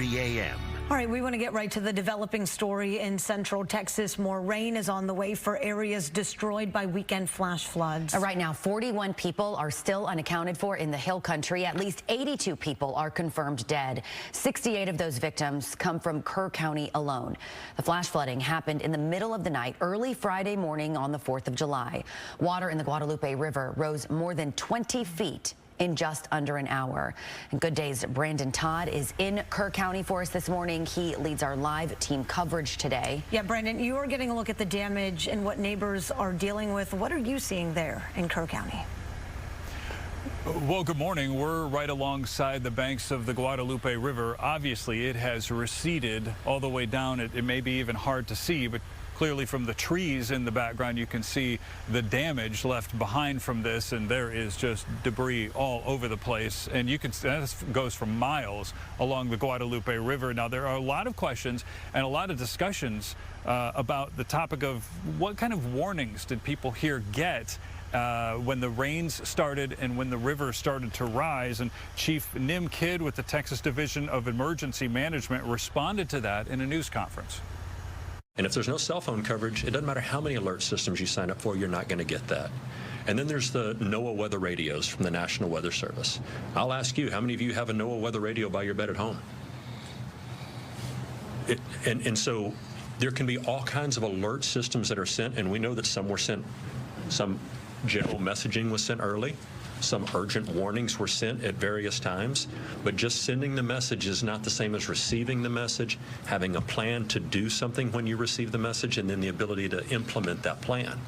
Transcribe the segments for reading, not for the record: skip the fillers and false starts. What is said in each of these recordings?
6:30 a.m. All right, we want to get right to the developing story in central Texas. More rain is on the way for areas destroyed by weekend flash floods. Right now, 41 people are still unaccounted for in the Hill Country. At least 82 people are confirmed dead. 68 of those victims come from Kerr County alone. The flash flooding happened in the middle of the night, early Friday morning on the 4th of July. Water in the Guadalupe River rose more than 20 feet in just under an hour. And Good Day's Brandon Todd is in Kerr County for us this morning. He leads our live team coverage today. Yeah, Brandon, you are getting a look at the damage and what neighbors are dealing with. What are you seeing there in Kerr County? Well, good morning. We're right alongside the banks of the Guadalupe River. Obviously, it has receded all the way down. It may be even hard to see, but clearly from the trees in the background, you can see the damage left behind from this, and there is just debris all over the place. And you can, that goes for miles along the Guadalupe River. Now, there are a lot of questions and a lot of discussions about the topic of what kind of warnings did people here get when the rains started and when the river started to rise. And Chief Nim Kidd with the Texas Division of Emergency Management responded to that in a news conference. And if there's no cell phone coverage, it doesn't matter how many alert systems you sign up for, you're not going to get that. And then there's the NOAA weather radios from the National Weather Service. I'll ask you, how many of you have a NOAA weather radio by your bed at home? And so there can be all kinds of alert systems that are sent, and we know that some were sent, some general messaging was sent early. Some urgent warnings were sent at various times, but just sending the message is not the same as receiving the message, having a plan to do something when you receive the message, and then the ability to implement that plan.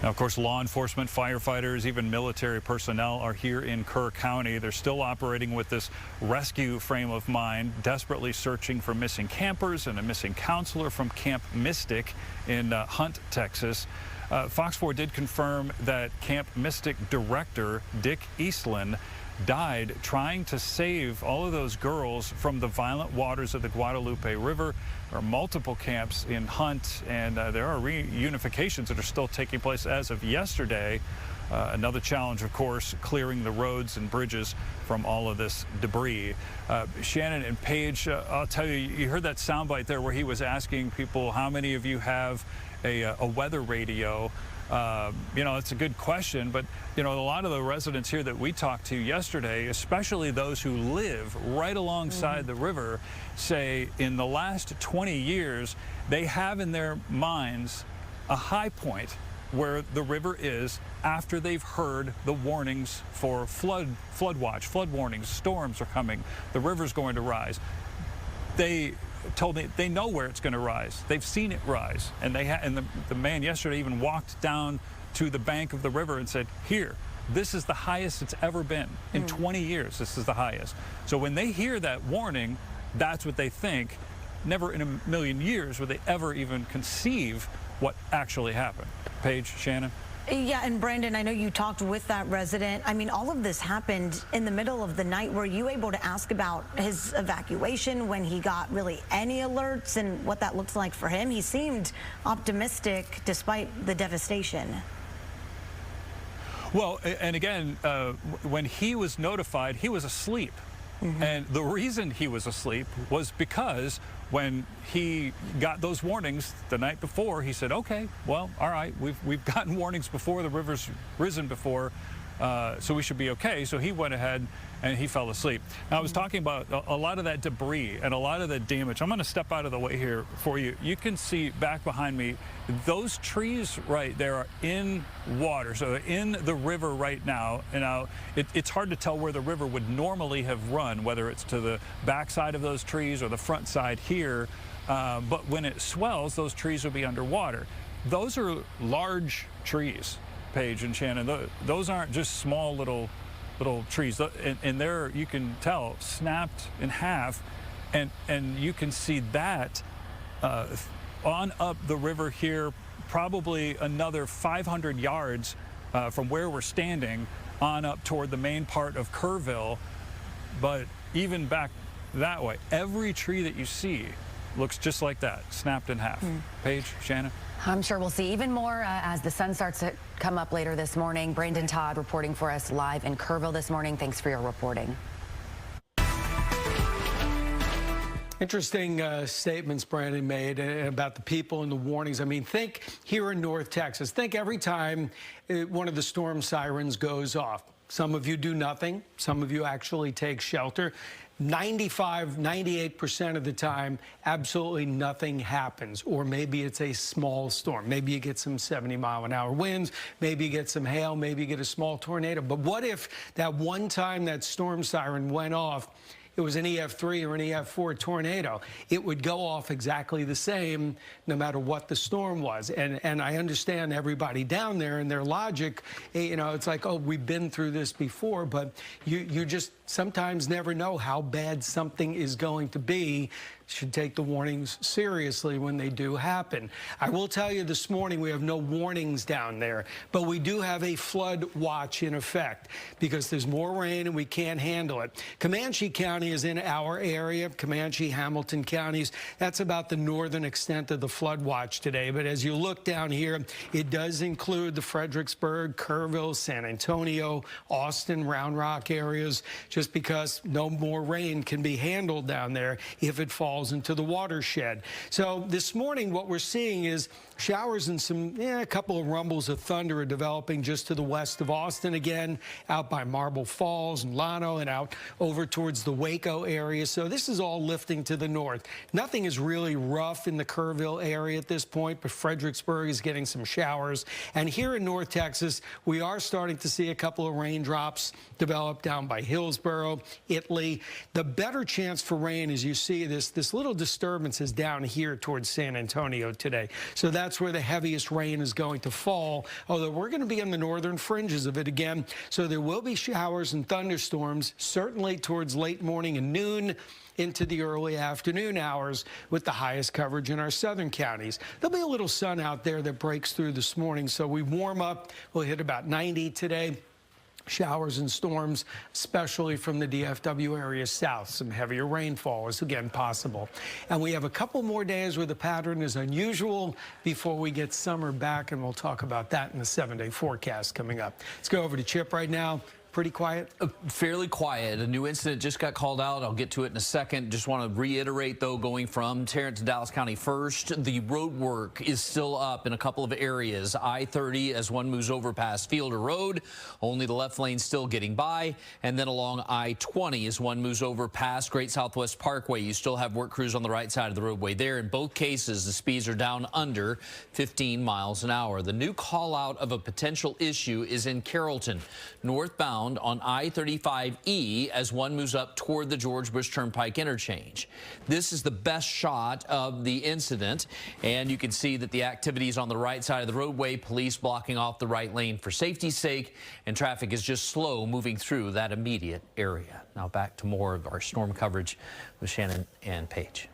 Now, of course, law enforcement, firefighters, even military personnel are here in Kerr County. They're still operating with this rescue frame of mind, desperately searching for missing campers and a missing counselor from Camp Mystic in Hunt, Texas. Fox 4 did confirm that Camp Mystic director Dick Eastland died trying to save all of those girls from the violent waters of the Guadalupe River. There are multiple camps in Hunt, and there are reunifications that are still taking place as of yesterday. Another challenge, of course, clearing the roads and bridges from all of this debris. Shannon and Paige, I'll tell you, you heard that soundbite there where he was asking people, how many of you have a weather radio? You know, it's a good question, but, you know, a lot of the residents here that we talked to yesterday, especially those who live right alongside the river, say in the last 20 years, they have in their minds a high point where the river is after they've heard the warnings for flood watch, flood warnings, storms are coming, the river's going to rise. They told me they know where it's going to rise. They've seen it rise, and the man yesterday even walked down to the bank of the river and said, "Here, this is the highest it's ever been in 20 years. This is the highest." So when they hear that warning, that's what they think. Never in a million years would they ever even conceive what actually happened. Paige, Shannon. Yeah, and Brandon, I know you talked with that resident. I mean, all of this happened in the middle of the night. Were you able to ask about his evacuation, when he got really any alerts, and what that looks like for him? He seemed optimistic despite the devastation. Well, and again, when he was notified, he was asleep. And the reason he was asleep was because when he got those warnings the night before, he said, okay, well, all right, we've gotten warnings before, the river's risen before, so we should be okay. So he went ahead and he fell asleep. Now, I was talking about a lot of that debris and a lot of the damage. I'm going to step out of the way here for you. You can see back behind me, those trees right there are in water. So they're in the river right now. And now it's hard to tell where the river would normally have run, whether it's to the backside of those trees or the front side here. But when it swells, those trees will be underwater. Those are large trees, Paige and Shannon. Those aren't just small little trees, and there you can tell snapped in half, and you can see that on up the river here, probably another 500 yards from where we're standing on up toward the main part of Kerrville. But even back that way, every tree that you see looks just like that, snapped in half. Paige, Shannon? I'm sure we'll see even more as the sun starts to come up later this morning. Brandon Todd reporting for us live in Kerrville this morning. Thanks for your reporting. Interesting statements Brandon made about the people and the warnings. I mean, think here in North Texas. Think every time one of the storm sirens goes off. Some of you do nothing. Some of you actually take shelter. 98% of the time, absolutely nothing happens. Or maybe it's a small storm. Maybe you get some 70-mile-an-hour winds. Maybe you get some hail. Maybe you get a small tornado. But what if that one time that storm siren went off, it was an EF3 or an EF4 tornado? It would go off exactly the same no matter what the storm was. And I understand everybody down there and their logic. You know, it's like, oh, we've been through this before, but you just sometimes never know how bad something is going to be. Should take the warnings seriously when they do happen. I will tell you this morning we have no warnings down there, but we do have a flood watch in effect because there's more rain and we can't handle it. Comanche County is in our area, Comanche, Hamilton counties. That's about the northern extent of the flood watch today. But as you look down here, it does include the Fredericksburg, Kerrville, San Antonio, Austin, Round Rock areas, just because no more rain can be handled down there if it falls into the watershed. So this morning what we're seeing is showers and a couple of rumbles of thunder are developing just to the west of Austin again, out by Marble Falls and Llano and out over towards the Waco area. So this is all lifting to the north. Nothing is really rough in the Kerrville area at this point, but Fredericksburg is getting some showers. And here in North Texas, we are starting to see a couple of raindrops develop down by Hillsborough, Italy. The better chance for rain, as you see this little disturbance is down here towards San Antonio today. So that's where the heaviest rain is going to fall, although we're going to be in the northern fringes of it again. So there will be showers and thunderstorms, certainly towards late morning and noon into the early afternoon hours with the highest coverage in our southern counties. There'll be a little sun out there that breaks through this morning, so we warm up. We'll hit about 90 today. Showers and storms, especially from the DFW area south. Some heavier rainfall is again possible. And we have a couple more days where the pattern is unusual before we get summer back, and we'll talk about that in the 7-day forecast coming up. Let's go over to Chip right now. Pretty quiet? Fairly quiet. A new incident just got called out. I'll get to it in a second. Just want to reiterate, though, going from Tarrant to Dallas County first, the road work is still up in a couple of areas. I-30 as one moves over past Fielder Road, only the left lane still getting by. And then along I-20 as one moves over past Great Southwest Parkway. You still have work crews on the right side of the roadway there. In both cases, the speeds are down under 15 miles an hour. The new call out of a potential issue is in Carrollton, northbound on I-35E as one moves up toward the George Bush Turnpike interchange. This is the best shot of the incident, and you can see that the activity is on the right side of the roadway, police blocking off the right lane for safety's sake, and traffic is just slow moving through that immediate area. Now back to more of our storm coverage with Shannon and Paige.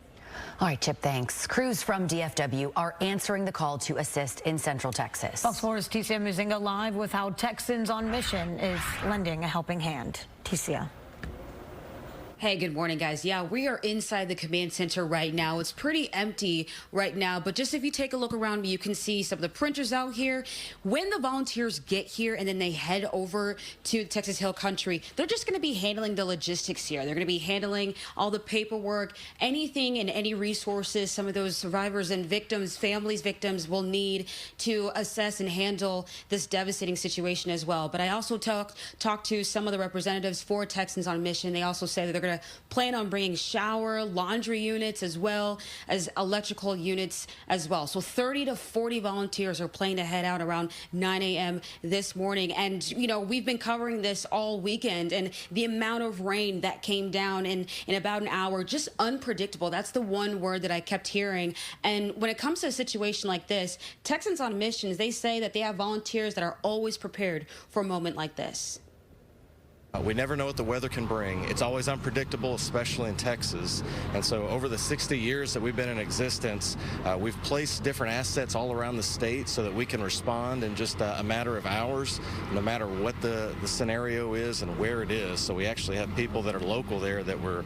All right, Chip, thanks. Crews from DFW are answering the call to assist in Central Texas. Fox 4's Ticia Muzinga live with how Texans on Mission is lending a helping hand. Ticia. Hey, good morning, guys. Yeah, we are inside the command center right now. It's pretty empty right now, but just if you take a look around me, you can see some of the printers out here. When the volunteers get here and then they head over to Texas Hill Country, they're just going to be handling the logistics here. They're going to be handling all the paperwork, anything and any resources some of those survivors and victims, victims will need to assess and handle this devastating situation as well. But I also talked to some of the representatives for Texans on Mission. They also say that they're going to plan on bringing shower, laundry units, as well as electrical units as well. So 30 to 40 volunteers are planning to head out around 9 a.m. this morning. And, you know, we've been covering this all weekend, and the amount of rain that came down in about an hour, just unpredictable. That's the one word that I kept hearing. And when it comes to a situation like this, Texans on Missions, they say that they have volunteers that are always prepared for a moment like this. We never know what the weather can bring. It's always unpredictable, especially in Texas. And so over the 60 years that we've been in existence, we've placed different assets all around the state so that we can respond in just a matter of hours, no matter what the scenario is and where it is. So we actually have people that are local there that were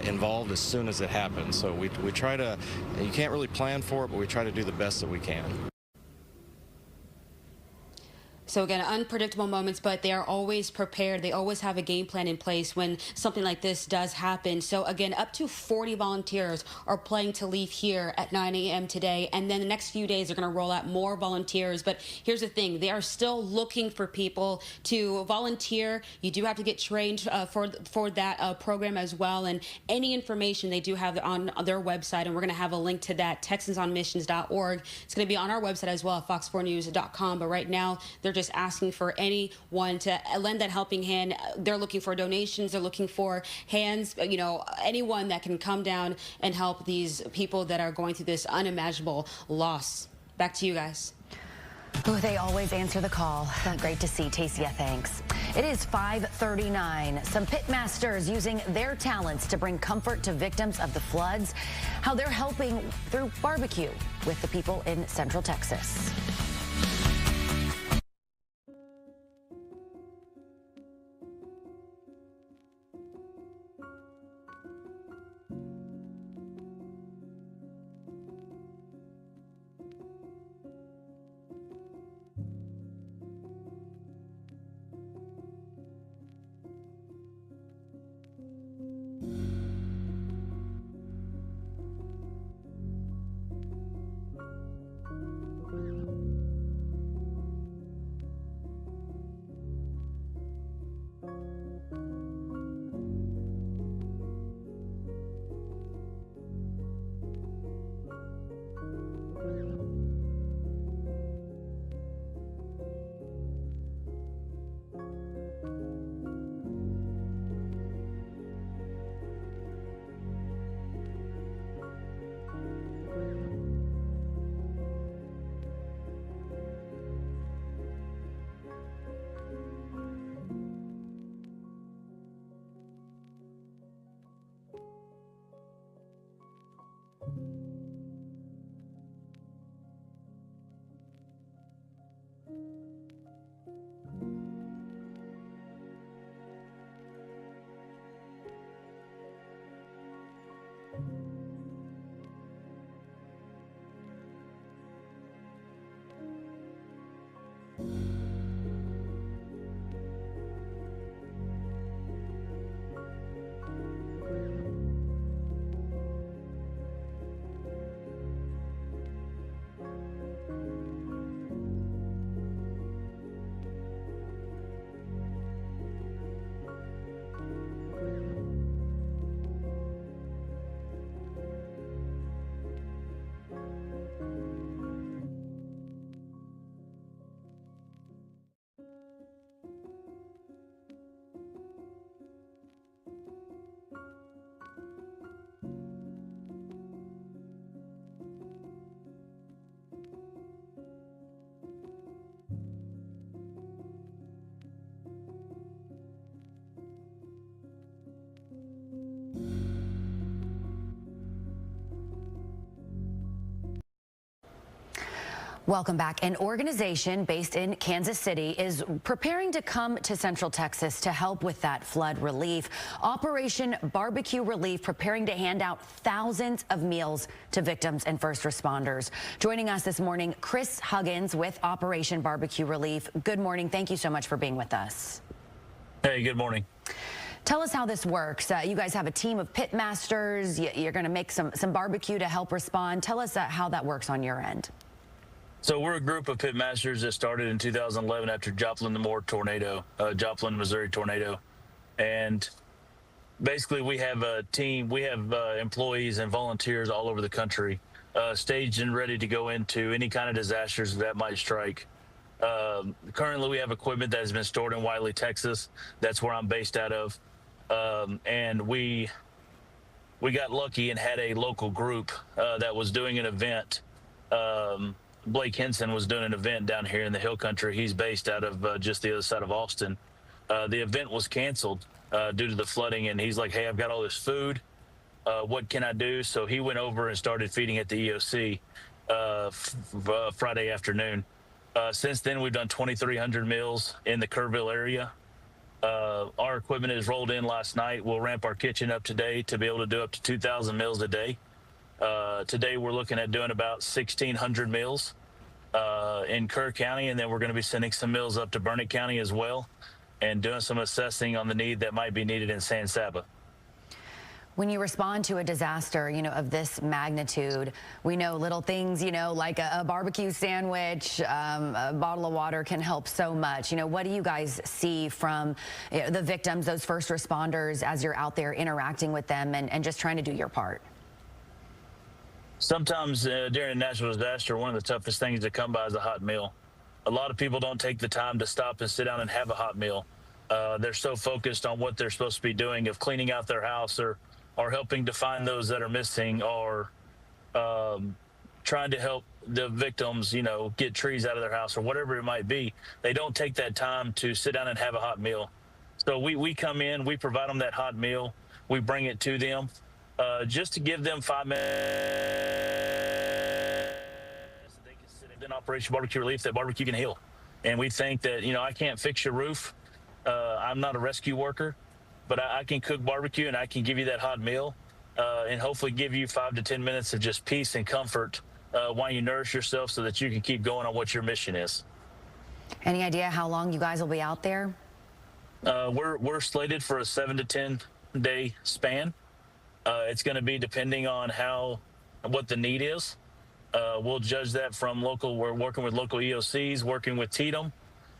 involved as soon as it happens. So we try to, you can't really plan for it, but we try to do the best that we can. So again, unpredictable moments, but they are always prepared. They always have a game plan in place when something like this does happen. So again, up to 40 volunteers are planning to leave here at 9 a.m. today. And then the next few days, they're going to roll out more volunteers. But here's the thing. They are still looking for people to volunteer. You do have to get trained for that program as well. And any information they do have on their website. And we're going to have a link to that, TexansOnMissions.org. It's going to be on our website as well, fox4news.com. But right now, they're just asking for anyone to lend that helping hand. They're looking for donations. They're looking for hands, you know, anyone that can come down and help these people that are going through this unimaginable loss. Back to you guys. Oh, they always answer the call. Great to see, Tasia. Thanks. It is 5:39. Some pit masters using their talents to bring comfort to victims of the floods. How they're helping through barbecue with the people in Central Texas. Welcome back. An organization based in Kansas City is preparing to come to Central Texas to help with that flood relief. Operation Barbecue Relief preparing to hand out thousands of meals to victims and first responders. Joining us this morning, Chris Huggins with Operation Barbecue Relief. Good morning. Thank you so much for being with us. Hey, good morning. Tell us how this works. You guys have a team of pit masters. You're going to make some barbecue to help respond. Tell us how that works on your end. So we're a group of pit masters that started in 2011 after Joplin, Joplin, Missouri tornado. And basically we have a team, we have employees and volunteers all over the country, staged and ready to go into any kind of disasters that might strike. Currently we have equipment that has been stored in Wiley, Texas. That's where I'm based out of. And we got lucky and had a local group that was doing an event. Blake Henson was doing an event down here in the Hill Country. He's based out of just the other side of Austin. The event was canceled due to the flooding, and he's like, hey, I've got all this food. What can I do? So he went over and started feeding at the EOC Friday afternoon. Since then, we've done 2,300 meals in the Kerrville area. Our equipment is rolled in last night. We'll ramp our kitchen up today to be able to do up to 2,000 meals a day. Today, we're looking at doing about 1,600 meals. in Kerr County, and then we're going to be sending some meals up to Burnett County as well, and doing some assessing on the need that might be needed in San Saba. When you respond to a disaster, of this magnitude, we know little things, like a barbecue sandwich, a bottle of water can help so much. What do you guys see from the victims, those first responders, as you're out there interacting with them and just trying to do your part? Sometimes during a natural disaster, one of the toughest things to come by is a hot meal. A lot of people don't take the time to stop and sit down and have a hot meal. They're so focused on what they're supposed to be doing, of cleaning out their house or helping to find those that are missing, or trying to help the victims, get trees out of their house or whatever it might be. They don't take that time to sit down and have a hot meal. So we come in, we provide them that hot meal, we bring it to them, just to give them 5 minutes so they can sit in Operation Barbecue Relief, that barbecue can heal. And we think that, I can't fix your roof. I'm not a rescue worker, but I can cook barbecue and I can give you that hot meal and hopefully give you 5 to 10 minutes of just peace and comfort while you nourish yourself so that you can keep going on what your mission is. Any idea how long you guys will be out there? We're slated for a 7 to 10 day span. It's going to be depending on what the need is. We'll judge that from local. We're working with local EOCs, working with TDM,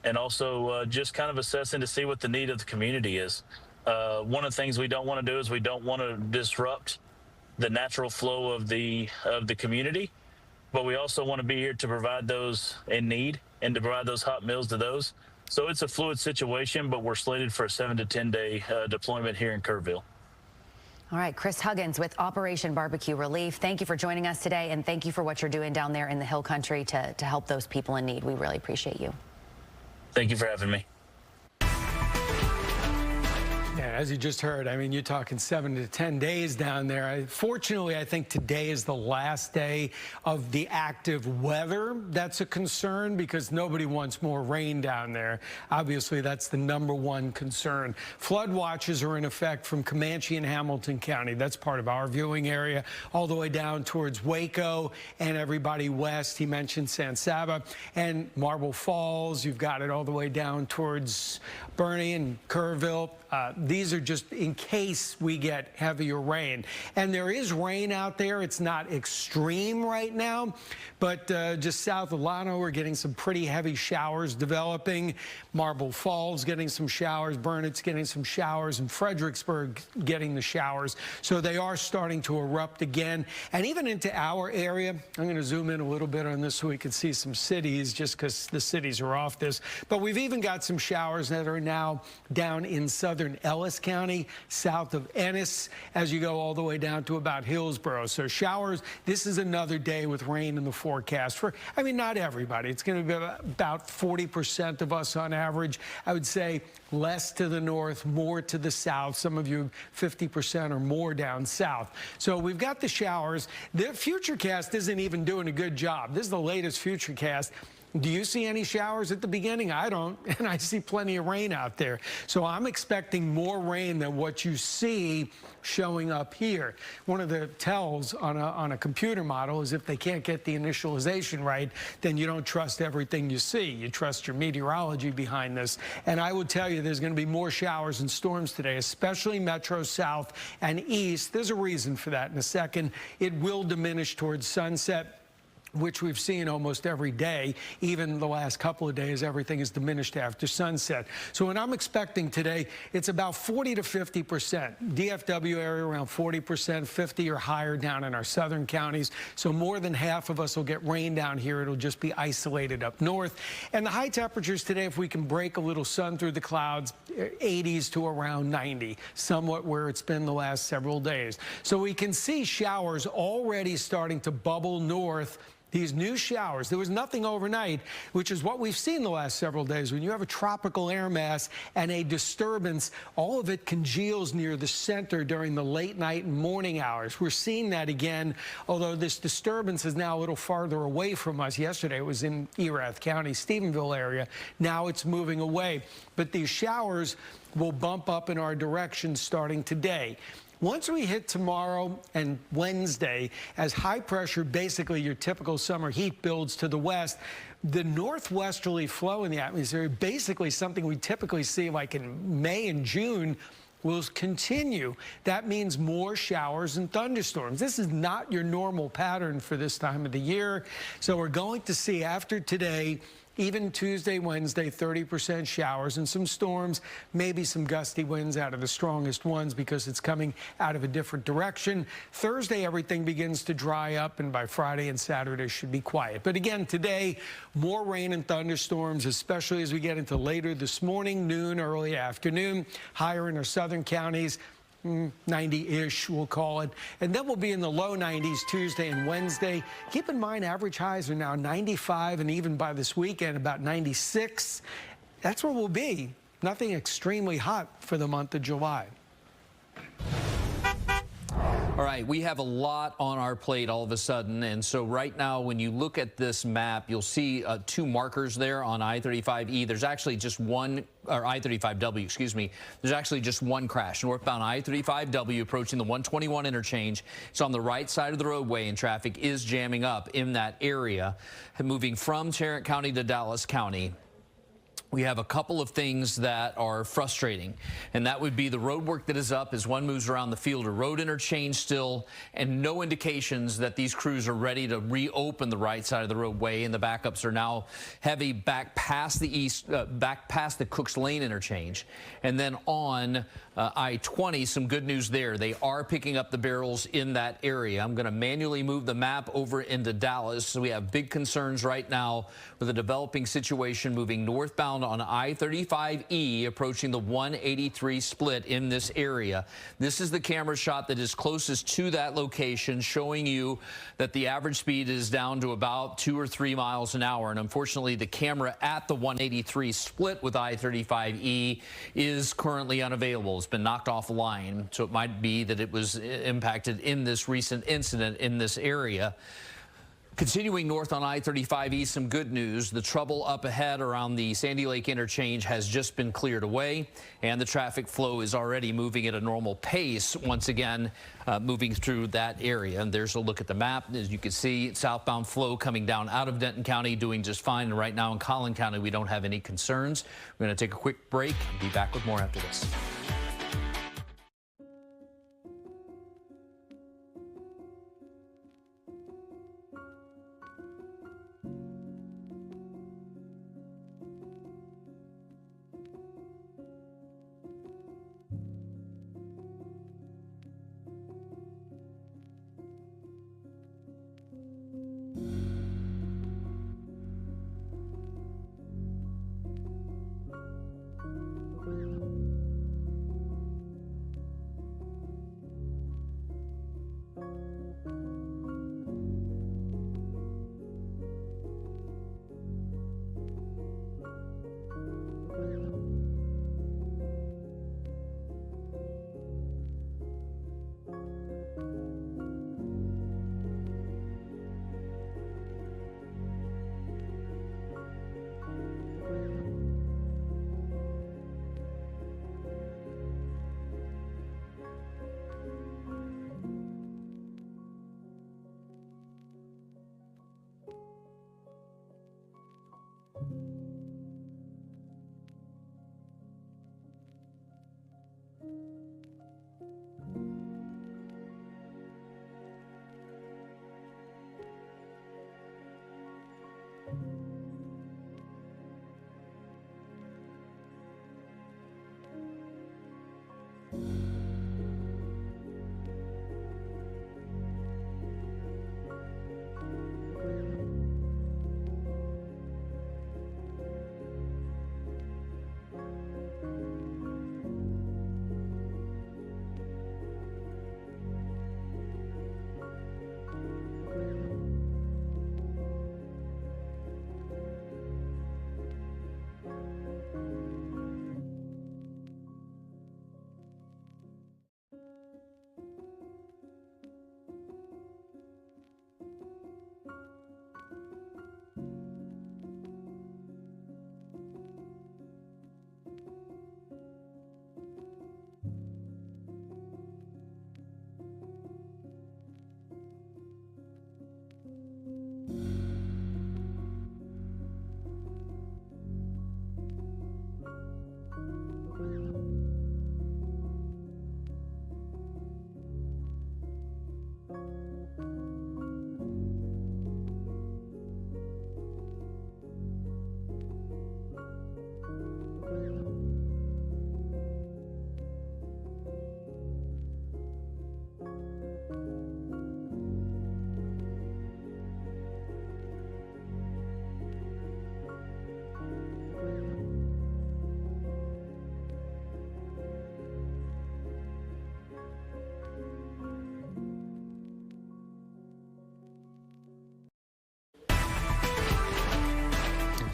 and also just kind of assessing to see what the need of the community is. One of the things we don't want to do is we don't want to disrupt the natural flow of the community, but we also want to be here to provide those in need and to provide those hot meals to those. So it's a fluid situation, but we're slated for a 7 to 10 day deployment here in Kerrville. All right, Chris Huggins with Operation Barbecue Relief. Thank you for joining us today, and thank you for what you're doing down there in the Hill Country to help those people in need. We really appreciate you. Thank you for having me. Yeah, as you just heard, you're talking 7 to 10 days down there. Fortunately, I think today is the last day of the active weather. That's a concern because nobody wants more rain down there. Obviously, that's the #1 concern. Flood watches are in effect from Comanche and Hamilton County. That's part of our viewing area, all the way down towards Waco and everybody west. He mentioned San Saba and Marble Falls. You've got it all the way down towards Bernie and Kerrville. These are just in case we get heavier rain. And there is rain out there. It's not extreme right now, but just south of Llano, we're getting some pretty heavy showers developing. Marble Falls getting some showers. Burnett's getting some showers. And Fredericksburg getting the showers. So they are starting to erupt again. And even into our area, I'm going to zoom in a little bit on this so we can see some cities, just because the cities are off this. But we've even got some showers that are now down in southern Ellis County, south of Ennis, as you go all the way down to about Hillsborough. So showers, this is another day with rain in the forecast for, not everybody. It's going to be about 40% of us on average. I would say less to the north, more to the south. Some of you 50% or more down south. So we've got the showers. The Futurecast isn't even doing a good job. This is the latest Futurecast. Do you see any showers at the beginning? I don't, and I see plenty of rain out there. So I'm expecting more rain than what you see showing up here. One of the tells on a computer model is if they can't get the initialization right, then you don't trust everything you see. You trust your meteorology behind this. And I would tell you there's going to be more showers and storms today, especially Metro South and East. There's a reason for that in a second. It will diminish towards sunset, which we've seen almost every day. Even the last couple of days, everything is diminished after sunset. So what I'm expecting today, it's about 40 to 50%. DFW area around 40%, 50 or higher down in our southern counties. So more than half of us will get rain down here. It'll just be isolated up north. And the high temperatures today, if we can break a little sun through the clouds, 80s to around 90, somewhat where it's been the last several days. So we can see showers already starting to bubble north. These new showers, there was nothing overnight, which is what we've seen the last several days. When you have a tropical air mass and a disturbance, all of it congeals near the center during the late night and morning hours. We're seeing that again, although this disturbance is now a little farther away from us. Yesterday it was in Erath County, Stephenville area. Now it's moving away. But these showers will bump up in our direction starting today. Once we hit tomorrow and Wednesday, as high pressure, basically your typical summer heat, builds to the west, the northwesterly flow in the atmosphere, basically something we typically see like in May and June, will continue. That means more showers and thunderstorms. This is not your normal pattern for this time of the year. So we're going to see after today, even Tuesday, Wednesday, 30% showers and some storms, maybe some gusty winds out of the strongest ones because it's coming out of a different direction. Thursday, everything begins to dry up, and by Friday and Saturday should be quiet. But again, today, more rain and thunderstorms, especially as we get into later this morning, noon, early afternoon, higher in our southern counties. 90-ish, we'll call it. And then we'll be in the low 90s Tuesday and Wednesday. Keep in mind, average highs are now 95, and even by this weekend, about 96. That's where we'll be. Nothing extremely hot for the month of July. All right, we have a lot on our plate all of a sudden, and so right now when you look at this map, you'll see two markers there on I-35E. There's actually just one, or I-35W, excuse me. There's actually just one crash. Northbound I-35W approaching the 121 interchange. It's on the right side of the roadway, and traffic is jamming up in that area, moving from Tarrant County to Dallas County. We have a couple of things that are frustrating, and that would be the road work that is up as one moves around the field, a road interchange still, and no indications that these crews are ready to reopen the right side of the roadway, and the backups are now heavy back past the back past the Cooks Lane interchange. And then on I-20, some good news there. They are picking up the barrels in that area. I'm going to manually move the map over into Dallas. So we have big concerns right now with a developing situation moving northbound on I-35E, approaching the 183 split in this area. This is the camera shot that is closest to that location, showing you that the average speed is down to about 2 or 3 miles an hour. And unfortunately, the camera at the 183 split with I-35E is currently unavailable. It's been knocked offline, so it might be that it was impacted in this recent incident in this area. Continuing north on I-35E, some good news. The trouble up ahead around the Sandy Lake interchange has just been cleared away, and the traffic flow is already moving at a normal pace once again, moving through that area. And there's a look at the map. As you can see, southbound flow coming down out of Denton County doing just fine. And right now in Collin County, we don't have any concerns. We're going to take a quick break and be back with more after this.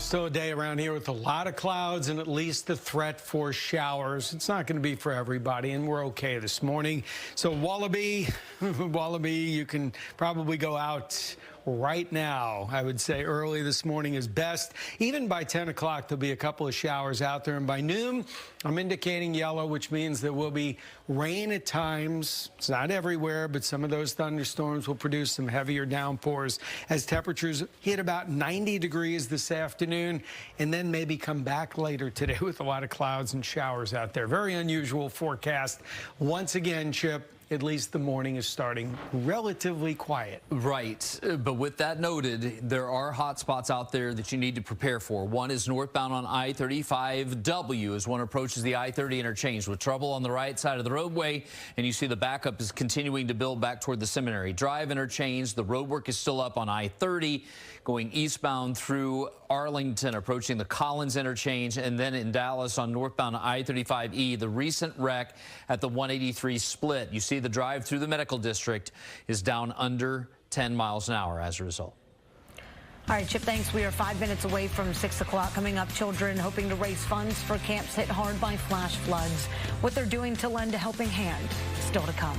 still a day around here with a lot of clouds and at least the threat for showers. It's not going to be for everybody, and we're okay this morning. So Wallaby, you can probably go out right now. I would say early this morning is best. Even by 10 o'clock, there'll be a couple of showers out there. And by noon, I'm indicating yellow, which means there will be rain at times. It's not everywhere, but some of those thunderstorms will produce some heavier downpours as temperatures hit about 90 degrees this afternoon, and then maybe come back later today with a lot of clouds and showers out there. Very unusual forecast. Once again, Chip, at least the morning is starting relatively quiet. Right. But with that noted, there are hot spots out there that you need to prepare for. One is northbound on I-35W as one approaches the I-30 interchange with trouble on the right side of the roadway. And you see the backup is continuing to build back toward the Seminary Drive interchange. The road work is still up on I-30 going eastbound through Arlington, approaching the Collins interchange, and then in Dallas on northbound I-35E, the recent wreck at the 183 split. You see the drive through the medical district is down under 10 miles an hour as a result. All right, Chip, thanks. We are 5 minutes away from 6 o'clock. Coming up, children hoping to raise funds for camps hit hard by flash floods. What they're doing to lend a helping hand, still to come.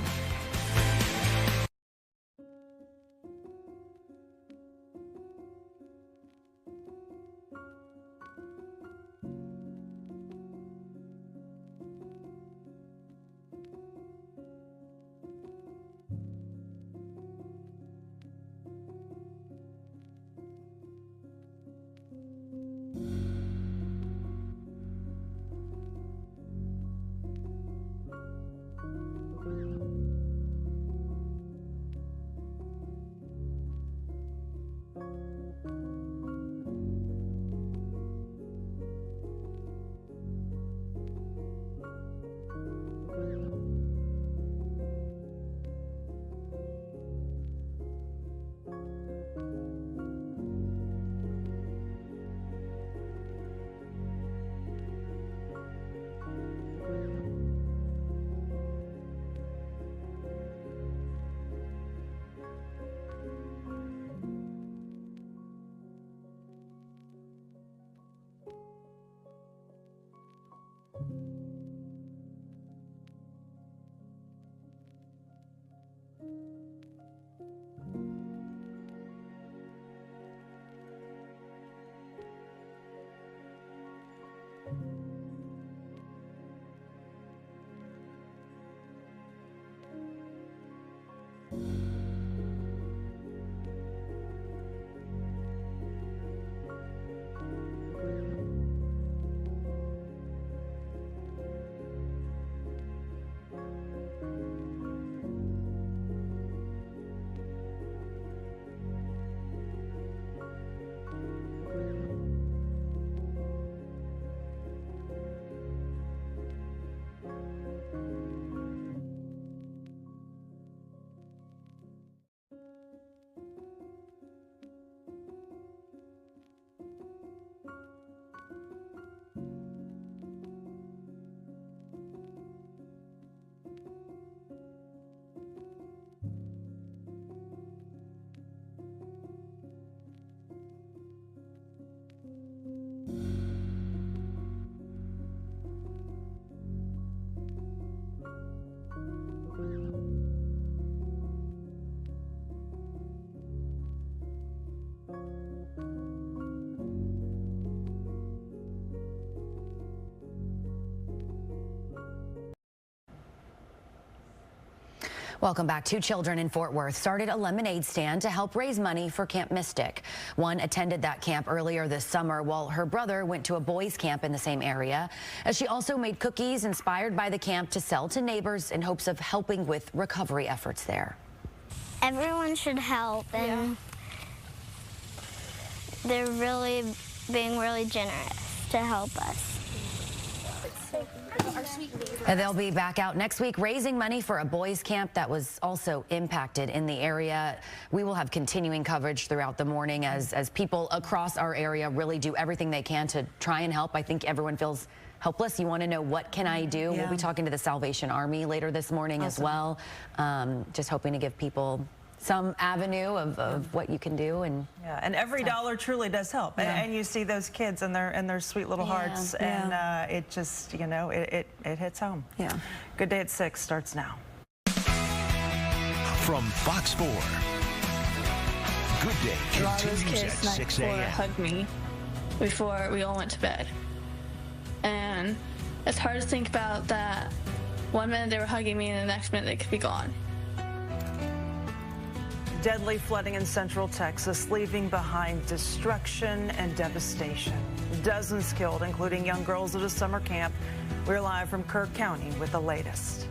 Welcome back. Two children in Fort Worth started a lemonade stand to help raise money for Camp Mystic. One attended that camp earlier this summer while her brother went to a boys' camp in the same area. As she also made cookies inspired by the camp to sell to neighbors in hopes of helping with recovery efforts there. Everyone should help, and they're really being really generous to help us. And they'll be back out next week raising money for a boys' camp that was also impacted in the area. We will have continuing coverage throughout the morning as people across our area really do everything they can to try and help. I think everyone feels helpless. You want to know, what can I do? We'll be talking to the Salvation Army later this morning as well. Just hoping to give people some avenue of what you can do. And yeah, and every dollar truly does help. Yeah. And you see those kids and their sweet little hearts, and it just, you know, it hits home. Yeah. Good Day at 6 starts now. From Fox 4, Good Day continues at 6 a.m. hugged me before we all went to bed. And it's hard to think about that 1 minute they were hugging me and the next minute they could be gone. Deadly flooding in central Texas, leaving behind destruction and devastation. Dozens killed, including young girls at a summer camp. We're live from Kerr County with the latest.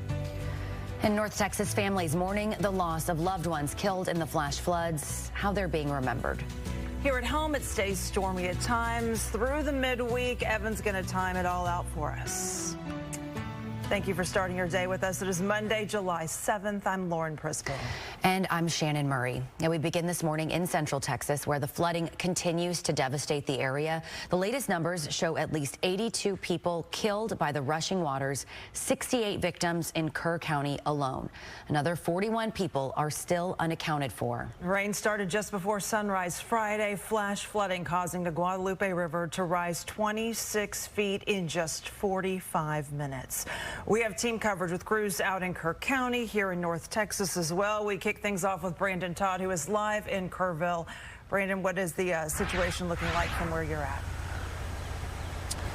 in North Texas, families mourning the loss of loved ones killed in the flash floods, how they're being remembered. Here at home, it stays stormy at times. Through the midweek, Evan's going to time it all out for us. Thank you for starting your day with us. It is Monday, July 7th. I'm Lauren Prisco. And I'm Shannon Murray. Now we begin this morning in Central Texas, where the flooding continues to devastate the area. The latest numbers show at least 82 people killed by the rushing waters, 68 victims in Kerr County alone. Another 41 people are still unaccounted for. Rain started just before sunrise Friday. Flash flooding causing the Guadalupe River to rise 26 feet in just 45 minutes. We have team coverage with crews out in Kerr County, here in North Texas as well. We kick things off with Brandon Todd, who is live in Kerrville. Brandon, what is the situation looking like from where you're at?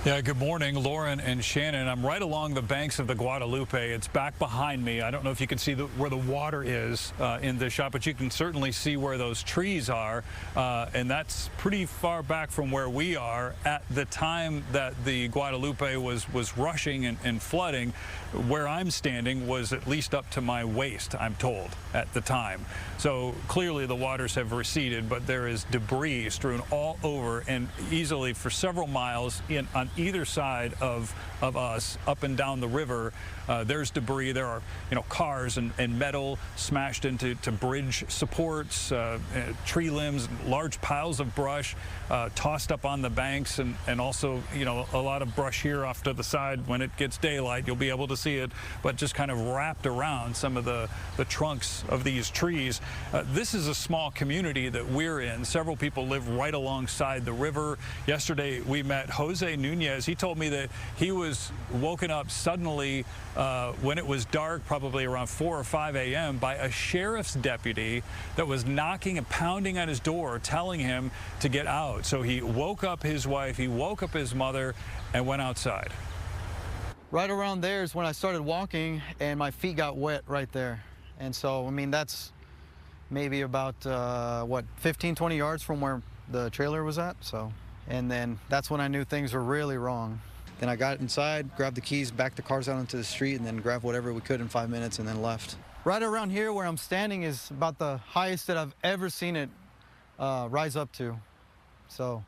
Yeah, good morning, Lauren and Shannon. I'm right along the banks of the Guadalupe. It's back behind me. I don't know if you can see where the water is in this shot, but you can certainly see where those trees are. And that's pretty far back from where we are at the time that the Guadalupe was rushing and flooding. Where I'm standing was at least up to my waist, I'm told, at the time. So clearly the waters have receded, but there is debris strewn all over and easily for several miles on either side of us up and down the river. There's debris. There are, cars and metal smashed into bridge supports, tree limbs, large piles of brush tossed up on the banks, and also, a lot of brush here off to the side. When it gets daylight, you'll be able to see it, but just kind of wrapped around some of the trunks of these trees. This is a small community that we're in. Several people live right alongside the river. Yesterday, we met Jose Nunez. He told me that he was woken up suddenly when it was dark, probably around 4 or 5 a.m., by a sheriff's deputy that was knocking and pounding on his door, telling him to get out. So he woke up his wife, he woke up his mother, and went outside. Right around there is when I started walking, and my feet got wet right there. And so, I mean, that's maybe about, 15, 20 yards from where the trailer was at. So, and then that's when I knew things were really wrong. Then I got inside, grabbed the keys, backed the cars out onto the street, and then grabbed whatever we could in 5 minutes and then left. Right around here where I'm standing is about the highest that I've ever seen it rise up to. So,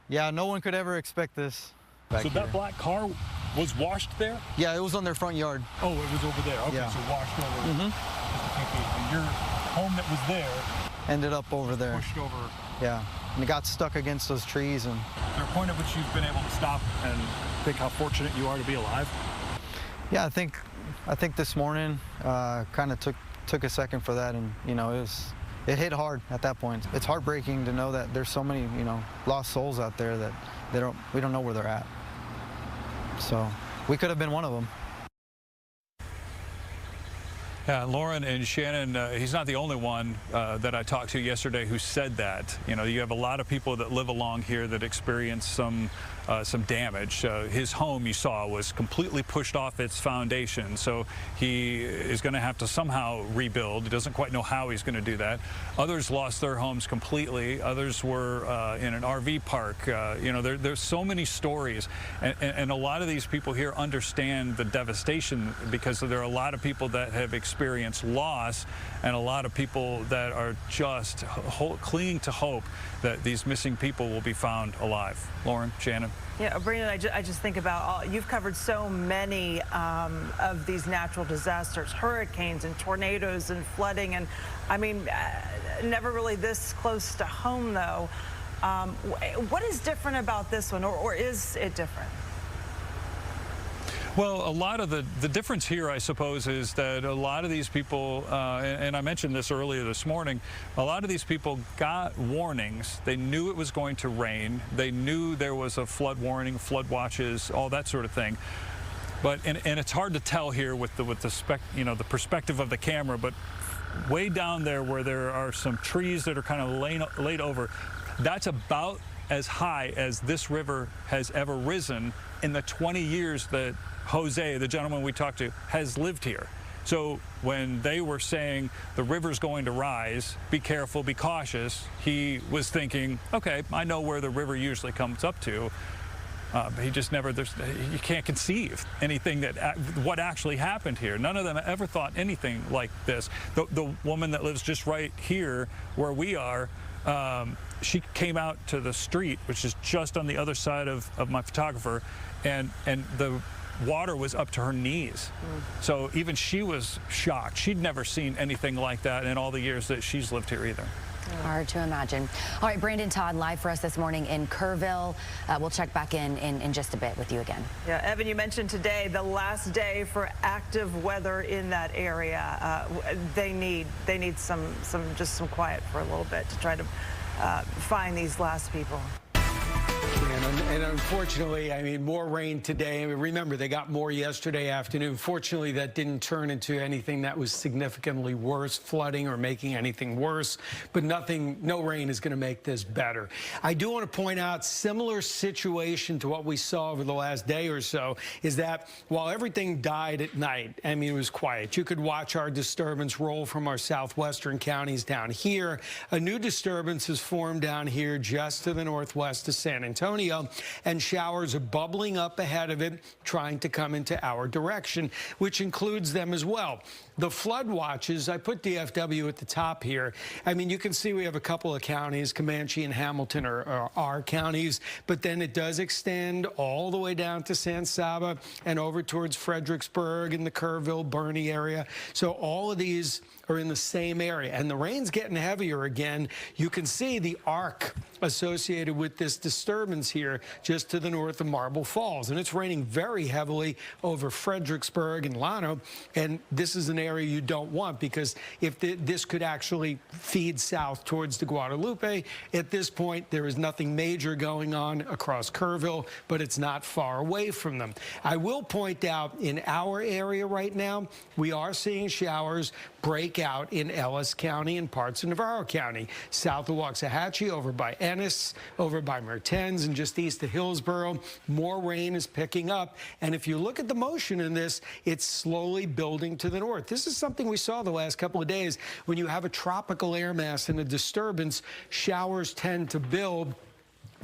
yeah, no one could ever expect this. So that black car was washed there? Yeah, it was on their front yard. Oh, it was over there. Okay, yeah. So washed over. And your home that was there ended up over there. Pushed over. Yeah, and it got stuck against those trees. And is there a point at which you've been able to stop and think how fortunate you are to be alive? Yeah, I think this morning kind of took a second for that, and it hit hard at that point. It's heartbreaking to know that there's so many lost souls out there that we don't know where they're at. So we could have been one of them. Yeah, Lauren and Shannon, he's not the only one that I talked to yesterday who said that. You have a lot of people that live along here that experience some damage. His home, you saw, was completely pushed off its foundation, so he is going to have to somehow rebuild. He doesn't quite know how he's going to do that. Others lost their homes completely. Others were in an RV park. There's so many stories, and a lot of these people here understand the devastation, because there are a lot of people that have experienced loss, and a lot of people that are just clinging to hope that these missing people will be found alive. Lauren, Shannon. Yeah, Brandon, I just think about you've covered so many of these natural disasters, hurricanes and tornadoes and flooding, and I mean, never really this close to home though. What is different about this one, or is it different? Well, a lot of the difference here, I suppose, is that a lot of these people, and I mentioned this earlier this morning, a lot of these people got warnings. They knew it was going to rain. They knew there was a flood warning, flood watches, all that sort of thing. But and it's hard to tell here with the the perspective of the camera, but way down there where there are some trees that are kind of laid over, that's about as high as this river has ever risen in the 20 years that Jose, the gentleman we talked to, has lived here. So when they were saying the river's going to rise, be careful, be cautious, he was thinking, okay, I know where the river usually comes up to. But he just never, you can't conceive anything what actually happened here. None of them ever thought anything like this. The woman that lives just right here where we are, she came out to the street, which is just on the other side of my photographer, and the water was up to her knees. So even she was shocked. She'd never seen anything like that in all the years that she's lived here either. Hard to imagine. All right, Brandon Todd live for us this morning in Kerrville. We'll check back in just a bit with you again. Yeah, Evan, you mentioned today the last day for active weather in that area. They need just some quiet for a little bit to try to find these last people. And unfortunately, I mean, more rain today. I mean, remember, they got more yesterday afternoon. Fortunately, that didn't turn into anything that was significantly worse, flooding or making anything worse. But no rain is going to make this better. I do want to point out, similar situation to what we saw over the last day or so, is that while everything died at night, I mean, it was quiet. You could watch our disturbance roll from our southwestern counties down here. A new disturbance has formed down here just to the northwest of San Antonio, and showers are bubbling up ahead of it, trying to come into our direction, which includes them as well. The flood watches, I put DFW at the top here. I mean, you can see we have a couple of counties, Comanche and Hamilton are our counties, but then it does extend all the way down to San Saba and over towards Fredericksburg and the Kerrville, Bernie area. So all of these are in the same area, and the rain's getting heavier again. You can see the arc associated with this disturbance here just to the north of Marble Falls, and it's raining very heavily over Fredericksburg and Llano, and this is an area you don't want, because if this could actually feed south towards the Guadalupe. At this point, there is nothing major going on across Kerrville, but it's not far away from them. I will point out, in our area right now, we are seeing showers break out in Ellis County and parts of Navarro County, south of Waxahachie, over by Ennis, over by Mertens, and just east of Hillsborough. More rain is picking up, and if you look at the motion in this, it's slowly building to the north. This is something we saw the last couple of days. When you have a tropical air mass and a disturbance, showers tend to build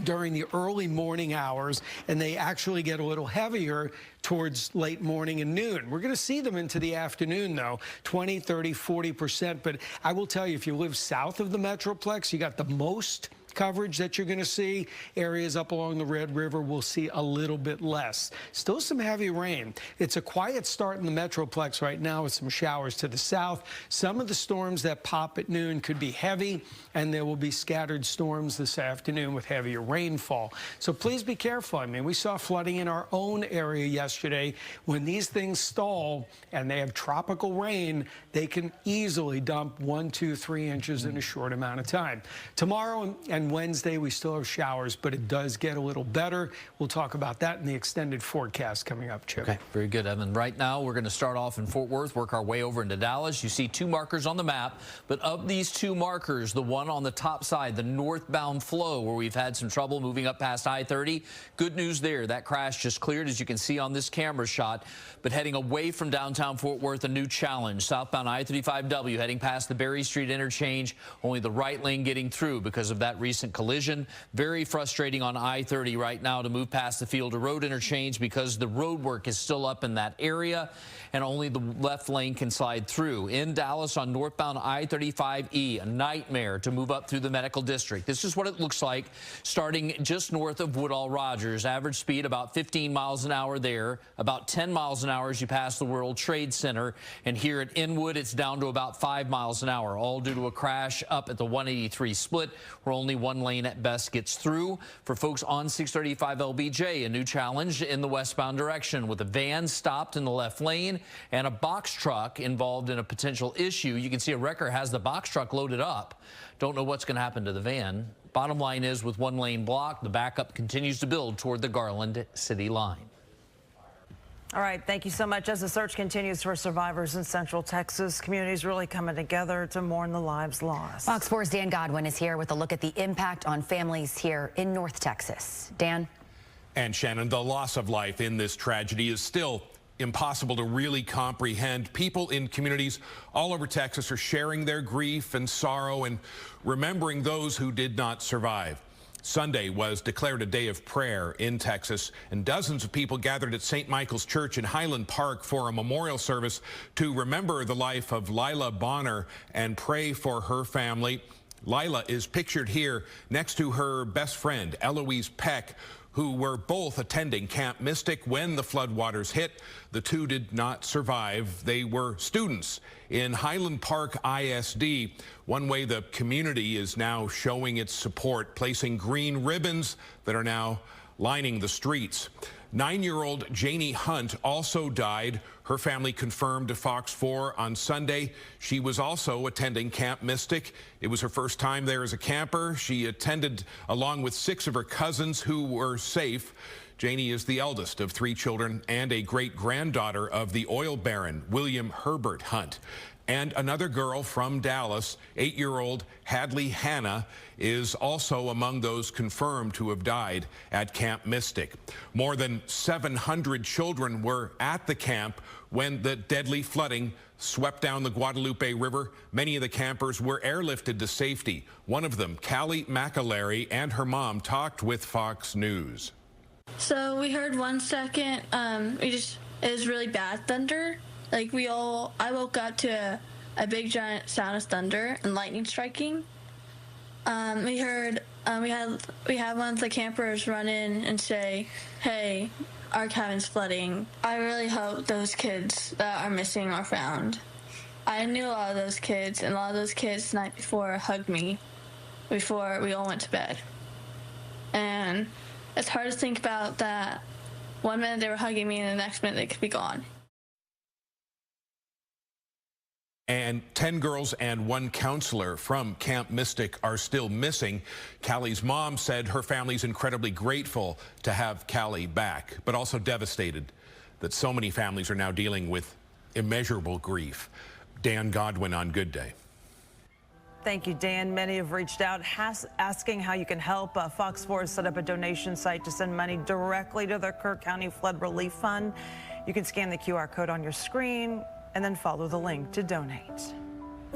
during the early morning hours, and they actually get a little heavier towards late morning and noon. We're going to see them into the afternoon, though, 20, 30, 40%. But I will tell you, if you live south of the Metroplex, you got the most coverage that you're going to see. Areas up along the Red River will see a little bit less. Still some heavy rain. It's a quiet start in the Metroplex right now with some showers to the south. Some of the storms that pop at noon could be heavy, and there will be scattered storms this afternoon with heavier rainfall. So please be careful. I mean, we saw flooding in our own area yesterday. When these things stall and they have tropical rain, they can easily dump 1, 2, 3 inches in a short amount of time. Tomorrow and Wednesday, we still have showers, but it does get a little better. We'll talk about that in the extended forecast coming up, Chip. Okay, very good, Evan. Right now, we're going to start off in Fort Worth, work our way over into Dallas. You see 2 markers on the map, but of these 2 markers, the one on the top side, the northbound flow, where we've had some trouble moving up past I-30, good news there. That crash just cleared, as you can see on this camera shot, but heading away from downtown Fort Worth, a new challenge. Southbound I-35W heading past the Berry Street interchange, only the right lane getting through because of that recent collision. Very frustrating on I-30 right now to move past the Fielder Road interchange because the road work is still up in that area and only the left lane can slide through. In Dallas on northbound I-35E, a nightmare to move up through the medical district. This is what it looks like starting just north of Woodall Rogers. Average speed about 15 miles an hour there, about 10 miles an hour as you pass the World Trade Center. And here at Inwood, it's down to about 5 miles an hour, all due to a crash up at the 183 split where only one lane at best gets through. For folks on 635 LBJ, a new challenge in the westbound direction with a van stopped in the left lane and a box truck involved in a potential issue. You can see a wrecker has the box truck loaded up. Don't know what's going to happen to the van. Bottom line is, with one lane blocked, the backup continues to build toward the Garland city line. All right, thank you so much. As the search continues for survivors in Central Texas, communities really coming together to mourn the lives lost. Fox 4's Dan Godwin is here with a look at the impact on families here in North Texas. Dan? And Shannon, the loss of life in this tragedy is still impossible to really comprehend. People in communities all over Texas are sharing their grief and sorrow and remembering those who did not survive. Sunday was declared a day of prayer in Texas, and dozens of people gathered at St. Michael's Church in Highland Park for a memorial service to remember the life of Leitha Bonner and pray for her family. Leitha is pictured here next to her best friend, Eloise Peck, who were both attending Camp Mystic when the floodwaters hit. The two did not survive. They were students in Highland Park ISD. One way the community is now showing its support, placing green ribbons that are now lining the streets. 9-year-old Janie Hunt also died. Her family confirmed to Fox 4 on Sunday. She was also attending Camp Mystic. It was her first time there as a camper. She attended along with 6 of her cousins who were safe. Janie is the eldest of 3 children and a great-granddaughter of the oil baron, William Herbert Hunt. And another girl from Dallas, 8-year-old Hadley Hannah, is also among those confirmed to have died at Camp Mystic. More than 700 children were at the camp when the deadly flooding swept down the Guadalupe River. Many of the campers were airlifted to safety. One of them, Callie McAlery, and her mom talked with Fox News. So we heard 1 second, it was really bad thunder. Like I woke up to a big giant sound of thunder and lightning striking. We had one of the campers run in and say, "Hey, our cabin's flooding." I really hope those kids that are missing are found. I knew a lot of those kids, and a lot of those kids the night before hugged me before we all went to bed. And it's hard to think about that. One minute they were hugging me, and the next minute they could be gone. And 10 girls and 1 counselor from Camp Mystic are still missing. Callie's mom said her family's incredibly grateful to have Callie back, but also devastated that so many families are now dealing with immeasurable grief. Dan Godwin on Good Day. Thank you, Dan. Many have reached out asking how you can help. Fox 4 has set up a donation site to send money directly to the Kerr County Flood Relief Fund. You can scan the QR code on your screen and then follow the link to donate.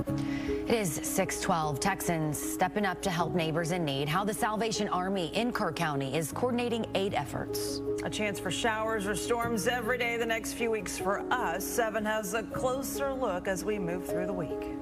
It is 6:12. Texans stepping up to help neighbors in need. How the Salvation Army in Kerr County is coordinating aid efforts. A chance for showers or storms every day the next few weeks for us. 7 has a closer look as we move through the week.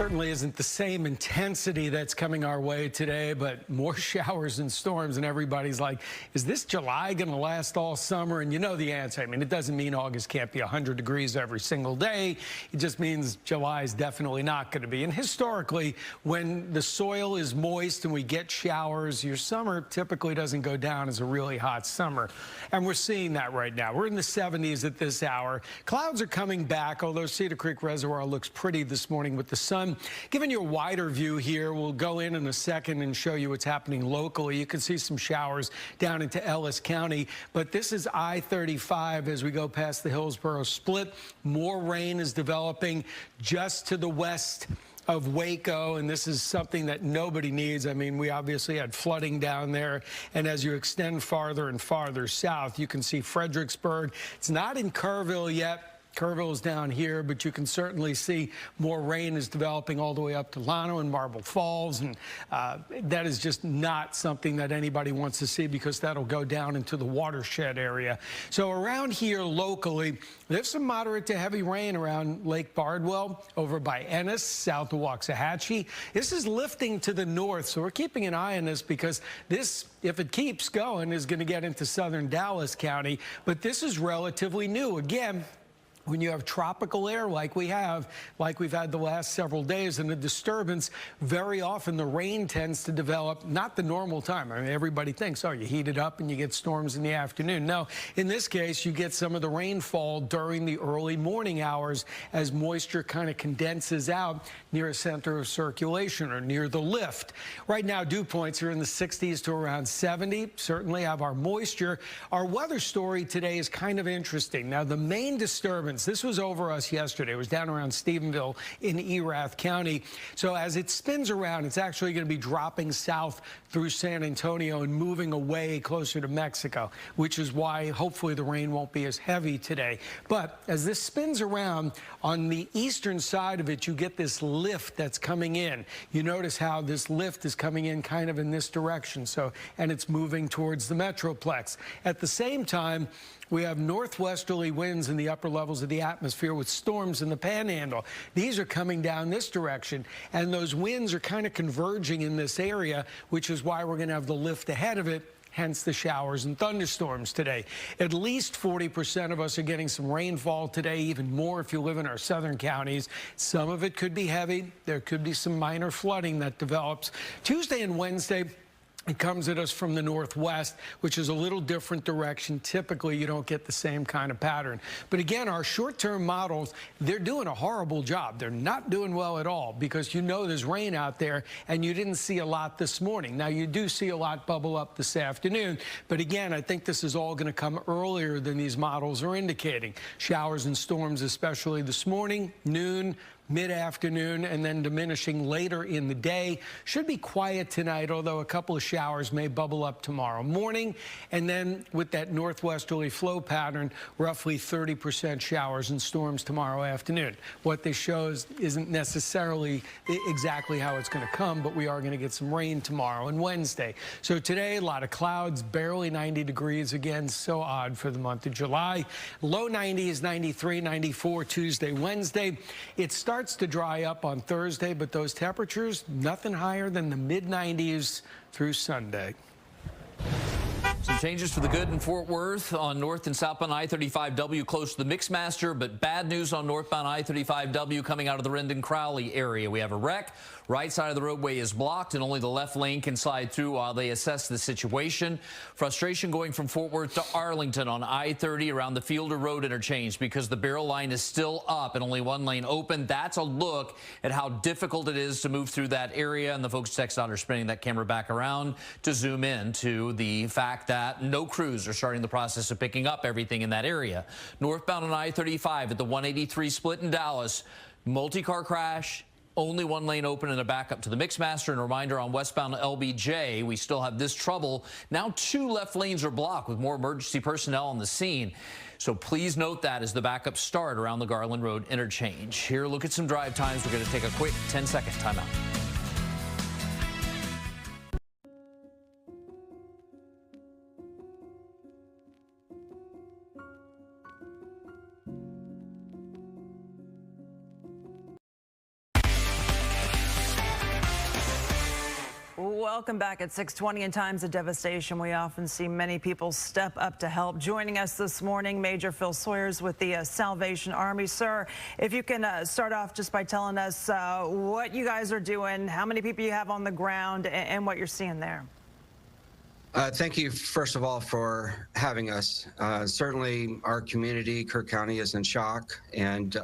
certainly isn't the same intensity that's coming our way today, but more showers and storms, and everybody's like, is this July going to last all summer? And you know the answer. I mean, it doesn't mean August can't be 100 degrees every single day. It just means July is definitely not going to be. And historically, when the soil is moist and we get showers, your summer typically doesn't go down as a really hot summer. And we're seeing that right now. We're in the 70s at this hour. Clouds are coming back, although Cedar Creek Reservoir looks pretty this morning with the sun. Giving you a wider view here, we'll go in a second and show you what's happening locally. You can see some showers down into Ellis County, but this is I-35 as we go past the Hillsborough split. More rain is developing just to the west of Waco, and this is something that nobody needs. I mean, we obviously had flooding down there, and as you extend farther and farther south, you can see Fredericksburg. It's not in Kerrville yet. Kerrville is down here, but you can certainly see more rain is developing all the way up to Llano and Marble Falls, and that is just not something that anybody wants to see because that'll go down into the watershed area. So around here locally, there's some moderate to heavy rain around Lake Bardwell, over by Ennis, south of Waxahachie. This is lifting to the north, so we're keeping an eye on this because this, if it keeps going, is going to get into southern Dallas County, but this is relatively new. Again, when you have tropical air like we've had the last several days, and a disturbance, very often the rain tends to develop not the normal time. I mean, everybody thinks, oh, you heat it up and you get storms in the afternoon. No, in this case, you get some of the rainfall during the early morning hours as moisture kind of condenses out near a center of circulation or near the lift. Right now, dew points are in the 60s to around 70. Certainly have our moisture. Our weather story today is kind of interesting. Now, the main disturbance, this was over us yesterday. It was down around Stephenville in Erath County. So as it spins around, it's actually going to be dropping south through San Antonio and moving away closer to Mexico, which is why hopefully the rain won't be as heavy today. But as this spins around, on the eastern side of it, you get this lift that's coming in. You notice how this lift is coming in kind of in this direction. And it's moving towards the Metroplex. At the same time, we have northwesterly winds in the upper levels of the atmosphere with storms in the Panhandle. These are coming down this direction, and those winds are kind of converging in this area, which is why we're going to have the lift ahead of it, hence the showers and thunderstorms today. At least 40% of us are getting some rainfall today, even more if you live in our southern counties. Some of it could be heavy. There could be some minor flooding that develops. Tuesday and Wednesday, it comes at us from the northwest, which is a little different direction. Typically, you don't get the same kind of pattern. But again, our short-term models, they're doing a horrible job. They're not doing well at all because you know there's rain out there, and you didn't see a lot this morning. Now, you do see a lot bubble up this afternoon. But again, I think this is all going to come earlier than these models are indicating. Showers and storms, especially this morning, noon, mid-afternoon, and then diminishing later in the day. Should be quiet tonight, although a couple of showers may bubble up tomorrow morning. And then with that northwesterly flow pattern, roughly 30% showers and storms tomorrow afternoon. What this shows isn't necessarily exactly how it's going to come, but we are going to get some rain tomorrow and Wednesday. So today, a lot of clouds, barely 90 degrees. Again, so odd for the month of July. Low 90s, 93, 94 Tuesday, Wednesday. It starts to dry up on Thursday, but those temperatures, nothing higher than the mid-90s through Sunday. Some changes for the good in Fort Worth on north and southbound I-35W close to the Mixmaster, but bad news on northbound I-35W coming out of the Rendon-Crowley area. We have a wreck. Right side of the roadway is blocked, and only the left lane can slide through while they assess the situation. Frustration going from Fort Worth to Arlington on I-30 around the Fielder Road interchange because the barrel line is still up and only one lane open. That's a look at how difficult it is to move through that area, and the folks text out are spinning that camera back around to zoom in to the fact that no crews are starting the process of picking up everything in that area. Northbound on I-35 at the 183 split in Dallas, multi-car crash. Only one lane open and a backup to the Mixmaster. And a reminder on westbound LBJ, we still have this trouble. Now 2 left lanes are blocked with more emergency personnel on the scene. So please note that as the backups start around the Garland Road interchange. Here, look at some drive times. We're going to take a quick 10-second timeout. Welcome back at 6:20. In times of devastation, we often see many people step up to help. Joining us this morning, Major Phil Sawyers with the Salvation Army. Sir, if you can start off just by telling us what you guys are doing, how many people you have on the ground, and what you're seeing there. Thank you, first of all, for having us. Certainly, our community, Kerr County, is in shock, and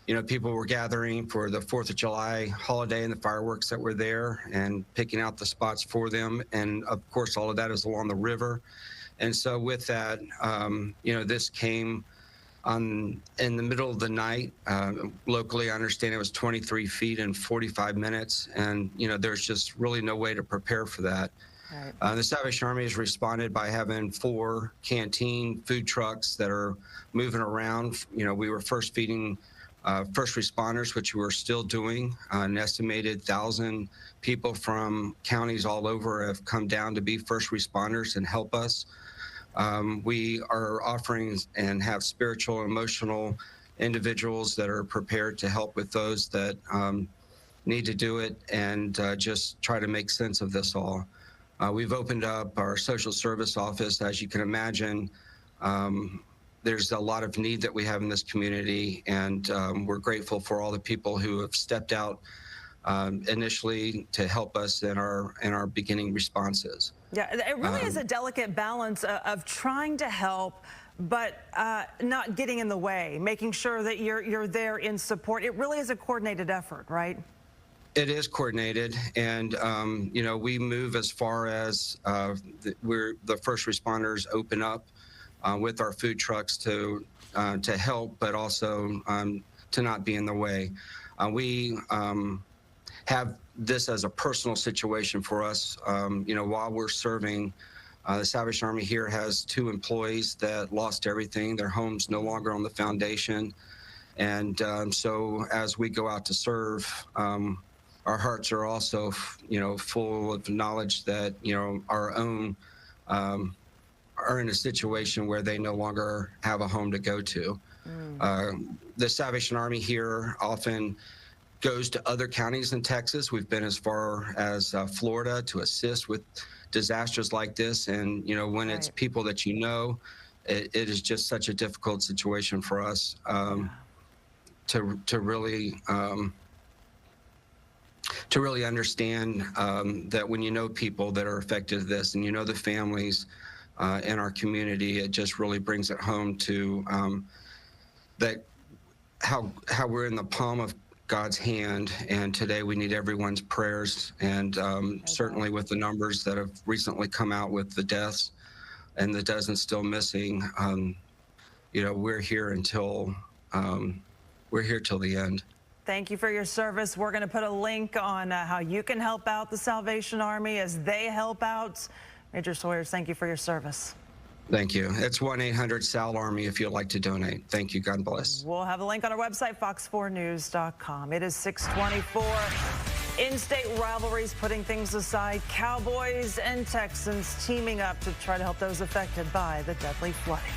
you know, people were gathering for the 4th of July holiday and the fireworks that were there and picking out the spots for them. And of course, all of that is along the river. And so with that, you know, this came in the middle of the night. Locally, I understand it was 23 feet in 45 minutes. And, you know, there's just really no way to prepare for that. Right. The Salvation Army has responded by having 4 canteen food trucks that are moving around. You know, we were first feeding first responders, which we're still doing. An estimated 1,000 people from counties all over have come down to be first responders and help us. We are offering and have spiritual, emotional individuals that are prepared to help with those that need to do it and just try to make sense of this all. We've opened up our social service office. As you can imagine, there's a lot of need that we have in this community, and we're grateful for all the people who have stepped out initially to help us in our beginning responses. Yeah, it really is a delicate balance of trying to help, but not getting in the way, making sure that you're there in support. It really is a coordinated effort, right? It is coordinated, and you know, we move as far as the first responders open up with our food trucks to help, but also to not be in the way. We have this as a personal situation for us. You know, while we're serving, the Salvation Army here has 2 employees that lost everything. Their home's no longer on the foundation. And so as we go out to serve, our hearts are also, you know, full of knowledge that, you know, our own are in a situation where they no longer have a home to go to. The Salvation Army here often goes to other counties in Texas. We've been as far as Florida to assist with disasters like this. And, you know, when it's people that you know, it is just such a difficult situation for us to really understand that when you know people that are affected by this and you know the families in our community, it just really brings it home to that how we're in the palm of God's hand, and today we need everyone's prayers. And certainly with the numbers that have recently come out with the deaths and the dozens still missing, you know, we're here till the end. Thank you for your service. We're going to put a link on how you can help out the Salvation Army as they help out. Major Sawyers, thank you for your service. Thank you. It's 1-800-SAL-ARMY if you'd like to donate. Thank you. God bless. We'll have a link on our website, fox4news.com. It is 6:24. In-state rivalries putting things aside, Cowboys and Texans teaming up to try to help those affected by the deadly flooding.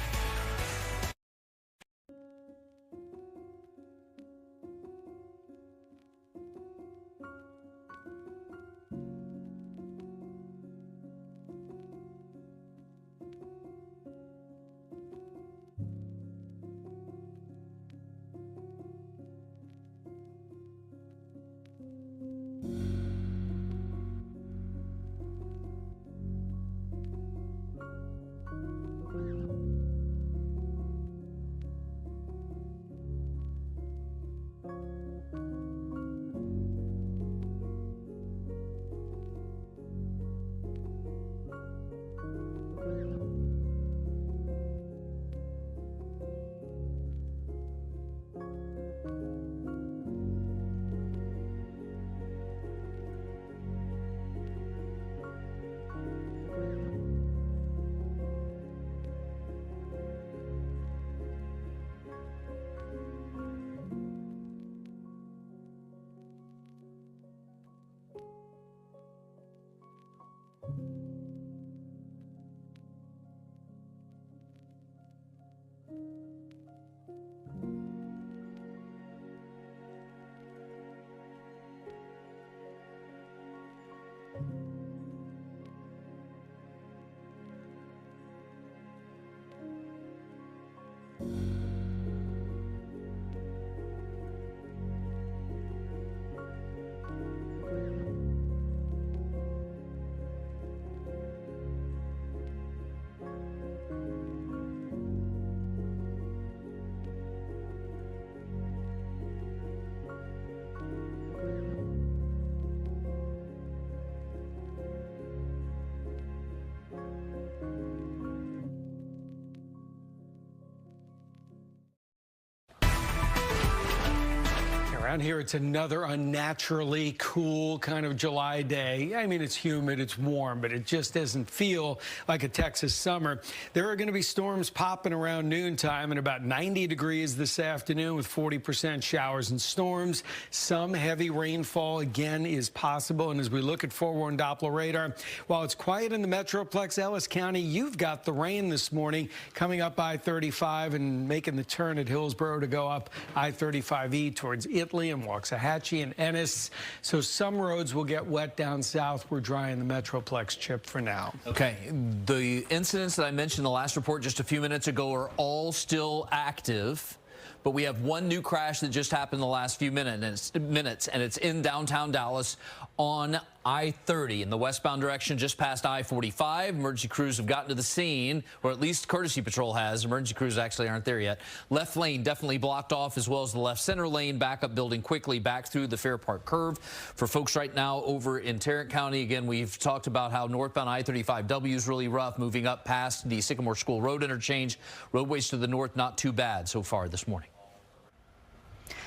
around here, it's another unnaturally cool kind of July day. I mean, it's humid, it's warm, but it just doesn't feel like a Texas summer. There are going to be storms popping around noontime and about 90 degrees this afternoon with 40% showers and storms. Some heavy rainfall again is possible. And as we look at forewarned Doppler radar, while it's quiet in the Metroplex, Ellis County, you've got the rain this morning coming up I-35 and making the turn at Hillsborough to go up I-35E towards Italy and Waxahachie and Ennis. So some roads will get wet down south. We're dry in the Metroplex, Chip, for now. Okay, the incidents that I mentioned in the last report just a few minutes ago are all still active. But we have one new crash that just happened in the last few minutes, and it's in downtown Dallas on I-30 in the westbound direction just past I-45. Emergency crews have gotten to the scene, or at least Courtesy Patrol has. Emergency crews actually aren't there yet. Left lane definitely blocked off, as well as the left center lane. Backup building quickly back through the Fair Park curve. For folks right now over in Tarrant County, again, we've talked about how northbound I-35W is really rough, moving up past the Sycamore School Road interchange. Roadways to the north not too bad so far this morning.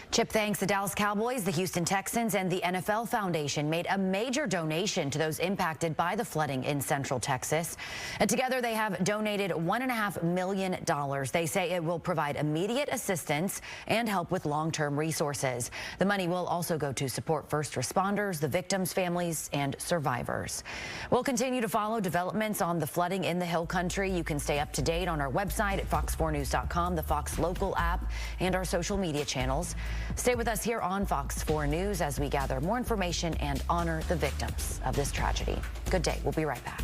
Chip, thanks. The Dallas Cowboys, the Houston Texans, and the NFL Foundation made a major donation to those impacted by the flooding in Central Texas. And together they have donated $1.5 million. They say it will provide immediate assistance and help with long-term resources. The money will also go to support first responders, the victims' families, and survivors. We'll continue to follow developments on the flooding in the Hill Country. You can stay up to date on our website at fox4news.com, the Fox Local app, and our social media channels. Stay with us here on Fox 4 News as we gather more information and honor the victims of this tragedy. Good day. We'll be right back.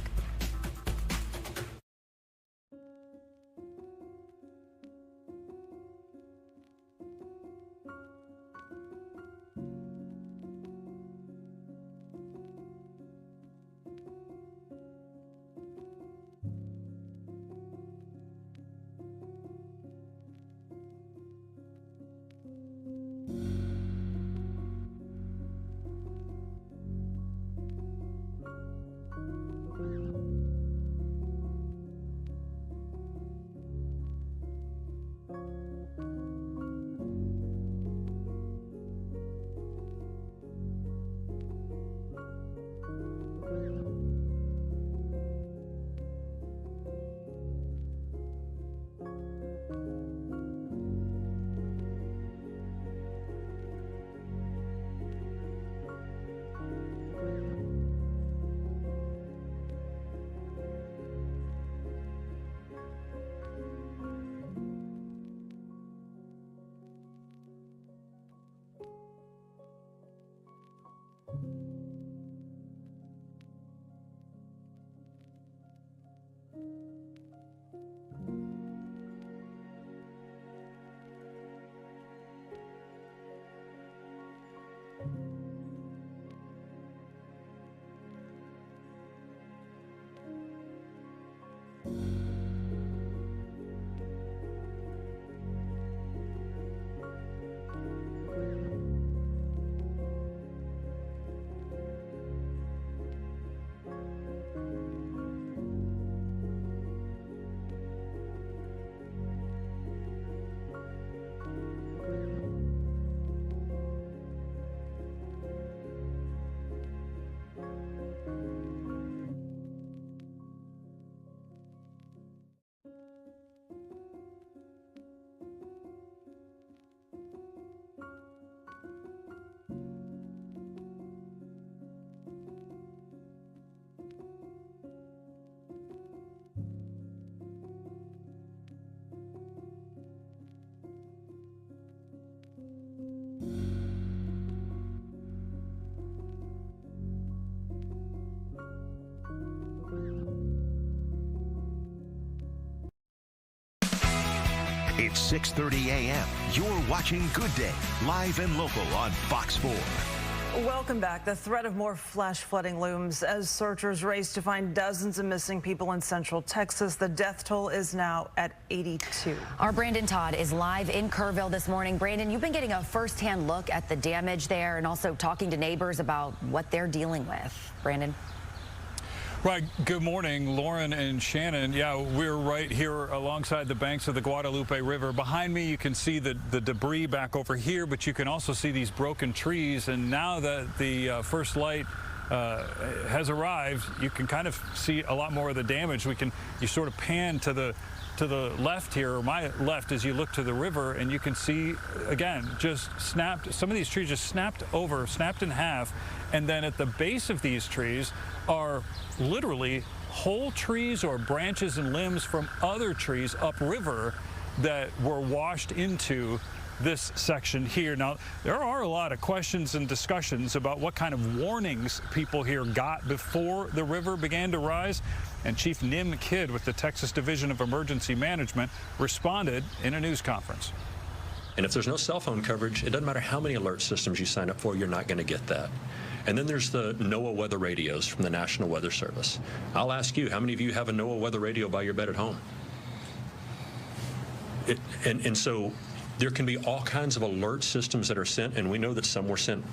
It's 6:30 a.m. You're watching Good Day, live and local on Fox 4. Welcome back. The threat of more flash flooding looms as searchers race to find dozens of missing people in Central Texas. The death toll is now at 82. Our Brandon Todd is live in Kerrville this morning. Brandon, you've been getting a firsthand look at the damage there and also talking to neighbors about what they're dealing with. Brandon? Right. Good morning, Lauren and Shannon. Yeah, we're right here alongside the banks of the Guadalupe River. Behind me, you can see the debris back over here, but you can also see these broken trees. And now that the first light has arrived, you can kind of see a lot more of the damage. You sort of pan to the left here, or my left, as you look to the river, and you can see, again, just snapped. Some of these trees just snapped in half. And then at the base of these trees are literally whole trees or branches and limbs from other trees upriver that were washed into this section here. Now, there are a lot of questions and discussions about what kind of warnings people here got before the river began to rise. And Chief Nim Kidd with the Texas Division of Emergency Management responded in a news conference. And if there's no cell phone coverage, it doesn't matter how many alert systems you sign up for, you're not going to get that. And then there's the NOAA weather radios from the National Weather Service. I'll ask you, how many of you have a NOAA weather radio by your bed at home? And so there can be all kinds of alert systems that are sent, and we know that some were sent,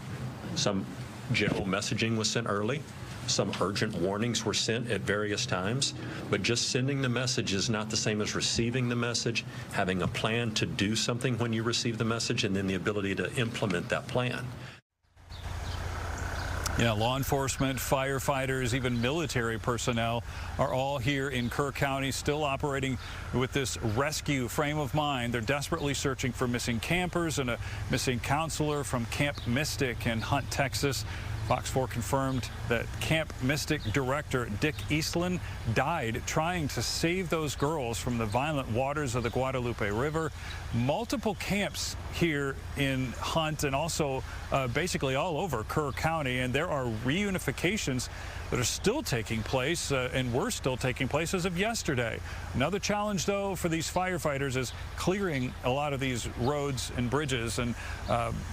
some general messaging was sent early, some urgent warnings were sent at various times, but just sending the message is not the same as receiving the message, having a plan to do something when you receive the message, and then the ability to implement that plan. Yeah, law enforcement, firefighters, even military personnel are all here in Kerr County, still operating with this rescue frame of mind. They're desperately searching for missing campers and a missing counselor from Camp Mystic in Hunt, Texas. Fox 4 confirmed that Camp Mystic director Dick Eastland died trying to save those girls from the violent waters of the Guadalupe River. Multiple camps here in Hunt and also basically all over Kerr County, and there are reunifications that are still taking place and were still taking place as of yesterday. Another challenge, though, for these firefighters is clearing a lot of these roads and bridges. And,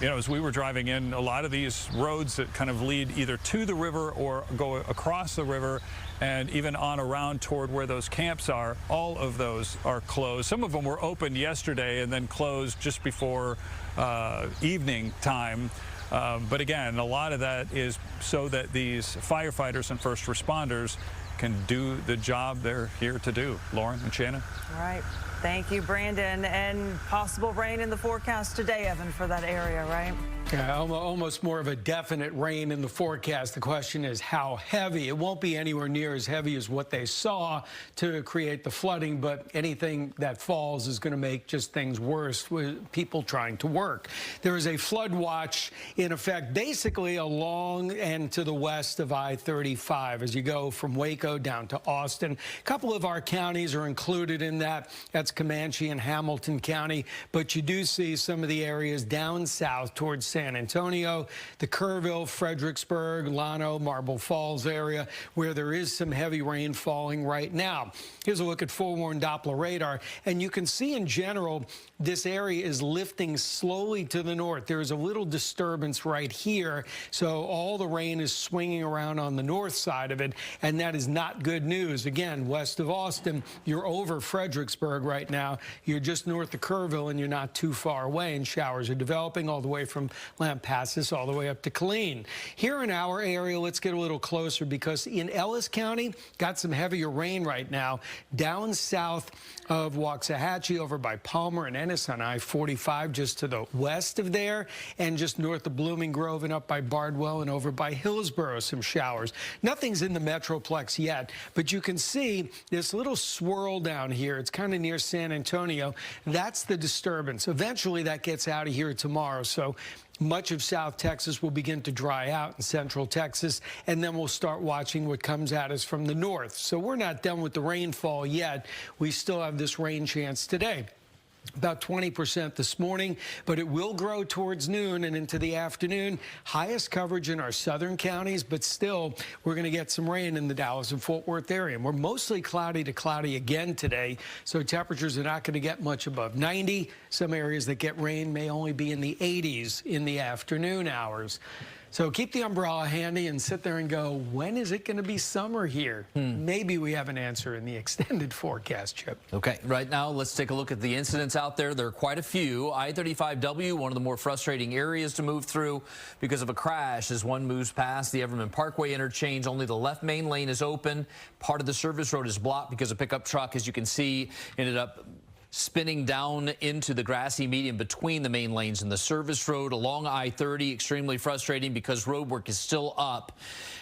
you know, as we were driving in, a lot of these roads that kind of lead either to the river or go across the river and even on around toward where those camps are, all of those are closed. Some of them were opened yesterday and then closed just before evening time. But again, a lot of that is so that these firefighters and first responders can do the job they're here to do. Lauren and Shannon. All right. Thank you, Brandon. And possible rain in the forecast today, Evan, for that area, right? Yeah, almost more of a definite rain in the forecast. The question is how heavy. It won't be anywhere near as heavy as what they saw to create the flooding, but anything that falls is going to make just things worse with people trying to work. There is a flood watch in effect basically along and to the west of I-35 as you go from Waco down to Austin. A couple of our counties are included in that. That's Comanche and Hamilton County, but you do see some of the areas down south towards San Antonio, the Kerrville, Fredericksburg, Llano, Marble Falls area, where there is some heavy rain falling right now. Here's a look at forewarned Doppler radar, and you can see in general this area is lifting slowly to the north. There is a little disturbance right here, so all the rain is swinging around on the north side of it, and that is not good news. Again, west of Austin, you're over Fredericksburg right now. You're just north of Kerrville, and you're not too far away, and showers are developing all the way from Lampasas all the way up to Killeen. Here in our area, let's get a little closer because in Ellis County, got some heavier rain right now down south of Waxahachie over by Palmer and Ennis on I-45 just to the west of there, and just north of Blooming Grove and up by Bardwell and over by Hillsborough, some showers. Nothing's in the Metroplex yet, but you can see this little swirl down here. It's kind of near San Antonio. That's the disturbance. Eventually that gets out of here tomorrow, so much of South Texas will begin to dry out in Central Texas, and then we'll start watching what comes at us from the north. So we're not done with the rainfall yet. We still have this rain chance today. About 20% this morning, but it will grow towards noon and into the afternoon. Highest coverage in our southern counties, but still, we're going to get some rain in the Dallas and Fort Worth area. And we're mostly cloudy to cloudy again today, so temperatures are not going to get much above 90. Some areas that get rain may only be in the 80s in the afternoon hours. So keep the umbrella handy and sit there and go, when is it going to be summer here? Maybe we have an answer in the extended forecast, Chip. Okay, right now let's take a look at the incidents out there. There are quite a few. I-35W, one of the more frustrating areas to move through because of a crash as one moves past the Everman Parkway interchange. Only the left main lane is open. Part of the service road is blocked because a pickup truck, as you can see, ended up spinning down into the grassy median between the main lanes and the service road along I-30. Extremely frustrating because road work is still up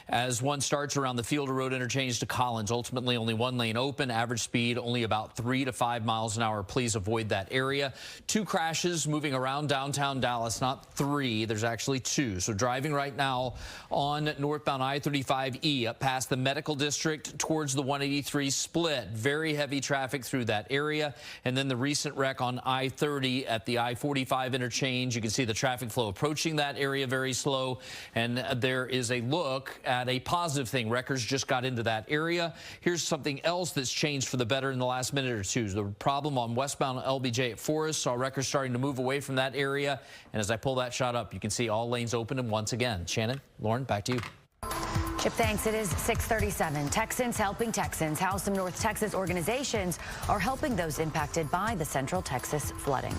as one starts around the Fielder Road interchange to Collins. Ultimately, only one lane open. Average speed only about 3 to 5 miles an hour. Please avoid that area. 2 crashes moving around downtown Dallas, not 3. There's actually 2. So driving right now on northbound I-35E up past the Medical District towards the 183 split. Very heavy traffic through that area. And then the recent wreck on I-30 at the I-45 interchange. You can see the traffic flow approaching that area very slow. And there is a look at a positive thing. Wreckers just got into that area. Here's something else that's changed for the better in the last minute or two. The problem on westbound LBJ at Forest saw wreckers starting to move away from that area. And as I pull that shot up, you can see all lanes open and once again. Shannon, Lauren, back to you. Chip, thanks. It is 6:37. Texans helping Texans. How some North Texas organizations are helping those impacted by the Central Texas flooding.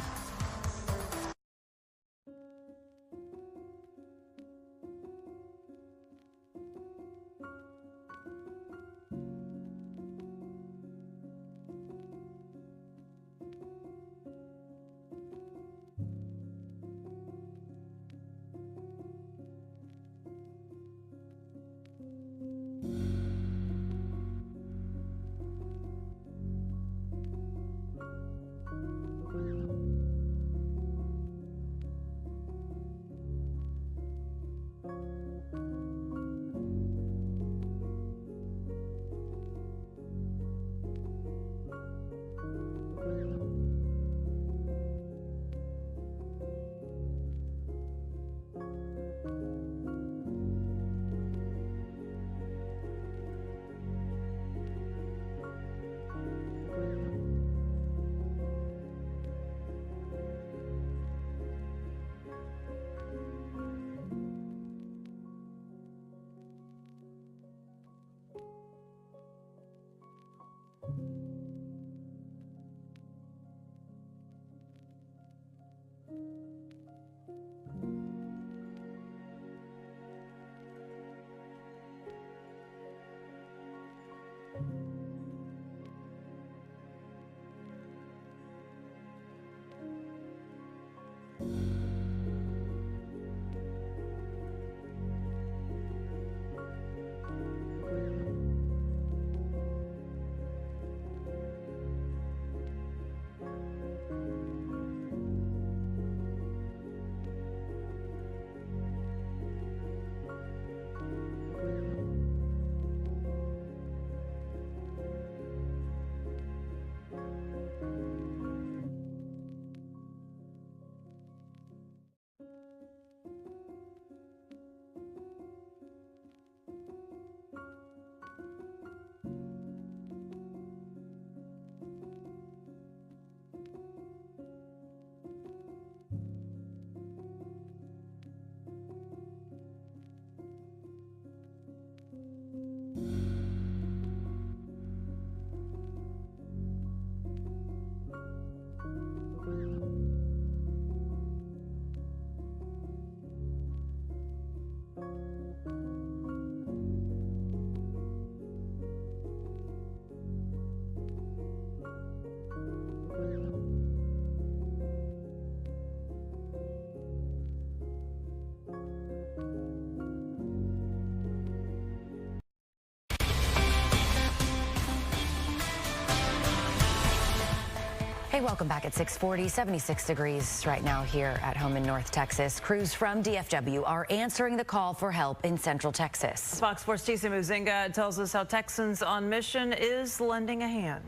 Hey, welcome back at 6:40, 76 degrees right now here at home in North Texas. Crews from DFW are answering the call for help in Central Texas. Fox Sports' Tisa Muzinga tells us how Texans on Mission is lending a hand.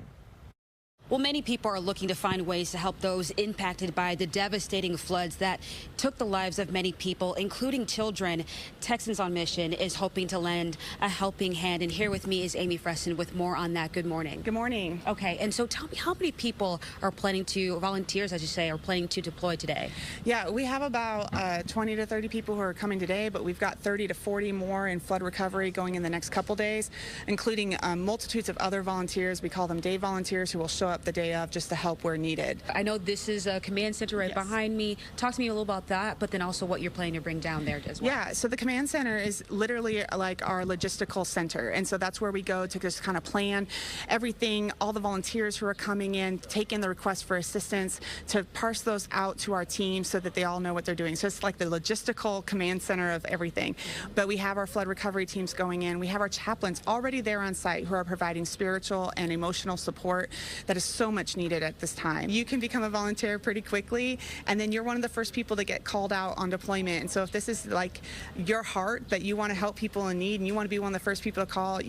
Well, many people are looking to find ways to help those impacted by the devastating floods that took the lives of many people, including children. Texans on Mission is hoping to lend a helping hand. And here with me is Amy Freston with more on that. Good morning. Good morning. Okay, and so tell me, how many people are planning to, volunteers, as you say, are planning to deploy today? Yeah, we have about 20 to 30 people who are coming today, but we've got 30 to 40 more in flood recovery going in the next couple days, including multitudes of other volunteers. We call them day volunteers who will show up the day of just to help where needed. I know this is a command center right behind me. Talk to me a little about that, but then also what you're planning to bring down there as well. Yeah, so the command center is literally like our logistical center, and so that's where we go to just kind of plan everything, all the volunteers who are coming in, take in the requests for assistance, to parse those out to our team so that they all know what they're doing. So it's like the logistical command center of everything. But we have our flood recovery teams going in. We have our chaplains already there on site who are providing spiritual and emotional support that is so much needed at this time. You can become a volunteer pretty quickly, and then you're one of the first people to get called out on deployment. And so if this is like your heart that you want to help people in need and you want to be one of the first people to call,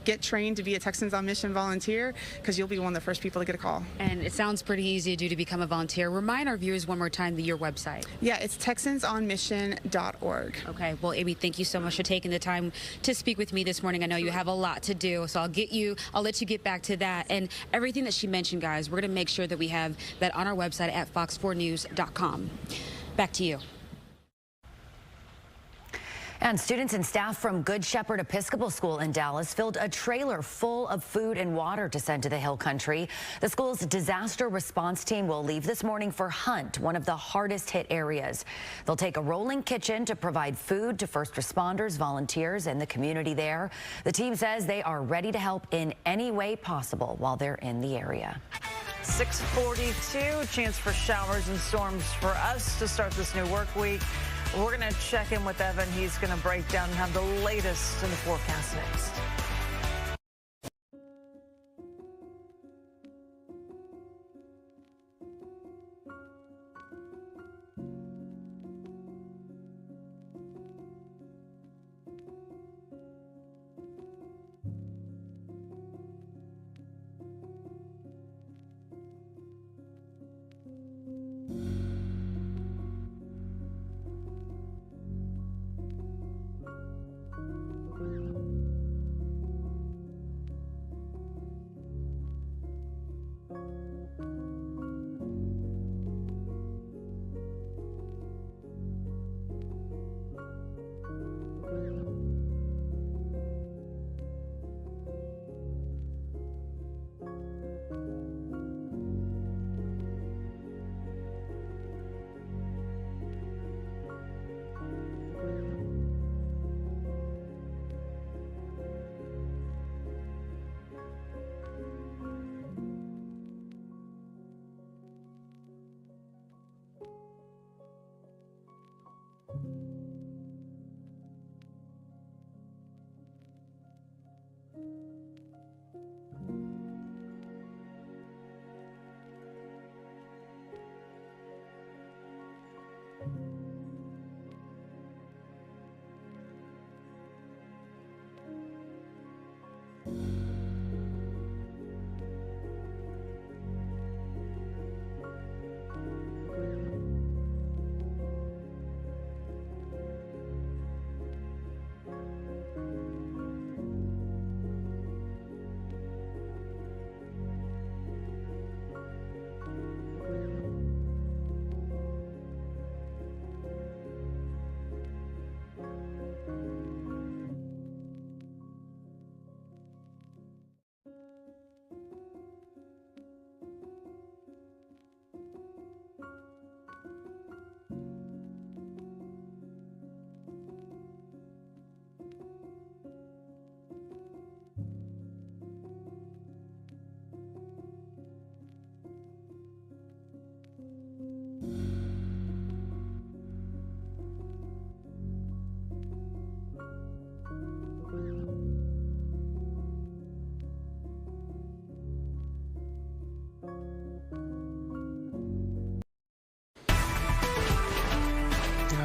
get trained to be a Texans on Mission volunteer, because you'll be one of the first people to get a call. And it sounds pretty easy to do to become a volunteer. Remind our viewers one more time your website. Yeah, it's texansonmission.org. Okay, well, Amy, thank you so much for taking the time to speak with me this morning. I know you have a lot to do, so I'll let you get back to that. And everything that she mentioned, guys, we're going to make sure that we have that on our website at fox4news.com. Back to you. And students and staff from Good Shepherd Episcopal School in Dallas filled a trailer full of food and water to send to the Hill Country. The school's disaster response team will leave this morning for Hunt, one of the hardest hit areas. They'll take a rolling kitchen to provide food to first responders, volunteers, and the community there. The team says they are ready to help in any way possible while they're in the area. 6:42, chance for showers and storms for us to start this new work week. We're going to check in with Evan. He's going to break down and have the latest in the forecast next.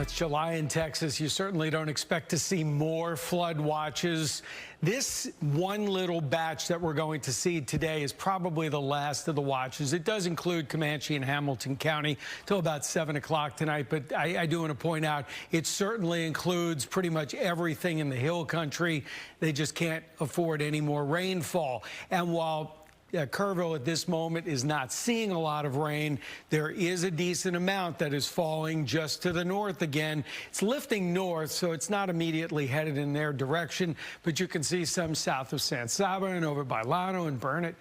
it's July in Texas. You certainly don't expect to see more flood watches. This one little batch that we're going to see today is probably the last of the watches. It does include Comanche and Hamilton County till about 7 o'clock tonight, but I do want to point out it certainly includes pretty much everything in the hill country. They just can't afford any more rainfall. And while Kerrville at this moment is not seeing a lot of rain, there is a decent amount that is falling just to the north again. It's lifting north, so it's not immediately headed in their direction, but you can see some south of San Saba and over by Llano and Burnett.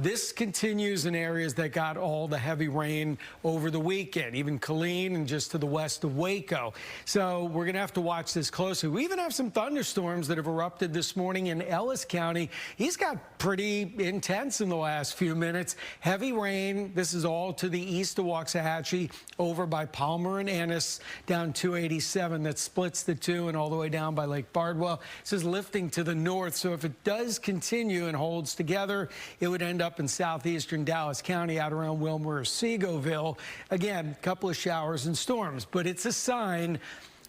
This continues in areas that got all the heavy rain over the weekend, even Killeen and just to the west of Waco. So we're going to have to watch this closely. We even have some thunderstorms that have erupted this morning in Ellis County. He's got pretty intense in the last few minutes. Heavy rain. This is all to the east of Waxahachie, over by Palmer and Ennis, down 287 that splits the two, and all the way down by Lake Bardwell. This is lifting to the north, so if it does continue and holds together, it would end up in southeastern Dallas County, out around Wilmer or Seagoville. Again, a couple of showers and storms, but it's a sign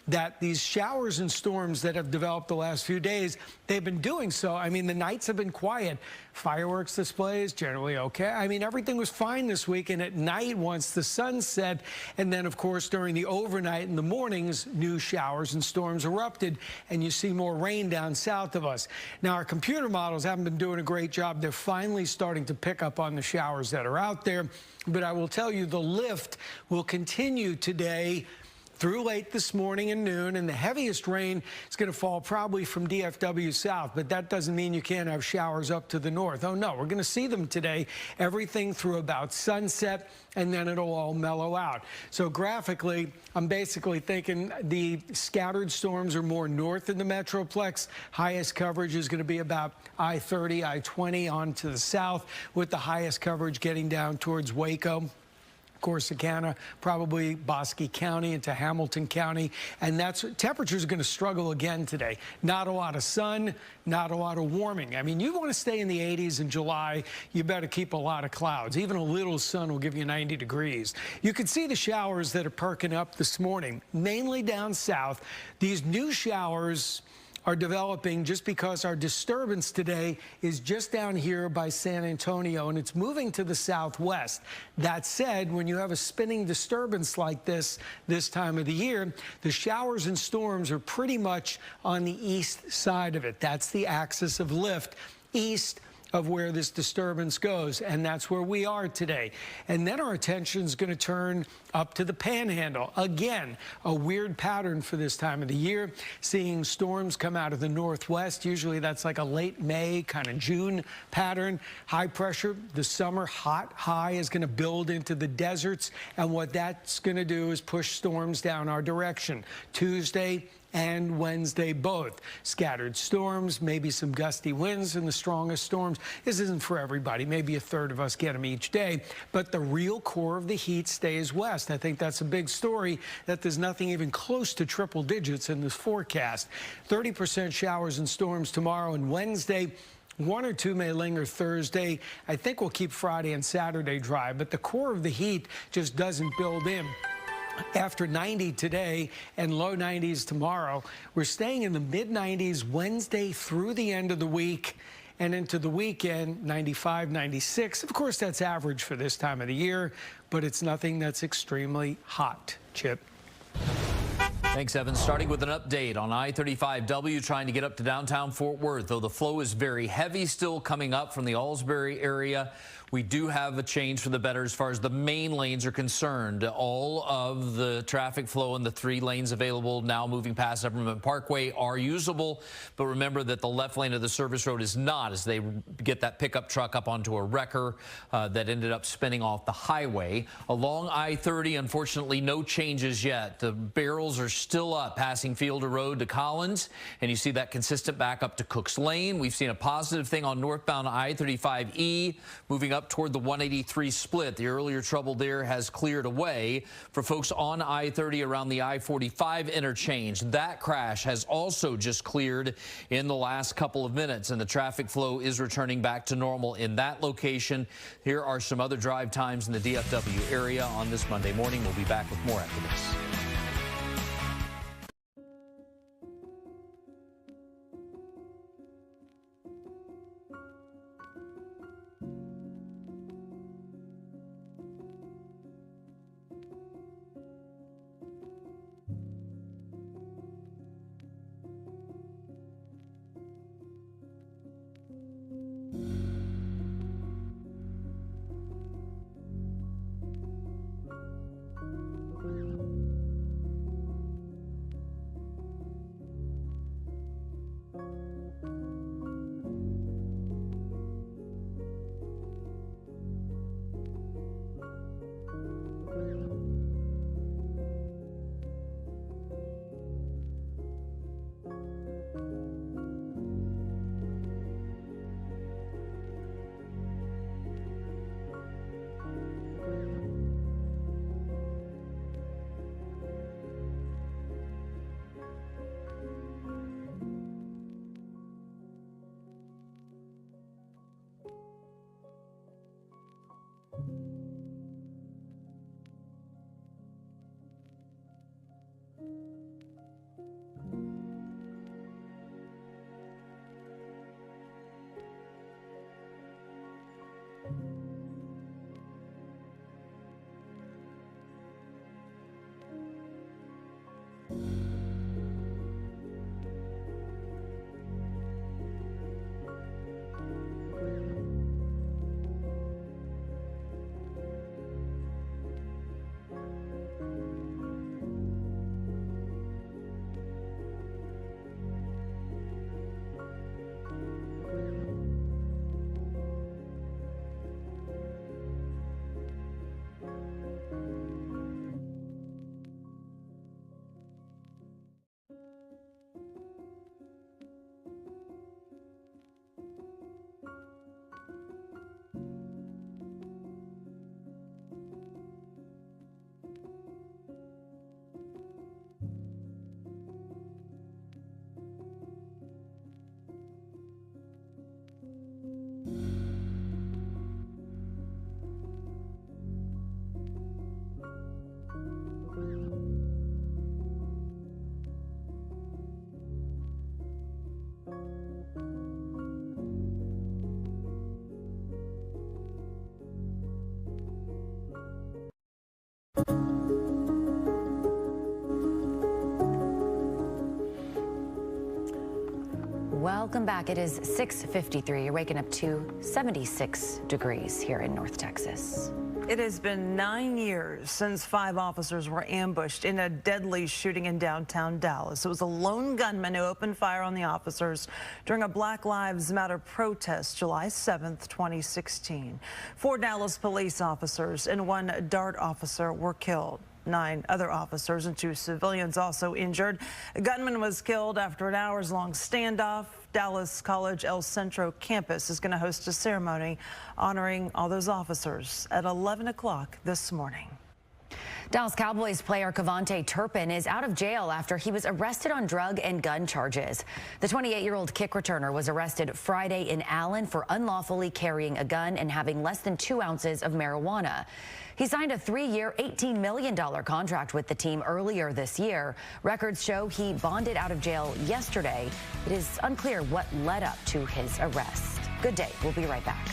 that these showers and storms that have developed the last few days, they've been doing so. I mean, the nights have been quiet. Fireworks displays, generally okay. I mean, everything was fine this week, and at night, once the sun set, and then, of course, during the overnight and the mornings, new showers and storms erupted, and you see more rain down south of us. Now, our computer models haven't been doing a great job. They're finally starting to pick up on the showers that are out there, but I will tell you, the lift will continue today through late this morning and noon, and the heaviest rain is going to fall probably from DFW south, but that doesn't mean you can't have showers up to the north. Oh no, we're going to see them today, everything through about sunset, and then it'll all mellow out. So graphically, I'm basically thinking the scattered storms are more north in the Metroplex. Highest coverage is going to be about I-30, I-20 on to the south, with the highest coverage getting down towards Waco, Corsicana, probably Bosque County into Hamilton County, and that's temperatures are going to struggle again today. Not a lot of sun, not a lot of warming. I mean, you want to stay in the 80s in July, you better keep a lot of clouds. Even a little sun will give you 90 degrees. You can see the showers that are perking up this morning, mainly down south. These new showers are developing just because our disturbance today is just down here by San Antonio, and it's moving to the southwest. That said, when you have a spinning disturbance like this time of the year, the showers and storms are pretty much on the east side of it. That's the axis of lift, east of where this disturbance goes, and that's where we are today. And then our attention is going to turn up to the Panhandle. Again, a weird pattern for this time of the year, seeing storms come out of the northwest. Usually that's like a late May, kind of June pattern. High pressure, the summer hot high is going to build into the deserts, and what that's going to do is push storms down our direction. Tuesday and Wednesday both. Scattered storms, maybe some gusty winds in the strongest storms. This isn't for everybody. Maybe a third of us get them each day, but the real core of the heat stays west. I think that's a big story, that there's nothing even close to triple digits in this forecast. 30% showers and storms tomorrow and Wednesday. One or two may linger Thursday. I think we'll keep Friday and Saturday dry, but the core of the heat just doesn't build in. After 90 today and low 90s tomorrow, we're staying in the mid-90s Wednesday through the end of the week and into the weekend, 95, 96. Of course, that's average for this time of the year, but it's nothing that's extremely hot. Chip. Thanks, Evan. Starting with an update on I-35W trying to get up to downtown Fort Worth, though the flow is very heavy still coming up from the Alsbury area. We do have a change for the better as far as the main lanes are concerned. All of the traffic flow in the 3 lanes available now moving past Everman Parkway are usable, but remember that the left lane of the service road is not, as they get that pickup truck up onto a wrecker that ended up spinning off the highway. Along I-30, unfortunately, no changes yet. The barrels are still up, passing Fielder Road to Collins, and you see that consistent back up to Cooks Lane. We've seen a positive thing on northbound I-35E, moving up toward the 183 split. The earlier trouble there has cleared away. For folks on I-30 around the I-45 interchange, that crash has also just cleared in the last couple of minutes, and the traffic flow is returning back to normal in that location. Here are some other drive times in the DFW area on this Monday morning. We'll be back with more after this. Welcome back. It is 6:53. You're waking up to 76 degrees here in North Texas. It has been 9 years since 5 officers were ambushed in a deadly shooting in downtown Dallas. It was a lone gunman who opened fire on the officers during a Black Lives Matter protest July 7th, 2016. 4 Dallas police officers and 1 DART officer were killed. 9 other officers and 2 civilians also injured. A gunman was killed after an hours-long standoff. Dallas College El Centro campus is going to host a ceremony honoring all those officers at 11 o'clock this morning. Dallas Cowboys player Cavante Turpin is out of jail after he was arrested on drug and gun charges. The 28-year-old kick returner was arrested Friday in Allen for unlawfully carrying a gun and having less than 2 ounces of marijuana. He signed a 3-year, $18 million contract with the team earlier this year. Records show he bonded out of jail yesterday. It is unclear what led up to his arrest. Good day. We'll be right back.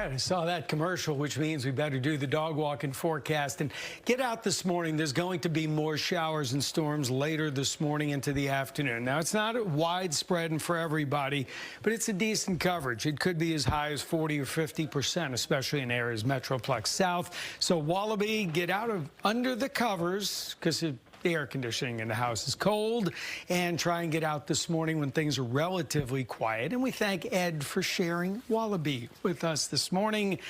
right, I saw that commercial, which means we better do the dog walking forecast and get out this morning. There's going to be more showers and storms later this morning into the afternoon. Now, it's not widespread and for everybody, but it's a decent coverage. It could be as high as 40 or 50%, especially in areas Metroplex South. So Wallaby, get out of under the covers because the air conditioning in the house is cold, and try and get out this morning when things are relatively quiet. And we thank Ed for sharing Wallaby with us this morning.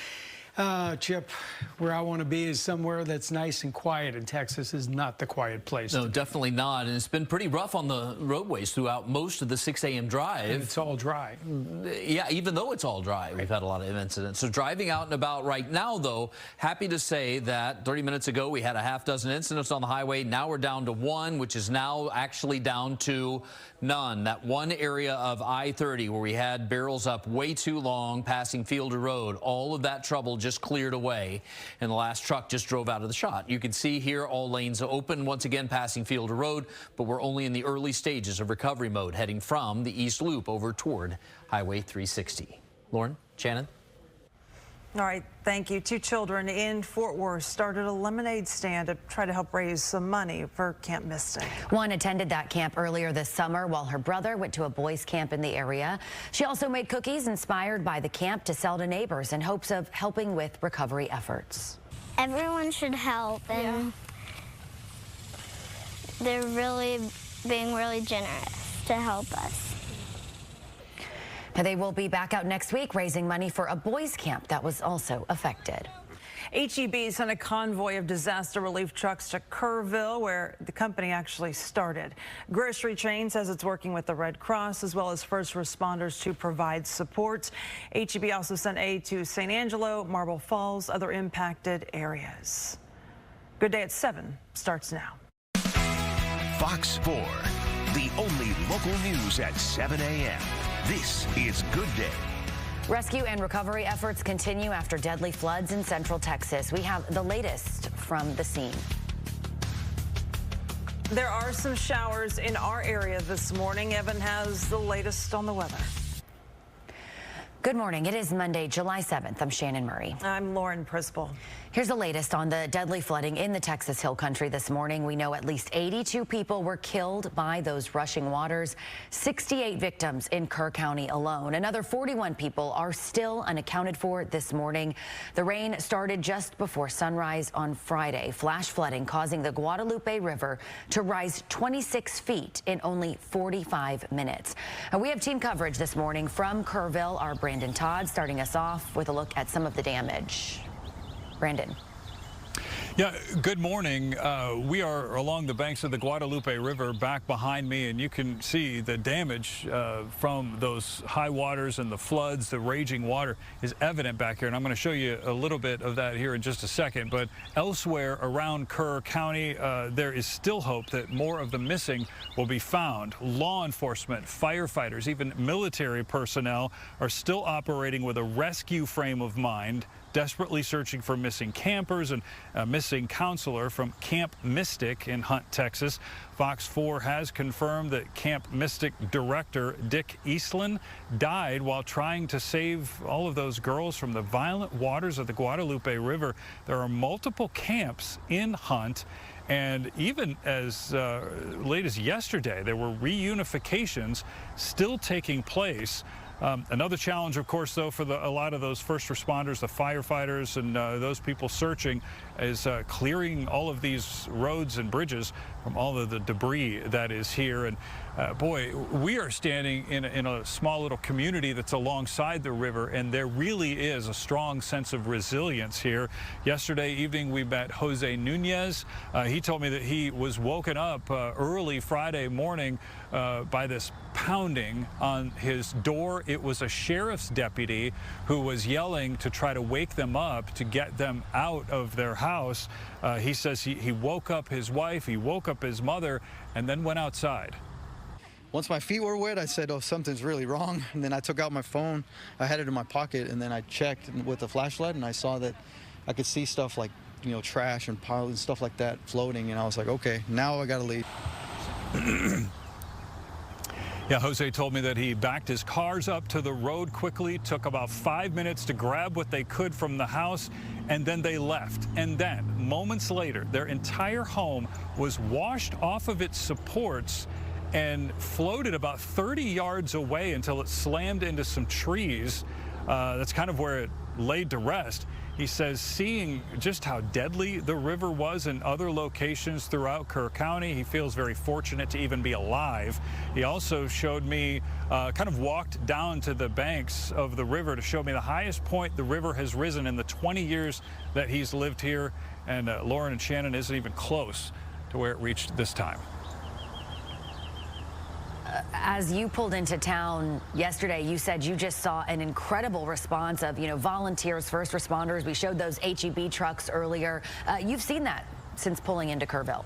Chip, where I want to be is somewhere that's nice and quiet, and Texas is not the quiet place. No, definitely not. And it's been pretty rough on the roadways throughout most of the 6 a.m. drive. And it's all dry. Yeah, even though it's all dry, we've had a lot of incidents. So driving out and about right now, though, happy to say that 30 minutes ago we had a half dozen incidents on the highway. Now we're down to one, which is now actually down to none. That one area of I-30 where we had barrels up way too long passing Fielder Road, all of that trouble just cleared away, and the last truck just drove out of the shot. You can see here all lanes open once again passing Fielder Road, but we're only in the early stages of recovery mode heading from the East Loop over toward Highway 360. Lauren, Shannon. All right, thank you. 2 children in Fort Worth started a lemonade stand to try to help raise some money for Camp Mystic. One attended that camp earlier this summer while her brother went to a boys' camp in the area. She also made cookies inspired by the camp to sell to neighbors in hopes of helping with recovery efforts. Everyone should help, and they're really being really generous to help us. They will be back out next week raising money for a boys' camp that was also affected. HEB sent a convoy of disaster relief trucks to Kerrville, where the company actually started. Grocery Chain says it's working with the Red Cross as well as first responders to provide support. HEB also sent aid to St. Angelo, Marble Falls, other impacted areas. Good Day at 7 starts now. Fox 4, the only local news at 7 a.m. This is Good Day. Rescue and recovery efforts continue after deadly floods in central Texas. We have the latest from the scene. There are some showers in our area this morning. Evan has the latest on the weather. Good morning. It is Monday, July 7th. I'm Shannon Murray. I'm Lauren Prisbel. Here's the latest on the deadly flooding in the Texas Hill Country this morning. We know at least 82 people were killed by those rushing waters, 68 victims in Kerr County alone. Another 41 people are still unaccounted for this morning. The rain started just before sunrise on Friday, flash flooding causing the Guadalupe River to rise 26 feet in only 45 minutes. And we have team coverage this morning from Kerrville. Our Brandon Todd starting us off with a look at some of the damage. Brandon. Yeah, good morning. We are along the banks of the Guadalupe River back behind me, and you can see the damage from those high waters and the floods. The raging water is evident back here, and I'm going to show you a little bit of that here in just a second. But elsewhere around Kerr County, there is still hope that more of the missing will be found. Law enforcement, firefighters, even military personnel are still operating with a rescue frame of mind, desperately searching for missing campers and a missing counselor from Camp Mystic in Hunt, Texas. Fox 4 has confirmed that Camp Mystic director Dick Eastland died while trying to save all of those girls from the violent waters of the Guadalupe River. There are multiple camps in Hunt, and even as late as yesterday, there were reunifications still taking place. Another challenge, of course, though, for a lot of those first responders, the firefighters and those people searching, is clearing all of these roads and bridges from all of the debris that is here. And boy, we are standing in a small little community that's alongside the river, and there really is a strong sense of resilience here. Yesterday evening, we met Jose Nunez. He told me that he was woken up early Friday morning by this pounding on his door. It was a sheriff's deputy who was yelling to try to wake them up to get them out of their house. He says he woke up his wife, he woke up his mother, and then went outside. Once my feet were wet, I said, oh, something's really wrong. And then I took out my phone, I had it in my pocket, and then I checked with the flashlight, and I saw that I could see stuff like, you know, trash and piles and stuff like that floating, and I was like, okay, now I gotta leave. Yeah, Jose told me that he backed his cars up to the road quickly, took about 5 minutes to grab what they could from the house, and then they left. And then, moments later, their entire home was washed off of its supports and floated about 30 yards away until it slammed into some trees. That's kind of where it laid to rest. He says seeing just how deadly the river was in other locations throughout Kerr County, he feels very fortunate to even be alive. He also showed me, kind of walked down to the banks of the river to show me the highest point the river has risen in the 20 years that he's lived here. And Lauren and Shannon isn't even close to where it reached this time. As you pulled into town yesterday, you said you just saw an incredible response of, volunteers, first responders. We showed those HEB trucks earlier. You've seen that since pulling into Kerrville.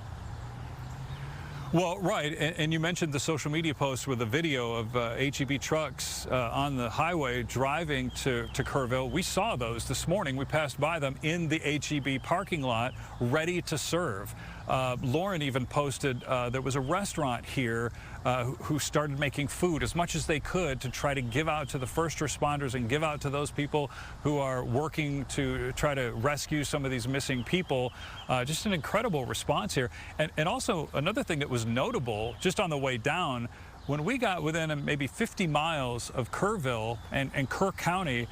Well, right, and you mentioned the social media post with a video of HEB trucks on the highway driving to Kerrville. We saw those this morning. We passed by them in the HEB parking lot, ready to serve. Lauren even posted there was a restaurant here who started making food as much as they could to try to give out to the first responders and give out to those people who are working to try to rescue some of these missing people. Just an incredible response here. And also another thing that was notable just on the way down, when we got within maybe 50 miles of Kerrville and Kerr County,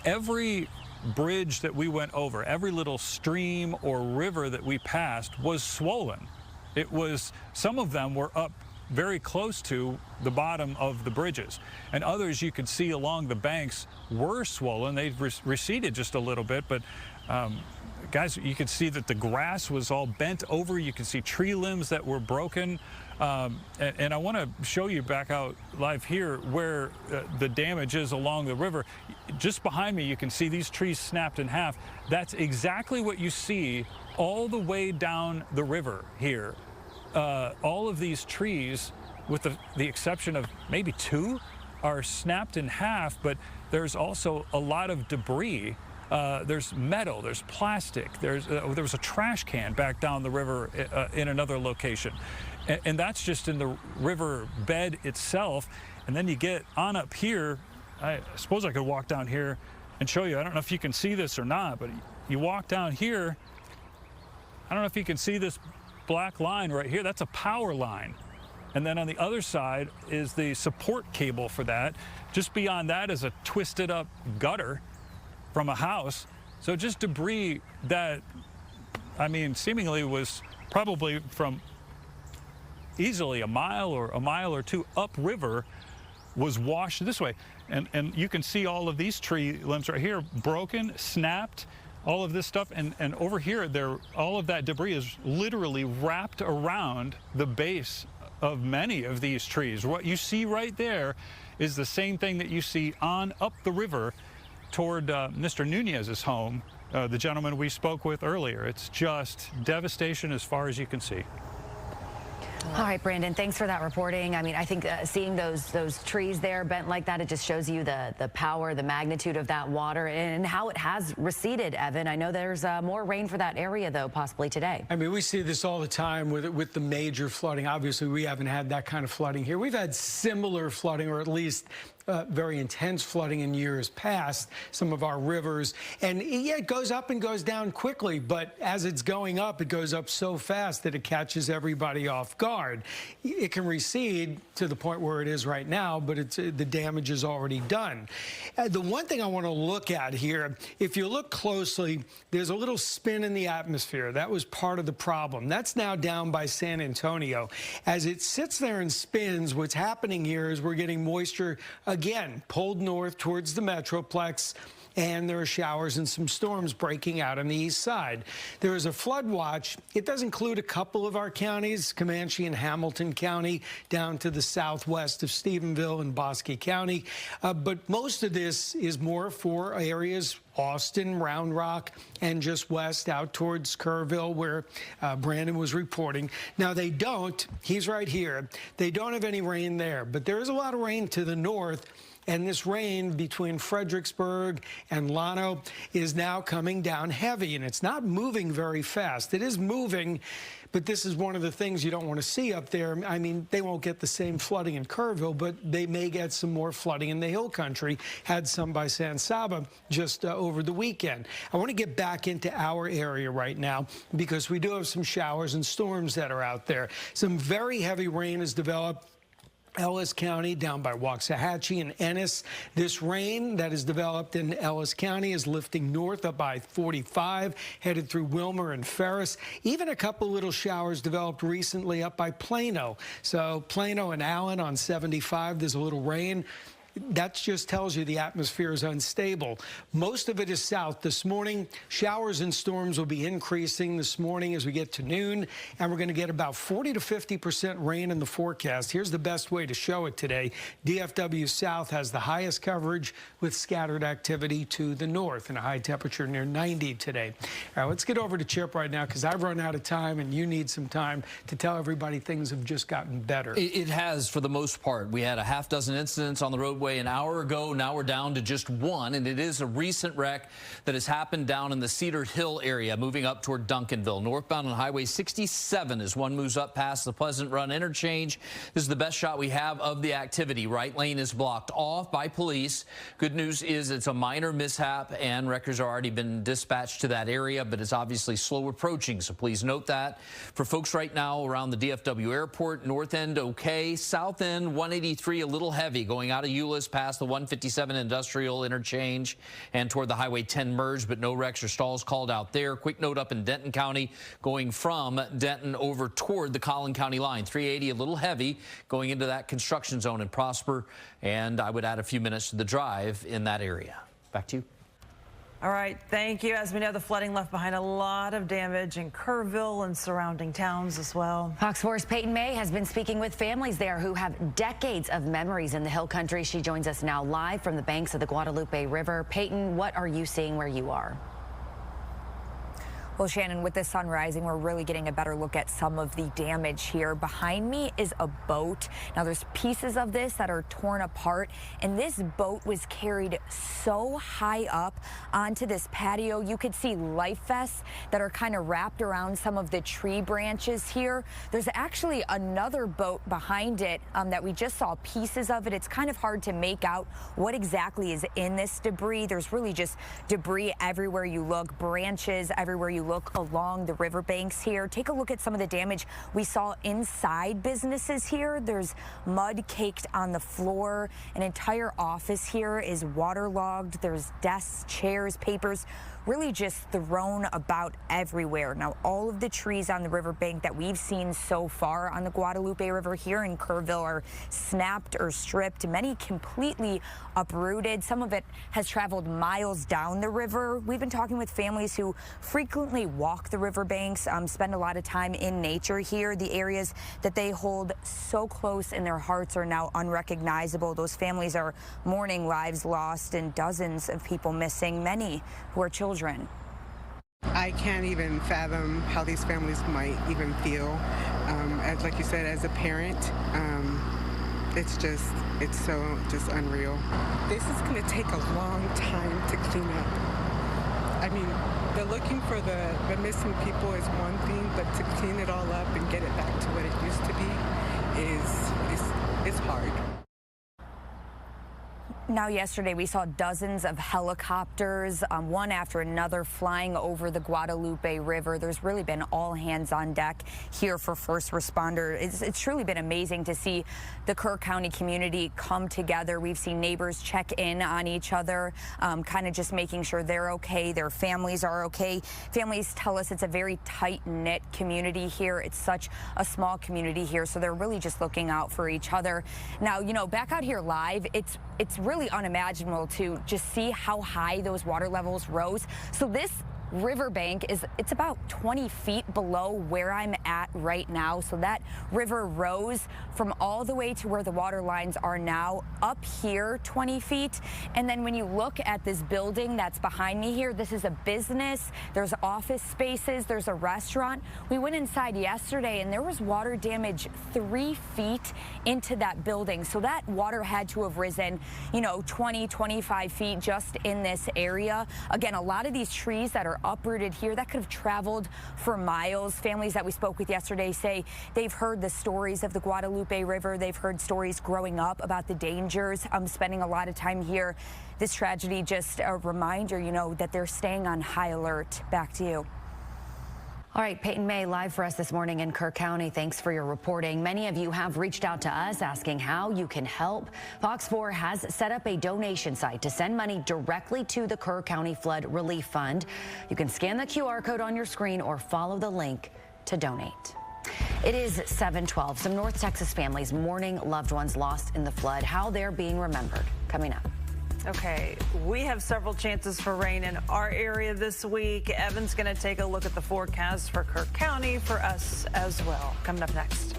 every bridge that we went over, every little stream or river that we passed was swollen. It was, some of them were up very close to the bottom of the bridges, and others you could see along the banks were swollen. They've receded just a little bit, but guys, you could see that the grass was all bent over. You could see tree limbs that were broken. And I want to show you back out live here where the damage is along the river. Just behind me, you can see these trees snapped in half. That's exactly what you see all the way down the river here. All of these trees, with the exception of maybe 2, are snapped in half, but there's also a lot of debris. There's metal, there's plastic, there was a trash can back down the river in another location. And that's just in the river bed itself. And then you get on up here. I suppose I could walk down here and show you. I don't know if you can see this or not, but you walk down here. I don't know if you can see this black line right here. That's a power line. And then on the other side is the support cable for that. Just beyond that is a twisted up gutter from a house. So just debris that, I mean, seemingly was probably from easily a mile or 2 upriver was washed this way. And you can see all of these tree limbs right here, broken, snapped, all of this stuff. And over here, all of that debris is literally wrapped around the base of many of these trees. What you see right there is the same thing that you see on up the river toward Mr. Nunez's home, the gentleman we spoke with earlier. It's just devastation as far as you can see. All right, Brandon, thanks for that reporting. I mean, I think seeing those trees there bent like that, it just shows you the power, the magnitude of that water and how it has receded, Evan. I know there's more rain for that area, though, possibly today. I mean, we see this all the time with the major flooding. Obviously, we haven't had that kind of flooding here. We've had similar flooding, or at least very intense flooding in years past, some of our rivers. And yeah, it goes up and goes down quickly, but as it's going up, it goes up so fast that it catches everybody off guard. It can recede to the point where it is right now, but the damage is already done. The one thing I want to look at here, if you look closely, there's a little spin in the atmosphere. That was part of the problem. That's now down by San Antonio. As it sits there and spins, what's happening here is we're getting moisture again pulled north towards the Metroplex, and there are showers and some storms breaking out on the east side. There is a flood watch. It does include a couple of our counties, Comanche and Hamilton County, down to the southwest of Stephenville and Bosque County. But most of this is more for areas Austin, Round Rock, and just west out towards Kerrville, where Brandon was reporting. Now, they don't, he's right here, they don't have any rain there, but there is a lot of rain to the north And this rain between Fredericksburg and Llano is now coming down heavy, and it's not moving very fast. It is moving, but this is one of the things you don't want to see up there. I mean, they won't get the same flooding in Kerrville, but they may get some more flooding in the hill country. Had some by San Saba just over the weekend. I want to get back into our area right now because we do have some showers and storms that are out there. Some very heavy rain has developed. Ellis County down by Waxahachie and Ennis. This rain that has developed in Ellis County is lifting north up by 45, headed through Wilmer and Ferris. Even a couple little showers developed recently up by Plano. So Plano and Allen on 75, there's a little rain. That just tells you the atmosphere is unstable. Most of it is south this morning. Showers and storms will be increasing this morning as we get to noon, and we're going to get about 40 to 50% rain in the forecast. Here's the best way to show it today. DFW South has the highest coverage with scattered activity to the north and a high temperature near 90 today. All right, let's get over to Chip right now because I've run out of time and you need some time to tell everybody things have just gotten better. It has for the most part. We had a half dozen incidents on the roadway an hour ago. Now we're down to just one, and it is a recent wreck that has happened down in the Cedar Hill area, moving up toward Duncanville. Northbound on Highway 67 as one moves up past the Pleasant Run interchange. This is the best shot we have of the activity. Right lane is blocked off by police. Good news is it's a minor mishap, and wreckers have already been dispatched to that area, but it's obviously slow approaching, so please note that. For folks right now around the DFW airport, north end okay, south end 183 a little heavy going out of Euless past the 157 industrial interchange and toward the Highway 10 merge, but no wrecks or stalls called out there. Quick note up in Denton County going from Denton over toward the Collin County line. 380 a little heavy going into that construction zone in Prosper, and I would add a few minutes to the drive in that area. Back to you. All right, thank you. As we know, the flooding left behind a lot of damage in Kerrville and surrounding towns as well. Fox 4's Peyton May has been speaking with families there who have decades of memories in the hill country. She joins us now live from the banks of the Guadalupe River. Peyton, what are you seeing where you are? Well, Shannon, with the sun rising, we're really getting a better look at some of the damage here. Behind me is a boat. Now, there's pieces of this that are torn apart, and this boat was carried so high up onto this patio. You could see life vests that are kind of wrapped around some of the tree branches here. There's actually another boat behind it that we just saw pieces of it. It's kind of hard to make out what exactly is in this debris. There's really just debris everywhere you look, branches everywhere you look along the riverbanks here. Take a look at some of the damage we saw inside businesses here. There's mud caked on the floor. An entire office here is waterlogged. There's desks, chairs, papers, really just thrown about everywhere. Now, all of the trees on the riverbank that we've seen so far on the Guadalupe River here in Kerrville are snapped or stripped, many completely uprooted. Some of it has traveled miles down the river. We've been talking with families who frequently walk the riverbanks, spend a lot of time in nature here. The areas that they hold so close in their hearts are now unrecognizable. Those families are mourning lives lost and dozens of people missing, many who are children. I can't even fathom how these families might even feel. As like you said, as a parent, it's so unreal. This is going to take a long time to clean up. I mean, they're looking for the missing people is one thing, but to clean it all up and get it back to what it used to be is hard. Now, yesterday we saw dozens of helicopters, one after another, flying over the Guadalupe River. There's really been all hands on deck here for first responders. It's truly been amazing to see the Kerr County community come together. We've seen neighbors check in on each other, kind of just making sure they're okay, their families are okay. Families tell us it's a very tight-knit community here. It's such a small community here, so they're really just looking out for each other. Now, you know, back out here live, it's really unimaginable to just see how high those water levels rose. So this riverbank it's about 20 feet below where I'm at right now. So that river rose from all the way to where the water lines are now up here 20 feet. And then when you look at this building that's behind me here, this is a business. There's office spaces. There's a restaurant. We went inside yesterday and there was water damage 3 feet into that building. So that water had to have risen, 20, 25 feet just in this area. Again, a lot of these trees that are uprooted here that could have traveled for miles. Families that we spoke with yesterday say they've heard the stories of the Guadalupe River. They've heard stories growing up about the dangers. Spending a lot of time here. This tragedy just a reminder, that they're staying on high alert. Back to you. All right, Peyton May live for us this morning in Kerr County. Thanks for your reporting. Many of you have reached out to us asking how you can help. Fox 4 has set up a donation site to send money directly to the Kerr County Flood Relief Fund. You can scan the QR code on your screen or follow the link to donate. It is 7:12. Some North Texas families mourning loved ones lost in the flood. How they're being remembered. Coming up. Okay, we have several chances for rain in our area this week. Evan's going to take a look at the forecast for Kerr County for us as well. Coming up next.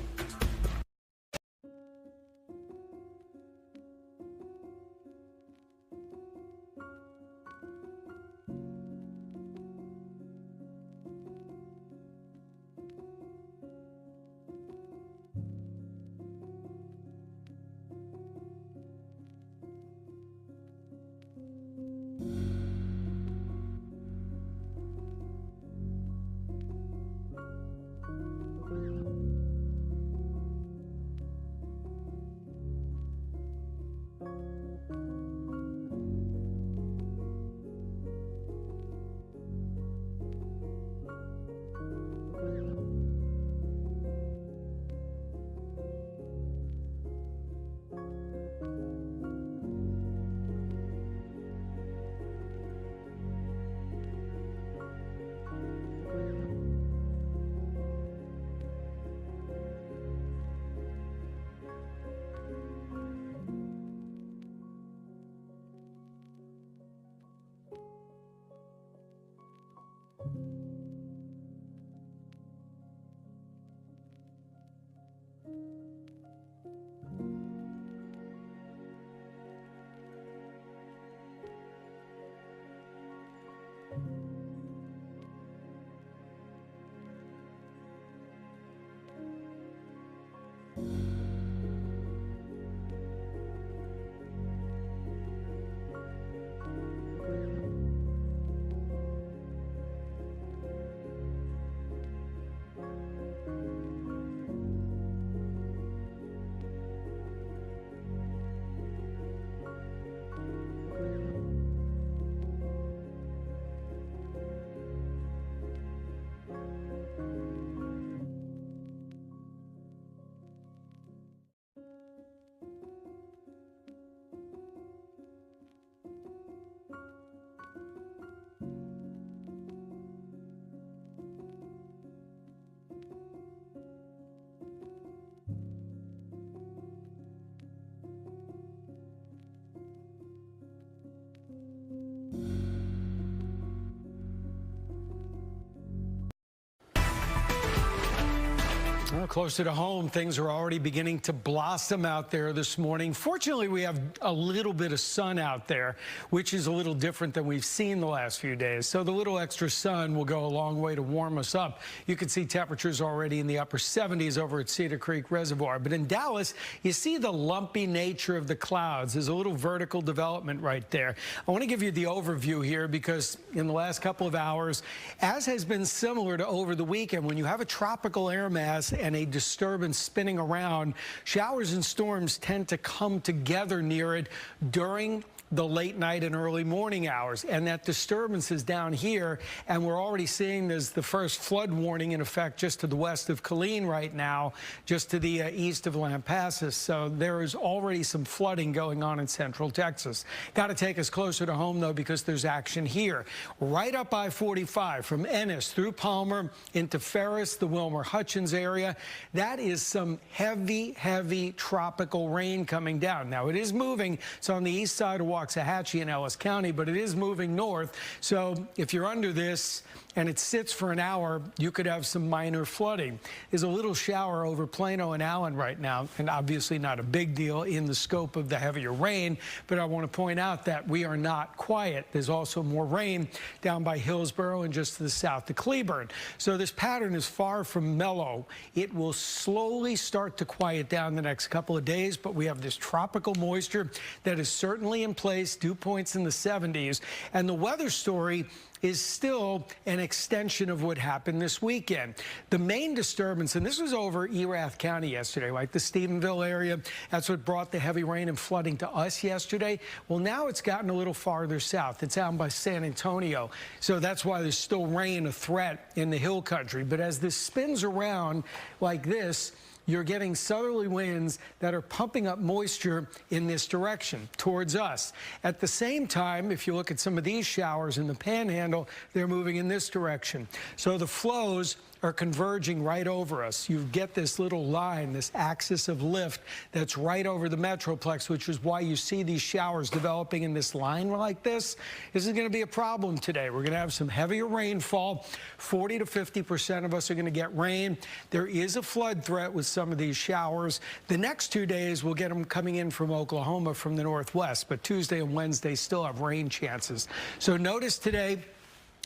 Well, closer to home, things are already beginning to blossom out there this morning. Fortunately, we have a little bit of sun out there, which is a little different than we've seen the last few days. So the little extra sun will go a long way to warm us up. You can see temperatures already in the upper 70s over at Cedar Creek Reservoir. But in Dallas, you see the lumpy nature of the clouds. There's a little vertical development right there. I want to give you the overview here because in the last couple of hours, as has been similar to over the weekend, when you have a tropical air mass and a disturbance spinning around, showers and storms tend to come together near it during the late night and early morning hours, and that disturbance is down here, and we're already seeing there's the first flood warning in effect just to the west of Killeen right now, just to the east of Lampasas. So there is already some flooding going on in central Texas. Got to take us closer to home though, because there's action here right up I-45 from Ennis through Palmer into Ferris, the Wilmer-Hutchins area. That is some heavy tropical rain coming down. Now it is moving. It's on the east side of Washington Waxahachie and Ellis County, but it is moving north. So if you're under this and it sits for an hour, you could have some minor flooding. There's a little shower over Plano and Allen right now, and obviously not a big deal in the scope of the heavier rain, but I want to point out that we are not quiet. There's also more rain down by Hillsborough and just to the south of Cleburne. So this pattern is far from mellow. It will slowly start to quiet down the next couple of days, but we have this tropical moisture that is certainly in place, dew points in the 70s, and the weather story is still an extension of what happened this weekend. The main disturbance, and this was over Erath County yesterday, like the Stephenville area, that's what brought the heavy rain and flooding to us yesterday. Well, now it's gotten a little farther south. It's out by San Antonio. So that's why there's still rain a threat in the hill country. But as this spins around like this, you're getting southerly winds that are pumping up moisture in this direction towards us. At the same time, if you look at some of these showers in the panhandle, they're moving in this direction. So the flows are converging right over us. You get this little line, this axis of lift that's right over the Metroplex, which is why you see these showers developing in this line like this. This is going to be a problem today. We're going to have some heavier rainfall. 40 to 50% of us are going to get rain. There is a flood threat with some of these showers. The next 2 days, we'll get them coming in from Oklahoma from the northwest, but Tuesday and Wednesday still have rain chances. So notice today,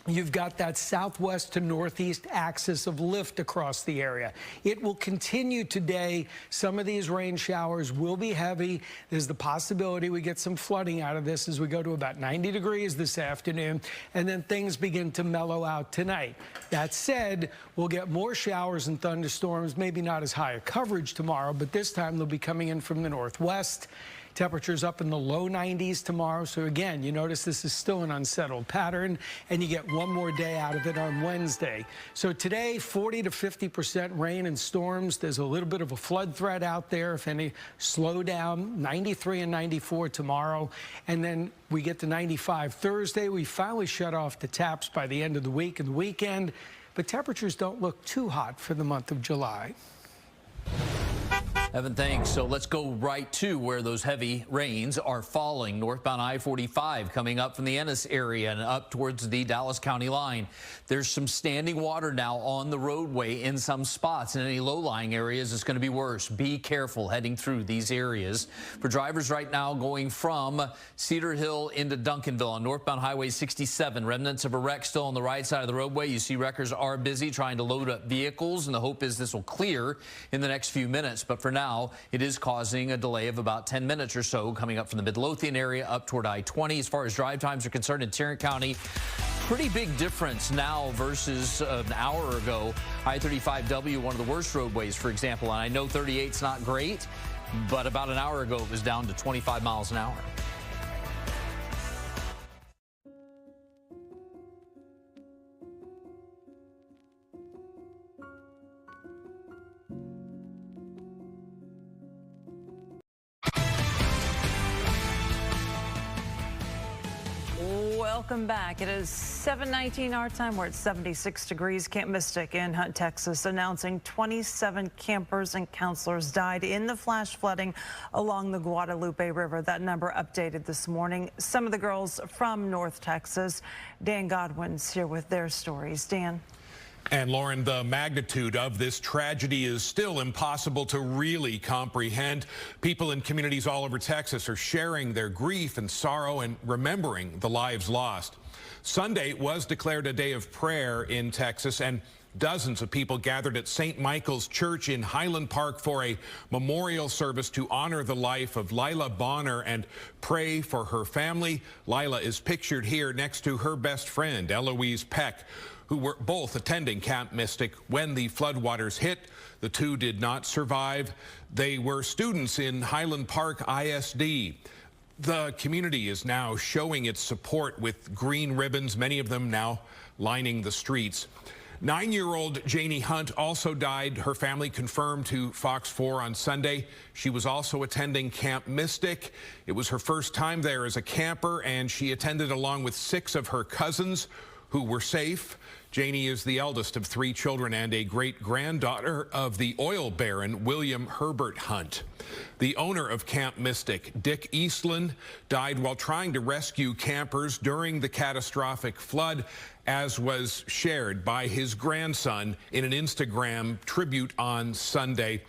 you've got that southwest to northeast axis of lift across the area. It will continue today. Some of these rain showers will be heavy. There's the possibility we get some flooding out of this as we go to about 90 degrees this afternoon, and then things begin to mellow out tonight. That said, we'll get more showers and thunderstorms, maybe not as high a coverage tomorrow, but this time they'll be coming in from the northwest. Temperatures up in the low 90s tomorrow. So again, you notice this is still an unsettled pattern, and you get one more day out of it on Wednesday. So today, 40 to 50% rain and storms. There's a little bit of a flood threat out there, if any. Slow down, 93 and 94 tomorrow. And then we get to 95 Thursday. We finally shut off the taps by the end of the week and the weekend, but temperatures don't look too hot for the month of July. Evan, thanks. So let's go right to where those heavy rains are falling. Northbound I-45 coming up from the Ennis area and up towards the Dallas County line. There's some standing water now on the roadway in some spots. In any low-lying areas, it's going to be worse. Be careful heading through these areas. For drivers right now going from Cedar Hill into Duncanville on northbound Highway 67, remnants of a wreck still on the right side of the roadway. You see wreckers are busy trying to load up vehicles, and the hope is this will clear in the next few minutes. But for now, it is causing a delay of about 10 minutes or so coming up from the Midlothian area up toward I-20. As far as drive times are concerned in Tarrant County, pretty big difference now versus an hour ago. I-35W, one of the worst roadways, for example. And I know 38's not great, but about an hour ago it was down to 25 miles an hour. Welcome back. It is 7:19 our time. We're at 76 degrees. Camp Mystic in Hunt, Texas, announcing 27 campers and counselors died in the flash flooding along the Guadalupe River. That number updated this morning. Some of the girls from North Texas. Dan Godwin's here with their stories. Dan. And Lauren, the magnitude of this tragedy is still impossible to really comprehend. People in communities all over Texas are sharing their grief and sorrow and remembering the lives lost. Sunday was declared a day of prayer in Texas, and dozens of people gathered at St. Michael's Church in Highland Park for a memorial service to honor the life of Leitha Bonner and pray for her family. Leitha is pictured here next to her best friend, Eloise Peck, who were both attending Camp Mystic when the floodwaters hit. The two did not survive. They were students in Highland Park ISD. The community is now showing its support with green ribbons, many of them now lining the streets. 9-year-old Janie Hunt also died. Her family confirmed to Fox 4 on Sunday. She was also attending Camp Mystic. It was her first time there as a camper, and she attended along with 6 of her cousins who were safe. Janie is the eldest of 3 children and a great-granddaughter of the oil baron William Herbert Hunt. The owner of Camp Mystic, Dick Eastland, died while trying to rescue campers during the catastrophic flood, as was shared by his grandson in an Instagram tribute on Sunday.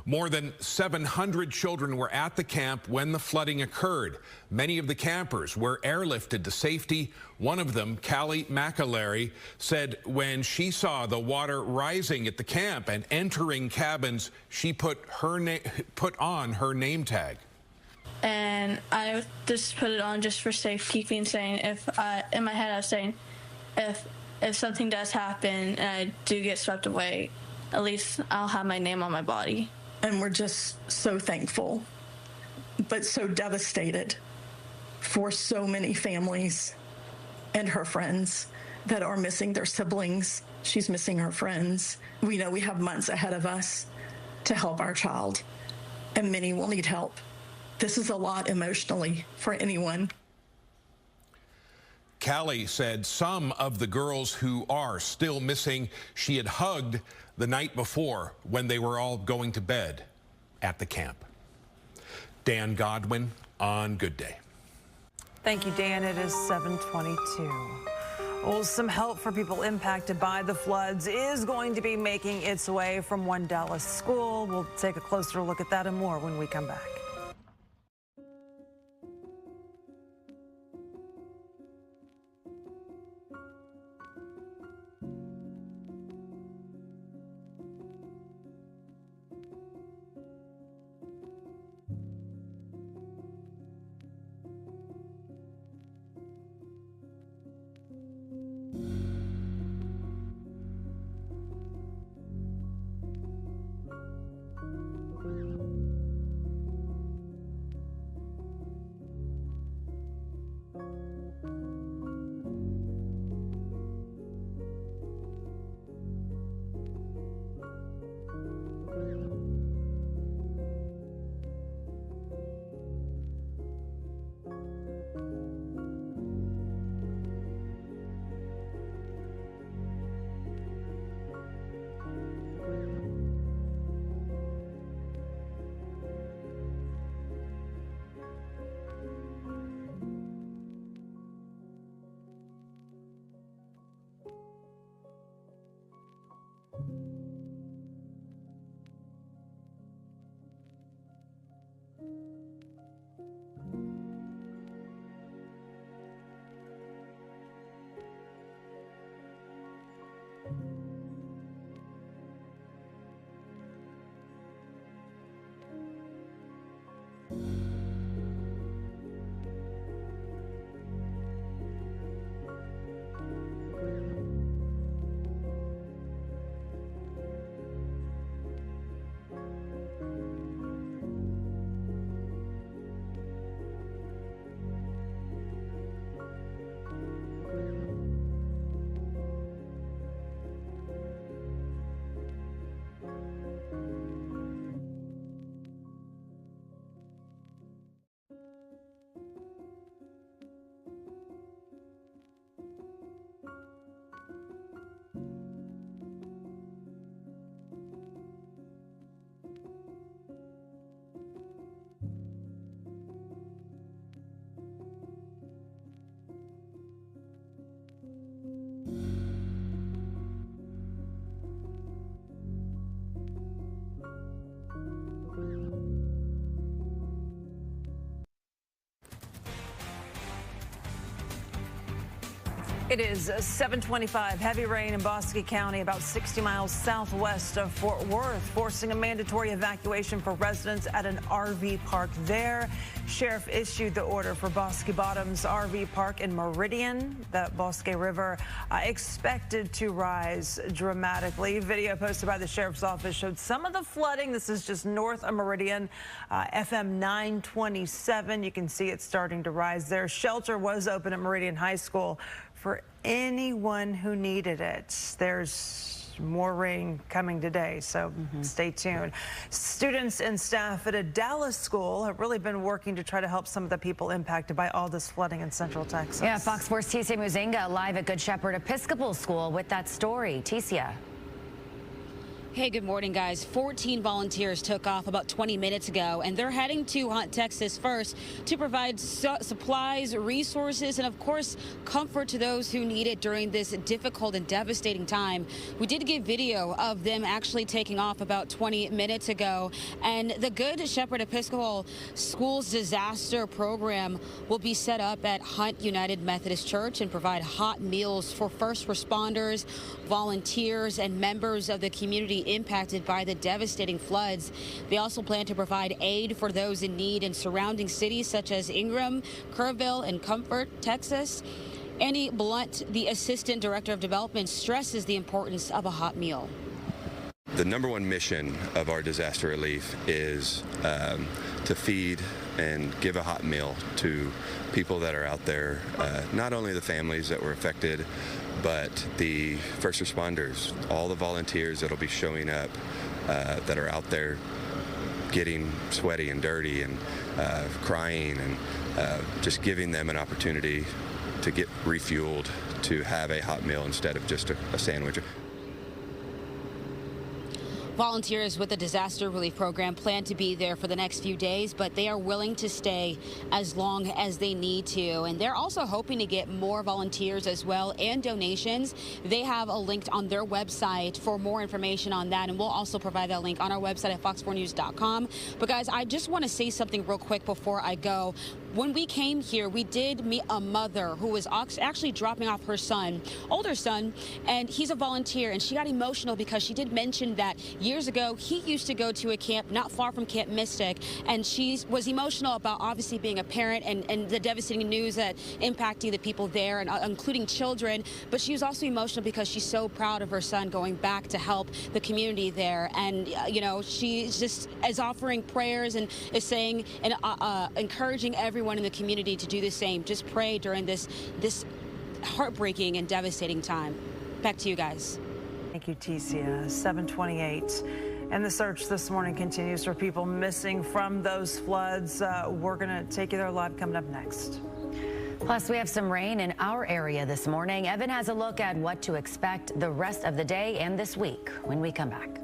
More than 700 children were at the camp when the flooding occurred. Many of the campers were airlifted to safety. One of them, Callie McAlery, said when she saw the water rising at the camp and entering cabins, she put on her name tag. And I just put it on just for safekeeping, saying in my head I was saying, if something does happen and I do get swept away, at least I'll have my name on my body. And we're just so thankful, but so devastated for so many families and her friends that are missing their siblings. She's missing her friends. We know we have months ahead of us to help our child, and many will need help. This is a lot emotionally for anyone. Callie said some of the girls who are still missing she had hugged the night before when they were all going to bed at the camp. Dan Godwin on Good Day. Thank you, Dan. It is 7:22. Well, some help for people impacted by the floods is going to be making its way from one Dallas school. We'll take a closer look at that and more when we come back. It is 7:25. Heavy rain in Bosque County, about 60 miles southwest of Fort Worth, forcing a mandatory evacuation for residents at an RV park there. Sheriff issued the order for Bosque Bottoms RV Park in Meridian. The Bosque River expected to rise dramatically. Video posted by the sheriff's office showed some of the flooding. This is just north of Meridian, FM 927. You can see it starting to rise there. Shelter was open at Meridian High School for anyone who needed it. There's more rain coming today, so stay tuned. Students and staff at a Dallas school have really been working to try to help some of the people impacted by all this flooding in Central Texas. Yeah, Fox 4's Ticia Muzinga live at Good Shepherd Episcopal School with that story. Ticia. Hey, good morning, guys. 14 volunteers took off about 20 minutes ago, and they're heading to Hunt, Texas first to provide supplies, resources, and, of course, comfort to those who need it during this difficult and devastating time. We did get video of them actually taking off about 20 minutes ago, and the Good Shepherd Episcopal School's disaster program will be set up at Hunt United Methodist Church and provide hot meals for first responders, volunteers, and members of the community impacted by the devastating floods. They also plan to provide aid for those in need in surrounding cities such as Ingram, Kerrville, and Comfort, Texas. Annie Blunt, the Assistant Director of Development, stresses the importance of a hot meal. The number one mission of our disaster relief is to feed and give a hot meal to people that are out there, not only the families that were affected, but the first responders, all the volunteers that'll be showing up that are out there getting sweaty and dirty and crying, and just giving them an opportunity to get refueled, to have a hot meal instead of just a sandwich. Volunteers with the disaster relief program plan to be there for the next few days, but they are willing to stay as long as they need to. And they're also hoping to get more volunteers as well and donations. They have a link on their website for more information on that, and we'll also provide that link on our website at fox4news.com. But guys, I just want to say something real quick before I go. When we came here, we did meet a mother who was actually dropping off her son, older son, and he's a volunteer, and she got emotional because she did mention that years ago he used to go to a camp not far from Camp Mystic, and she was emotional about obviously being a parent and the devastating news that impacting the people there, and including children. But she was also emotional because she's so proud of her son going back to help the community there, and you know, she just is offering prayers and is saying and encouraging everyone in the community to do the same. Just pray during this heartbreaking and devastating time. Back to you guys. Thank you, Ticia. 7:28. And the search this morning continues for people missing from those floods. We're going to take you there live coming up next. Plus, we have some rain in our area this morning. Evan has a look at what to expect the rest of the day and this week when we come back.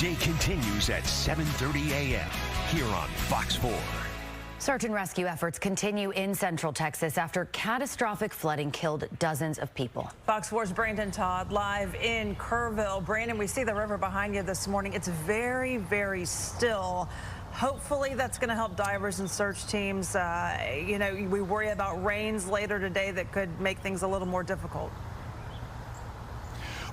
day continues at 7:30 a.m. here on Fox 4. Search and rescue efforts continue in Central Texas after catastrophic flooding killed dozens of people. Fox 4's Brandon Todd live in Kerrville. Brandon, we see the river behind you this morning. It's very, very still. Hopefully that's going to help divers and search teams. You know, we worry about rains later today that could make things a little more difficult.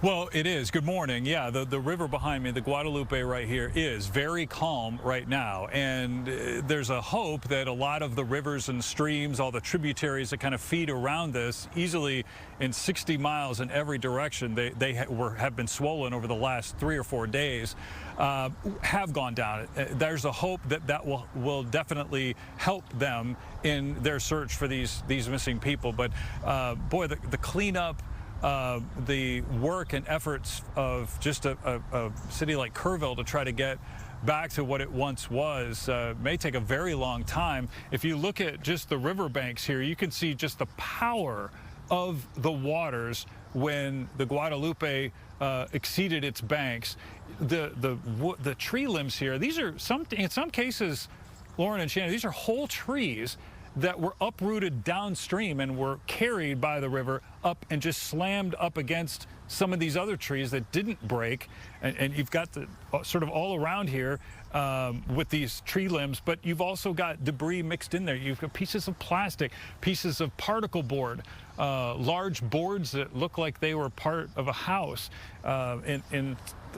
Well, it is. Good morning. Yeah, the river behind me, the Guadalupe right here, is very calm right now. And there's a hope that a lot of the rivers and streams, all the tributaries that kind of feed around this easily in 60 miles in every direction, they have been swollen over the last 3 or 4 days, have gone down. There's a hope that will definitely help them in their search for these missing people. But boy, the cleanup, the work and efforts of just a city like Kerrville to try to get back to what it once was may take a very long time. If you look at just the riverbanks here, you can see just the power of the waters when the Guadalupe exceeded its banks. The tree limbs here, these are in some cases, Lauren and Shannon, these are whole trees that were uprooted downstream and were carried by the river up and just slammed up against some of these other trees that didn't break. And you've got the sort of all around here with these tree limbs, but you've also got debris mixed in there. You've got pieces of plastic, pieces of particle board, large boards that look like they were part of a house.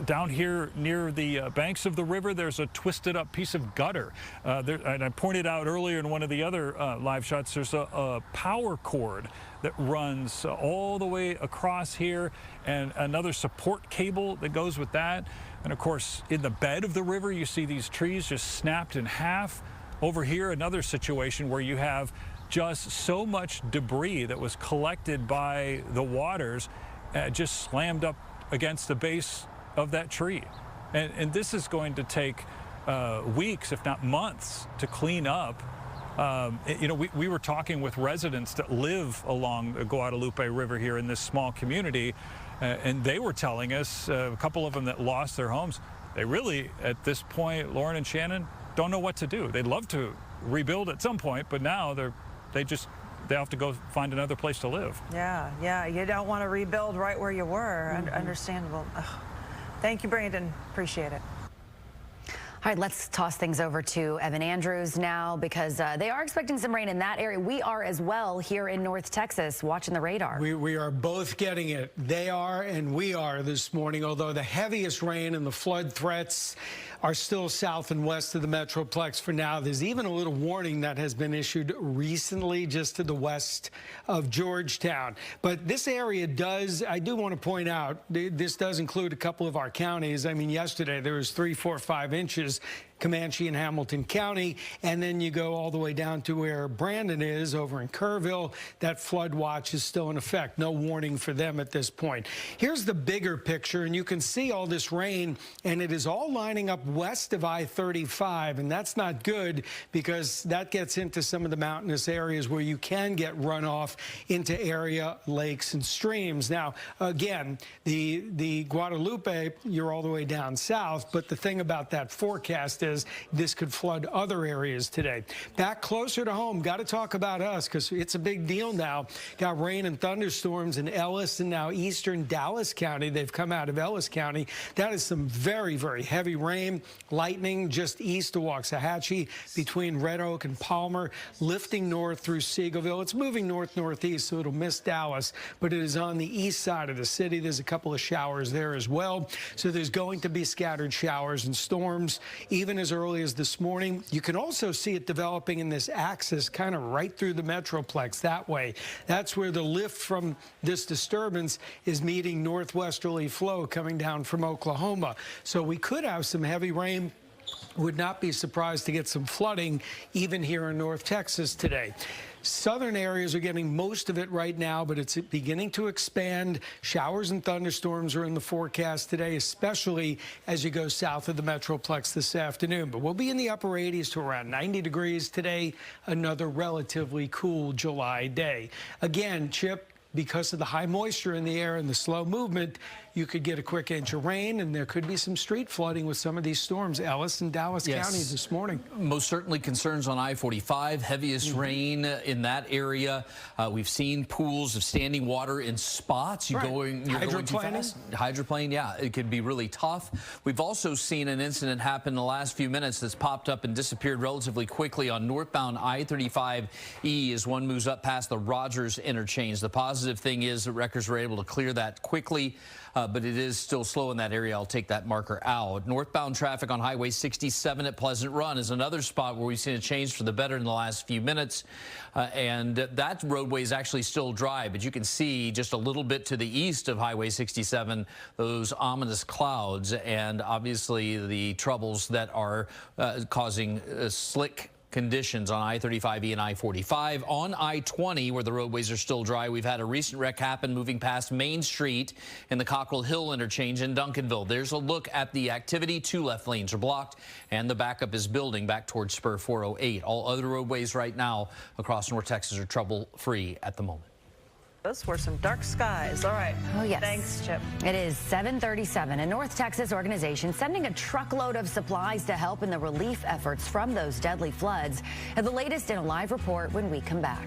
Down here near the banks of the river, there's a twisted up piece of gutter. And I pointed out earlier in one of the other live shots, there's a power cord that runs all the way across here, and another support cable that goes with that. And of course, in the bed of the river, you see these trees just snapped in half. Over here, another situation where you have just so much debris that was collected by the waters just slammed up against the base of that tree. And this is going to take weeks, if not months, to clean up. You know, we were talking with residents that live along the Guadalupe River here in this small community, and they were telling us, a couple of them that lost their homes, they really, at this point, Lauren and Shannon, don't know what to do. They'd love to rebuild at some point, but now they have to go find another place to live. Yeah, you don't want to rebuild right where you were. Understandable. Ugh. Thank you, Brandon. Appreciate it. All right, let's toss things over to Evan Andrews now, because they are expecting some rain in that area. We are as well here in North Texas, watching the radar. We are both getting it. They are and we are this morning, although the heaviest rain and the flood threats are still south and west of the Metroplex for now. There's even a little warning that has been issued recently just to the west of Georgetown. But this area does, I do want to point out, this does include a couple of our counties. I mean, yesterday there was 3, 4, 5 inches. Comanche and Hamilton County, and then you go all the way down to where Brandon is over in Kerrville. That flood watch is still in effect. No warning for them at this point. Here's the bigger picture, and you can see all this rain, and it is all lining up west of I-35, and that's not good because that gets into some of the mountainous areas where you can get runoff into area lakes and streams. Now, again, the Guadalupe, you're all the way down south, but the thing about that forecast is this could flood other areas today. Back closer to home, got to talk about us because it's a big deal now. Got rain and thunderstorms in Ellis and now eastern Dallas County. They've come out of Ellis County. That is some very, very heavy rain. Lightning just east of Waxahachie between Red Oak and Palmer, lifting north through Seagoville. It's moving north-northeast, so it'll miss Dallas, but it is on the east side of the city. There's a couple of showers there as well. So there's going to be scattered showers and storms, even as early as this morning. You can also see it developing in this axis kind of right through the Metroplex that way. That's where the lift from this disturbance is meeting northwesterly flow coming down from Oklahoma. So we could have some heavy rain. Would not be surprised to get some flooding even here in North Texas today. Southern areas are getting most of it right now, but it's beginning to expand. Showers and thunderstorms are in the forecast today, especially as you go south of the Metroplex this afternoon. But we'll be in the upper 80s to around 90 degrees today, another relatively cool July day. Again, Chip, because of the high moisture in the air and the slow movement, you could get a quick inch of rain, and there could be some street flooding with some of these storms. Ellis and Dallas County this morning. Most certainly concerns on I-45, heaviest rain in that area. We've seen pools of standing water in spots. You're going too fast. Hydroplane, yeah, it could be really tough. We've also seen an incident happen in the last few minutes that's popped up and disappeared relatively quickly on northbound I-35E as one moves up past the Rogers interchange. The positive thing is that wreckers were able to clear that quickly, but it is still slow in that area. I'll take that marker out. Northbound traffic on Highway 67 at Pleasant Run is another spot where we've seen a change for the better in the last few minutes, and that roadway is actually still dry, but you can see just a little bit to the east of Highway 67 those ominous clouds and obviously the troubles that are causing slick conditions on I-35E and I-45. On I-20, where the roadways are still dry, we've had a recent wreck happen moving past Main Street in the Cockrell Hill interchange in Duncanville. There's a look at the activity. 2 left lanes are blocked, and the backup is building back towards Spur 408. All other roadways right now across North Texas are trouble-free at the moment. Those were some dark skies. All right. Oh, yes. Thanks, Chip. It is 7:37. A North Texas organization sending a truckload of supplies to help in the relief efforts from those deadly floods. And the latest in a live report when we come back.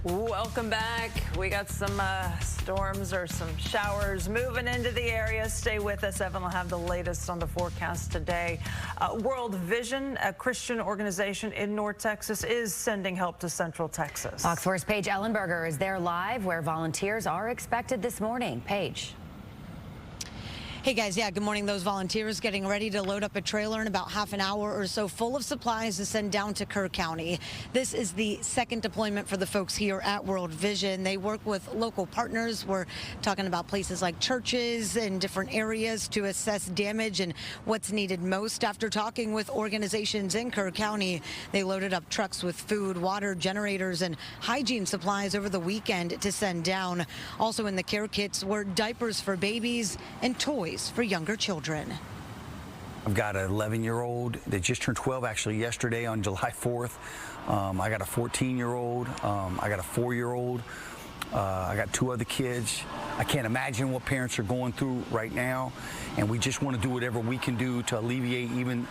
Welcome back. We got some storms or some showers moving into the area. Stay with us. Evan will have the latest on the forecast today. World Vision, a Christian organization in North Texas, is sending help to Central Texas. Fox 4's Paige Ellenberger is there live where volunteers are expected this morning. Paige. Hey guys, yeah, good morning. Those volunteers getting ready to load up a trailer in about half an hour or so full of supplies to send down to Kerr County. This is the second deployment for the folks here at World Vision. They work with local partners. We're talking about places like churches and different areas to assess damage and what's needed most. After talking with organizations in Kerr County, they loaded up trucks with food, water, generators, and hygiene supplies over the weekend to send down. Also in the care kits were diapers for babies and toys for younger children. I've got an 11-year-old that just turned 12 actually yesterday on July 4th. I got a 14-year-old. I got a 4-year-old. I got 2 other kids. I can't imagine what parents are going through right now, and we just want to do whatever we can do to alleviate even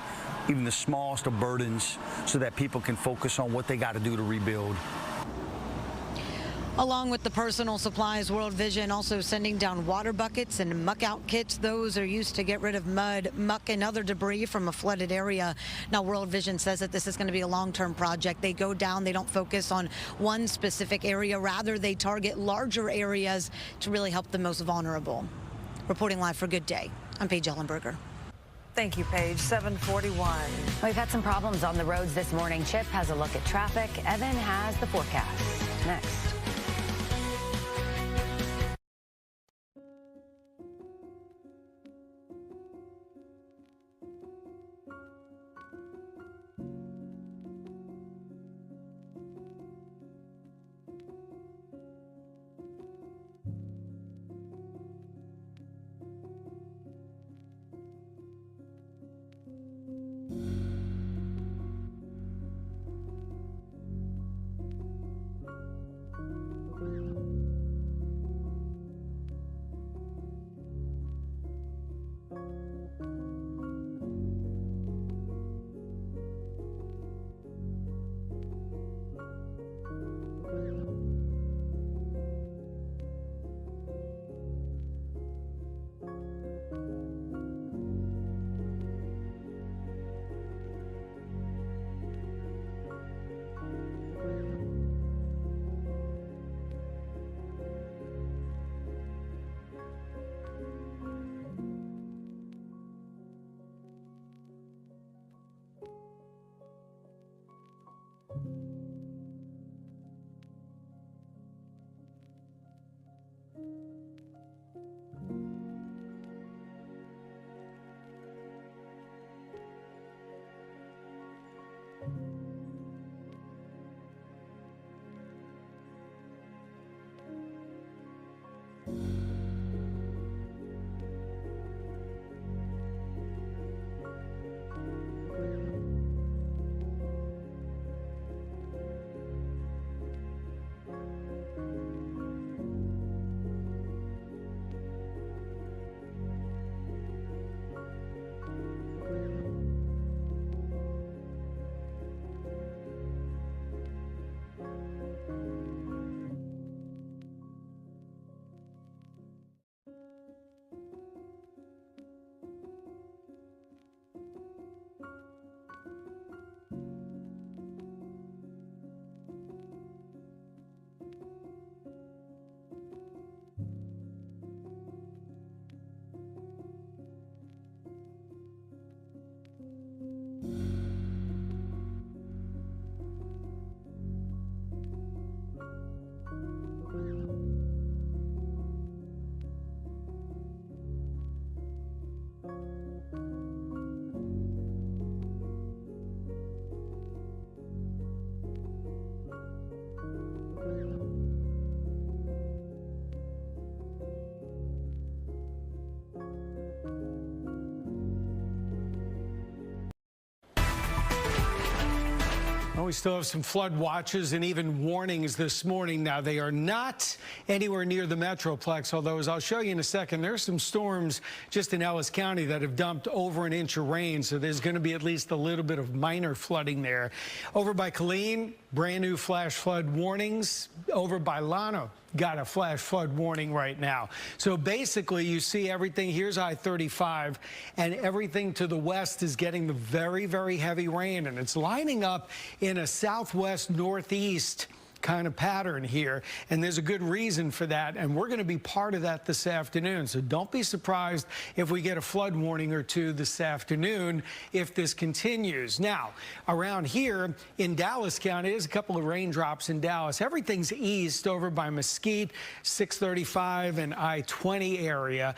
the smallest of burdens so that people can focus on what they got to do to rebuild. Along with the personal supplies, World Vision also sending down water buckets and muck out kits. Those are used to get rid of mud, muck, and other debris from a flooded area. Now, World Vision says that this is going to be a long-term project. They go down, they don't focus on one specific area. Rather, they target larger areas to really help the most vulnerable. Reporting live for Good Day, I'm Paige Ellenberger. Thank you, Paige. 741. We've had some problems on the roads this morning. Chip has a look at traffic. Evan has the forecast. Next. Well, we still have some flood watches and even warnings this morning. Now, they are not anywhere near the Metroplex, although, as I'll show you in a second, there are some storms just in Ellis County that have dumped over an inch of rain, so there's going to be at least a little bit of minor flooding there. Over by Killeen, brand new flash flood warnings. Over by Llano, got a flash flood warning right now. So basically, you see everything. Here's I-35, and everything to the west is getting the very, very heavy rain, and it's lining up in a southwest northeast kind of pattern here, and there's a good reason for that, and we're going to be part of that this afternoon. So don't be surprised if we get a flood warning or two this afternoon if this continues. Now, around here in Dallas County, there's a couple of raindrops in Dallas. Everything's east over by Mesquite, 635 and I-20 area,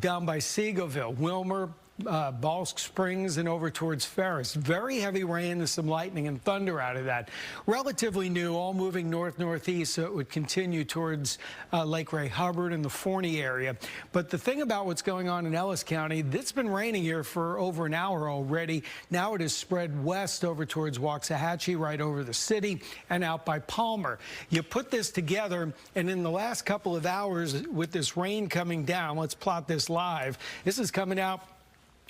down by Seagoville, Wilmer, Balsk Springs and over towards Ferris. Very heavy rain and some lightning and thunder out of that. Relatively new, all moving north-northeast, so it would continue towards Lake Ray Hubbard and the Forney area. But the thing about what's going on in Ellis County, it's been raining here for over an hour already. Now it has spread west over towards Waxahachie, right over the city, and out by Palmer. You put this together, and in the last couple of hours with this rain coming down, let's plot this live. This is coming out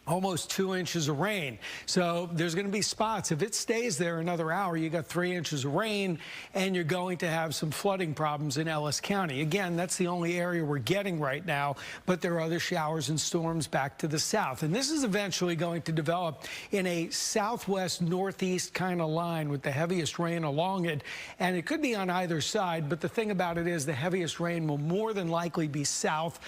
almost 2 inches of rain. So there's going to be spots. If it stays there another hour, you got 3 inches of rain, and you're going to have some flooding problems in Ellis County. Again, that's the only area we're getting right now, but there are other showers and storms back to the south. And this is eventually going to develop in a southwest northeast kind of line with the heaviest rain along it. And it could be on either side, but the thing about it is the heaviest rain will more than likely be south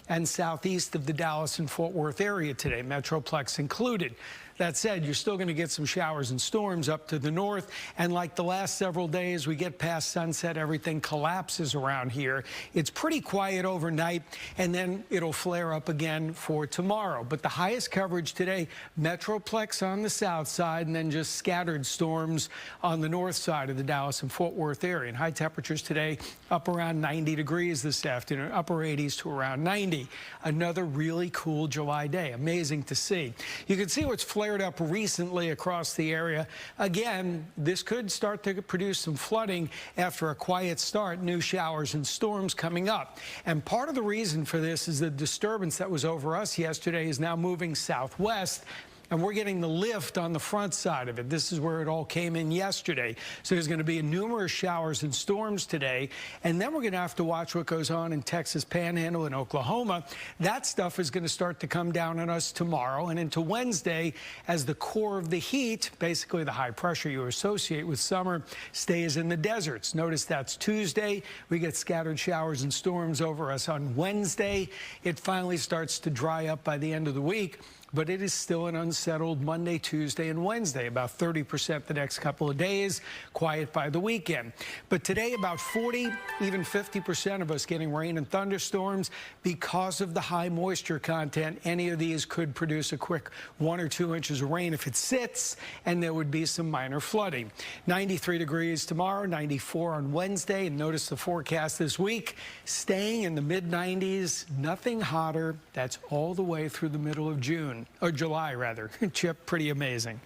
and southeast of the Dallas and Fort Worth area today, Metroplex included. That said, you're still going to get some showers and storms up to the north. And like the last several days, we get past sunset, everything collapses around here. It's pretty quiet overnight, and then it'll flare up again for tomorrow. But the highest coverage today, Metroplex on the south side, and then just scattered storms on the north side of the Dallas and Fort Worth area. And high temperatures today up around 90 degrees this afternoon, upper 80s to around 90. Another really cool July day. Amazing to see. You can see what's flared up recently across the area. Again, this could start to produce some flooding after a quiet start, new showers and storms coming up. And part of the reason for this is the disturbance that was over us yesterday is now moving southwest. And we're getting the lift on the front side of it. This is where it all came in yesterday. So there's going to be numerous showers and storms today. And then we're going to have to watch what goes on in Texas Panhandle and Oklahoma. That stuff is going to start to come down on us tomorrow and into Wednesday as the core of the heat, basically the high pressure you associate with summer, stays in the deserts. Notice that's Tuesday. We get scattered showers and storms over us on Wednesday. It finally starts to dry up by the end of the week. But it is still an unsettled Monday, Tuesday, and Wednesday, about 30% the next couple of days, quiet by the weekend. But today, about 40, even 50% of us getting rain and thunderstorms because of the high moisture content. Any of these could produce a quick 1 or 2 inches of rain if it sits, and there would be some minor flooding. 93 degrees tomorrow, 94 on Wednesday, and notice the forecast this week, staying in the mid-90s, nothing hotter. That's all the way through the middle of June. Or July, rather. Chip, pretty amazing.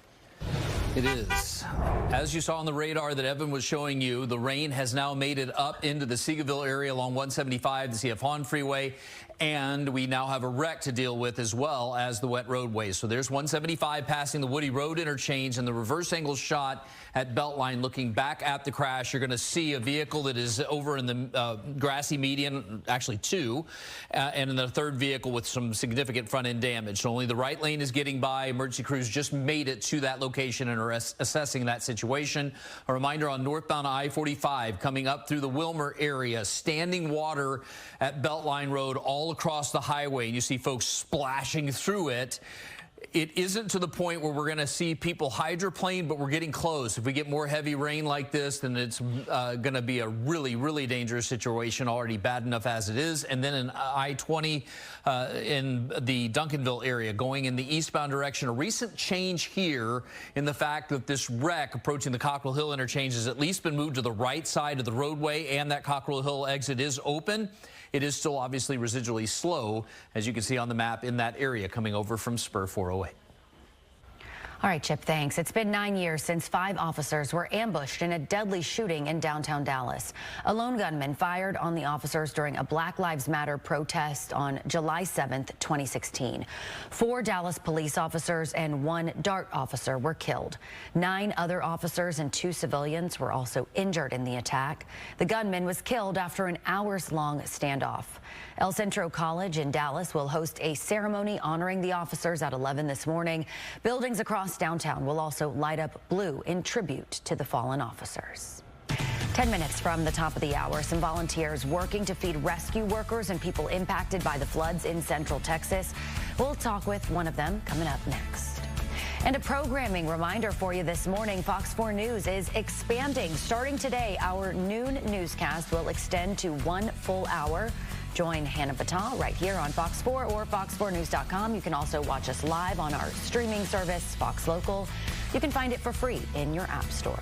It is. As you saw on the radar that Evan was showing you, the rain has now made it up into the Seagoville area along 175, the CF Hahn Freeway, and we now have a wreck to deal with as well as the wet roadways. So there's 175 passing the Woody Road interchange, and the reverse angle shot at Beltline looking back at the crash. You're going to see a vehicle that is over in the grassy median, actually two, and in the third vehicle with some significant front end damage. So only the right lane is getting by. Emergency crews just made it to that location and are assessing that situation. A reminder on northbound I-45 coming up through the Wilmer area, standing water at Beltline Road all across the highway. You see folks splashing through it. It isn't to the point where we're going to see people hydroplane, but we're getting close. If we get more heavy rain like this, then it's going to be a really, really dangerous situation, already bad enough as it is. And then in I-20 in the Duncanville area, going in the eastbound direction, a recent change here in the fact that this wreck approaching the Cockrell Hill interchange has at least been moved to the right side of the roadway, and that Cockrell Hill exit is open. It is still obviously residually slow, as you can see on the map in that area coming over from Spur 408. All right, Chip, thanks. It's been 9 years since 5 officers were ambushed in a deadly shooting in downtown Dallas. A lone gunman fired on the officers during a Black Lives Matter protest on July 7th, 2016. 4 Dallas police officers and 1 DART officer were killed. 9 other officers and 2 civilians were also injured in the attack. The gunman was killed after an hours-long standoff. El Centro College in Dallas will host a ceremony honoring the officers at 11 this morning. Buildings across downtown will also light up blue in tribute to the fallen officers. 10 minutes from the top of the hour, some volunteers working to feed rescue workers and people impacted by the floods in central Texas. We'll talk with one of them coming up next. And a programming reminder for you this morning, Fox 4 News is expanding. Starting today, our noon newscast will extend to 1 full hour. Join Hannah Vital right here on Fox 4 or fox4news.com. You can also watch us live on our streaming service, Fox Local. You can find it for free in your app store.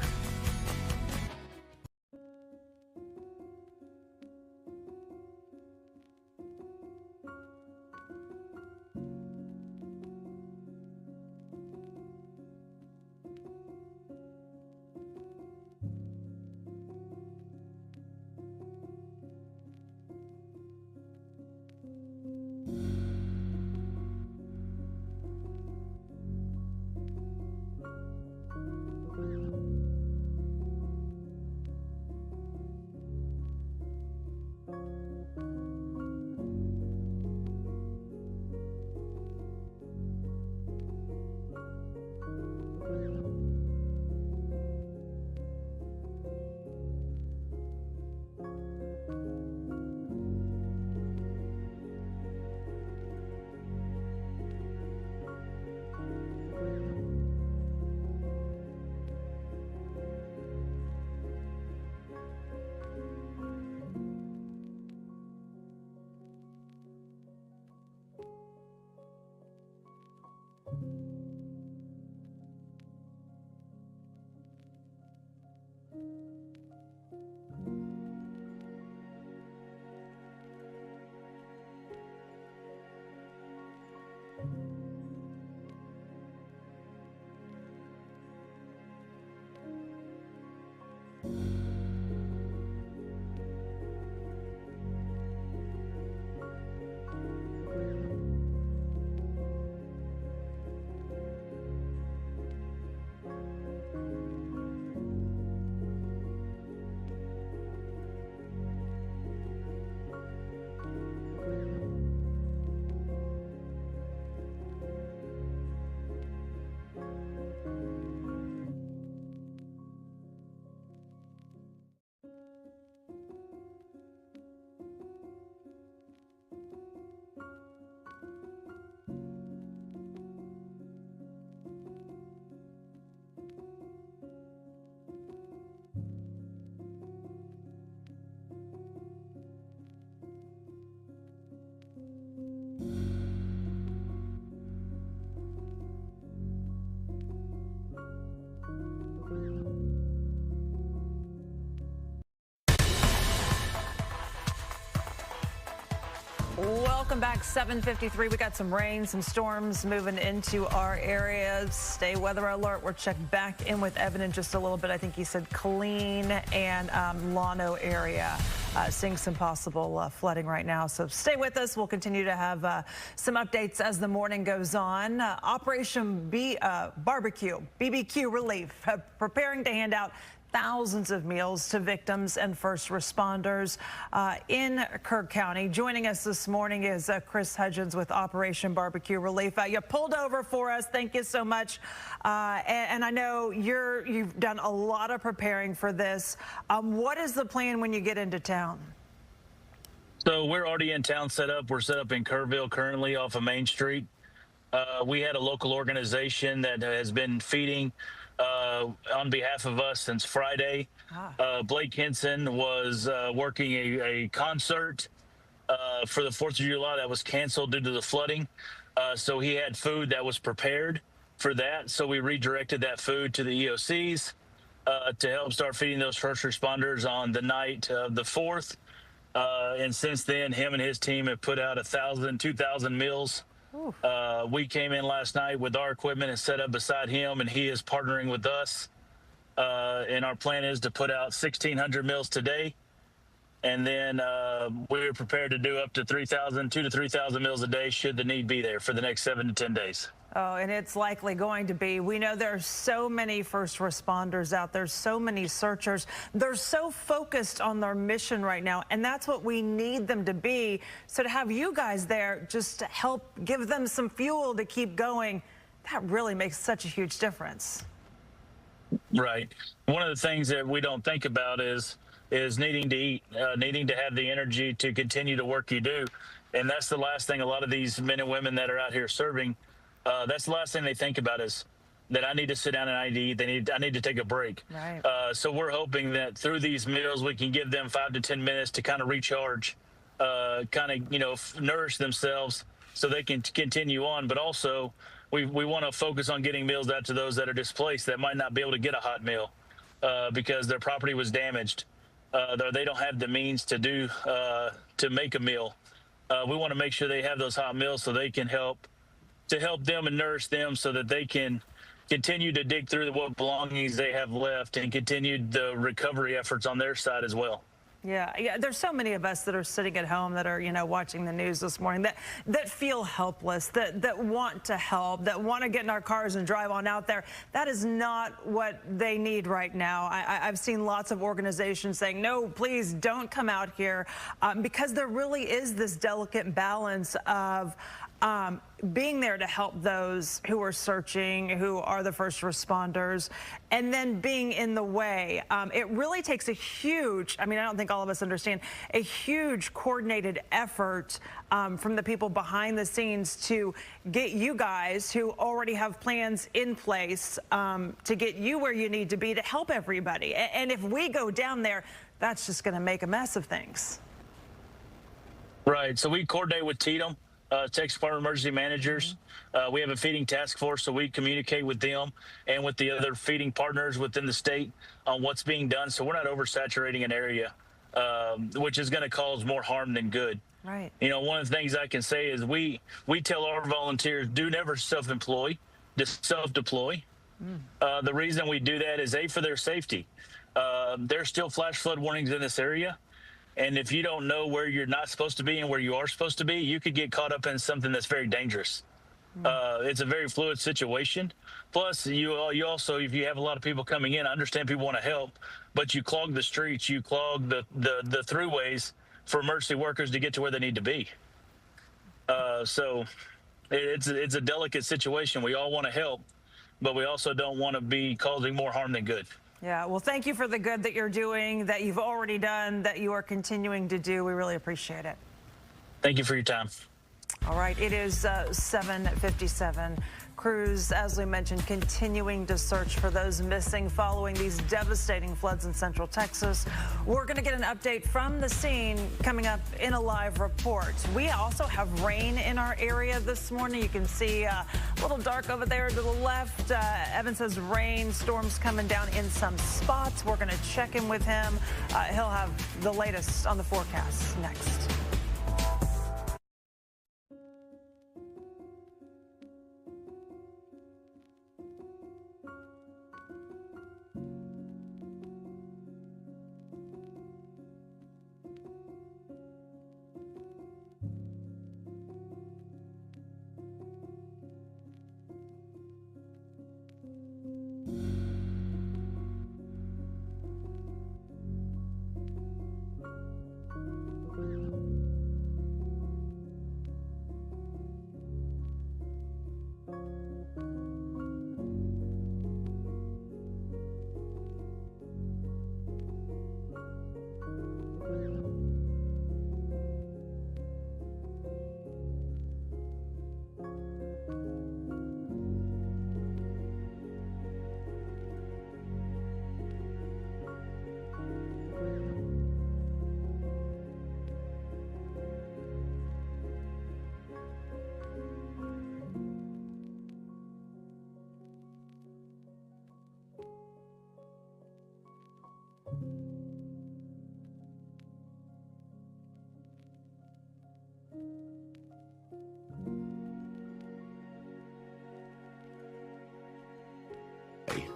Welcome back. 7:53. We got some rain, some storms moving into our area. Stay weather alert. We'll check back in with Evan in just a little bit. I think he said Colleen and Llano area seeing some possible flooding right now. So stay with us. We'll continue to have some updates as the morning goes on. Operation BBQ Relief preparing to hand out thousands of meals to victims and first responders in Kerr County. Joining us this morning is Chris Hudgens with Operation Barbecue Relief. You pulled over for us. Thank you so much. And I know you've done a lot of preparing for this. What is the plan when you get into town? So we're already in town set up. We're set up in Kerrville currently off of Main Street. We had a local organization that has been feeding on behalf of us since Friday. Blake Henson was working a concert for the 4th of July that was canceled due to the flooding. So he had food that was prepared for that. So we redirected that food to the EOCs to help start feeding those first responders on the night of the 4th. And since then, him and his team have put out 2,000 meals. We came in last night with our equipment and set up beside him, and he is partnering with us. And our plan is to put out 1,600 meals today. And then we're prepared to do up to 2,000 to 3,000 meals a day should the need be there for the next 7 to 10 days. Oh, and it's likely going to be. We know there are so many first responders out there, so many searchers. They're so focused on their mission right now, and that's what we need them to be. So to have you guys there just to help give them some fuel to keep going, that really makes such a huge difference. Right. One of the things that we don't think about is needing to eat, needing to have the energy to continue the work you do. And that's the last thing a lot of these men and women that are out here serving, that's the last thing they think about is that I need to sit down and I need to take a break. Right. So we're hoping that through these meals, we can give them 5 to 10 minutes to kind of recharge kind of, nourish themselves so they can continue on. But also, we want to focus on getting meals out to those that are displaced that might not be able to get a hot meal because their property was damaged. They don't have the means to make a meal. We want to make sure they have those hot meals so they can help them and nourish them so that they can continue to dig through what belongings they have left and continue the recovery efforts on their side as well. Yeah, there's so many of us that are sitting at home that are, watching the news this morning that feel helpless, that want to help, that want to get in our cars and drive on out there. That is not what they need right now. I've seen lots of organizations saying, no, please don't come out here because there really is this delicate balance of being there to help those who are searching, who are the first responders, and then being in the way. It really takes a huge, I don't think all of us understand, a huge coordinated effort from the people behind the scenes to get you guys who already have plans in place to get you where you need to be to help everybody. And if we go down there, that's just going to make a mess of things. Right. So we coordinate with TDM. Texas Department of Emergency Managers. We have a feeding task force, so we communicate with them and with the other feeding partners within the state on what's being done. So we're not oversaturating an area, which is going to cause more harm than good. Right. One of the things I can say is we tell our volunteers, do never self-employ, just self-deploy. The reason we do that is for their safety. There's still flash flood warnings in this area. And if you don't know where you're not supposed to be and where you are supposed to be, you could get caught up in something that's very dangerous. It's a very fluid situation. Plus, you also, if you have a lot of people coming in, I understand people want to help, but you clog the streets, you clog the throughways for emergency workers to get to where they need to be. So it's a delicate situation. We all want to help, but we also don't want to be causing more harm than good. Yeah, well, thank you for the good that you're doing, that you've already done, that you are continuing to do. We really appreciate it. Thank you for your time. All right, it is 7:57. Crews, as we mentioned, continuing to search for those missing following these devastating floods in central Texas. We're going to get an update from the scene coming up in a live report. We also have rain in our area this morning. You can see a little dark over there to the left. Evan says rain, storms coming down in some spots. We're going to check in with him. He'll have the latest on the forecast next.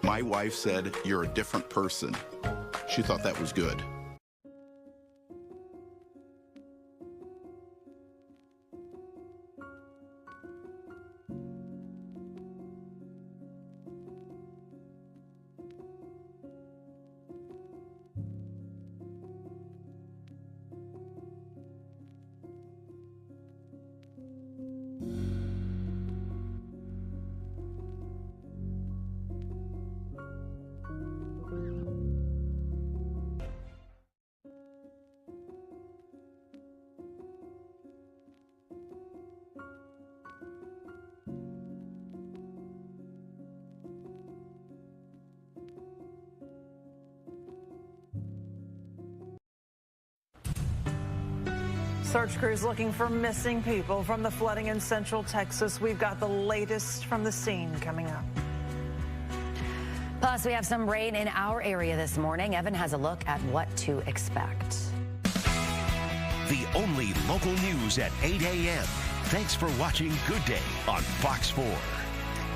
My wife said, "You're a different person." She thought that was good. Search crews looking for missing people from the flooding in central Texas. We've got the latest from the scene coming up. Plus, we have some rain in our area this morning. Evan has a look at what to expect. The only local news at 8 a.m. Thanks for watching Good Day on Fox 4.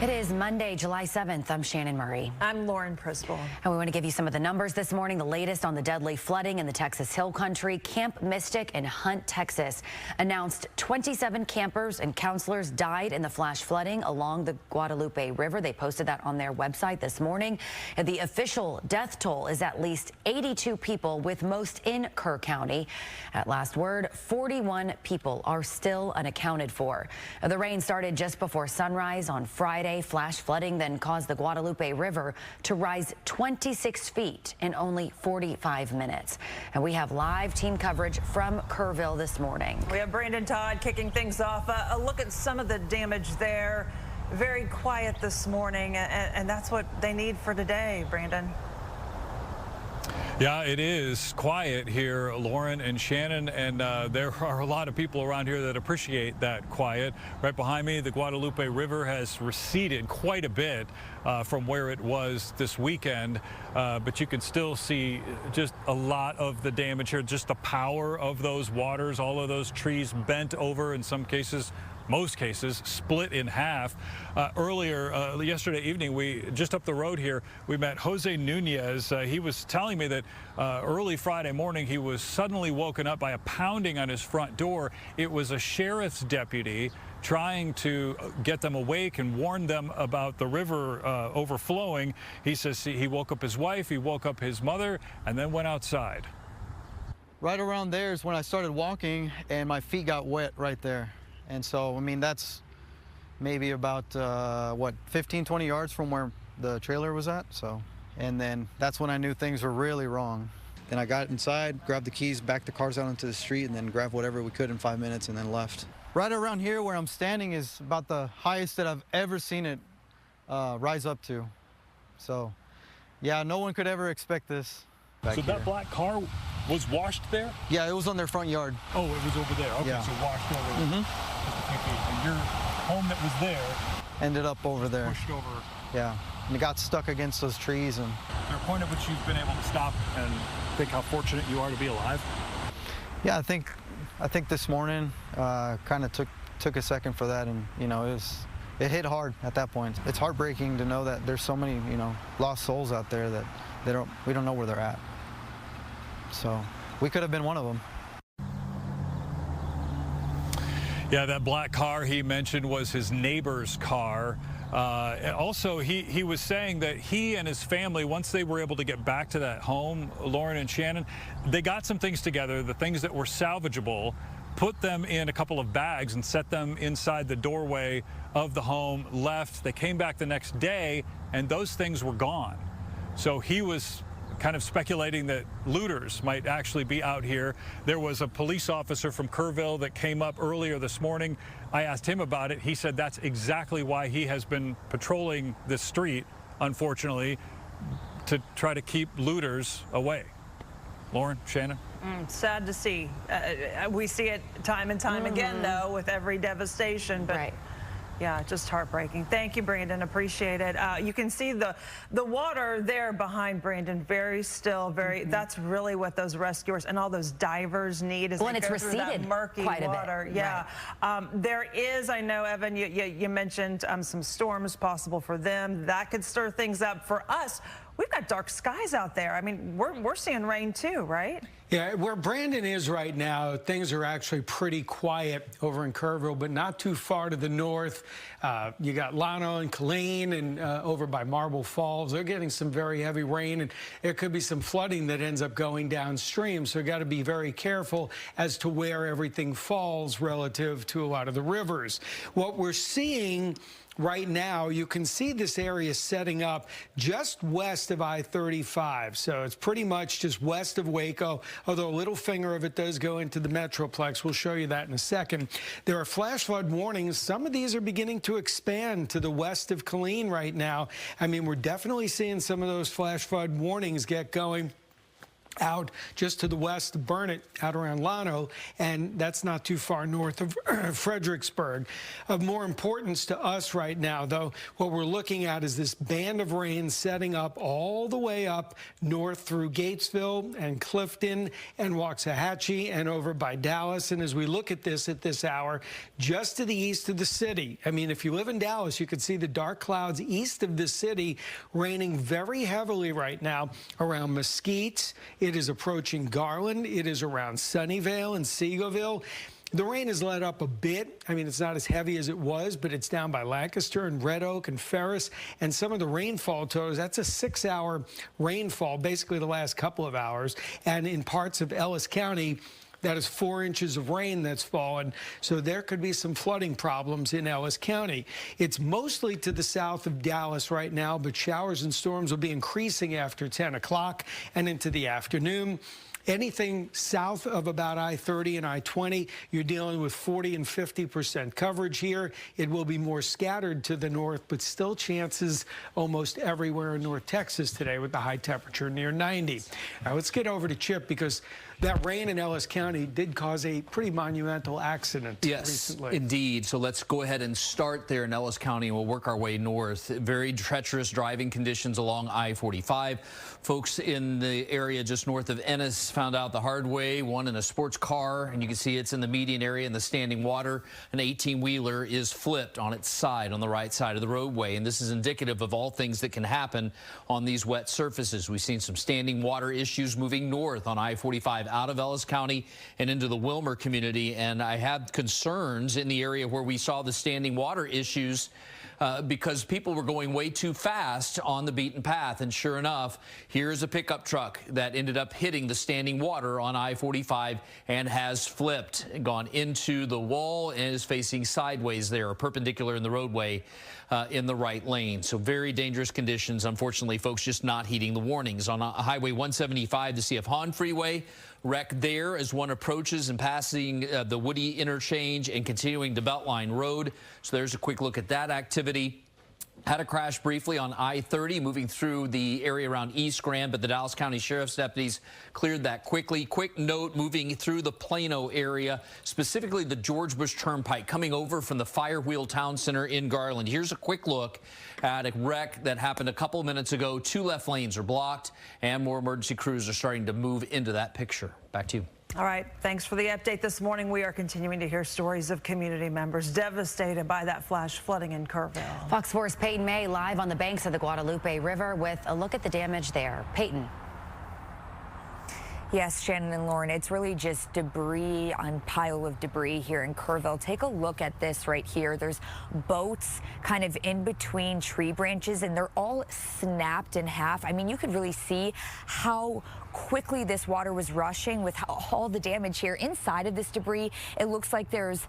It is Monday, July 7th. I'm Shannon Murray. I'm Lauren Prisball. And we want to give you some of the numbers this morning. The latest on the deadly flooding in the Texas Hill Country. Camp Mystic in Hunt, Texas announced 27 campers and counselors died in the flash flooding along the Guadalupe River. They posted that on their website this morning. And the official death toll is at least 82 people, with most in Kerr County. At last word, 41 people are still unaccounted for. The rain started just before sunrise on Friday. Flash flooding then caused the Guadalupe River to rise 26 feet in only 45 minutes. And we have live team coverage from Kerrville this morning. We have Brandon Todd kicking things off. A look at some of the damage there. Very quiet this morning, and that's what they need for today, Brandon. Yeah, it is quiet here, Lauren and Shannon, and there are a lot of people around here that appreciate that quiet. Right behind me, the Guadalupe River has receded quite a bit from where it was this weekend, but you can still see just a lot of the damage here, just the power of those waters, all of those trees bent over, in some cases, most cases, split in half. Earlier, yesterday evening, we just up the road here, we met Jose Nunez. He was telling me that early Friday morning, he was suddenly woken up by a pounding on his front door. It was a sheriff's deputy trying to get them awake and warn them about the river overflowing. He says he woke up his wife, he woke up his mother, and then went outside. Right around there is when I started walking, and my feet got wet right there. And so, I mean, that's maybe about, 15, 20 yards from where the trailer was at. So, and then that's when I knew things were really wrong. Then I got inside, grabbed the keys, backed the cars out into the street, and then grabbed whatever we could in 5 minutes and then left. Right around here where I'm standing is about the highest that I've ever seen it rise up to. So, yeah, no one could ever expect this. So that black car was washed there? Yeah, it was on their front yard. Oh, it was over there. Okay, yeah. So washed over just a few feet. And your home that was there ended up over there. Pushed over. Yeah, and it got stuck against those trees. And is there a point at which you've been able to stop and think how fortunate you are to be alive? Yeah, I think this morning kind of took a second for that, and you know, it hit hard at that point. It's heartbreaking to know that there's so many, you know, lost souls out there that we don't know where they're at. So we could have been one of them. Yeah, that black car he mentioned was his neighbor's car. Also, he was saying that he and his family, once they were able to get back to that home, Lauren and Shannon, they got some things together, the things that were salvageable, put them in a couple of bags and set them inside the doorway of the home, left. They came back the next day, and those things were gone. So he was kind of speculating that looters might actually be out here. There was a police officer from Kerrville that came up earlier this morning. I asked him about it. He said that's exactly why he has been patrolling this street, unfortunately, to try to keep looters away. Lauren, Shannon? Sad to see. We see it time and time again, though, with every devastation. But right. Yeah, just heartbreaking. Thank you, Brandon. Appreciate it. You can see the water there behind Brandon, very still, very. That's really what those rescuers and all those divers need. Is when it's receded that murky quite water. a bit. Yeah. Right. There is, I know, Evan. You mentioned some storms possible for them. That could stir things up for us. We've got dark skies out there. I mean, we're seeing rain too, right? Yeah, where Brandon is right now, things are actually pretty quiet over in Kerrville, but not too far to the north. You got Llano and Killeen and over by Marble Falls. They're getting some very heavy rain, and there could be some flooding that ends up going downstream. So you got to be very careful as to where everything falls relative to a lot of the rivers. What we're seeing right now, you can see this area setting up just west of I-35. So it's pretty much just west of Waco, although a little finger of it does go into the Metroplex. We'll show you that in a second. There are flash flood warnings. Some of these are beginning to expand to the west of Killeen right now. I mean, we're definitely seeing some of those flash flood warnings get going out just to the west of Burnett, out around Llano, and that's not too far north of Fredericksburg. Of more importance to us right now, though, what we're looking at is this band of rain setting up all the way up north through Gatesville and Clifton and Waxahachie and over by Dallas. And as we look at this hour, just to the east of the city, I mean, if you live in Dallas, you can see the dark clouds east of the city raining very heavily right now around Mesquite. It is approaching Garland. It is around Sunnyvale and Seagoville. The rain has let up a bit. I mean, it's not as heavy as it was, but it's down by Lancaster and Red Oak and Ferris. And some of the rainfall totals, that's a 6-hour rainfall, basically the last couple of hours. And in parts of Ellis County, that is 4 inches of rain that's fallen. So there could be some flooding problems in Ellis County. It's mostly to the south of Dallas right now, but showers and storms will be increasing after 10 o'clock and into the afternoon. Anything south of about I-30 and I-20, you're dealing with 40 and 50% coverage here. It will be more scattered to the north, but still chances almost everywhere in North Texas today with the high temperature near 90. Now let's get over to Chip, because that rain in Ellis County did cause a pretty monumental accident recently. Indeed. So let's go ahead and start there in Ellis County, and we'll work our way north. Very treacherous driving conditions along I-45. Folks in the area just north of Ennis found out the hard way, one in a sports car, and you can see it's in the median area in the standing water. An 18-wheeler is flipped on its side on the right side of the roadway, and this is indicative of all things that can happen on these wet surfaces. We've seen some standing water issues moving north on I-45 out of Ellis County and into the Wilmer community, and I had concerns in the area where we saw the standing water issues because people were going way too fast on the beaten path. And sure enough, here's a pickup truck that ended up hitting the standing water on I-45 and has flipped, gone into the wall, and is facing sideways there, perpendicular in the roadway in the right lane. So very dangerous conditions. Unfortunately, folks just not heeding the warnings. On Highway 175, the CF Hahn Freeway, wreck there as one approaches and passing the Woody interchange and continuing to Beltline Road. So there's a quick look at that activity. Had a crash briefly on I-30 moving through the area around East Grand, but the Dallas County Sheriff's deputies cleared that quickly. Quick note, moving through the Plano area, specifically the George Bush Turnpike, coming over from the Firewheel Town Center in Garland. Here's a quick look at a wreck that happened a couple of minutes ago. 2 left lanes are blocked, and more emergency crews are starting to move into that picture. Back to you. All right, thanks for the update this morning. We are continuing to hear stories of community members devastated by that flash flooding in Kerrville. Fox 4's Peyton May live on the banks of the Guadalupe River with a look at the damage there. Peyton. Yes, Shannon and Lauren, it's really just debris on pile of debris here in Kerrville. Take a look at this right here. There's boats kind of in between tree branches, and they're all snapped in half. I mean, you could really see how quickly this water was rushing with all the damage here. Inside of this debris, it looks like there's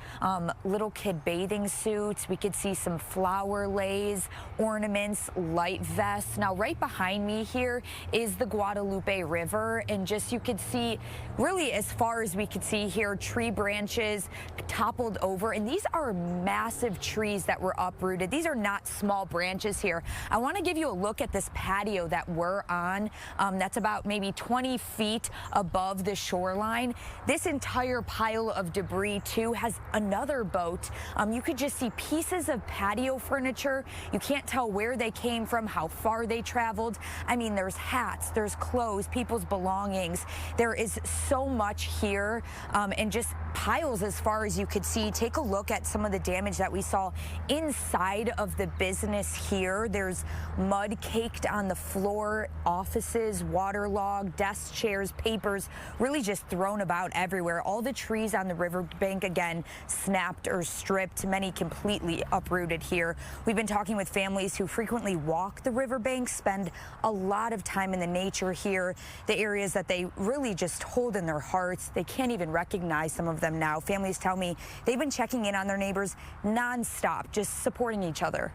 little kid bathing suits. We could see some flower lays, ornaments, light vests. Now, right behind me here is the Guadalupe River, and just you could see really as far as we could see here, tree branches toppled over, and these are massive trees that were uprooted. These are not small branches here. I want to give you a look at this patio that we're on. That's about maybe 20 feet above the shoreline. This entire pile of debris too has another boat. You could just see pieces of patio furniture. You can't tell where they came from, how far they traveled. I mean, there's hats, there's clothes, people's belongings. There is so much here, and just piles as far as you could see. Take a look at some of the damage that we saw inside of the business here. There's mud caked on the floor, offices waterlogged, desks, chairs, papers, really just thrown about everywhere. All the trees on the riverbank, again, snapped or stripped, many completely uprooted here. We've been talking with families who frequently walk the riverbank, spend a lot of time in the nature here, the areas that they really just hold in their hearts. They can't even recognize some of them now. Families tell me they've been checking in on their neighbors nonstop, just supporting each other.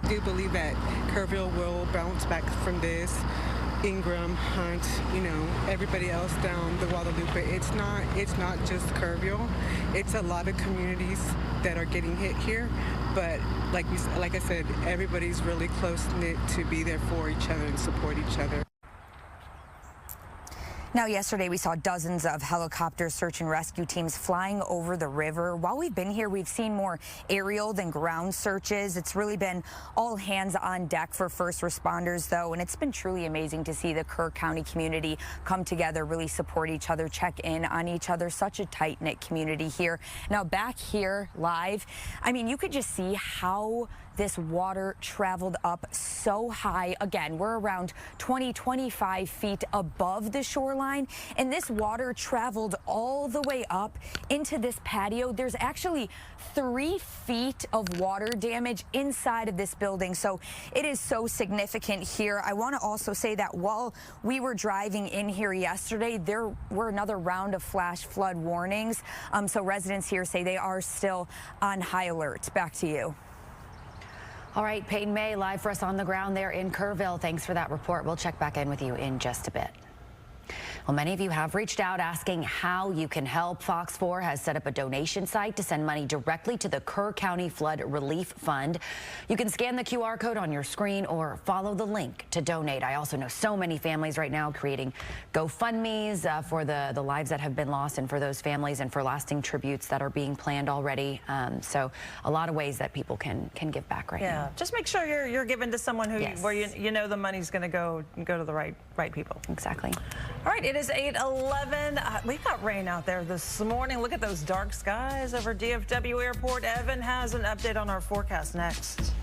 I do believe that Kerrville will bounce back from this. Ingram, Hunt, you know, everybody else down the Guadalupe. It's not just Kerrville. It's a lot of communities that are getting hit here. But like I said, everybody's really close knit to be there for each other and support each other. Now, yesterday we saw dozens of helicopters, search and rescue teams flying over the river. While we've been here, we've seen more aerial than ground searches. It's really been all hands on deck for first responders, though, and it's been truly amazing to see the Kerr County community come together, really support each other, check in on each other. Such a tight-knit community here. Now, back here live, I mean, you could just see how this water traveled up so high. Again, we're around 25 feet above the shoreline, and this water traveled all the way up into this patio. There's actually 3 feet of water damage inside of this building, so it is so significant here. I want to also say that while we were driving in here yesterday, there were another round of flash flood warnings, so residents here say they are still on high alert. Back to you. All right, Peyton May, live for us on the ground there in Kerrville. Thanks for that report. We'll check back in with you in just a bit. Well, many of you have reached out asking how you can help. Fox 4 has set up a donation site to send money directly to the Kerr County Flood Relief Fund. You can scan the QR code on your screen or follow the link to donate. I also know so many families right now creating GoFundMes for the lives that have been lost and for those families and for lasting tributes that are being planned already. So a lot of ways that people can give back right now. Yeah, just make sure you're giving to someone who where you know the money's going to go to the right people. Exactly. All right, it is 8:11. We've got rain out there this morning. Look at those dark skies over DFW Airport. Evan has an update on our forecast next.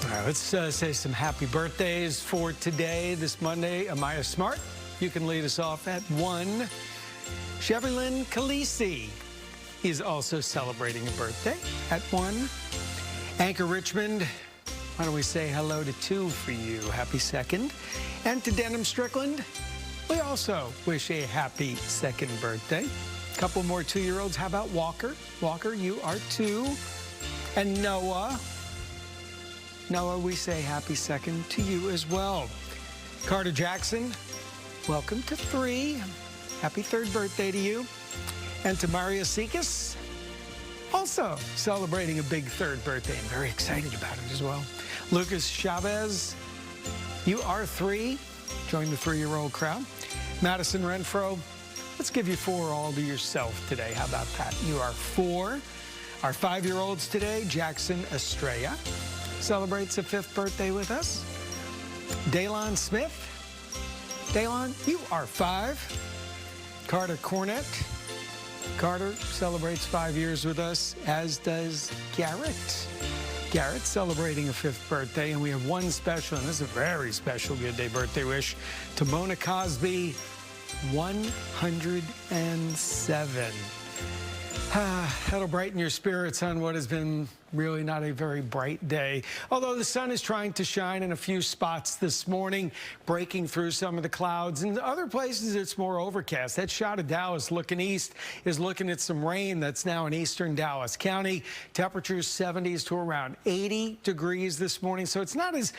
All right, let's say some happy birthdays for today, this Monday. Amaya Smart, you can lead us off at 1. Sherilyn Khaleesi, is also celebrating a birthday at 1. Anchor Richmond, why don't we say hello to 2 for you? Happy 2nd. And to Denham Strickland, we also wish a happy 2nd birthday. Couple more 2-year-olds. How about Walker? Walker, you are 2. And Noah, we say happy 2nd to you as well. Carter Jackson, welcome to 3. Happy 3rd birthday to you. And to Maria Sikas, also celebrating a big 3rd birthday. I'm very excited about it as well. Lucas Chavez, you are 3. Join the 3-year-old crowd. Madison Renfro, let's give you 4 all to yourself today. How about that? You are 4. Our 5-year-olds today, Jackson Estrella celebrates a 5th birthday with us. Daylon Smith. Daylon, you are 5. Carter Cornett. Carter celebrates 5 years with us, as does Garrett. Garrett celebrating a 5th birthday, and we have one special, and this is a very special good day birthday wish to Mona Cosby, 107. That'll brighten your spirits on what has been really not a very bright day. Although the sun is trying to shine in a few spots this morning, breaking through some of the clouds. In other places, it's more overcast. That shot of Dallas looking east is looking at some rain that's now in eastern Dallas County. Temperatures 70s to around 80 degrees this morning. So it's not as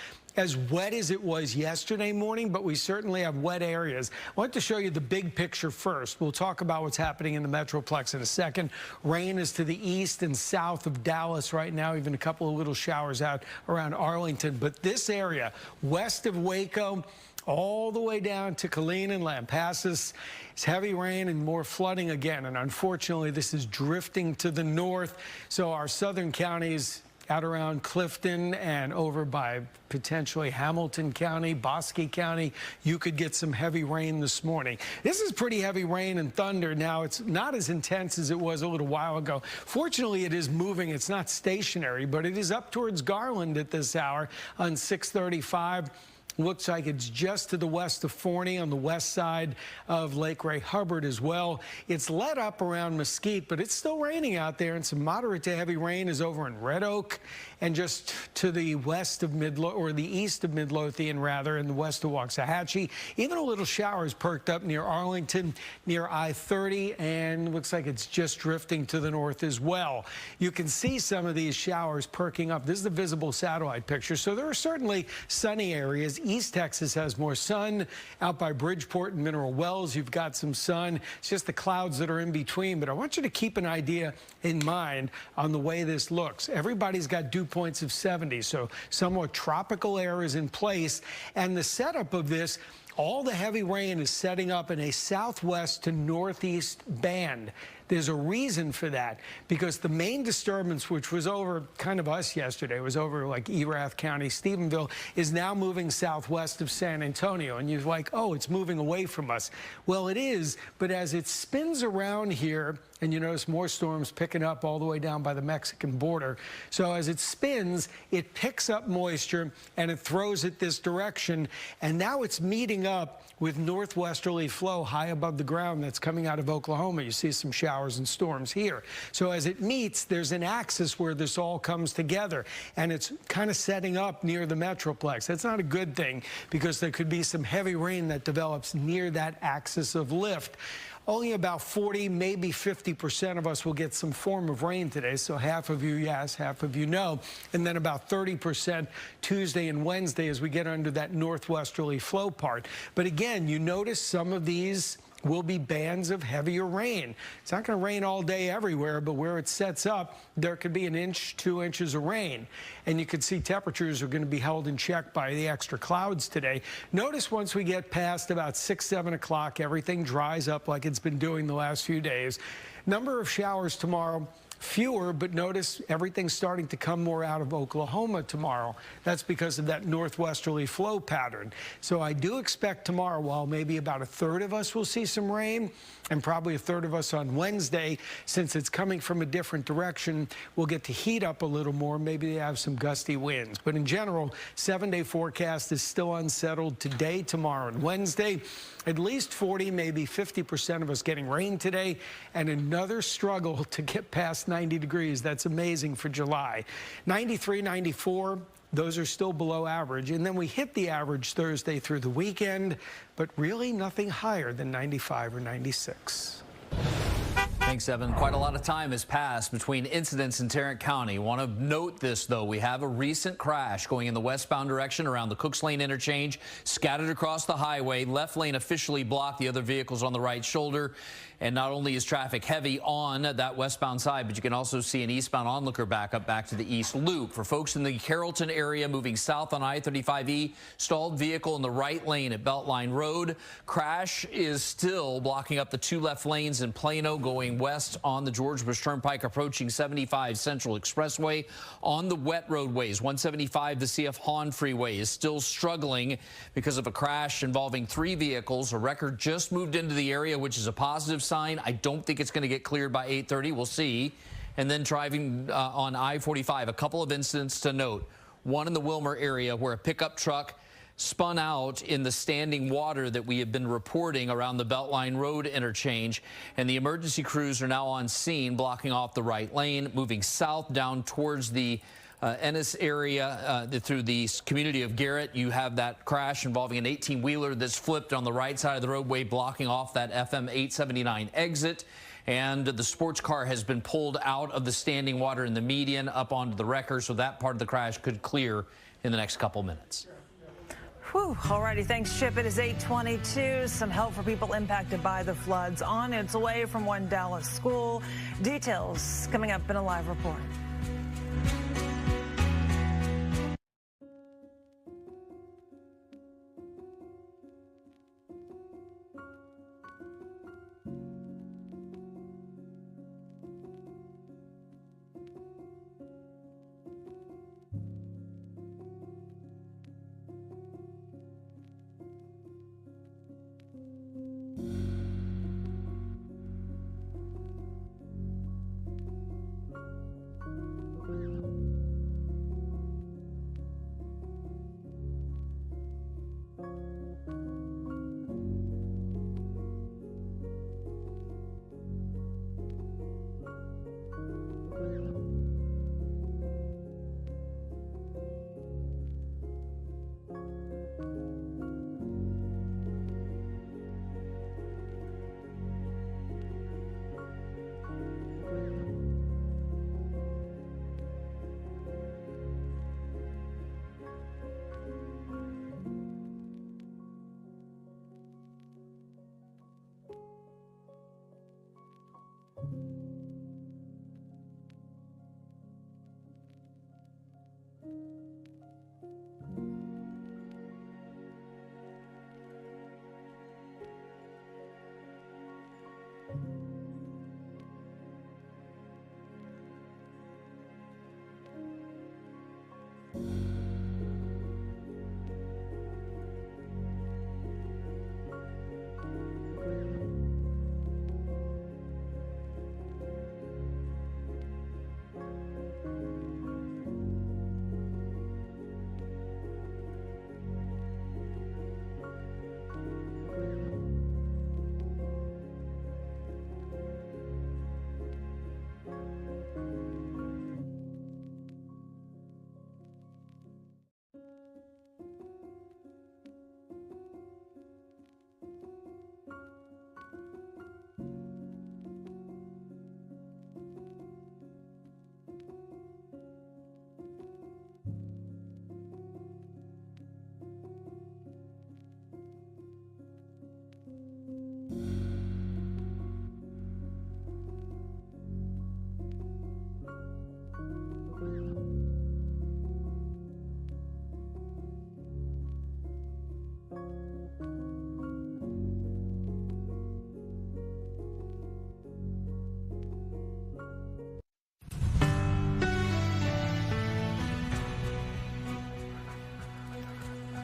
wet as it was yesterday morning, but we certainly have wet areas. I want to show you the big picture first. We'll talk about what's happening in the Metroplex in a second. Rain is to the east and south of Dallas right now, even a couple of little showers out around Arlington. But this area, west of Waco, all the way down to Killeen and Lampasas, it's heavy rain and more flooding again. And unfortunately, this is drifting to the north. So our southern counties out around Clifton and over by potentially Hamilton County, Bosque County, you could get some heavy rain this morning. This is pretty heavy rain and thunder. Now, it's not as intense as it was a little while ago. Fortunately, it is moving. It's not stationary, but it is up towards Garland at this hour on 635. Looks like it's just to the west of Forney on the west side of Lake Ray Hubbard as well. It's let up around Mesquite, but it's still raining out there, and some moderate to heavy rain is over in Red Oak and just to the west of or the east of Midlothian, rather, in the west of Waxahachie. Even a little showers perked up near Arlington, near I-30, and looks like it's just drifting to the north as well. You can see some of these showers perking up. This is the visible satellite picture, so there are certainly sunny areas. East Texas has more sun. Out by Bridgeport and Mineral Wells, you've got some sun. It's just the clouds that are in between. But I want you to keep an idea in mind on the way this looks. Everybody's got dew points of 70, so somewhat tropical air is in place. And the setup of this, all the heavy rain is setting up in a southwest to northeast band. There's a reason for that, because the main disturbance, which was over kind of us yesterday, was over like Erath County, Stephenville, is now moving southwest of San Antonio. And you're like, oh, it's moving away from us. Well, it is, but as it spins around here, and you notice more storms picking up all the way down by the Mexican border. So as it spins, it picks up moisture and it throws it this direction. And now it's meeting up with northwesterly flow high above the ground that's coming out of Oklahoma. You see some showers and storms here. So as it meets, there's an axis where this all comes together, and it's kind of setting up near the Metroplex. That's not a good thing, because there could be some heavy rain that develops near that axis of lift. Only about 40, maybe 50% of us will get some form of rain today. So half of you, yes, half of you, no. And then about 30% Tuesday and Wednesday as we get under that northwesterly flow part. But again, you notice some of these will be bands of heavier rain. It's not going to rain all day everywhere, but where it sets up, there could be 1 inch, 2 inches of rain. And you can see temperatures are going to be held in check by the extra clouds today. Notice once we get past about 6, 7 o'clock, everything dries up like it's been doing the last few days. Number of showers tomorrow, fewer, but notice everything's starting to come more out of Oklahoma tomorrow. That's because of that northwesterly flow pattern. So I do expect tomorrow, while maybe about a third of us will see some rain, and probably a third of us on Wednesday, since it's coming from a different direction, we'll get to heat up a little more. Maybe they have some gusty winds. But in general, 7-day forecast is still unsettled today, tomorrow, and Wednesday. At least 40, maybe 50% of us getting rain today, and another struggle to get past 90 degrees. That's amazing for July. 93, 94, those are still below average. And then we hit the average Thursday through the weekend, but really nothing higher than 95 or 96. Thanks, Evan. Quite a lot of time has passed between incidents in Tarrant County. Want to note this, though. We have a recent crash going in the westbound direction around the Cooks Lane interchange, scattered across the highway. Left lane officially blocked. The other vehicles on the right shoulder. And not only is traffic heavy on that westbound side, but you can also see an eastbound onlooker backup back to the east loop. For folks in the Carrollton area moving south on I-35E, stalled vehicle in the right lane at Beltline Road. Crash is still blocking up the 2 left lanes in Plano going west on the George Bush Turnpike, approaching 75 Central Expressway. On the wet roadways, 175 the CF Hahn Freeway is still struggling because of a crash involving 3 vehicles. A record just moved into the area, which is a positive sign. I don't think it's going to get cleared by 8:30. We'll see. And then driving on I-45, a couple of incidents to note. One in the Wilmer area where a pickup truck spun out in the standing water that we have been reporting around the Beltline Road interchange, and the emergency crews are now on scene, blocking off the right lane, moving south down towards the Ennis area through the community of Garrett. You have that crash involving an 18-wheeler that's flipped on the right side of the roadway, blocking off that FM 879 exit. And the sports car has been pulled out of the standing water in the median up onto the wrecker, so that part of the crash could clear in the next couple minutes. Whew. Alrighty, thanks, Chip. It is 8:22. Some help for people impacted by the floods on its way from one Dallas school. Details coming up in a live report.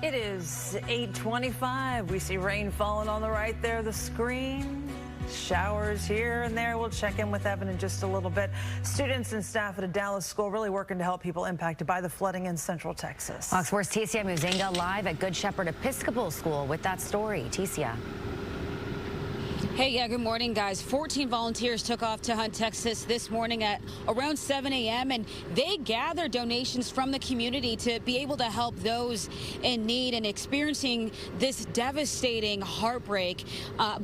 It is 8:25. We see rain falling on the right there, the screen. Showers here and there. We'll check in with Evan in just a little bit. Students and staff at a Dallas school really working to help people impacted by the flooding in Central Texas. Fox 4's Ticia Muzinga live at Good Shepherd Episcopal School with that story. Ticia. Hey, yeah, good morning, guys. 14 volunteers took off to Hunt, Texas this morning at around 7 a.m. and they gathered donations from the community to be able to help those in need and experiencing this devastating heartbreak.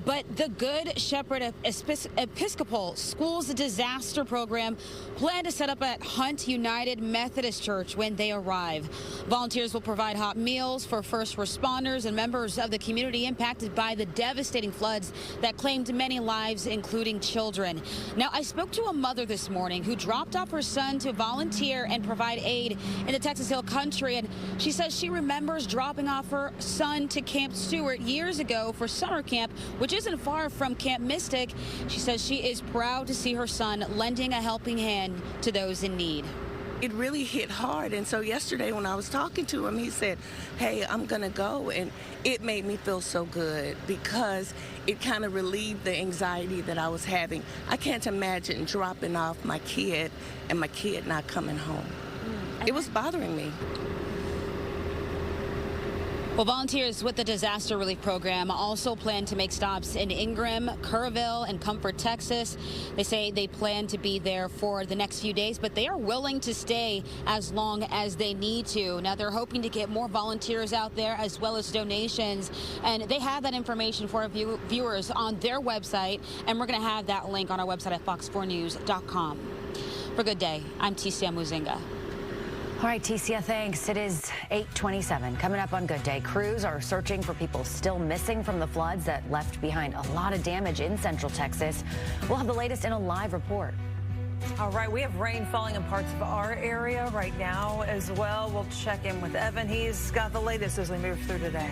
But the Good Shepherd Episcopal School's disaster program planned to set up at Hunt United Methodist Church when they arrive. Volunteers will provide hot meals for first responders and members of the community impacted by the devastating floods that claimed many lives, including children. Now, I spoke to a mother this morning who dropped off her son to volunteer and provide aid in the Texas Hill Country, and she says she remembers dropping off her son to Camp Stewart years ago for summer camp, which isn't far from Camp Mystic. She says she is proud to see her son lending a helping hand to those in need. It really hit hard, and so yesterday when I was talking to him, he said, hey, I'm gonna go, and it made me feel so good because it kind of relieved the anxiety that I was having. I can't imagine dropping off my kid and my kid not coming home. It was bothering me. Well, volunteers with the disaster relief program also plan to make stops in Ingram, Kerrville, and Comfort, Texas. They say they plan to be there for the next few days, but they are willing to stay as long as they need to. Now, they're hoping to get more volunteers out there as well as donations, and they have that information for our viewers on their website, and we're going to have that link on our website at fox4news.com. For Good Day, I'm Ticia Muzinga. All right, Ticia, thanks. It is 8:27. Coming up on Good Day, crews are searching for people still missing from the floods that left behind a lot of damage in Central Texas. We'll have the latest in a live report. All right, we have rain falling in parts of our area right now as well. We'll check in with Evan. He's got the latest as we move through today.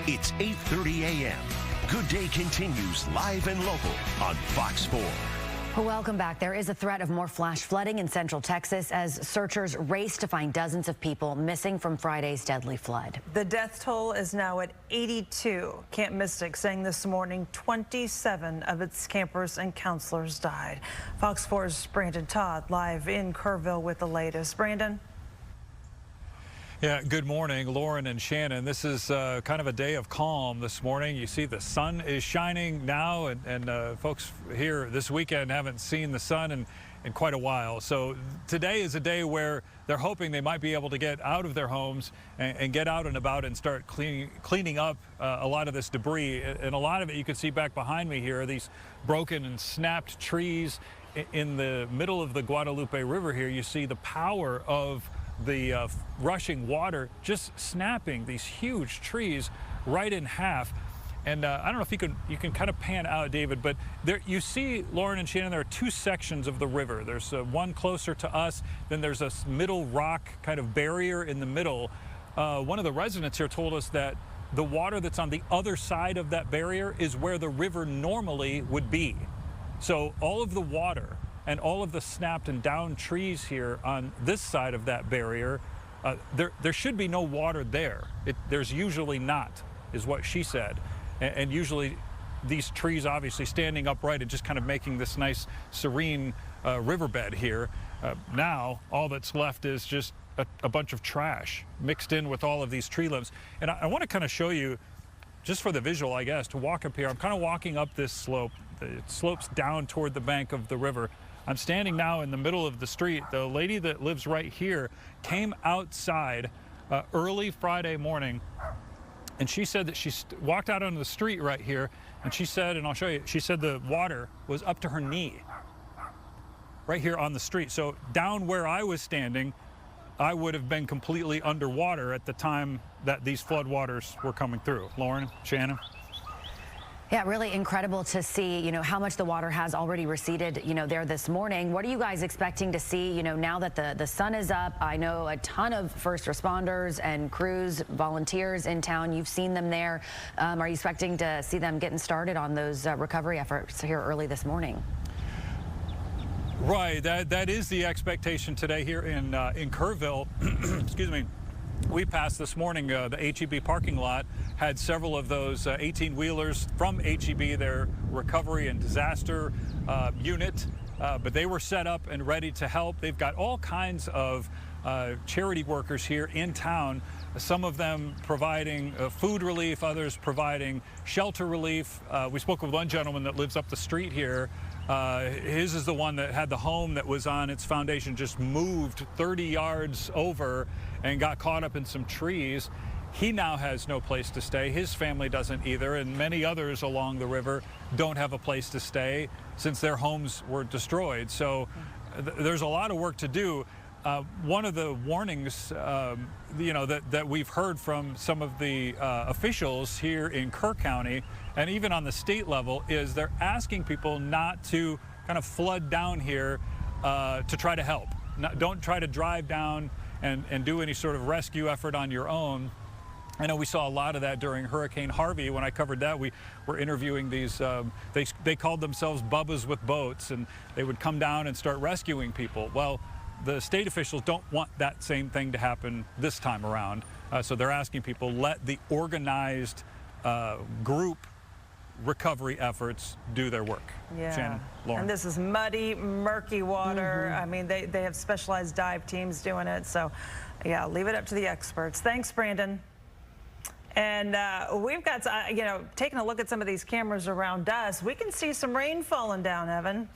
It's 8:30 a.m. Good Day continues live and local on Fox 4. Welcome back. There is a threat of more flash flooding in central Texas as searchers race to find dozens of people missing from Friday's deadly flood. The death toll is now at 82. Camp Mystic saying this morning 27 of its campers and counselors died. Fox 4's Brandon Todd live in Kerrville with the latest. Brandon? Yeah, good morning, Lauren and Shannon. This is kind of a day of calm this morning. You see the sun is shining now, and folks here this weekend haven't seen the sun in quite a while. So today is a day where they're hoping they might be able to get out of their homes and get out and about and start cleaning up a lot of this debris. And a lot of it you can see back behind me here, these broken and snapped trees in the middle of the Guadalupe River here. You see the power of the rushing water just snapping these huge trees right in half. And I don't know if you can kind of pan out, David, but there you see, Lauren and Shannon, there are two sections of the river. There's one closer to us, then there's a middle rock kind of barrier in the middle. One of the residents here told us that the water that's on the other side of that barrier is where the river normally would be. So all of the water and all of the snapped and downed trees here on this side of that barrier, there should be no water there. There's usually not, is what she said. And usually these trees obviously standing upright and just kind of making this nice serene riverbed here. Now all that's left is just a bunch of trash mixed in with all of these tree limbs. And I want to kind of show you, just for the visual, I guess, to walk up here. I'm kind of walking up this slope. It slopes down toward the bank of the river. I'm standing now in the middle of the street. The lady that lives right here came outside early Friday morning, and she said that she walked out onto the street right here, and she said, and I'll show you, she said the water was up to her knee right here on the street. So down where I was standing, I would have been completely underwater at the time that these flood waters were coming through. Lauren, Shannon? Yeah, really incredible to see, how much the water has already receded, there this morning. What are you guys expecting to see, now that the sun is up? I know a ton of first responders and crews, volunteers in town. You've seen them there. Are you expecting to see them getting started on those recovery efforts here early this morning? Right, that is the expectation today here in Kerrville. Excuse me. We passed this morning, the HEB parking lot had several of those 18-wheelers from HEB, their recovery and disaster unit, but they were set up and ready to help. They've got all kinds of charity workers here in town, some of them providing food relief, others providing shelter relief. We spoke with one gentleman that lives up the street here. His is the one that had the home that was on its foundation just moved 30 yards over and got caught up in some trees. He now has no place to stay. His family doesn't either, and many others along the river don't have a place to stay since their homes were destroyed. So there's a lot of work to do. One of the warnings, that we've heard from some of the officials here in Kerr County and even on the state level is they're asking people not to kind of flood down here to try to help. Don't try to drive down and do any sort of rescue effort on your own. I know we saw a lot of that during Hurricane Harvey. When I covered that, we were interviewing these, they called themselves Bubbas with boats, and they would come down and start rescuing people. Well, the state officials don't want that same thing to happen this time around. So they're asking people, let the organized group recovery efforts do their work. Yeah. Shannon, Lauren. And this is muddy, murky water. I mean, they have specialized dive teams doing it. So, yeah, leave it up to the experts. Thanks, Brandon. And we've got, taking a look at some of these cameras around us, we can see some rain falling down, Evan.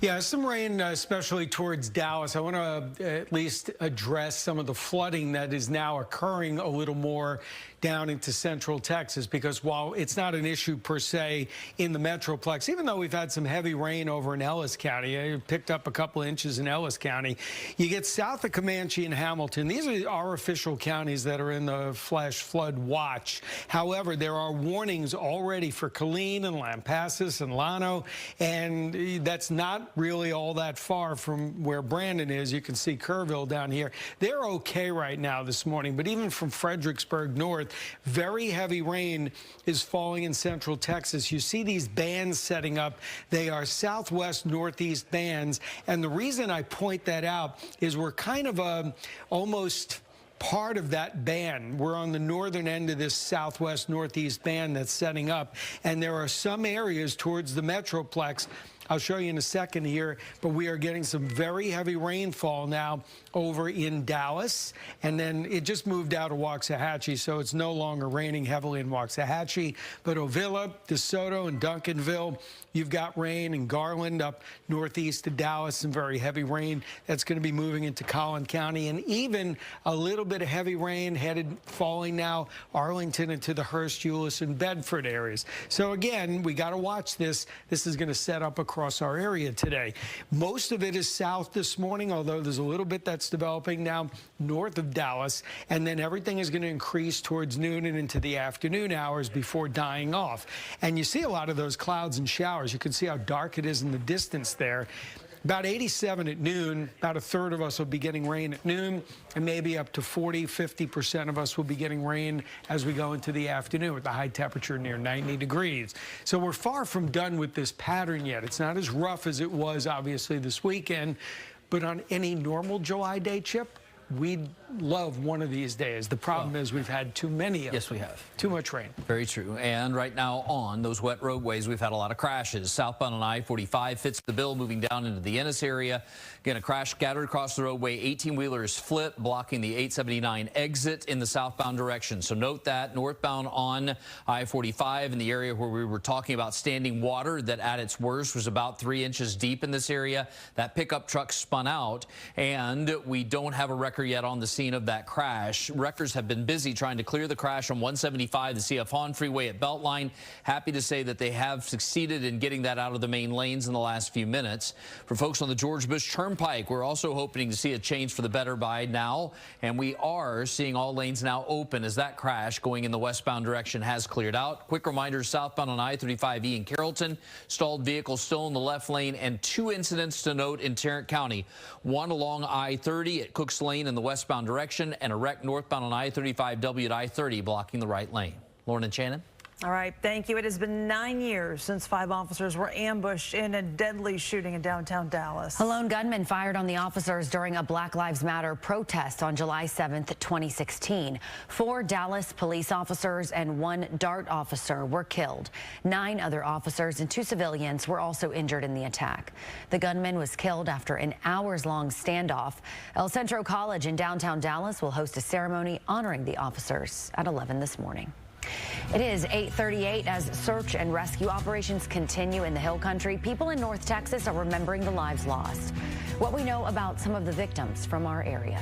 Yeah, some rain, especially towards Dallas. I want to at least address some of the flooding that is now occurring a little more down into central Texas, because while it's not an issue per se in the Metroplex, even though we've had some heavy rain over in Ellis County, I picked up a couple inches in Ellis County, you get south of Comanche and Hamilton. These are our official counties that are in the flash flood watch. However, there are warnings already for Killeen and Lampasas and Llano, and that's not really all that far from where Brandon is. You can see Kerrville down here. They're okay right now this morning, but even from Fredericksburg north, Very heavy rain is falling in central Texas. You see these bands setting up. They are southwest northeast bands. And the reason I point that out is we're kind of almost part of that band. We're on the northern end of this southwest northeast band that's setting up. And there are some areas towards the Metroplex, I'll show you in a second here, but we are getting some very heavy rainfall now over in Dallas, and then it just moved out of Waxahachie, so it's no longer raining heavily in Waxahachie, but Ovilla, DeSoto, and Duncanville, you've got rain, and Garland up northeast of Dallas, some very heavy rain. That's going to be moving into Collin County, and even a little bit of heavy rain falling now Arlington into the Hearst, Euless, and Bedford areas. So again, we got to watch this. This is going to set up across our area today. Most of it is south this morning, although there's a little bit that's developing now north of Dallas, and then everything is going to increase towards noon and into the afternoon hours before dying off. And you see a lot of those clouds and showers. You can see how dark it is in the distance there. About 87 at noon, about a third of us will be getting rain at noon, and maybe up to 40–50% of us will be getting rain as we go into the afternoon with the high temperature near 90 degrees. So we're far from done with this pattern yet. It's not as rough as it was, obviously, this weekend, but on any normal July day, Chip, we'd love one of these days. The problem is we've had too many of them. Yes, we have. Too much rain. Very true. And right now on those wet roadways, we've had a lot of crashes. Southbound on I-45 fits the bill, moving down into the Ennis area. Again, a crash scattered across the roadway. 18-wheeler is flipped, blocking the 879 exit in the southbound direction. So note that northbound on I-45 in the area where we were talking about standing water that at its worst was about 3 inches deep in this area. That pickup truck spun out, and we don't have a record yet on the scene of that crash. Wreckers have been busy trying to clear the crash on 175, the CF Hahn Freeway at Beltline. Happy to say that they have succeeded in getting that out of the main lanes in the last few minutes. For folks on the George Bush Turnpike, we're also hoping to see a change for the better by now, and we are seeing all lanes now open as that crash going in the westbound direction has cleared out. Quick reminder, southbound on I-35E in Carrollton, stalled vehicles still in the left lane, and 2 incidents to note in Tarrant County. One along I-30 at Cooks Lane in the westbound direction, and a wreck northbound on I-35W at I-30 blocking the right lane. Lauren and Shannon. All right, thank you. It has been 9 years since 5 officers were ambushed in a deadly shooting in downtown Dallas. A lone gunman fired on the officers during a Black Lives Matter protest on July 7th, 2016. 4 Dallas police officers and 1 DART officer were killed. 9 other officers and 2 civilians were also injured in the attack. The gunman was killed after an hours-long standoff. El Centro College in downtown Dallas will host a ceremony honoring the officers at 11 this morning. It is 8:38 as search and rescue operations continue in the Hill Country. People in North Texas are remembering the lives lost. What we know about some of the victims from our area.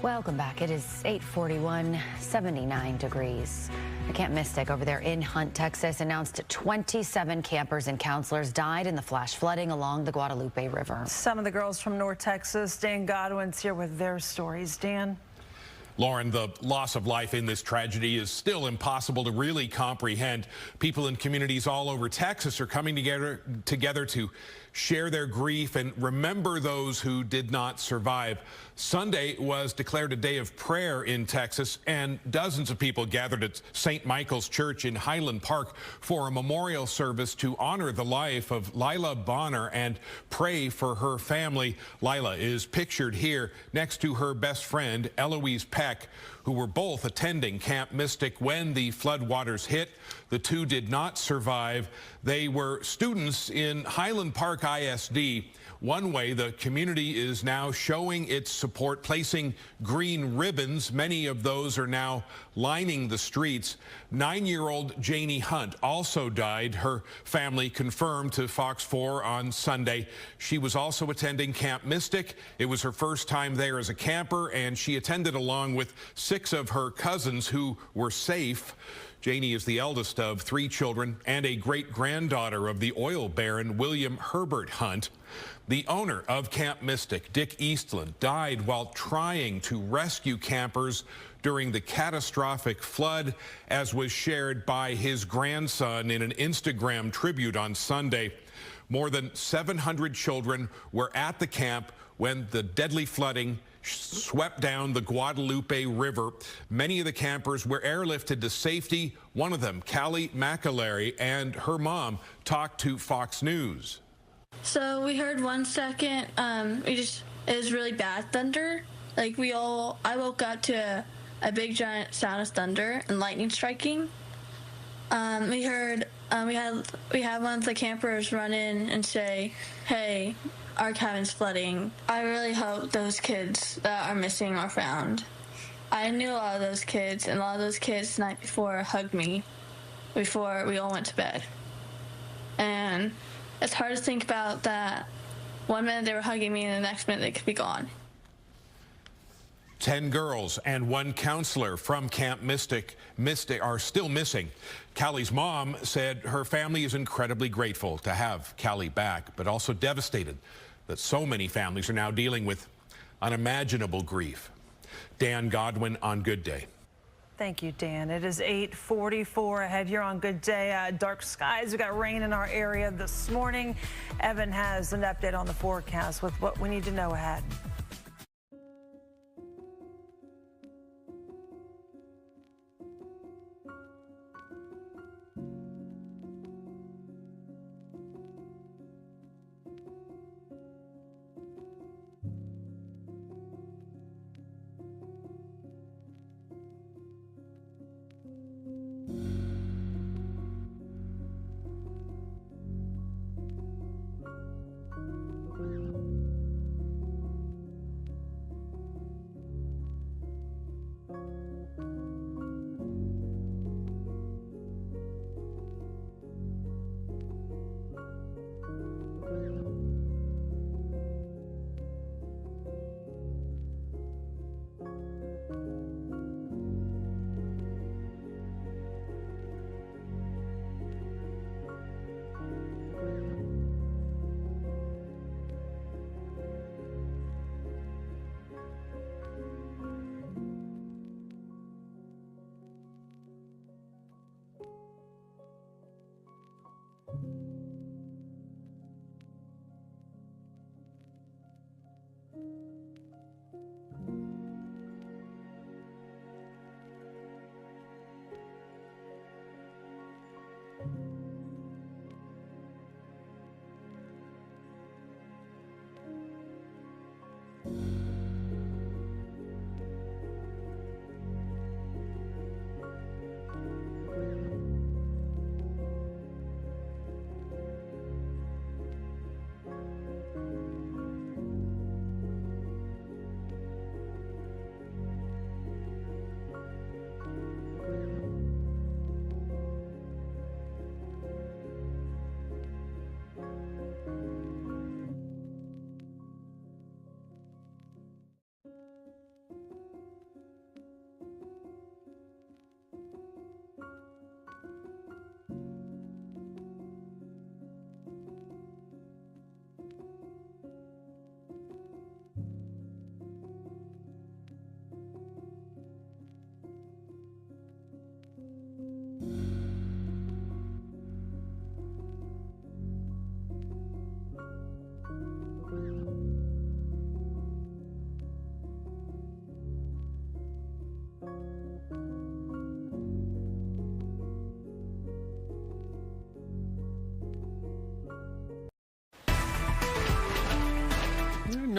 Welcome back. It is 8:41, 79 degrees. The Camp Mystic over there in Hunt, Texas, announced 27 campers and counselors died in the flash flooding along the Guadalupe River. Some of the girls from North Texas, Dan Godwin's here with their stories. Dan? Lauren, the loss of life in this tragedy is still impossible to really comprehend. People in communities all over Texas are coming together to share their grief and remember those who did not survive. Sunday was declared a day of prayer in Texas, and dozens of people gathered at St. Michael's Church in Highland Park for a memorial service to honor the life of Leitha Bonner and pray for her family. Leitha is pictured here next to her best friend, Eloise Peck, who were both attending Camp Mystic when the floodwaters hit. The two did not survive. They were students in Highland Park ISD. One way the community is now showing its support, placing green ribbons. Many of those are now lining the streets. 9-year-old Janie Hunt also died. Her family confirmed to Fox 4 on Sunday. She was also attending Camp Mystic. It was her first time there as a camper, and she attended along with 6 of her cousins who were safe. Janie is the eldest of 3 children and a great-granddaughter of the oil baron William Herbert Hunt. The owner of Camp Mystic, Dick Eastland, died while trying to rescue campers during the catastrophic flood, as was shared by his grandson in an Instagram tribute on Sunday. More than 700 children were at the camp when the deadly flooding swept down the Guadalupe River. Many of the campers were airlifted to safety. One of them, Callie McAlery, and her mom talked to Fox News. So we heard 1 second, it was really bad thunder. Like I woke up to a big giant sound of thunder and lightning striking. We had one of the campers run in and say, "Hey, our cabin's flooding." I really hope those kids that are missing are found. I knew a lot of those kids, and a lot of those kids the night before hugged me before we all went to bed. And it's hard to think about that. 1 minute they were hugging me, and the next minute they could be gone. 10 girls and 1 counselor from Camp Mystic are still missing. Callie's mom said her family is incredibly grateful to have Callie back, but also devastated that so many families are now dealing with unimaginable grief. Dan Godwin on Good Day. Thank you, Dan. It is 8:44 ahead here on Good Day. Dark skies. We got rain in our area this morning. Evan has an update on the forecast with what we need to know ahead.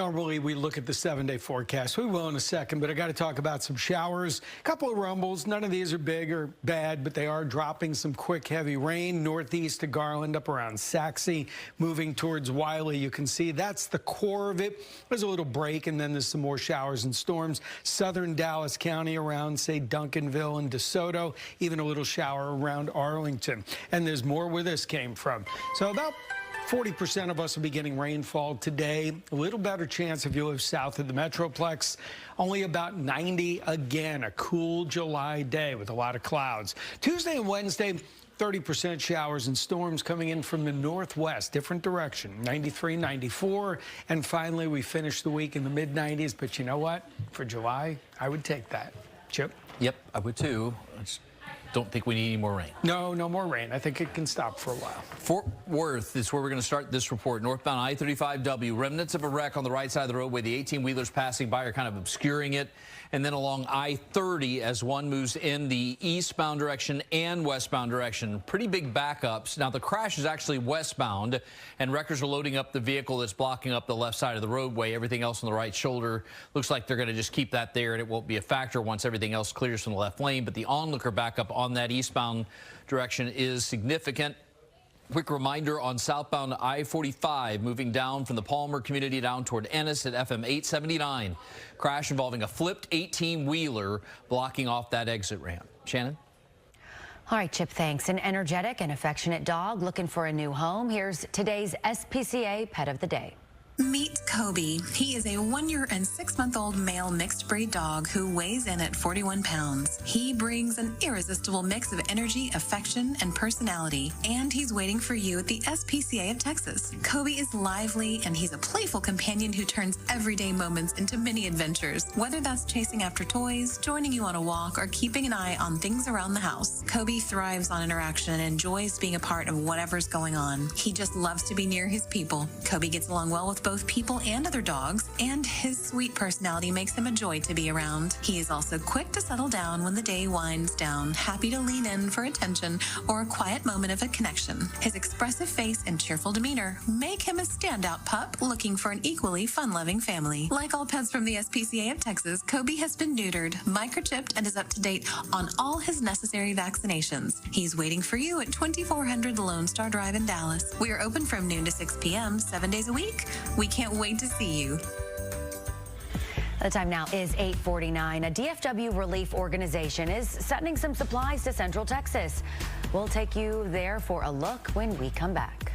Normally, we look at the 7-day forecast. We will in a second, but I got to talk about some showers. A couple of rumbles. None of these are big or bad, but they are dropping some quick, heavy rain northeast to Garland up around Saxe, moving towards Wiley. You can see that's the core of it. There's a little break, and then there's some more showers and storms. Southern Dallas County around, say, Duncanville and DeSoto, even a little shower around Arlington. And there's more where this came from. So about 40% of us will be getting rainfall today. A little better chance if you live south of the Metroplex. Only about 90 again, a cool July day with a lot of clouds. Tuesday and Wednesday, 30% showers and storms coming in from the northwest, different direction, 93, 94. And finally, we finish the week in the mid-90s. But you know what? For July, I would take that. Chip? Yep, I would too. Don't think we need any more rain. No, no more rain. I think it can stop for a while. Fort Worth is where we're going to start this report. Northbound I-35W, remnants of a wreck on the right side of the roadway. The 18-wheelers passing by are kind of obscuring it. And then along I-30 as one moves in the eastbound direction and westbound direction. Pretty big backups. Now, the crash is actually westbound, and wreckers are loading up the vehicle that's blocking up the left side of the roadway. Everything else on the right shoulder looks like they're going to just keep that there, and it won't be a factor once everything else clears from the left lane. But the onlooker backup on that eastbound direction is significant. Quick reminder on southbound I-45 moving down from the Palmer community down toward Ennis at FM 879. Crash involving a flipped 18-wheeler blocking off that exit ramp. Shannon? All right, Chip, thanks. An energetic and affectionate dog looking for a new home. Here's today's SPCA Pet of the Day. Meet Kobe. He is a 1-year and 6-month-old male mixed breed dog who weighs in at 41 pounds. He brings an irresistible mix of energy, affection, and personality, and he's waiting for you at the SPCA of Texas. Kobe is lively, and he's a playful companion who turns everyday moments into mini adventures, whether that's chasing after toys, joining you on a walk, or keeping an eye on things around the house. Kobe thrives on interaction and enjoys being a part of whatever's going on. He just loves to be near his people. Kobe gets along well with both people and other dogs, and his sweet personality makes him a joy to be around. He is also quick to settle down when the day winds down, happy to lean in for attention or a quiet moment of a connection. His expressive face and cheerful demeanor make him a standout pup looking for an equally fun-loving family. Like all pets from the SPCA of Texas, Kobe has been neutered, microchipped, and is up to date on all his necessary vaccinations. He's waiting for you at 2400 Lone Star Drive in Dallas. We are open from noon to 6 p.m. 7 days a week. We can't wait to see you. The time now is 8:49. A DFW relief organization is sending some supplies to Central Texas. We'll take you there for a look when we come back.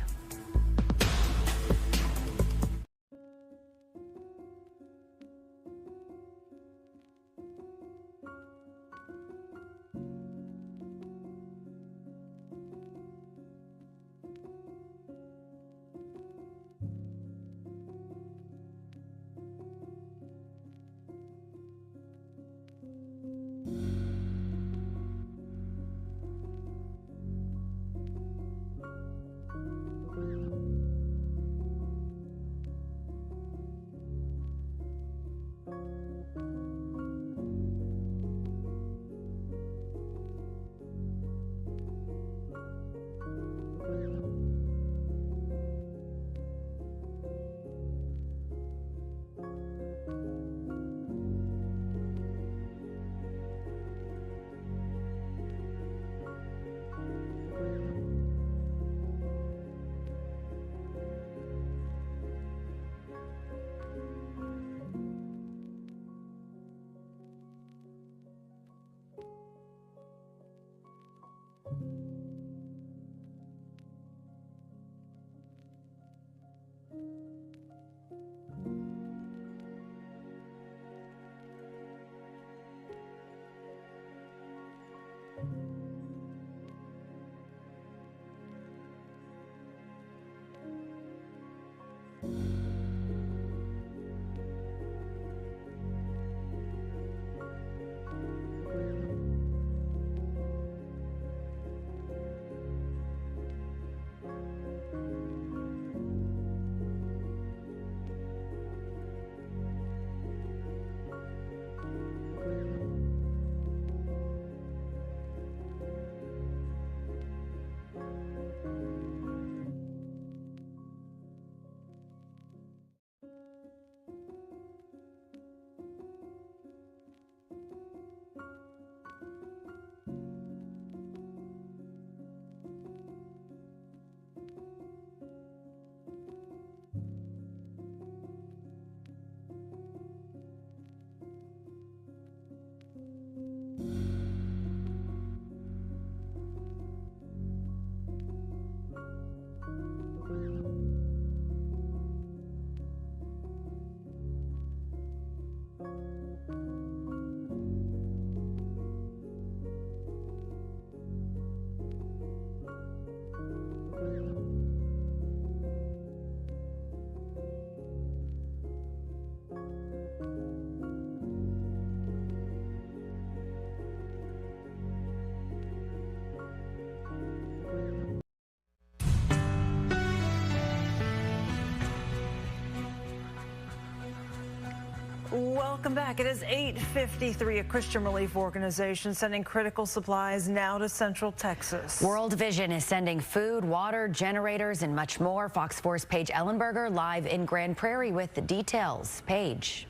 Welcome back. It is 8:53. A Christian relief organization sending critical supplies now to Central Texas. World Vision is sending food, water, generators, and much more. Fox 4's Paige Ellenberger live in Grand Prairie with the details. Paige.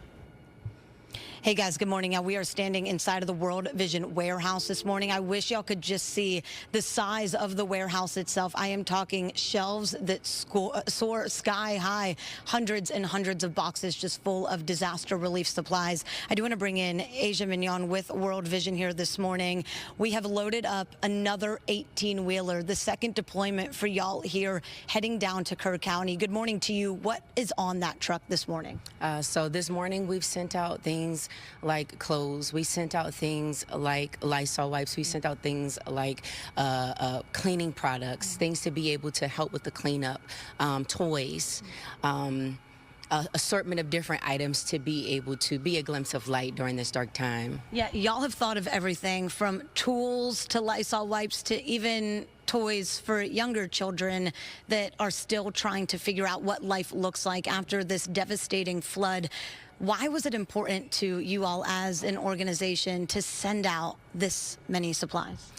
Hey guys, good morning. Now we are standing inside of the World Vision warehouse this morning. I wish y'all could just see the size of the warehouse itself. I am talking shelves that soar sky high, hundreds and hundreds of boxes just full of disaster relief supplies. I do want to bring in Asia Mignon with World Vision here this morning. We have loaded up another 18-wheeler, the second deployment for y'all here heading down to Kerr County. Good morning to you. What is on that truck this morning? So this morning we've sent out things like clothes. We sent out things like Lysol wipes. We sent out things like cleaning products, things to be able to help with the cleanup, toys, assortment of different items to be able to be a glimpse of light during this dark time. Yeah, y'all have thought of everything from tools to Lysol wipes to even toys for younger children that are still trying to figure out what life looks like after this devastating flood. Why was it important to you all as an organization to send out this many supplies?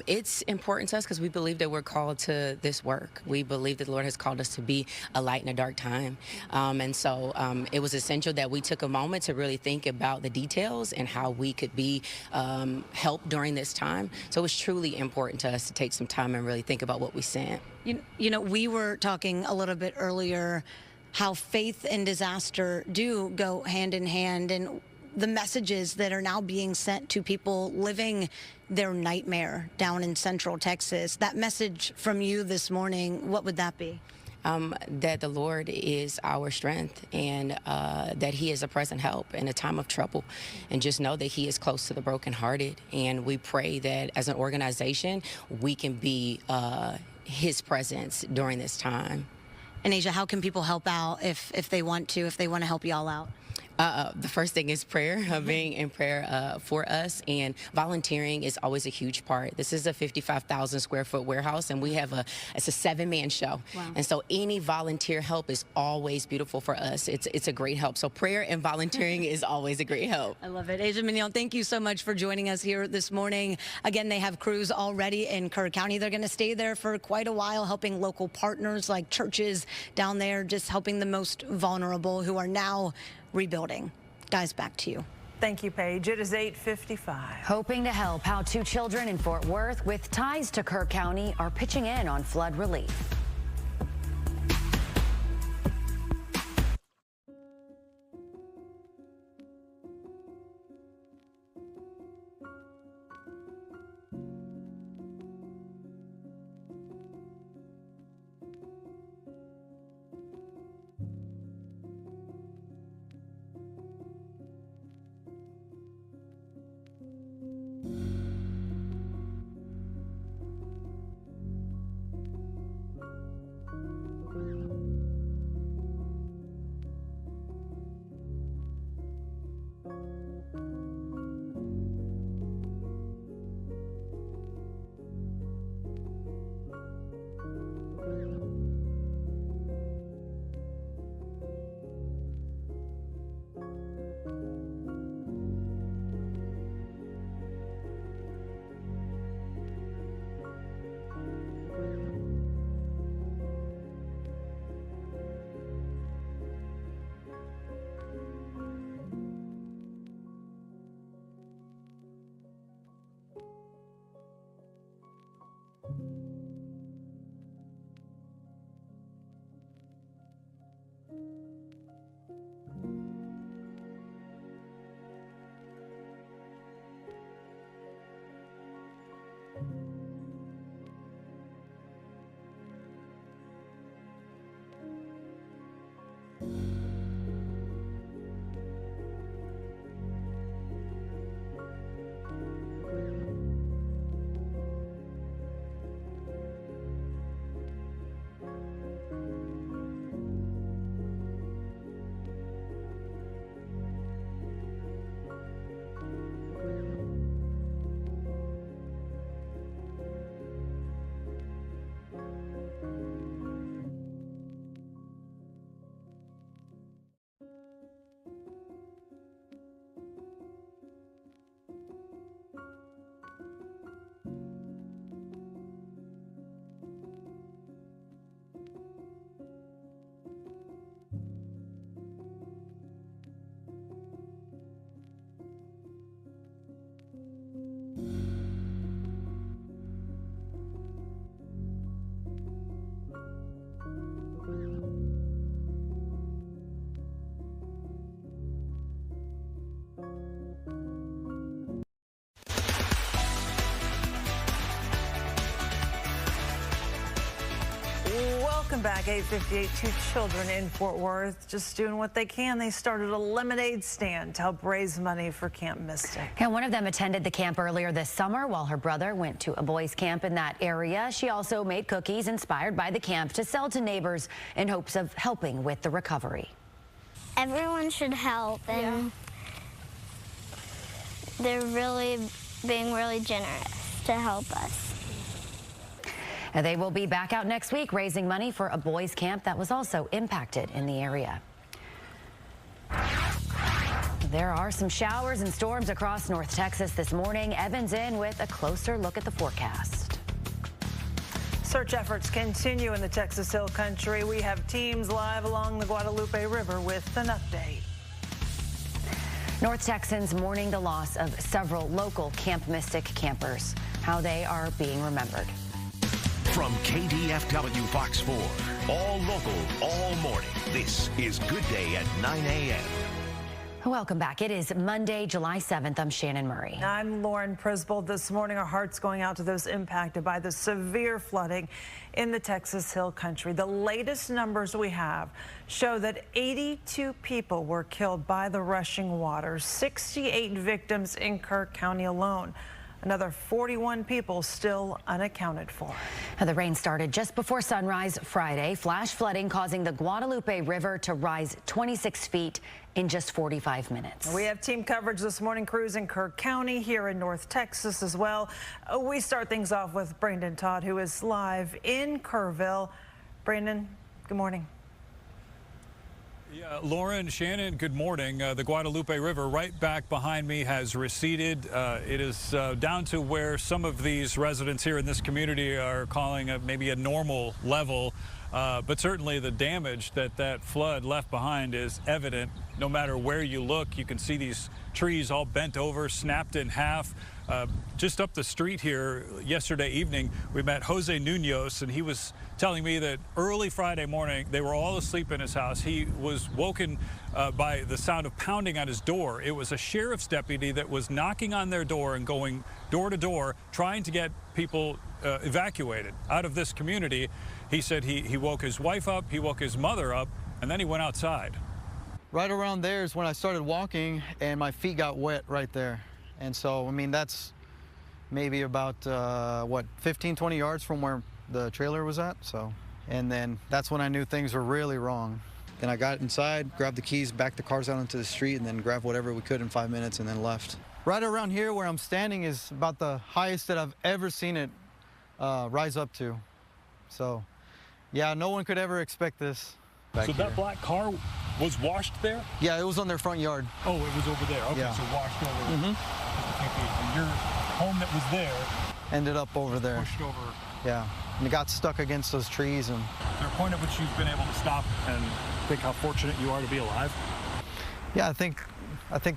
It's important to us because we believe that we're called to this work. We believe that the Lord has called us to be a light in a dark time. And so it was essential that we took a moment to really think about the details and how we could be helped during this time. So it was truly important to us to take some time and really think about what we sent. You know, we were talking a little bit earlier how faith and disaster do go hand in hand, and the messages that are now being sent to people living their nightmare down in Central Texas. That message from you this morning, what would that be? That the Lord is our strength and that he is a present help in a time of trouble. And just know that he is close to the brokenhearted. And we pray that as an organization, we can be his presence during this time. And Asia, how can people help out if they want to help you all out? The first thing is prayer, being in prayer for us, and volunteering is always a huge part. This is a 55,000 square foot warehouse, and we have it's a 7-man show. Wow. And so any volunteer help is always beautiful for us. It's a great help. So prayer and volunteering is always a great help. I love it. Asia Mignon, thank you so much for joining us here this morning. Again, they have crews already in Kerr County. They're going to stay there for quite a while, helping local partners like churches down there, just helping the most vulnerable who are now rebuilding. Guys, back to you. Thank you, Paige. It is 8:55. Hoping to help how 2 children in Fort Worth with ties to Kerr County are pitching in on flood relief. Welcome back. 8:58. Two children in Fort Worth just doing what they can. They started a lemonade stand to help raise money for Camp Mystic. And one of them attended the camp earlier this summer while her brother went to a boys' camp in that area. She also made cookies inspired by the camp to sell to neighbors in hopes of helping with the recovery. Everyone should help, and they're really being really generous to help us. And they will be back out next week raising money for a boys' camp that was also impacted in the area. There are some showers and storms across North Texas this morning. Evan's in with a closer look at the forecast. Search efforts continue in the Texas Hill Country. We have teams live along the Guadalupe River with an update. North Texans mourning the loss of several local Camp Mystic campers. How they are being remembered. From KDFW Fox 4, all local, all morning. This is Good Day at 9 a.m. Welcome back. It is Monday, July 7th. I'm Shannon Murray. I'm Lauren Prisbold. This morning, our hearts going out to those impacted by the severe flooding in the Texas Hill Country. The latest numbers we have show that 82 people were killed by the rushing water, 68 victims in Kerr County alone. Another 41 people still unaccounted for. The rain started just before sunrise Friday. Flash flooding causing the Guadalupe River to rise 26 feet in just 45 minutes. We have team coverage this morning. Crews in Kerr County, here in North Texas as well. We start things off with Brandon Todd, who is live in Kerrville. Brandon, good morning. Yeah, Lauren, Shannon, good morning. The Guadalupe River right back behind me has receded. It is down to where some of these residents here in this community are calling maybe a normal level. But certainly the damage that flood left behind is evident. No matter where you look, you can see these trees all bent over, snapped in half. Just up the street here yesterday evening, we met Jose Munoz, and he was telling me that early Friday morning, they were all asleep in his house. He was woken by the sound of pounding on his door. It was a sheriff's deputy that was knocking on their door and going door to door, trying to get people evacuated out of this community. He said he woke his wife up, he woke his mother up, and then he went outside. Right around there is when I started walking and my feet got wet right there. And so, I mean, that's maybe about, 15, 20 yards from where the trailer was at. So, and then that's when I knew things were really wrong. Then I got inside, grabbed the keys, backed the cars out into the street, and then grabbed whatever we could in 5 minutes and then left. Right around here where I'm standing is about the highest that I've ever seen it rise up to. So, yeah, no one could ever expect this. So that black car was washed there? Yeah, it was on their front yard. Oh, it was over there. Okay, yeah. So washed over. And your home that was there ended up over there. Pushed over. Yeah, and it got stuck against those trees. And is there a point at which you've been able to stop and think how fortunate you are to be alive? Yeah, I think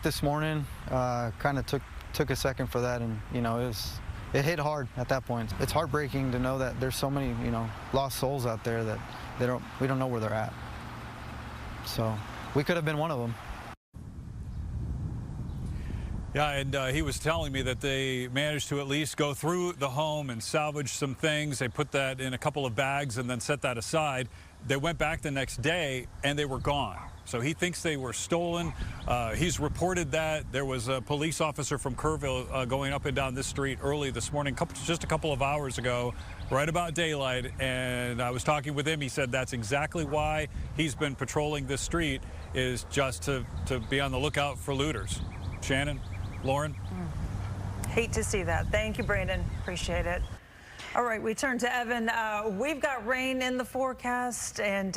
this morning kind of took a second for that, and you know it hit hard at that point. It's heartbreaking to know that there's so many lost souls out there that we don't know where they're at. So we could have been one of them. Yeah, and he was telling me that they managed to at least go through the home and salvage some things. They put that in a couple of bags and then set that aside. They went back the next day and they were gone. So he thinks they were stolen. He's reported that. There was a police officer from Kerrville going up and down this street early this morning, just a couple of hours ago, right about daylight. And I was talking with him. He said that's exactly why he's been patrolling this street, is just to be on the lookout for looters. Shannon, Lauren. Hate to see that. Thank you, Brandon. Appreciate it. All right, we turn to Evan. We've got rain in the forecast, and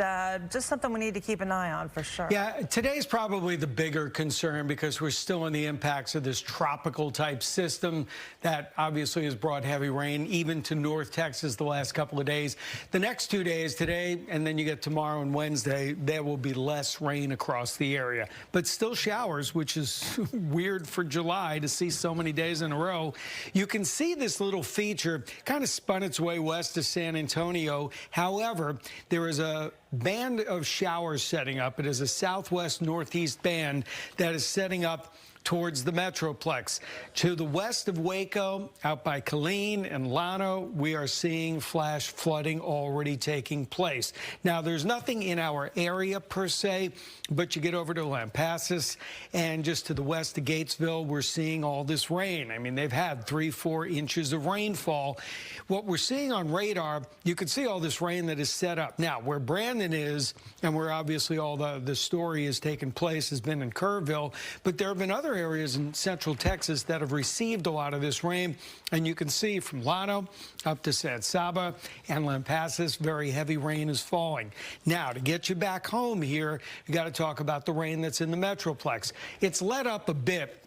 just something we need to keep an eye on for sure. Yeah, today's probably the bigger concern because we're still in the impacts of this tropical type system that obviously has brought heavy rain even to North Texas the last couple of days. The next 2 days, today and then you get tomorrow and Wednesday, there will be less rain across the area, but still showers, which is weird for July to see so many days in a row. You can see this little feature kind of spun its way west to San Antonio. However, there is a band of showers setting up. It is a southwest-northeast band that is setting up towards the Metroplex. To the west of Waco, out by Killeen and Llano, we are seeing flash flooding already taking place. Now, there's nothing in our area per se, but you get over to Lampasas and just to the west of Gatesville, we're seeing all this rain. I mean, they've had 3-4 inches of rainfall. What we're seeing on radar, you can see all this rain that is set up. Now, where Brandon is, and where obviously all the story has taken place, has been in Kerrville, but there have been other areas in central Texas that have received a lot of this rain, and you can see from Llano up to San Saba and Lampasas, very heavy rain is falling. Now, to get you back home here, you got to talk about the rain that's in the Metroplex. It's let up a bit.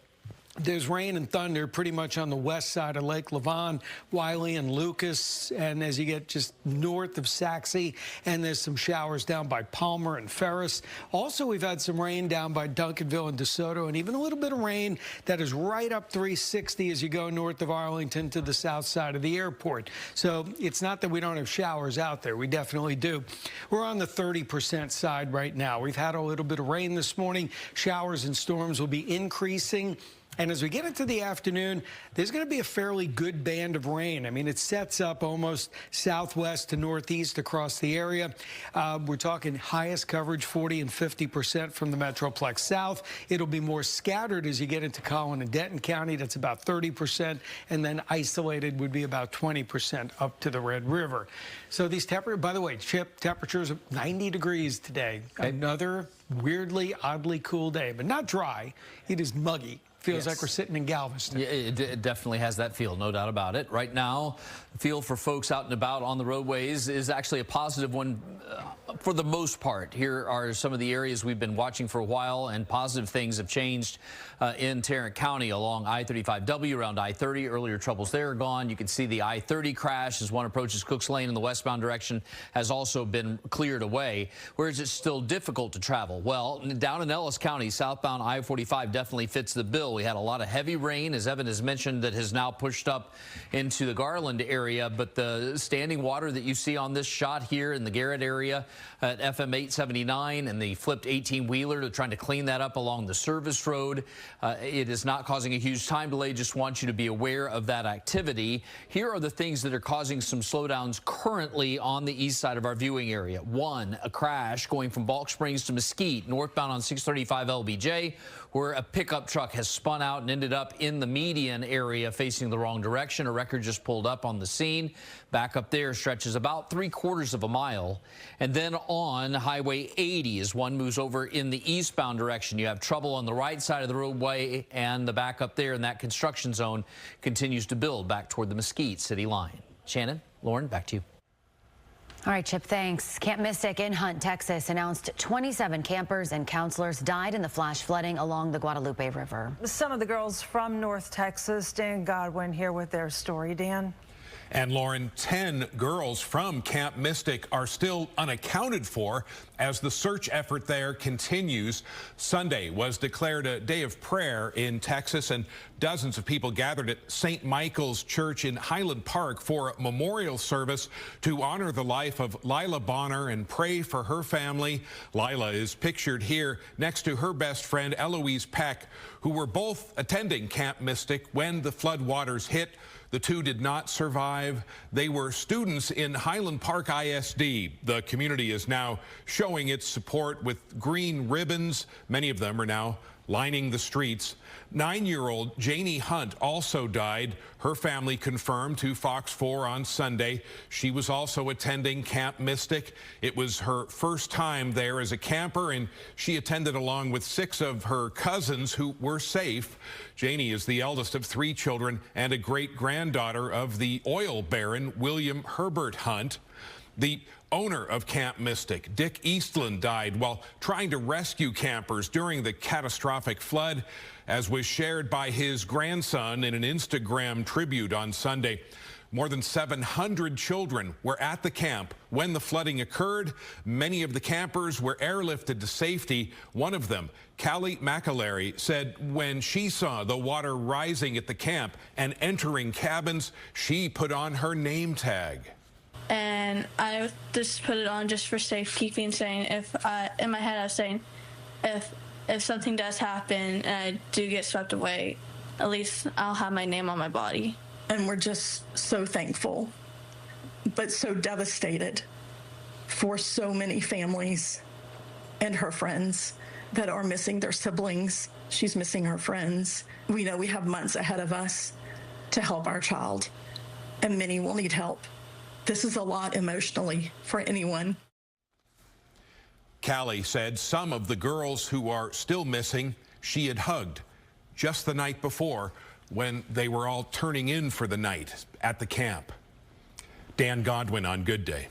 There's rain and thunder pretty much on the west side of Lake Lavon, Wiley and Lucas, and as you get just north of Saxe, and there's some showers down by Palmer and Ferris. Also, we've had some rain down by Duncanville and DeSoto, and even a little bit of rain that is right up 360 as you go north of Arlington to the south side of the airport. So it's not that we don't have showers out there. We definitely do. We're on the 30% side right now. We've had a little bit of rain this morning. Showers and storms will be increasing. And as we get into the afternoon, there's going to be a fairly good band of rain. I mean, it sets up almost southwest to northeast across the area. We're talking highest coverage, 40 and 50% from the Metroplex south. It'll be more scattered as you get into Collin and Denton County. That's about 30%. And then isolated would be about 20% up to the Red River. So these temperatures, by the way, Chip, temperatures of 90 degrees today. Okay. Another weirdly, oddly cool day, but not dry. It is muggy. Feels like we're sitting in Galveston. Yeah, it definitely has that feel, no doubt about it. Right now, the feel for folks out and about on the roadways is actually a positive one for the most part. Here are some of the areas we've been watching for a while, and positive things have changed in Tarrant County along I-35W, around I-30. Earlier troubles there are gone. You can see the I-30 crash as one approaches Cooks Lane in the westbound direction has also been cleared away. Where is it still difficult to travel? Well, down in Ellis County, southbound I-45 definitely fits the bill. We had a lot of heavy rain, as Evan has mentioned, that has now pushed up into the Garland area. But the standing water that you see on this shot here in the Garrett area at FM 879 and the flipped 18-wheeler, they're trying to clean that up along the service road. It is not causing a huge time delay. Just want you to be aware of that activity. Here are the things that are causing some slowdowns currently on the east side of our viewing area. One, a crash going from Balk Springs to Mesquite, northbound on 635 LBJ, where a pickup truck has spun out and ended up in the median area facing the wrong direction. A wrecker just pulled up on the scene. Back up there stretches about 3/4 of a mile. And then on Highway 80, as one moves over in the eastbound direction, you have trouble on the right side of the roadway, and the back up there in that construction zone continues to build back toward the Mesquite city line. Shannon, Lauren, back to you. All right, Chip, thanks. Camp Mystic in Hunt, Texas announced 27 campers and counselors died in the flash flooding along the Guadalupe River. Some of the girls from North Texas, Dan Godwin here with their story. Dan? And Lauren, 10 girls from Camp Mystic are still unaccounted for as the search effort there continues. Sunday was declared a day of prayer in Texas, and dozens of people gathered at St. Michael's Church in Highland Park for a memorial service to honor the life of Lila Bonner and pray for her family. Lila is pictured here next to her best friend, Eloise Peck, who were both attending Camp Mystic when the floodwaters hit. The two did not survive. They were students in Highland Park ISD. The community is now showing its support with green ribbons. Many of them are now lining the streets. 9-year-old Janie Hunt also died. Her family confirmed to Fox 4 on Sunday. She was also attending Camp Mystic. It was her first time there as a camper, and she attended along with 6 of her cousins who were safe. Janie is the eldest of 3 children and a great-granddaughter of the oil baron William Herbert Hunt. The owner of Camp Mystic, Dick Eastland, died while trying to rescue campers during the catastrophic flood, as was shared by his grandson in an Instagram tribute on Sunday. More than 700 children were at the camp when the flooding occurred. Many of the campers were airlifted to safety. One of them, Callie McAlery, said when she saw the water rising at the camp and entering cabins, she put on her name tag. and I just put it on just for safekeeping, saying in my head I was saying, if something does happen and I do get swept away, at least I'll have my name on my body. And we're just so thankful, but so devastated for so many families and her friends that are missing their siblings. She's missing her friends. We know we have months ahead of us to help our child, and many will need help. This is a lot emotionally for anyone. Callie said some of the girls who are still missing she had hugged just the night before when they were all turning in for the night at the camp. Dan Godwin on Good Day.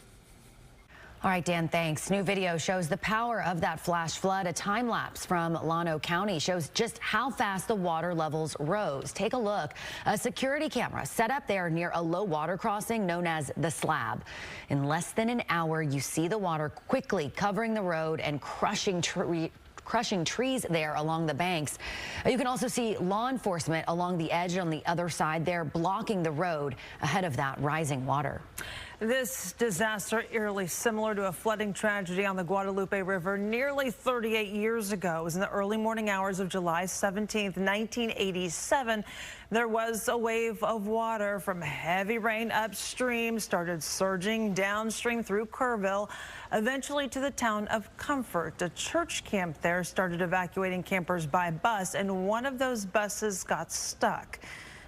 All right, Dan, thanks. New video shows the power of that flash flood. A time lapse from Llano County shows just how fast the water levels rose. Take a look. A security camera set up there near a low water crossing known as the Slab. In less than an hour, you see the water quickly covering the road and crushing trees there along the banks. You can also see law enforcement along the edge on the other side there blocking the road ahead of that rising water. This disaster eerily similar to a flooding tragedy on the Guadalupe River nearly 38 years ago. It was in the early morning hours of July 17th, 1987. There was a wave of water from heavy rain upstream, started surging downstream through Kerrville, eventually to the town of Comfort. A church camp there started evacuating campers by bus, and one of those buses got stuck.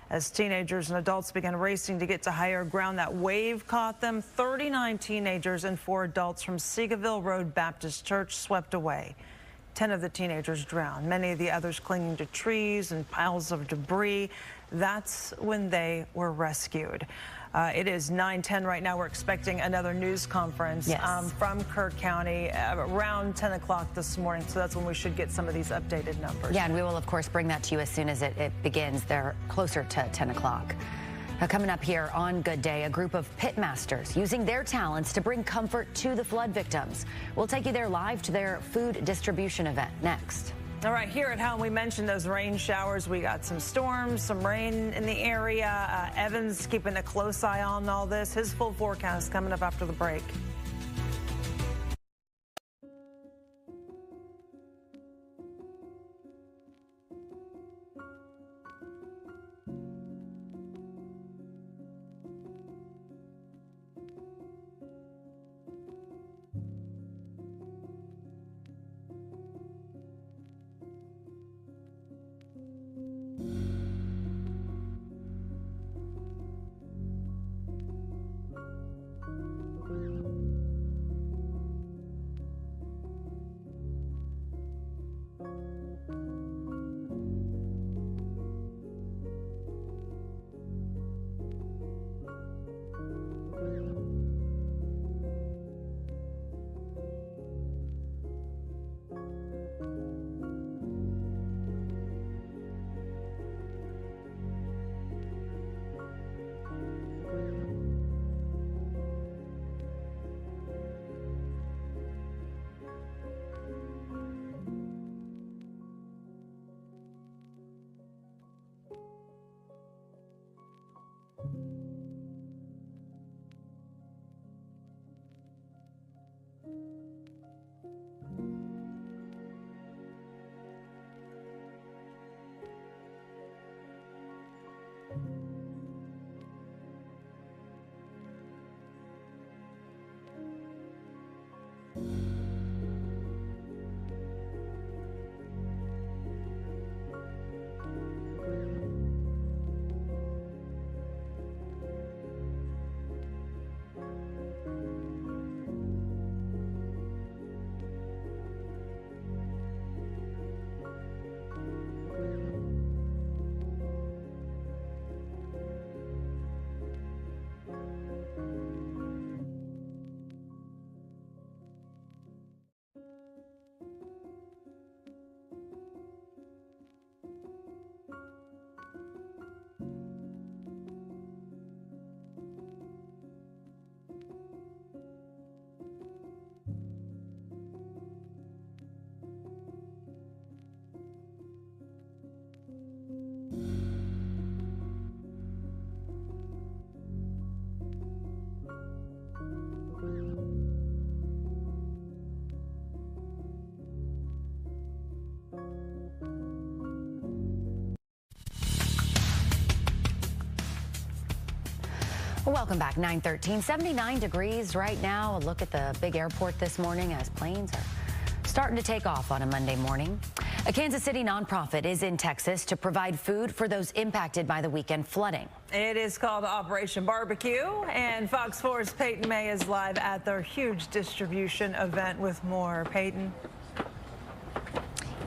As teenagers and adults began racing to get to higher ground, that wave caught them. 39 teenagers and 4 adults from Seagaville Road Baptist Church swept away. 10 of the teenagers drowned, many of the others clinging to trees and piles of debris. That's when they were rescued. It is 9:10 right now. We're expecting another news conference from Kerr County around 10 o'clock this morning. So that's when we should get some of these updated numbers. Yeah, and we will, of course, bring that to you as soon as it begins. They're closer to 10 o'clock. Now, coming up here on Good Day, a group of pitmasters using their talents to bring comfort to the flood victims. We'll take you there live to their food distribution event next. All right, here at home, we mentioned those rain showers. We got some storms, some rain in the area. Evan's keeping a close eye on all this. His full forecast coming up after the break. Welcome back, 9:13, 79 degrees right now. A look at the big airport this morning as planes are starting to take off on a Monday morning. A Kansas City nonprofit is in Texas to provide food for those impacted by the weekend flooding. It is called Operation Barbecue, and Fox 4's Peyton May is live at their huge distribution event with more. Peyton.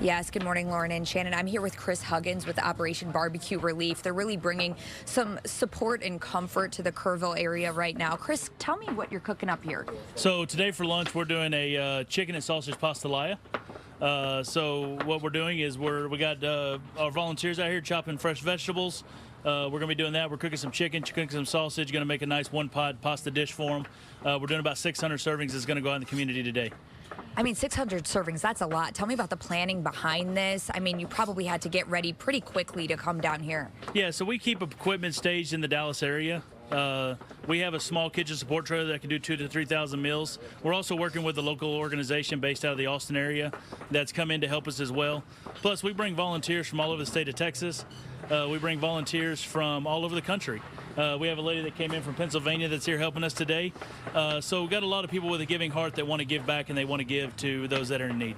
Yes, good morning, Lauren and Shannon. I'm here with Chris Huggins with Operation Barbecue Relief. They're really bringing some support and comfort to the Kerrville area right now. Chris, tell me what you're cooking up here. So today for lunch, we're doing a chicken and sausage pastelilla. So what we're doing is we got our volunteers out here chopping fresh vegetables. We're going to be doing that. We're cooking some chicken, cooking some sausage, going to make a nice one-pot pasta dish for them. We're doing about 600 servings that's going to go out in the community today. I mean, 600 servings, that's a lot. Tell me about the planning behind this. I mean, you probably had to get ready pretty quickly to come down here. Yeah, so we keep equipment staged in the Dallas area. We have a small kitchen support trailer that can do 2,000 to 3,000 meals. We're also working with a local organization based out of the Austin area that's come in to help us as well. Plus, we bring volunteers from all over the state of Texas. We bring volunteers from all over the country. We have a lady that came in from Pennsylvania that's here helping us today. So we've got a lot of people with a giving heart that want to give back and they want to give to those that are in need.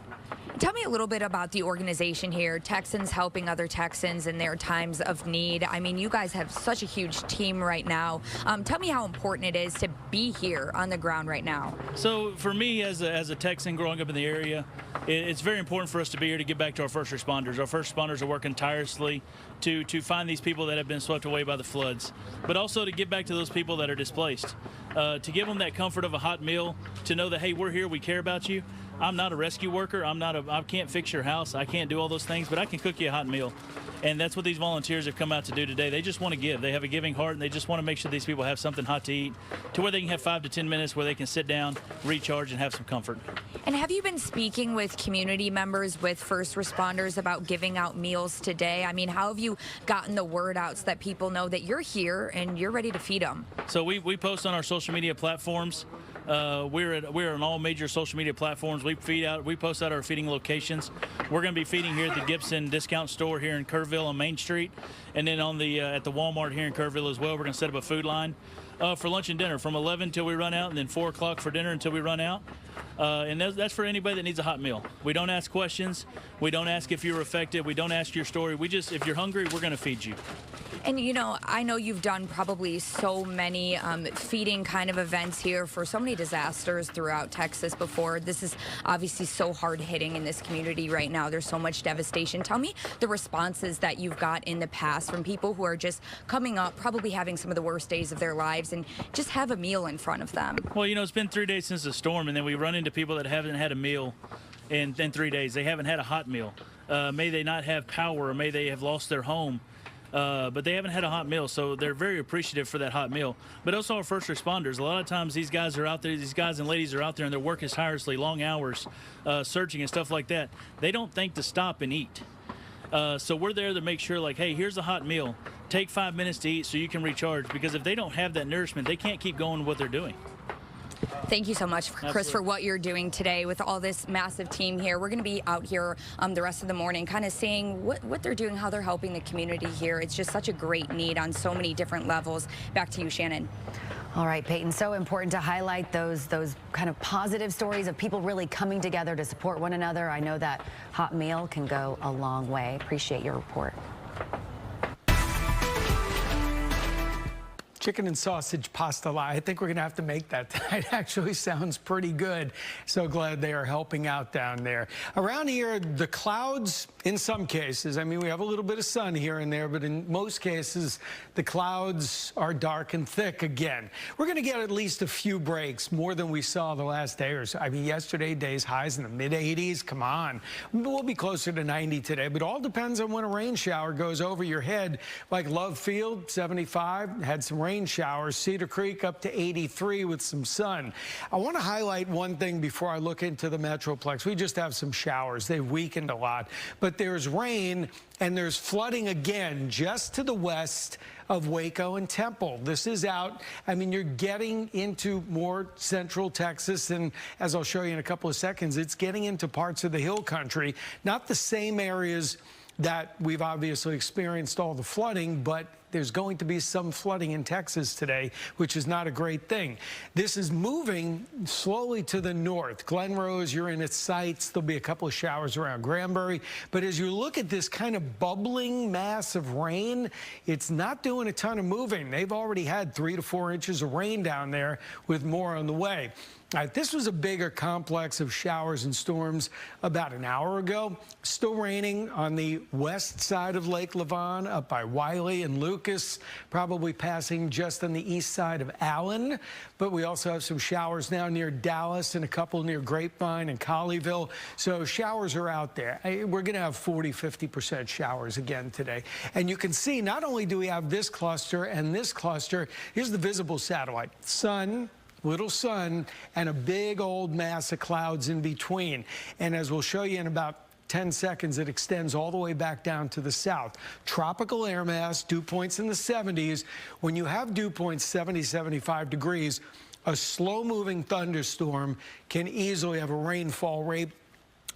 Tell me a little bit about the organization here, Texans helping other Texans in their times of need. I mean, you guys have such a huge team right now. Tell me how important it is to be here on the ground right now. So for me as a Texan growing up in the area, it's very important for us to be here to give back to our first responders. Our first responders are working tirelessly to find these people that have been swept away by the floods, but also to give back to those people that are displaced, to give them that comfort of a hot meal, to know that, hey, we're here, we care about you. I'm not a rescue worker. I can't fix your house. I can't do all those things, but I can cook you a hot meal. And that's what these volunteers have come out to do today. They just want to give. They have a giving heart, and they just want to make sure these people have something hot to eat, to where they can have 5 to 10 minutes where they can sit down, recharge, and have some comfort. And have you been speaking with community members, with first responders about giving out meals today? I mean, how have you gotten the word out so that people know that you're here and you're ready to feed them? So we post on our social media platforms. We're on all major social media platforms. We post out our feeding locations. We're going to be feeding here at the Gibson discount store here in Kerrville on Main Street, and then on the at the Walmart here in Kerrville as well. We're going to set up a food line for lunch and dinner from 11 until we run out, and then 4 o'clock for dinner until we run out. And that's for anybody that needs a hot meal. We don't ask questions. We don't ask if you're affected. We don't ask your story. We just, if you're hungry, we're going to feed you. And, you know, I know you've done probably so many feeding kind of events here for so many disasters throughout Texas before. This is obviously so hard hitting in this community right now. There's so much devastation. Tell me the responses that you've got in the past from people who are just coming up, probably having some of the worst days of their lives, and just have a meal in front of them. Well, you know, it's been 3 days since the storm, and then we run into people that haven't had a meal in 3 days. They haven't had a hot meal. May they not have power, or may they have lost their home. But they haven't had a hot meal, so they're very appreciative for that hot meal. But also our first responders. A lot of times these guys are out there, these guys and ladies are out there, and they're working tirelessly, long hours, searching and stuff like that. They don't think to stop and eat. So we're there to make sure, like, hey, here's a hot meal. Take 5 minutes to eat so you can recharge, because if they don't have that nourishment, they can't keep going with what they're doing. Thank you so much, Chris, for what you're doing today with all this massive team here. We're going to be out here the rest of the morning kind of seeing what they're doing, how they're helping the community here. It's just such a great need on so many different levels. Back to you, Shannon. All right, Peyton, so important to highlight those kind of positive stories of people really coming together to support one another. I know that hot meal can go a long way. Appreciate your report. Chicken and sausage pastelilla. I think we're going to have to make that tonight. Actually sounds pretty good. So glad they are helping out down there. Around here, the clouds, in some cases, I mean, we have a little bit of sun here and there, but in most cases, the clouds are dark and thick again. We're going to get at least a few breaks, more than we saw the last day or so. I mean, yesterday, days highs in the mid-80s. Come on. We'll be closer to 90 today, but all depends on when a rain shower goes over your head. Like Love Field, 75, had some rain showers. Cedar Creek up to 83 with some sun. I want to highlight one thing before I look into the Metroplex. We just have some showers. They've weakened a lot, but there's rain and there's flooding again just to the west of Waco and Temple. This is out. I mean, you're getting into more central Texas, and as I'll show you in a couple of seconds, it's getting into parts of the hill country, not the same areas that we've obviously experienced all the flooding, but there's going to be some flooding in Texas today, which is not a great thing. This is moving slowly to the north. Glen Rose, you're in its sights. There'll be a couple of showers around Granbury. But as you look at this kind of bubbling mass of rain, it's not doing a ton of moving. They've already had 3 to 4 inches of rain down there with more on the way. All right, this was a bigger complex of showers and storms about an hour ago. Still raining on the west side of Lake Lavon, up by Wiley and Lucas, probably passing just on the east side of Allen. But we also have some showers now near Dallas and a couple near Grapevine and Colleyville. So showers are out there. We're going to have 40–50% showers again today. And you can see not only do we have this cluster and this cluster, here's the visible satellite. Sun, little sun, and a big old mass of clouds in between. And as we'll show you in about 10 seconds, it extends all the way back down to the south. Tropical air mass, dew points in the 70s. When you have dew points 70, 75 degrees, a slow-moving thunderstorm can easily have a rainfall rate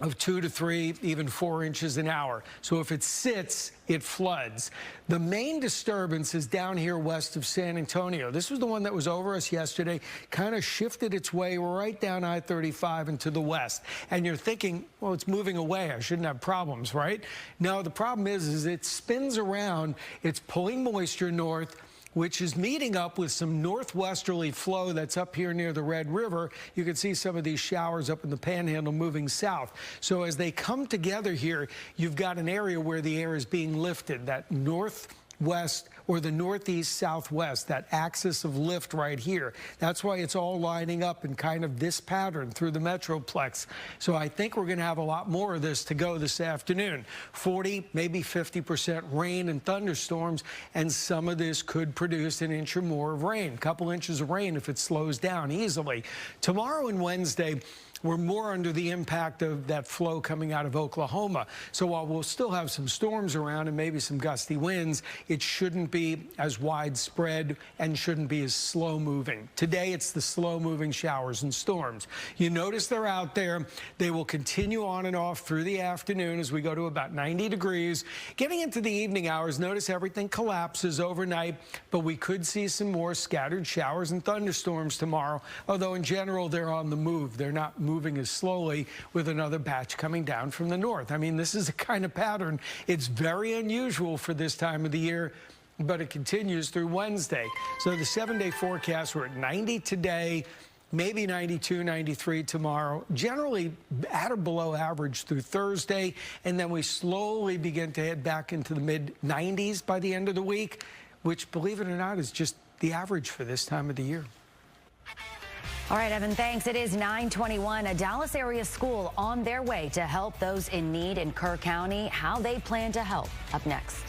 of 2 to 3, even 4 inches an hour. So if it sits, it floods. The main disturbance is down here west of San Antonio. This was the one that was over us yesterday, kind of shifted its way right down I-35 and to the west. And you're thinking, well, it's moving away. I shouldn't have problems, right? No, the problem is it spins around. It's pulling moisture north, which is meeting up with some northwesterly flow that's up here near the Red River. You can see some of these showers up in the Panhandle moving south. So as they come together here, you've got an area where the air is being lifted, that northwest or the northeast southwest, that axis of lift right here. That's why it's all lining up in kind of this pattern through the Metroplex. So I think we're going to have a lot more of this to go this afternoon. 40, maybe 50% rain and thunderstorms, and some of this could produce an inch or more of rain, a couple inches of rain if it slows down easily. Tomorrow and Wednesday, we're more under the impact of that flow coming out of Oklahoma. So while we'll still have some storms around and maybe some gusty winds, it shouldn't be as widespread and shouldn't be as slow moving. Today, it's the slow moving showers and storms. You notice they're out there. They will continue on and off through the afternoon as we go to about 90 degrees. Getting into the evening hours, notice everything collapses overnight, but we could see some more scattered showers and thunderstorms tomorrow, although in general, they're on the move. They're not moving as slowly with another batch coming down from the north. I mean, this is a kind of pattern. It's very unusual for this time of the year, but it continues through Wednesday. So the 7-day forecast, we're at 90 today, maybe 92, 93 tomorrow, generally at or below average through Thursday, and then we slowly begin to head back into the mid-90s by the end of the week, which, believe it or not, is just the average for this time of the year. All right, Evan, thanks. It is 9:21. A Dallas area school on their way to help those in need in Kerr County. How they plan to help. Up next.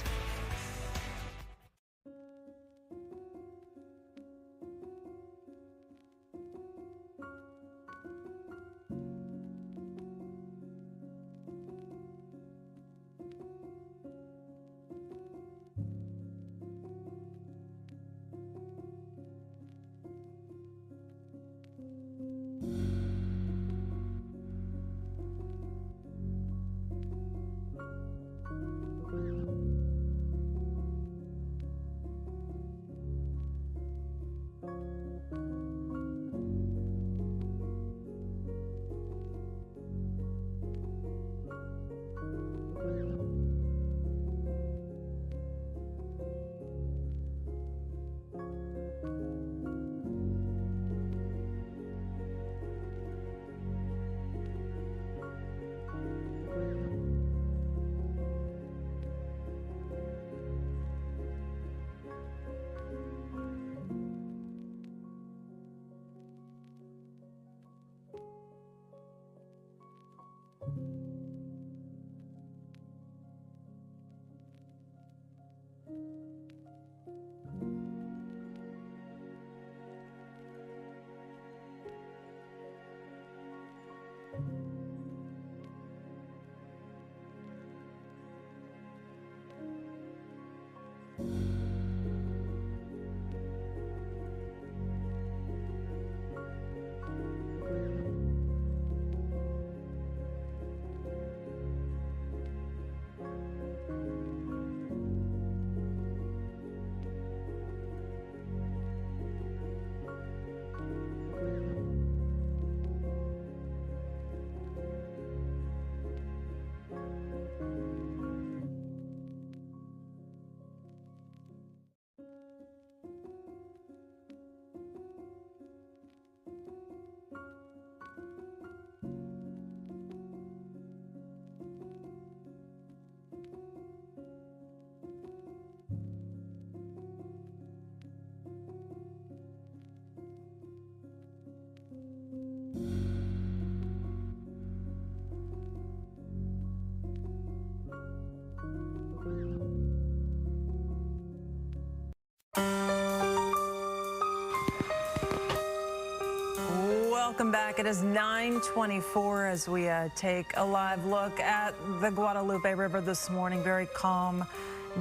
Welcome back. It is 9:24 as we take a live look at the Guadalupe River this morning. Very calm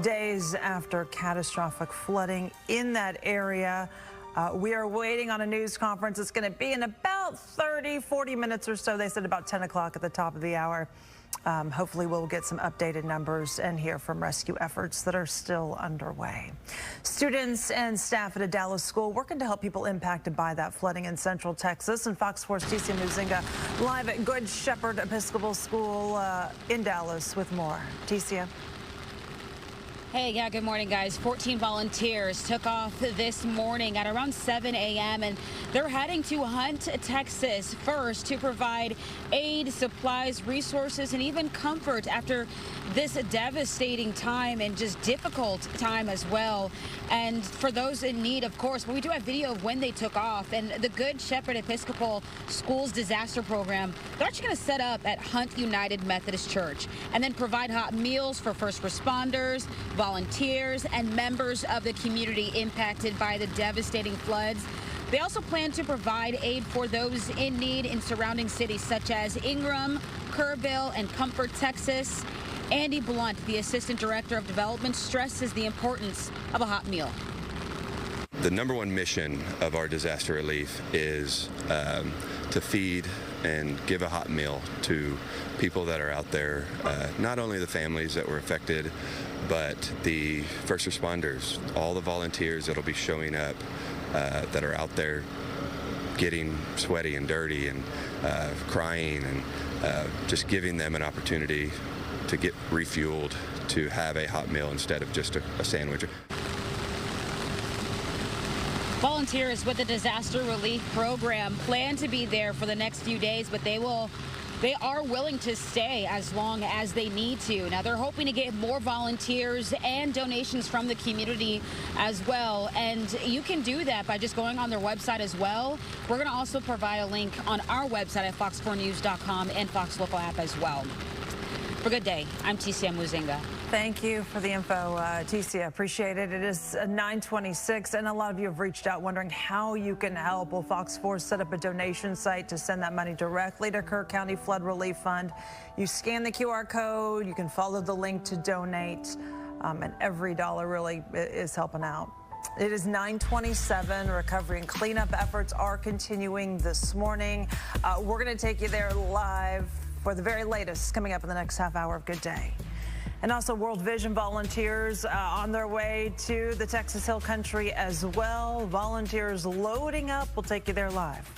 days after catastrophic flooding in that area. We are waiting on a news conference. It's going to be in about 40 minutes or so. They said about 10 o'clock at the top of the hour. Hopefully we'll get some updated numbers and hear from rescue efforts that are still underway. Students and staff at a Dallas school working to help people impacted by that flooding in Central Texas. And Fox 4's Ticia Muzinga live at Good Shepherd Episcopal School in Dallas with more. Ticia. Hey, yeah, good morning, guys. 14 volunteers took off this morning at around 7 a.m. and they're heading to Hunt, Texas first to provide aid, supplies, resources, and even comfort after this devastating time and just difficult time as well. And for those in need, of course, but we do have video of when they took off. And the Good Shepherd Episcopal School's disaster program, they're actually going to set up at Hunt United Methodist Church and then provide hot meals for first responders, volunteers, and members of the community impacted by the devastating floods. They also plan to provide aid for those in need in surrounding cities such as Ingram, Kerrville, and Comfort, Texas. Andy Blunt, the Assistant Director of Development, stresses the importance of a hot meal. The number one mission of our disaster relief is to feed and give a hot meal to people that are out there, not only the families that were affected, but the first responders, all the volunteers that'll be showing up that are out there getting sweaty and dirty and crying, and just giving them an opportunity to get refueled, to have a hot meal instead of just a sandwich. Volunteers with the disaster relief program plan to be there for the next few days, but they are willing to stay as long as they need to. Now, they're hoping to get more volunteers and donations from the community as well. And you can do that by just going on their website as well. We're going to also provide a link on our website at fox4news.com and Fox Local app as well. For Good Day, I'm Ticia Muzinga. Thank you for the info, Ticia. Appreciate it. It is 9:26, and a lot of you have reached out wondering how you can help. Well, Fox 4 set up a donation site to send that money directly to Kerr County Flood Relief Fund. You scan the QR code, you can follow the link to donate, and every dollar really is helping out. It is 9:27. Recovery and cleanup efforts are continuing this morning. We're going to take you there live for the very latest coming up in the next half hour of Good Day. And also World Vision volunteers on their way to the Texas Hill Country as well. Volunteers loading up. We'll take you there live.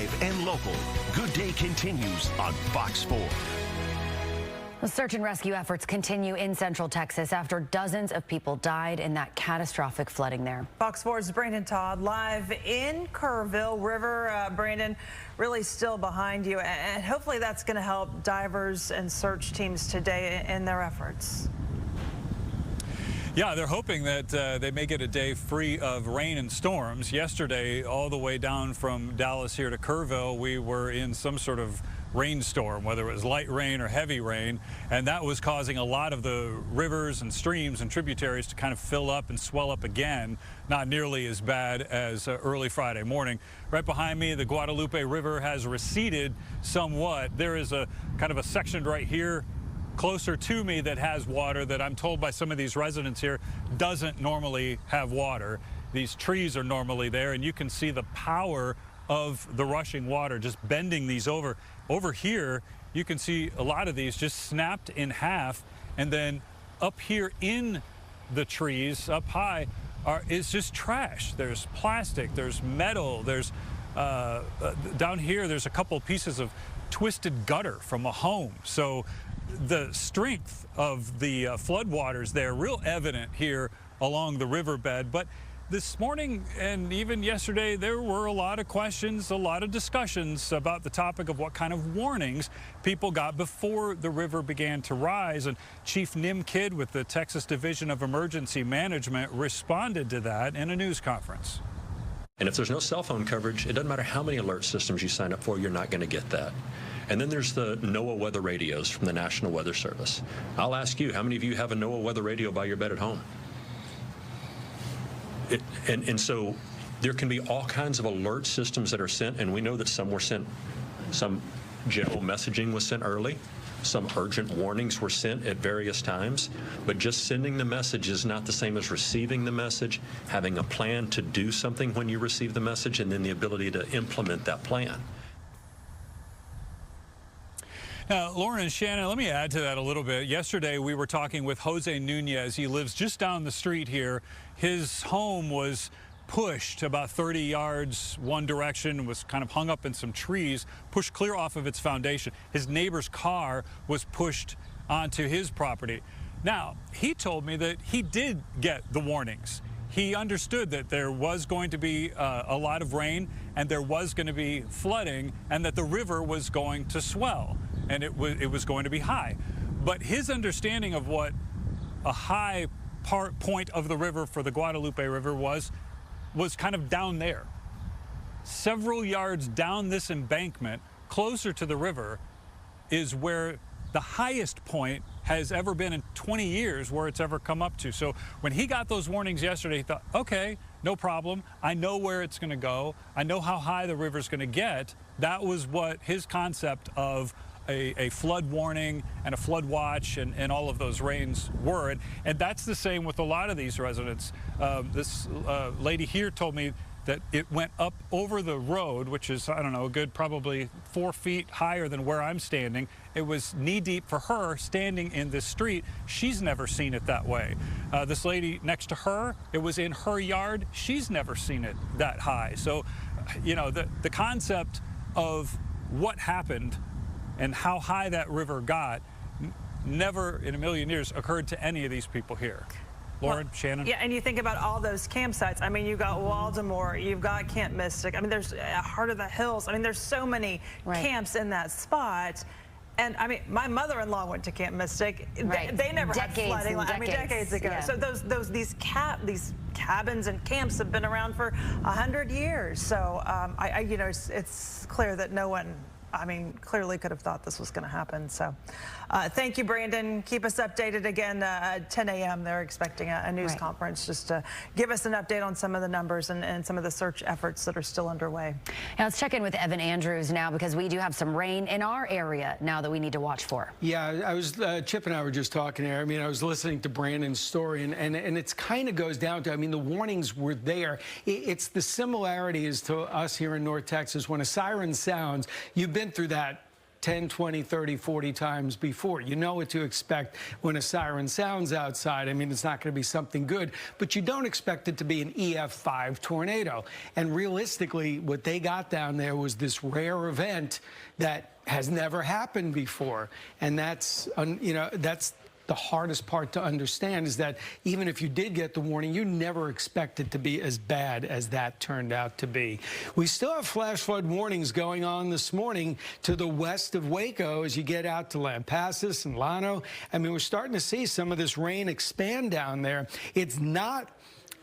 Live and local, Good Day continues on Fox 4. The search and rescue efforts continue in Central Texas after dozens of people died in that catastrophic flooding there. Fox 4's Brandon Todd live in Kerrville River. Brandon, really still behind you, and hopefully that's going to help divers and search teams today in their efforts. Yeah, they're hoping that they may get a day free of rain and storms. Yesterday, all the way down from Dallas here to Kerrville, we were in some sort of rainstorm, whether it was light rain or heavy rain, and that was causing a lot of the rivers and streams and tributaries to kind of fill up and swell up again, not nearly as bad as early Friday morning. Right behind me, the Guadalupe River has receded somewhat. There is a kind of a section right here closer to me that has water that I'm told by some of these residents here doesn't normally have water. These trees are normally there, and you can see the power of the rushing water just bending these over. Over here, you can see a lot of these just snapped in half, and then up here in the trees, up high, is just trash. There's plastic, there's metal, there's down here, there's a couple pieces of twisted gutter from a home. So the strength of the floodwaters there, real evident here along the riverbed. But this morning and even yesterday, there were a lot of questions, a lot of discussions about the topic of what kind of warnings people got before the river began to rise. And Chief Nim Kidd with the Texas Division of Emergency Management responded to that in a news conference. And if there's no cell phone coverage, it doesn't matter how many alert systems you sign up for, you're not going to get that. And then there's the NOAA weather radios from the National Weather Service. I'll ask you, how many of you have a NOAA weather radio by your bed at home? And so there can be all kinds of alert systems that are sent, and we know that some were sent, some general messaging was sent early, some urgent warnings were sent at various times, but just sending the message is not the same as receiving the message, having a plan to do something when you receive the message, and then the ability to implement that plan. Now, Lauren and Shannon, let me add to that a little bit. Yesterday, we were talking with Jose Nunez. He lives just down the street here. His home was pushed about 30 yards one direction, was kind of hung up in some trees, pushed clear off of its foundation. His neighbor's car was pushed onto his property. Now, he told me that he did get the warnings. He understood that there was going to be a lot of rain and there was going to be flooding and that the river was going to swell and it was going to be high. But his understanding of what a high point of the river for the Guadalupe River was kind of down there. Several yards down this embankment, closer to the river, is where the highest point has ever been in 20 years where it's ever come up to. So when he got those warnings yesterday, he thought, okay, no problem. I know where it's going to go. I know how high the river's going to get. That was what his concept of a flood warning and a flood watch and all of those rains were. And that's the same with a lot of these residents. This lady here told me that it went up over the road, which is, I don't know, a good probably 4 feet higher than where I'm standing. It was knee deep for her standing in this street. She's never seen it that way. This lady next to her, it was in her yard. She's never seen it that high. So, you know, the concept of what happened and how high that river got never in a million years occurred to any of these people here. Lauren, well, Shannon? Yeah, and you think about all those campsites. I mean, you've got Waldemore, you've got Camp Mystic. I mean, there's Heart of the Hills. I mean, there's so many camps in that spot. And I mean, my mother-in-law went to Camp Mystic. Right. They never had flooding. I mean, decades ago. Yeah. So these cabins and camps have been around for 100 years. So you know, it's clear that no one, I mean, clearly could have thought this was going to happen. So thank you, Brandon. Keep us updated again at 10 a.m. They're expecting a news conference just to give us an update on some of the numbers and some of the search efforts that are still underway. Now let's check in with Evan Andrews now, because we do have some rain in our area now that we need to watch for. Yeah, I was, Chip and I were just talking here. I mean, I was listening to Brandon's story, and it's kind of goes down to, I mean, the warnings were there. It's the similarity as to us here in North Texas. When a siren sounds, you've been through that 10, 20, 30, 40 times before. You know what to expect when a siren sounds outside. I mean, it's not going to be something good, but you don't expect it to be an EF5 tornado. And realistically, what they got down there was this rare event that has never happened before. And that's, you know, that's the hardest part to understand, is that even if you did get the warning, you never expect it to be as bad as that turned out to be. We still have flash flood warnings going on this morning to the west of Waco as you get out to Lampasas and Llano. I mean, we're starting to see some of this rain expand down there. It's not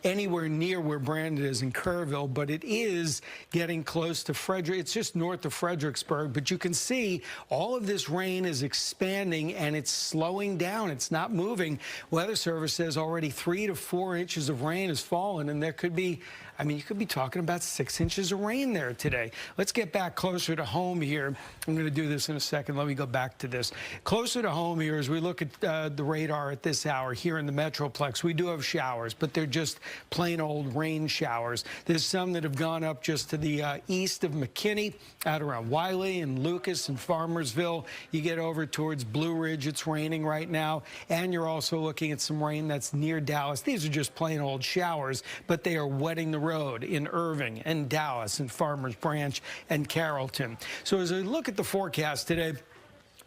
anywhere near where Brandon is in Kerrville, but it is getting close to Frederick. It's just north of Fredericksburg, but you can see all of this rain is expanding and it's slowing down. It's not moving. Weather Service says already 3 to 4 inches of rain has fallen, and there could be, I mean, you could be talking about 6 inches of rain there today. Let's get back closer to home here. I'm going to do this in a second. Let me go back to this. Closer to home here, as we look at the radar at this hour here in the Metroplex, we do have showers, but they're just plain old rain showers. There's some that have gone up just to the east of McKinney, out around Wiley and Lucas and Farmersville. You get over towards Blue Ridge, it's raining right now, and you're also looking at some rain that's near Dallas. These are just plain old showers, but they are wetting the road in Irving and Dallas and Farmers Branch and Carrollton. So as I look at the forecast today,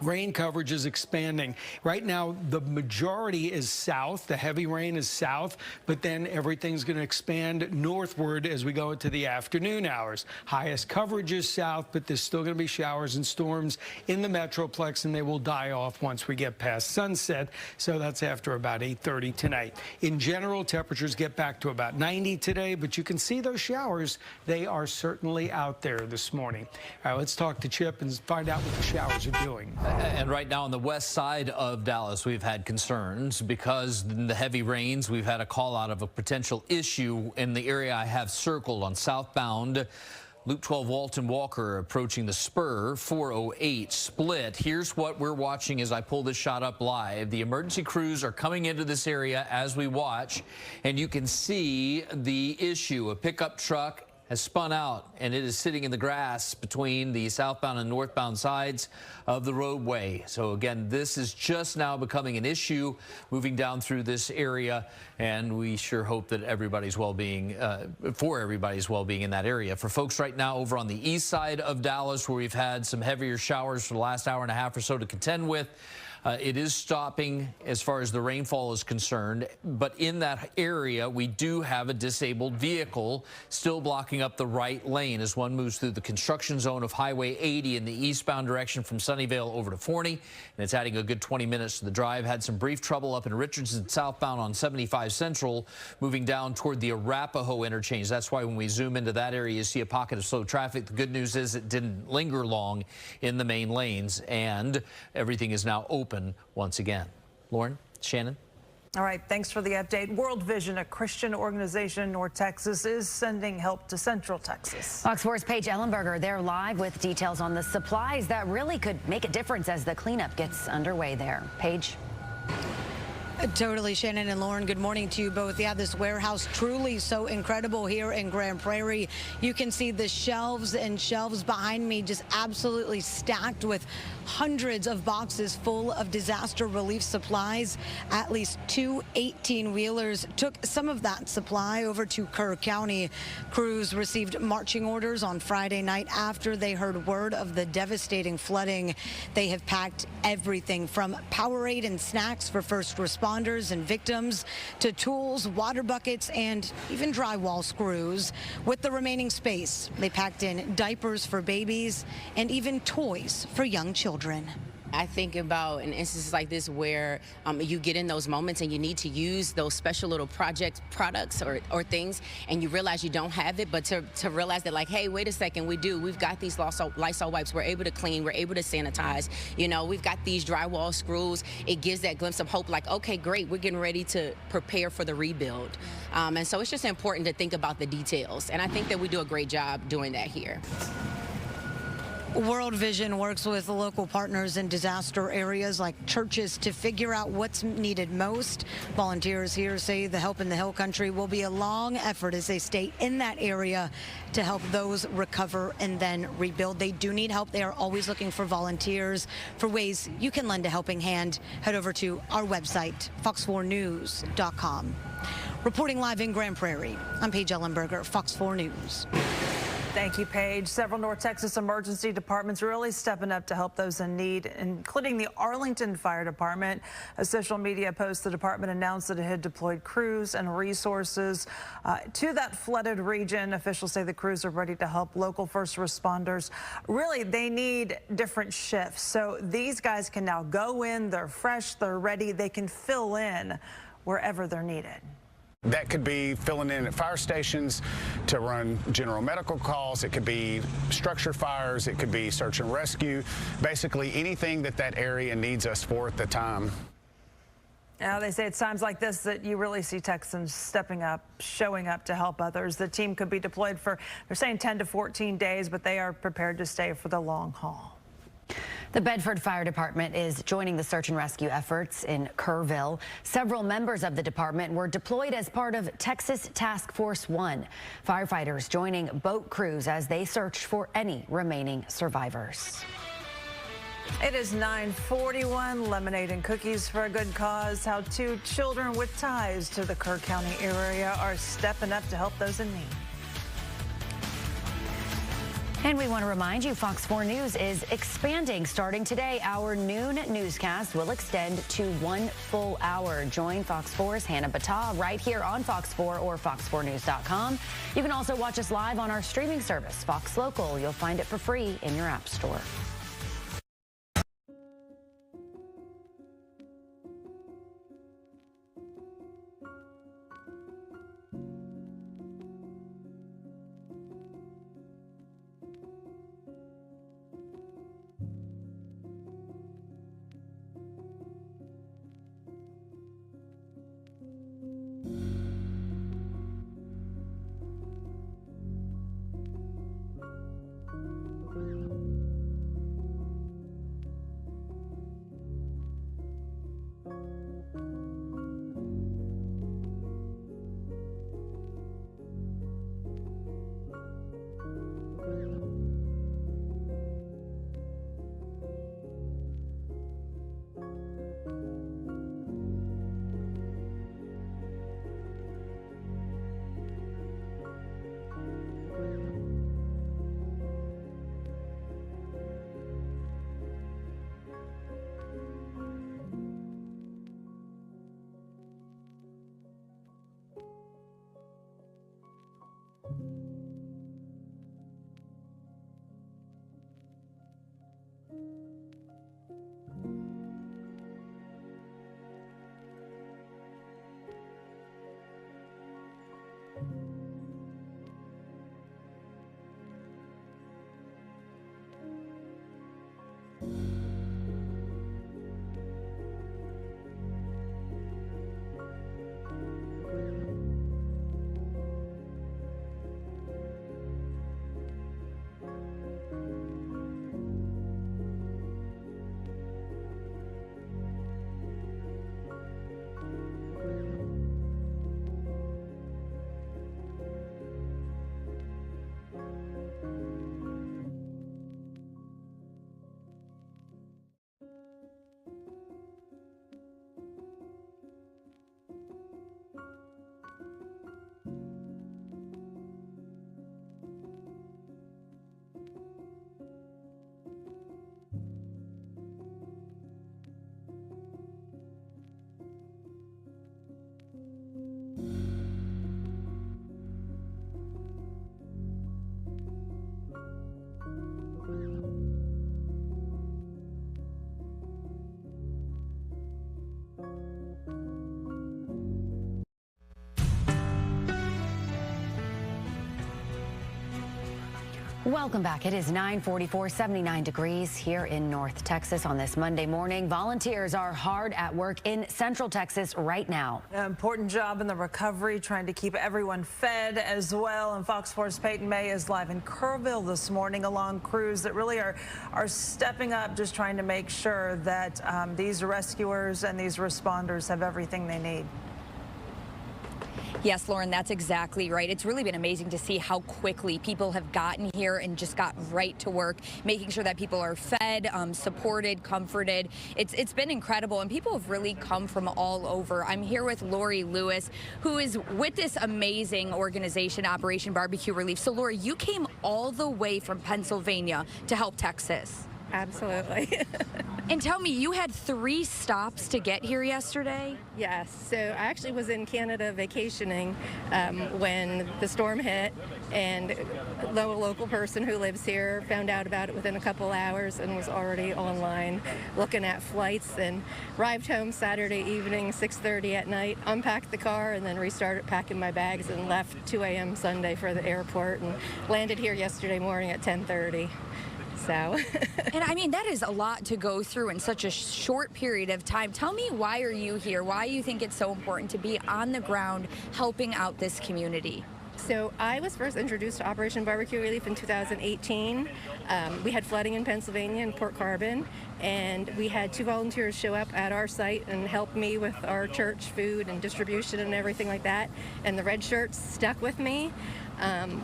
rain coverage is expanding. Right now, the majority is south. The heavy rain is south, but then everything's going to expand northward as we go into the afternoon hours. Highest coverage is south, but there's still going to be showers and storms in the Metroplex, and they will die off once we get past sunset. So that's after about 8:30 tonight. In general, temperatures get back to about 90 today, but you can see those showers. They are certainly out there this morning. All right, let's talk to Chip and find out what the showers are doing. And right now on the west side of Dallas, we've had concerns because in the heavy rains, we've had a call out of a potential issue in the area I have circled on southbound Loop 12 Walton Walker approaching the spur, 408 split. Here's what we're watching as I pull this shot up live. The emergency crews are coming into this area as we watch, and you can see the issue. A pickup truck has spun out, and it is sitting in the grass between the southbound and northbound sides of the roadway. So again, this is just now becoming an issue moving down through this area, and we sure hope that everybody's well-being, for everybody's well-being in that area. For folks right now over on the east side of Dallas, where we've had some heavier showers for the last hour and a half or so to contend with, it is stopping as far as the rainfall is concerned, but in that area, we do have a disabled vehicle still blocking up the right lane as one moves through the construction zone of Highway 80 in the eastbound direction from Sunnyvale over to Forney, and it's adding a good 20 minutes to the drive. Had some brief trouble up in Richardson southbound on 75 Central, moving down toward the Arapahoe interchange. That's why when we zoom into that area, you see a pocket of slow traffic. The good news is it didn't linger long in the main lanes, and everything is now open once again. Lauren, Shannon. All right, thanks for the update. World Vision, a Christian organization in North Texas, is sending help to Central Texas. Fox 4's Paige Ellenberger, they're live with details on the supplies that really could make a difference as the cleanup gets underway there. Paige. Totally, Shannon and Lauren, good morning to you both. Yeah, this warehouse truly so incredible here in Grand Prairie. You can see the shelves and shelves behind me just absolutely stacked with hundreds of boxes full of disaster relief supplies. At least 2 18-wheelers took some of that supply over to Kerr County. Crews received marching orders on Friday night after they heard word of the devastating flooding. They have packed everything from Powerade and snacks for first responders and victims to tools, water buckets, and even drywall screws. With the remaining space, they packed in diapers for babies and even toys for young children. I think about an instance like this where you get in those moments and you need to use those special little products or things, and you realize you don't have it, but to realize that, like, hey, wait a second, we've got these Lysol wipes, we're able to clean, we're able to sanitize, you know, we've got these drywall screws. It gives that glimpse of hope, like, okay, great, we're getting ready to prepare for the rebuild. And so it's just important to think about the details, and I think that we do a great job doing that here. World Vision works with local partners in disaster areas like churches to figure out what's needed most. Volunteers here say the Help in the Hill Country will be a long effort as they stay in that area to help those recover and then rebuild. They do need help. They are always looking for volunteers. For ways you can lend a helping hand, head over to our website, fox4news.com. Reporting live in Grand Prairie, I'm Paige Ellenberger, Fox 4 News. Thank you, Paige. Several North Texas emergency departments really stepping up to help those in need, including the Arlington Fire Department. A social media post, the department announced that it had deployed crews and resources to that flooded region. Officials say the crews are ready to help local first responders. Really, they need different shifts. So these guys can now go in, they're fresh, they're ready, they can fill in wherever they're needed. That could be filling in at fire stations to run general medical calls. It could be structure fires. It could be search and rescue. Basically anything that area needs us for at the time. Now, they say it's times like this that you really see Texans stepping up, showing up to help others. The team could be deployed for, they're saying 10 to 14 days, but they are prepared to stay for the long haul. The Bedford Fire Department is joining the search and rescue efforts in Kerrville. Several members of the department were deployed as part of Texas Task Force 1. Firefighters joining boat crews as they search for any remaining survivors. It is 9:41. Lemonade and cookies for a good cause. How two children with ties to the Kerr County area are stepping up to help those in need. And we want to remind you, Fox 4 News is expanding starting today. Our noon newscast will extend to 1 full hour. Join Fox 4's Hannah Battah right here on Fox 4 or fox4news.com. You can also watch us live on our streaming service, Fox Local. You'll find it for free in your app store. Welcome back. It is 9:44, 79 degrees here in North Texas on this Monday morning. Volunteers are hard at work in Central Texas right now. An important job in the recovery, trying to keep everyone fed as well. And Fox 4's Peyton May is live in Kerrville this morning along crews that really are stepping up, just trying to make sure that these rescuers and these responders have everything they need. Yes, Lauren, that's exactly right. It's really been amazing to see how quickly people have gotten here and just got right to work, making sure that people are fed, supported, comforted. It's been incredible, and people have really come from all over. I'm here with Lori Lewis, who is with this amazing organization, Operation Barbecue Relief. So, Lori, you came all the way from Pennsylvania to help Texas. Absolutely. And tell me, you had 3 stops to get here yesterday? Yes. So I actually was in Canada vacationing when the storm hit, and a local person who lives here found out about it within a couple hours and was already online looking at flights, and arrived home Saturday evening, 6:30 at night, unpacked the car, and then restarted packing my bags and left 2 a.m. Sunday for the airport and landed here yesterday morning at 10:30. So. And I mean, that is a lot to go through in such a short period of time. Tell me, why are you here? Why you think it's so important to be on the ground helping out this community? So I was first introduced to Operation Barbecue Relief in 2018. We had flooding in Pennsylvania and Port Carbon, and we had 2 volunteers show up at our site and help me with our church food and distribution and everything like that. And the red shirts stuck with me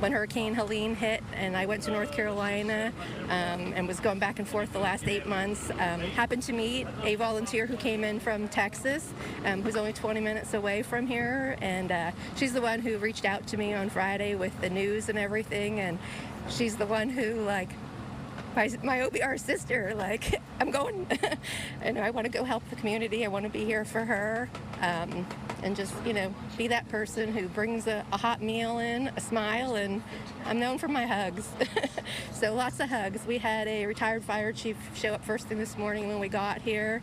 when Hurricane Helene hit, and I went to North Carolina and was going back and forth the last 8 months. Happened to meet a volunteer who came in from Texas, who's only 20 minutes away from here, and she's the one who reached out to me on Friday with the news and everything, and she's the one who, like, my OBR sister, like, I'm going, and I want to go help the community. I want to be here for her, and just, you know, be that person who brings a hot meal in, a smile, and I'm known for my hugs. So lots of hugs. We had a retired fire chief show up first thing this morning when we got here,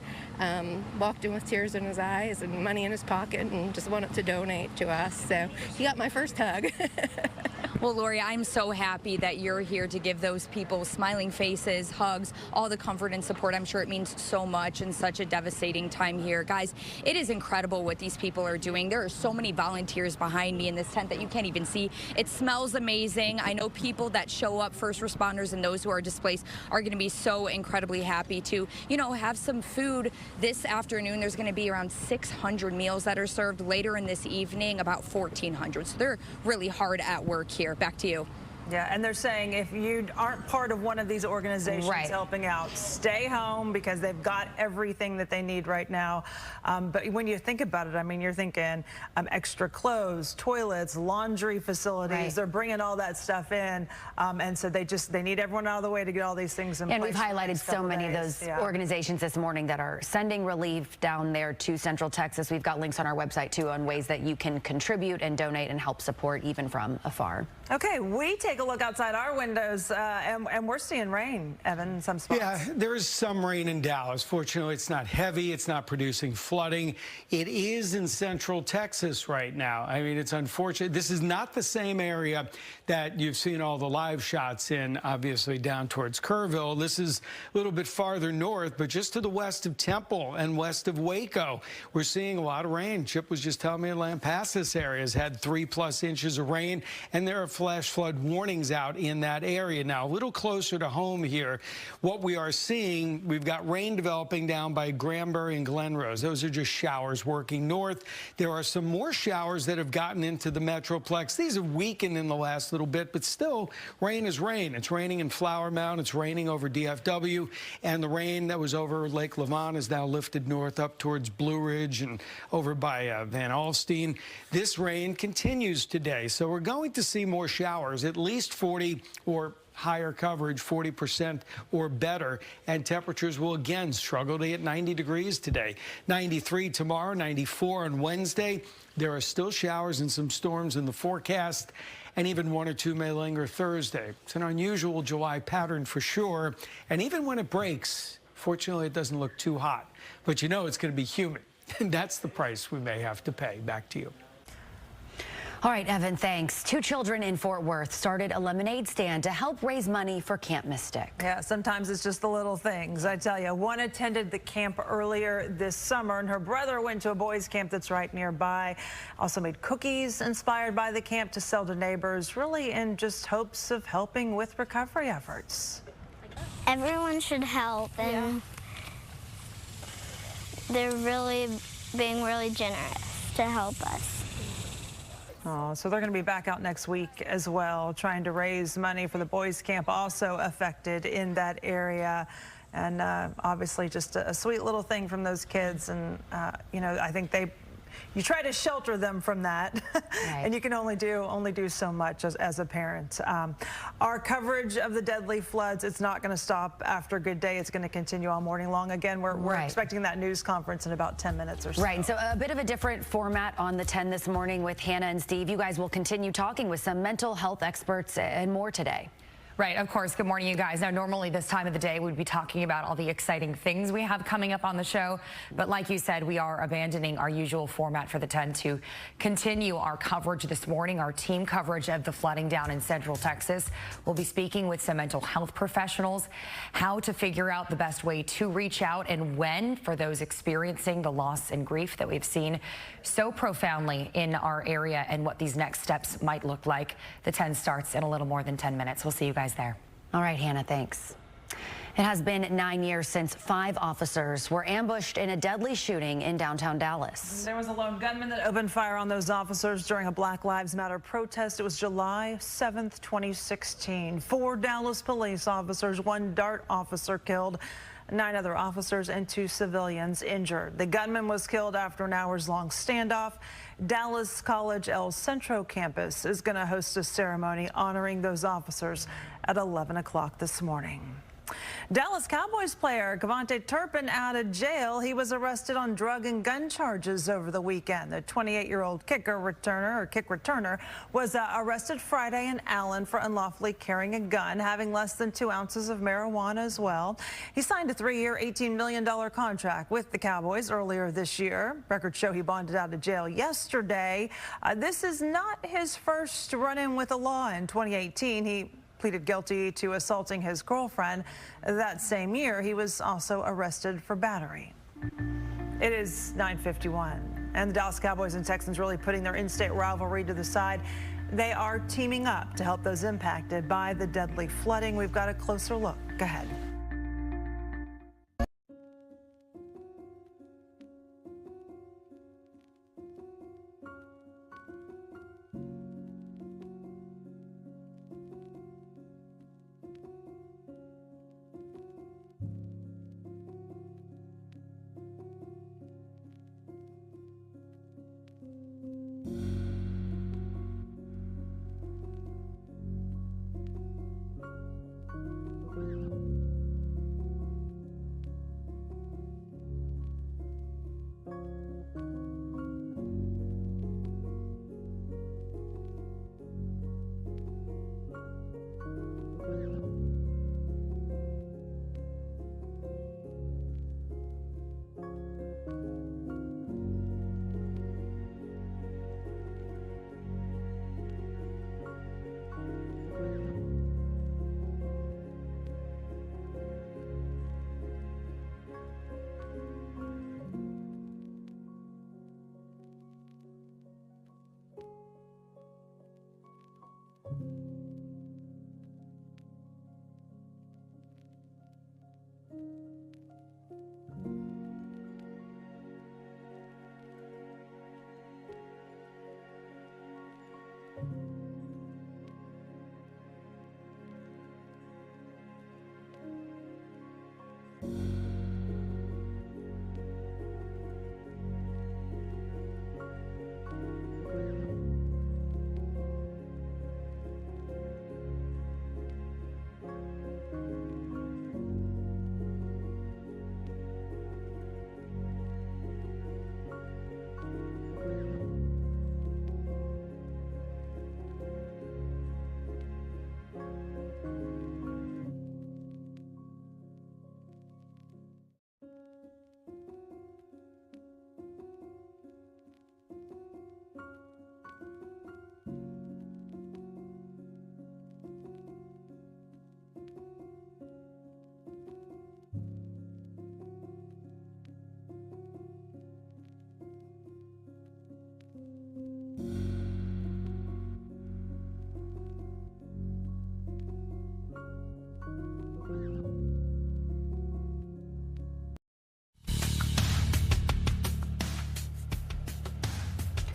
walked in with tears in his eyes and money in his pocket, and just wanted to donate to us. So he got my first hug. Well, Lori, I'm so happy that you're here to give those people smiling faces, hugs, all the comfort and support. I'm sure it means so much in such a devastating time here. Guys, it is incredible what these people are doing. There are so many volunteers behind me in this tent that you can't even see. It smells amazing. I know people that show up, first responders and those who are displaced, are going to be so incredibly happy to, you know, have some food this afternoon. There's going to be around 600 meals that are served. Later in this evening, about 1,400. So they're really hard at work here. Back to you. Yeah, and they're saying if you aren't part of one of these organizations helping out, stay home, because they've got everything that they need right now. But when you think about it, I mean, you're thinking extra clothes, toilets, laundry facilities. They're bringing all that stuff in, and so they need everyone out of the way to get all these things in place. And we've highlighted so many of those organizations this morning that are sending relief down there to Central Texas. We've got links on our website too on ways that you can contribute and donate and help support even from afar. Okay, we take a look outside our windows, and we're seeing rain, Evan, in some spots. Yeah, there's some rain in Dallas. Fortunately, it's not heavy. It's not producing flooding. It is in Central Texas right now. I mean, it's unfortunate. This is not the same area that you've seen all the live shots in, obviously, down towards Kerrville. This is a little bit farther north, but just to the west of Temple and west of Waco, we're seeing a lot of rain. Chip was just telling me Lampasas area has had 3+ inches of rain, and there are flash flood warnings out in that area. Now, a little closer to home here, what we are seeing, we've got rain developing down by Granbury and Glen Rose. Those are just showers working north. There are some more showers that have gotten into the Metroplex. These have weakened in the last little bit, but still, rain is rain. It's raining in Flower Mound. It's raining over DFW, and the rain that was over Lake Lavon is now lifted north up towards Blue Ridge and over by Van Alstyne. This rain continues today, so we're going to see more showers, at least 40 or higher coverage, 40% or better, and temperatures will again struggle to hit 90 degrees today. 93 tomorrow, 94 on Wednesday. There are still showers and some storms in the forecast, and even 1 or 2 may linger Thursday. It's an unusual July pattern for sure, and even when it breaks, fortunately it doesn't look too hot. But you know it's going to be humid, and that's the price we may have to pay. Back to you. All right, Evan, thanks. 2 children in Fort Worth started a lemonade stand to help raise money for Camp Mystic. Yeah, sometimes it's just the little things. I tell you, one attended the camp earlier this summer, and her brother went to a boys' camp that's right nearby. Also made cookies inspired by the camp to sell to neighbors, really in just hopes of helping with recovery efforts. Everyone should help, and they're really being really generous to help us. Oh, so they're going to be back out next week as well, trying to raise money for the boys' camp also affected in that area. And obviously just a sweet little thing from those kids. And, you know, I think you try to shelter them from that, right. And you can only do so much as a parent. Our coverage of the deadly floods, it's not going to stop after Good Day. It's going to continue all morning long. Again, we're expecting that news conference in about 10 minutes or so. Right, and so a bit of a different format on the 10 this morning with Hannah and Steve. You guys will continue talking with some mental health experts and more today. Right, of course. Good morning, you guys. Now, normally this time of the day, we'd be talking about all the exciting things we have coming up on the show. But like you said, we are abandoning our usual format for the 10 to continue our coverage this morning, our team coverage of the flooding down in Central Texas. We'll be speaking with some mental health professionals, how to figure out the best way to reach out and when for those experiencing the loss and grief that we've seen so profoundly in our area and what these next steps might look like. The 10 starts in a little more than 10 minutes. We'll see you guys there. All right, Hannah, thanks. It has been 9 years since 5 officers were ambushed in a deadly shooting in downtown Dallas. There was a lone gunman that opened fire on those officers during a Black Lives Matter protest. It was July 7th, 2016. 4 Dallas police officers, 1 DART officer killed, 9 other officers and 2 civilians injured. The gunman was killed after an hours-long standoff. Dallas College El Centro campus is going to host a ceremony honoring those officers at 11 o'clock this morning. Dallas Cowboys player Cavante Turpin out of jail. He was arrested on drug and gun charges over the weekend. The 28-year-old kick returner was arrested Friday in Allen for unlawfully carrying a gun, having less than 2 ounces of marijuana as well. He signed a 3-year, $18 million contract with the Cowboys earlier this year. Records show he bonded out of jail yesterday. This is not his first run-in with the law. In 2018, he pleaded guilty to assaulting his girlfriend. That same year, he was also arrested for battery. It is 9:51, and the Dallas Cowboys and Texans really putting their in-state rivalry to the side. They are teaming up to help those impacted by the deadly flooding. We've got a closer look. Go ahead.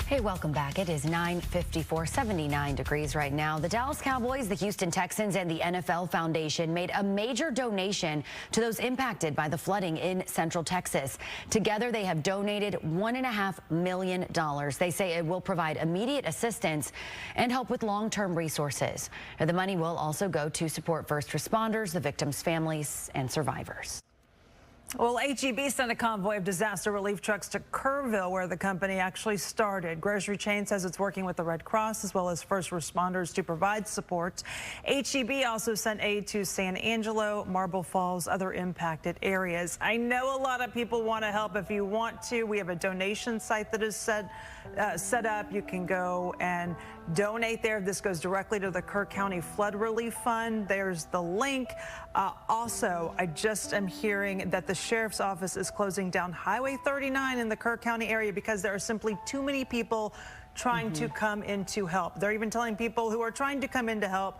Hey, welcome back. It is 9:54, 79 degrees right now. The Dallas Cowboys, the Houston Texans, and the NFL Foundation made a major donation to those impacted by the flooding in Central Texas. Together, they have donated $1.5 million. They say it will provide immediate assistance and help with long-term resources. Now, the money will also go to support first responders, the victims' families, and survivors. Well, HEB sent a convoy of disaster relief trucks to Kerrville, where the company actually started. Grocery chain says it's working with the Red Cross as well as first responders to provide support. HEB also sent aid to San Angelo, Marble Falls, other impacted areas. I know a lot of people want to help. If you want to, we have a donation site that is set up. You can go and donate there. This goes directly to the Kerr County Flood Relief Fund. There's the link. Also, I just am hearing that the Sheriff's Office is closing down Highway 39 in the Kerr County area because there are simply too many people trying to come in to help. They're even telling people who are trying to come in to help,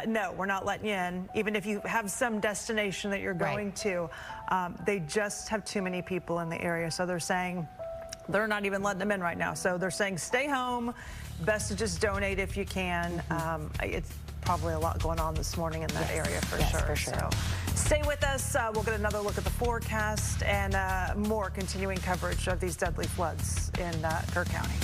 no, we're not letting you in, even if you have some destination that you're going to. They just have too many people in the area, so they're saying they're not even letting them in right now. So they're saying stay home, best to just donate if you can. It's probably a lot going on this morning in that area for sure. So stay with us. We'll get another look at the forecast and more continuing coverage of these deadly floods in Kerr County.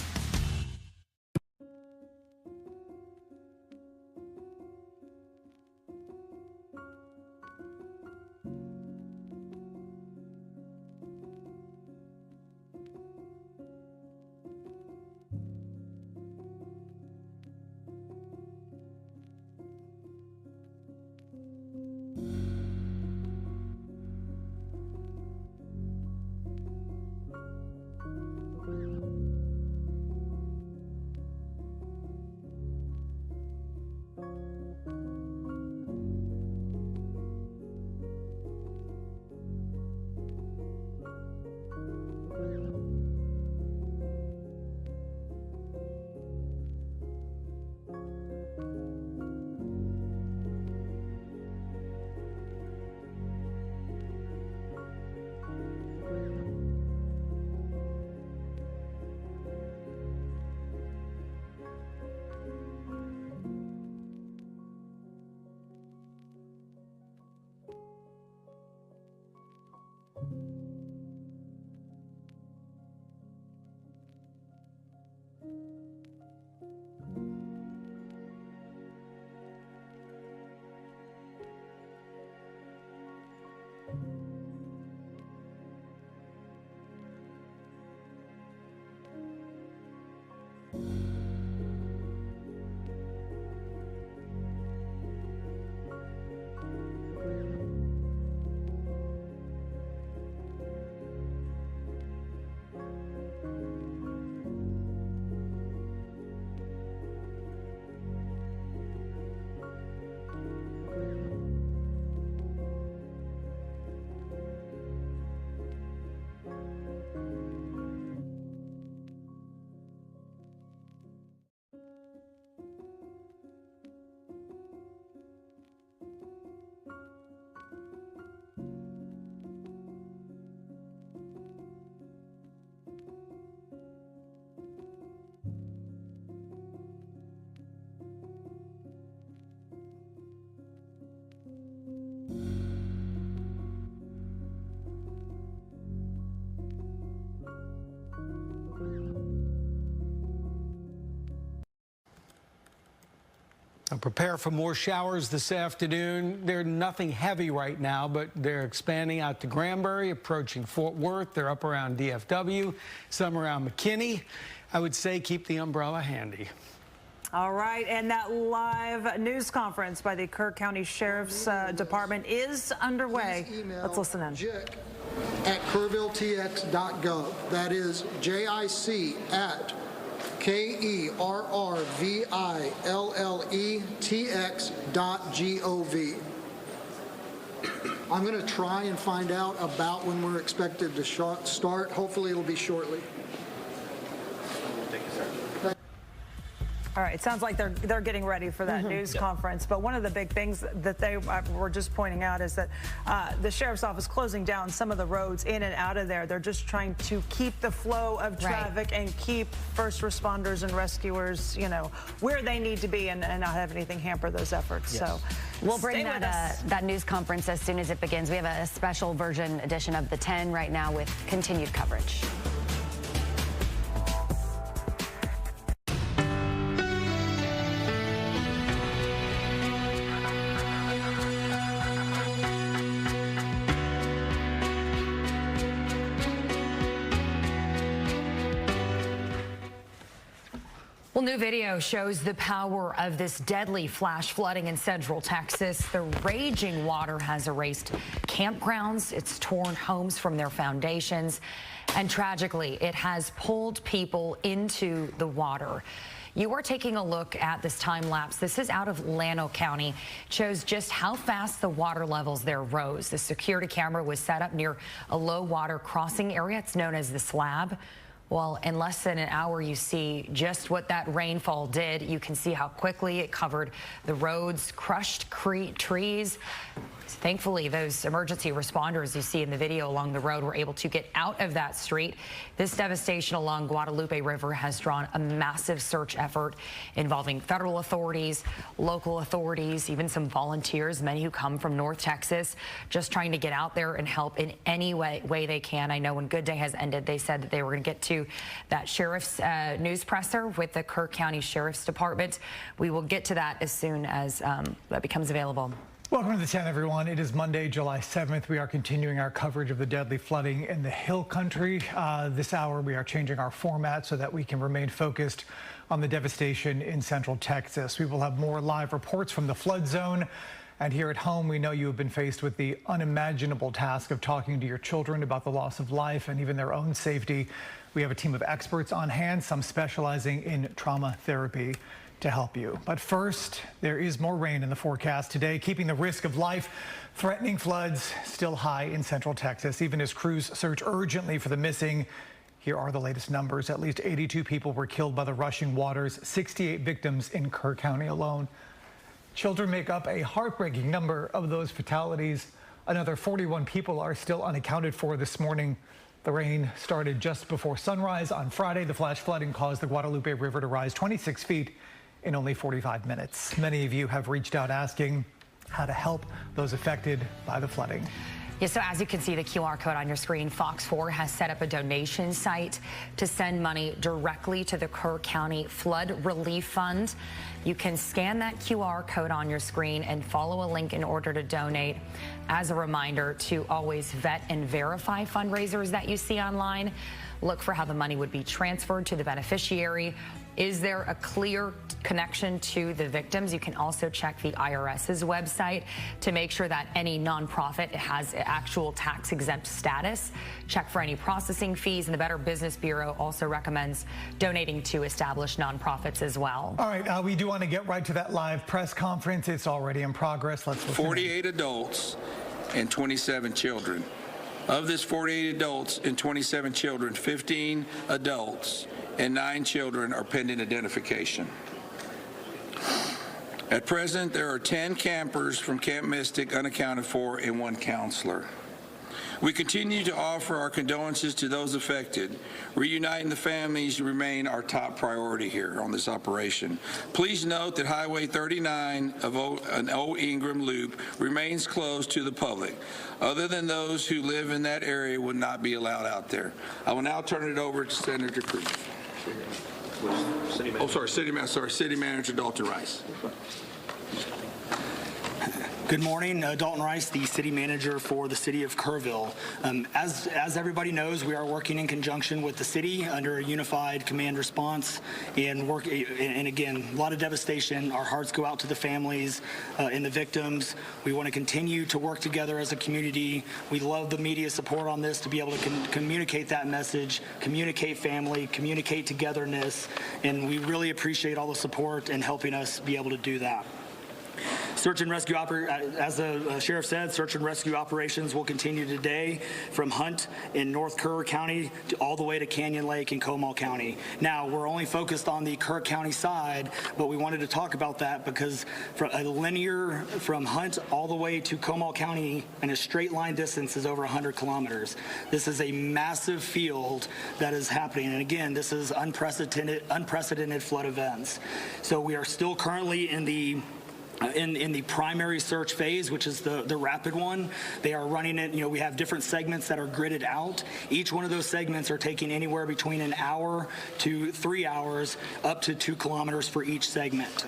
Prepare for more showers this afternoon. They're nothing heavy right now, but they're expanding out to Granbury, approaching Fort Worth. They're up around DFW, some around McKinney. I would say keep the umbrella handy. All right, and that live news conference by the Kerr County Sheriff's Department is underway. Let's listen in. At kerrvilletx.gov. That is JIC at KERRVILLETX.gov. I'm going to try and find out about when we're expected to start. Hopefully it'll be shortly. All right, it sounds like they're getting ready for that news conference. But one of the big things that they were just pointing out is that the sheriff's office closing down some of the roads in and out of there. They're just trying to keep the flow of traffic and keep first responders and rescuers, you know, where they need to be and not have anything hamper those efforts. So we'll bring that news conference as soon as it begins. We have a special version edition of the 10 right now with continued coverage. Well, new video shows the power of this deadly flash flooding in central Texas. The raging water has erased campgrounds. It's torn homes from their foundations. And tragically, it has pulled people into the water. You are taking a look at this time lapse. This is out of Llano County. It shows just how fast the water levels there rose. The security camera was set up near a low water crossing area. It's known as the slab. Well, in less than an hour, you see just what that rainfall did. You can see how quickly it covered the roads, crushed trees. Thankfully, those emergency responders you see in the video along the road were able to get out of that street. This devastation along Guadalupe River has drawn a massive search effort involving federal authorities, local authorities, even some volunteers, many who come from North Texas, just trying to get out there and help in any way they can. I know when Good Day has ended, they said that they were going to get to that sheriff's news presser with the Kerr County Sheriff's Department. We will get to that as soon as that becomes available. Welcome to the 10, everyone. It is Monday, July 7th. We are continuing our coverage of the deadly flooding in the Hill Country. This hour, we are changing our format so that we can remain focused on the devastation in central Texas. We will have more live reports from the flood zone. And here at home, we know you have been faced with the unimaginable task of talking to your children about the loss of life and even their own safety. We have a team of experts on hand, some specializing in trauma therapy, to help you. But first, there is more rain in the forecast today, keeping the risk of life-threatening floods still high in central Texas, even as crews search urgently for the missing. Here are the latest numbers. At least 82 people were killed by the rushing waters, 68 victims in Kerr County alone. Children make up a heartbreaking number of those fatalities. Another 41 people are still unaccounted for this morning. The rain started just before sunrise on Friday. The flash flooding caused the Guadalupe River to rise 26 feet in only 45 minutes. Many of you have reached out asking how to help those affected by the flooding. Yeah, so as you can see the QR code on your screen, Fox 4 has set up a donation site to send money directly to the Kerr County Flood Relief Fund. You can scan that QR code on your screen and follow a link in order to donate. As a reminder to always vet and verify fundraisers that you see online. Look for how the money would be transferred to the beneficiary. Is there a clear connection to the victims? You can also check the IRS's website to make sure that any nonprofit has actual tax-exempt status. Check for any processing fees, and the Better Business Bureau also recommends donating to established nonprofits as well. All right, we do want to get right to that live press conference. It's already in progress. Let's listen. 48 adults and 27 children. Of this 48 adults and 27 children, 15 adults and 9 children are pending identification. At present, there are 10 campers from Camp Mystic unaccounted for and 1 counselor. We continue to offer our condolences to those affected. Reuniting the families remain our top priority here on this operation. Please note that Highway 39 of an Old Ingram Loop remains closed to the public. Other than those who live in that area would not be allowed out there. I will now turn it over to Senator Cruz. City Manager Dalton Rice. Good morning, Dalton Rice, the city manager for the city of Kerrville. As everybody knows, we are working in conjunction with the city under a unified command response and again, a lot of devastation. Our hearts go out to the families and the victims. We want to continue to work together as a community. We love the media support on this to be able to communicate that message, communicate family, communicate togetherness, and we really appreciate all the support and helping us be able to do that. Search and rescue, as the sheriff said, search and rescue operations will continue today from Hunt in North Kerr County all the way to Canyon Lake in Comal County. Now, we're only focused on the Kerr County side, but we wanted to talk about that because from a linear from Hunt all the way to Comal County in a straight line distance is over 100 kilometers. This is a massive field that is happening. And again, this is unprecedented flood events. So we are still currently in the primary search phase, which is the rapid one. They are running it, we have different segments that are gridded out. Each one of those segments are taking anywhere between an hour to 3 hours, up to 2 kilometers for each segment.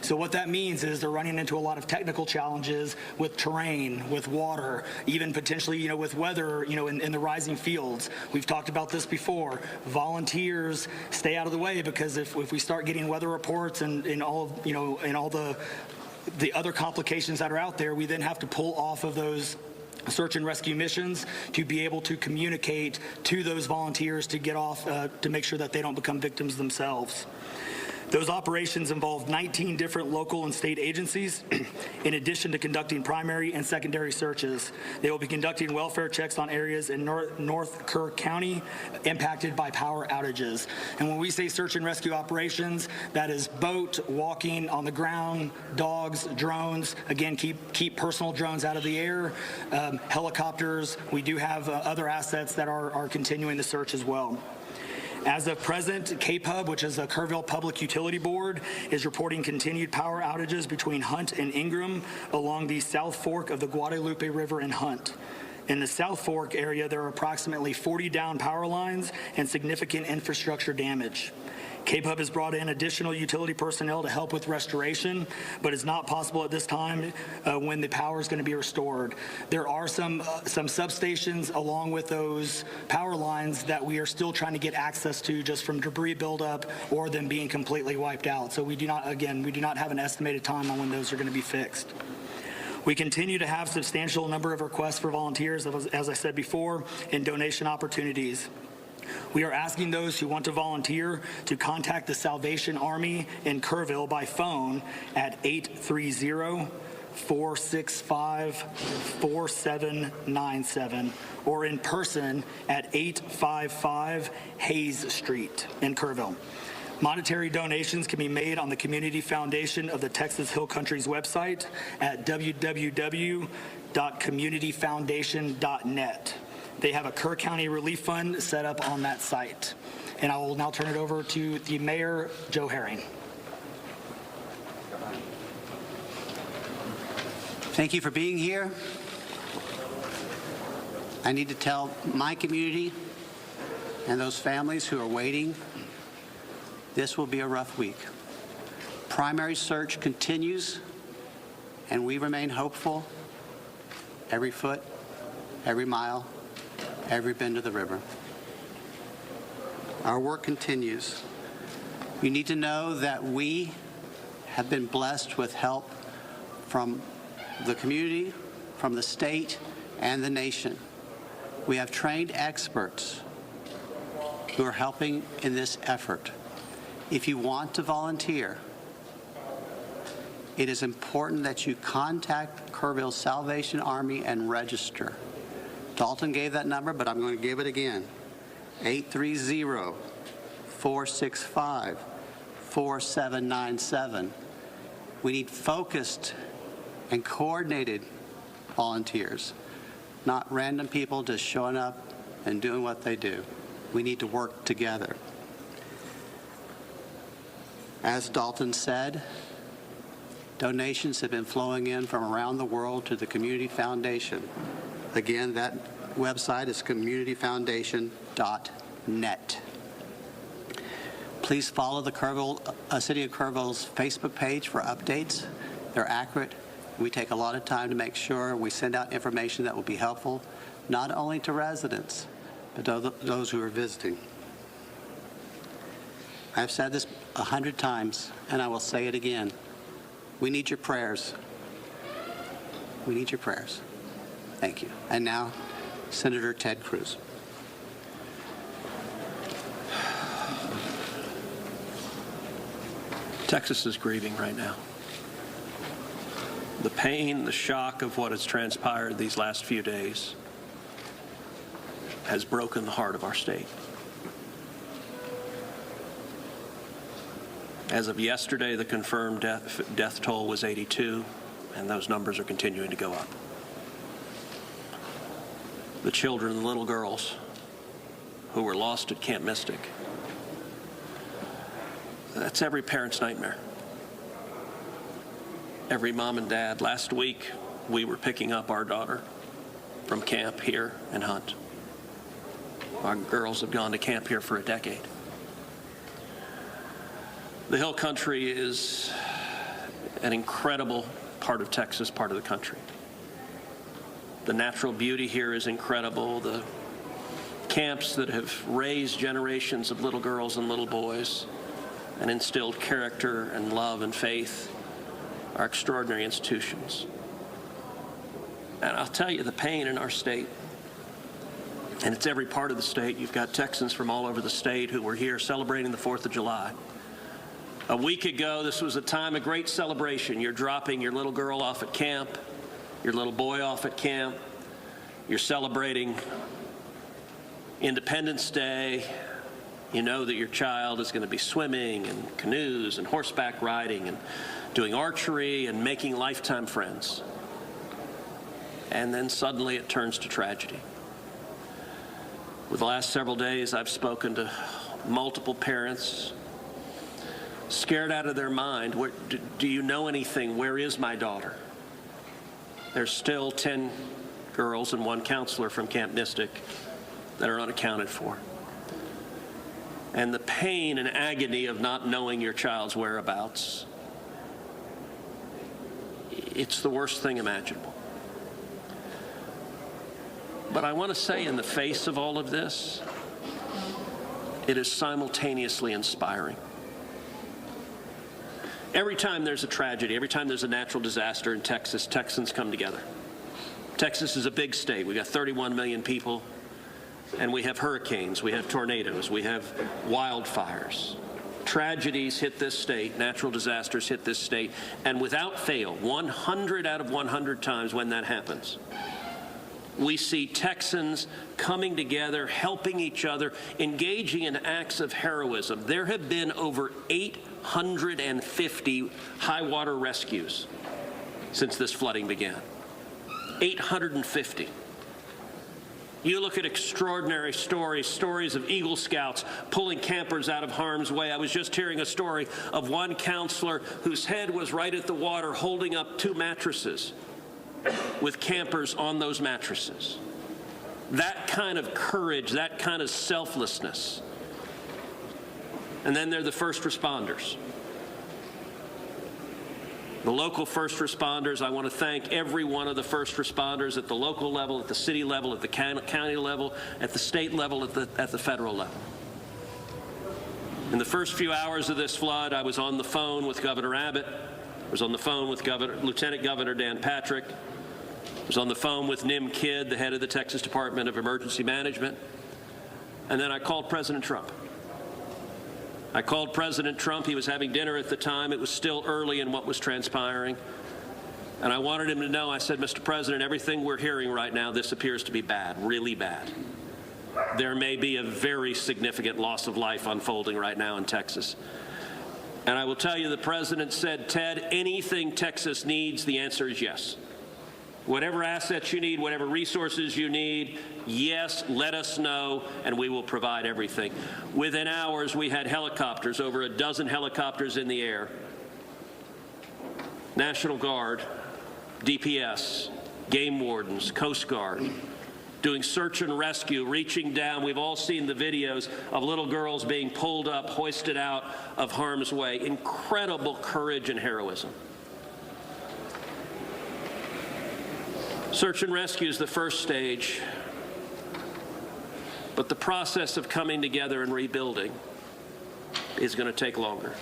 So what that means is they're running into a lot of technical challenges with terrain, with water, even potentially, with weather, in the rising fields. We've talked about this before. Volunteers stay out of the way because if we start getting weather reports and all the other complications that are out there, we then have to pull off of those search and rescue missions to be able to communicate to those volunteers to get off, to make sure that they don't become victims themselves. Those operations involve 19 different local and state agencies, in addition to conducting primary and secondary searches. They will be conducting welfare checks on areas in North Kerr County impacted by power outages. And when we say search and rescue operations, that is boat, walking, on the ground, dogs, drones. Again, keep personal drones out of the air, helicopters. We do have other assets that are continuing the search as well. As of present, KPUB, which is the Kerrville Public Utility Board, is reporting continued power outages between Hunt and Ingram along the South Fork of the Guadalupe River in Hunt. In the South Fork area, there are approximately 40 down power lines and significant infrastructure damage. KPUB has brought in additional utility personnel to help with restoration, but it's not possible at this time when the power is going to be restored. There are some substations along with those power lines that we are still trying to get access to just from debris buildup or them being completely wiped out. So we do not have an estimated time on when those are going to be fixed. We continue to have substantial number of requests for volunteers, as I said before, and donation opportunities. We are asking those who want to volunteer to contact the Salvation Army in Kerrville by phone at 830-465-4797 or in person at 855 Hayes Street in Kerrville. Monetary donations can be made on the Community Foundation of the Texas Hill Country's website at www.communityfoundation.net. They have a Kerr County Relief Fund set up on that site. And I will now turn it over to the Mayor, Joe Herring. Thank you for being here. I need to tell my community and those families who are waiting, this will be a rough week. Primary search continues, and we remain hopeful every foot, every mile, every bend of the river. Our work continues. You need to know that we have been blessed with help from the community, from the state, and the nation. We have trained experts who are helping in this effort. If you want to volunteer, it is important that you contact Kerrville Salvation Army and register. Dalton gave that number, but I'm going to give it again. 830-465-4797. We need focused and coordinated volunteers, not random people just showing up and doing what they do. We need to work together. As Dalton said, donations have been flowing in from around the world to the Community Foundation. Again, that website is communityfoundation.net. Please follow the City of Kerrville's Facebook page for updates. They're accurate. We take a lot of time to make sure we send out information that will be helpful, not only to residents, but to those who are visiting. I've said this 100 times, and I will say it again. We need your prayers. We need your prayers. Thank you. And now, Senator Ted Cruz. Texas is grieving right now. The pain, the shock of what has transpired these last few days has broken the heart of our state. As of yesterday, the confirmed death toll was 82, and those numbers are continuing to go up. The children, the little girls who were lost at Camp Mystic, that's every parent's nightmare. Every mom and dad. Last week, we were picking up our daughter from camp here in Hunt. Our girls have gone to camp here for a decade. The Hill Country is an incredible part of Texas, part of the country. The natural beauty here is incredible. The camps that have raised generations of little girls and little boys and instilled character and love and faith are extraordinary institutions. And I'll tell you, the pain in our state, and it's every part of the state. You've got Texans from all over the state who were here celebrating the 4th of July. A week ago, this was a time of great celebration. You're dropping your little girl off at camp, your little boy off at camp. You're celebrating Independence Day. You know that your child is going to be swimming and canoes and horseback riding and doing archery and making lifetime friends. And then suddenly it turns to tragedy. With the last several days, I've spoken to multiple parents scared out of their mind. Do you know anything? Where is my daughter? There's still 10 girls and 1 counselor from Camp Mystic that are unaccounted for. And the pain and agony of not knowing your child's whereabouts, it's the worst thing imaginable. But I want to say, in the face of all of this, it is simultaneously inspiring. Every time there's a tragedy, every time there's a natural disaster in Texas, Texans come together. Texas is a big state. We got 31 million people, and we have hurricanes, we have tornadoes, we have wildfires. Tragedies hit this state, natural disasters hit this state, and without fail, 100 out of 100 times when that happens, we see Texans coming together, helping each other, engaging in acts of heroism. There have been over 850 high water rescues since this flooding began. 850. You look at extraordinary stories of Eagle Scouts pulling campers out of harm's way. I was just hearing a story of one counselor whose head was right at the water holding up 2 mattresses with campers on those mattresses. That kind of courage, that kind of selflessness. And then there are the first responders. The local first responders. I want to thank every one of the first responders at the local level, at the city level, at the county level, at the state level, at the federal level. In the first few hours of this flood, I was on the phone with Governor Abbott. I was on the phone with Lieutenant Governor Dan Patrick. I was on the phone with Nim Kidd, the head of the Texas Department of Emergency Management. And then I called President Trump. I called President Trump. He was having dinner at the time. It was still early in what was transpiring. And I wanted him to know, I said, Mr. President, everything we're hearing right now, this appears to be bad, really bad. There may be a very significant loss of life unfolding right now in Texas. And I will tell you, the president said, Ted, anything Texas needs, the answer is yes. Whatever assets you need, whatever resources you need, yes, let us know, and we will provide everything. Within hours, we had helicopters, over a dozen helicopters in the air. National Guard, DPS, game wardens, Coast Guard, doing search and rescue, reaching down. We've all seen the videos of little girls being pulled up, hoisted out of harm's way. Incredible courage and heroism. Search and rescue is the first stage, but the process of coming together and rebuilding is going to take longer.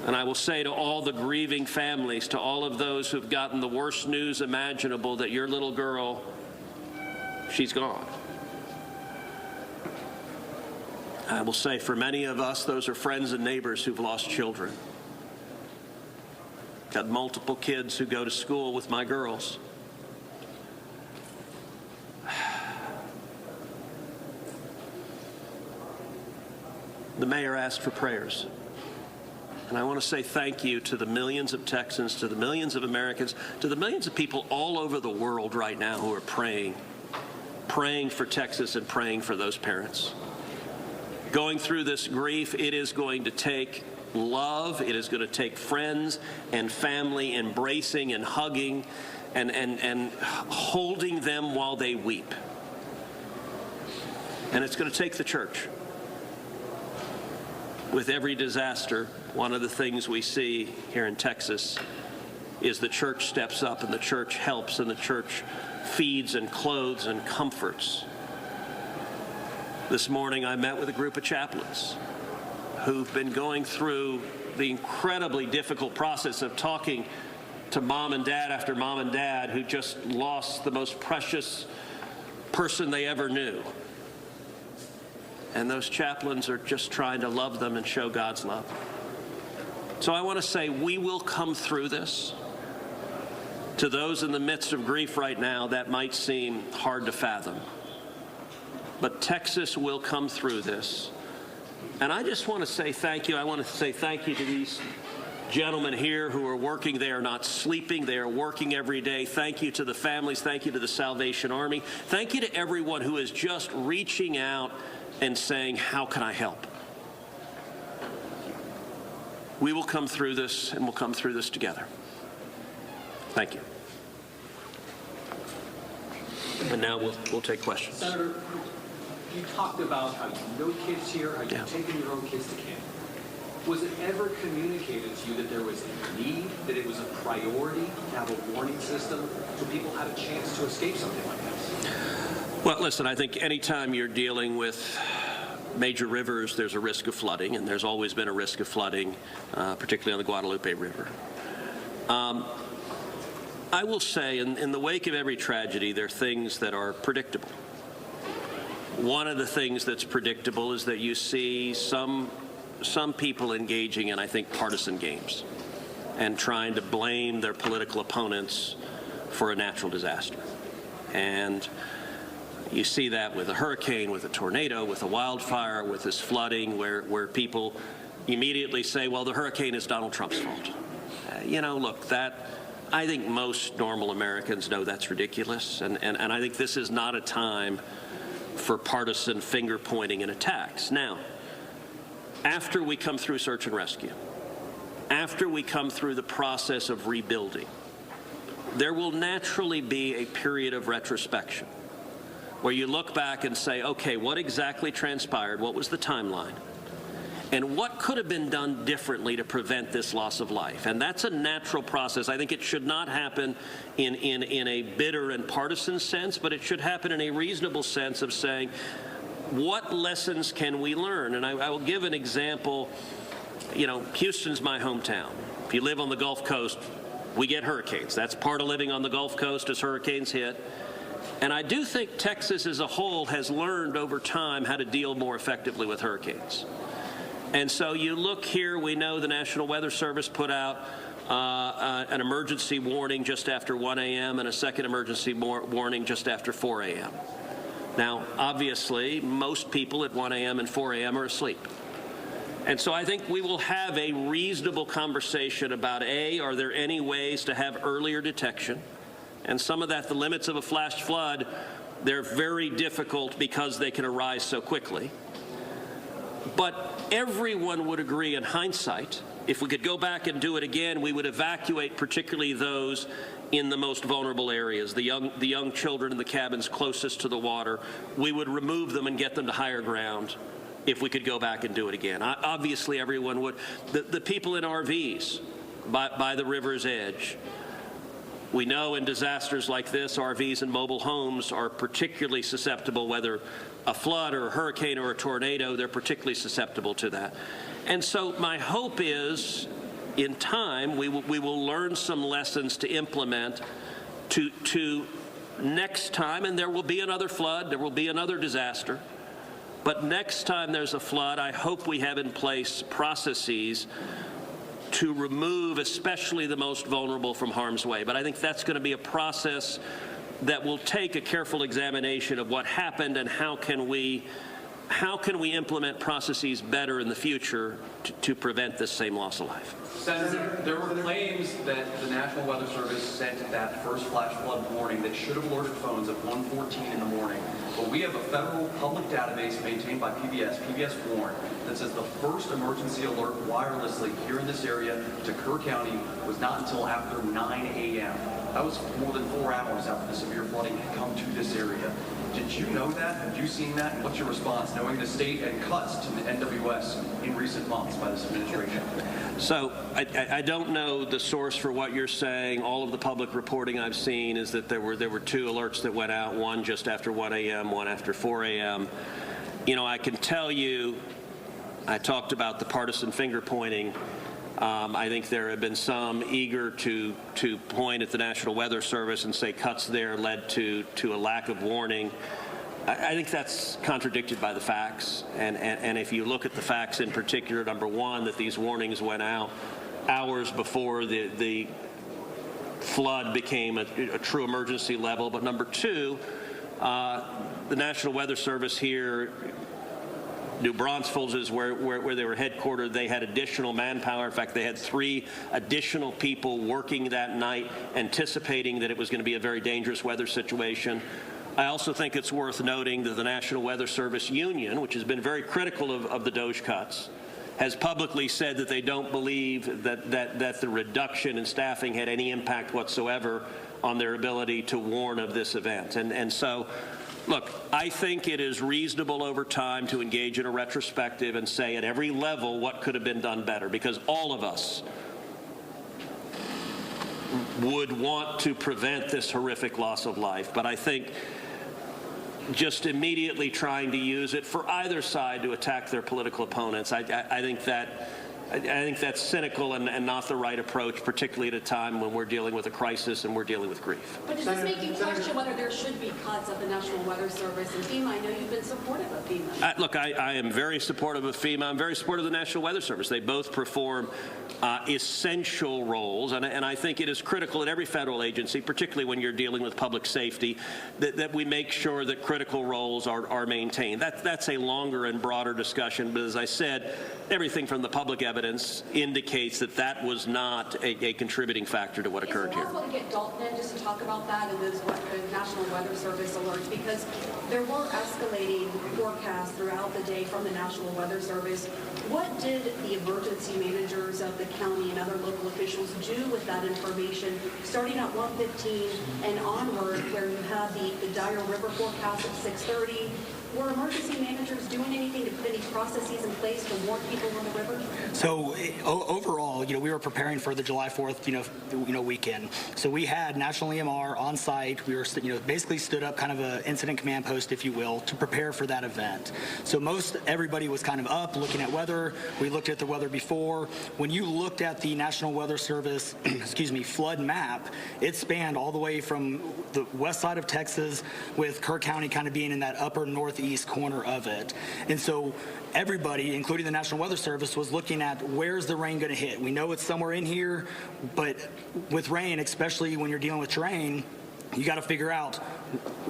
And I will say to all the grieving families, to all of those who've gotten the worst news imaginable, that your little girl, she's gone. I will say for many of us, those are friends and neighbors who've lost children. Got multiple kids who go to school with my girls. The mayor asked for prayers. And I want to say thank you to the millions of Texans, to the millions of Americans, to the millions of people all over the world right now who are praying for Texas and praying for those parents. Going through this grief, it is going to take love. It is going to take friends and family embracing and hugging and holding them while they weep. And it's going to take the church. With every disaster, one of the things we see here in Texas is the church steps up and the church helps and the church feeds and clothes and comforts. This morning I met with a group of chaplains who've been going through the incredibly difficult process of talking to mom and dad after mom and dad who just lost the most precious person they ever knew. And those chaplains are just trying to love them and show God's love. So I want to say we will come through this. To those in the midst of grief right now, that might seem hard to fathom. But Texas will come through this. And I just want to say thank you. I want to say thank you to these gentlemen here who are working. They are not sleeping. They are working every day. Thank you to the families. Thank you to the Salvation Army. Thank you to everyone who is just reaching out and saying, how can I help? We will come through this, and we'll come through this together. Thank you. And now we'll take questions. Senator, you talked about how you know kids here, how you've taken your own kids to camp. Was it ever communicated to you that there was a need, that it was a priority to have a warning system so people had a chance to escape something like this? Well, listen, I think anytime you're dealing with major rivers, there's a risk of flooding, and there's always been a risk of flooding, particularly on the Guadalupe River. I will say, in the wake of every tragedy, there are things that are predictable. One of the things that's predictable is that you see some people engaging in, I think, partisan games and trying to blame their political opponents for a natural disaster. And you see that with a hurricane, with a tornado, with a wildfire, with this flooding where people immediately say, well, the hurricane is Donald Trump's fault. Look, I think most normal Americans know that's ridiculous. And I think this is not a time for partisan finger pointing and attacks. Now, after we come through search and rescue, after we come through the process of rebuilding, there will naturally be a period of retrospection where you look back and say, okay, what exactly transpired? What was the timeline? And what could have been done differently to prevent this loss of life? And that's a natural process. I think it should not happen in a bitter and partisan sense, but it should happen in a reasonable sense of saying, what lessons can we learn? And I will give an example. Houston's my hometown. If you live on the Gulf Coast, we get hurricanes. That's part of living on the Gulf Coast as hurricanes hit. And I do think Texas as a whole has learned over time how to deal more effectively with hurricanes. And so you look here, we know the National Weather Service put out an emergency warning just after 1 a.m. and a second emergency warning just after 4 a.m. Now, obviously, most people at 1 a.m. and 4 a.m. are asleep. And so I think we will have a reasonable conversation about, are there any ways to have earlier detection? And some of that, the limits of a flash flood, they're very difficult because they can arise so quickly. But everyone would agree in hindsight, if we could go back and do it again, we would evacuate particularly those in the most vulnerable areas, the young children in the cabins closest to the water. We would remove them and get them to higher ground if we could go back and do it again. Obviously, everyone would. The people in RVs by the river's edge. We know in disasters like this, RVs and mobile homes are particularly susceptible, whether a flood or a hurricane or a tornado, they're particularly susceptible to that. And so my hope is, in time, we will learn some lessons to implement to next time, and there will be another flood, there will be another disaster. But next time there's a flood, I hope we have in place processes to remove especially the most vulnerable from harm's way. But I think that's going to be a process that will take a careful examination of what happened and how can we implement processes better in the future to prevent this same loss of life. Senator, there were claims that the National Weather Service sent that first flash flood warning that should have alerted phones at 1:14 in the morning. But we have a federal public database maintained by PBS Warn, that says the first emergency alert wirelessly here in this area to Kerr County was not until after 9 a.m. That was more than 4 hours after the severe flooding had come to this area. Did you know that? Have you seen that? And what's your response, knowing the state had cuts to the NWS in recent months by this administration? So I don't know the source for what you're saying. All of the public reporting I've seen is that there were 2 alerts that went out, one just after 1 a.m., one after 4 a.m. You know, I can tell you, I talked about the partisan finger pointing. I think there have been some eager to point at the National Weather Service and say cuts there led to a lack of warning. I think that's contradicted by the facts. And if you look at the facts in particular, number one, that these warnings went out hours before the flood became a true emergency level. But number two, the National Weather Service here, New Braunfels is where they were headquartered. They had additional manpower. In fact, they had 3 additional people working that night, anticipating that it was going to be a very dangerous weather situation. I also think it's worth noting that the National Weather Service Union, which has been very critical of the DOGE cuts, has publicly said that they don't believe that the reduction in staffing had any impact whatsoever on their ability to warn of this event. And so, look, I think it is reasonable over time to engage in a retrospective and say at every level what could have been done better, because all of us would want to prevent this horrific loss of life. But I think just immediately trying to use it for either side to attack their political opponents, I think that's cynical and not the right approach, particularly at a time when we're dealing with a crisis and we're dealing with grief. But does this make you question whether there should be cuts at the National Weather Service and FEMA? I know you've been supportive of FEMA. Look, I am very supportive of FEMA. I'm very supportive of the National Weather Service. They both perform essential roles, and I think it is critical at every federal agency, particularly when you're dealing with public safety, that we make sure that critical roles are maintained. That's a longer and broader discussion, but as I said, everything from the public evidence indicates that was not a contributing factor to what occurred here. I want to get Dalton in just to talk about that and the National Weather Service alerts, because there were escalating forecasts throughout the day from the National Weather Service. What did the emergency managers of the county and other local officials do with that information, starting at 1:15 and onward, where you have the dire river forecast at 6:30? Were emergency managers doing anything to put any processes in place to warn people on the river? So overall, we were preparing for the July 4th, weekend. So we had National EMR on site. We were, basically stood up kind of an incident command post, if you will, to prepare for that event. So everybody was kind of up looking at weather. We looked at the weather before. When you looked at the National Weather Service, flood map, it spanned all the way from the west side of Texas, with Kerr County kind of being in that upper northeast corner of it. And so everybody, including the National Weather Service, was looking at where's the rain going to hit. We know it's somewhere in here, but with rain, especially when you're dealing with terrain, you got to figure out.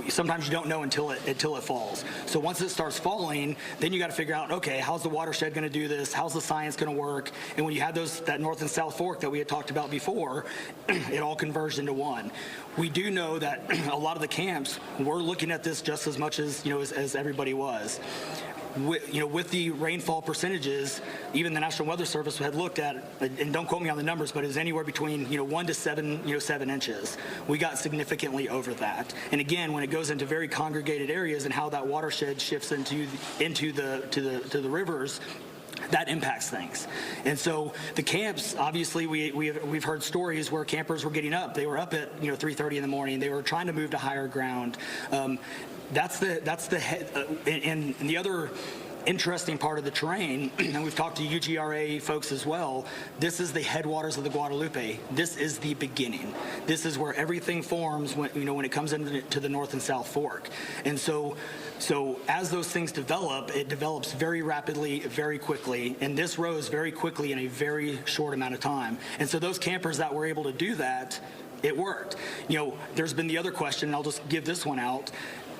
Sometimes you don't know until it falls. So once it starts falling, then you got to figure out, okay, how's the watershed going to do this? How's the science going to work? And when you had that north and south fork that we had talked about before, it all converged into one. We do know that a lot of the camps were looking at this just as much as as everybody was. With the rainfall percentages, even the National Weather Service had looked at, and don't quote me on the numbers, but it was anywhere between 1 to 7 inches. We got significantly over that. And again, when it goes into very congregated areas and how that watershed shifts into the rivers, that impacts things. And so the camps, obviously, we've heard stories where campers were getting up. They were up at 3:30 in the morning. They were trying to move to higher ground. That's the head. And the other interesting part of the terrain, and we've talked to UGRA folks as well, this is the headwaters of the Guadalupe. This is the beginning. This is where everything forms when it comes into the north and south fork. And so So as those things develop, it develops very rapidly, very quickly, and this rose very quickly in a very short amount of time. And so those campers that were able to do that, it worked. There's been the other question, and I'll just give this one out.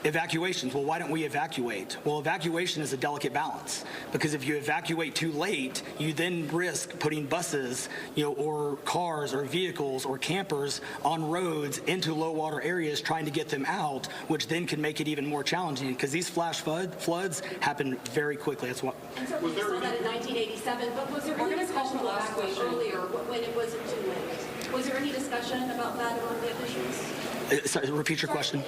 Evacuations. Well, why don't we evacuate? Well, evacuation is a delicate balance, because if you evacuate too late, you then risk putting buses, or cars or vehicles or campers on roads into low water areas trying to get them out, which then can make it even more challenging, because these flash floods happen very quickly. That's what. And certainly we saw that in 1987, but was there any discussion to evacuate earlier when it wasn't too late? Was there any discussion about that among the officials? Sorry, repeat your question.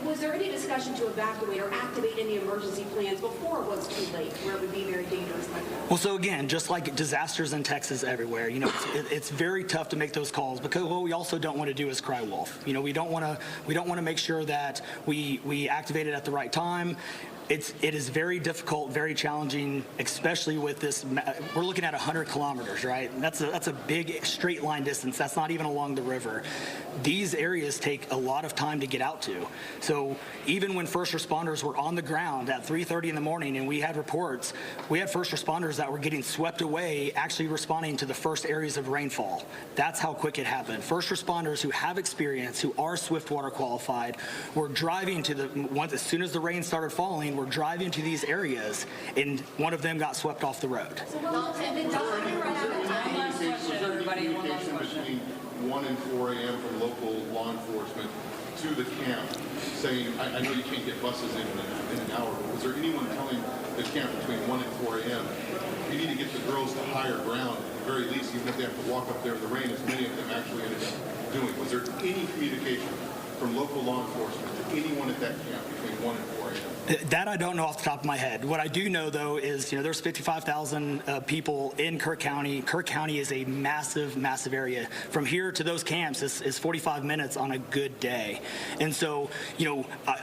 Was there any discussion to evacuate or activate any emergency plans before it was too late, where it would be very dangerous like that? Well, so again, just like disasters in Texas everywhere, it's very tough to make those calls, because what we also don't want to do is cry wolf. We don't want to make sure that we activate it at the right time. It is very difficult, very challenging, especially with this. We're looking at 100 kilometers, right? And that's a big straight line distance. That's not even along the river. These areas take a lot of time to get out to. So even when first responders were on the ground at 3:30 in the morning, and we had reports, we had first responders that were getting swept away, actually responding to the first areas of rainfall. That's how quick it happened. First responders who have experience, who are Swiftwater qualified, were driving to as soon as the rain started falling, were driving to these areas, and one of them got swept off the road. So well, between 1 and 4 a.m. from local law enforcement to the camp, saying, I know you can't get buses in an hour, but was there anyone telling the camp between 1 and 4 a.m., you need to get the girls to higher ground, at the very least, even if they have to walk up there in the rain, as many of them actually ended up doing? Was there any communication from local law enforcement to anyone at that camp between 1 and 4 a.m.? That I don't know off the top of my head. What I do know, though, is there's 55,000 people in Kerr County. Kerr County is a massive, massive area. From here to those camps is 45 minutes on a good day. And so,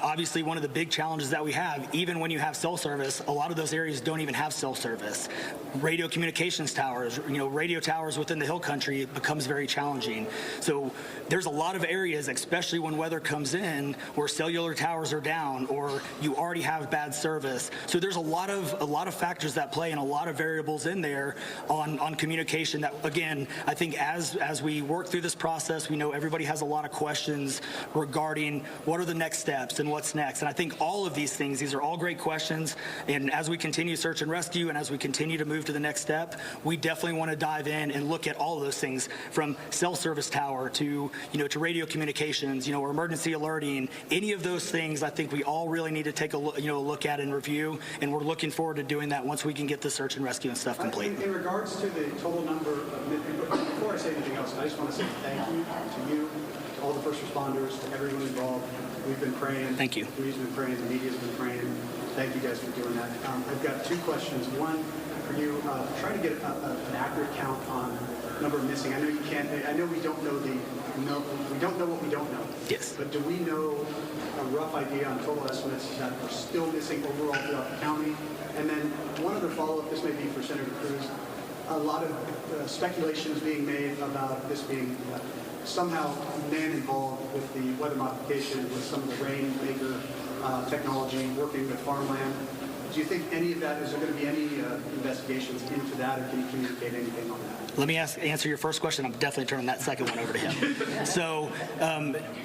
obviously one of the big challenges that we have, even when you have cell service, a lot of those areas don't even have cell service. Radio communications towers, radio towers within the hill country, it becomes very challenging. So there's a lot of areas, especially when weather comes in, where cellular towers are down, or you already have bad service. So there's a lot of factors that play, and a lot of variables in there on communication that, again, I think as we work through this process, we know everybody has a lot of questions regarding what are the next steps and what's next. And I think all of these things, these are all great questions. And as we continue search and rescue, and as we continue to move to the next step, we definitely want to dive in and look at all of those things, from cell service tower to radio communications, or emergency alerting. Any of those things, I think we all really need to take a look at and review, and we're looking forward to doing that once we can get the search and rescue and stuff complete. In regards to the total number of, before I say anything else, I just want to say thank you to you, to all the first responders, to everyone involved. We've been praying. Thank you. We've been praying. The media's been praying. Thank you guys for doing that. I've got two questions. One for you, try to get an accurate count on number of missing. I know you can't. I know we don't know we don't know what we don't know. Yes. But do we know a rough idea on total estimates that are still missing overall throughout the county? And then one other follow-up, this may be for Senator Cruz. A lot of speculation is being made about this being somehow man involved with the weather modification, with some of the rainmaker technology, working with farmland. Do you think any of that, is there going to be any investigations into that, or can you communicate anything on that? Let me answer your first question. I'm definitely turning that second one over to him. So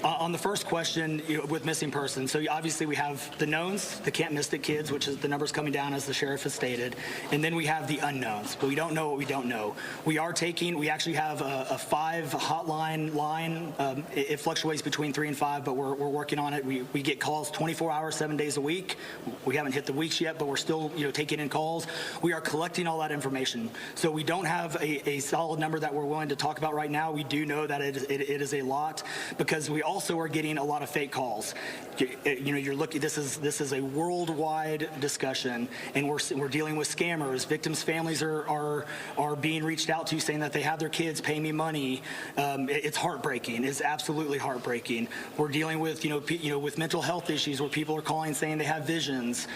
on the first question with missing persons, so obviously we have the knowns, the Camp Mystic kids, which is the numbers coming down as the sheriff has stated, and then we have the unknowns, but we don't know what we don't know. We actually have a 5 hotline line. It fluctuates between 3 and 5, but we're working on it. We get calls 24 hours, 7 days a week. We haven't hit the weeks yet, but we're still taking in calls. We are collecting all that information. So we don't have a solid number that we're willing to talk about right now. We do know that it is a lot, because we also are getting a lot of fake calls. You're looking. This is a worldwide discussion, and we're dealing with scammers. Victims' families are being reached out to, saying that they have their kids pay me money. It's heartbreaking. It's absolutely heartbreaking. We're dealing with with mental health issues, where people are calling saying they have visions.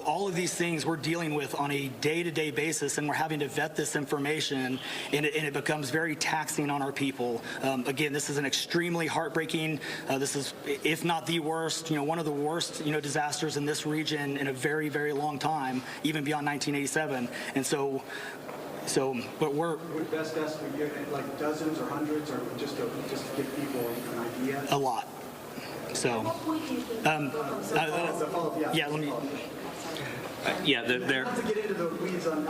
All of these things we're dealing with on a day-to-day basis, and we're having to vet this information and it becomes very taxing on our people. Again, this is an extremely heartbreaking, this is, if not the worst, one of the worst, disasters in this region in a very, very long time, even beyond 1987. And but would best estimate give it like dozens or hundreds, or just to give people an idea? A lot. So, yeah, let me. Yeah, Not to get into the weeds on,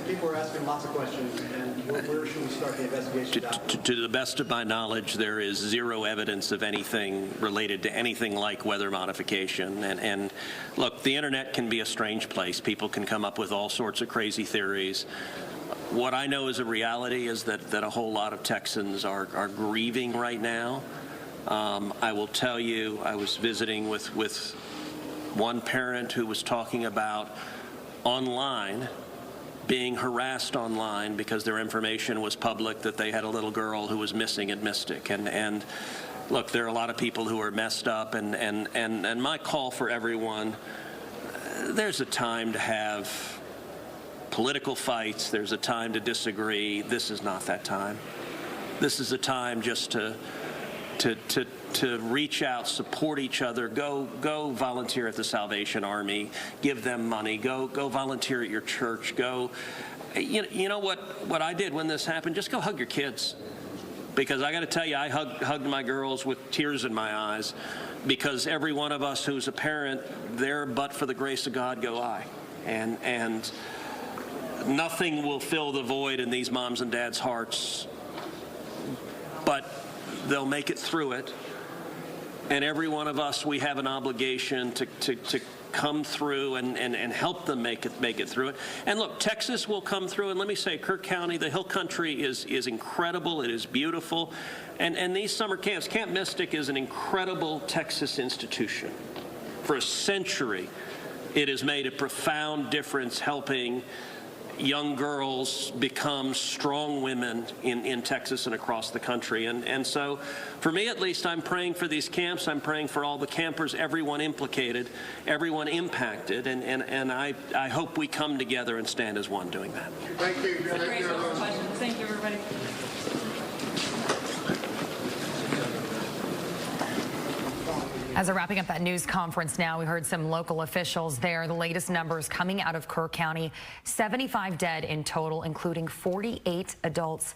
people are asking lots of questions, and where should we start the investigation? To the best of my knowledge, there is zero evidence of anything related to anything like weather modification. And look, the internet can be a strange place. People can come up with all sorts of crazy theories. What I know is a reality is that a whole lot of Texans are grieving right now. I will tell you, I was visiting with one parent who was talking about online being harassed online because their information was public that they had a little girl who was missing at Mystic. And look, there are a lot of people who are messed up, and my call for everyone, there's a time to have political fights, there's a time to disagree. This is not that time. This is a time just to reach out, support each other, go volunteer at the Salvation Army, give them money, go volunteer at your church, go. You know what I did when this happened? Just go hug your kids. Because I got to tell you, I hugged my girls with tears in my eyes, because every one of us who's a parent, there but for the grace of God go I. And nothing will fill the void in these moms and dads' hearts, but they'll make it through it. And every one of us, we have an obligation to come through and help them make it through it. And look, Texas will come through. And let me say, Kerr County, the Hill Country is incredible. It is beautiful. And these summer camps, Camp Mystic is an incredible Texas institution. For a century, it has made a profound difference helping young girls become strong women in Texas and across the country. And so, for me at least, I'm praying for these camps. I'm praying for all the campers, everyone implicated, everyone impacted, and I hope we come together and stand as one doing that. Thank you. Thank you, everybody. As we're wrapping up that news conference now, we heard some local officials there. The latest numbers coming out of Kerr County, 75 dead in total, including 48 adults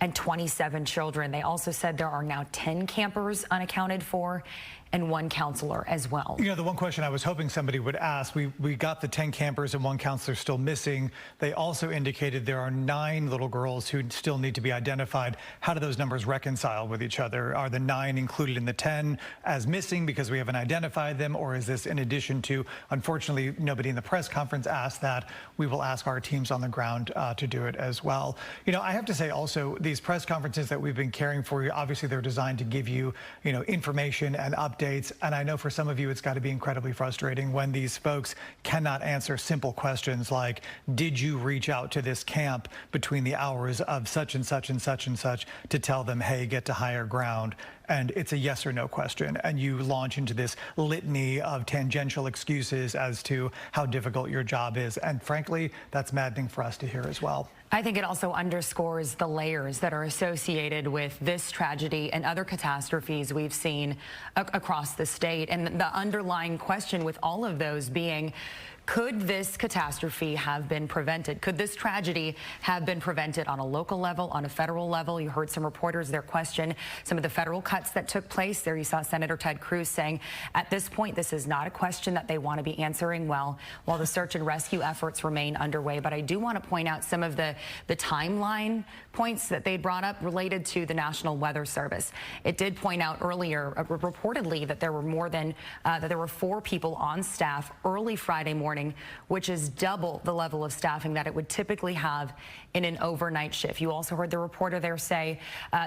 and 27 children. They also said there are now 10 campers unaccounted for and 1 counselor as well. The one question I was hoping somebody would ask, we got the 10 campers and 1 counselor still missing. They also indicated there are 9 little girls who still need to be identified. How do those numbers reconcile with each other? Are the 9 included in the 10 as missing because we haven't identified them, or is this in addition to? Unfortunately, nobody in the press conference asked that. We will ask our teams on the ground to do it as well. I have to say also, these press conferences that we've been carrying for you, obviously they're designed to give you, information and updates. And I know for some of you, it's got to be incredibly frustrating when these folks cannot answer simple questions like, did you reach out to this camp between the hours of such and such and such and such to tell them, hey, get to higher ground? And it's a yes or no question. And you launch into this litany of tangential excuses as to how difficult your job is. And frankly, that's maddening for us to hear as well. I think it also underscores the layers that are associated with this tragedy and other catastrophes we've seen across the state. And the underlying question with all of those being, could this catastrophe have been prevented? Could this tragedy have been prevented on a local level, on a federal level? You heard some reporters there question some of the federal cuts that took place. There you saw Senator Ted Cruz saying, at this point, this is not a question that they want to be answering while the search and rescue efforts remain underway. But I do want to point out some of the timeline points that they brought up related to the National Weather Service. It did point out earlier, reportedly, that there were 4 people on staff early Friday morning, which is double the level of staffing that it would typically have in an overnight shift. You also heard the reporter there say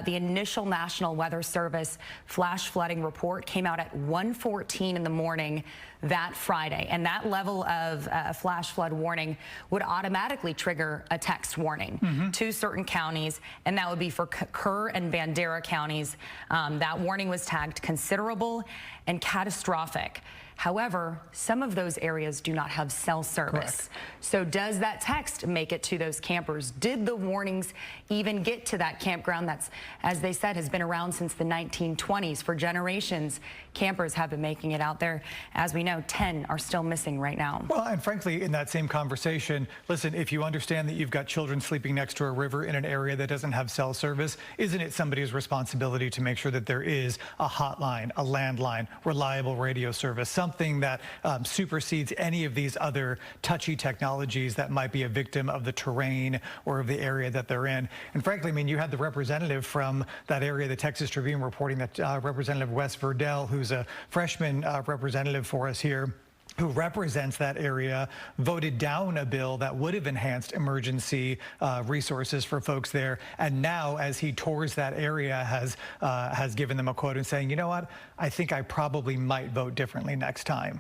the initial National Weather Service flash flooding report came out at 1:14 in the morning. that Friday. And that level of flash flood warning would automatically trigger a text warning to certain counties, and that would be for Kerr and Bandera counties. That warning was tagged considerable and catastrophic. However, some of those areas do not have cell service. Correct. So does that text make it to those campers? Did the warnings even get to that campground that's, as they said, has been around since the 1920s? For generations, campers have been making it out there. As we know, 10 are still missing right now. Well, and frankly, in that same conversation, listen, if you understand that you've got children sleeping next to a river in an area that doesn't have cell service, isn't it somebody's responsibility to make sure that there is a hotline, a landline, reliable radio service, something that supersedes any of these other touchy technologies that might be a victim of the terrain or of the area that they're in? And frankly, I mean, you had the representative from that area, the Texas Tribune, reporting that Representative Wes Verdell, who's a freshman representative for us here, who represents that area, voted down a bill that would have enhanced emergency resources for folks there. And now, as he tours that area, has given them a quote and saying, you know what, I think I probably might vote differently next time.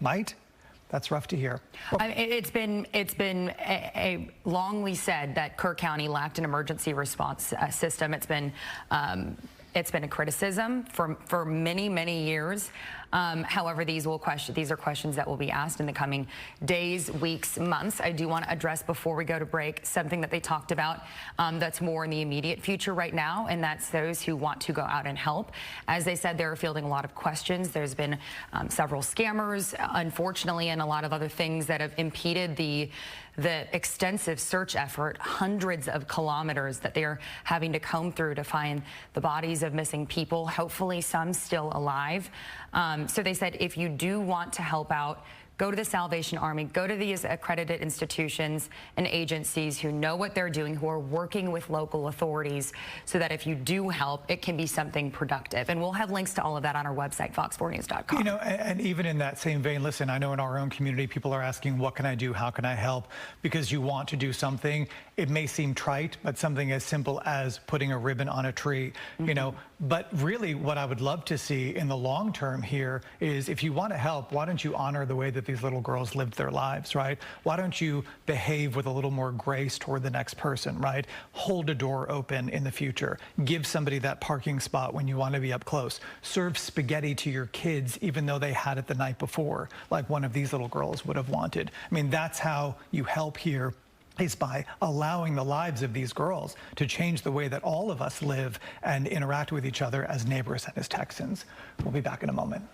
Might? That's rough to hear. I mean, it's been a longly said that Kerr County lacked an emergency response system. It's been a criticism for many, many years. However, these are questions that will be asked in the coming days, weeks, months. I do want to address, before we go to break, something that they talked about that's more in the immediate future right now, and that's those who want to go out and help. As they said, they're fielding a lot of questions. There's been several scammers, unfortunately, and a lot of other things that have impeded the extensive search effort, hundreds of kilometers that they're having to comb through to find the bodies of missing people, hopefully some still alive. So they said, if you do want to help out, go to the Salvation Army, go to these accredited institutions and agencies who know what they're doing, who are working with local authorities, so that if you do help, it can be something productive. And we'll have links to all of that on our website, fox4news.com. You know, and even in that same vein, listen, I know in our own community, people are asking, what can I do? How can I help? Because you want to do something. It may seem trite, but something as simple as putting a ribbon on a tree, you know. But really, what I would love to see in the long term here is, if you want to help, why don't you honor the way that these little girls lived their lives, right? Why don't you behave with a little more grace toward the next person, right? Hold a door open in the future. Give somebody that parking spot when you want to be up close. Serve spaghetti to your kids even though they had it the night before, like one of these little girls would have wanted. I mean, that's how you help here, is by allowing the lives of these girls to change the way that all of us live and interact with each other as neighbors and as Texans. We'll be back in a moment.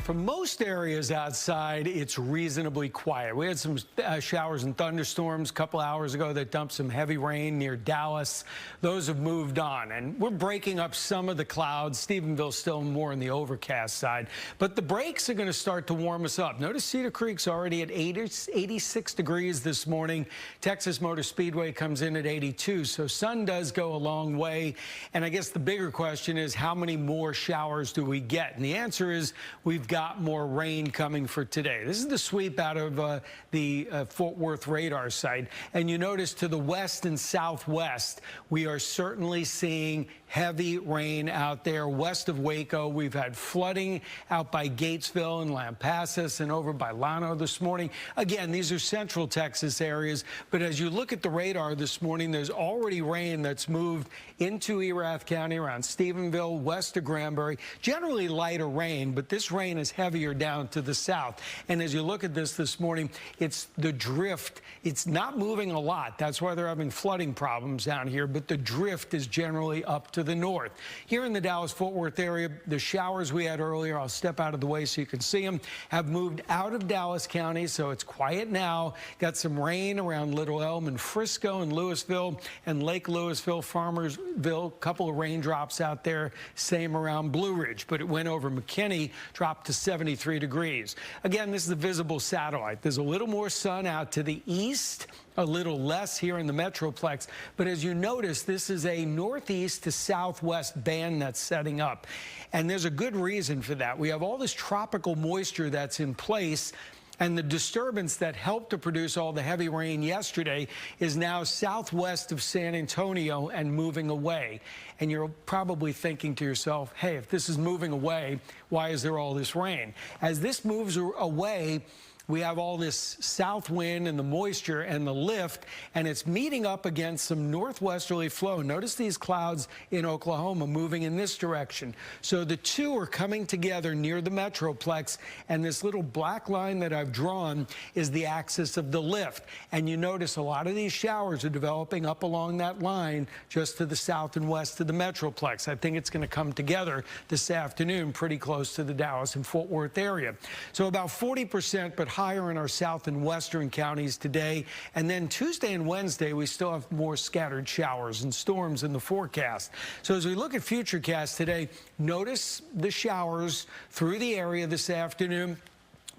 for most areas outside, it's reasonably quiet. We had some showers and thunderstorms a couple hours ago that dumped some heavy rain near Dallas. Those have moved on, and we're breaking up some of the clouds. Stephenville's still more on the overcast side, but the breaks are going to start to warm us up. Notice Cedar Creek's already at 86 degrees this morning. Texas Motor Speedway comes in at 82, so sun does go a long way. And I guess the bigger question is, how many more showers do we get? And the answer is we've got more rain coming for today. This is the sweep out of the Fort Worth radar site. And you notice to the west and southwest, we are certainly seeing heavy rain out there west of Waco. We've had flooding out by Gatesville and Lampasas and over by Llano this morning. Again, these are central Texas areas, but as you look at the radar this morning, there's already rain that's moved into Erath County around Stephenville, west of Granbury. Generally lighter rain, but this rain is heavier down to the south. And as you look at this morning, it's the drift. It's not moving a lot. That's why they're having flooding problems down here, but the drift is generally up to the north. Here in the Dallas-Fort Worth area, the showers we had earlier, I'll step out of the way so you can see them, have moved out of Dallas County, so it's quiet now. Got some rain around Little Elm and Frisco and Louisville and Lake Louisville, Farmersville, a couple of raindrops out there, same around Blue Ridge, but it went over McKinney, dropped to 73 degrees. Again, this is a visible satellite. There's a little more sun out to the east, a little less here in the Metroplex, but as you notice, this is a northeast to southwest band that's setting up, and there's a good reason for that. We have all this tropical moisture that's in place, and the disturbance that helped to produce all the heavy rain yesterday is now southwest of San Antonio and moving away. And you're probably thinking to yourself, hey, if this is moving away, why is there all this rain? As this moves away, we have all this south wind and the moisture and the lift, and it's meeting up against some northwesterly flow. Notice these clouds in Oklahoma moving in this direction. So the two are coming together near the Metroplex, and this little black line that I've drawn is the axis of the lift. And you notice a lot of these showers are developing up along that line just to the south and west of the Metroplex. I think it's going to come together this afternoon pretty close to the Dallas and Fort Worth area. So about 40%, but higher in our south and western counties today. And then Tuesday and Wednesday, we still have more scattered showers and storms in the forecast. So as we look at Futurecast today, notice the showers through the area this afternoon,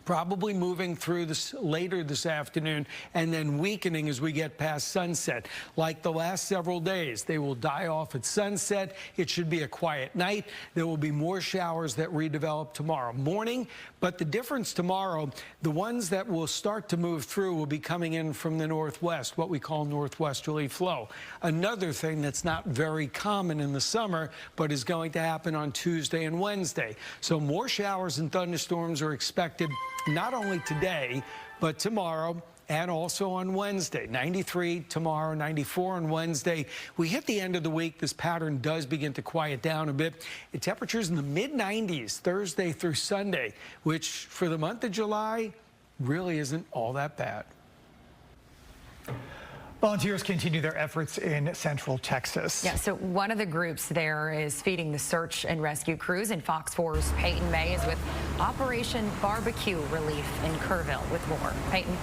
probably moving through this later this afternoon and then weakening as we get past sunset. Like the last several days, they will die off at sunset. It should be a quiet night. There will be more showers that redevelop tomorrow morning, but the difference tomorrow, the ones that will start to move through will be coming in from the northwest, what we call northwesterly flow. Another thing that's not very common in the summer, but is going to happen on Tuesday and Wednesday. So more showers and thunderstorms are expected not only today, but tomorrow and also on Wednesday. 93 tomorrow, 94 on Wednesday. We hit the end of the week. This pattern does begin to quiet down a bit. The temperatures in the mid-90s Thursday through Sunday, which for the month of July really isn't all that bad. Volunteers continue their efforts in central Texas. Yeah, so one of the groups there is feeding the search and rescue crews, and Fox 4's Peyton May is with Operation Barbecue Relief in Kerrville with more. Peyton.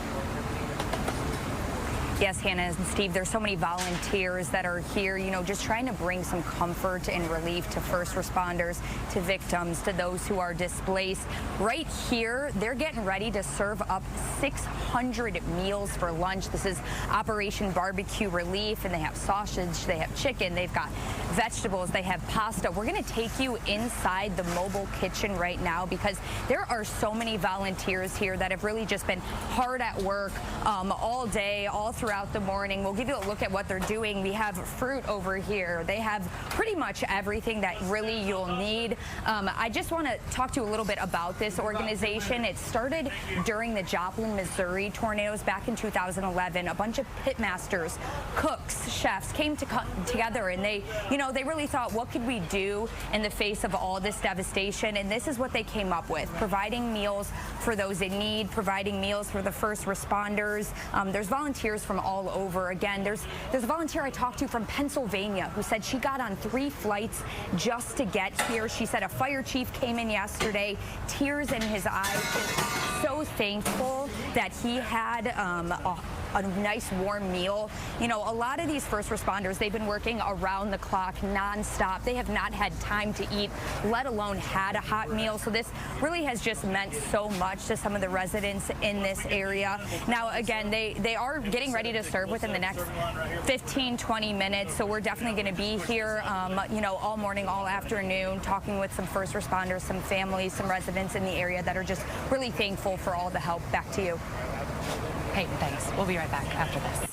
Yes, Hannah and Steve, there's so many volunteers that are here, you know, just trying to bring some comfort and relief to first responders, to victims, to those who are displaced. Right here, they're getting ready to serve up 600 meals for lunch. This is Operation Barbecue Relief, and they have sausage, they have chicken, they've got vegetables, they have pasta. We're going to take you inside the mobile kitchen right now because there are so many volunteers here that have really just been hard at work all day, all throughout the morning. We'll give you a look at what they're doing. We have fruit over here. They have pretty much everything that really you'll need. I just want to talk to you a little bit about this organization. It started during the Joplin, Missouri tornadoes back in 2011. A bunch of pitmasters, cooks, chefs came together, and they really thought, what could we do in the face of all this devastation? And this is what they came up with: providing meals for those in need, providing meals for the first responders. There's volunteers from from all over. Again, there's a volunteer I talked to from Pennsylvania who said she got on 3 flights just to get here. She said a fire chief came in yesterday, tears in his eyes, just so thankful that he had a nice warm meal. You know, a lot of these first responders, they've been working around the clock, nonstop. They have not had time to eat, let alone had a hot meal. So this really has just meant so much to some of the residents in this area. Now, again, they are getting ready to serve within the next 15, 20 minutes. So we're definitely going to be here, you know, all morning, all afternoon, talking with some first responders, some families, some residents in the area that are just really thankful for all the help. Back to you. Peyton, thanks. We'll be right back after this.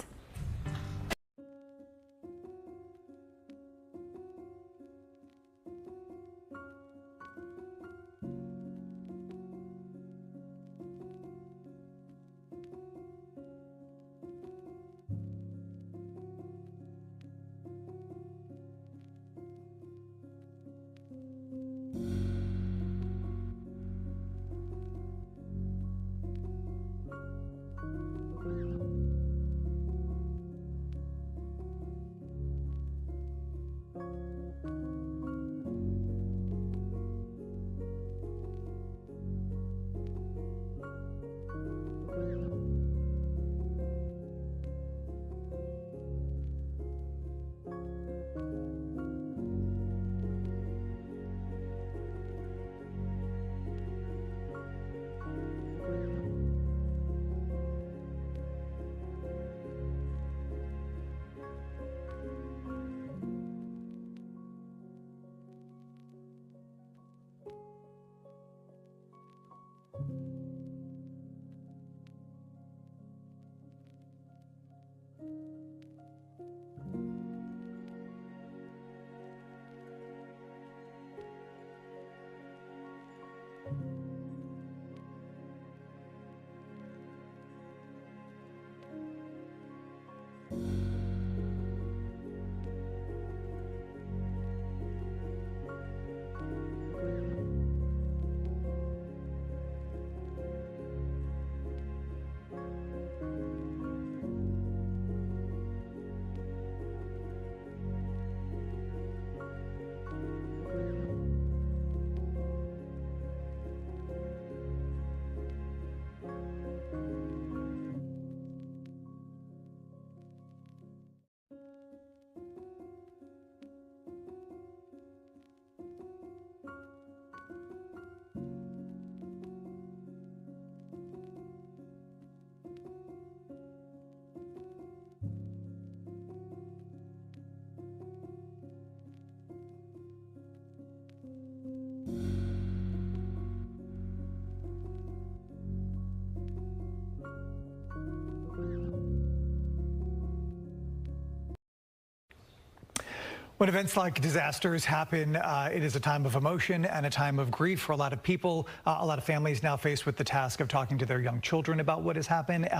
When events like disasters happen, it is a time of emotion and a time of grief for a lot of people. A lot of families now faced with the task of talking to their young children about what has happened.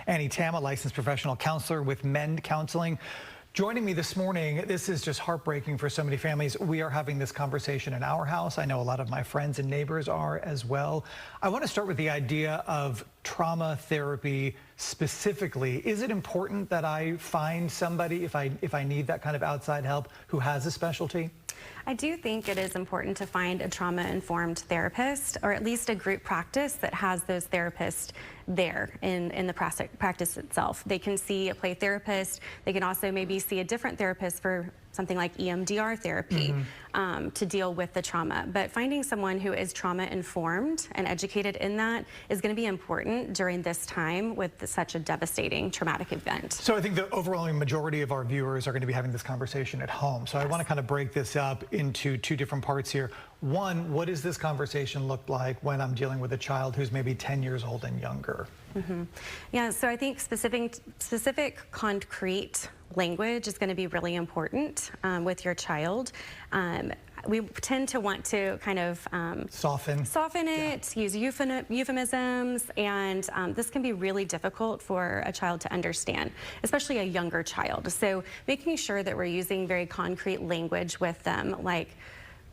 Annie Tam, a licensed professional counselor with Mend Counseling. Joining me this morning, this is just heartbreaking for so many families. We are having this conversation in our house. I know a lot of my friends and neighbors are as well. I want to start with the idea of trauma therapy specifically. Is it important that I find somebody, if I need that kind of outside help, who has a specialty? I do think it is important to find a trauma-informed therapist, or at least a group practice that has those therapists there in the practice itself. They can see a play therapist. They can also maybe see a different therapist for something like EMDR therapy to deal with the trauma. But finding someone who is trauma-informed and educated in that is going to be important during this time with such a devastating traumatic event. So I think the overwhelming majority of our viewers are going to be having this conversation at home. So I want to kind of break this up into two different parts here. One, what does this conversation look like when I'm dealing with a child who's maybe 10 years old and younger? Yeah, so I think specific concrete language is going to be really important with your child. We tend to want to kind of soften it, use euphemisms, and this can be really difficult for a child to understand, especially a younger child. So making sure that we're using very concrete language with them, like,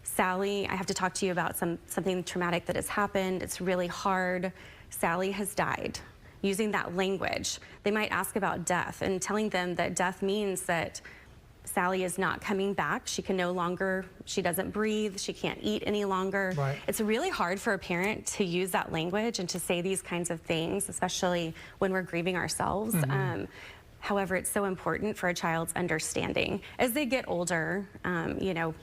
Sally, I have to talk to you about something traumatic that has happened. It's really hard. Sally has died. using that language. They might ask about death and telling them that death means that Sally is not coming back. She can no longer, she doesn't breathe, she can't eat any longer. Right. It's really hard for a parent to use that language and to say these kinds of things, especially when we're grieving ourselves. However, it's so important for a child's understanding. As they get older, you know,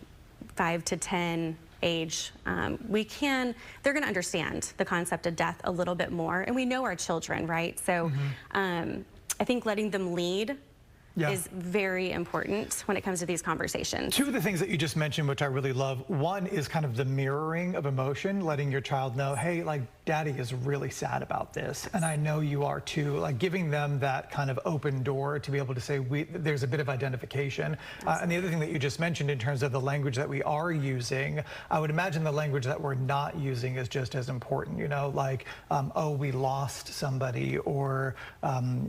5 to 10 age, they're gonna understand the concept of death a little bit more, and we know our children, right? So I think letting them lead is very important when it comes to these conversations. Two of the things that you just mentioned, which I really love, one is kind of the mirroring of emotion, letting your child know, hey, like, Daddy is really sad about this, and I know you are too, like giving them that kind of open door to be able to say, there's a bit of identification. And the other thing that you just mentioned in terms of the language that we are using, I would imagine the language that we're not using is just as important, you know, like, oh, we lost somebody, or,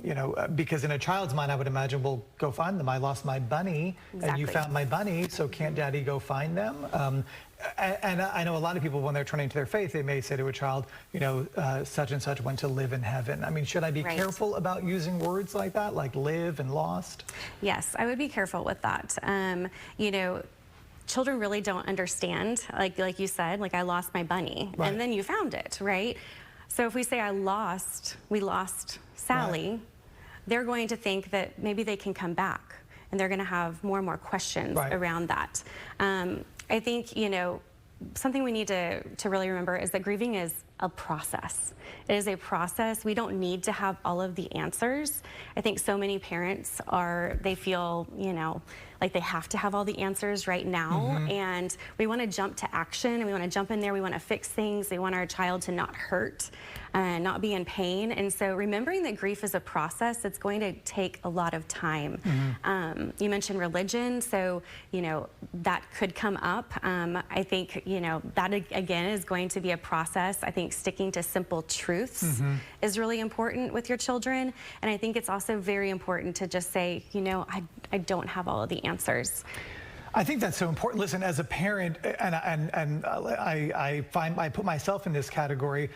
you know, because in a child's mind, I would imagine, well, go find them. I lost my bunny, and you found my bunny, so can't Daddy go find them? And I know a lot of people, when they're turning to their faith, they may say to a child, you know, such and such went to live in heaven. I mean, should I be careful about using words like that, like live and lost? Yes, I would be careful with that. You know, children really don't understand, like you said, like I lost my bunny, and then you found it, right? So if we say we lost Sally, they're going to think that maybe they can come back, and they're going to have more and more questions around that. I think, you know, something we need to really remember is that grieving is a process. It is a process. We don't need to have all of the answers. I think so many parents they feel, you know, like they have to have all the answers right now, and we want to jump to action, and we want to jump in there, we want to fix things, we want our child to not hurt and not be in pain. And so remembering that grief is a process, it's going to take a lot of time. You mentioned religion, so, you know, that could come up. I think, you know, that again is going to be a process. I think sticking to simple truths is really important with your children. And I think it's also very important to just say, you know, I don't have all of the answers. I think that's so important. Listen, as a parent, and I put myself in this category,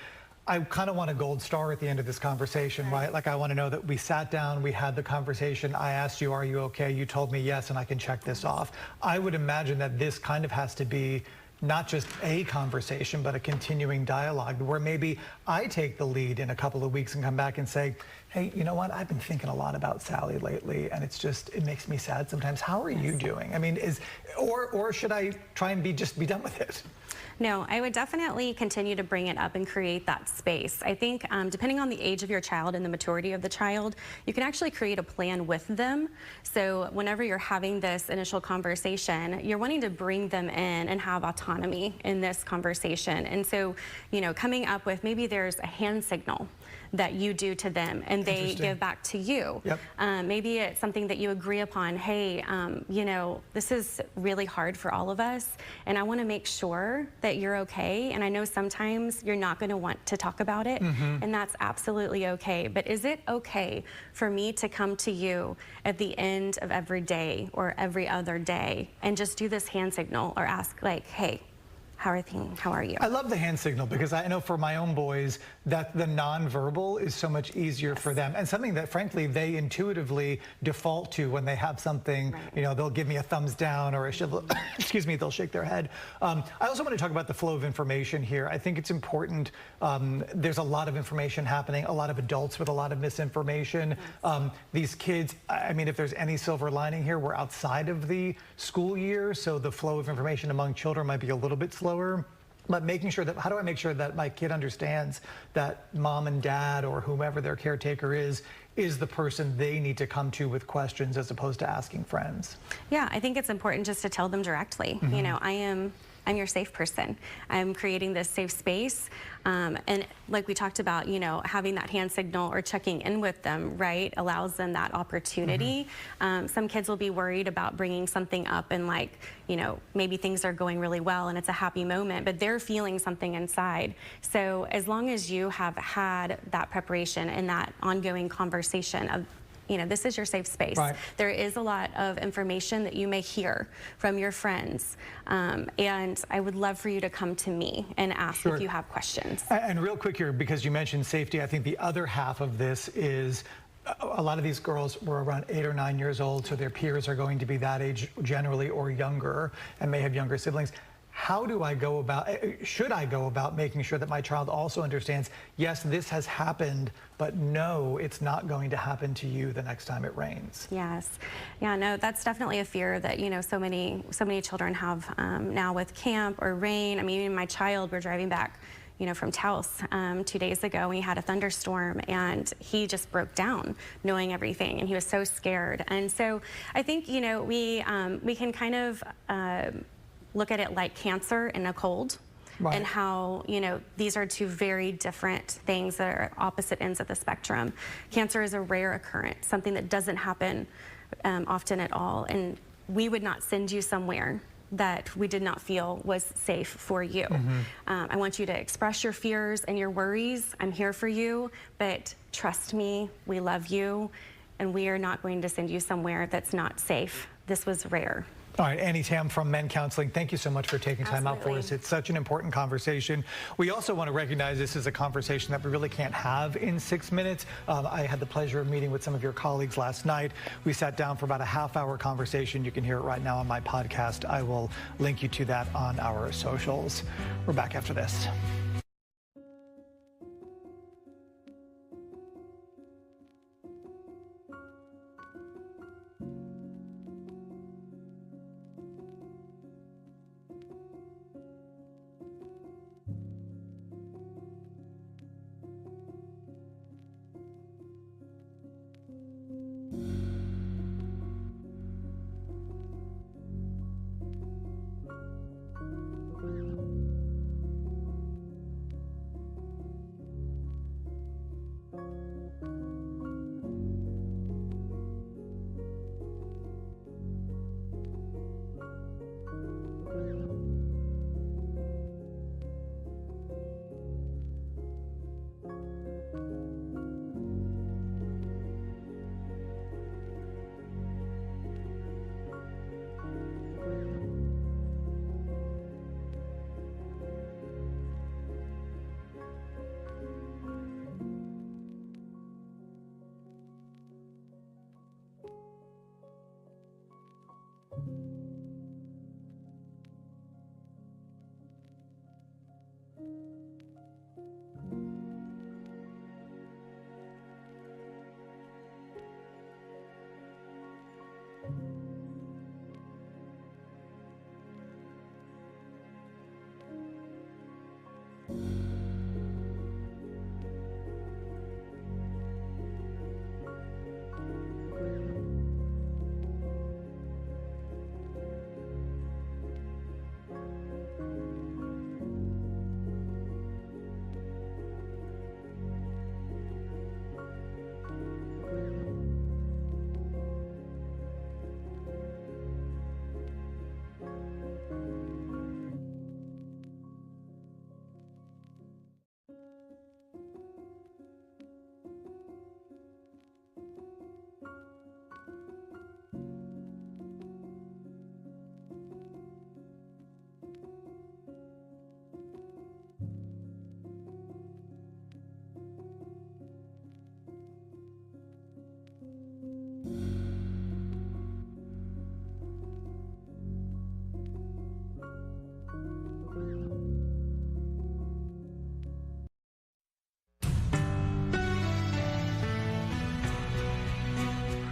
I kind of want a gold star at the end of this conversation, right? Like, I want to know that we sat down, we had the conversation, I asked you, are you okay? You told me yes, and I can check this off. I would imagine that this kind of has to be not just a conversation, but a continuing dialogue where maybe I take the lead in a couple of weeks and come back and say, hey, you know what? I've been thinking a lot about Sally lately, and it makes me sad sometimes. How are you doing? I mean, or should I try and just be done with it? No, I would definitely continue to bring it up and create that space. I think depending on the age of your child and the maturity of the child, you can actually create a plan with them. So whenever you're having this initial conversation, you're wanting to bring them in and have autonomy in this conversation. And so, you know, coming up with maybe there's a hand signal that you do to them and they give back to you. Maybe it's something that you agree upon. Hey, you know, this is really hard for all of us, and I want to make sure that you're okay. And I know sometimes you're not going to want to talk about it, and that's absolutely okay. But is it okay for me to come to you at the end of every day or every other day and just do this hand signal or ask, like, hey, how are you? I love the hand signal because I know for my own boys that the nonverbal is so much easier for them, and something that frankly they intuitively default to when they have something. You know, they'll give me a thumbs down or excuse me, they'll shake their head. I also want to talk about the flow of information here. I think it's important. There's a lot of information happening, a lot of adults with a lot of misinformation. These kids, I mean, if there's any silver lining here, we're outside of the school year, so the flow of information among children might be a little bit slower. But making sure that, how do I make sure that my kid understands that mom and dad or whomever their caretaker is the person they need to come to with questions as opposed to asking friends? Yeah, I think it's important just to tell them directly. You know, I'm your safe person. I'm creating this safe space. And like we talked about, you know, having that hand signal or checking in with them, right, allows them that opportunity. Some kids will be worried about bringing something up and, like, you know, maybe things are going really well and it's a happy moment, but they're feeling something inside. So as long as you have had that preparation and that ongoing conversation of this is your safe space. Right. There is a lot of information that you may hear from your friends, and I would love for you to come to me and ask if you have questions. And real quick here, because you mentioned safety, I think the other half of this is a lot of these girls were around 8 or 9 years old, so their peers are going to be that age generally or younger and may have younger siblings. How do I go about, should I go about making sure that my child also understands, yes, this has happened, but no, it's not going to happen to you the next time it rains? Yes. Yeah, no, that's definitely a fear that, so many children have now with camp or rain. I mean, even my child, we're driving back from Taos 2 days ago. We had a thunderstorm and he just broke down knowing everything, and he was so scared. And so I think, we can kind of look at it like cancer and a cold. Right. And how, these are two very different things that are opposite ends of the spectrum. Cancer is a rare occurrence, something that doesn't happen often at all. And we would not send you somewhere that we did not feel was safe for you. I want you to express your fears and your worries. I'm here for you, but trust me, we love you, and we are not going to send you somewhere that's not safe. This was rare. All right, Annie Tam from Men Counseling, thank you so much for taking time out for us. It's such an important conversation. We also want to recognize this is a conversation that we really can't have in 6 minutes. I had the pleasure of meeting with some of your colleagues last night. We sat down for about a half-hour conversation. You can hear it right now on my podcast. I will link you to that on our socials. We're back after this.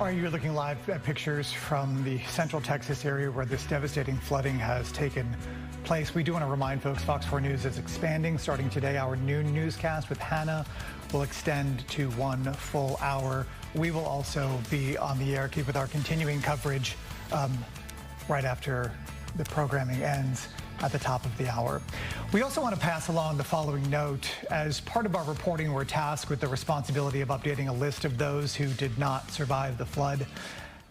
All right, you're looking live at pictures from the Central Texas area where this devastating flooding has taken place. We do want to remind folks, Fox 4 News is expanding. Starting today, our noon newscast with Hannah will extend to 1 full hour. We will also be on the air, keep with our continuing coverage right after the programming ends at the top of the hour. We also want to pass along the following note. As part of our reporting, we're tasked with the responsibility of updating a list of those who did not survive the flood.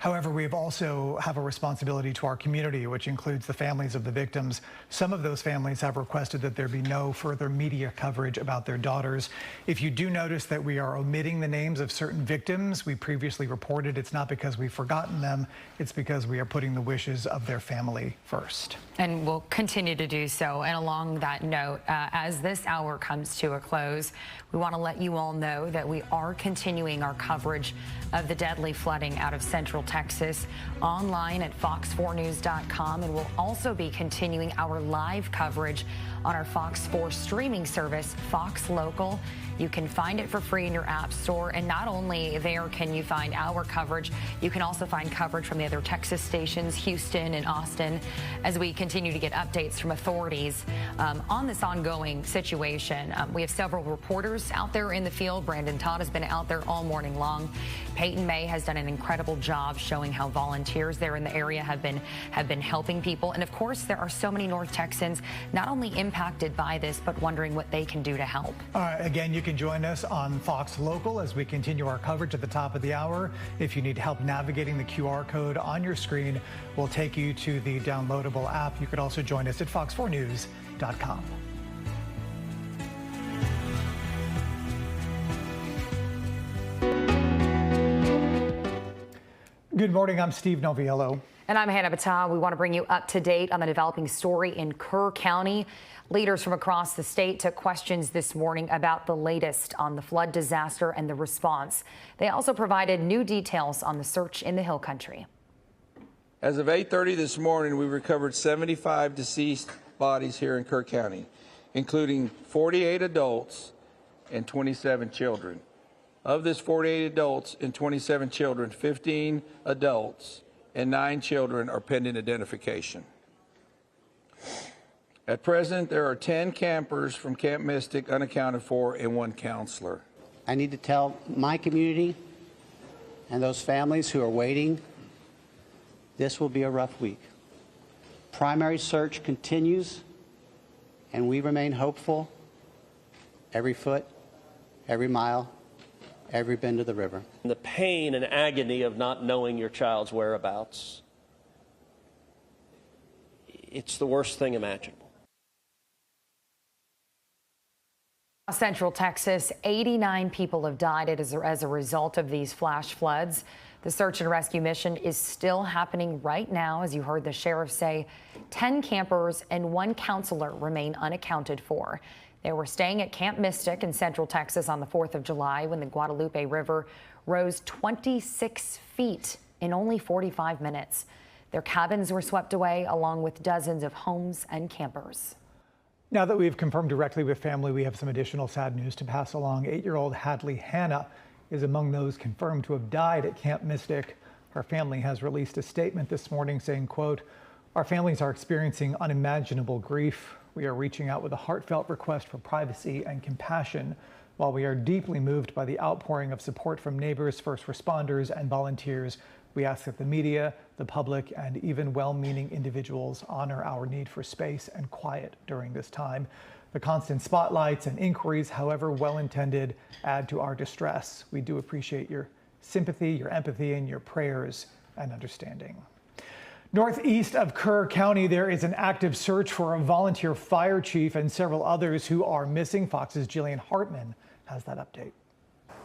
However, we also have a responsibility to our community, which includes the families of the victims. Some of those families have requested that there be no further media coverage about their daughters. If you do notice that we are omitting the names of certain victims we previously reported, it's not because we've forgotten them, it's because we are putting the wishes of their family first. And we'll continue to do so. And along that note, as this hour comes to a close, we want to let you all know that we are continuing our coverage of the deadly flooding out of Central Texas online at fox4news.com, and we'll also be continuing our live coverage on our Fox 4 streaming service, Fox Local. You can find it for free in your app store, and not only there can you find our coverage, you can also find coverage from the other Texas stations, Houston and Austin, as we continue to get updates from authorities on this ongoing situation. We have several reporters out there in the field. Brandon Todd has been out there all morning long. Peyton May has done an incredible job showing how volunteers there in the area have been helping people. And of course, there are so many North Texans not only impacted by this, but wondering what they can do to help. Again, you can join us on Fox Local as we continue our coverage at the top of the hour. If you need help navigating the QR code on your screen, we'll take you to the downloadable app. You could also join us at fox4news.com. Good morning, I'm Steve Noviello. And I'm Hannah Battah. We want to bring you up to date on the developing story in Kerr County. Leaders from across the state took questions this morning about the latest on the flood disaster and the response. They also provided new details on the search in the Hill Country. As of 8:30 this morning, we recovered 75 deceased bodies here in Kerr County, including 48 adults and 27 children. Of this 48 adults and 27 children, 15 adults and 9 children are pending identification. At present, there are 10 campers from Camp Mystic unaccounted for and 1 counselor. I need to tell my community and those families who are waiting, this will be a rough week. Primary search continues, and we remain hopeful every foot, every mile, every bend of the river. The pain and agony of not knowing your child's whereabouts, it's the worst thing imaginable. Central Texas, 89 people have died as a result of these flash floods. The search and rescue mission is still happening right now. As you heard the sheriff say, 10 campers and 1 counselor remain unaccounted for. They were staying at Camp Mystic in Central Texas on the 4th of July when the Guadalupe River rose 26 feet in only 45 minutes. Their cabins were swept away along with dozens of homes and campers. Now that we've confirmed directly with family, we have some additional sad news to pass along. 8-year-old Hadley Hannah is among those confirmed to have died at Camp Mystic. Her family has released a statement this morning saying, quote, "Our families are experiencing unimaginable grief. We are reaching out with a heartfelt request for privacy and compassion. While we are deeply moved by the outpouring of support from neighbors, first responders, and volunteers, we ask that the media, the public, and even well-meaning individuals honor our need for space and quiet during this time. The constant spotlights and inquiries, however well-intended, add to our distress. We do appreciate your sympathy, your empathy, and your prayers and understanding." Northeast of Kerr County, there is an active search for a volunteer fire chief and several others who are missing. Fox's Jillian Hartman has that update.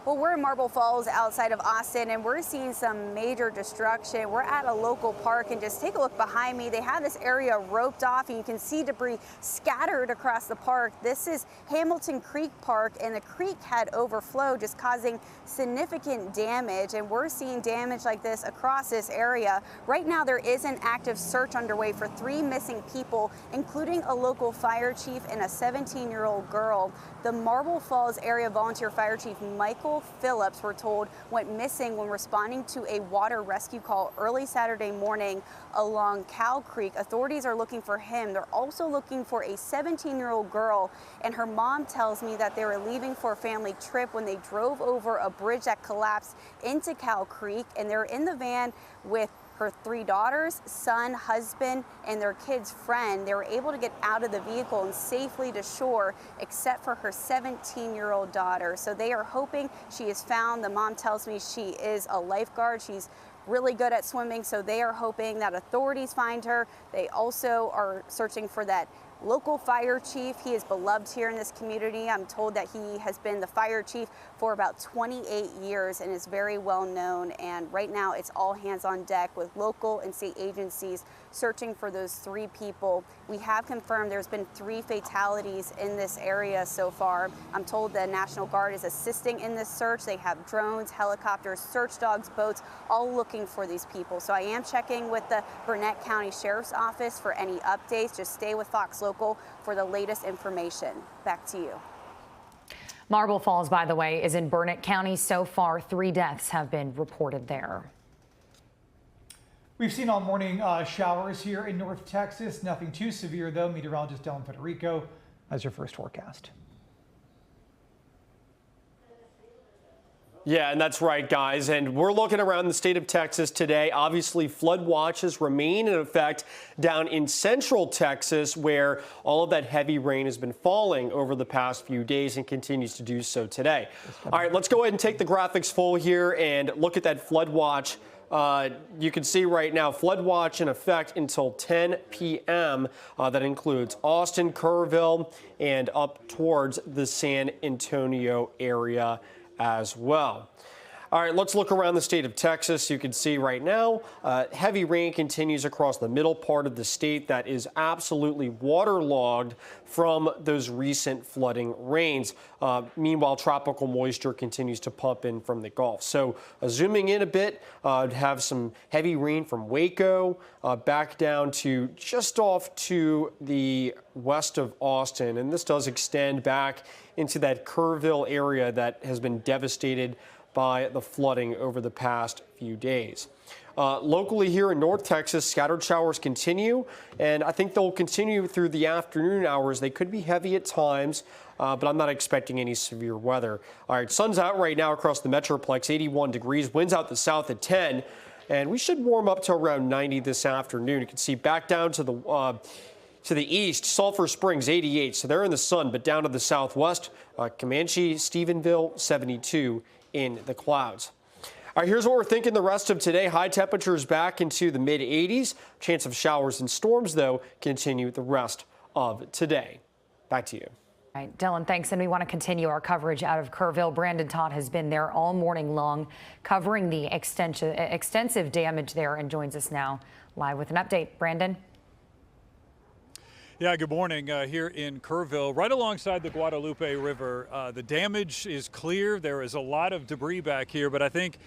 Well, we're in Marble Falls outside of Austin, and we're seeing some major destruction. We're at a local park, and just take a look behind me. They have this area roped off, and you can see debris scattered across the park. This is Hamilton Creek Park, and the creek had overflowed, just causing significant damage, and we're seeing damage like this across this area. Right now, there is an active search underway for 3 missing people, including a local fire chief and a 17-year-old girl. The Marble Falls area volunteer fire chief, Michael Phillips, we're told, went missing when responding to a water rescue call early Saturday morning along Cow Creek. Authorities are looking for him. They're also looking for a 17-year-old girl, and her mom tells me that they were leaving for a family trip when they drove over a bridge that collapsed into Cow Creek, and they're in the van with her 3 daughters, son, husband, and their kid's friend. They were able to get out of the vehicle and safely to shore, except for her 17-year-old daughter. So they are hoping she is found. The mom tells me she is a lifeguard. She's really good at swimming, so they are hoping that authorities find her. They also are searching for that local fire chief. He is beloved here in this community. I'm told that he has been the fire chief for about 28 years and is very well known. And right now it's all hands on deck with local and state agencies searching for those 3 people. We have confirmed there's been 3 fatalities in this area so far. I'm told the National Guard is assisting in this search. They have drones, helicopters, search dogs, boats, all looking for these people. So I am checking with the Burnett County Sheriff's Office for any updates. Just stay with Fox Local for the latest information. Back to you. Marble Falls, by the way, is in Burnett County. So far, 3 deaths have been reported there. We've seen all morning showers here in North Texas. Nothing too severe, though. Meteorologist Dylan Federico has your first forecast. Yeah, and that's right, guys. And we're looking around the state of Texas today. Obviously, flood watches remain in effect down in central Texas, where all of that heavy rain has been falling over the past few days and continues to do so today. All right, let's go ahead and take the graphics full here and look at that flood watch. You can see right now, flood watch in effect until 10 p.m. That includes Austin, Kerrville, and up towards the San Antonio area as well. All right, let's look around the state of Texas. You can see right now, heavy rain continues across the middle part of the state that is absolutely waterlogged from those recent flooding rains. Meanwhile, tropical moisture continues to pump in from the Gulf. So zooming in a bit, have some heavy rain from Waco back down to just off to the west of Austin. And this does extend back into that Kerrville area that has been devastated by the flooding over the past few days. Locally here in North Texas, scattered showers continue, and I think they'll continue through the afternoon hours. They could be heavy at times, but I'm not expecting any severe weather. All right, sun's out right now across the Metroplex, 81 degrees, winds out the south at 10, and we should warm up to around 90 this afternoon. You can see back down to the east, Sulphur Springs, 88, so they're in the sun, but down to the southwest, Comanche, Stephenville, 72 in the clouds. All right, here's what we're thinking the rest of today. High temperatures back into the mid-80s. Chance of showers and storms, though, continue the rest of today. Back to you. All right, Dylan, thanks. And we want to continue our coverage out of Kerrville. Brandon Todd has been there all morning long, covering the extensive damage there, and joins us now live with an update. Brandon? Yeah, good morning here in Kerrville, right alongside the Guadalupe River. The damage is clear. There is a lot of debris back here, but I think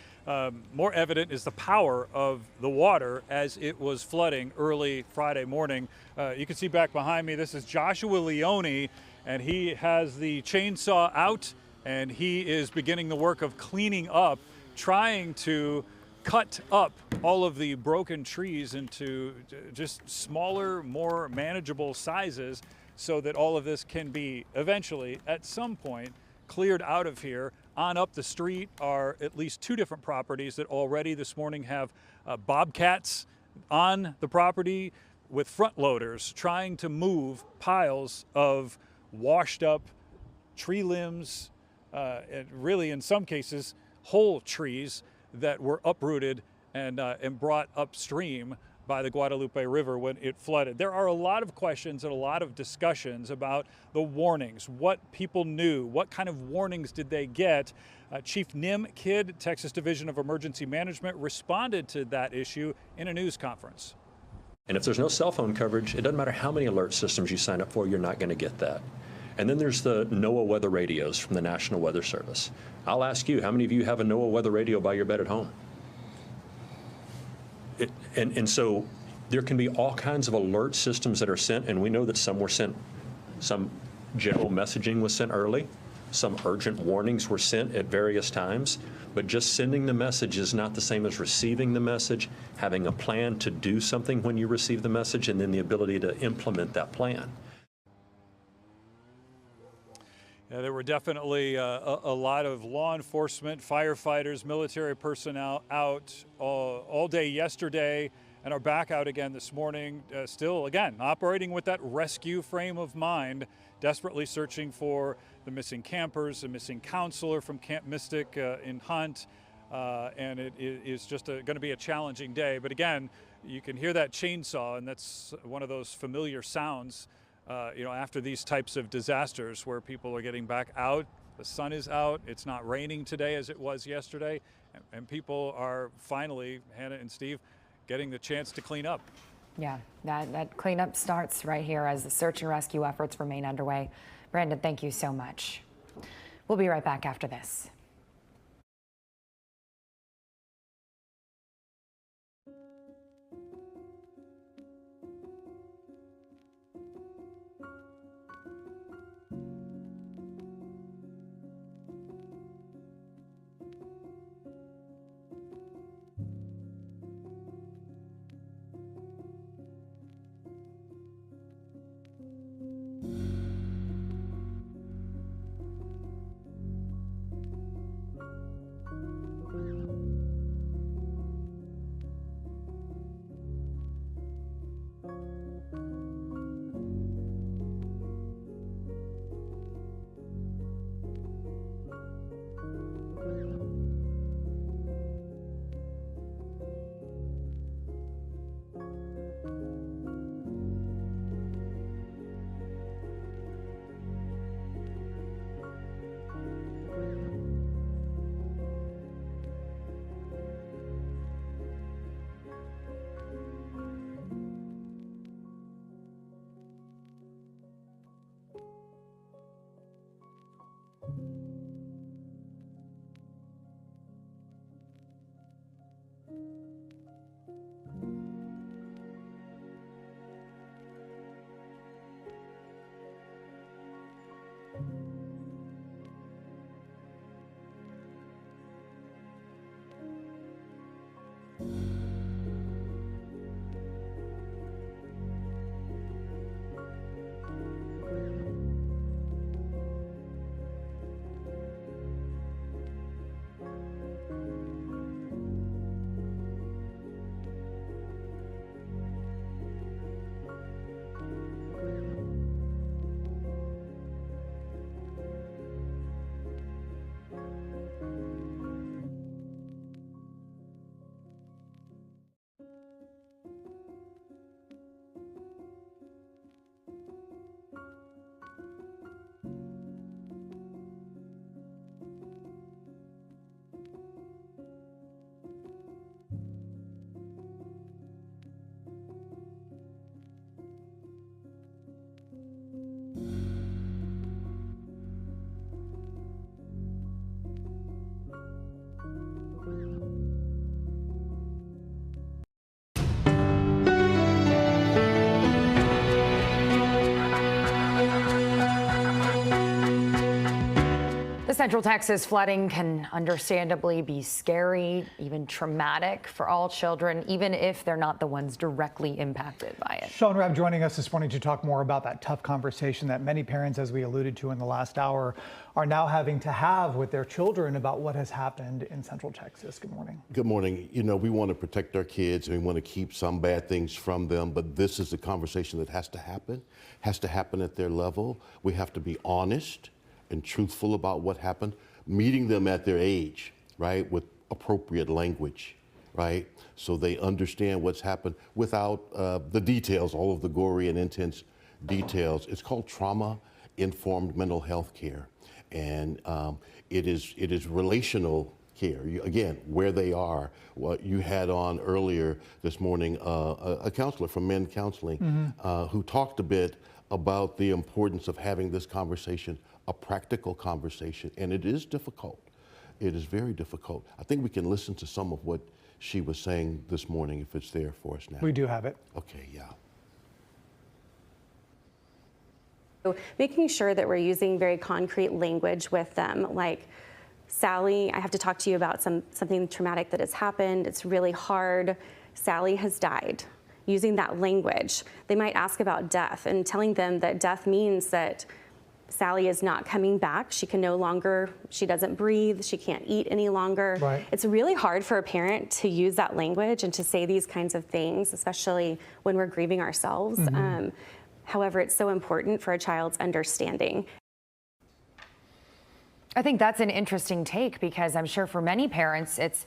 more evident is the power of the water as it was flooding early Friday morning. You can see back behind me, this is Joshua Leone, and he has the chainsaw out, and he is beginning the work of cleaning up, trying to cut up all of the broken trees into just smaller, more manageable sizes so that all of this can be eventually, at some point, cleared out of here. On up the street are at least 2 different properties that already this morning have bobcats on the property with front loaders trying to move piles of washed up tree limbs, and really in some cases whole trees that were uprooted and brought upstream by the Guadalupe River when it flooded. There are a lot of questions and a lot of discussions about the warnings, what people knew, what kind of warnings did they get. Chief Nim Kidd, Texas Division of Emergency Management, responded to that issue in a news conference. And if there's no cell phone coverage, it doesn't matter how many alert systems you sign up for, you're not going to get that. And then there's the NOAA weather radios from the National Weather Service. I'll ask you, how many of you have a NOAA weather radio by your bed at home? And so there can be all kinds of alert systems that are sent, and we know that some were sent, some general messaging was sent early, some urgent warnings were sent at various times, but just sending the message is not the same as receiving the message, having a plan to do something when you receive the message, and then the ability to implement that plan. Yeah, there were definitely a lot of law enforcement, firefighters, military personnel out all day yesterday and are back out again this morning, still, again, operating with that rescue frame of mind, desperately searching for the missing campers, the missing counselor from Camp Mystic in Hunt, and it is just going to be a challenging day. But again, you can hear that chainsaw, and that's one of those familiar sounds, after these types of disasters where people are getting back out. The sun is out. It's not raining today as it was yesterday, and people are finally, Hannah and Steve, getting the chance to clean up. Yeah, that cleanup starts right here as the search and rescue efforts remain underway. Brandon, thank you so much. We'll be right back after this. Central Texas flooding can understandably be scary, even traumatic for all children, even if they're not the ones directly impacted by it. Sean Rabb joining us this morning to talk more about that tough conversation that many parents, as we alluded to in the last hour, are now having to have with their children about what has happened in Central Texas. Good morning. Good morning. You know, we want to protect our kids and we want to keep some bad things from them, but this is the conversation that has to happen at their level. We have to be honest and truthful about what happened, meeting them at their age, right, with appropriate language, right, so they understand what's happened without the details, all of the gory and intense details. It's called trauma-informed mental health care, and it is relational care. Again, where they are. What you had on earlier this morning, a counselor from Men Counseling who talked a bit about the importance of having this conversation, a practical conversation, and it is difficult. It is very difficult. I think we can listen to some of what she was saying this morning if it's there for us now. We do have it. Okay, yeah. So making sure that we're using very concrete language with them, like, Sally, I have to talk to you about something traumatic that has happened. It's really hard. Sally has died. Using that language. They might ask about death and telling them that death means that Sally is not coming back. She can no longer, she doesn't breathe, she can't eat any longer. Right. It's really hard for a parent to use that language and to say these kinds of things, especially when we're grieving ourselves. However, it's so important for a child's understanding. I think that's an interesting take, because I'm sure for many parents, it's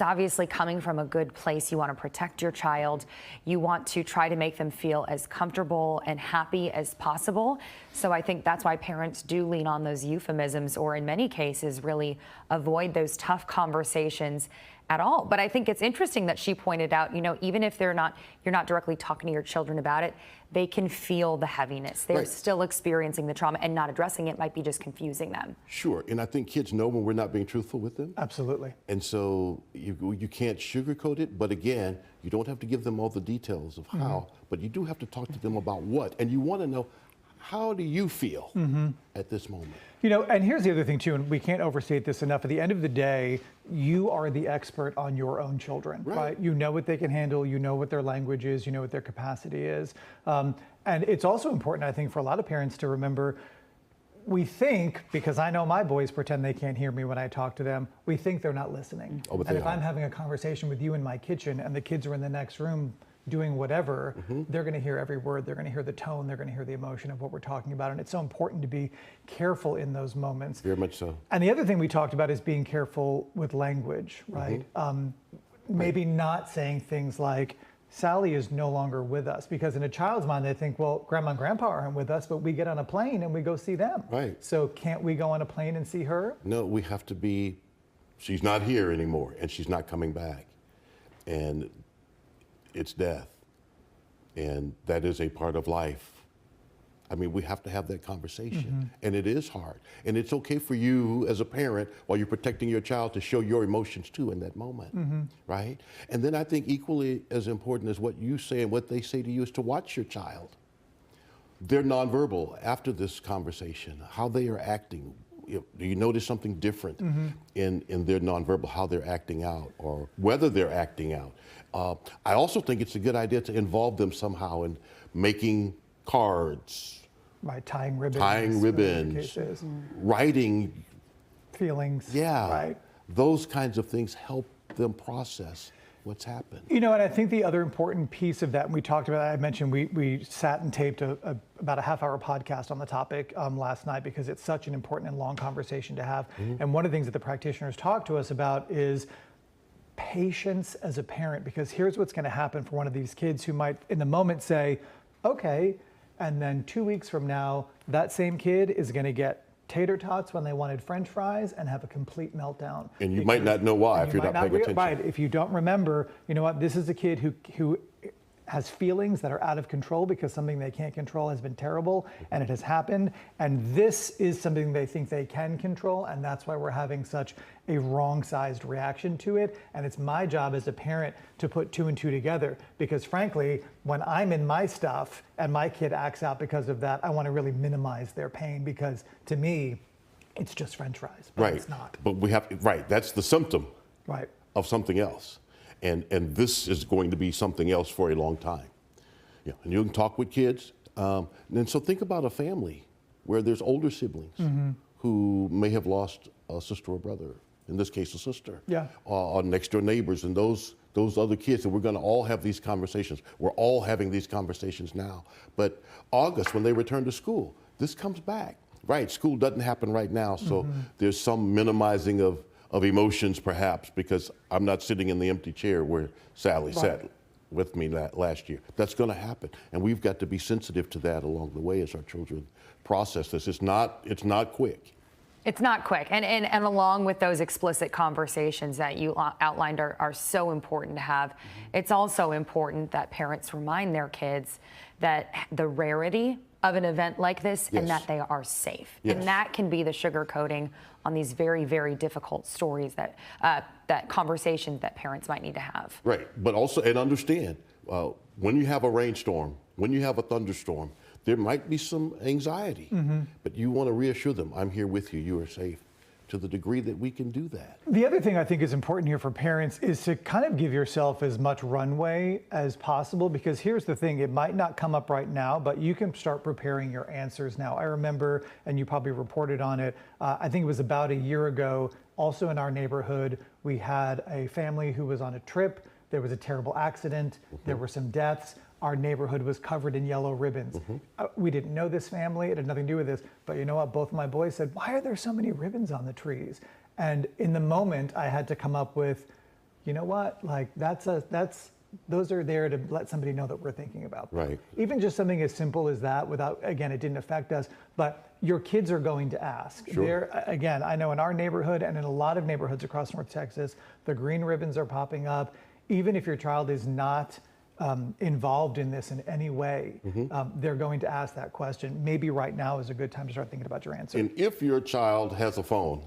obviously coming from a good place. You want to protect your child. You want to try to make them feel as comfortable and happy as possible. So I think that's why parents do lean on those euphemisms, or in many cases really avoid those tough conversations at all. But I think it's interesting that she pointed out, you know, even if you're not directly talking to your children about it, they can feel the heaviness. They're still experiencing the trauma, and not addressing it might be just confusing them. Sure, and I think kids know when we're not being truthful with them. Absolutely. And so you can't sugarcoat it, but again, you don't have to give them all the details of how, but you do have to talk to them about what, and you want to know, how do you feel at this moment? You know, and here's the other thing too, and we can't overstate this enough. At the end of the day, you are the expert on your own children, right? You know what they can handle, you know what their language is, you know what their capacity is. And it's also important, I think, for a lot of parents to remember, we think, because I know my boys pretend they can't hear me when I talk to them, we think they're not listening. Oh, but and if I'm having a conversation with you in my kitchen and the kids are in the next room doing whatever, they're going to hear every word, they're going to hear the tone, they're going to hear the emotion of what we're talking about. And it's so important to be careful in those moments. Very much so. And the other thing we talked about is being careful with language, right? Maybe not saying things like, Sally is no longer with us, because in a child's mind, they think, well, grandma and grandpa aren't with us, but we get on a plane and we go see them. Right. So can't we go on a plane and see her? No, we have to be, she's not here anymore and she's not coming back. And it's death. And that is a part of life. I mean, we have to have that conversation. And it is hard. And it's okay for you as a parent, while you're protecting your child, to show your emotions too in that moment, right? And then I think equally as important as what you say and what they say to you is to watch your child. They're nonverbal after this conversation, how they are acting. Do you notice something different in their nonverbal, how they're acting out, or whether they're acting out? I also think it's a good idea to involve them somehow in making cards. Right, tying ribbons. Writing. Feelings. Yeah. Right. Those kinds of things help them process what's happened. You know, and I think the other important piece of that, and we talked about, I mentioned we sat and taped about a half-hour podcast on the topic last night, because it's such an important and long conversation to have. And one of the things that the practitioners talk to us about is patience as a parent, because here's what's going to happen for one of these kids who might in the moment say, okay, and then 2 weeks from now, that same kid is going to get tater tots when they wanted French fries and have a complete meltdown. And you might not know why if you're not paying attention. Right, if you don't remember, you know what, this is a kid who has feelings that are out of control because something they can't control has been terrible and it has happened. And this is something they think they can control, and that's why we're having such a wrong-sized reaction to it. And it's my job as a parent to put 2 and 2 together, because frankly, when I'm in my stuff and my kid acts out because of that, I want to really minimize their pain, because to me, it's just French fries, but it's not. But we have, that's the symptom of something else. And this is going to be something else for a long time. Yeah, and you can talk with kids. And so think about a family where there's older siblings who may have lost a sister or brother, in this case a sister, or next door neighbors, and those other kids. And we're going to all have these conversations. We're all having these conversations now. But August, when they return to school, this comes back. Right, school doesn't happen right now, so there's some minimizing of emotions perhaps, because I'm not sitting in the empty chair where Sally sat with me last year. That's going to happen, and we've got to be sensitive to that along the way as our children process this. It's not quick. It's not quick, and along with those explicit conversations that you outlined are so important to have, it's also important that parents remind their kids that the rarity of an event like this and that they are safe. And that can be the sugarcoating on these very, very difficult stories that conversations that parents might need to have. Right, but also, and understand, when you have a rainstorm, when you have a thunderstorm, there might be some anxiety, but you want to reassure them, I'm here with you, you are safe, to the degree that we can do that. The other thing I think is important here for parents is to kind of give yourself as much runway as possible, because here's the thing, it might not come up right now, but you can start preparing your answers now. I remember, and you probably reported on it, I think it was about a year ago, also in our neighborhood, we had a family who was on a trip. There was a terrible accident. There were some deaths. our neighborhood was covered in yellow ribbons. We didn't know this family, it had nothing to do with this, but you know what, both of my boys said, why are there so many ribbons on the trees? And in the moment, I had to come up with, you know what, like those are there to let somebody know that we're thinking about them. Right. Even just something as simple as that without, again, it didn't affect us, but your kids are going to ask. Sure. Again, I know in our neighborhood and in a lot of neighborhoods across North Texas, the green ribbons are popping up. Even if your child is not involved in this in any way, they're going to ask that question. Maybe right now is a good time to start thinking about your answer. And if your child has a phone,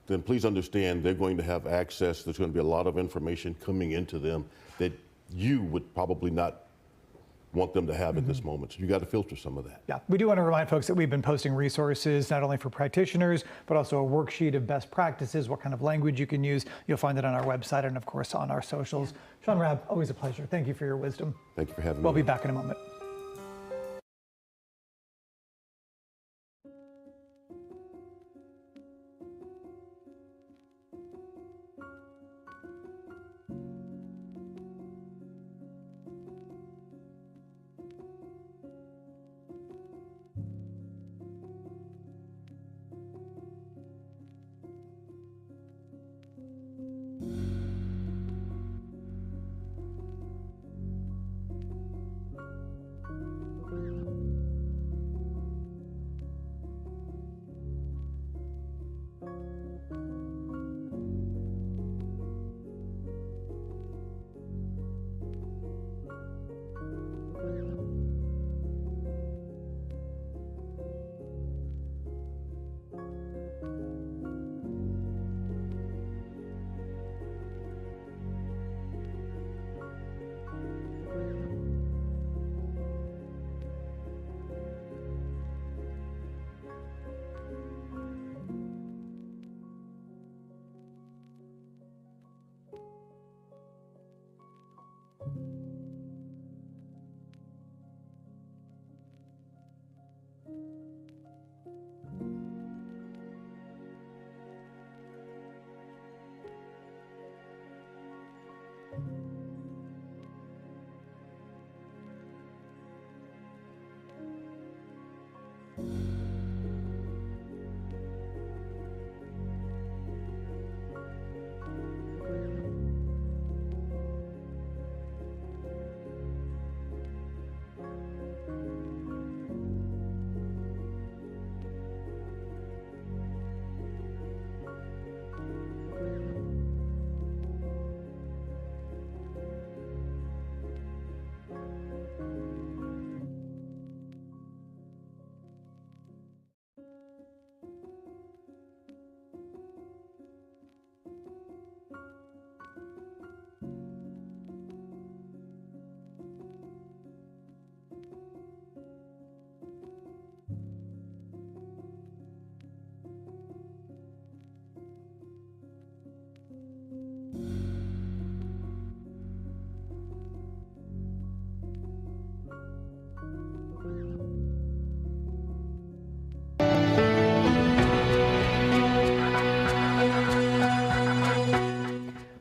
then please understand they're going to have access. There's going to be a lot of information coming into them that you would probably not want them to have at this moment. So you got to filter some of that. Yeah, we do want to remind folks that we've been posting resources not only for practitioners, but also a worksheet of best practices, what kind of language you can use. You'll find it on our website and of course on our socials. Sean Rabb, always a pleasure. Thank you for your wisdom. Thank you for having me. We'll be back in a moment.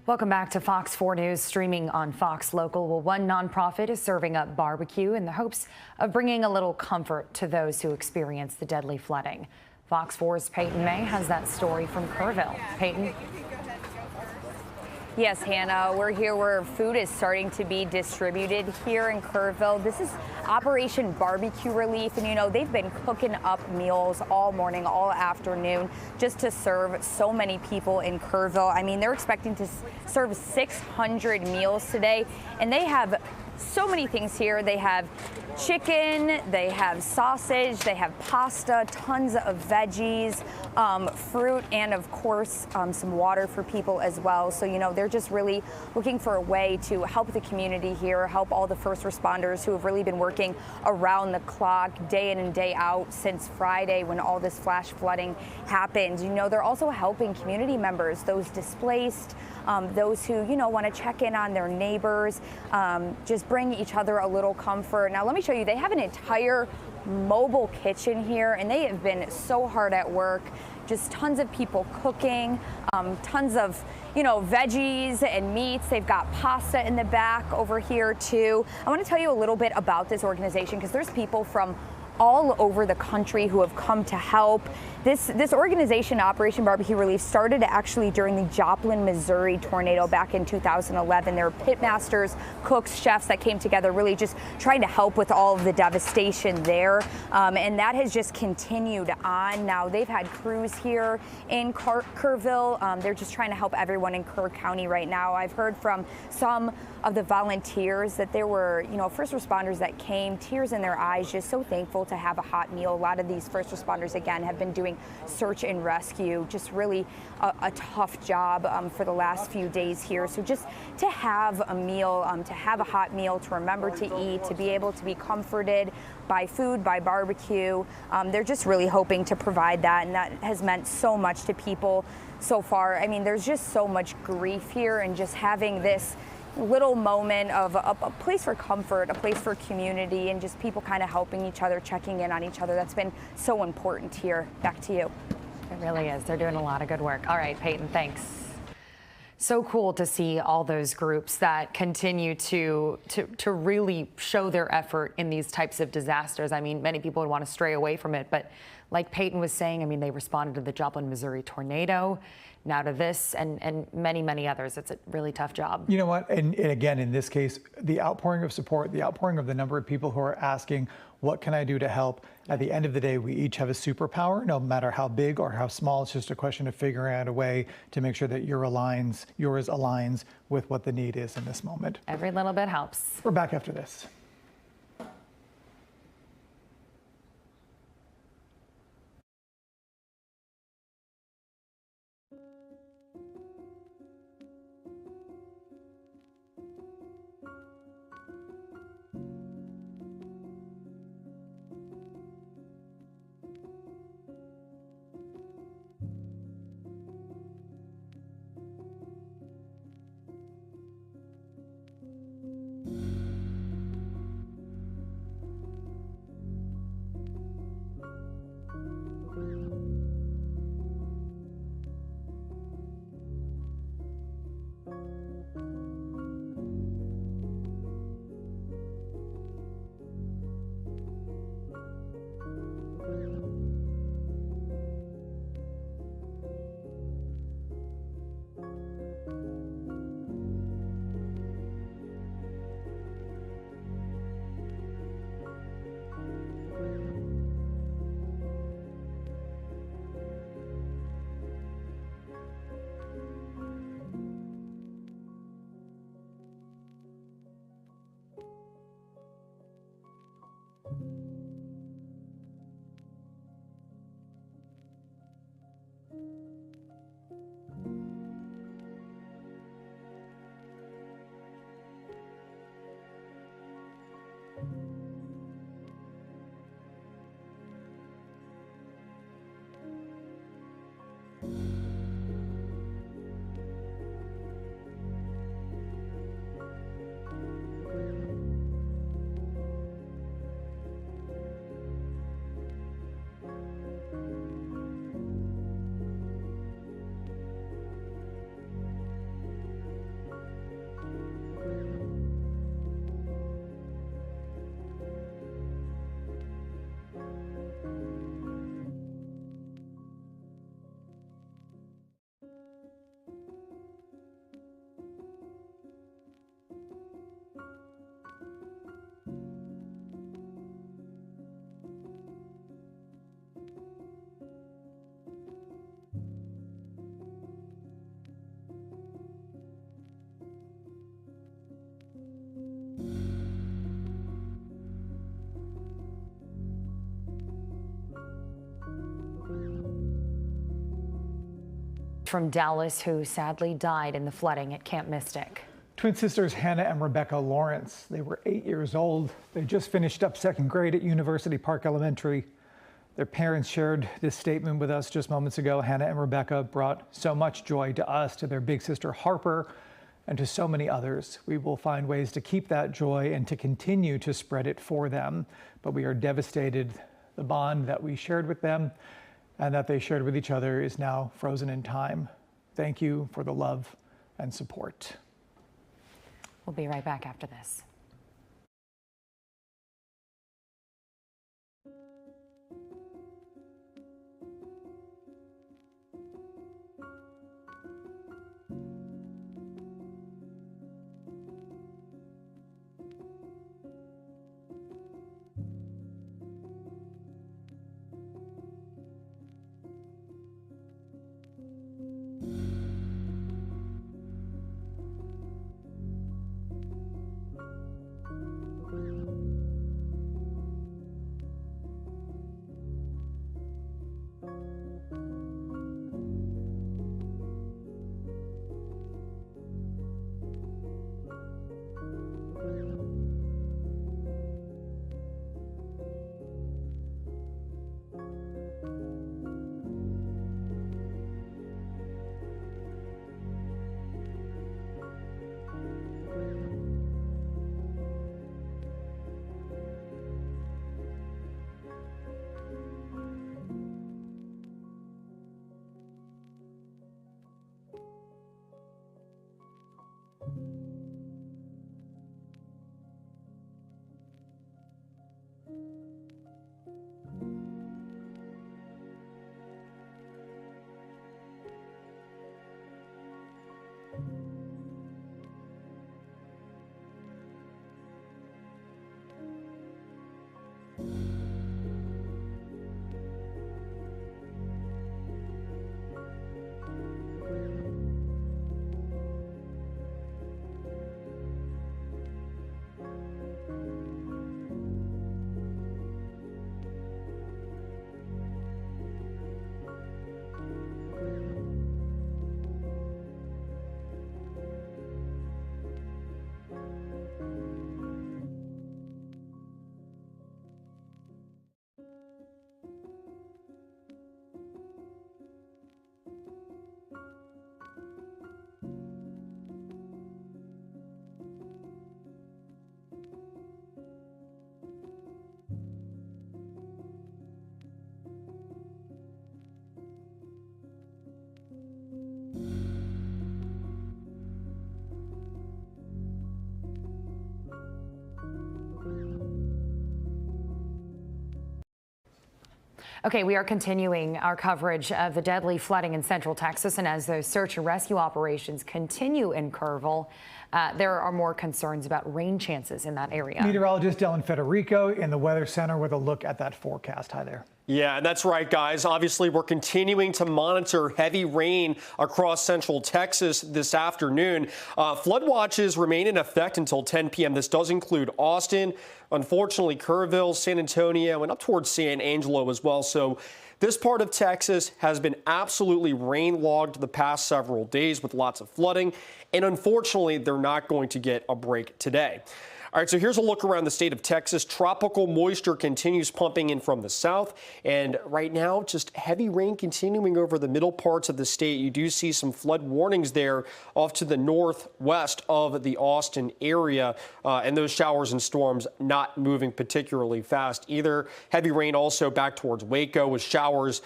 Welcome back to Fox 4 News, streaming on Fox Local. Well, one nonprofit is serving up barbecue in the hopes of bringing a little comfort to those who experience the deadly flooding. Fox 4's Peyton May has that story from Kerrville. Peyton? Yes, Hannah, we're here where food is starting to be distributed here in Kerrville. This is Operation Barbecue Relief, and you know, they've been cooking up meals all morning, all afternoon, just to serve so many people in Kerrville. I mean, they're expecting to serve 600 meals today, and they have so many things here. They have chicken, they have sausage, they have pasta, tons of veggies, fruit, and of course some water for people as well. So, you know, they're just really looking for a way to help the community here, help all the first responders who have really been working around the clock, day in and day out since Friday when all this flash flooding happened. You know, they're also helping community members, those displaced, those who, you know, want to check in on their neighbors, just bring each other a little comfort. Now, let me show you, they have an entire mobile kitchen here, and they have been so hard at work just tons of people cooking, tons of, veggies and meats. They've got pasta in the back over here too. I want to tell you a little bit about this organization because there's people from all over the country who have come to help. This organization, Operation Barbecue Relief, started actually during the Joplin, Missouri tornado back in 2011. There were pitmasters, cooks, chefs that came together really just trying to help with all of the devastation there. And that has just continued on. Now they've had crews here in Kerrville. They're just trying to help everyone in Kerr County right now. I've heard from some of the volunteers that there were, first responders that came, tears in their eyes, just so thankful to have a hot meal. A lot of these first responders, again, have been doing search and rescue, just really a tough job for the last few days here. So just to have a meal, to have a hot meal, to remember to eat, to be able to be comforted by food, by barbecue, they're just really hoping to provide that, and that has meant so much to people so far. I mean, there's just so much grief here, and just having this little moment of a place for comfort, a place for community, and just people kind of helping each other, checking in on each other. That's been so important here. Back to you. It really is. They're doing a lot of good work. All right, Peyton, thanks. So cool to see all those groups that continue to really show their effort in these types of disasters. I mean, many people would want to stray away from it, but like Peyton was saying, I mean, they responded to the Joplin, Missouri tornado, now to this, and many, many others. It's a really tough job. You know what? And again, in this case, the outpouring of support, the outpouring of the number of people who are asking, what can I do to help? At the end of the day, we each have a superpower, no matter how big or how small. It's just a question of figuring out a way to make sure that yours aligns with what the need is in this moment. Every little bit helps. We're back after this. From Dallas, who sadly died in the flooding at Camp Mystic. Twin sisters Hannah and Rebecca Lawrence. They were 8 years old. They just finished up second grade at University Park Elementary. Their parents shared this statement with us just moments ago. Hannah and Rebecca brought so much joy to us, to their big sister Harper, and to so many others. We will find ways to keep that joy and to continue to spread it for them. But we are devastated. The bond that we shared with them and that they shared with each other is now frozen in time. Thank you for the love and support. We'll be right back after this. Okay, we are continuing our coverage of the deadly flooding in central Texas, and as those search and rescue operations continue in Kerrville, there are more concerns about rain chances in that area. Meteorologist Dylan Federico in the Weather Center with a look at that forecast. Hi there. Yeah, that's right, guys. Obviously, we're continuing to monitor heavy rain across central Texas this afternoon. Flood watches remain in effect until 10 p.m. This does include Austin, unfortunately, Kerrville, San Antonio, and up towards San Angelo as well. So this part of Texas has been absolutely rain-logged the past several days with lots of flooding. And unfortunately, they're not going to get a break today. All right, so here's a look around the state of Texas. Tropical moisture continues pumping in from the south, and right now, just heavy rain continuing over the middle parts of the state. You do see some flood warnings there off to the northwest of the Austin area, and those showers and storms not moving particularly fast either. Heavy rain also back towards Waco with showers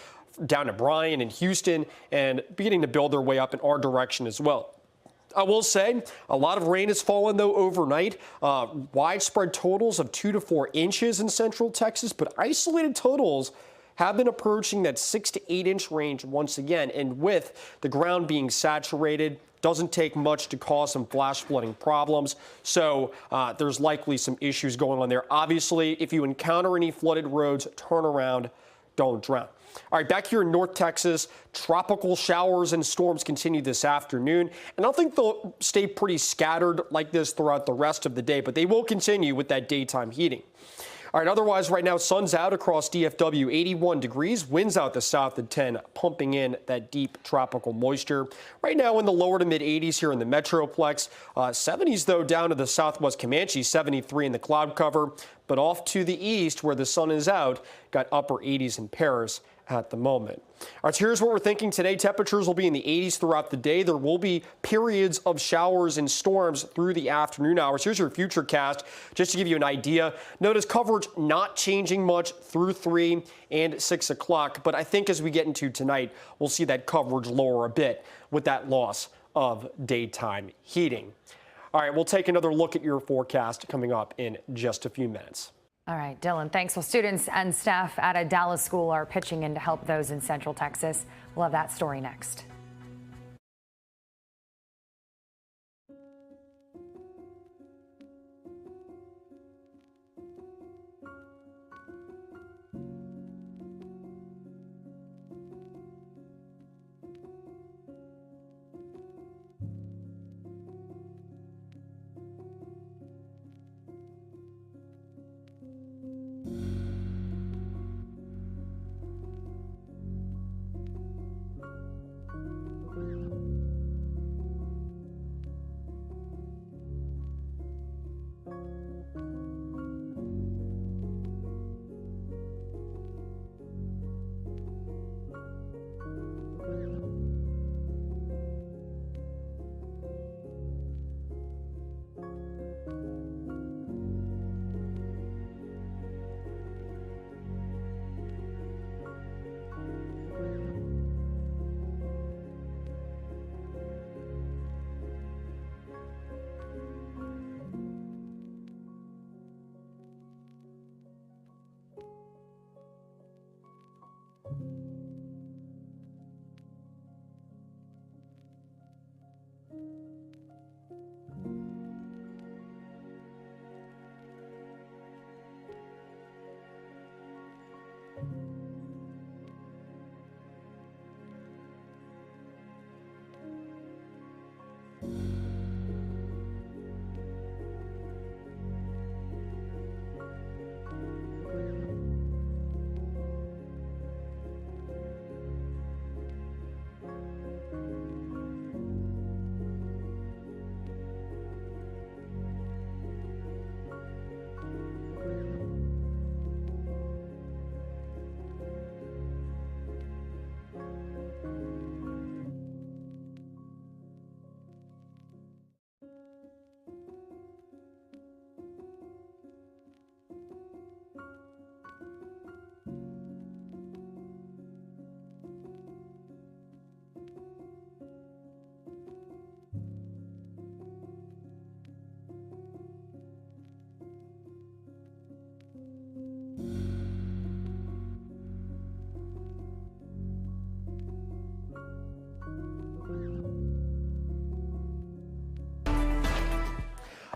down to Bryan and Houston, and beginning to build their way up in our direction as well. I will say a lot of rain has fallen, though, overnight. Widespread totals of 2 to 4 inches in central Texas, but isolated totals have been approaching that 6 to 8 inch range once again. And with the ground being saturated, doesn't take much to cause some flash flooding problems. So there's likely some issues going on there. Obviously, if you encounter any flooded roads, turn around, don't drown. All right, back here in North Texas, tropical showers and storms continue this afternoon. And I think they'll stay pretty scattered like this throughout the rest of the day, but they will continue with that daytime heating. All right, otherwise right now, sun's out across DFW, 81 degrees, winds out the south at 10, pumping in that deep tropical moisture. Right now in the lower to mid 80s here in the Metroplex, 70s though down to the southwest Comanche, 73 in the cloud cover. But off to the east where the sun is out, got upper 80s in Paris at the moment. All right, so here's what we're thinking today. Temperatures will be in the 80s throughout the day. There will be periods of showers and storms through the afternoon hours. Here's your future cast, just to give you an idea. Notice coverage not changing much through 3 and 6 o'clock, but I think as we get into tonight, we'll see that coverage lower a bit with that loss of daytime heating. All right, we'll take another look at your forecast coming up in just a few minutes. All right, Dylan, thanks. Well, students and staff at a Dallas school are pitching in to help those in Central Texas. We'll have that story next.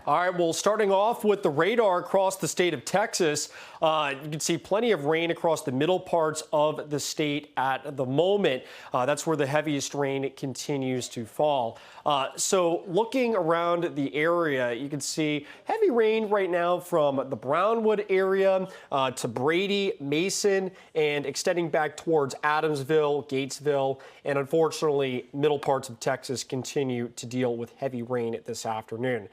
All right, well, starting off with the radar across the state of Texas, you can see plenty of rain across the middle parts of the state at the moment. That's where the heaviest rain continues to fall. So looking around the area, you can see heavy rain right now from the Brownwood area to Brady, Mason, and extending back towards Adamsville, Gatesville, and unfortunately, middle parts of Texas continue to deal with heavy rain this afternoon.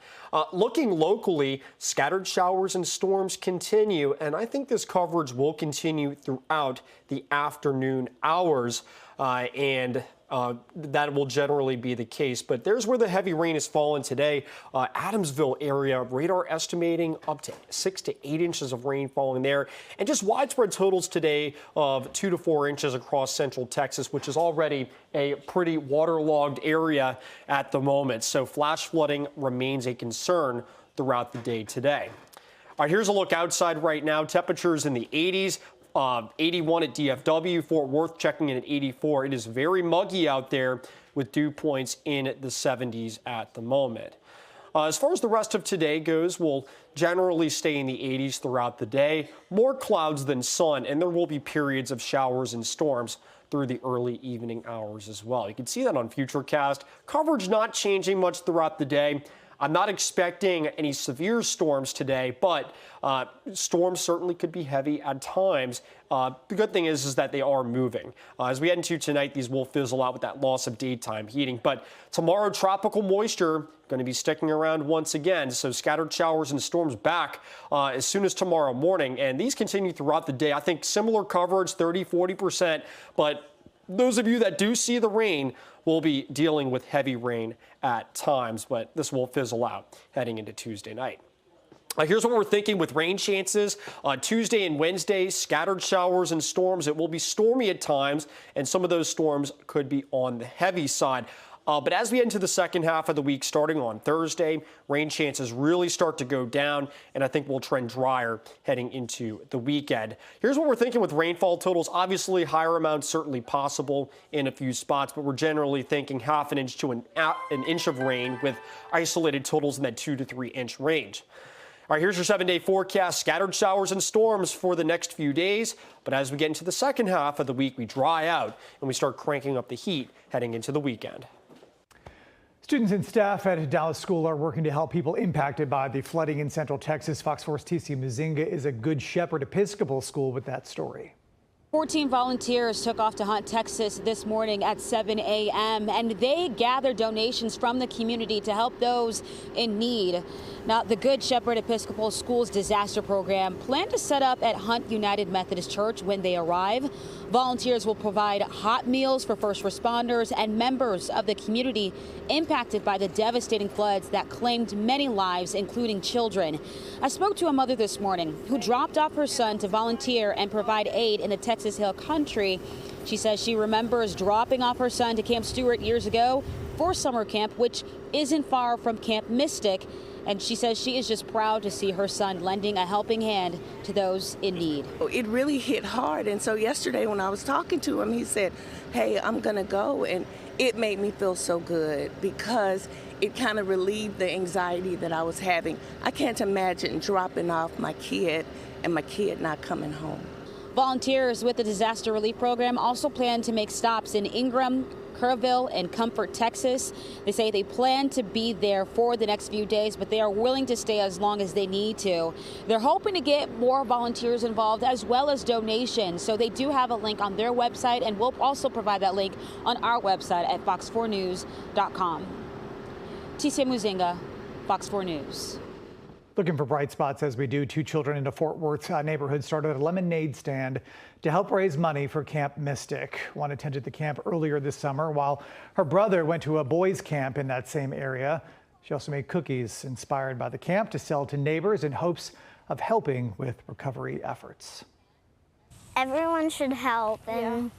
Looking locally, scattered showers and storms continue, and I think this coverage will continue throughout the afternoon hours, and that will generally be the case. But there's where the heavy rain has fallen today. Adamsville area, radar estimating up to 6 to 8 inches of rain falling there, and just widespread totals today of 2 to 4 inches across central Texas, which is already a pretty waterlogged area at the moment. So flash flooding remains a concern throughout the day today. All right, here's a look outside right now. Temperatures in the 80s. 81 at DFW, Fort Worth checking in at 84. It is very muggy out there with dew points in the 70s at the moment. As far as the rest of today goes, we'll generally stay in the 80s throughout the day. More clouds than sun, and there will be periods of showers and storms through the early evening hours as well. You can see that on Futurecast. Coverage not changing much throughout the day. I'm not expecting any severe storms today, but storms certainly could be heavy at times. The good thing is that they are moving. As we head into tonight, these will fizzle out with that loss of daytime heating. But tomorrow, tropical moisture going to be sticking around once again. So scattered showers and storms back as soon as tomorrow morning. And these continue throughout the day. I think similar coverage, 30–40%. But those of you that do see the rain will be dealing with heavy rain at times. But this will fizzle out heading into Tuesday night. Here's what we're thinking with rain chances on Tuesday and Wednesday, scattered showers and storms. It will be stormy at times, and some of those storms could be on the heavy side. But as we head into the second half of the week, starting on Thursday, rain chances really start to go down, and I think we'll trend drier heading into the weekend. Here's what we're thinking with rainfall totals. Obviously, higher amounts certainly possible in a few spots, but we're generally thinking half an inch to an inch of rain with isolated totals in that 2 to 3 inch range. All right, here's your 7-day forecast. Scattered showers and storms for the next few days. But as we get into the second half of the week, we dry out and we start cranking up the heat heading into the weekend. Students and staff at Dallas School are working to help people impacted by the flooding in Central Texas. Fox 4's TC Muzinga is a Good Shepherd Episcopal school with that story. 14 volunteers took off to Hunt, Texas this morning at 7 a.m. and they gathered donations from the community to help those in need. Now, the Good Shepherd Episcopal School's disaster program planned to set up at Hunt United Methodist Church when they arrive. Volunteers will provide hot meals for first responders and members of the community impacted by the devastating floods that claimed many lives, including children. I spoke to a mother this morning who dropped off her son to volunteer and provide aid in the Texas Hill Country. She says she remembers dropping off her son to Camp Stewart years ago for summer camp, which isn't far from Camp Mystic. And she says she is just proud to see her son lending a helping hand to those in need. It really hit hard. And so yesterday when I was talking to him, he said, hey, I'm going to go. And it made me feel so good because it kind of relieved the anxiety that I was having. I can't imagine dropping off my kid and my kid not coming home. Volunteers with the disaster relief program also plan to make stops in Ingram, Kerrville, and Comfort, Texas. They say they plan to be there for the next few days, but they are willing to stay as long as they need to. They're hoping to get more volunteers involved as well as donations. So they do have a link on their website, and we'll also provide that link on our website at fox4news.com. TC Muzinga, Fox 4 News. Looking for bright spots as we do. 2 children in a Fort Worth neighborhood started a lemonade stand to help raise money for Camp Mystic. One attended the camp earlier this summer while her brother went to a boys' camp in that same area. She also made cookies inspired by the camp to sell to neighbors in hopes of helping with recovery efforts. Everyone should help, and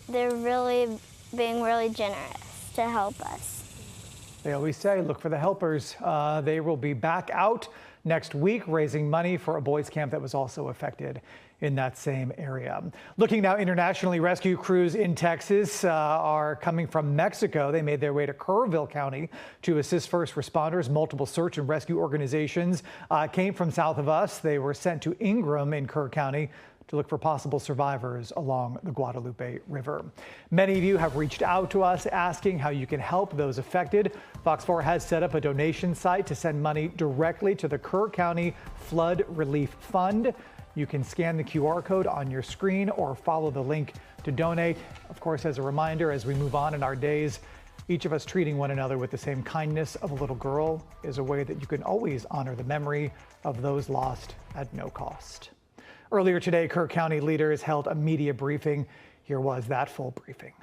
they're really being really generous to help us. They always say, look for the helpers. They will be back out next week raising money for a boys' camp that was also affected in that same area. Looking now internationally, rescue crews in Texas are coming from Mexico. They made their way to Kerr County to assist first responders. Multiple search and rescue organizations came from south of us. They were sent to Ingram in Kerr County to look for possible survivors along the Guadalupe River. Many of you have reached out to us asking how you can help those affected. Fox 4 has set up a donation site to send money directly to the Kerr County Flood Relief Fund. You can scan the QR code on your screen or follow the link to donate. Of course, as a reminder, as we move on in our days, each of us treating one another with the same kindness of a little girl is a way that you can always honor the memory of those lost at no cost. Earlier today, Kerr County leaders held a media briefing. Here was that full briefing.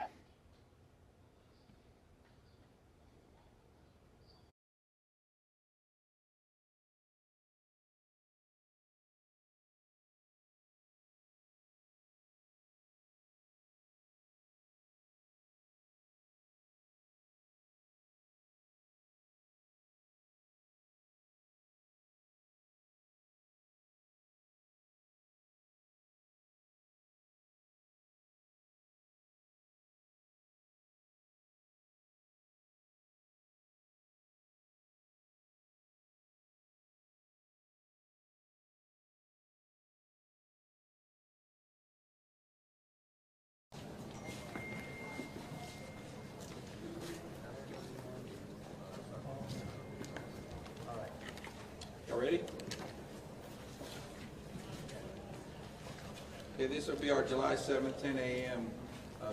Okay, this will be our July 7th, 10 a.m.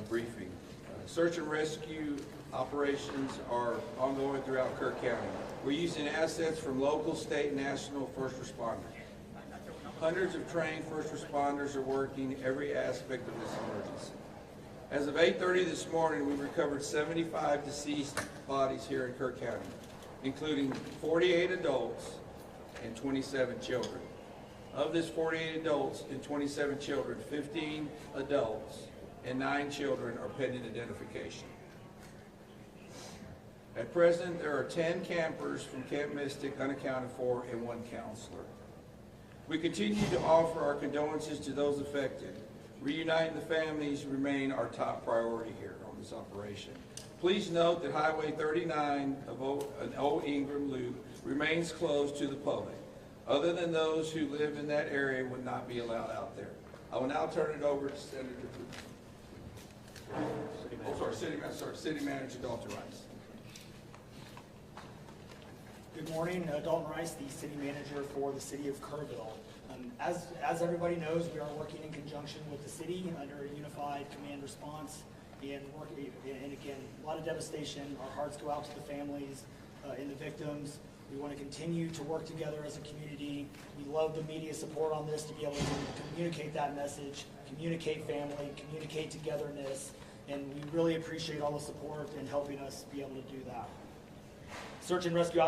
Briefing. Search and rescue operations are ongoing throughout Kerr County. We're using assets from local, state, and national first responders. Hundreds of trained first responders are working every aspect of this emergency. As of 8:30 this morning, we recovered 75 deceased bodies here in Kerr County, including 48 adults and 27 children. Of this 48 adults and 27 children, 15 adults and 9 children are pending identification. At present, there are 10 campers from Camp Mystic unaccounted for and 1 counselor. We continue to offer our condolences to those affected. Reuniting the families remain our top priority here on this operation. Please note that Highway 39 of an Old Ingram Loop remains closed to the public. Other than those who live in that area would not be allowed out there. I will now turn it over to City Manager Dalton Rice. Good morning, Dalton Rice, the City Manager for the City of Kerrville. As everybody knows, we are working in conjunction with the city under a unified command response and again, a lot of devastation. Our hearts go out to the families and the victims. We want to continue to work together as a community. We love the media support on this to be able to communicate that message, communicate family, communicate togetherness, and we really appreciate all the support in helping us be able to do that. Search and rescue,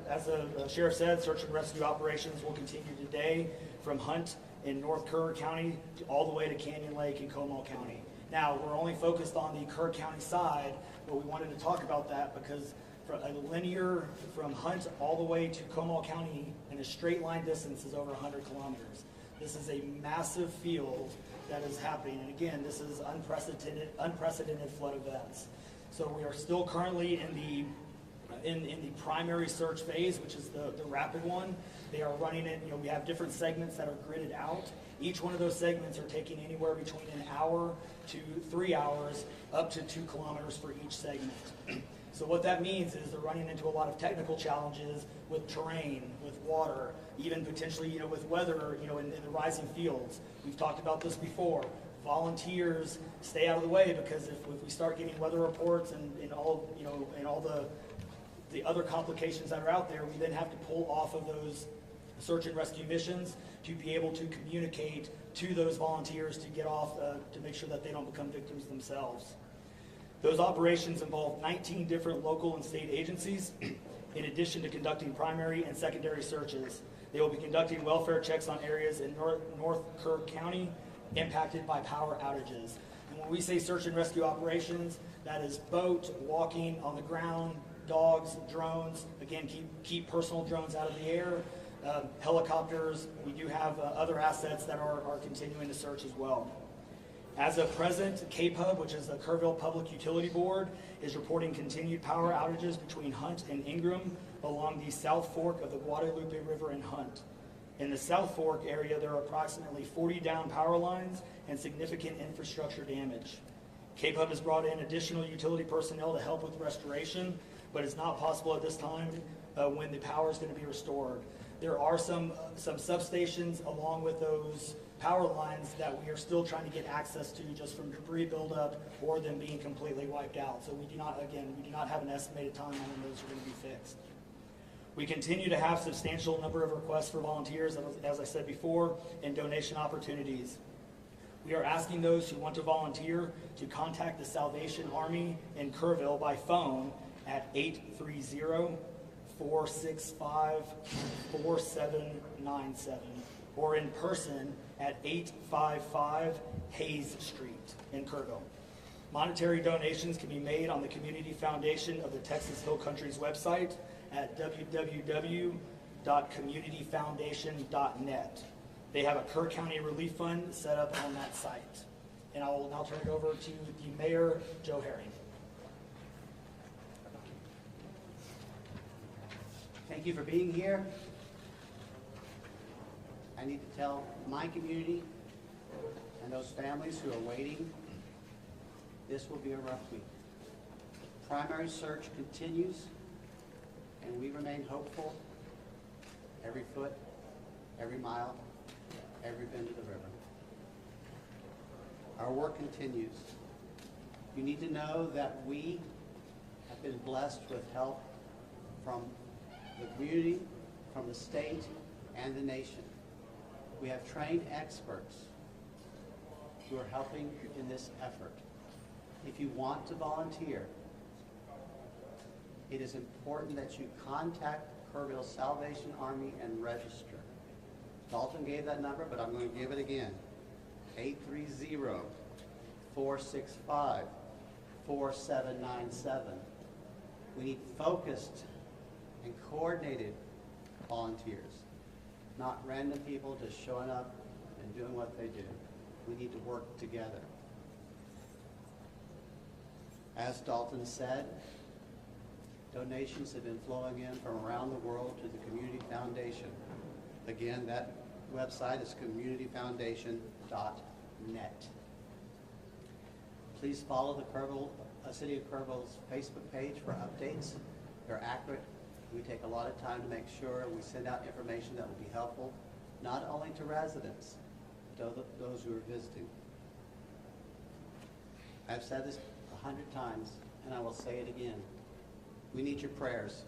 as the sheriff said, search and rescue operations will continue today from Hunt in North Kerr County all the way to Canyon Lake in Comal County. Now, we're only focused on the Kerr County side, but we wanted to talk about that because a linear from Hunt all the way to Comal County in a straight line distance is over 100 kilometers. This is a massive field that is happening, and again, this is unprecedented flood events. So we are still currently in the primary search phase, which is the rapid one. They are running it, we have different segments that are gridded out. Each one of those segments are taking anywhere between an hour to 3 hours, up to 2 kilometers for each segment. So what that means is they're running into a lot of technical challenges with terrain, with water, even potentially, with weather, in the rising fields. We've talked about this before. Volunteers stay out of the way because if we start getting weather reports and all the other complications that are out there, we then have to pull off of those search and rescue missions to be able to communicate to those volunteers to get off, to make sure that they don't become victims themselves. Those operations involve 19 different local and state agencies, in addition to conducting primary and secondary searches. They will be conducting welfare checks on areas in North Kerr County impacted by power outages. And when we say search and rescue operations, that is boat, walking, on the ground, dogs, drones. Again, keep personal drones out of the air. Helicopters. We do have other assets that are continuing to search as well. As of present, KPUB, which is the Kerrville Public Utility Board, is reporting continued power outages between Hunt and Ingram along the South Fork of the Guadalupe River in Hunt. In the South Fork area, there are approximately 40 down power lines and significant infrastructure damage. KPUB has brought in additional utility personnel to help with restoration, but it's not possible at this time when the power is going to be restored. There are some substations along with those power lines that we are still trying to get access to just from debris buildup or them being completely wiped out. So we do not have an estimated time on when those are going to be fixed. We continue to have substantial number of requests for volunteers, as I said before, and donation opportunities. We are asking those who want to volunteer to contact the Salvation Army in Kerrville by phone at 830-465-4797 or in person at 855 Hayes Street in Kerrville. Monetary donations can be made on the Community Foundation of the Texas Hill Country's website at www.communityfoundation.net. They have a Kerr County Relief Fund set up on that site. And I will now turn it over to the Mayor, Joe Herring. Thank you for being here. I need to tell my community and those families who are waiting, this will be a rough week. Primary search continues, and we remain hopeful every foot, every mile, every bend of the river. Our work continues. You need to know that we have been blessed with help from the community, from the state, and the nation. We have trained experts who are helping in this effort. If you want to volunteer, it is important that you contact Kerrville Salvation Army and register. Dalton gave that number, but I'm going to give it again. 830-465-4797. We need focused and coordinated volunteers, not random people just showing up and doing what they do. We need to work together. As Dalton said, donations have been flowing in from around the world to the Community Foundation. Again, that website is communityfoundation.net. Please follow the City of Kerrville's Facebook page for updates. They're accurate. We take a lot of time to make sure we send out information that will be helpful, not only to residents, but to those who are visiting. I've said this 100 times, and I will say it again. We need your prayers.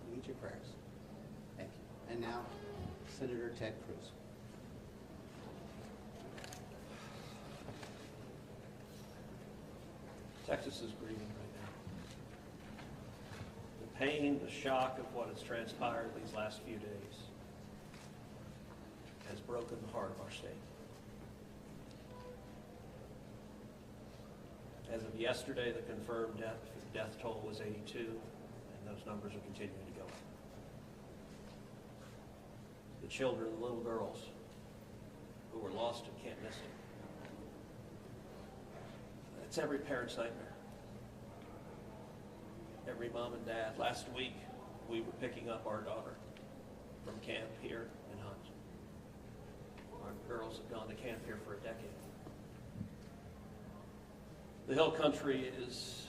We need your prayers. Thank you. And now, Senator Ted Cruz. Texas is grieving right now. The pain, the shock of what has transpired these last few days has broken the heart of our state. As of yesterday, the confirmed death toll was 82, and those numbers are continuing to go up. The children, the little girls who were lost at Camp Mystic. It's every parent's nightmare. Every mom and dad. Last week, we were picking up our daughter from camp here in Hunt. Our girls have gone to camp here for a decade. The Hill Country is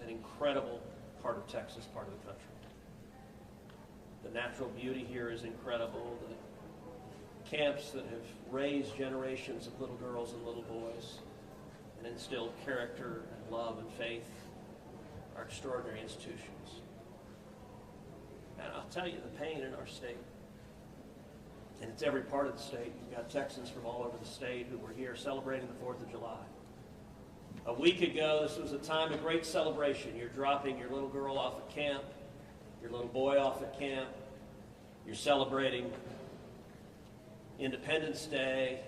an incredible part of Texas, part of the country. The natural beauty here is incredible. The camps that have raised generations of little girls and little boys and instilled character and love and faith are extraordinary institutions. And I'll tell you, the pain in our state, and it's every part of the state. You've got Texans from all over the state who were here celebrating the 4th of July. A week ago, this was a time of great celebration. You're dropping your little girl off at camp, your little boy off at camp. You're celebrating Independence Day.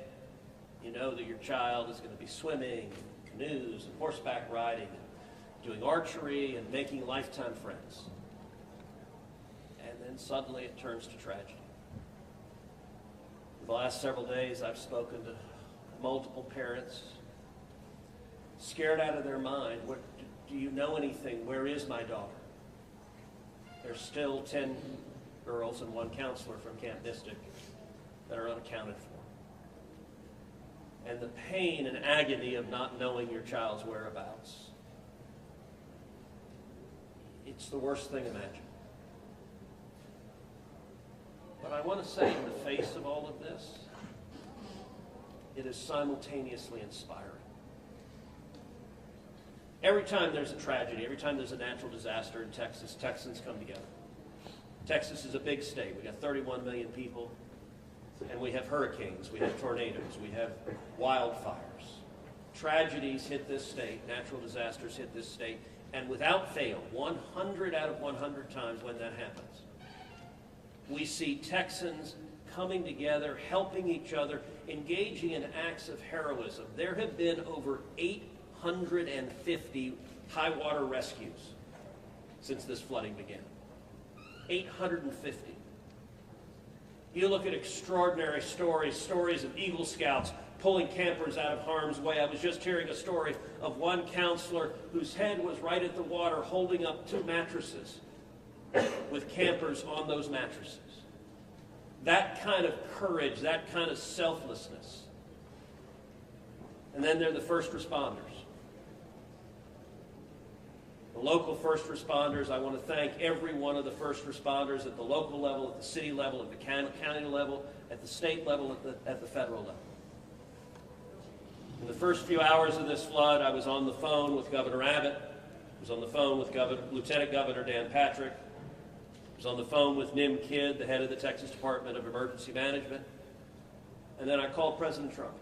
You know that your child is going to be swimming, canoes, and horseback riding, and doing archery, and making lifetime friends. And then suddenly it turns to tragedy. For the last several days, I've spoken to multiple parents, scared out of their mind. What, do you know anything? Where is my daughter? There's still 10 girls and 1 counselor from Camp Mystic that are unaccounted for. And the pain and agony of not knowing your child's whereabouts. It's the worst thing imaginable. But I want to say, in the face of all of this, it is simultaneously inspiring. Every time there's a tragedy, every time there's a natural disaster in Texas, Texans come together. Texas is a big state. We got 31 million people, and we have hurricanes, we have tornadoes, we have wildfires. Tragedies hit this state, natural disasters hit this state, and without fail, 100 out of 100 times when that happens, we see Texans coming together, helping each other, engaging in acts of heroism. There have been over 850 high water rescues since this flooding began. 850. You look at extraordinary stories of Eagle Scouts pulling campers out of harm's way. I was just hearing a story of one counselor whose head was right at the water holding up 2 mattresses with campers on those mattresses. That kind of courage, that kind of selflessness. And then there are the first responders. The local first responders. I want to thank every one of the first responders at the local level, at the city level, at the county level, at the state level, at the federal level. In the first few hours of this flood, I was on the phone with Governor Abbott. I was on the phone with Lieutenant Governor Dan Patrick. I was on the phone with Nim Kidd, the head of the Texas Department of Emergency Management. And then I called President Trump.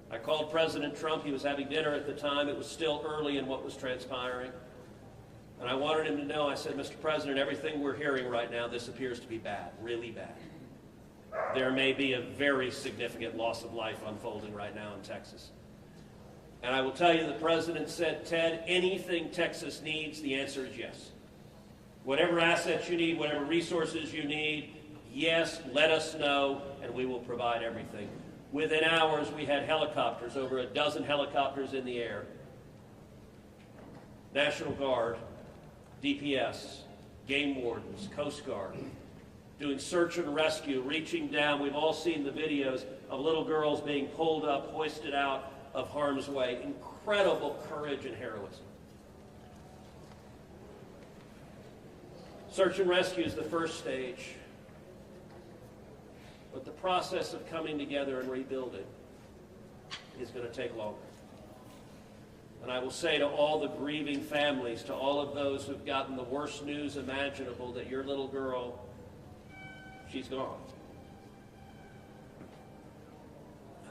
I called President Trump. He was having dinner at the time. It was still early in what was transpiring. And I wanted him to know, I said, Mr. President, everything we're hearing right now, this appears to be bad, really bad. There may be a very significant loss of life unfolding right now in Texas. And I will tell you, the President said, Ted, anything Texas needs, the answer is yes. Whatever assets you need, whatever resources you need, yes, let us know, and we will provide everything. Within hours, we had helicopters, over a dozen helicopters in the air. National Guard, DPS, game wardens, Coast Guard, doing search and rescue, reaching down. We've all seen the videos of little girls being pulled up, hoisted out of harm's way. Incredible courage and heroism. Search and rescue is the first stage. But the process of coming together and rebuilding is going to take longer. And I will say to all the grieving families, to all of those who've gotten the worst news imaginable, that your little girl, she's gone.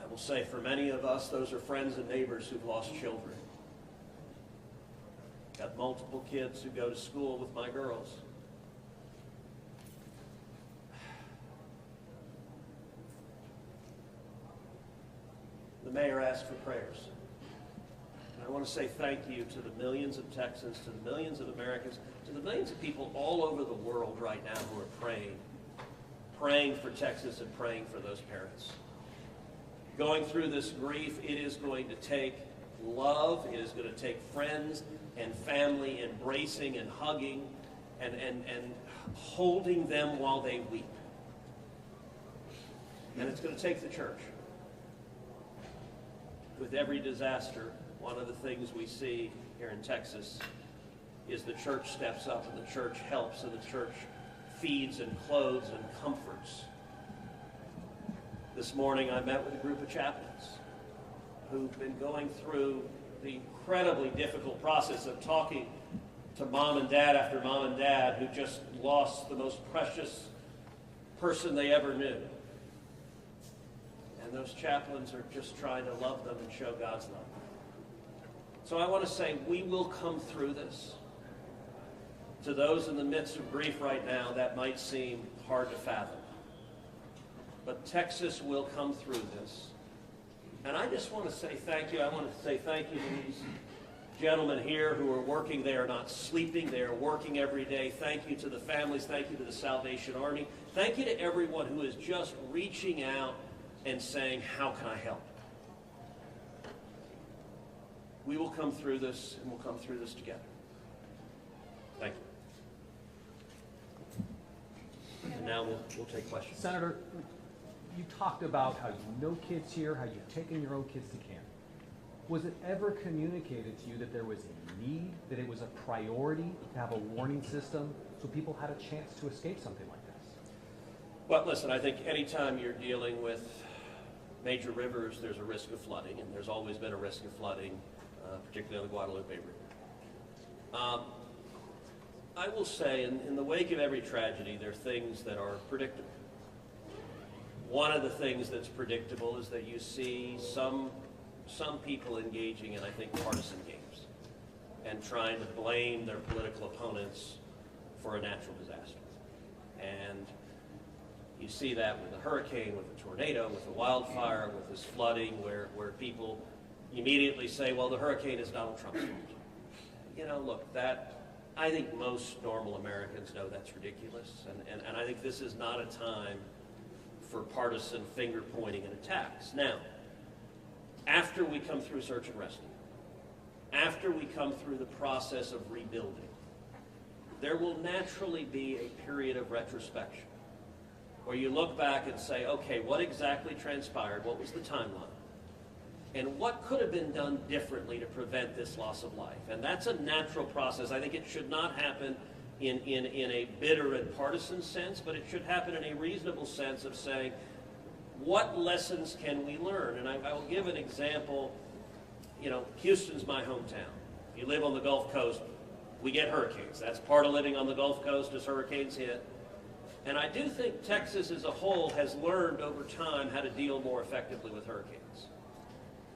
I will say for many of us, those are friends and neighbors who've lost children. Got multiple kids who go to school with my girls. The mayor asked for prayers. And I want to say thank you to the millions of Texans, to the millions of Americans, to the millions of people all over the world right now who are praying for Texas and praying for those parents. Going through this grief, it is going to take love, it is going to take friends and family embracing and hugging and holding them while they weep. And it's going to take the church. With every disaster, one of the things we see here in Texas is the church steps up and the church helps and the church feeds and clothes and comforts. This morning I met with a group of chaplains who've been going through the incredibly difficult process of talking to mom and dad after mom and dad who just lost the most precious person they ever knew. And those chaplains are just trying to love them and show God's love. So I want to say we will come through this. To those in the midst of grief right now, that might seem hard to fathom. But Texas will come through this. And I just want to say thank you. I want to say thank you to these gentlemen here who are working. They are not sleeping. They are working every day. Thank you to the families. Thank you to the Salvation Army. Thank you to everyone who is just reaching out and saying, how can I help? We will come through this, and we'll come through this together. Thank you. And now we'll take questions. Senator, you talked about how you know kids here, how you've taken your own kids to camp. Was it ever communicated to you that there was a need, that it was a priority to have a warning system so people had a chance to escape something like this? Well, listen, I think anytime you're dealing with major rivers, there's a risk of flooding, and there's always been a risk of flooding, particularly on the Guadalupe River. I will say, in the wake of every tragedy, there are things that are predictable. One of the things that's predictable is that you see some people engaging in, I think, partisan games and trying to blame their political opponents for a natural disaster. And you see that with a hurricane, with a tornado, with a wildfire, with this flooding, where people immediately say, well, the hurricane is Donald Trump's fault. You know, look, I think most normal Americans know that's ridiculous. And I think this is not a time for partisan finger pointing and attacks. Now, after we come through search and rescue, after we come through the process of rebuilding, there will naturally be a period of retrospection where you look back and say, okay, what exactly transpired? What was the timeline? And what could have been done differently to prevent this loss of life? And that's a natural process. I think it should not happen in a bitter and partisan sense, but it should happen in a reasonable sense of saying, what lessons can we learn? And I will give an example. You know, Houston's my hometown. If you live on the Gulf Coast, we get hurricanes. That's part of living on the Gulf Coast as hurricanes hit. And I do think Texas as a whole has learned over time how to deal more effectively with hurricanes.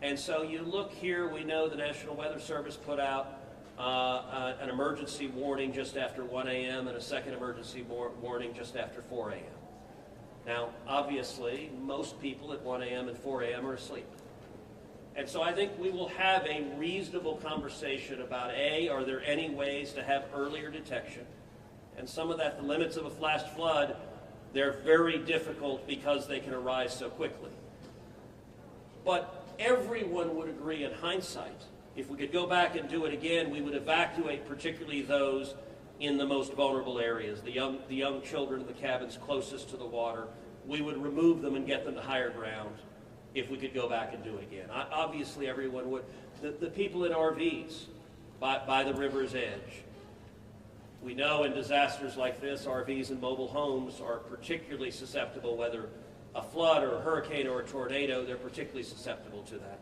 And so you look here, we know the National Weather Service put out an emergency warning just after 1 a.m. and a second emergency warning just after 4 a.m. Now, obviously, most people at 1 a.m. and 4 a.m. are asleep. And so I think we will have a reasonable conversation about, A, are there any ways to have earlier detection? And some of that, the limits of a flash flood, they're very difficult because they can arise so quickly. But everyone would agree in hindsight, if we could go back and do it again, we would evacuate particularly those in the most vulnerable areas, the young children in the cabins closest to the water. We would remove them and get them to higher ground if we could go back and do it again. Obviously, everyone would. The people in RVs by the river's edge. We know in disasters like this, RVs and mobile homes are particularly susceptible, whether a flood or a hurricane or a tornado, they're particularly susceptible to that.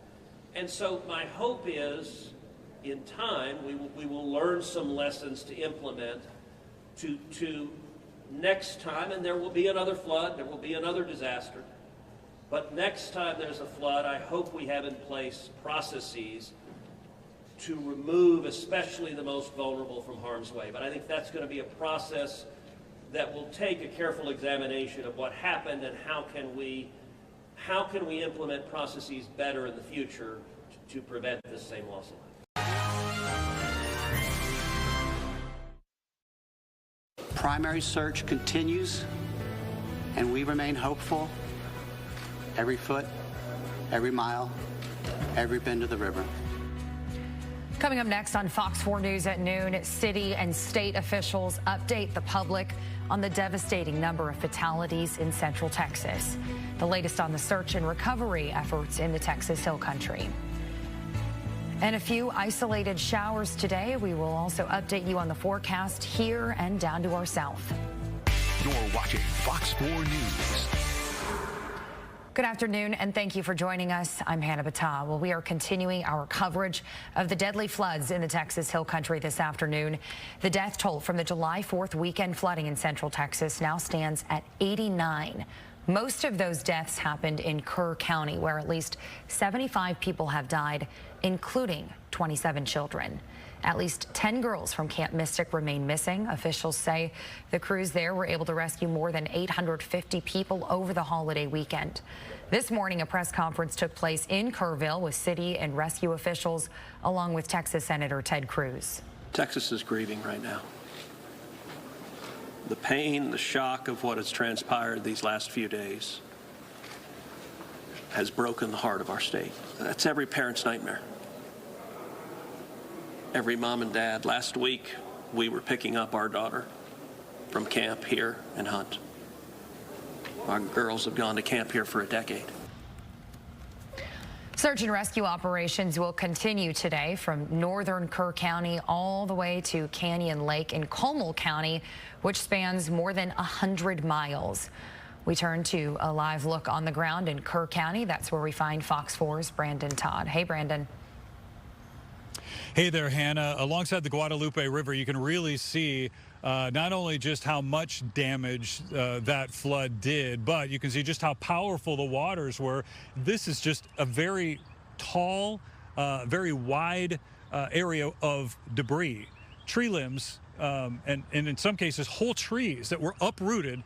And so my hope is, in time, we will learn some lessons to implement to next time, and there will be another flood, there will be another disaster. But next time there's a flood, I hope we have in place processes to remove especially the most vulnerable from harm's way. But I think that's going to be a process that will take a careful examination of what happened and how can we implement processes better in the future to prevent this same loss of life. Primary search continues, and we remain hopeful every foot, every mile, every bend of the river. Coming up next on Fox 4 News at noon, city and state officials update the public on the devastating number of fatalities in Central Texas. The latest on the search and recovery efforts in the Texas Hill Country. And a few isolated showers today. We will also update you on the forecast here and down to our south. You're watching Fox 4 News. Good afternoon, and thank you for joining us. I'm Hannah Battah. Well, we are continuing our coverage of the deadly floods in the Texas Hill Country this afternoon. The death toll from the July 4th weekend flooding in Central Texas now stands at 89. Most of those deaths happened in Kerr County, where at least 75 people have died, including 27 children. At least 10 girls from Camp Mystic remain missing. Officials say the crews there were able to rescue more than 850 people over the holiday weekend. This morning, a press conference took place in Kerrville with city and rescue officials, along with Texas Senator Ted Cruz. Texas is grieving right now. The pain, the shock of what has transpired these last few days has broken the heart of our state. That's every parent's nightmare. Every mom and dad. Last week, we were picking up our daughter from camp here in Hunt. Our girls have gone to camp here for a decade. Search and rescue operations will continue today from northern Kerr County all the way to Canyon Lake in Comal County, which spans more than 100 miles. We turn to a live look on the ground in Kerr County. That's where we find Fox 4's Brandon Todd. Hey, Brandon. Hey there, Hannah. Alongside the Guadalupe River, you can really see not only just how much damage that flood did, but you can see just how powerful the waters were. This is just a very tall, very wide area of debris, tree limbs, and in some cases, whole trees that were uprooted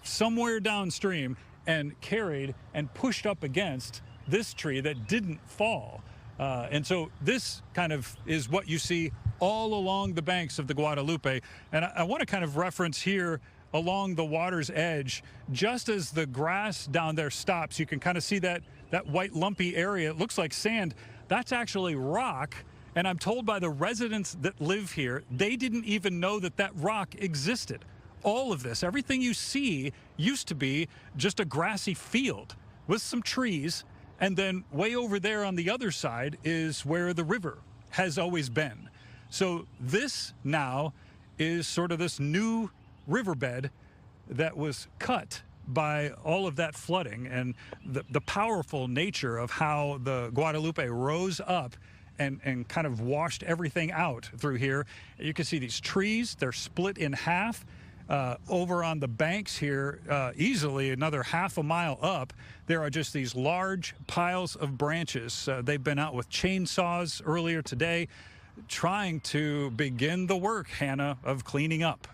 somewhere downstream and carried and pushed up against this tree that didn't fall. And so this kind of is what you see all along the banks of the Guadalupe. And I want to kind of reference here along the water's edge, just as the grass down there stops, you can kind of see that white lumpy area. It looks like sand. That's actually rock. And I'm told by the residents that live here, they didn't even know that that rock existed. All of this, everything you see used to be just a grassy field with some trees. And then way over there on the other side is where the river has always been. So this now is sort of this new riverbed that was cut by all of that flooding and the powerful nature of how the Guadalupe rose up and kind of washed everything out through here. You can see these trees, they're split in half. Over on the banks here, easily another half a mile up, there are just these large piles of branches. They've been out with chainsaws earlier today, trying to begin the work, Hannah, of cleaning up.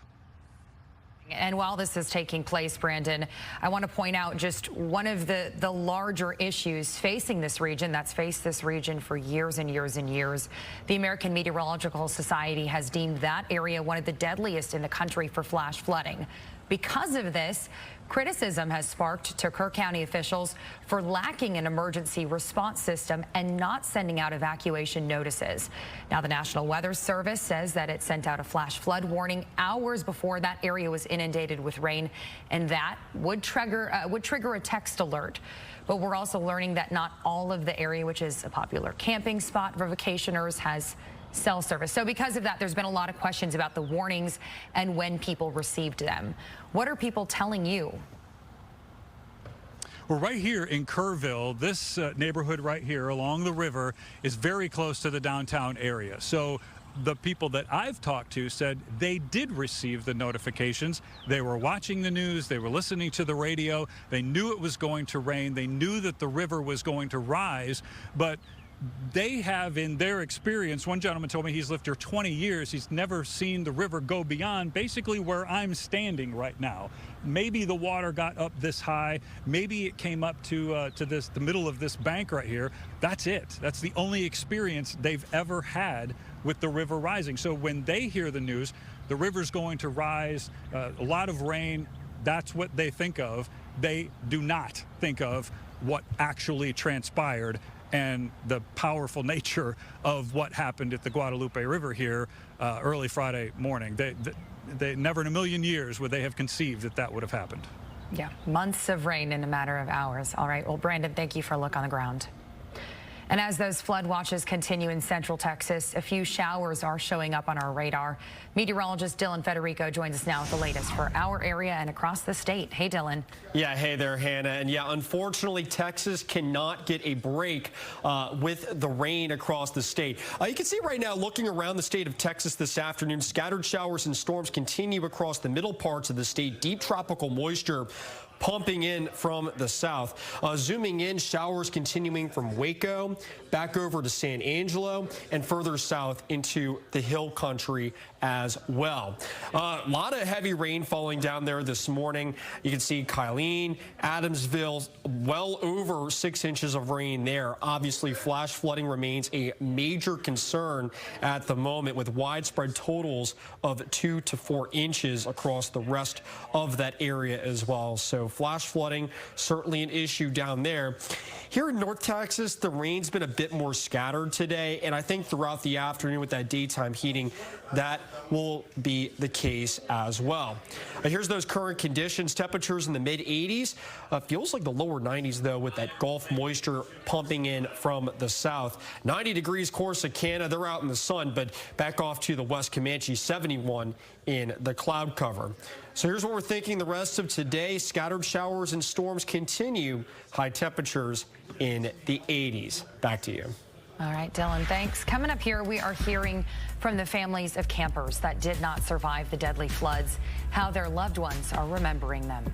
And while this is taking place, Brandon, I want to point out just one of the larger issues facing this region, that's faced this region for years and years and years. The American Meteorological Society has deemed that area one of the deadliest in the country for flash flooding. Because of this, criticism has sparked to Kerr County officials for lacking an emergency response system and not sending out evacuation notices. Now, the National Weather Service says that it sent out a flash flood warning hours before that area was inundated with rain, and that would trigger a text alert. But we're also learning that not all of the area, which is a popular camping spot for vacationers, has cell service. So because of that, there's been a lot of questions about the warnings and when people received them. What are people telling you? Well, right here in Kerrville, this neighborhood right here along the river is very close to the downtown area. So the people that I've talked to said they did receive the notifications. They were watching the news. They were listening to the radio. They knew it was going to rain. They knew that the river was going to rise, but they have, in their experience, one gentleman told me he's lived here 20 years. He's never seen the river go beyond basically where I'm standing right now. Maybe the water got up this high. Maybe it came up to the middle of this bank right here. That's it. That's the only experience they've ever had with the river rising. So when they hear the news, the river's going to rise, a lot of rain, that's what they think of. They do not think of what actually transpired and the powerful nature of what happened at the Guadalupe River here early Friday morning. They never in a million years would they have conceived that that would have happened. Yeah, months of rain in a matter of hours. All right, well, Brandon, thank you for a look on the ground. And as those flood watches continue in central Texas, a few showers are showing up on our radar. Meteorologist Dylan Federico joins us now with the latest for our area and across the state. Hey, Dylan. Yeah, hey there, Hannah. And yeah, unfortunately, Texas cannot get a break with the rain across the state. You can see right now, looking around the state of Texas this afternoon, scattered showers and storms continue across the middle parts of the state. Deep tropical moisture pumping in from the south. Zooming in, showers continuing from Waco back over to San Angelo and further south into the hill country as well. A lot of heavy rain falling down there this morning. You can see Kylene, Adamsville, well over 6 inches of rain there. Obviously, flash flooding remains a major concern at the moment, with widespread totals of 2 to 4 inches across the rest of that area as well. So flash flooding, certainly an issue down there. Here in North Texas, the rain's been a bit more scattered today, and I think throughout the afternoon with that daytime heating, that will be the case as well. Here's those current conditions. Temperatures in the mid-80s. Feels like the lower 90s, though, with that Gulf moisture pumping in from the south. 90 degrees Corsicana. They're out in the sun, but back off to the West Comanche, 71 in the cloud cover. So here's what we're thinking the rest of today. Scattered showers and storms continue. High temperatures in the 80s. Back to you. All right, Dylan, thanks. Coming up here, we are hearing from the families of campers that did not survive the deadly floods, how their loved ones are remembering them.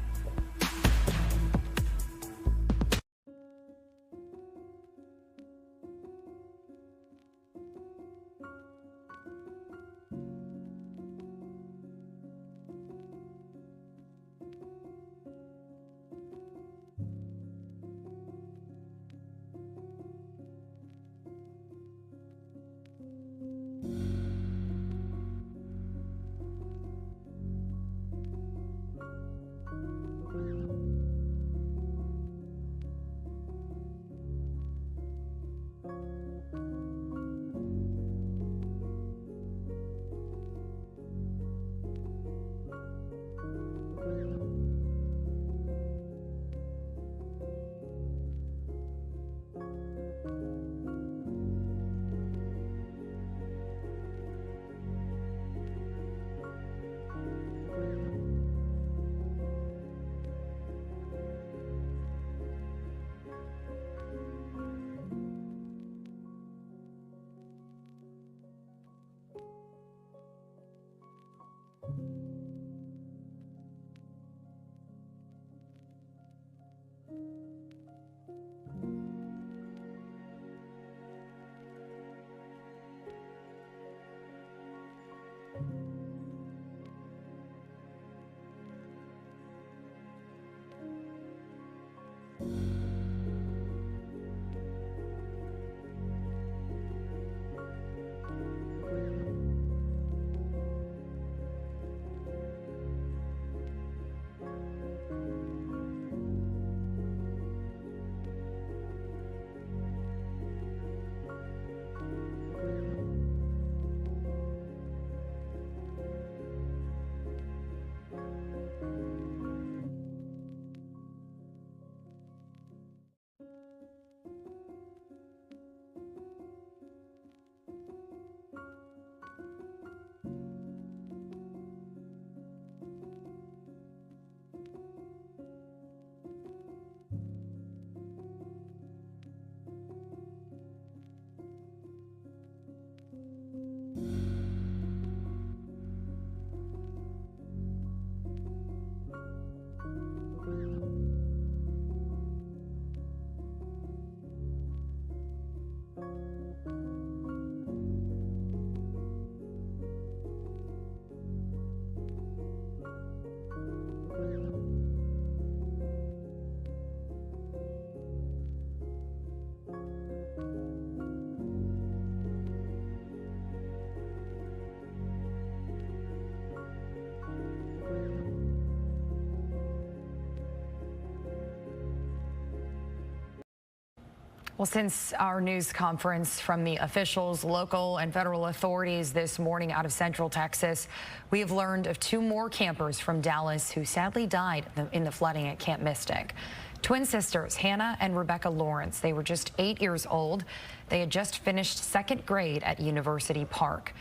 Well, since our news conference from the officials, local and federal authorities this morning out of Central Texas, we have learned of 2 more campers from Dallas who sadly died in the flooding at Camp Mystic. Twin sisters, Hannah and Rebecca Lawrence. They were just 8 years old. They had just finished 2nd grade at University Park.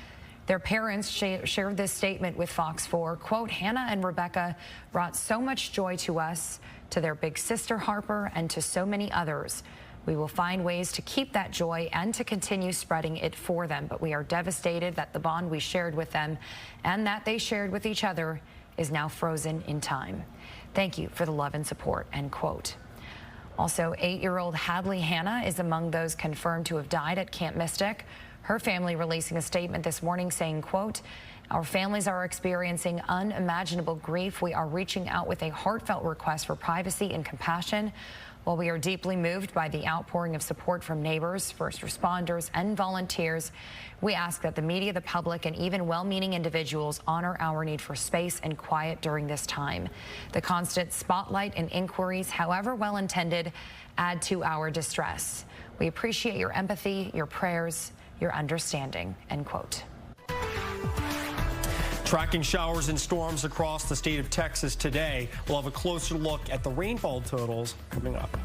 Their parents shared this statement with Fox 4, quote, "Hannah and Rebecca brought so much joy to us, to their big sister Harper, and to so many others. We will find ways to keep that joy and to continue spreading it for them, but we are devastated that the bond we shared with them and that they shared with each other is now frozen in time. Thank you for the love and support," end quote. Also, 8-year-old Hadley Hannah is among those confirmed to have died at Camp Mystic. Her family releasing a statement this morning saying, quote, "Our families are experiencing unimaginable grief. We are reaching out with a heartfelt request for privacy and compassion. While we are deeply moved by the outpouring of support from neighbors, first responders, and volunteers, we ask that the media, the public, and even well-meaning individuals honor our need for space and quiet during this time. The constant spotlight and inquiries, however well-intended, add to our distress. We appreciate your empathy, your prayers, your understanding," end quote. Tracking showers and storms across the state of Texas today. We'll have a closer look at the rainfall totals coming up.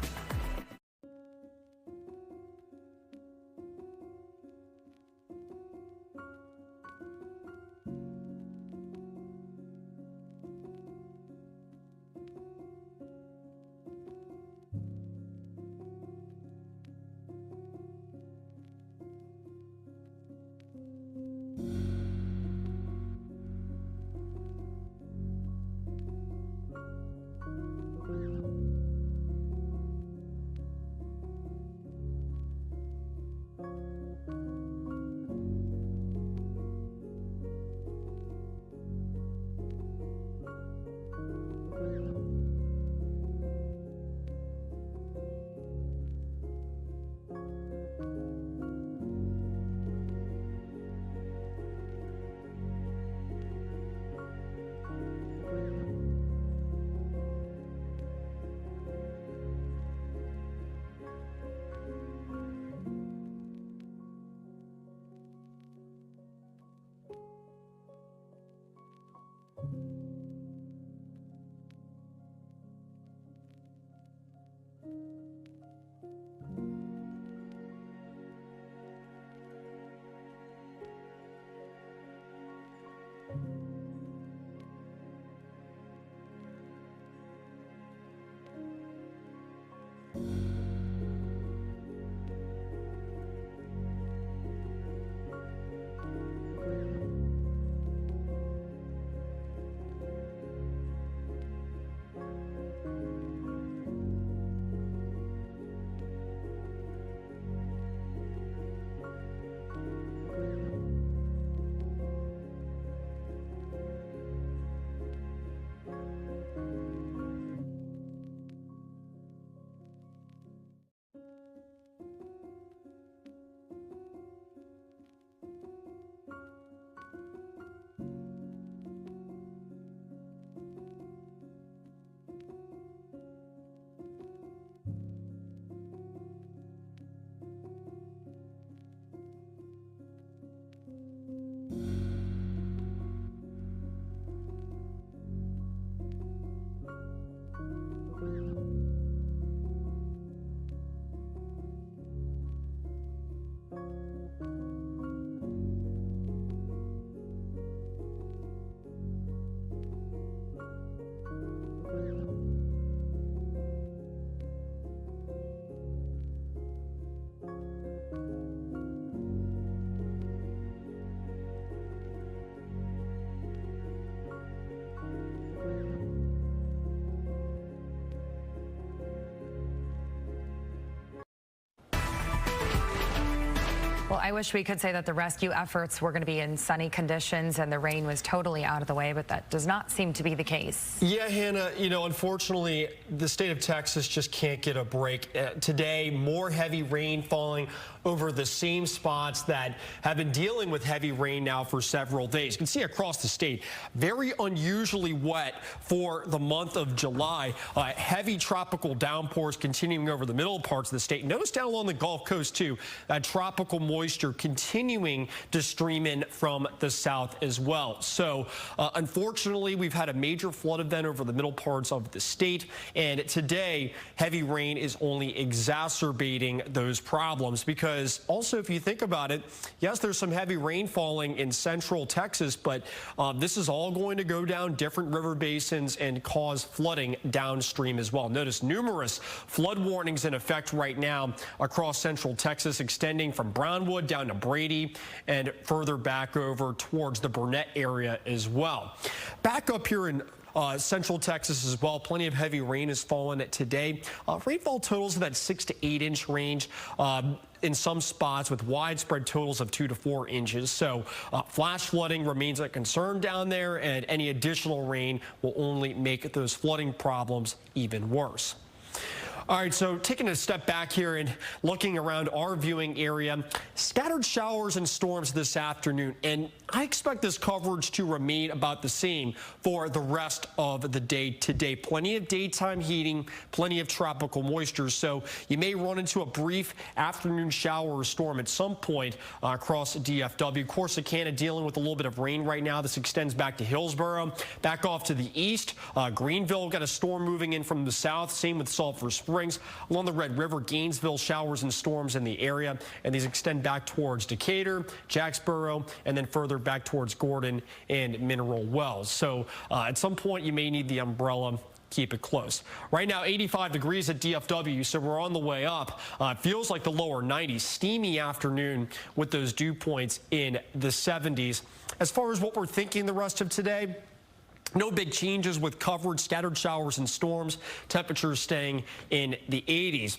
I wish we could say that the rescue efforts were going to be in sunny conditions and the rain was totally out of the way, but that does not seem to be the case. Yeah, Hannah, unfortunately, the state of Texas just can't get a break. Today, more heavy rain falling over the same spots that have been dealing with heavy rain now for several days. You can see across the state, very unusually wet for the month of July. Heavy tropical downpours continuing over the middle parts of the state. Notice down along the Gulf Coast, too, that tropical moisture continuing to stream in from the south as well. So, unfortunately, we've had a major flood event over the middle parts of the state. And today, heavy rain is only exacerbating those problems because also, if you think about it, yes, there's some heavy rain falling in central Texas, but this is all going to go down different river basins and cause flooding downstream as well. Notice numerous flood warnings in effect right now across central Texas, extending from Brownwood down to Brady and further back over towards the Burnett area as well. Back up here in central Texas as well. Plenty of heavy rain has fallen today. Rainfall totals in that 6 to 8 inch range in some spots with widespread totals of 2 to 4 inches. So flash flooding remains a concern down there, and any additional rain will only make those flooding problems even worse. All right, so taking a step back here and looking around our viewing area, scattered showers and storms this afternoon, and I expect this coverage to remain about the same for the rest of the day today. Plenty of daytime heating, plenty of tropical moisture, so you may run into a brief afternoon shower or storm at some point across DFW. Corsicana dealing with a little bit of rain right now. This extends back to Hillsborough, back off to the east. Greenville got a storm moving in from the south, same with Sulphur Springs. Along the Red River, Gainesville, showers and storms in the area, and these extend back towards Decatur, Jacksboro, and then further back towards Gordon and Mineral Wells. So at some point you may need the umbrella. Keep it close. Right now, 85 degrees at DFW, so we're on the way up. It feels like the lower 90s. Steamy afternoon with those dew points in the 70s. As far as what we're thinking the rest of today, no big changes with coverage, scattered showers and storms, temperatures staying in the 80s.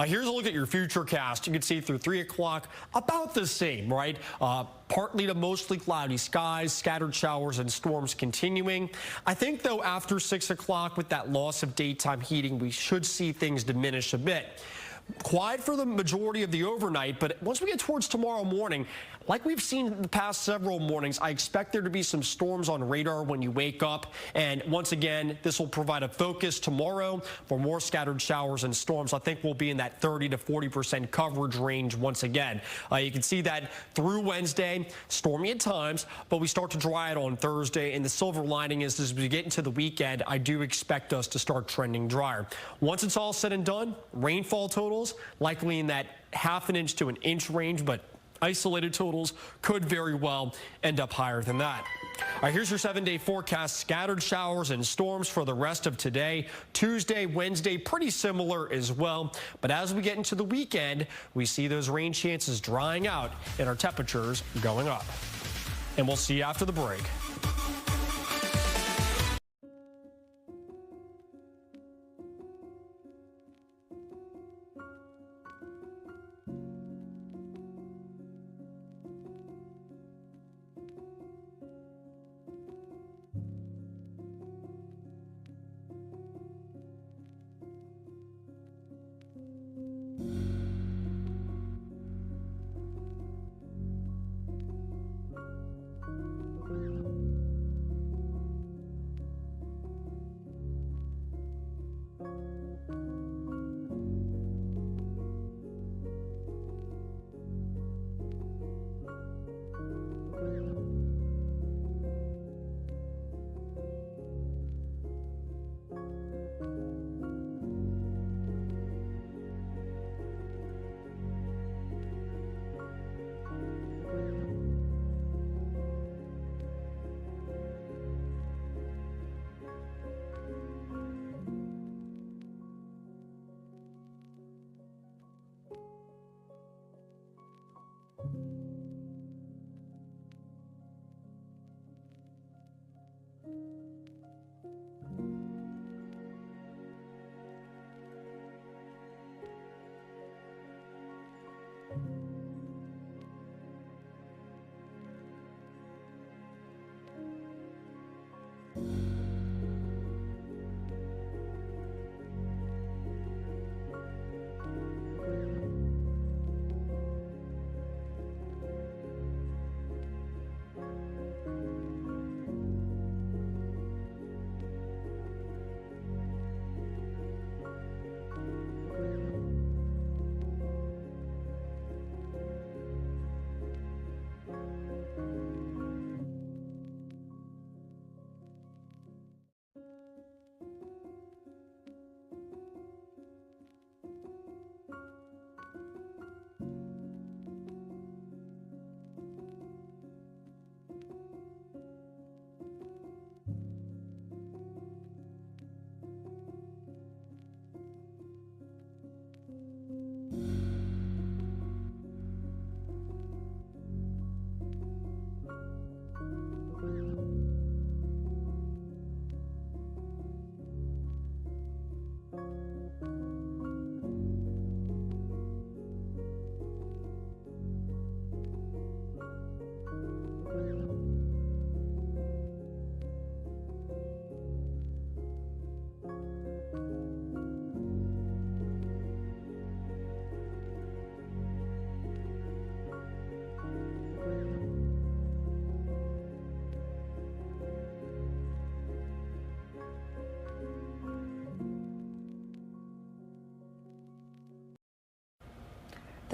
Here's a look at your futurecast. You can see through 3 o'clock, about the same, right? Partly to mostly cloudy skies, scattered showers and storms continuing. I think, though, after 6 o'clock with that loss of daytime heating, we should see things diminish a bit. Quiet for the majority of the overnight, but once we get towards tomorrow morning, like we've seen the past several mornings, I expect there to be some storms on radar when you wake up. And once again, this will provide a focus tomorrow for more scattered showers and storms. I think we'll be in that 30 to 40% coverage range once again. You can see that through Wednesday, stormy at times, but we start to dry out on Thursday. And the silver lining is, as we get into the weekend, I do expect us to start trending drier. Once it's all said and done, rainfall totals likely in that ½ an inch to an inch range, but isolated totals could very well end up higher than that. All right, here's your 7-day forecast. Scattered showers and storms for the rest of today. Tuesday, Wednesday, pretty similar as well. But as we get into the weekend, we see those rain chances drying out and our temperatures going up. And we'll see you after the break.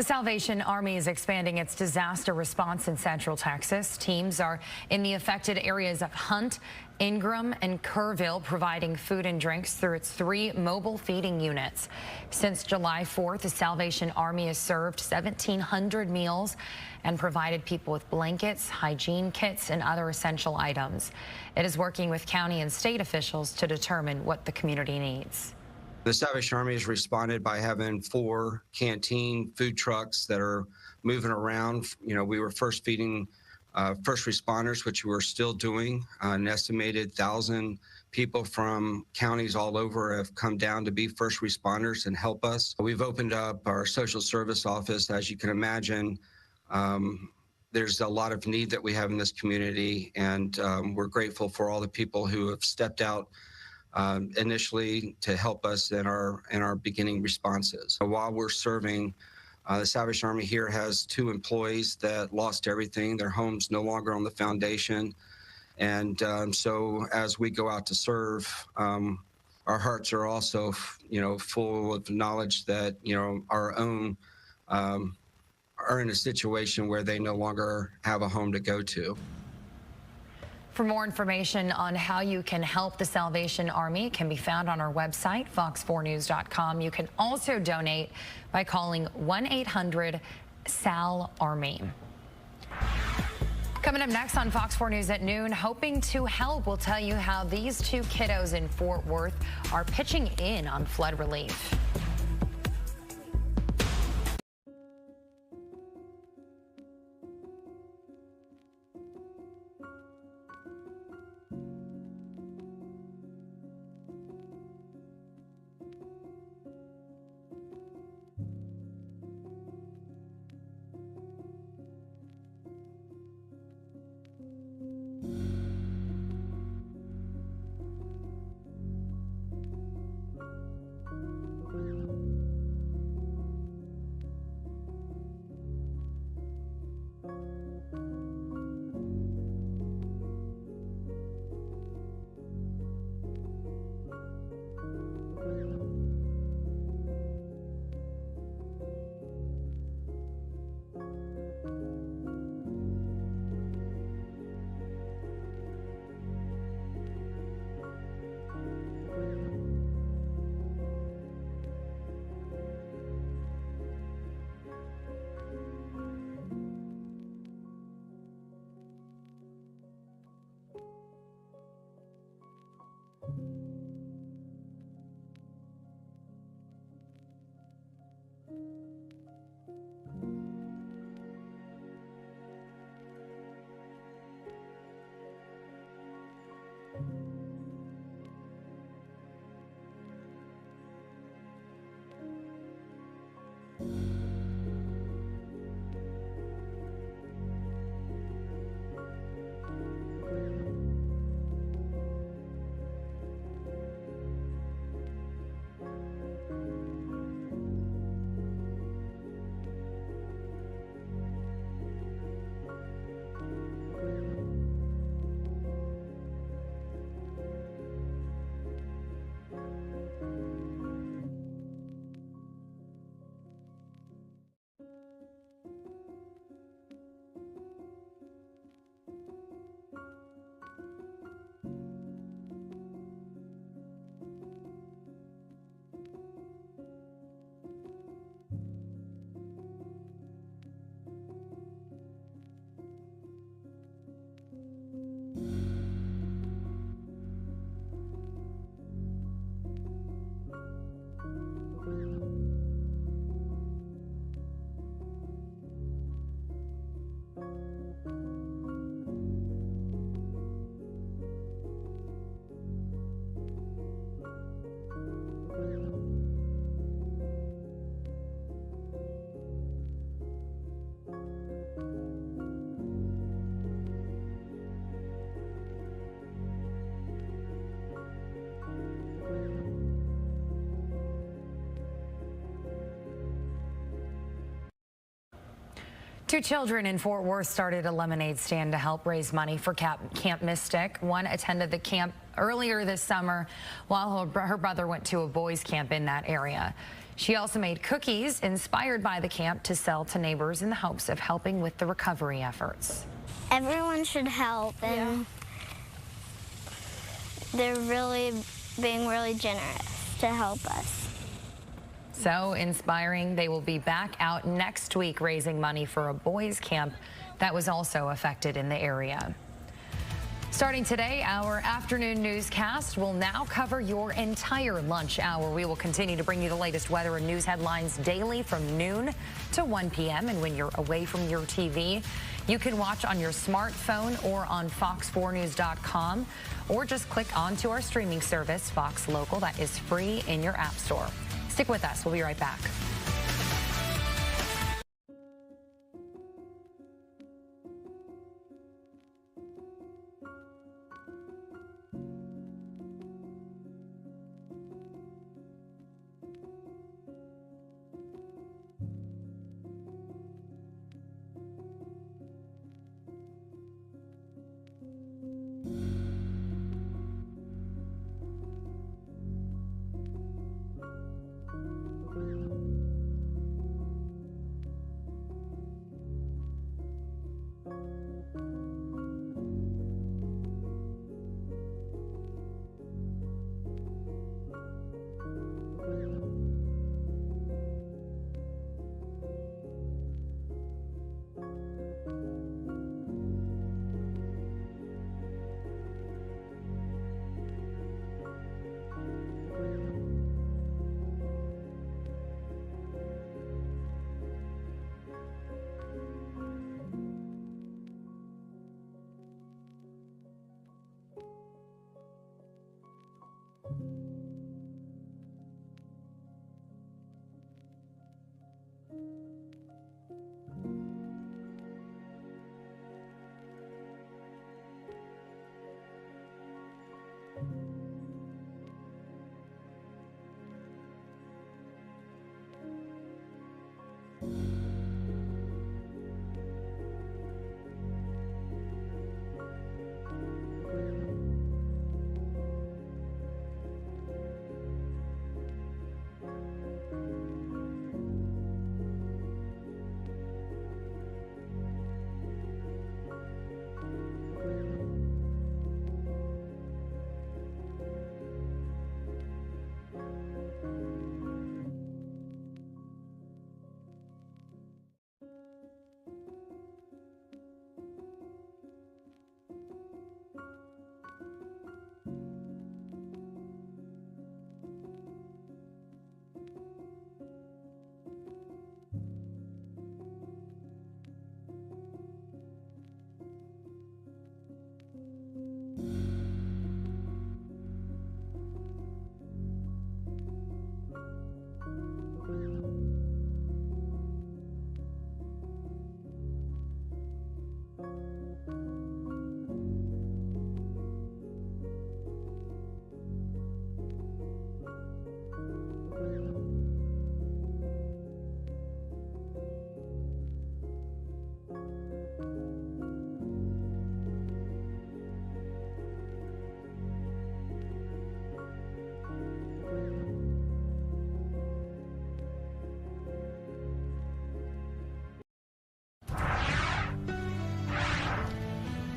The Salvation Army is expanding its disaster response in Central Texas. Teams are in the affected areas of Hunt, Ingram, and Kerrville, providing food and drinks through its 3 mobile feeding units. Since July 4th, the Salvation Army has served 1,700 meals and provided people with blankets, hygiene kits, and other essential items. It is working with county and state officials to determine what the community needs. The Salvation Army has responded by having 4 canteen food trucks that are moving around. You know, we were first feeding first responders, which we're still doing. An estimated 1,000 people from counties all over have come down to be first responders and help us. We've opened up our social service office. As you can imagine, there's a lot of need that we have in this community, and we're grateful for all the people who have stepped out initially to help us in our beginning responses. While we're serving, the Salvation Army here has 2 employees that lost everything. Their home's no longer on the foundation. And so as we go out to serve, our hearts are also, full of knowledge that, our own are in a situation where they no longer have a home to go to. For more information on how you can help the Salvation Army, it can be found on our website, fox4news.com. You can also donate by calling 1-800-SAL-ARMY. Coming up next on Fox 4 News at noon, hoping to help, we'll tell you how these 2 kiddos in Fort Worth are pitching in on flood relief. Two children in Fort Worth started a lemonade stand to help raise money for Camp Mystic. One attended the camp earlier this summer while her brother went to a boys' camp in that area. She also made cookies inspired by the camp to sell to neighbors in the hopes of helping with the recovery efforts. Everyone should help, and they're really being really generous to help us. So inspiring. They will be back out next week raising money for a boys' camp that was also affected in the area. Starting today, our afternoon newscast will now cover your entire lunch hour. We will continue to bring you the latest weather and news headlines daily from noon to 1 p.m. And when you're away from your TV, you can watch on your smartphone or on fox4news.com, or just click onto our streaming service, Fox Local, that is free in your app store. Stick with us. We'll be right back.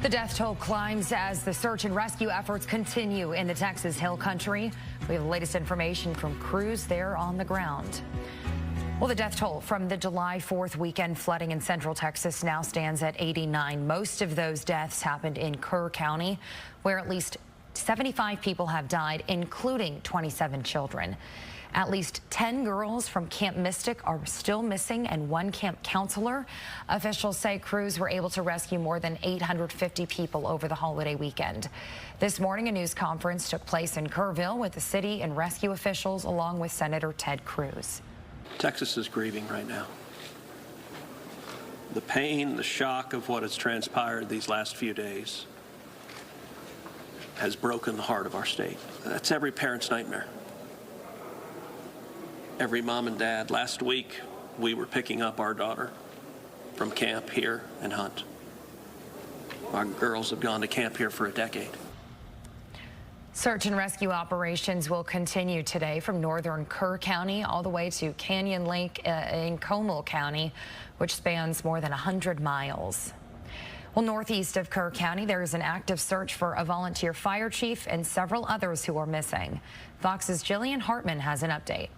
The death toll climbs as the search and rescue efforts continue in the Texas Hill Country. We have the latest information from crews there on the ground. Well, the death toll from the July 4th weekend flooding in central Texas now stands at 89. Most of those deaths happened in Kerr County, where at least 75 people have died, including 27 children. At least 10 girls from Camp Mystic are still missing, and one camp counselor. Officials say crews were able to rescue more than 850 people over the holiday weekend. This morning, a news conference took place in Kerrville with the city and rescue officials, along with Senator Ted Cruz. Texas is grieving right now. The pain, the shock of what has transpired these last few days has broken the heart of our state. That's every parent's nightmare. Every mom and dad. Last week, we were picking up our daughter from camp here and hunt. Our girls have gone to camp here for a decade. Search and rescue operations will continue today from northern Kerr County all the way to Canyon Lake in Comal County, which spans more than 100 miles. Well, northeast of Kerr County, there is an active search for a volunteer fire chief and several others who are missing. Fox's Jillian Hartman has an update.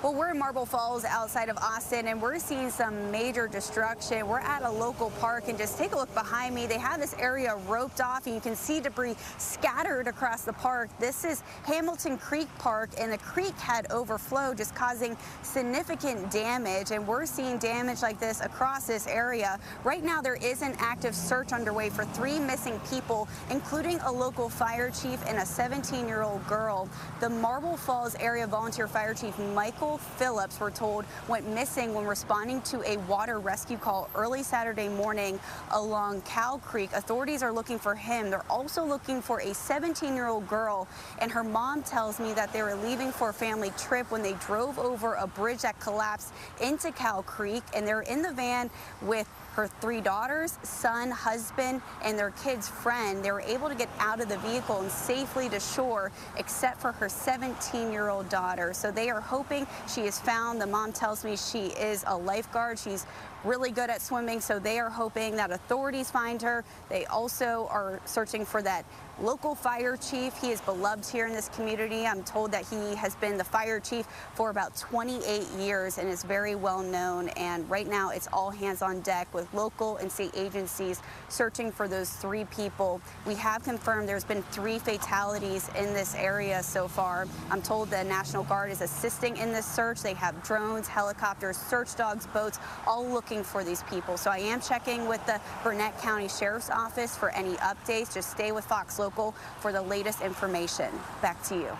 Well, we're in Marble Falls outside of Austin, and we're seeing some major destruction. We're at a local park, and just take a look behind me. They have this area roped off, and you can see debris scattered across the park. This is Hamilton Creek Park, and the creek had overflowed, just causing significant damage, and we're seeing damage like this across this area. Right now, there is an active search underway for 3 missing people, including a local fire chief and a 17-year-old girl. The Marble Falls Area Volunteer Fire Chief Michael Phillips, we're told, went missing when responding to a water rescue call early Saturday morning along Cow Creek. Authorities are looking for him. They're also looking for a 17-year-old girl, and her mom tells me that they were leaving for a family trip when they drove over a bridge that collapsed into Cow Creek, and they're in the van with her 3 daughters, son, husband, and their kid's friend. They were able to get out of the vehicle and safely to shore, except for her 17-year-old daughter. So they are hoping she is found. The mom tells me she is a lifeguard. She's really good at swimming, so they are hoping that authorities find her. They also are searching for that local fire chief. He is beloved here in this community. I'm told that he has been the fire chief for about 28 years and is very well known. And right now it's all hands on deck with local and state agencies searching for those 3 people. We have confirmed there's been 3 fatalities in this area so far. I'm told the National Guard is assisting in this search. They have drones, helicopters, search dogs, boats, all looking for these people. So I am checking with the Burnett County Sheriff's Office for any updates. Just stay with Fox Local for the latest information. Back to you.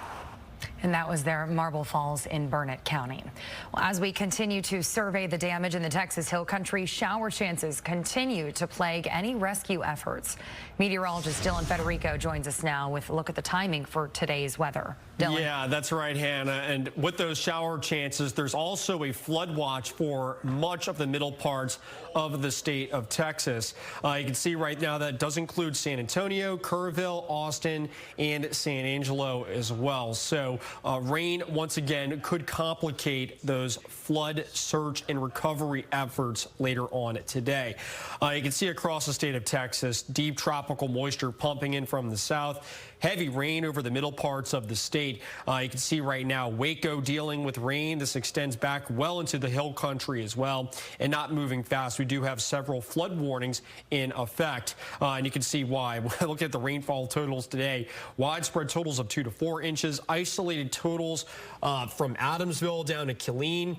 And that was their Marble Falls in Burnett County. Well, as we continue to survey the damage in the Texas Hill Country, shower chances continue to plague any rescue efforts. Meteorologist Dylan Federico joins us now with a look at the timing for today's weather. Dylan. Yeah, that's right, Hannah. And with those shower chances, there's also a flood watch for much of the middle parts of the state of Texas. You can see right now that does include San Antonio, Kerrville, Austin, and San Angelo as well. So rain, once again, could complicate those flood search and recovery efforts later on today. You can see across the state of Texas, deep tropical moisture pumping in from the south. Heavy rain over the middle parts of the state. You can see right now Waco dealing with rain. This extends back well into the hill country as well, and not moving fast. We do have several flood warnings in effect, and you can see why. Look at the rainfall totals today. Widespread totals of 2 to 4 inches. Isolated totals from Adamsville down to Killeen,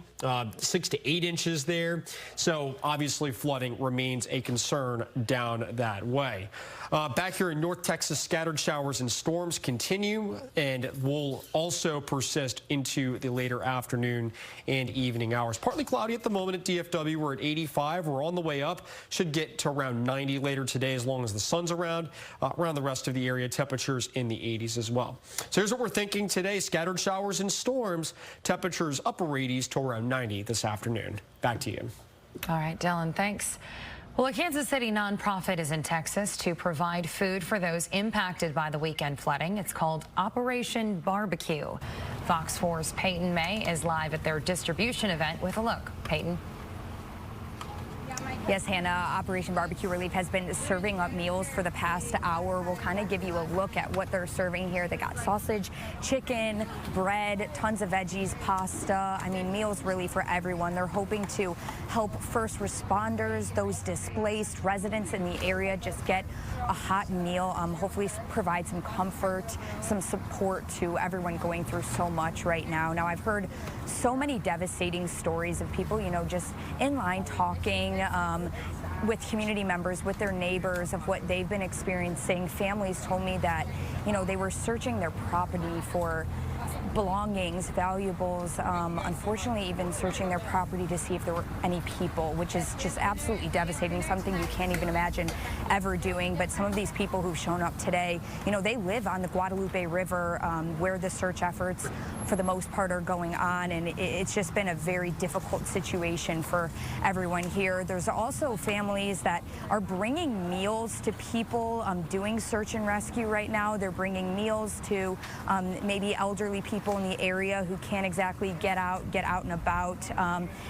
6 to 8 inches there. So obviously flooding remains a concern down that way. Back here in North Texas, scattered showers and storms continue and will also persist into the later afternoon and evening hours. Partly cloudy at the moment at DFW. We're at 85. We're on the way up. Should get to around 90 later today as long as the sun's around. Around the rest of the area, temperatures in the 80s as well. So here's what we're thinking today. Scattered showers and storms. Temperatures upper 80s to around 90 this afternoon. Back to you. All right, Dylan, thanks. Well, a Kansas City nonprofit is in Texas to provide food for those impacted by the weekend flooding. It's called Operation Barbecue. Fox 4's Peyton May is live at their distribution event with a look. Peyton. Yes, Hannah, Operation Barbecue Relief has been serving up meals for the past hour. We'll kind of give you a look at what they're serving here. They got sausage, chicken, bread, tons of veggies, pasta. I mean, meals really for everyone. They're hoping to help first responders, those displaced residents in the area just get a hot meal, hopefully provide some comfort, some support to everyone going through so much right now. Now, I've heard so many devastating stories of people, you know, just in line talking with community members, with their neighbors, of what they've been experiencing. Families told me that, you know, they were searching their property for belongings, valuables, unfortunately even searching their property to see if there were any people, which is just absolutely devastating, something you can't even imagine ever doing. But some of these people who've shown up today, you know, they live on the Guadalupe River where the search efforts for the most part are going on, and it's just been a very difficult situation for everyone here. There's also families that are bringing meals to people doing search and rescue right now. They're bringing meals to maybe elderly people in the area who can't exactly get out and about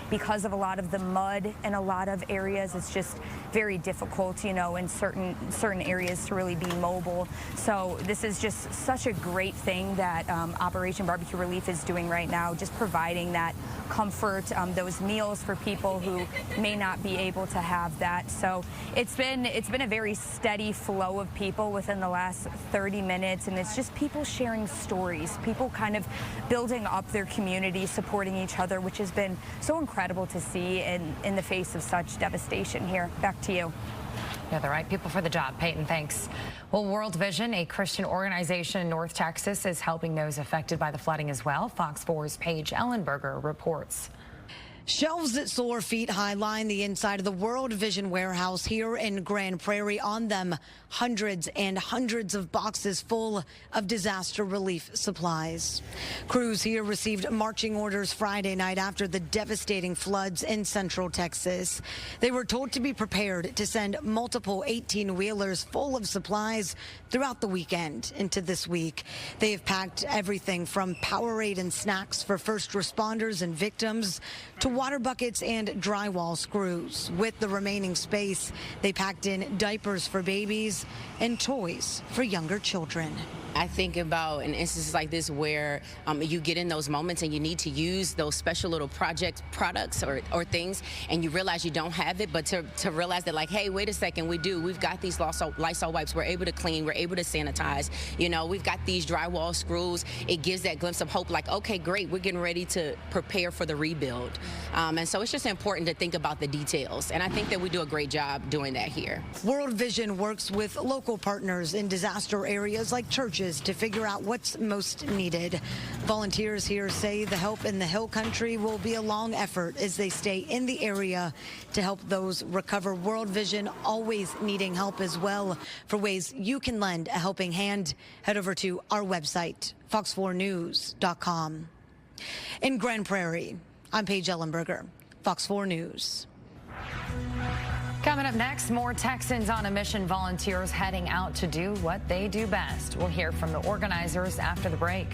because of a lot of the mud in a lot of areas. It's just very difficult, you know, in certain areas to really be mobile. So this is just such a great thing that Operation Barbecue Relief is doing right now, just providing that comfort, those meals for people who may not be able to have that. So it's been a very steady flow of people within the last 30 minutes, and it's just people sharing stories, people kind of building up their community, supporting each other, which has been so incredible to see in the face of such devastation here. Back to you. You're the right people for the job, Peyton. Thanks. Well, World Vision, a Christian organization in North Texas, is helping those affected by the flooding as well. Fox 4's Paige Ellenberger reports. Shelves that soar feet high line the inside of the World Vision warehouse here in Grand Prairie. On them, hundreds and hundreds of boxes full of disaster relief supplies. Crews here received marching orders Friday night after the devastating floods in central Texas. They were told to be prepared to send multiple 18-wheelers full of supplies throughout the weekend into this week. They have packed everything from Powerade and snacks for first responders and victims to water buckets and drywall screws. With the remaining space, they packed in diapers for babies and toys for younger children. I think about an instance like this where you get in those moments and you need to use those special little products or things, and you realize you don't have it, but to realize that, like, hey, wait a second, we've got these Lysol wipes, we're able to clean, we're able to sanitize, you know, we've got these drywall screws. It gives that glimpse of hope, like, okay, great, we're getting ready to prepare for the rebuild. And so it's just important to think about the details, and I think that we do a great job doing that here. World Vision works with local partners in disaster areas like churches to figure out what's most needed. Volunteers here say the help in the Hill Country will be a long effort as they stay in the area to help those recover. World Vision always needing help as well. For ways you can lend a helping hand, head over to our website, fox4news.com. In Grand Prairie, I'm Paige Ellenberger, Fox 4 News. Coming up next, more Texans on a mission, volunteers heading out to do what they do best. We'll hear from the organizers after the break.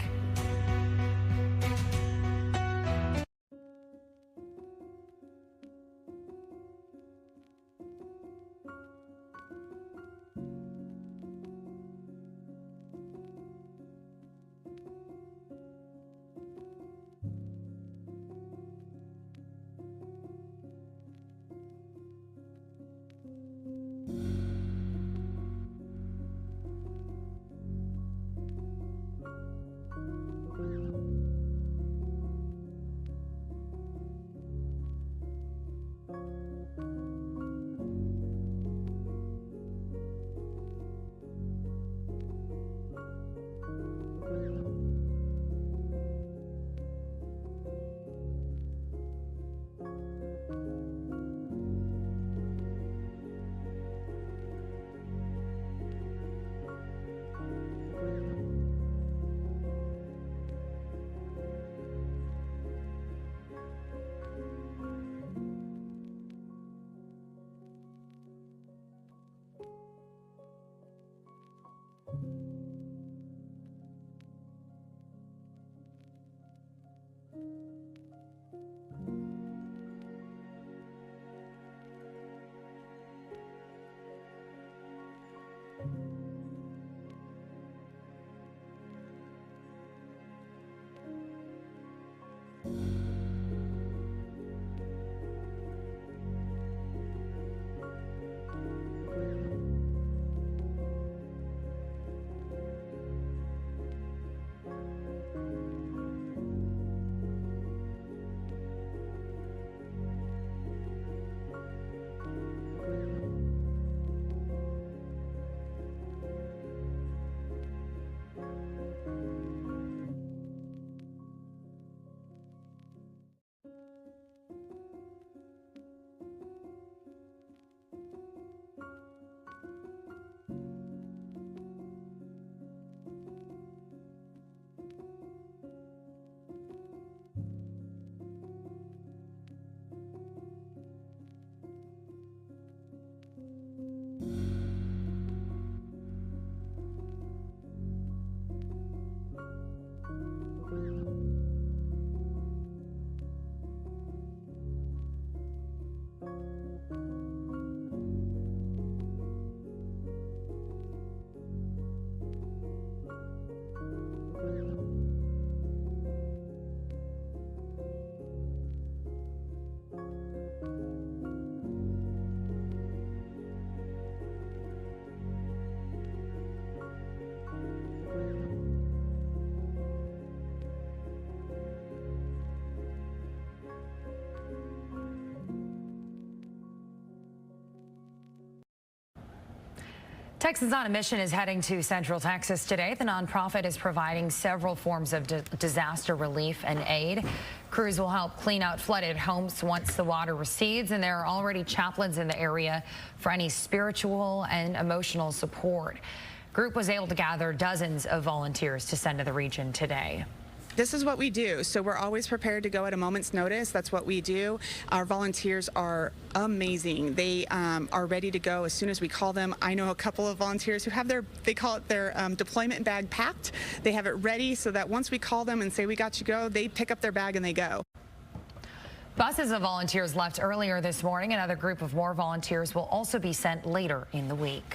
Texas on a Mission is heading to Central Texas today. The nonprofit is providing several forms of disaster relief and aid. Crews will help clean out flooded homes once the water recedes, and there are already chaplains in the area for any spiritual and emotional support. Group was able to gather dozens of volunteers to send to the region today. This is what we do, so we're always prepared to go at a moment's notice. That's what we do. Our volunteers are amazing. They are ready to go as soon as we call them. I know a couple of volunteers who have they call it their deployment bag packed. They have it ready so that once we call them and say we got to go, they pick up their bag and they go. Buses of volunteers left earlier this morning. Another group of more volunteers will also be sent later in the week.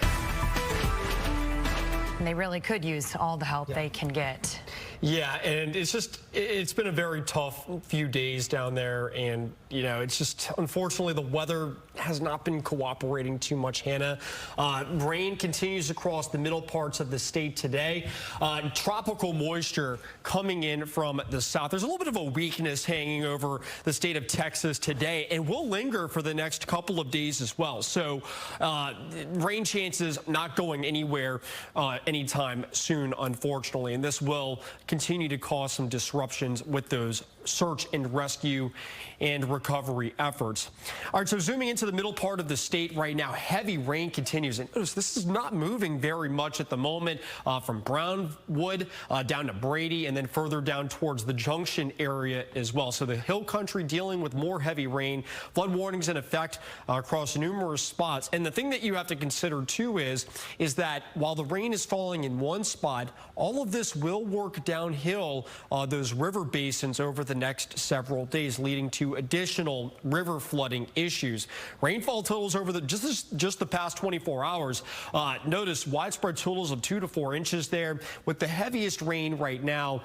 And they really could use all the help they can get. Yeah, and it's been a very tough few days down there, and it's just, unfortunately, the weather has not been cooperating too much, Hannah. Rain continues across the middle parts of the state today. Tropical moisture coming in from the south. There's a little bit of a weakness hanging over the state of Texas today, and will linger for the next couple of days as well. So rain chances not going anywhere anytime soon, unfortunately, and this will continue to cause some disruptions with those search and rescue and recovery efforts. All right, so zooming into the middle part of the state right now, heavy rain continues. And notice this is not moving very much at the moment from Brownwood down to Brady and then further down towards the Junction area as well. So the hill country dealing with more heavy rain, flood warnings in effect across numerous spots. And the thing that you have to consider too is that while the rain is falling in one spot, all of this will work downhill those river basins over the next several days, leading to additional river flooding issues. Rainfall totals over just the past 24 hours. Notice widespread totals of 2 to 4 inches there, with the heaviest rain right now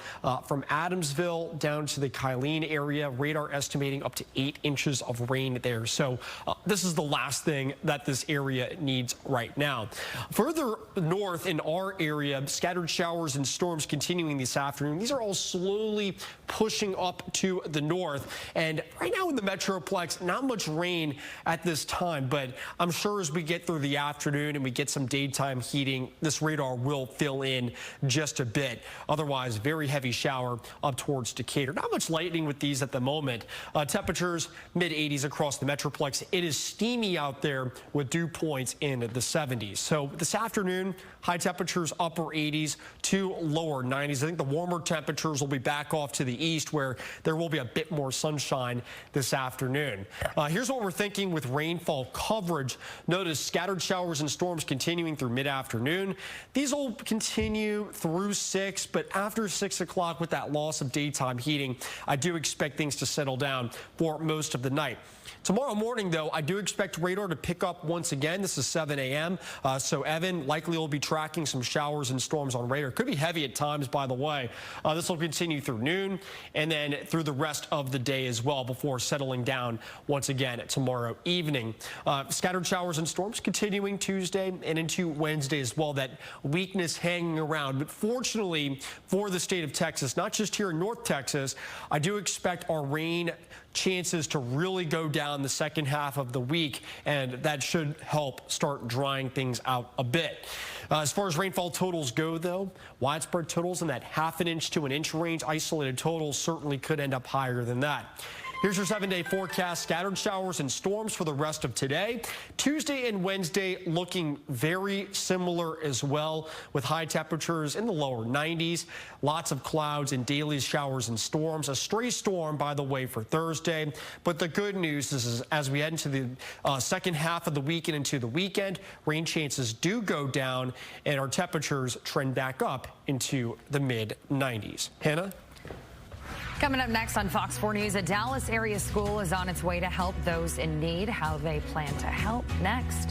from Adamsville down to the Kylene area. Radar estimating up to 8 inches of rain there. So this is the last thing that this area needs right now. Further north in our area, scattered showers and storms continuing this afternoon. These are all slowly pushing up to the north, and right now in the Metroplex, not much rain at this time, but I'm sure as we get through the afternoon and we get some daytime heating, this radar will fill in just a bit. Otherwise, very heavy shower up towards Decatur. Not much lightning with these at the moment. Temperatures mid-80s across the Metroplex. It is steamy out there with dew points in the 70s. So this afternoon, high temperatures upper 80s to lower 90s. I think the warmer temperatures will be back off to the east, where there will be a bit more sunshine this afternoon. Here's what we're thinking with rainfall coverage. Notice scattered showers and storms continuing through mid-afternoon. These will continue through 6, but after 6 o'clock with that loss of daytime heating, I do expect things to settle down for most of the night. Tomorrow morning, though, I do expect radar to pick up once again. This is 7 a.m. So Evan likely will be tracking some showers and storms on radar. Could be heavy at times, by the way. This will continue through noon and then through the rest of the day as well before settling down once again tomorrow evening. Scattered showers and storms continuing Tuesday and into Wednesday as well. That weakness hanging around. But fortunately for the state of Texas, not just here in North Texas, I do expect our rain chances to really go down the second half of the week, and that should help start drying things out a bit. As far as rainfall totals go, though, widespread totals in that 1/2 inch to 1 inch range. Isolated totals certainly could end up higher than that. Here's your 7-day forecast. Scattered showers and storms for the rest of today. Tuesday and Wednesday looking very similar as well, with high temperatures in the lower 90s. Lots of clouds and daily showers and storms. A stray storm, by the way, for Thursday. But the good news is as we head into the second half of the week and into the weekend, rain chances do go down and our temperatures trend back up into the mid-90s. Hannah? Coming up next on Fox 4 News, a Dallas area school is on its way to help those in need. How they plan to help next.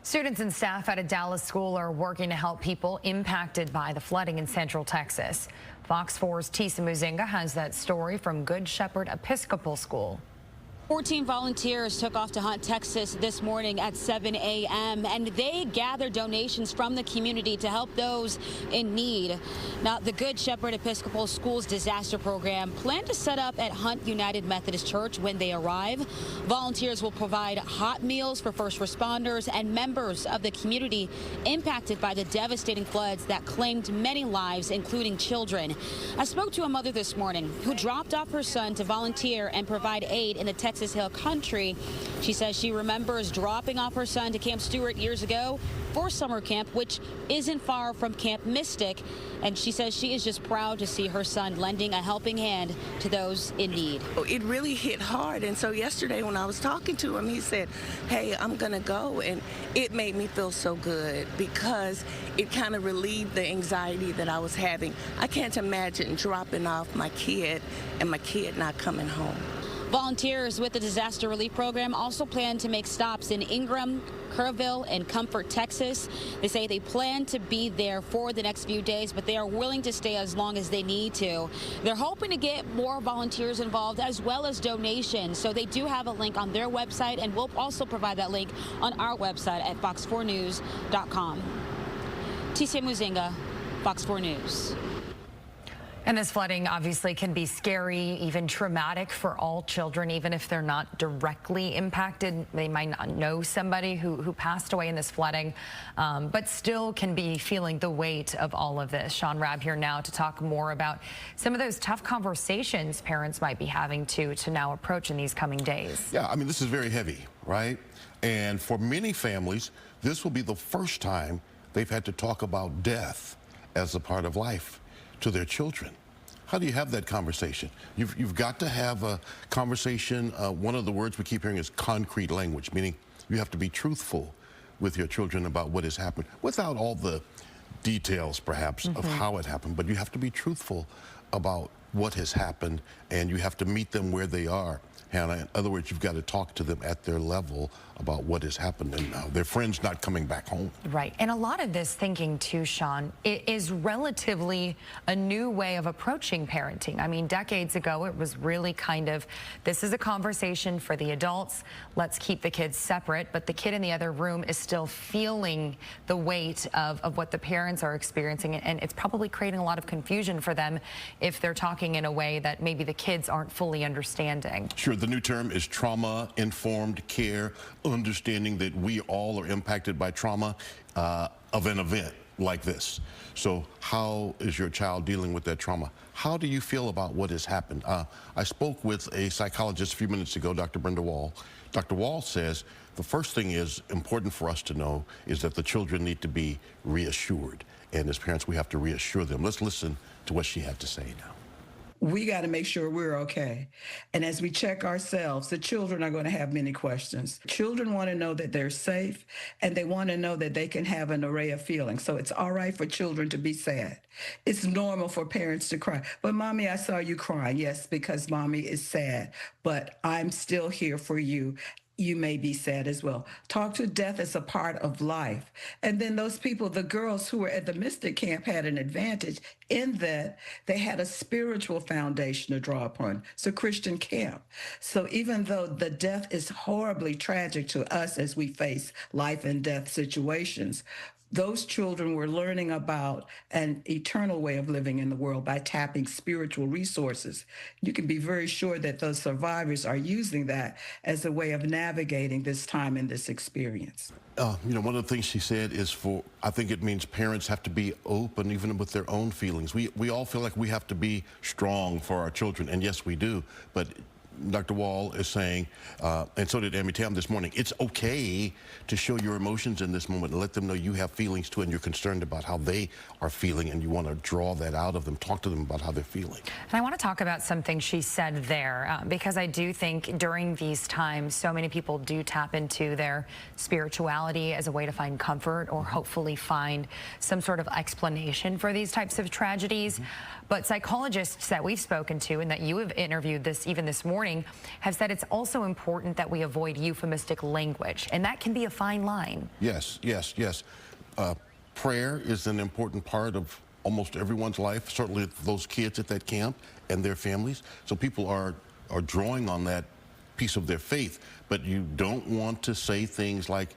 Students and staff at a Dallas school are working to help people impacted by the flooding in Central Texas. Fox 4's Tisa Muzinga has that story from Good Shepherd Episcopal School. 14 volunteers took off to Hunt, Texas this morning at 7 a.m. and they gathered donations from the community to help those in need. Now, the Good Shepherd Episcopal School's disaster program planned to set up at Hunt United Methodist Church when they arrive. Volunteers will provide hot meals for first responders and members of the community impacted by the devastating floods that claimed many lives, including children. I spoke to a mother this morning who dropped off her son to volunteer and provide aid in the Texas Hill Country. She says she remembers dropping off her son to Camp Stewart years ago for summer camp, which isn't far from Camp Mystic. And she says she is just proud to see her son lending a helping hand to those in need. It really hit hard. And so yesterday when I was talking to him, he said, hey, I'm going to go. And it made me feel so good because it kind of relieved the anxiety that I was having. I can't imagine dropping off my kid and my kid not coming home. Volunteers with the disaster relief program also plan to make stops in Ingram, Kerrville, and Comfort, Texas. They say they plan to be there for the next few days, but they are willing to stay as long as they need to. They're hoping to get more volunteers involved as well as donations. So they do have a link on their website, and we'll also provide that link on our website at fox4news.com. Tisa Muzinga, Fox 4 News. And this flooding obviously can be scary, even traumatic for all children, even if they're not directly impacted. They might not know somebody who passed away in this flooding, but still can be feeling the weight of all of this. Sean Rabb here now to talk more about some of those tough conversations parents might be having to now approach in these coming days. Yeah, I mean, this is very heavy, right? And for many families, this will be the first time they've had to talk about death as a part of life to their children. How do you have that conversation? You've got to have a conversation. One of the words we keep hearing is concrete language, meaning you have to be truthful with your children about what has happened, without all the details, perhaps, of how it happened, but you have to be truthful about what has happened, and you have to meet them where they are. Hannah, in other words, you've got to talk to them at their level about what has happened and their friends not coming back home. Right. And a lot of this thinking, too, Sean, it is relatively a new way of approaching parenting. I mean, decades ago, it was really kind of, this is a conversation for the adults. Let's keep the kids separate. But the kid in the other room is still feeling the weight of what the parents are experiencing. And it's probably creating a lot of confusion for them if they're talking in a way that maybe the kids aren't fully understanding. Sure. The new term is trauma-informed care, understanding that we all are impacted by trauma of an event like this. So how is your child dealing with that trauma? How do you feel about what has happened? I spoke with a psychologist a few minutes ago, Dr. Brenda Wall. Dr. Wall says the first thing is important for us to know is that the children need to be reassured. And as parents, we have to reassure them. Let's listen to what she had to say now. We got to make sure we're okay. And as we check ourselves, the children are going to have many questions. Children want to know that they're safe, and they want to know that they can have an array of feelings. So it's all right for children to be sad. It's normal for parents to cry. But Mommy, I saw you crying. Yes, because Mommy is sad, but I'm still here for you. You may be sad as well. Talk to death as a part of life. And then those people, the girls who were at the Mystic Camp, had an advantage in that they had a spiritual foundation to draw upon. It's a Christian camp. So even though the death is horribly tragic to us as we face life and death situations, those children were learning about an eternal way of living in the world by tapping spiritual resources. You can be very sure that those survivors are using that as a way of navigating this time and this experience. You know, one of the things she said is I think it means parents have to be open even with their own feelings. We all feel like we have to be strong for our children, and yes, we do, but Dr. Wall is saying, and so did Amy Tam this morning, it's okay to show your emotions in this moment and let them know you have feelings too and you're concerned about how they are feeling and you want to draw that out of them, talk to them about how they're feeling. And I want to talk about something she said there because I do think during these times, so many people do tap into their spirituality as a way to find comfort or hopefully find some sort of explanation for these types of tragedies. But psychologists that we've spoken to and that you have interviewed even this morning Mourning have said it's also important that we avoid euphemistic language, and that can be a fine line. Yes, yes, yes. Prayer is an important part of almost everyone's life, certainly those kids at that camp and their families. So people are drawing on that piece of their faith, but you don't want to say things like,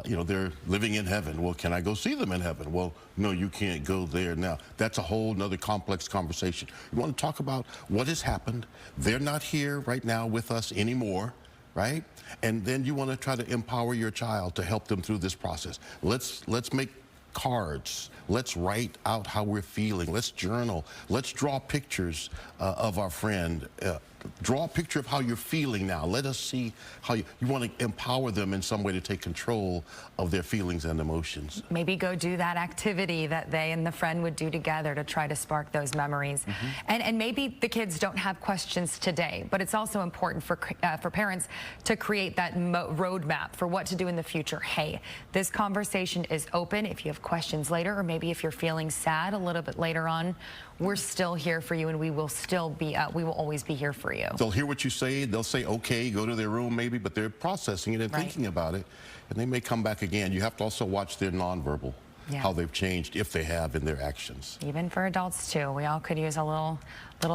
you know, they're living in heaven. Well, can I go see them in heaven? Well, no, you can't go there now. That's a whole nother complex conversation. You want to talk about what has happened. They're not here right now with us anymore, right? And then you want to try to empower your child to help them through this process. Let's make cards. Let's write out how we're feeling. Let's journal. Let's draw pictures of our friend. Draw a picture of how you're feeling now. Let us see how you want to empower them in some way to take control of their feelings and emotions. Maybe go do that activity that they and the friend would do together to try to spark those memories. And maybe the kids don't have questions today, but it's also important for parents to create that roadmap for what to do in the future. Hey, this conversation is open. If you have questions later, or maybe if you're feeling sad a little bit later on, we're still here for you, and we will still be, we will always be here for you. They'll hear what you say, they'll say, okay, go to their room maybe, but they're processing it and thinking about it, and they may come back again. You have to also watch their nonverbal, how they've changed, if they have, in their actions. Even for adults too. We all could use a little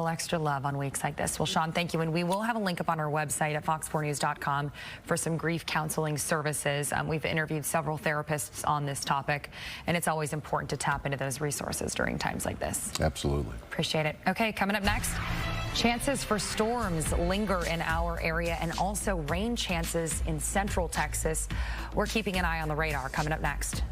extra love on weeks like this. Well, Sean, thank you. And we will have a link up on our website at fox4news.com for some grief counseling services. We've interviewed several therapists on this topic, and it's always important to tap into those resources during times like this. Absolutely. Appreciate it. Okay, coming up next, chances for storms linger in our area, and also rain chances in central Texas. We're keeping an eye on the radar. Coming up next.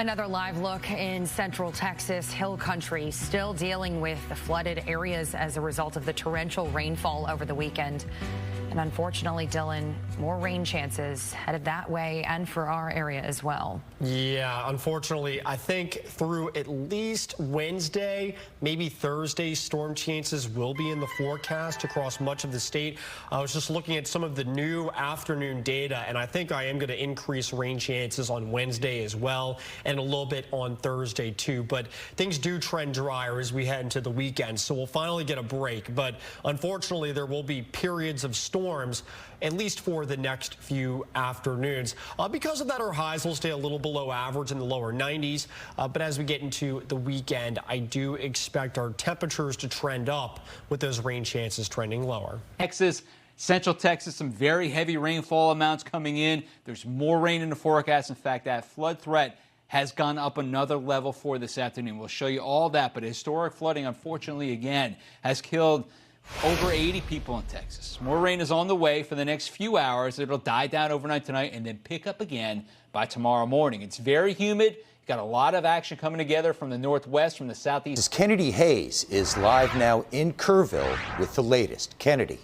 Another live look in central Texas, Hill Country, still dealing with the flooded areas as a result of the torrential rainfall over the weekend. And unfortunately, Dylan, more rain chances headed that way and for our area as well. Yeah, unfortunately, I think through at least Wednesday, maybe Thursday, storm chances will be in the forecast across much of the state. I was just looking at some of the new afternoon data, and I think I am going to increase rain chances on Wednesday as well, and a little bit on Thursday too. But things do trend drier as we head into the weekend, so we'll finally get a break. But unfortunately, there will be periods of storms, at least for the next few afternoons. Because of that, our highs will stay a little below average in the lower 90s. But as we get into the weekend, I do expect our temperatures to trend up with those rain chances trending lower. Texas, Central Texas, some very heavy rainfall amounts coming in. There's more rain in the forecast. In fact, that flood threat has gone up another level for this afternoon. We'll show you all that. But historic flooding, unfortunately, again, has killed over 80 people in Texas. More rain is on the way for the next few hours. It'll die down overnight tonight and then pick up again by tomorrow morning. It's very humid. You've got a lot of action coming together from the northwest, from the southeast. Kennedy Hayes is live now in Kerrville with the latest. Kennedy.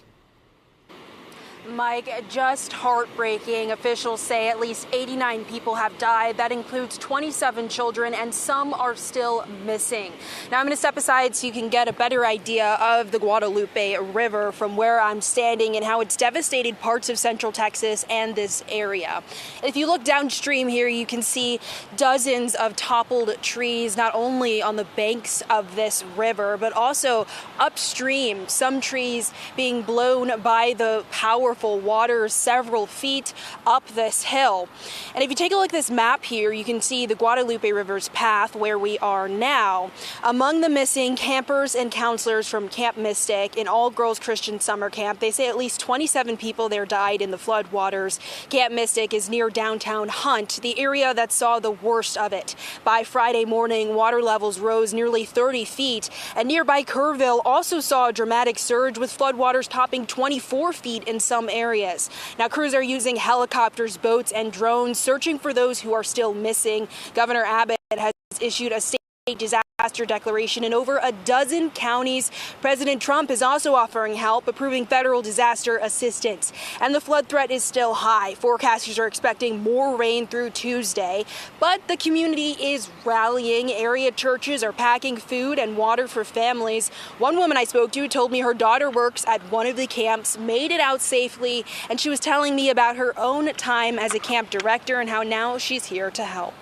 Mike, just heartbreaking. Officials say at least 89 people have died. That includes 27 children, and some are still missing. Now I'm going to step aside so you can get a better idea of the Guadalupe River from where I'm standing and how it's devastated parts of central Texas and this area. If you look downstream here, you can see dozens of toppled trees, not only on the banks of this river, but also upstream. Some trees being blown by the powerful water several feet up this hill. And if you take a look at this map here, you can see the Guadalupe River's path where we are now. Among the missing, campers and counselors from Camp Mystic, an all-girls Christian summer camp. They say at least 27 people there died in the flood waters. Camp Mystic is near downtown Hunt, the area that saw the worst of it. By Friday morning, water levels rose nearly 30 feet, and nearby Kerrville also saw a dramatic surge with floodwaters topping 24 feet in some areas. Now, crews are using helicopters, boats, and drones searching for those who are still missing. Governor Abbott has issued a state disaster declaration in over a dozen counties. President Trump is also offering help, approving federal disaster assistance. And the flood threat is still high. Forecasters are expecting more rain through Tuesday, but the community is rallying. Area churches are packing food and water for families. One woman I spoke to told me her daughter works at one of the camps, made it out safely, and she was telling me about her own time as a camp director and how now she's here to help.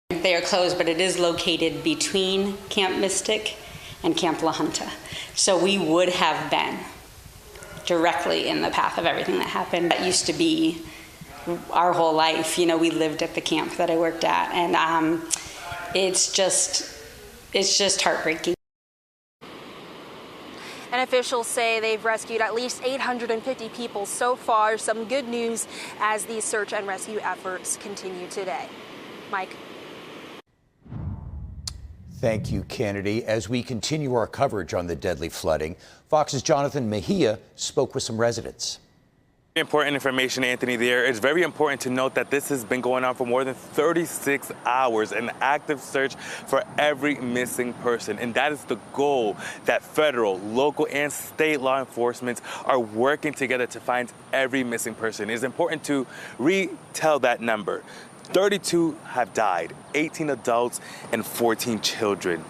They are closed, but it is located between Camp Mystic and Camp La Junta. So we would have been directly in the path of everything that happened. That used to be our whole life. You know, we lived at the camp that I worked at, and it's just heartbreaking. And officials say they've rescued at least 850 people so far. Some good news as these search and rescue efforts continue today. Mike. Thank you, Kennedy. As we continue our coverage on the deadly flooding, Fox's Jonathan Mejia spoke with some residents. Important information, Anthony, there. It's very important to note that this has been going on for more than 36 hours, an active search for every missing person. And that is the goal that federal, local, and state law enforcement are working together to find every missing person. It's important to retell that number. 32 have died, 18 adults and 14 children.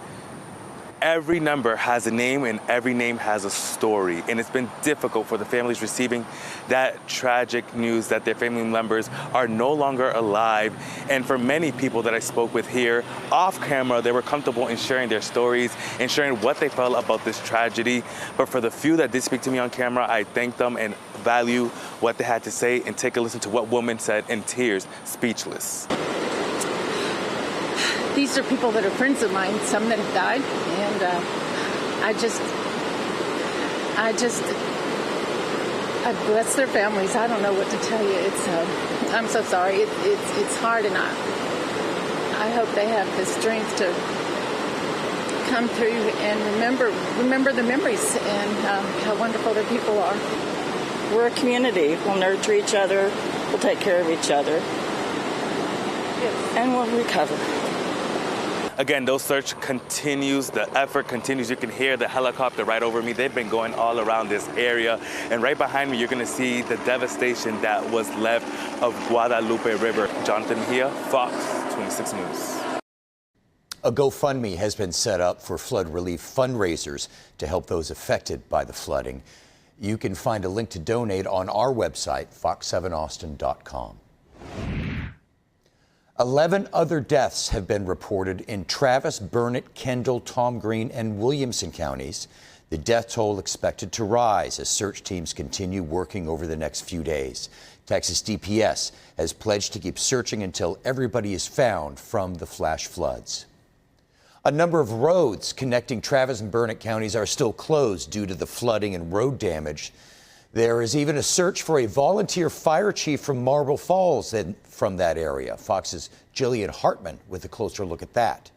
Every number has a name and every name has a story. And it's been difficult for the families receiving that tragic news that their family members are no longer alive. And for many people that I spoke with here off camera, they were comfortable in sharing their stories and sharing what they felt about this tragedy. But for the few that did speak to me on camera, I thank them and value what they had to say, and take a listen to what woman said in tears, speechless. These are people that are friends of mine, some that have died, and I bless their families. I don't know what to tell you. I'm so sorry. It's hard, and I hope they have the strength to come through and remember the memories and how wonderful their people are. We're a community. We'll nurture each other. We'll take care of each other. and we'll recover. Again, those search continues, the effort continues. You can hear the helicopter right over me. They've been going all around this area. And right behind me, you're gonna see the devastation that was left of Guadalupe River. Jonathan Mejia, Fox 26 News. A GoFundMe has been set up for flood relief fundraisers to help those affected by the flooding. You can find a link to donate on our website, fox7austin.com. 11 other deaths have been reported in Travis, Burnett, Kendall, Tom Green, and Williamson counties. The death toll expected to rise as search teams continue working over the next few days. Texas DPS has pledged to keep searching until everybody is found from the flash floods. A number of roads connecting Travis and Burnett counties are still closed due to the flooding and road damage. There is even a search for a volunteer fire chief from Marble Falls from that area. Fox's Jillian Hartman with a closer look at that.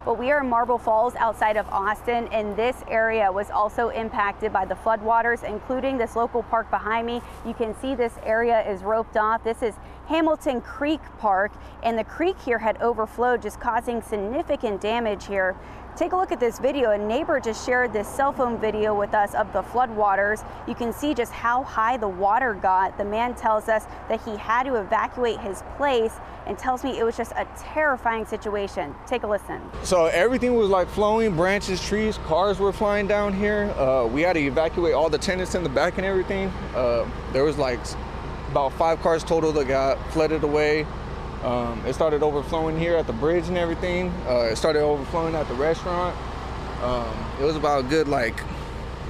Well, we are in Marble Falls outside of Austin, and this area was also impacted by the floodwaters, including this local park behind me. You can see this area is roped off. This is Hamilton Creek Park, and the creek here had overflowed, just causing significant damage here. Take a look at this video. A neighbor just shared this cell phone video with us of the floodwaters. You can see just how high the water got. The man tells us that he had to evacuate his place and tells me it was just a terrifying situation. Take a listen. So everything was like flowing, branches, trees, cars were flying down here. We had to evacuate all the tenants in the back and everything. There was like about 5 cars total that got flooded away. It started overflowing here at the bridge and everything. It started overflowing at the restaurant. It was about a good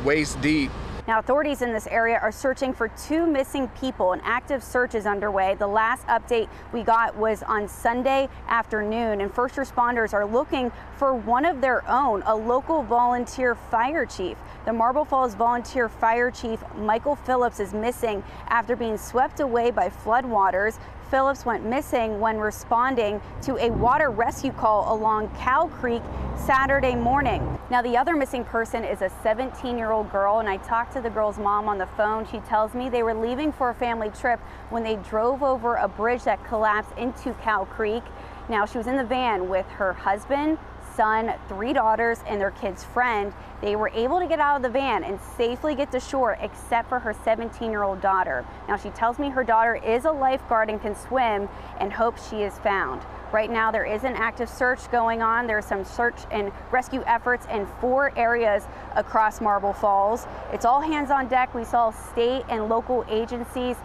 waist deep. Now, authorities in this area are searching for 2 missing people. An active search is underway. The last update we got was on Sunday afternoon, and first responders are looking for one of their own, a local volunteer fire chief. The Marble Falls volunteer fire chief, Michael Phillips, is missing after being swept away by floodwaters. Phillips went missing when responding to a water rescue call along Cow Creek Saturday morning. Now, the other missing person is a 17-year-old girl, and I talked to the girl's mom on the phone. She tells me they were leaving for a family trip when they drove over a bridge that collapsed into Cow Creek. Now, she was in the van with her husband, son, 3 daughters, and their kid's friend. They were able to get out of the van and safely get to shore, except for her 17-year-old daughter. Now, she tells me her daughter is a lifeguard and can swim and hopes she is found. Right now, there is an active search going on. There's some search and rescue efforts in 4 areas across Marble Falls. It's all hands on deck. We saw state and local agencies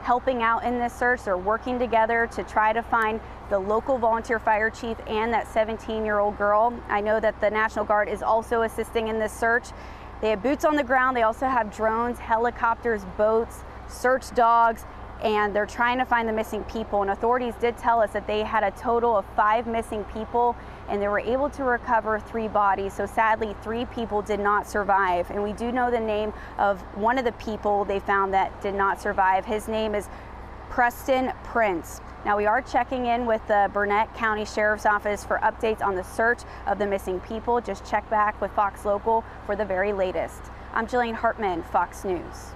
helping out in this search. They're working together to try to find the local volunteer fire chief and that 17-year-old girl. I know that the National Guard is also assisting in this search. They have boots on the ground. They also have drones, helicopters, boats, search dogs, and they're trying to find the missing people. And authorities did tell us that they had a total of 5 missing people, and they were able to recover 3 bodies. So sadly, 3 people did not survive. And we do know the name of one of the people they found that did not survive. His name is Preston Prince. Now, we are checking in with the Burnett County Sheriff's Office for updates on the search of the missing people. Just check back with Fox Local for the very latest. I'm Jillian Hartman, Fox News.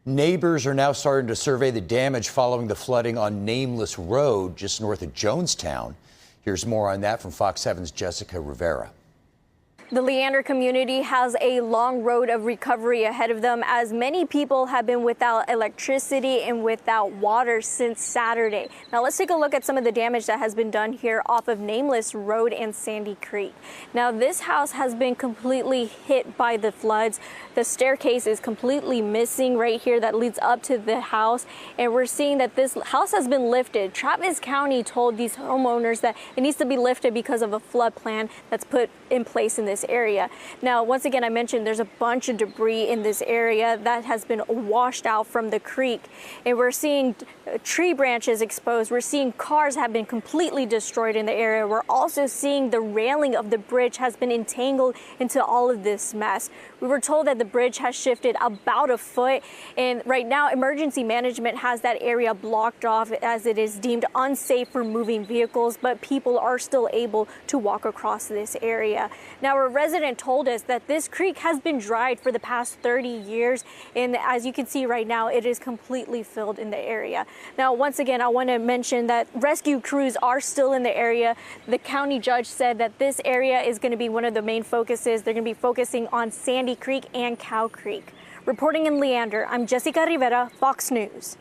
Neighbors are now starting to survey the damage following the flooding on Nameless Road just north of Jonestown. Here's more on that from Fox 7's Jessica Rivera. The Leander community has a long road of recovery ahead of them, as many people have been without electricity and without water since Saturday. Now let's take a look at some of the damage that has been done here off of Nameless Road and Sandy Creek. Now this house has been completely hit by the floods. The staircase is completely missing right here that leads up to the house, and we're seeing that this house has been lifted. Travis County told these homeowners that it needs to be lifted because of a flood plan that's put in place in this area. Now, once again, I mentioned there's a bunch of debris in this area that has been washed out from the creek, and we're seeing tree branches exposed. We're seeing cars have been completely destroyed in the area. We're also seeing the railing of the bridge has been entangled into all of this mess. We were told that the bridge has shifted about a foot, and right now emergency management has that area blocked off as it is deemed unsafe for moving vehicles, but people are still able to walk across this area. Now we're resident told us that this creek has been dried for the past 30 years. And as you can see right now, it is completely filled in the area. Now, once again, I want to mention that rescue crews are still in the area. The county judge said that this area is going to be one of the main focuses. They're going to be focusing on Sandy Creek and Cow Creek. Reporting in Leander, I'm Jessica Rivera, Fox News.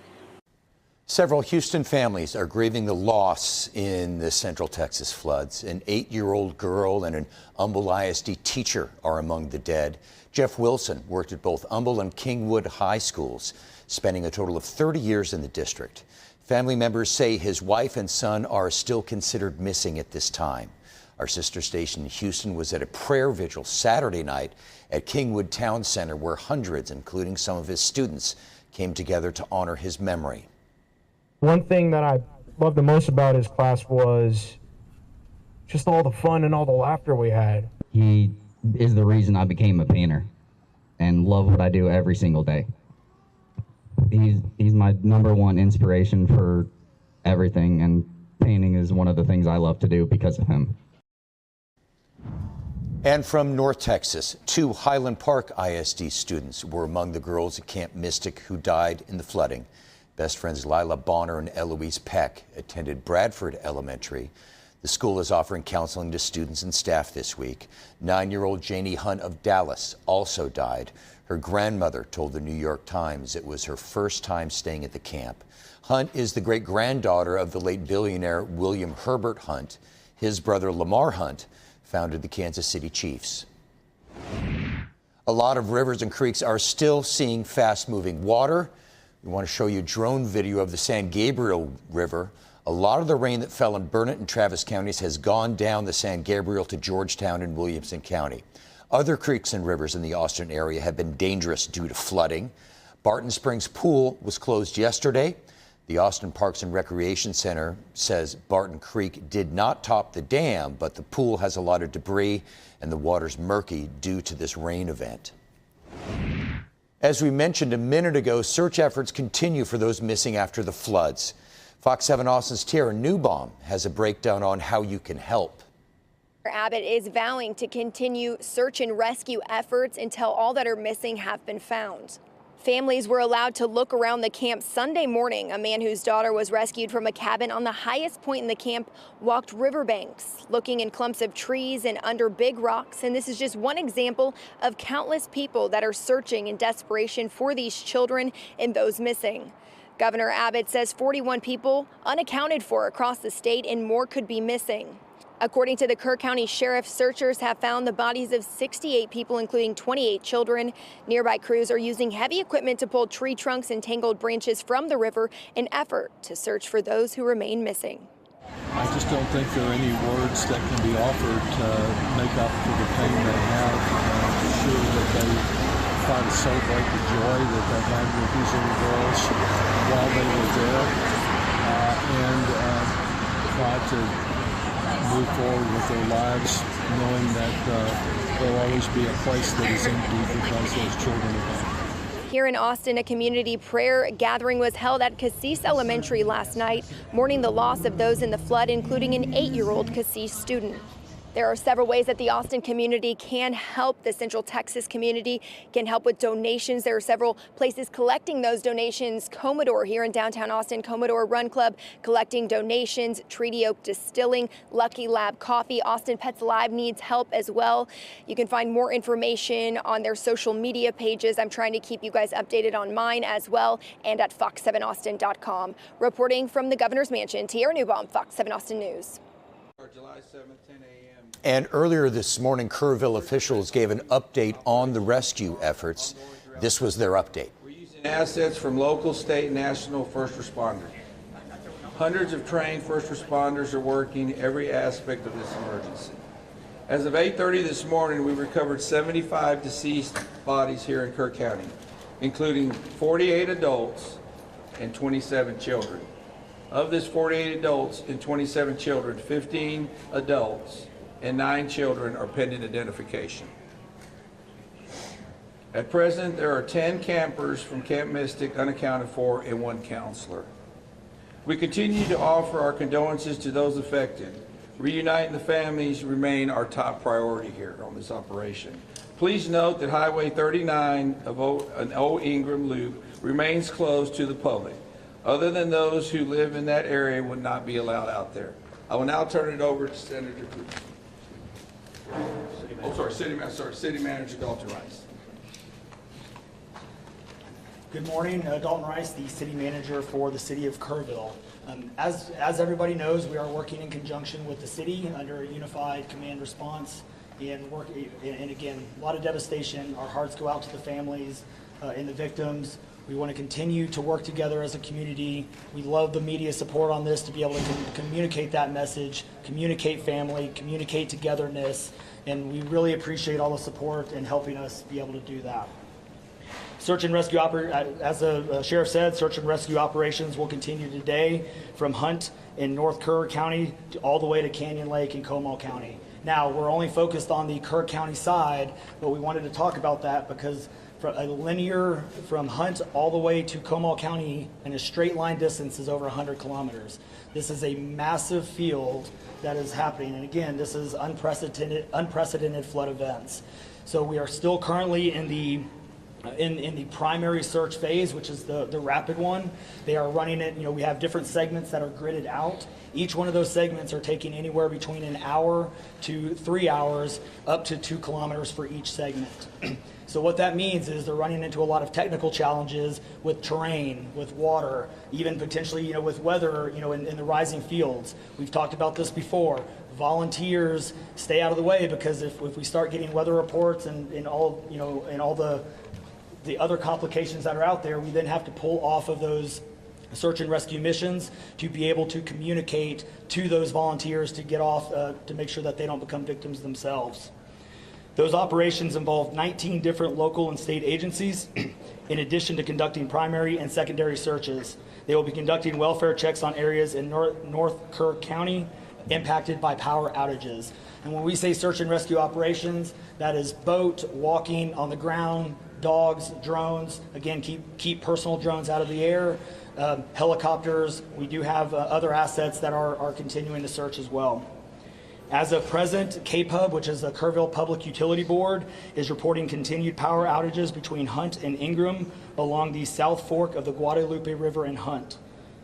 Several Houston families are grieving the loss in the Central Texas floods. An 8-year-old girl and an Humble ISD teacher are among the dead. Jeff Wilson worked at both Humble and Kingwood High Schools, spending a total of 30 years in the district. Family members say his wife and son are still considered missing at this time. Our sister station in Houston was at a prayer vigil Saturday night at Kingwood Town Center, where hundreds, including some of his students, came together to honor his memory. One thing that I loved the most about his class was just all the fun and all the laughter we had. He is the reason I became a painter and love what I do every single day. He's my #1 inspiration for everything, and painting is one of the things I love to do because of him. And from North Texas, 2 Highland Park ISD students were among the girls at Camp Mystic who died in the flooding. Best friends Lila Bonner and Eloise Peck attended Bradford Elementary. The school is offering counseling to students and staff this week. 9-year-old Janie Hunt of Dallas also died. Her grandmother told the New York Times it was her first time staying at the camp. Hunt is the great-granddaughter of the late billionaire William Herbert Hunt. His brother Lamar Hunt founded the Kansas City Chiefs. A lot of rivers and creeks are still seeing fast-moving water. We want to show you drone video of the San Gabriel River. A lot of the rain that fell in Burnett and Travis counties has gone down the San Gabriel to Georgetown and Williamson County. Other creeks and rivers in the Austin area have been dangerous due to flooding. Barton Springs Pool was closed yesterday. The Austin Parks and Recreation Center says Barton Creek did not top the dam, but the pool has a lot of debris and the water's murky due to this rain event. As we mentioned a minute ago, search efforts continue for those missing after the floods. Fox 7 Austin's Tara Newbaum has a breakdown on how you can help. Abbott is vowing to continue search and rescue efforts until all that are missing have been found. Families were allowed to look around the camp Sunday morning. A man whose daughter was rescued from a cabin on the highest point in the camp walked riverbanks, looking in clumps of trees and under big rocks. And this is just one example of countless people that are searching in desperation for these children and those missing. Governor Abbott says 41 people unaccounted for across the state and more could be missing. According to the Kerr County Sheriff, searchers have found the bodies of 68 people, including 28 children. Nearby crews are using heavy equipment to pull tree trunks and tangled branches from the river in effort to search for those who remain missing. I just don't think there are any words that can be offered to make up for the pain they have. I'm sure that they try to celebrate the joy that they had with these little girls while they were there and try to move forward with their lives, knowing that there'll always be a place that is empty because those children are gone. Here in Austin, a community prayer gathering was held at Cassis Elementary last night, mourning the loss of those in the flood, including an 8-year-old Cassis student. There are several ways that the Austin community can help. The Central Texas community can help with donations. There are several places collecting those donations. Commodore here in downtown Austin, Commodore Run Club collecting donations. Treaty Oak Distilling, Lucky Lab Coffee, Austin Pets Live needs help as well. You can find more information on their social media pages. I'm trying to keep you guys updated on mine as well, and at fox7austin.com. Reporting from the Governor's Mansion, Tara Newbaum, Fox 7 Austin News. July 7th, 10 a.m. And earlier this morning, Kerrville officials gave an update on the rescue efforts. This was their update. We're using assets from local, state, and national first responders. Hundreds of trained first responders are working every aspect of this emergency. As of 8:30 this morning, we recovered 75 deceased bodies here in Kerr County, including 48 adults and 27 children. Of this 48 adults and 27 children, 15 adults and 9 children are pending identification. At present, there are 10 campers from Camp Mystic unaccounted for and 1 counselor. We continue to offer our condolences to those affected. Reuniting the families remain our top priority here on this operation. Please note that Highway 39 of an Old Ingram Loop remains closed to the public. Other than those who live in that area would not be allowed out there. I will now turn it over to Senator Cruz. City Manager Dalton Rice. Good morning, Dalton Rice, the City Manager for the City of Kerrville. As everybody knows, we are working in conjunction with the city under a unified command response and again, a lot of devastation. Our hearts go out to the families and the victims. We want to continue to work together as a community. We love the media support on this to be able to communicate that message, communicate family, communicate togetherness, and we really appreciate all the support in helping us be able to do that. Search and rescue, as the sheriff said, search and rescue operations will continue today from Hunt in North Kerr County all the way to Canyon Lake in Comal County. Now, we're only focused on the Kerr County side, but we wanted to talk about that because a linear from Hunt all the way to Comal County in a straight line distance is over 100 kilometers. This is a massive field that is happening, and again, this is unprecedented flood events. So we are still currently in the primary search phase, which is the rapid one. They are running it, we have different segments that are gridded out. Each one of those segments are taking anywhere between an hour to 3 hours, up to 2 kilometers for each segment. So what that means is they're running into a lot of technical challenges with terrain, with water, even potentially, with weather, in the rising fields. We've talked about this before. Volunteers stay out of the way because if we start getting weather reports and all the other complications that are out there, we then have to pull off of those search and rescue missions to be able to communicate to those volunteers to get off, to make sure that they don't become victims themselves. Those operations involve 19 different local and state agencies, in addition to conducting primary and secondary searches. They will be conducting welfare checks on areas in North Kerr County impacted by power outages. And when we say search and rescue operations, that is boat, walking, on the ground, dogs, drones. Again, keep personal drones out of the air. Helicopters. We do have other assets that are continuing to search as well. As of present, KPUB, which is the Kerrville Public Utility Board, is reporting continued power outages between Hunt and Ingram along the South Fork of the Guadalupe River in Hunt.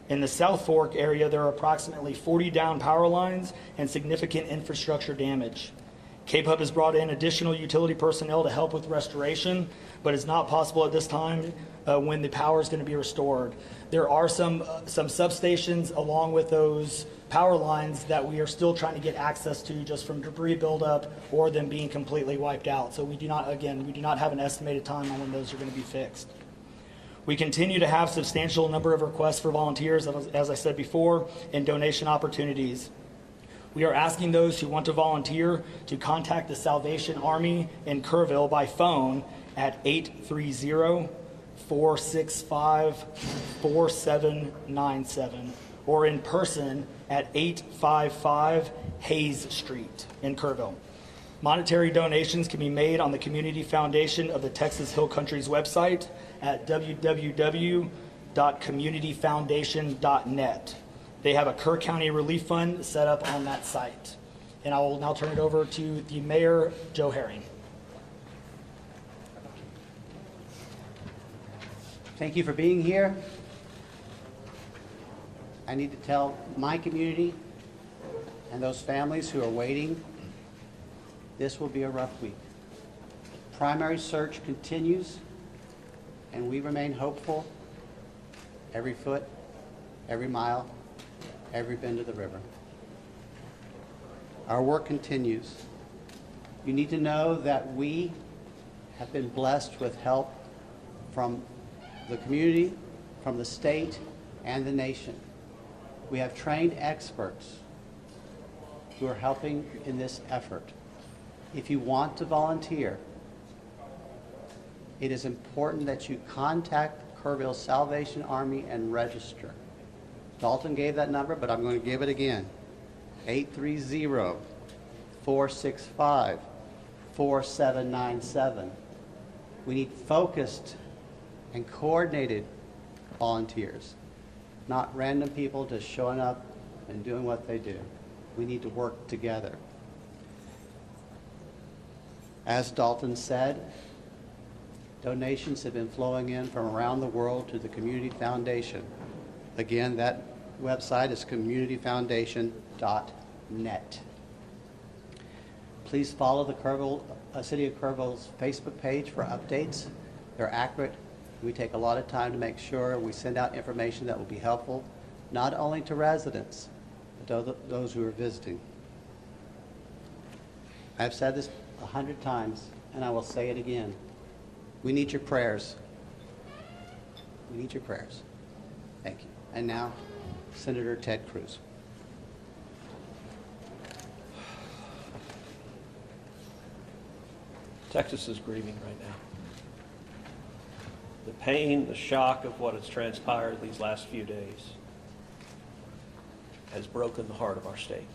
In the South Fork area, there are approximately 40 down power lines and significant infrastructure damage. KPUB has brought in additional utility personnel to help with restoration, but it's not possible at this time when the power is going to be restored. There are some substations along with those power lines that we are still trying to get access to just from debris buildup or them being completely wiped out. So we do not have an estimated time on when those are going to be fixed. We continue to have substantial number of requests for volunteers, as I said before, and donation opportunities. We are asking those who want to volunteer to contact the Salvation Army in Kerrville by phone at 830-465-4797 or in person at 855 Hayes Street in Kerrville. Monetary donations can be made on the Community Foundation of the Texas Hill Country's website at www.communityfoundation.net. They have a Kerr County Relief Fund set up on that site. And I will now turn it over to the Mayor, Joe Herring. Thank you for being here. I need to tell my community and those families who are waiting, this will be a rough week. Primary search continues, and we remain hopeful every foot, every mile, every bend of the river. Our work continues. You need to know that we have been blessed with help from the community, from the state, and the nation. We have trained experts who are helping in this effort. If you want to volunteer, it is important that you contact Kerrville Salvation Army and register. Dalton gave that number, but I'm going to give it again. 830-465-4797. We need focused and coordinated volunteers, not random people just showing up and doing what they do. We need to work together. As Dalton said, donations have been flowing in from around the world to the Community Foundation. Again, that website is communityfoundation.net. Please follow the City of Kerrville's Facebook page for updates. They're accurate. We take a lot of time to make sure we send out information that will be helpful, not only to residents, but those who are visiting. I've said this 100 times, and I will say it again. We need your prayers. We need your prayers. Thank you. And now, Senator Ted Cruz. Texas is grieving right now. The pain, the shock of what has transpired these last few days has broken the heart of our state.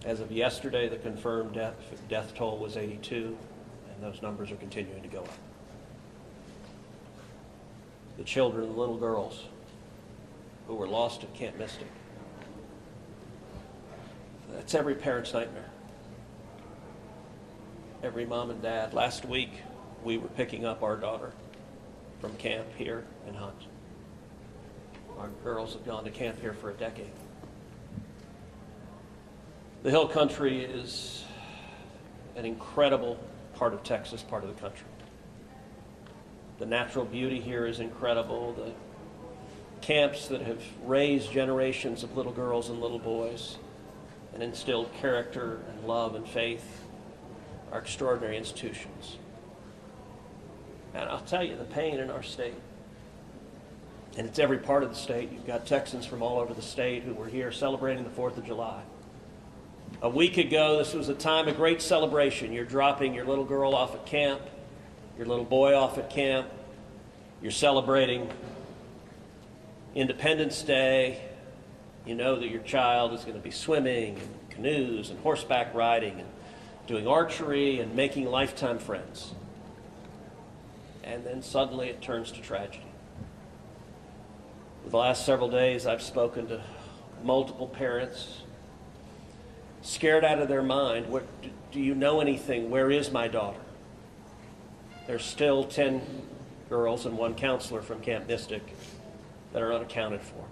As of yesterday, the confirmed death toll was 82, and those numbers are continuing to go up. The children, the little girls who were lost at Camp Mystic, that's every parent's nightmare. Every mom and dad. Last week, we were picking up our daughter from camp here in Hunt. Our girls have gone to camp here for a decade. The Hill Country is an incredible part of Texas, part of the country. The natural beauty here is incredible. The camps that have raised generations of little girls and little boys and instilled character and love and faith are extraordinary institutions. And I'll tell you, the pain in our state, and it's every part of the state. You've got Texans from all over the state who were here celebrating the 4th of July. A week ago, this was a time of great celebration. You're dropping your little girl off at camp, your little boy off at camp. You're celebrating Independence Day. You know that your child is going to be swimming and canoes and horseback riding and doing archery and making lifetime friends. And then suddenly it turns to tragedy. For the last several days, I've spoken to multiple parents, scared out of their mind. What, do you know anything? Where is my daughter? There's still 10 girls and 1 counselor from Camp Mystic that are unaccounted for.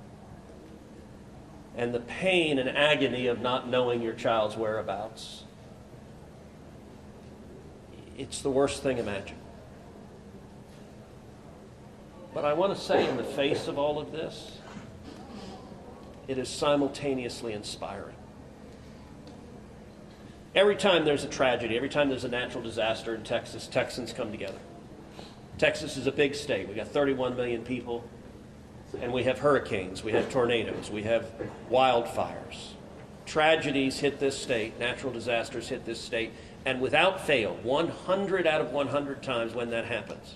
And the pain and agony of not knowing your child's whereabouts, it's the worst thing imagined. But I want to say, in the face of all of this, it is simultaneously inspiring. Every time there's a tragedy, every time there's a natural disaster in Texas, Texans come together. Texas is a big state. We got 31 million people, and we have hurricanes, we have tornadoes, we have wildfires. Tragedies hit this state, natural disasters hit this state, and without fail, 100 out of 100 times when that happens,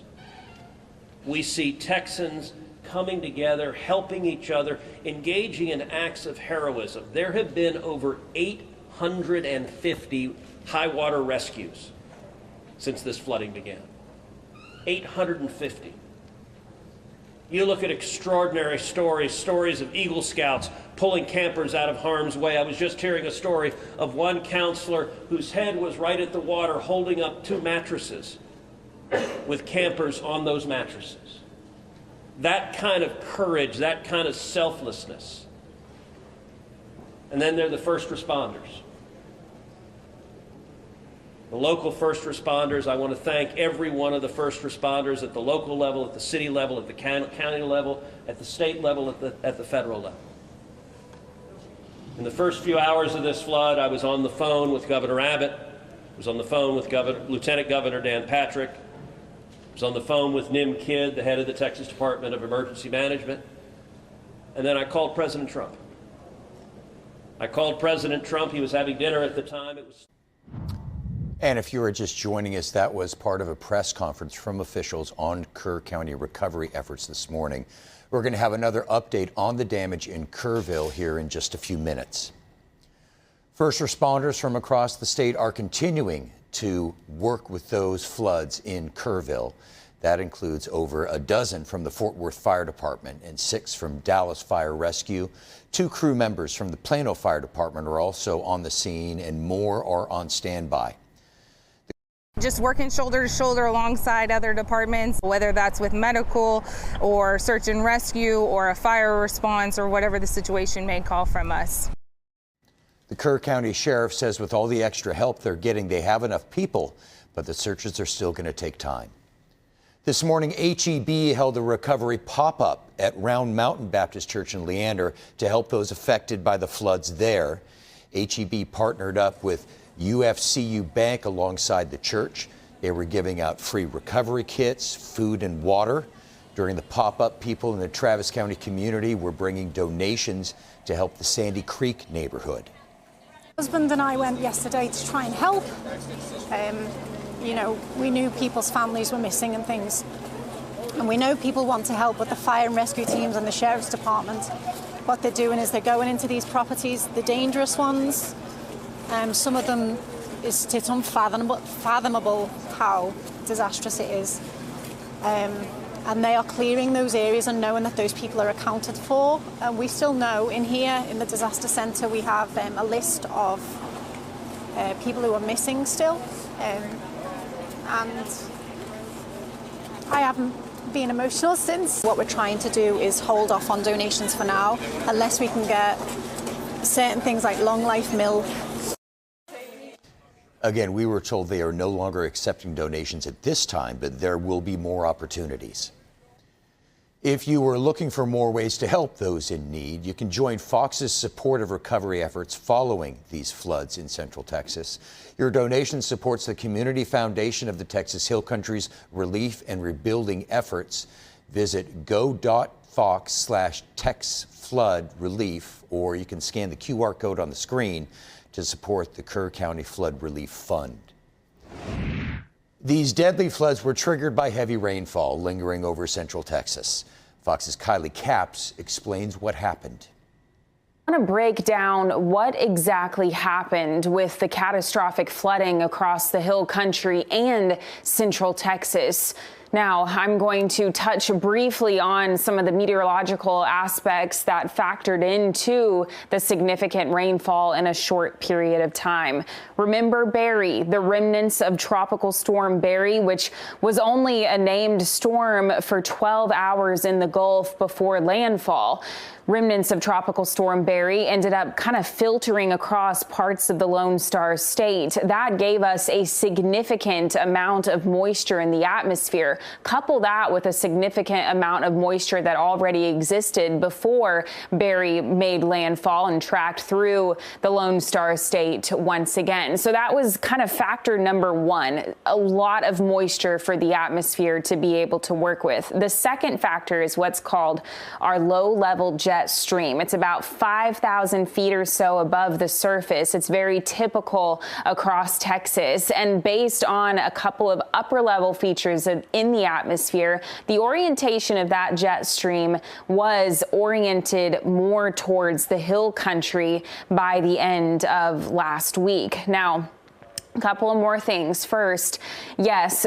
we see Texans coming together, helping each other, engaging in acts of heroism. There have been over 850 high water rescues since this flooding began. 850. You look at extraordinary stories of Eagle Scouts pulling campers out of harm's way. I was just hearing a story of one counselor whose head was right at the water holding up 2 mattresses with campers on those mattresses. That kind of courage, that kind of selflessness. And then there are the first responders. The local first responders, I want to thank every one of the first responders at the local level, at the city level, at the county level, at the state level, at the federal level. In the first few hours of this flood, I was on the phone with Governor Abbott, I was on the phone with Lieutenant Governor Dan Patrick, I was on the phone with Nim Kidd, the head of the Texas Department of Emergency Management, and then I called President Trump. I called President Trump. He was having dinner at the time. And if you are just joining us, that was part of a press conference from officials on Kerr County recovery efforts this morning. We're going to have another update on the damage in Kerrville here in just a few minutes. First responders from across the state are continuing to work with those floods in Kerrville. That includes over a dozen from the Fort Worth Fire Department and 6 from Dallas Fire Rescue. 2 crew members from the Plano Fire Department are also on the scene, and more are on standby. Just working shoulder to shoulder alongside other departments, whether that's with medical or search and rescue or a fire response or whatever the situation may call from us. The Kerr County Sheriff says with all the extra help they're getting, they have enough people, but the searches are still going to take time. This morning, HEB held a recovery pop-up at Round Mountain Baptist Church in Leander to help those affected by the floods there. HEB partnered up with UFCU Bank alongside the church. They were giving out free recovery kits, food and water. During the pop-up, people in the Travis County community were bringing donations to help the Sandy Creek neighborhood. My husband and I went yesterday to try and help. You know, we knew people's families were missing and things. And we know people want to help with the fire and rescue teams and the sheriff's department. What they're doing is they're going into these properties, the dangerous ones. Some of them, it's unfathomable how disastrous it is. And they are clearing those areas and knowing that those people are accounted for. And we still know in here, in the disaster centre, we have a list of people who are missing still. And I haven't been emotional since. What we're trying to do is hold off on donations for now, unless we can get certain things like long life milk. Again, we were told they are no longer accepting donations at this time, but there will be more opportunities. If you are looking for more ways to help those in need, you can join Fox's support of recovery efforts following these floods in Central Texas. Your donation supports the Community Foundation of the Texas Hill Country's relief and rebuilding efforts. Visit go.fox/TexFloodRelief, or you can scan the QR code on the screen to support the Kerr County Flood Relief Fund. These deadly floods were triggered by heavy rainfall lingering over Central Texas. Fox's Kylie Capps explains what happened. I want to break down what exactly happened with the catastrophic flooding across the Hill Country and Central Texas. Now, I'm going to touch briefly on some of the meteorological aspects that factored into the significant rainfall in a short period of time. Remember Barry, the remnants of Tropical Storm Barry, which was only a named storm for 12 hours in the Gulf before landfall. Remnants of Tropical Storm Barry ended up kind of filtering across parts of the Lone Star State. That gave us a significant amount of moisture in the atmosphere. Couple that with a significant amount of moisture that already existed before Barry made landfall and tracked through the Lone Star State once again. So that was kind of factor number one, a lot of moisture for the atmosphere to be able to work with. The second factor is what's called our low-level jet stream. It's about 5,000 feet or so above the surface. It's very typical across Texas, and based on a couple of upper-level features in the atmosphere, the orientation of that jet stream was oriented more towards the Hill Country by the end of last week. Now, a couple of more things. First, yes,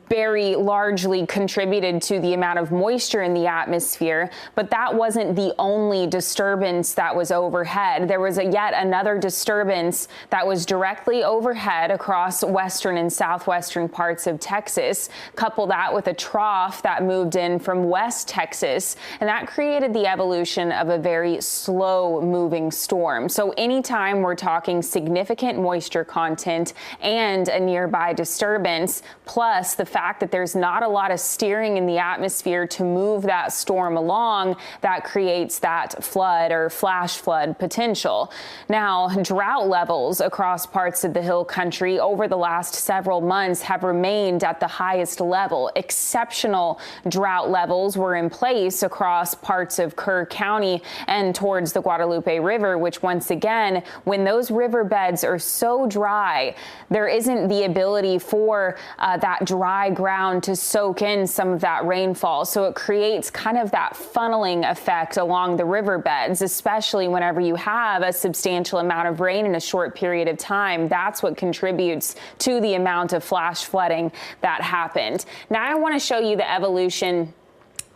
Barry largely contributed to the amount of moisture in the atmosphere, but that wasn't the only disturbance that was overhead. There was yet another disturbance that was directly overhead across western and southwestern parts of Texas. Couple that with a trough that moved in from West Texas, and that created the evolution of a very slow-moving storm. So anytime we're talking significant moisture content and a nearby disturbance, plus the fact that there's not a lot of steering in the atmosphere to move that storm along, that creates that flood or flash flood potential. Now, drought levels across parts of the Hill Country over the last several months have remained at the highest level. Exceptional drought levels were in place across parts of Kerr County and towards the Guadalupe River, which once again, when those riverbeds are so dry, there isn't the ability for that dry ground to soak in some of that rainfall. So it creates kind of that funneling effect along the riverbeds, especially whenever you have a substantial amount of rain in a short period of time. That's what contributes to the amount of flash flooding that happened. Now I want to show you the evolution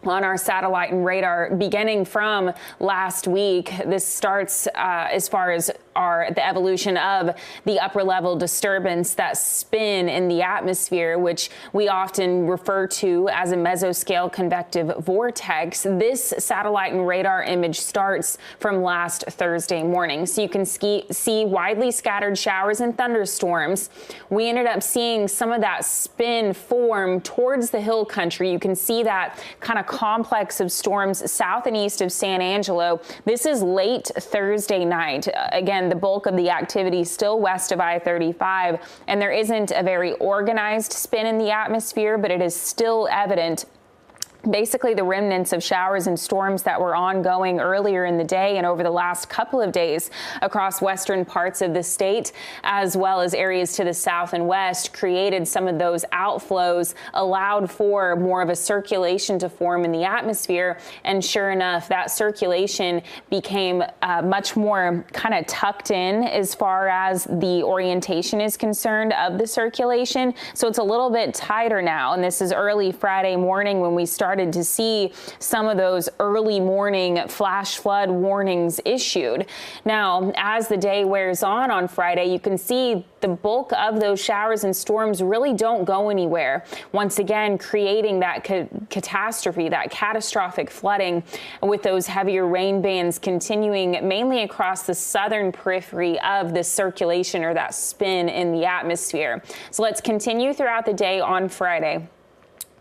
on our satellite and radar beginning from last week. This starts as far as the evolution of the upper level disturbance, that spin in the atmosphere, which we often refer to as a mesoscale convective vortex. This satellite and radar image starts from last Thursday morning. So you can see widely scattered showers and thunderstorms. We ended up seeing some of that spin form towards the hill country. You can see that kind of complex of storms south and east of San Angelo. This is late Thursday night. Again, the bulk of the activity still west of I-35, and there isn't a very organized spin in the atmosphere, but it is still evident. Basically, the remnants of showers and storms that were ongoing earlier in the day and over the last couple of days across western parts of the state, as well as areas to the south and west, created some of those outflows, allowed for more of a circulation to form in the atmosphere. And sure enough, that circulation became much more kind of tucked in as far as the orientation is concerned of the circulation. So it's a little bit tighter now. And this is early Friday morning when we started to see some of those early morning flash flood warnings issued. Now, as the day wears on Friday, you can see the bulk of those showers and storms really don't go anywhere. Once again, creating that catastrophe, that catastrophic flooding, with those heavier rain bands continuing mainly across the southern periphery of the circulation or that spin in the atmosphere. So let's continue throughout the day on Friday.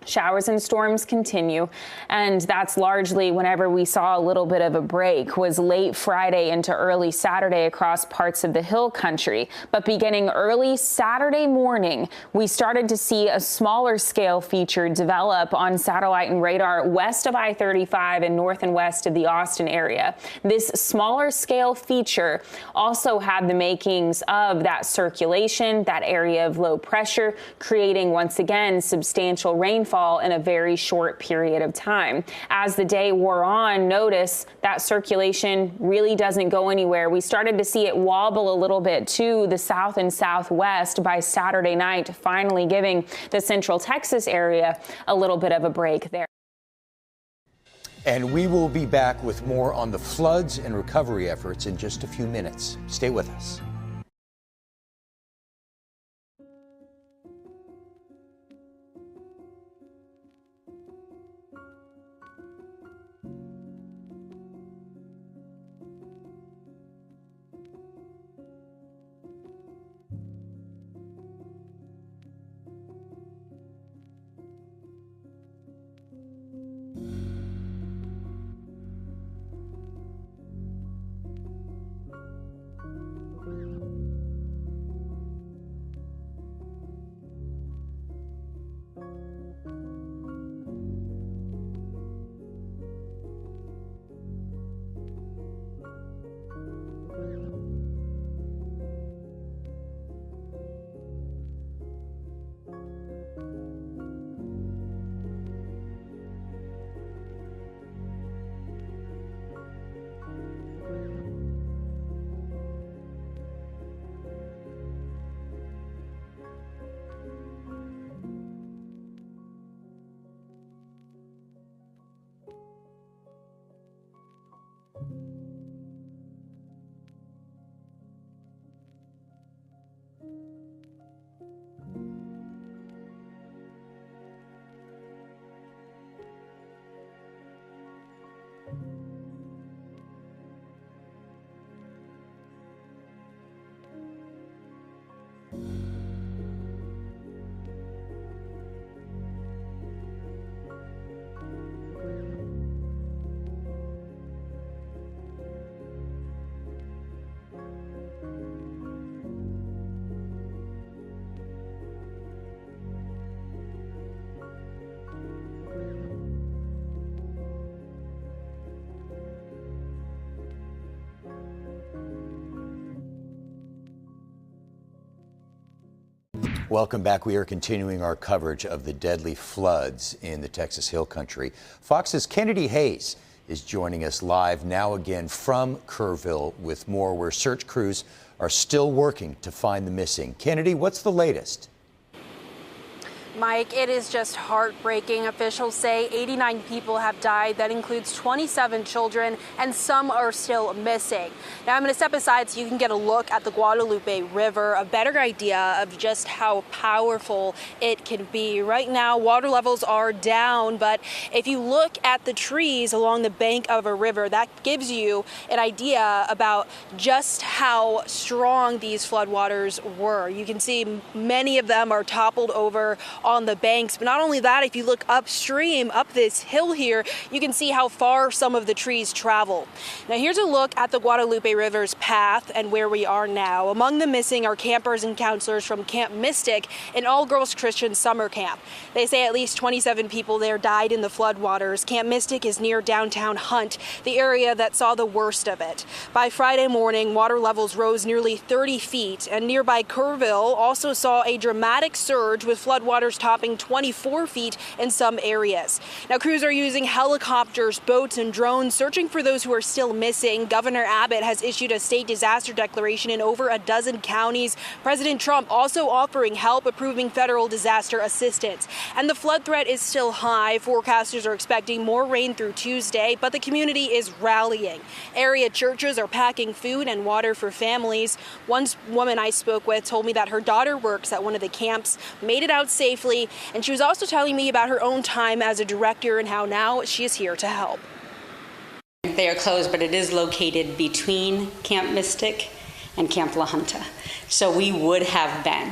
Showers and storms continue, and that's largely whenever we saw a little bit of a break was late Friday into early Saturday across parts of the hill country. But beginning early Saturday morning, we started to see a smaller scale feature develop on satellite and radar west of I-35 and north and west of the Austin area. This smaller scale feature also had the makings of that circulation, that area of low pressure, creating once again substantial rainfall in a very short period of time. As the day wore on, notice that circulation really doesn't go anywhere. We started to see it wobble a little bit to the south and southwest by Saturday night, finally giving the central Texas area a little bit of a break there. And we will be back with more on the floods and recovery efforts in just a few minutes. Stay with us. Welcome back. We are continuing our coverage of the deadly floods in the Texas Hill Country. Fox's Kennedy Hayes is joining us live now again from Kerrville with more, where search crews are still working to find the missing. Kennedy, what's the latest? Mike, it is just heartbreaking. Officials say 89 people have died. That includes 27 children, and some are still missing. Now, I'm going to step aside so you can get a look at the Guadalupe River, a better idea of just how powerful it can be. Right now, water levels are down, but if you look at the trees along the bank of a river, that gives you an idea about just how strong these floodwaters were. You can see many of them are toppled over on the banks. But not only that, if you look upstream, up this hill here, you can see how far some of the trees travel. Now here's a look at the Guadalupe River's path and where we are now. Among the missing are campers and counselors from Camp Mystic, an all-girls Christian summer camp. They say at least 27 people there died in the floodwaters. Camp Mystic is near downtown Hunt, the area that saw the worst of it. By Friday morning, water levels rose nearly 30 feet, and nearby Kerrville also saw a dramatic surge with floodwaters topping 24 feet in some areas. Now, crews are using helicopters, boats, and drones searching for those who are still missing. Governor Abbott has issued a state disaster declaration in over a dozen counties. President Trump also offering help, approving federal disaster assistance. And the flood threat is still high. Forecasters are expecting more rain through Tuesday, but the community is rallying. Area churches are packing food and water for families. One woman I spoke with told me that her daughter works at one of the camps, made it out safely, and she was also telling me about her own time as a director and how now she is here to help. They are closed, but it is located between Camp Mystic and Camp La Junta. So we would have been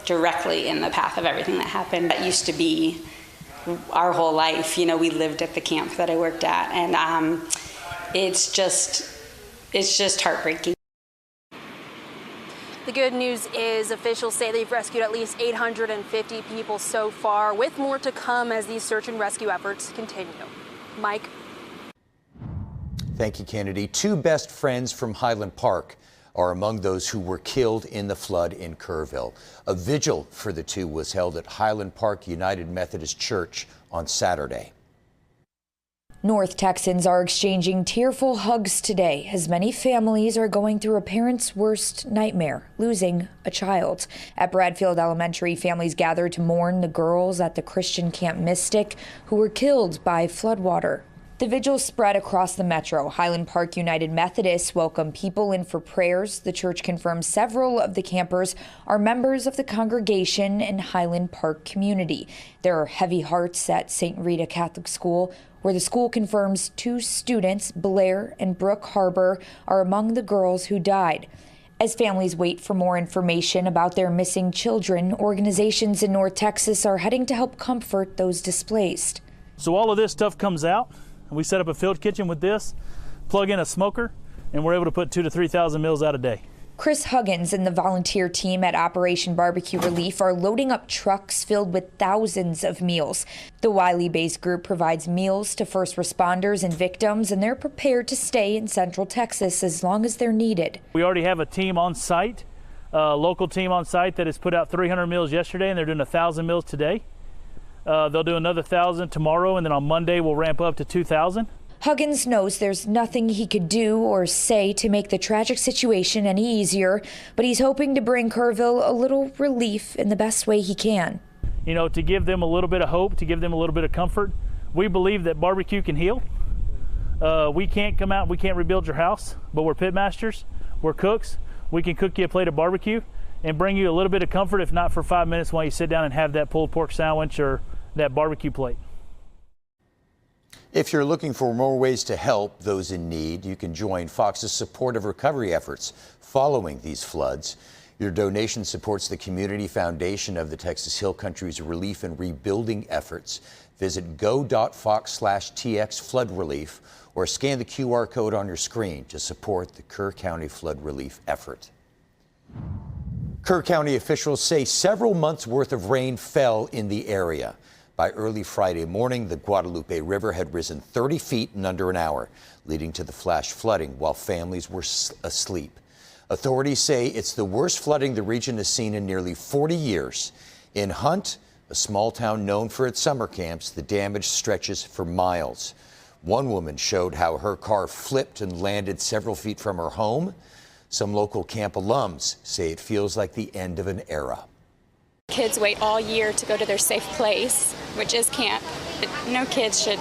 directly in the path of everything that happened. That used to be our whole life. You know, we lived at the camp that I worked at, and it's just heartbreaking. The good news is officials say they've rescued at least 850 people so far, with more to come as these search and rescue efforts continue. Mike. Thank you, Kennedy. Two best friends from Highland Park are among those who were killed in the flood in Kerrville. A vigil for the two was held at Highland Park United Methodist Church on Saturday. North Texans are exchanging tearful hugs today as many families are going through a parent's worst nightmare, losing a child. At Bradfield Elementary, families gathered to mourn the girls at the Christian Camp Mystic who were killed by floodwater. The vigil spread across the metro. Highland Park United Methodist welcomed people in for prayers. The church confirmed several of the campers are members of the congregation and Highland Park community. There are heavy hearts at St. Rita Catholic School, where the school confirms two students, Blair and Brooke Harbor, are among the girls who died. As families wait for more information about their missing children, organizations in North Texas are heading to help comfort those displaced. So all of this stuff comes out, and we set up a field kitchen with this, plug in a smoker, and we're able to put 2,000 to 3,000 meals out a day. Chris Huggins and the volunteer team at Operation Barbecue Relief are loading up trucks filled with thousands of meals. The Wiley-based group provides meals to first responders and victims, and they're prepared to stay in Central Texas as long as they're needed. We already have a team on site, a local team on site that has put out 300 meals yesterday, and they're doing 1,000 meals today. They'll do another 1,000 tomorrow, and then on Monday we'll ramp up to 2,000. Huggins knows there's nothing he could do or say to make the tragic situation any easier, but he's hoping to bring Kerrville a little relief in the best way he can. You know, to give them a little bit of hope, to give them a little bit of comfort. We believe that barbecue can heal. We can't come out, we can't rebuild your house, but we're pitmasters, we're cooks. We can cook you a plate of barbecue and bring you a little bit of comfort, if not for 5 minutes, while you sit down and have that pulled pork sandwich or that barbecue plate. If you're looking for more ways to help those in need, you can join Fox's support of recovery efforts following these floods. Your donation supports the Community Foundation of the Texas Hill Country's relief and rebuilding efforts. Visit go.fox/TX flood relief or scan the QR code on your screen to support the Kerr County flood relief effort. Kerr County officials say several months' worth of rain fell in the area. By early Friday morning, the Guadalupe River had risen 30 feet in under an hour, leading to the flash flooding while families were asleep. Authorities say it's the worst flooding the region has seen in nearly 40 years. In Hunt, a small town known for its summer camps, the damage stretches for miles. One woman showed how her car flipped and landed several feet from her home. Some local camp alums say it feels like the end of an era. Kids wait all year to go to their safe place, which is camp. But no kids should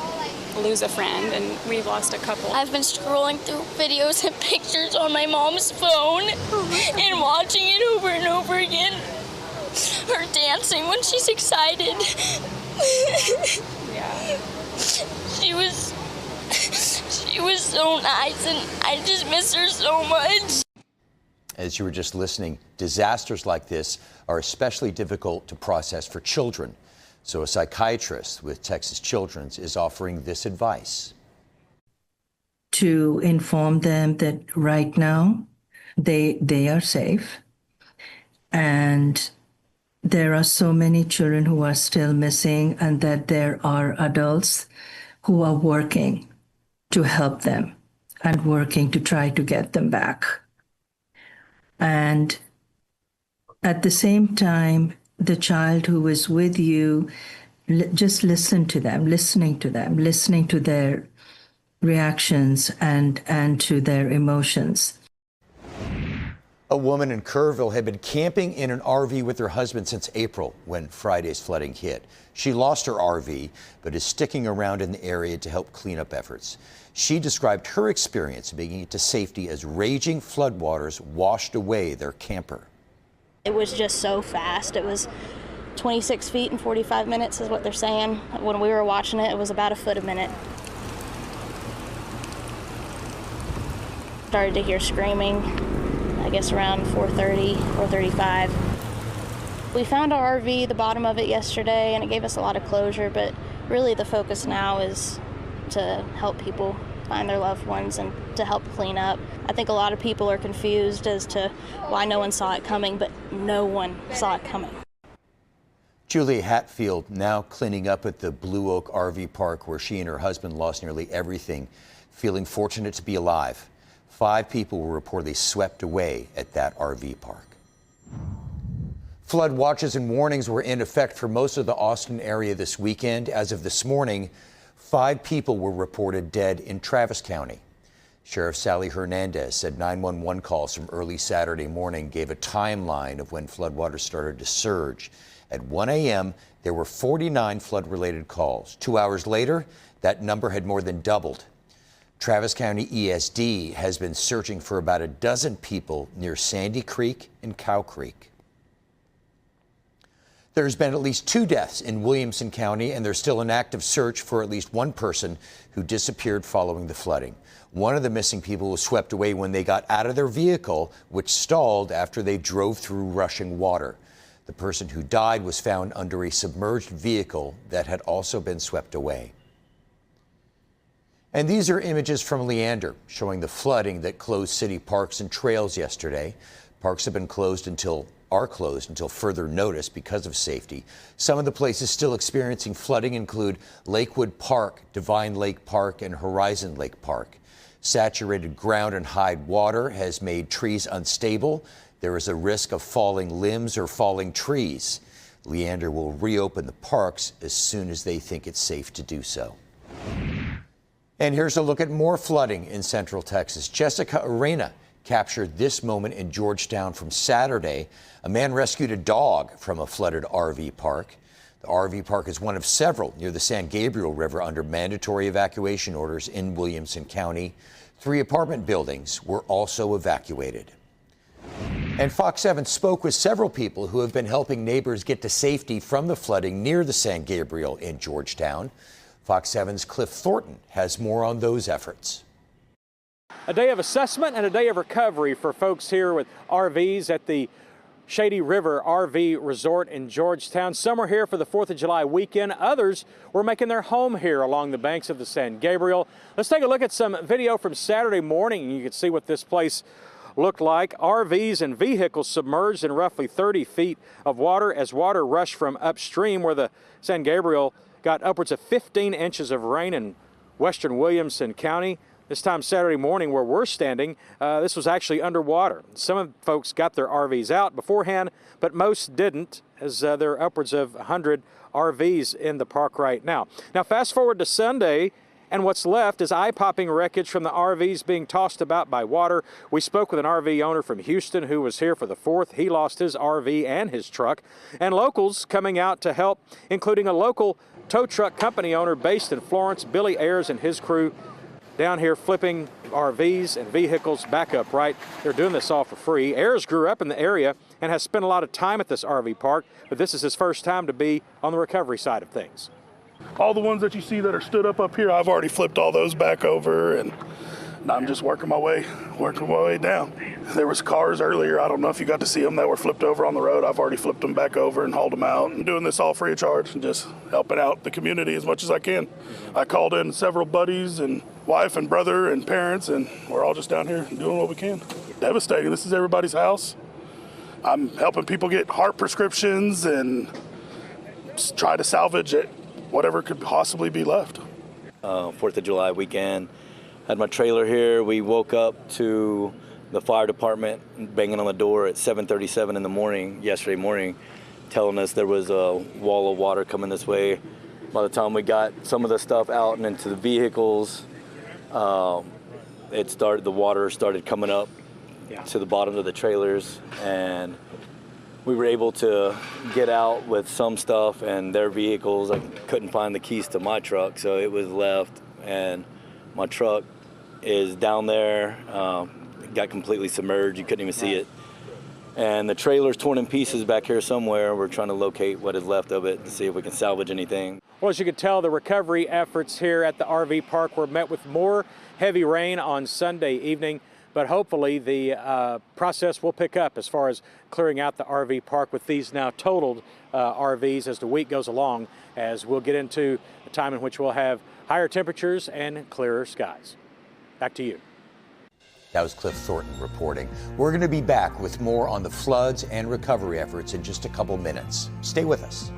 lose a friend, and we've lost a couple. I've been scrolling through videos and pictures on my mom's phone and watching it over and over again. Her dancing when she's excited. Yeah. She was so nice, and I just miss her so much. As you were just listening, disasters like this are especially difficult to process for children. So a psychiatrist with Texas Children's is offering this advice. To inform them that right now they are safe, and there are so many children who are still missing, and that there are adults who are working to help them and working to try to get them back. And at the same time, the child who is with you, just listen to them, listening to their reactions and to their emotions. A woman in Kerrville had been camping in an RV with her husband since April when Friday's flooding hit. She lost her RV, but is sticking around in the area to help cleanup efforts. She described her experience making it to safety as raging floodwaters washed away their camper. It was just so fast. It was 26 feet in 45 minutes is what they're saying. When we were watching it, it was about a foot a minute. Started to hear screaming, I guess around 4:30, 4:35. We found our RV, the bottom of it yesterday, and it gave us a lot of closure, but really the focus now is to help people find their loved ones and to help clean up. I think a lot of people are confused as to why no one saw it coming, but no one saw it coming. Julia Hatfield now cleaning up at the Blue Oak RV park where she and her husband lost nearly everything, feeling fortunate to be alive. 5 people were reportedly swept away at that RV park. Flood watches and warnings were in effect for most of the Austin area this weekend. As of this morning, 5 people were reported dead in Travis County. Sheriff Sally Hernandez said 911 calls from early Saturday morning gave a timeline of when floodwaters started to surge. At 1 a.m., there were 49 flood-related calls. 2 hours later, that number had more than doubled. Travis County ESD has been searching for about a dozen people near Sandy Creek and Cow Creek. There's been at least 2 deaths in Williamson County, and there's still an active search for at least 1 person who disappeared following the flooding. One of the missing people was swept away when they got out of their vehicle, which stalled after they drove through rushing water. The person who died was found under a submerged vehicle that had also been swept away. And these are images from Leander showing the flooding that closed city parks and trails yesterday. Parks have been are closed until further notice because of safety. Some of the places still experiencing flooding include Lakewood Park, Divine Lake Park, and Horizon Lake Park. Saturated ground and high water has made trees unstable. There is a risk of falling limbs or falling trees. Leander will reopen the parks as soon as they think it's safe to do so. And here's a look at more flooding in Central Texas. Jessica Arena captured this moment in Georgetown from Saturday. A man rescued a dog from a flooded RV park. The RV park is one of several near the San Gabriel River under mandatory evacuation orders in Williamson County. 3 apartment buildings were also evacuated. And Fox 7 spoke with several people who have been helping neighbors get to safety from the flooding near the San Gabriel in Georgetown. Fox 7's Cliff Thornton has more on those efforts. A day of assessment and a day of recovery for folks here with RVs at the Shady River RV Resort in Georgetown. Some are here for the 4th of July weekend. Others were making their home here along the banks of the San Gabriel. Let's take a look at some video from Saturday morning. You can see what this place looked like. RVs and vehicles submerged in roughly 30 feet of water as water rushed from upstream where the San Gabriel got upwards of 15 inches of rain in western Williamson County. This time Saturday morning where we're standing, this was actually underwater. Some of the folks got their RVs out beforehand, but most didn't, as there are upwards of 100 RVs in the park right now. Now fast forward to Sunday, and what's left is eye-popping wreckage from the RVs being tossed about by water. We spoke with an RV owner from Houston who was here for the 4th. He lost his RV and his truck. And locals coming out to help, including a local tow truck company owner based in Florence, Billy Ayers and his crew, down here flipping RVs and vehicles back upright. They're doing this all for free. Ayers grew up in the area and has spent a lot of time at this RV park, but this is his first time to be on the recovery side of things. All the ones that you see that are stood up here, I've already flipped all those back over, and I'm just working my way down. There was cars earlier, I don't know if you got to see them, that were flipped over on the road. I've already flipped them back over and hauled them out, and doing this all free of charge and just helping out the community as much as I can. I called in several buddies and wife and brother and parents, and we're all just down here doing what we can. Devastating. This is everybody's house. I'm helping people get heart prescriptions and try to salvage it, whatever could possibly be left. 4th of July weekend, had my trailer here. We woke up to the fire department banging on the door at 7:37 in the morning, yesterday morning, telling us there was a wall of water coming this way. By the time we got some of the stuff out and into the vehicles, the water started coming up to the bottom of the trailers, and we were able to get out with some stuff and their vehicles. I couldn't find the keys to my truck, so it was left, and my truck is down there, got completely submerged. You couldn't even see it. And the trailer's torn in pieces back here somewhere. We're trying to locate what is left of it and see if we can salvage anything. Well, as you can tell, the recovery efforts here at the RV park were met with more heavy rain on Sunday evening, but hopefully the process will pick up as far as clearing out the RV park with these now totaled RVs as the week goes along, as we'll get into a time in which we'll have higher temperatures and clearer skies. Back to you. That was Cliff Thornton reporting. We're going to be back with more on the floods and recovery efforts in just a couple minutes. Stay with us.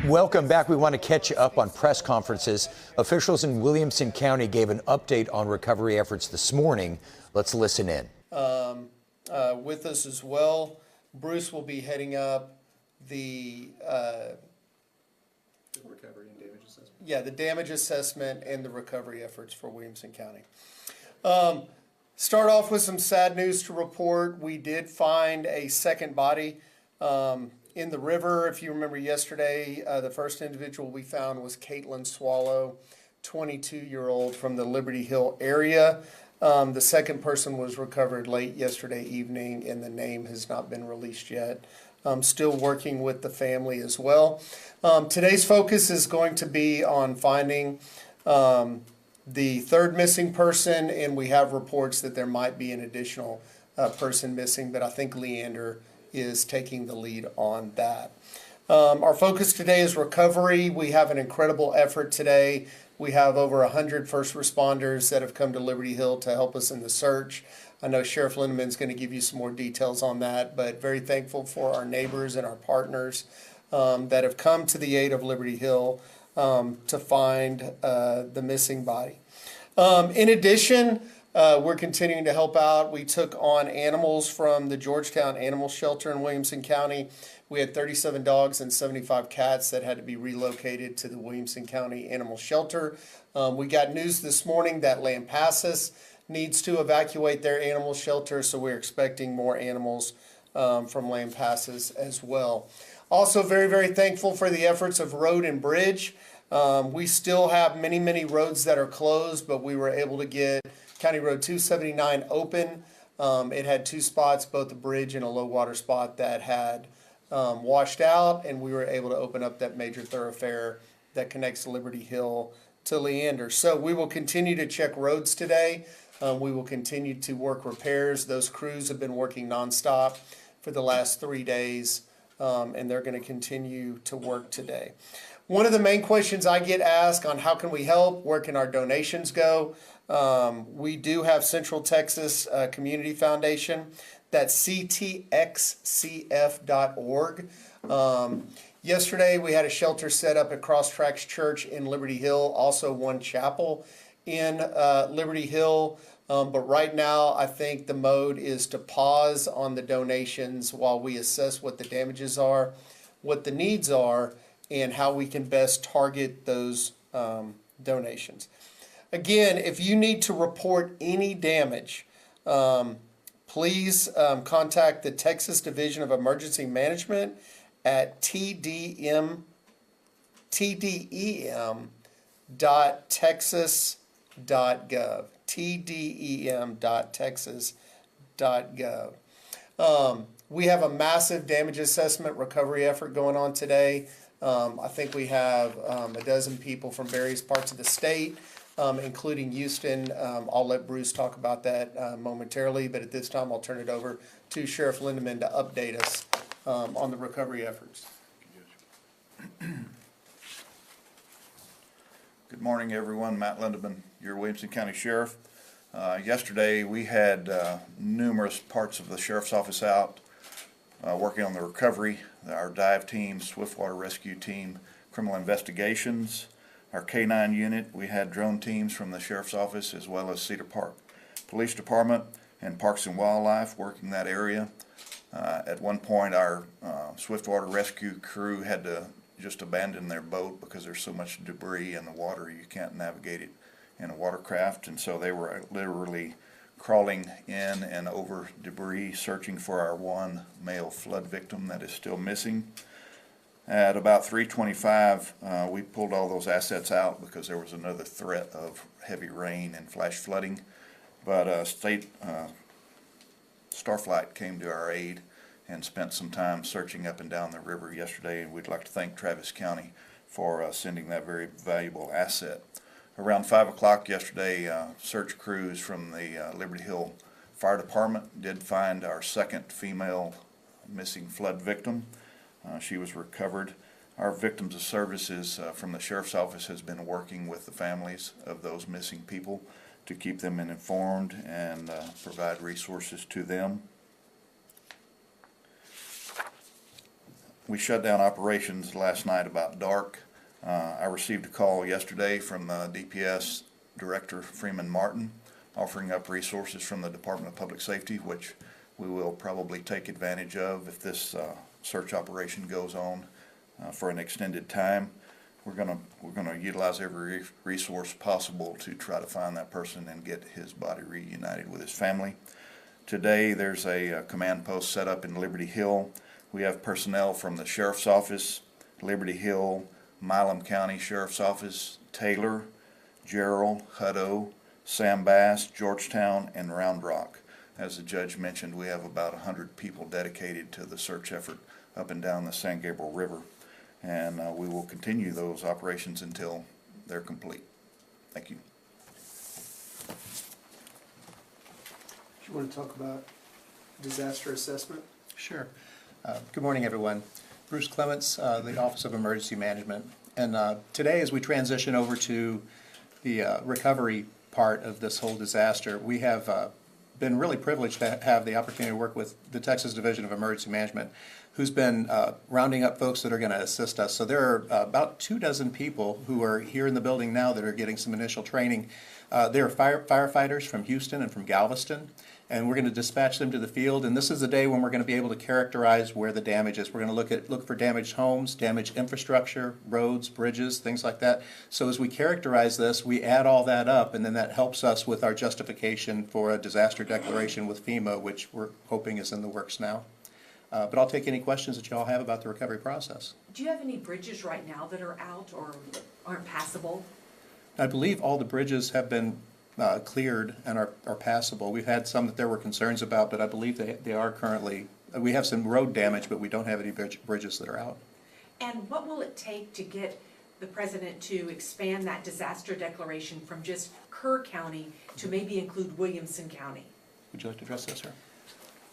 Welcome back. We want to catch you up on press conferences. Officials in Williamson County gave an update on recovery efforts this morning. Let's listen in. With us as well, Bruce will be heading up the recovery and damage assessment. Yeah, the damage assessment and the recovery efforts for Williamson County. Start off with some sad news to report. We did find a second body in the river, if you remember yesterday, the first individual we found was Caitlin Swallow, 22-year-old from the Liberty Hill area. The second person was recovered late yesterday evening, and the name has not been released yet. Still working with the family as well. Today's focus is going to be on finding the third missing person, and we have reports that there might be an additional person missing, but I think Leander is taking the lead on that. Our focus today is recovery. We have an incredible effort today. We have over 100 first responders that have come to Liberty Hill to help us in the search. I know Sheriff Lindeman is going to give you some more details on that, but very thankful for our neighbors and our partners that have come to the aid of Liberty Hill to find the missing body. In addition, we're continuing to help out. We took on animals from the Georgetown Animal Shelter in Williamson County. We had 37 dogs and 75 cats that had to be relocated to the Williamson County Animal Shelter. We got news this morning that Lampasas needs to evacuate their animal shelter, so we're expecting more animals from Lampasas as well. Also very, very thankful for the efforts of Road and Bridge. We still have many, many roads that are closed, but we were able to get County Road 279 open. It had two spots, both a bridge and a low water spot that had washed out, and we were able to open up that major thoroughfare that connects Liberty Hill to Leander. So we will continue to check roads today. We will continue to work repairs. Those crews have been working nonstop for the last 3 days, and they're going to continue to work today. One of the main questions I get asked on how can we help, where can our donations go? We do have Central Texas Community Foundation. That's ctxcf.org. Yesterday we had a shelter set up at Cross Tracks Church in Liberty Hill, also one chapel in Liberty Hill. But right now I think the mode is to pause on the donations while we assess what the damages are, what the needs are, and how we can best target those donations. Again, if you need to report any damage, please contact the Texas Division of Emergency Management at tdem.texas.gov. tdem.texas.gov. We have a massive damage assessment recovery effort going on today. I think we have a dozen people from various parts of the state, including Houston. I'll let Bruce talk about that momentarily, but at this time I'll turn it over to Sheriff Lindeman to update us on the recovery efforts. Good morning, everyone. Matt Lindeman, your Williamson County Sheriff. Yesterday we had numerous parts of the Sheriff's Office out working on the recovery. Our dive team, swiftwater rescue team, criminal investigations, our K-9 unit. We had drone teams from the Sheriff's Office as well as Cedar Park Police Department and Parks and Wildlife working that area. At one point our swiftwater rescue crew had to just abandon their boat because there's so much debris in the water you can't navigate it in a watercraft, and so they were literally crawling in and over debris searching for our one male flood victim that is still missing. At about 3:25 we pulled all those assets out because there was another threat of heavy rain and flash flooding, but State Starflight came to our aid and spent some time searching up and down the river yesterday, and we'd like to thank Travis County for sending that very valuable asset. Around 5 o'clock yesterday, search crews from the Liberty Hill Fire Department did find our second female missing flood victim. She was recovered. Our Victims of Services from the Sheriff's Office has been working with the families of those missing people to keep them informed and provide resources to them. We shut down operations last night about dark. I received a call yesterday from DPS Director Freeman Martin offering up resources from the Department of Public Safety, which we will probably take advantage of if this search operation goes on for an extended time. We're gonna utilize every resource possible to try to find that person and get his body reunited with his family. Today there's a command post set up in Liberty Hill. We have personnel from the Sheriff's Office, Liberty Hill, Milam County Sheriff's Office, Taylor, Gerald, Hutto, Sam Bass, Georgetown, and Round Rock. As the judge mentioned, we have about 100 people dedicated to the search effort up and down the San Gabriel River, and we will continue those operations until they're complete. Thank you. Do you want to talk about disaster assessment? Sure. Good morning, everyone. Bruce Clements, the Office of Emergency Management. And today, as we transition over to the recovery part of this whole disaster, we have been really privileged to have the opportunity to work with the Texas Division of Emergency Management, who's been rounding up folks that are going to assist us. So there are about 24 people who are here in the building now that are getting some initial training. There are firefighters from Houston and from Galveston, and we're going to dispatch them to the field. And this is the day when we're going to be able to characterize where the damage is. We're going to look for damaged homes, damaged infrastructure, roads, bridges, things like that. So as we characterize this, we add all that up, and then that helps us with our justification for a disaster declaration with FEMA, which we're hoping is in the works now. But I'll take any questions that you all have about the recovery process. Do you have any bridges right now that are out or aren't passable? I believe all the bridges have been cleared and are passable. We've had some that there were concerns about, but I believe they are currently, we have some road damage, but we don't have any bridges that are out. And what will it take to get the president to expand that disaster declaration from just Kerr County to maybe include Williamson County? Would you like to address this, sir?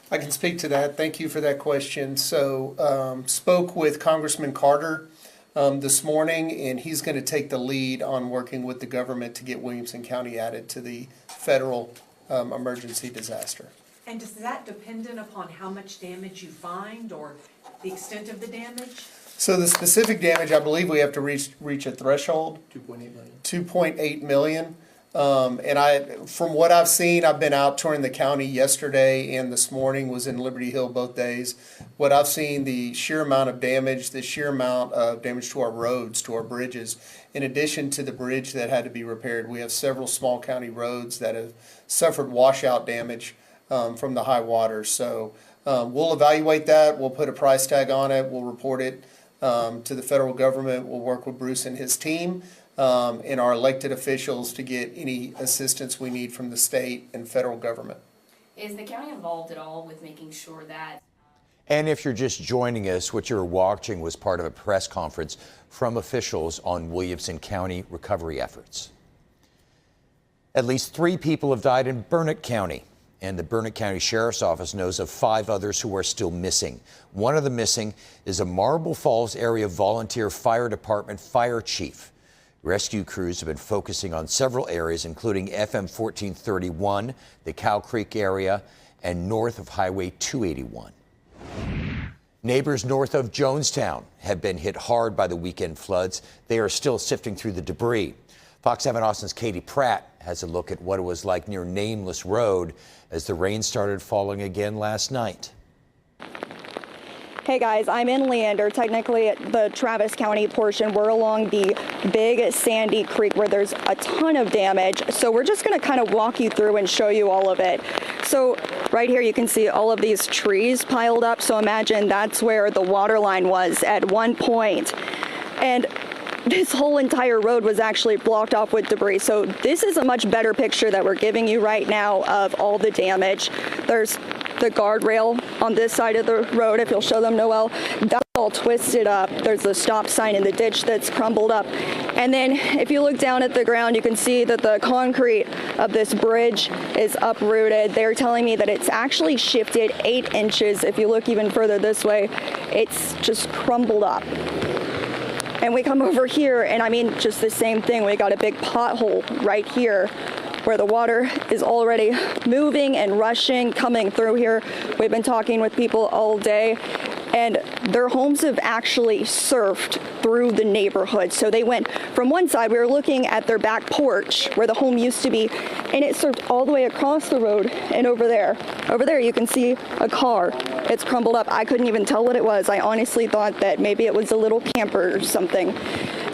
I can speak to that. Thank you for that question. So spoke with Congressman Carter this morning, and he's going to take the lead on working with the government to get Williamson County added to the federal emergency disaster. And is that dependent upon how much damage you find or the extent of the damage? So the specific damage, I believe we have to reach a threshold. 2.8 million. 2.8 million. And from what I've seen, I've been out touring the county yesterday and this morning, was in Liberty Hill both days. What I've seen, the sheer amount of damage, to our roads, to our bridges, in addition to the bridge that had to be repaired, we have several small county roads that have suffered washout damage from the high waters. So we'll evaluate that. We'll put a price tag on it. We'll report it to the federal government. We'll work with Bruce and his team. And our elected officials to get any assistance we need from the state and federal government. Is the county involved at all with making sure that? And if you're just joining us, what you're watching was part of a press conference from officials on Williamson County recovery efforts. At least 3 people have died in Burnett County, and the Burnett County Sheriff's Office knows of 5 others who are still missing. One of the missing is a Marble Falls area volunteer fire department fire chief. Rescue crews have been focusing on several areas, including FM 1431, the Cow Creek area, and north of Highway 281. Neighbors north of Jonestown have been hit hard by the weekend floods. They are still sifting through the debris. Fox 7 Austin's Katie Pratt has a look at what it was like near Nameless Road as the rain started falling again last night. Hey guys, I'm in Leander, technically at the Travis County portion. We're along the big Sandy Creek where there's a ton of damage. So we're just going to kind of walk you through and show you all of it. So right here you can see all of these trees piled up. So imagine that's where the water line was at one point. And this whole entire road was actually blocked off with debris. So this is a much better picture that we're giving you right now of all the damage. There's the guardrail on this side of the road, if you'll show them, Noel, that's all twisted up. There's the stop sign in the ditch that's crumbled up. And then if you look down at the ground, you can see that the concrete of this bridge is uprooted. They're telling me that it's actually shifted 8 inches. If you look even further this way, it's just crumbled up. And we come over here, and I mean, just the same thing. We got a big pothole right here where the water is already moving and rushing, coming through here. We've been talking with people all day, and their homes have actually surfed through the neighborhood. So they went from one side, we were looking at their back porch where the home used to be, and it surfed all the way across the road and over there. Over there you can see a car. It's crumbled up. I couldn't even tell what it was. I honestly thought that maybe it was a little camper or something.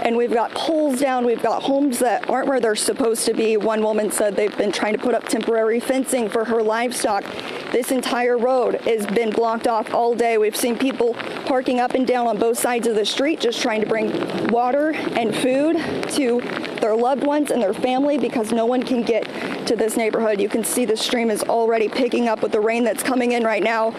and we've got poles down. We've got homes that aren't where they're supposed to be. One woman said they've been trying to put up temporary fencing for her livestock. This entire road has been blocked off all day. We've seen people parking up and down on both sides of the street just trying to bring water and food to their loved ones and their family because no one can get to this neighborhood. You can see the stream is already picking up with the rain that's coming in right now.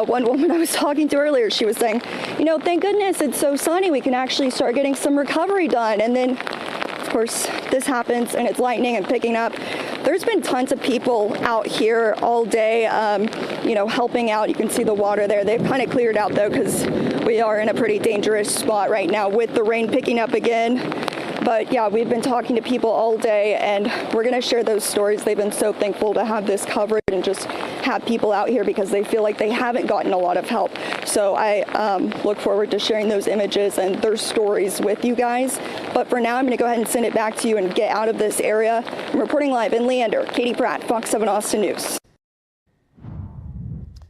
One woman I was talking to earlier, she was saying, you know, thank goodness it's so sunny. We can actually start getting some recovery done. And then, of course, this happens and it's lightning and picking up. There's been tons of people out here all day, you know, helping out. You can see the water there. They've kind of cleared out, though, because we are in a pretty dangerous spot right now with the rain picking up again. But yeah, we've been talking to people all day, and we're going to share those stories. They've been so thankful to have this coverage and just have people out here because they feel like they haven't gotten a lot of help. So I look forward to sharing those images and their stories with you guys. But for now, I'm going to go ahead and send it back to you and get out of this area. I'm reporting live in Leander. Katie Pratt, Fox 7 Austin News.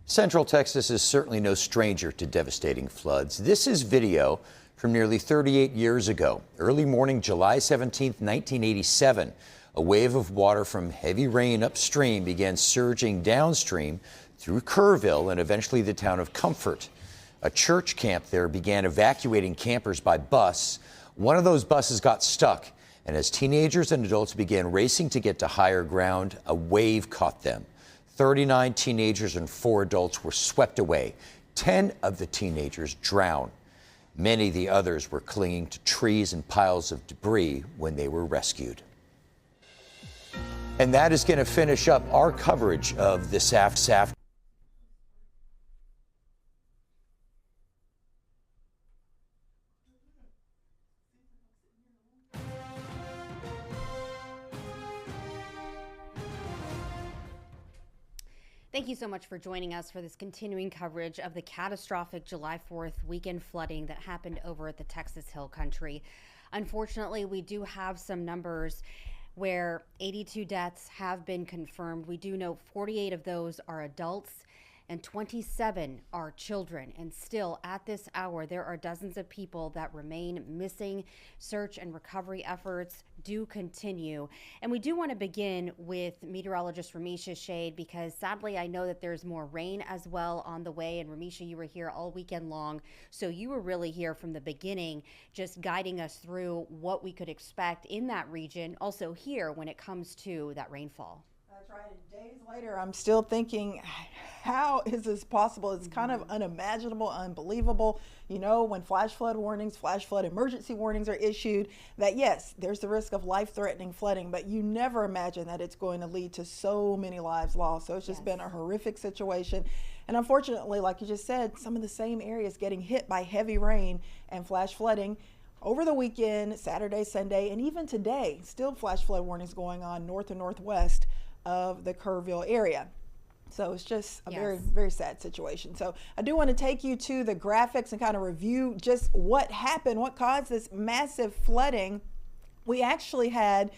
Central Texas is certainly no stranger to devastating floods. This is video from nearly 38 years ago. Early morning, July 17, 1987, a wave of water from heavy rain upstream began surging downstream through Kerrville and eventually the town of Comfort. A church camp there began evacuating campers by bus. One of those buses got stuck, and as teenagers and adults began racing to get to higher ground, a wave caught them. 39 teenagers and 4 adults were swept away. 10 of the teenagers drowned. Many of the others were clinging to trees and piles of debris when they were rescued. And that is going to finish up our coverage of this afternoon. Thank you so much for joining us for this continuing coverage of the catastrophic July 4th weekend flooding that happened over at the Texas Hill Country. Unfortunately, we do have some numbers where 82 deaths have been confirmed. We do know 48 of those are adults and 27 are children. And still at this hour, there are dozens of people that remain missing. Search and recovery efforts do continue. And we do want to begin with meteorologist Ramisha Shade, because sadly, I know that there's more rain as well on the way. And Ramisha, you were here all weekend long. So you were really here from the beginning, just guiding us through what we could expect in that region. Also here when it comes to that rainfall. That's right. And days later, I'm still thinking, how is this possible? It's kind of unimaginable, unbelievable. You know, when flash flood warnings, flash flood emergency warnings are issued, that yes, there's the risk of life-threatening flooding, but you never imagine that it's going to lead to so many lives lost. So it's just been a horrific situation. And unfortunately, like you just said, some of the same areas getting hit by heavy rain and flash flooding. Over the weekend, Saturday, Sunday, and even today, still flash flood warnings going on north and northwest of the Kerrville area. So it's just a very, very sad situation. So I do want to take you to the graphics and kind of review just what happened, what caused this massive flooding. We actually had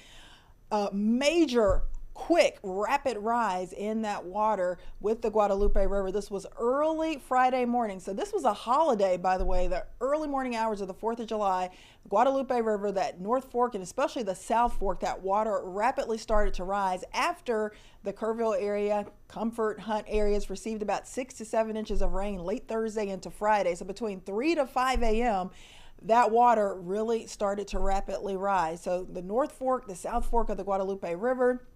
a major, quick, rapid rise in that water with the Guadalupe River. This was early Friday morning. So this was a holiday, by the way, the early morning hours of the 4th of July. The Guadalupe River, that North Fork and especially the South Fork, that water rapidly started to rise after the Kerrville area, Comfort, Hunt areas received about 6 to 7 inches of rain late Thursday into Friday. So between 3 to 5 a.m., that water really started to rapidly rise. So the North Fork, the South Fork of the Guadalupe River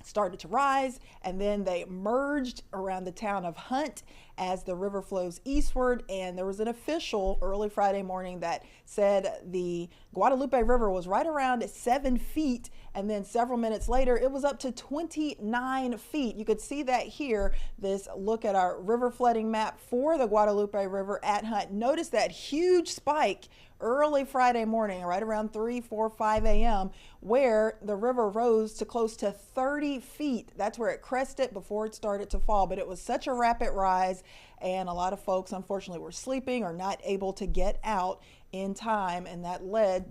started to rise, and then they merged around the town of Hunt as the river flows eastward. And there was an official early Friday morning that said the Guadalupe River was right around 7 feet, and then several minutes later it was up to 29 feet. You could see that here, this look at our river flooding map for the Guadalupe River at Hunt. Notice that huge spike early Friday morning, right around 3, 4, 5 a.m., where the river rose to close to 30 feet. That's where it crested before it started to fall. But it was such a rapid rise, and a lot of folks, unfortunately, were sleeping or not able to get out in time, and that led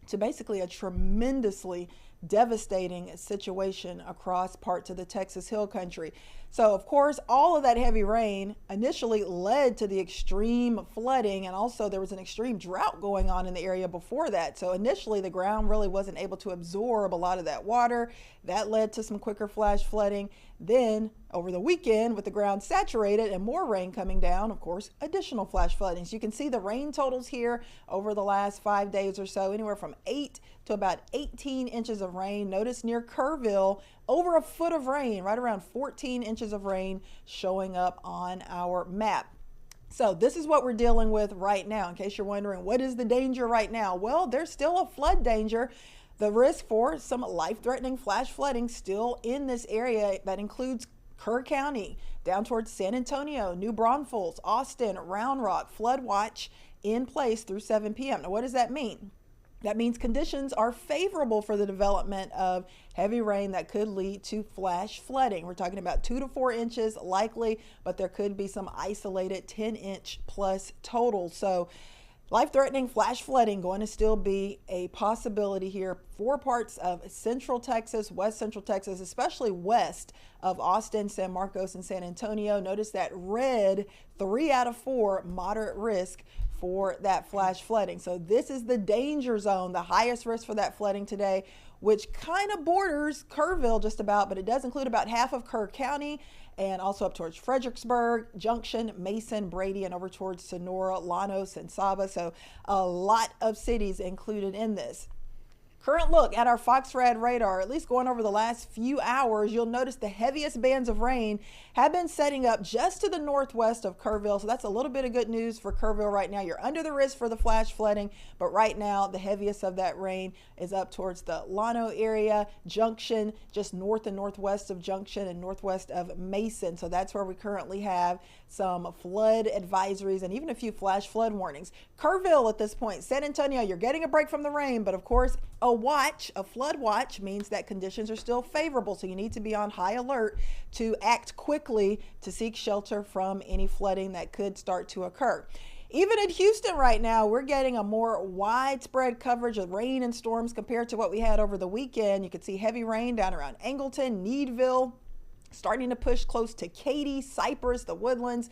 to basically a tremendously devastating situation across parts of the Texas Hill Country. So, of course, all of that heavy rain initially led to the extreme flooding, and also there was an extreme drought going on in the area before that. So initially the ground really wasn't able to absorb a lot of that water. That led to some quicker flash flooding. Then over the weekend, with the ground saturated and more rain coming down, of course, additional flash flooding. So you can see the rain totals here over the last 5 days or so, anywhere from 8 to about 18 inches of rain. Notice near Kerrville, over a foot of rain, right around 14 inches of rain showing up on our map. So this is what we're dealing with right now. In case you're wondering, what is the danger right now? Well, there's still a flood danger. The risk for some life-threatening flash flooding still in this area. That includes Kerr County, down towards San Antonio, New Braunfels, Austin, Round Rock. Flood watch in place through 7 p.m. Now, what does that mean? That means conditions are favorable for the development of heavy rain that could lead to flash flooding. We're talking about 2 to 4 inches likely, but there could be some isolated 10-inch plus total. So life-threatening flash flooding going to still be a possibility here for parts of central Texas, west central Texas, especially west of Austin, San Marcos, and San Antonio. Notice that red, 3 out of 4 moderate risk for that flash flooding. So this is the danger zone, the highest risk for that flooding today, which kind of borders Kerrville just about, but it does include about half of Kerr County and also up towards Fredericksburg, Junction, Mason, Brady, and over towards Sonora, Llanos, and Saba. So a lot of cities included in this. Current look at our FoxRad radar, at least going over the last few hours, you'll notice the heaviest bands of rain have been setting up just to the northwest of Kerrville. So that's a little bit of good news for Kerrville right now. You're under the risk for the flash flooding, but right now the heaviest of that rain is up towards the Llano area, Junction, just north and northwest of Junction and northwest of Mason. So that's where we currently have some flood advisories and even a few flash flood warnings. Kerrville at this point, San Antonio, you're getting a break from the rain, but of course, a flood watch means that conditions are still favorable. So you need to be on high alert to act quickly to seek shelter from any flooding that could start to occur. Even in Houston right now, we're getting a more widespread coverage of rain and storms compared to what we had over the weekend. You can see heavy rain down around Angleton, Needville, starting to push close to Katy, Cypress, the Woodlands,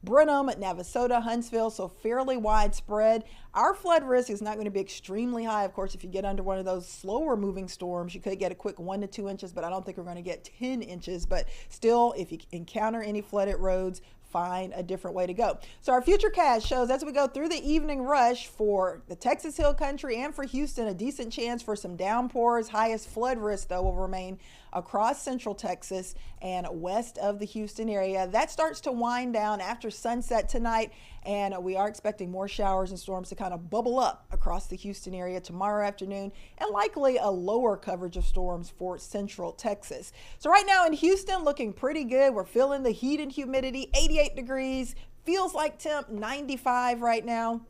Brenham, Navasota, Huntsville, so fairly widespread. Our flood risk is not going to be extremely high. Of course, if you get under one of those slower moving storms, you could get a quick 1 to 2 inches, but I don't think we're going to get 10 inches. But still, if you encounter any flooded roads, find a different way to go. So our futurecast shows as we go through the evening rush for the Texas Hill Country and for Houston, a decent chance for some downpours. Highest flood risk, though, will remain across central Texas and west of the Houston area. That starts to wind down after sunset tonight, and we are expecting more showers and storms to kind of bubble up across the Houston area tomorrow afternoon, and likely a lower coverage of storms for central Texas. So right now in Houston, looking pretty good. We're feeling the heat and humidity, 88 degrees, feels like temp 95 right now.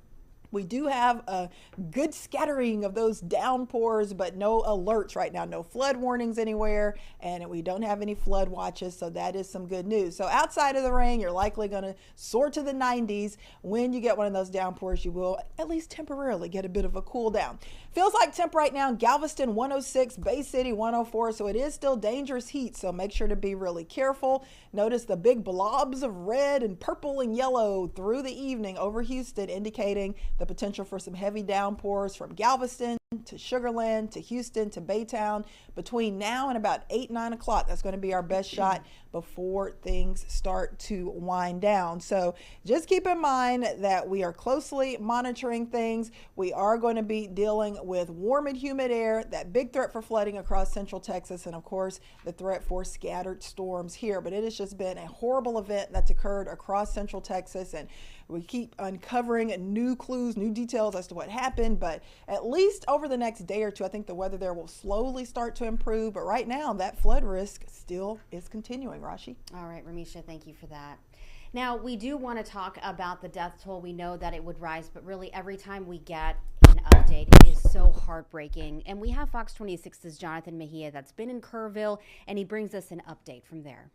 We do have a good scattering of those downpours, but no alerts right now, no flood warnings anywhere, and we don't have any flood watches, so that is some good news. So outside of the rain, you're likely going to soar to the 90s. When you get one of those downpours, you will at least temporarily get a bit of a cool down. Feels like temp right now in Galveston 106, Bay City 104, so it is still dangerous heat, so make sure to be really careful. Notice the big blobs of red and purple and yellow through the evening over Houston, indicating the potential for some heavy downpours from Galveston to Sugar Land to Houston to Baytown between now and about 8-9 o'clock. That's going to be our best shot before things start to wind down. So just keep in mind that we are closely monitoring things. We are going to be dealing with warm and humid air, that big threat for flooding across central Texas, and of course the threat for scattered storms here. But it has just been a horrible event that's occurred across central Texas, and we keep uncovering new clues, new details as to what happened, but at least over the next day or two, I think the weather there will slowly start to improve. But right now, that flood risk still is continuing, Rashi. All right, Ramisha, thank you for that. Now, we do want to talk about the death toll. We know that it would rise, but really every time we get an update, it is so heartbreaking. And we have Fox 26's Jonathan Mejia that's been in Kerrville, and he brings us an update from there.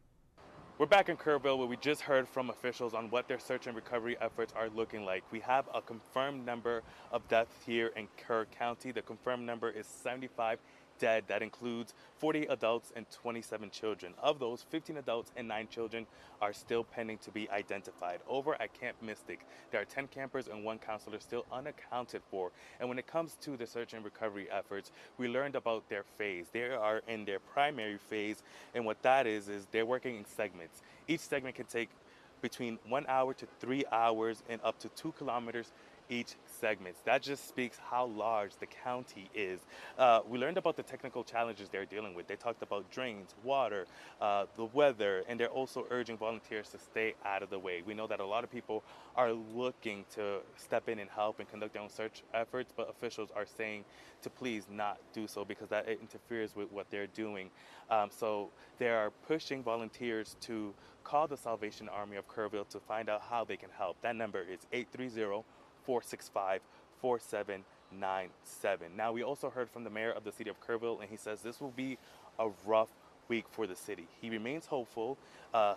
We're back in Kerrville, where we just heard from officials on what their search and recovery efforts are looking like. We have a confirmed number of deaths here in Kerr County. The confirmed number is 75 dead. That includes 40 adults and 27 children. Of those, 15 adults and 9 children are still pending to be identified. Over at Camp Mystic, there are 10 campers and 1 counselor still unaccounted for. And when it comes to the search and recovery efforts, we learned about their phase. They are in their primary phase, and what that is they're working in segments. Each segment can take between 1 hour to 3 hours and up to 2 kilometers each segment. That just speaks how large the county is. We learned about the technical challenges they're dealing with. They talked about drains, water, the weather, and they're also urging volunteers to stay out of the way. We know that a lot of people are looking to step in and help and conduct their own search efforts, but officials are saying to please not do so because that interferes with what they're doing. So they are pushing volunteers to call the Salvation Army of Kerrville to find out how they can help. That number is 830-465-4797. Now, we also heard from the mayor of the city of Kerrville, and he says this will be a rough week for the city. He remains hopeful.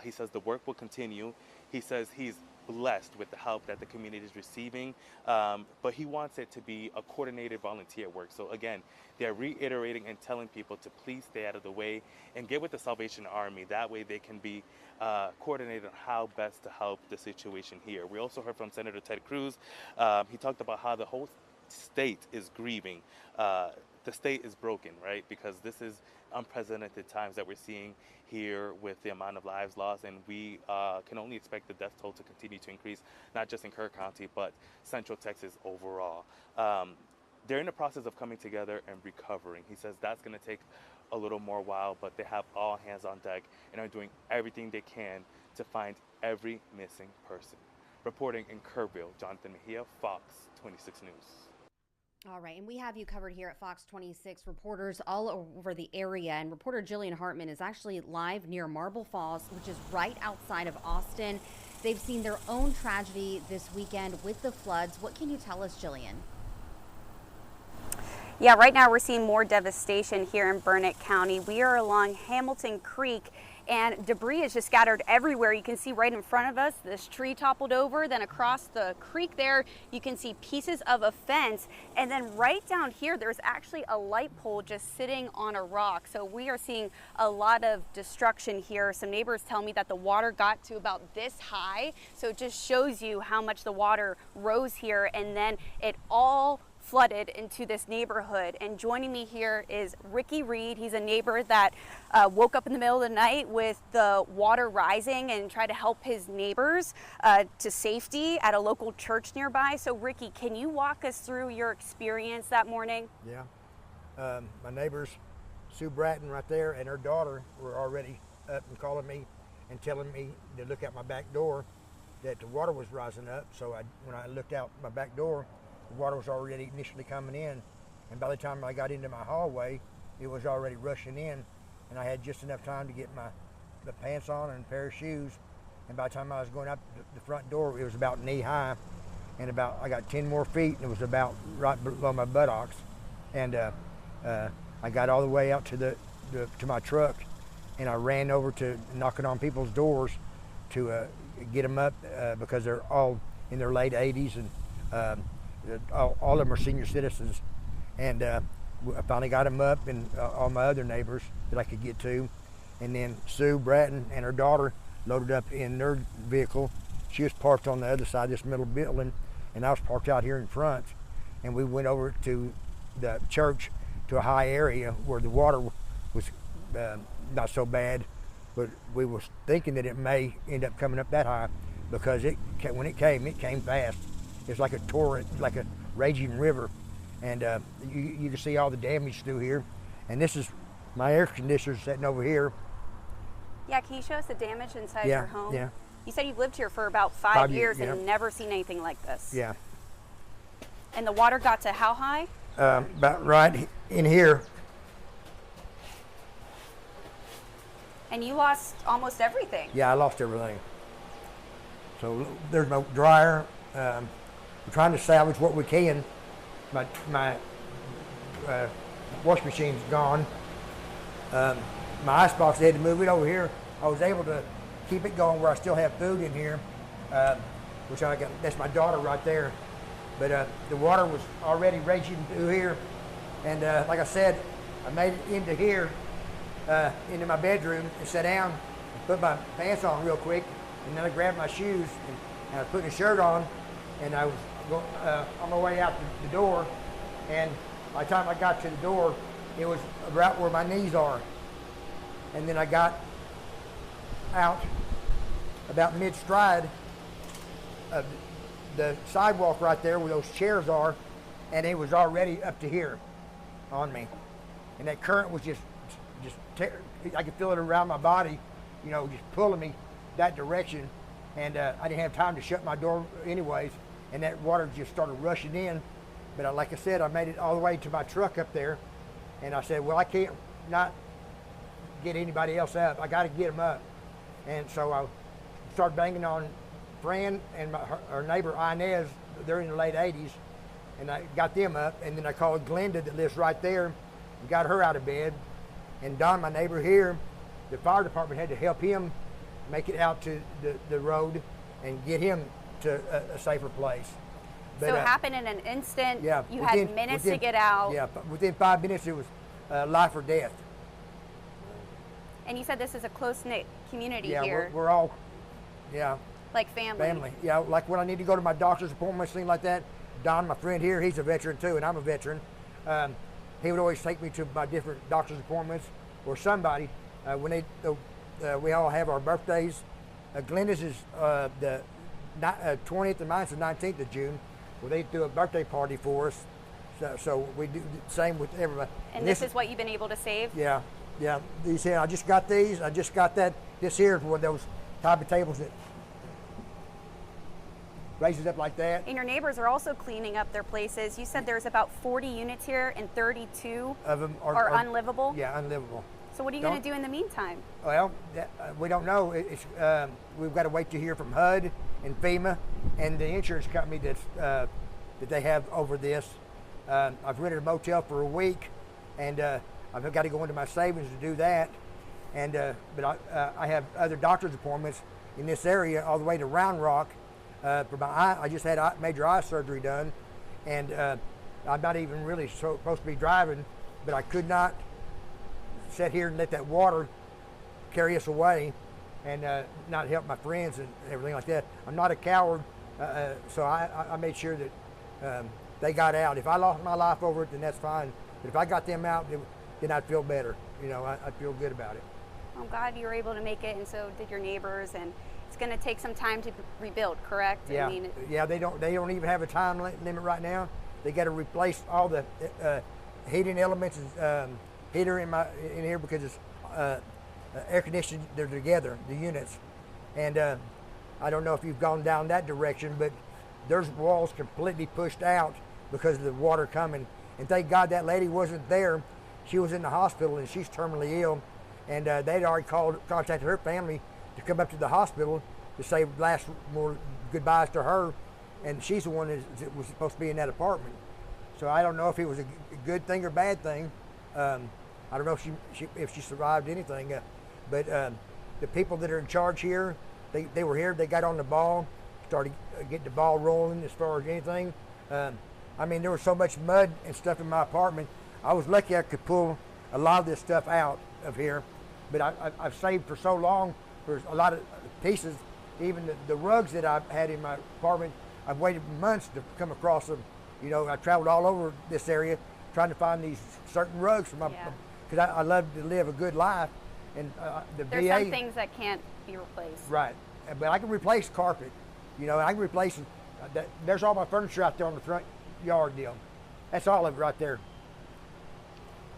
He says the work will continue. He says he's blessed with the help that the community is receiving, but he wants it to be a coordinated volunteer work. So again, they're reiterating and telling people to please stay out of the way and get with the Salvation Army. That way they can be coordinated on how best to help the situation here. We also heard from Senator Ted Cruz. He talked about how the whole state is grieving. The state is broken, right? Because this is unprecedented times that we're seeing here with the amount of lives lost, and we can only expect the death toll to continue to increase, not just in Kerr County, but Central Texas overall. They're in the process of coming together and recovering. He says that's going to take a little more while, but they have all hands on deck and are doing everything they can to find every missing person. Reporting in Kerrville, Jonathan Mejia, Fox 26 News. All right, and we have you covered here at Fox 26, reporters all over the area, and reporter Jillian Hartman is actually live near Marble Falls, which is right outside of Austin. They've seen their own tragedy this weekend with the floods. What can you tell us, Jillian? Yeah, right now we're seeing more devastation here in Burnett County. We are along Hamilton Creek, and debris is just scattered everywhere. You can see right in front of us, this tree toppled over. Then across the creek there, you can see pieces of a fence. And then right down here, there's actually a light pole just sitting on a rock. So we are seeing a lot of destruction here. Some neighbors tell me that the water got to about this high. So it just shows you how much the water rose here, and then it all flooded into this neighborhood. And joining me here is Ricky Reed. He's a neighbor that woke up in the middle of the night with the water rising and tried to help his neighbors to safety at a local church nearby. So Ricky, can you walk us through your experience that morning? Yeah, my neighbors, Sue Bratton right there and her daughter were already up and calling me and telling me to look out my back door that the water was rising up. So when I looked out my back door, the water was already initially coming in, and by the time I got into my hallway, it was already rushing in, and I had just enough time to get the pants on and a pair of shoes, and by the time I was going up the front door, it was about knee high, and I got 10 more feet, and it was about right below my buttocks, and I got all the way out to my truck, and I ran over to knocking on people's doors to get them up because they're all in their late 80s, and all of them are senior citizens, and I finally got them up, and all my other neighbors that I could get to, and then Sue Bratton and her daughter loaded up in their vehicle. She was parked on the other side of this middle building, and I was parked out here in front, and we went over to the church to a high area where the water was not so bad, but we were thinking that it may end up coming up that high because when it came fast. It's like a torrent, like a raging river, and you can see all the damage through here. And this is my air conditioner sitting over here. Yeah, can you show us the damage inside your home? Yeah. You said you've lived here for about 5 years yeah. and never seen anything like this. Yeah. And the water got to how high? About right in here. And you lost almost everything. Yeah, I lost everything. So there's no dryer. We're trying to salvage what we can. My wash machine's gone. My icebox, they had to move it over here. I was able to keep it going where I still have food in here, which I got. That's my daughter right there. But the water was already raging through here, and like I said, I made it into here, into my bedroom, and sat down and put my pants on real quick, and then I grabbed my shoes and I put a shirt on, and I was on my way out the door, and by the time I got to the door, it was about where my knees are. And then I got out about mid-stride of the sidewalk right there where those chairs are, and it was already up to here on me. And that current was just I could feel it around my body, you know, just pulling me that direction. And I didn't have time to shut my door anyways, and that water just started rushing in. But like I said, I made it all the way to my truck up there, and I said, well, I can't not get anybody else up. I got to get them up. And so I started banging on Fran and her neighbor Inez. They're in the late 80s, and I got them up. And then I called Glenda that lives right there and got her out of bed. And Don, my neighbor here, the fire department had to help him make it out to the road and get him to a safer place. But, so it happened in an instant. Yeah, you had minutes to get out. Yeah, within 5 minutes it was life or death. And you said this is a close-knit community yeah, here. We're all, like family. Family, yeah. Like when I need to go to my doctor's appointments, things like that. Don, my friend here, he's a veteran too, and I'm a veteran. He would always take me to my different doctor's appointments, or somebody. When we all have our birthdays. Glenda's is the 20th, and mine's the 19th of June. Well, they do a birthday party for us, so we do the same with everybody. And this is what you've been able to save? Yeah. These here, I just got these. I just got that. This here is one of those type of tables that raises up like that. And your neighbors are also cleaning up their places. You said there's about 40 units here, and 32 of them are unlivable? Yeah, unlivable. So what are you going to do in the meantime? Well, we don't know. We've got to wait to hear from HUD and FEMA and the insurance company that they have over this. I've rented a motel for a week, and I've got to go into my savings to do that. And but I have other doctor's appointments in this area all the way to Round Rock for my eye. I just had major eye surgery done, and I'm not even really supposed to be driving, but I could not sit here and let that water carry us away and not help my friends and everything like that. I'm not a coward, so I made sure that they got out. If I lost my life over it, then that's fine. But if I got them out, then I'd feel better. You know, I'd feel good about it. I'm glad you were able to make it, and so did your neighbors. And it's going to take some time to rebuild, correct? Yeah. They don't even have a time limit right now. They got to replace all the heating elements and heater in here because it's air conditioned. They're together, the units, and I don't know if you've gone down that direction, but there's walls completely pushed out because of the water coming. And thank God that lady wasn't there. She was in the hospital and she's terminally ill, and they'd already contacted her family to come up to the hospital to say last more goodbyes to her, and she's the one that was supposed to be in that apartment. So I don't know if it was a good thing or bad thing. I don't know if she survived anything, but the people that are in charge here, they were here, they got on the ball, started getting the ball rolling as far as anything. I mean, there was so much mud and stuff in my apartment. I was lucky I could pull a lot of this stuff out of here, but I've saved for so long for a lot of pieces. Even the rugs that I've had in my apartment, I've waited months to come across them. You know, I traveled all over this area trying to find these certain rugs for my, because I love to live a good life. And there's VA, some things that can't be replaced. Right, but I can replace carpet. You know, I can replace there's all my furniture out there on the front yard deal. That's all of it right there.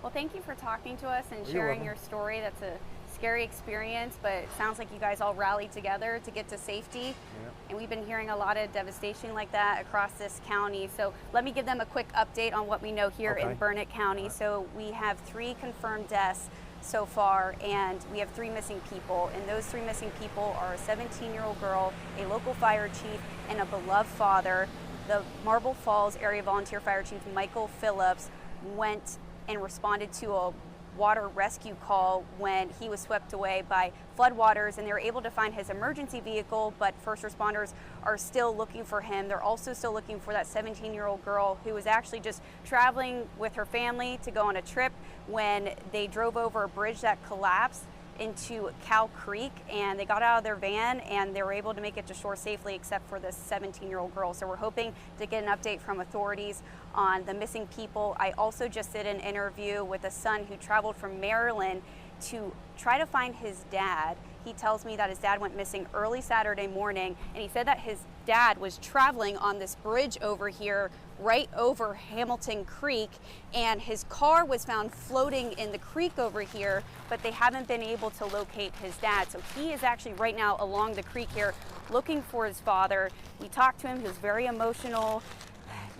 Well, thank you for talking to us and sharing your story. That's a scary experience, but it sounds like you guys all rallied together to get to safety. Yeah. And we've been hearing a lot of devastation like that across this county. So let me give them a quick update on what we know here in Burnett County. Right. So we have 3 confirmed deaths so far, and we have 3 missing people. And those 3 missing people are a 17-year-old girl, a local fire chief, and a beloved father. The Marble Falls Area Volunteer Fire Chief, Michael Phillips, went and responded to a water rescue call when he was swept away by floodwaters, and they were able to find his emergency vehicle, but first responders are still looking for him. They're also still looking for that 17-year-old girl who was actually just traveling with her family to go on a trip when they drove over a bridge that collapsed into Cow Creek, and they got out of their van and they were able to make it to shore safely except for this 17-year-old girl. So we're hoping to get an update from authorities on the missing people. I also just did an interview with a son who traveled from Maryland to try to find his dad. He tells me that his dad went missing early Saturday morning, and he said that his dad was traveling on this bridge over here right over Hamilton Creek, and his car was found floating in the creek over here, but they haven't been able to locate his dad. So he is actually right now along the creek here looking for his father. We talked to him, he was very emotional.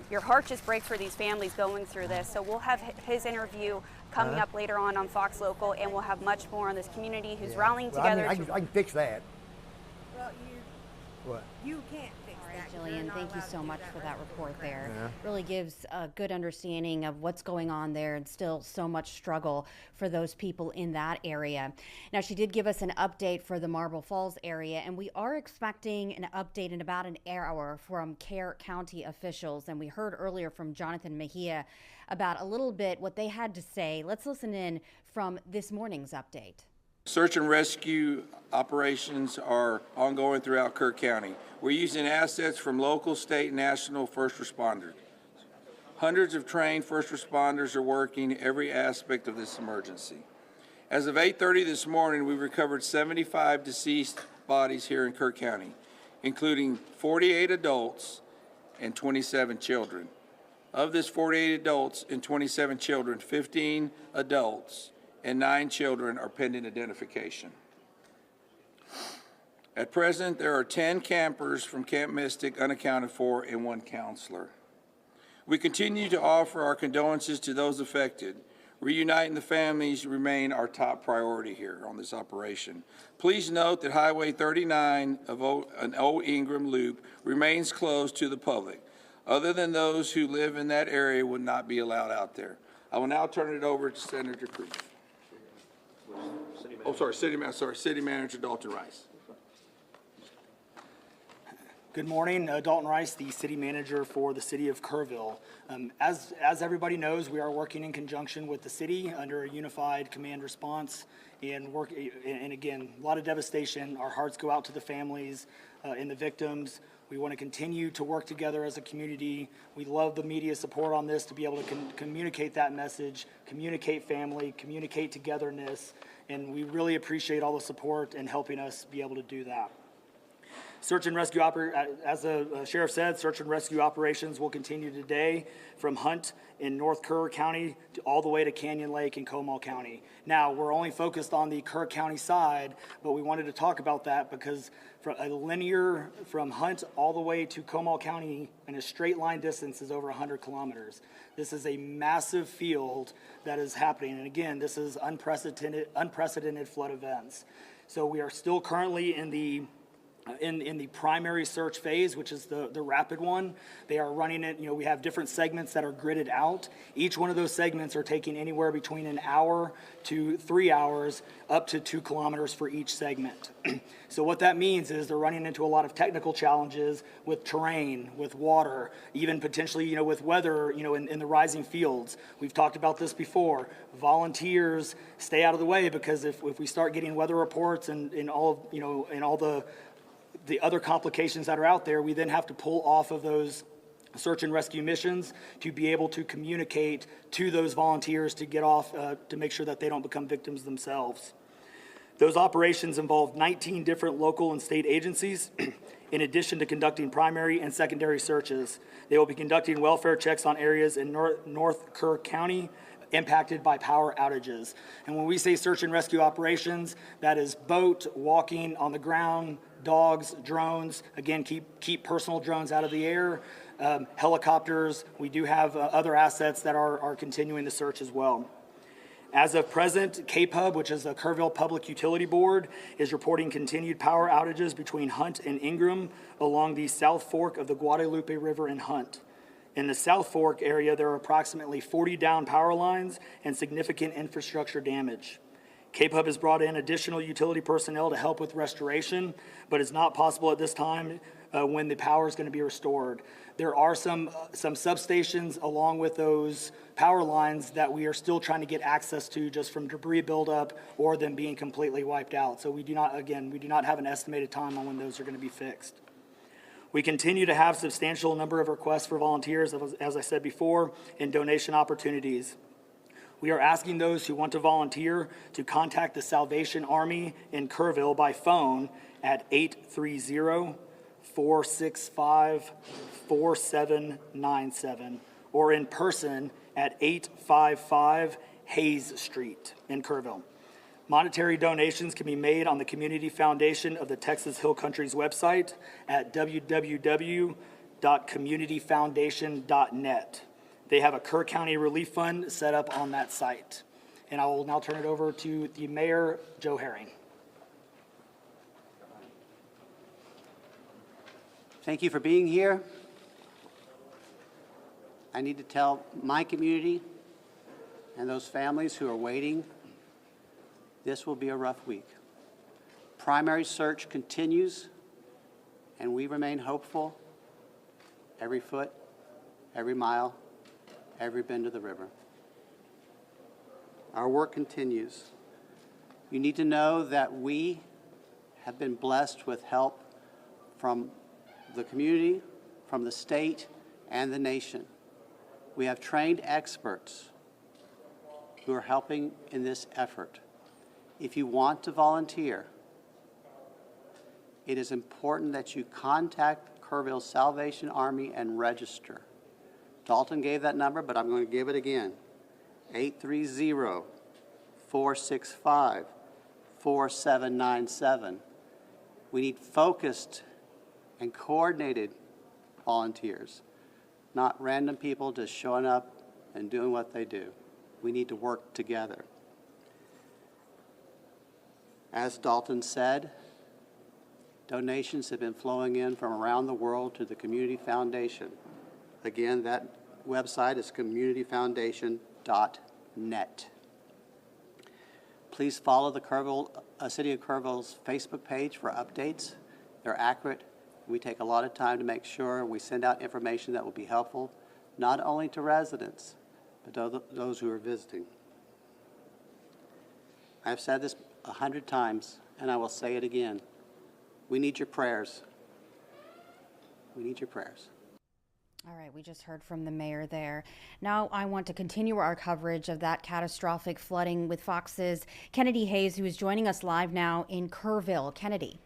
Your heart just breaks for these families going through this. So we'll have his interview coming up later on Fox Local, and we'll have much more on this community who's rallying together. I can fix that. Well, What? you can't fix that. Jillian, thank you so much for that report there. Yeah. Really gives a good understanding of what's going on there, and still so much struggle for those people in that area. Now, she did give us an update for the Marble Falls area, and we are expecting an update in about an hour from Kerr County officials. And we heard earlier from Jonathan Mejia about a little bit what they had to say. Let's listen in from this morning's update. Search and rescue operations are ongoing throughout Kerr County. We're using assets from local, state, and national first responders. Hundreds of trained first responders are working every aspect of this emergency. As of 8:30 this morning, we recovered 75 deceased bodies here in Kerr County, including 48 adults and 27 children. Of this 48 adults and 27 children, 15 adults and 9 children are pending identification. At present, there are 10 campers from Camp Mystic unaccounted for and 1 counselor. We continue to offer our condolences to those affected. Reuniting the families remain our top priority here on this operation. Please note that Highway 39 of an Old Ingram Loop remains closed to the public. Other than those who live in that area would not be allowed out there. I will now turn it over to Senator Cruz. City Manager Dalton Rice. Good morning, Dalton Rice, the City Manager for the City of Kerrville. As everybody knows, we are working in conjunction with the city under a unified command response and again, a lot of devastation. Our hearts go out to the families and the victims. We want to continue to work together as a community. We love the media support on this to be able to communicate that message, communicate family, communicate togetherness, and we really appreciate all the support and helping us be able to do that. Search and rescue, as the sheriff said, search and rescue operations will continue today from Hunt in North Kerr County all the way to Canyon Lake in Comal County. Now, we're only focused on the Kerr County side, but we wanted to talk about that because a linear from Hunt all the way to Comal County in a straight line distance is over 100 kilometers. This is a massive field that is happening. And again, this is unprecedented flood events. So we are still currently in the primary search phase, which is the rapid one. They are running it, we have different segments that are gridded out. Each one of those segments are taking anywhere between an hour to 3 hours, up to 2 kilometers for each segment. So what that means is they're running into a lot of technical challenges with terrain, with water, even potentially, with weather, in the rising fields. We've talked about this before. Volunteers stay out of the way because if we start getting weather reports and all the other complications that are out there, we then have to pull off of those search and rescue missions to be able to communicate to those volunteers to get off, to make sure that they don't become victims themselves. Those operations involve 19 different local and state agencies, in addition to conducting primary and secondary searches. They will be conducting welfare checks on areas in North Kerr County impacted by power outages. And when we say search and rescue operations, that is boat, walking, on the ground, dogs, drones. Again, keep personal drones out of the air. Helicopters. We do have other assets that are continuing the search as well. As of present, KPUB, which is the Kerrville Public Utility Board, is reporting continued power outages between Hunt and Ingram along the South Fork of the Guadalupe River in Hunt. In the South Fork area, there are approximately 40 down power lines and significant infrastructure damage. Cape Hub has brought in additional utility personnel to help with restoration, but it's not possible at this time when the power is going to be restored. There are some substations along with those power lines that we are still trying to get access to just from debris buildup or them being completely wiped out. So we do not have an estimated time on when those are going to be fixed. We continue to have substantial number of requests for volunteers, as I said before, and donation opportunities. We are asking those who want to volunteer to contact the Salvation Army in Kerrville by phone at 830-465-4797 or in person at 855 Hayes Street in Kerrville. Monetary donations can be made on the Community Foundation of the Texas Hill Country's website at www.communityfoundation.net. They have a Kerr County Relief Fund set up on that site. And I will now turn it over to the Mayor, Joe Herring. Thank you for being here. I need to tell my community and those families who are waiting, this will be a rough week. Primary search continues, and we remain hopeful every foot, every mile, every bend of the river. Our work continues. You need to know that we have been blessed with help from the community, from the state, and the nation. We have trained experts who are helping in this effort. If you want to volunteer, it is important that you contact Kerrville Salvation Army and register. Dalton gave that number, but I'm going to give it again. 830-465-4797. We need focused and coordinated volunteers, not random people just showing up and doing what they do. We need to work together. As Dalton said, donations have been flowing in from around the world to the Community Foundation. Again, that website is communityfoundation.net. Please follow the City of Kerrville's Facebook page for updates. They're accurate. We take a lot of time to make sure we send out information that will be helpful, not only to residents, but to those who are visiting. I've said this 100 times, and I will say it again. We need your prayers. We need your prayers. All right, we just heard from the mayor there. Now I want to continue our coverage of that catastrophic flooding with Fox's Kennedy Hayes, who is joining us live now in Kerrville. Kennedy.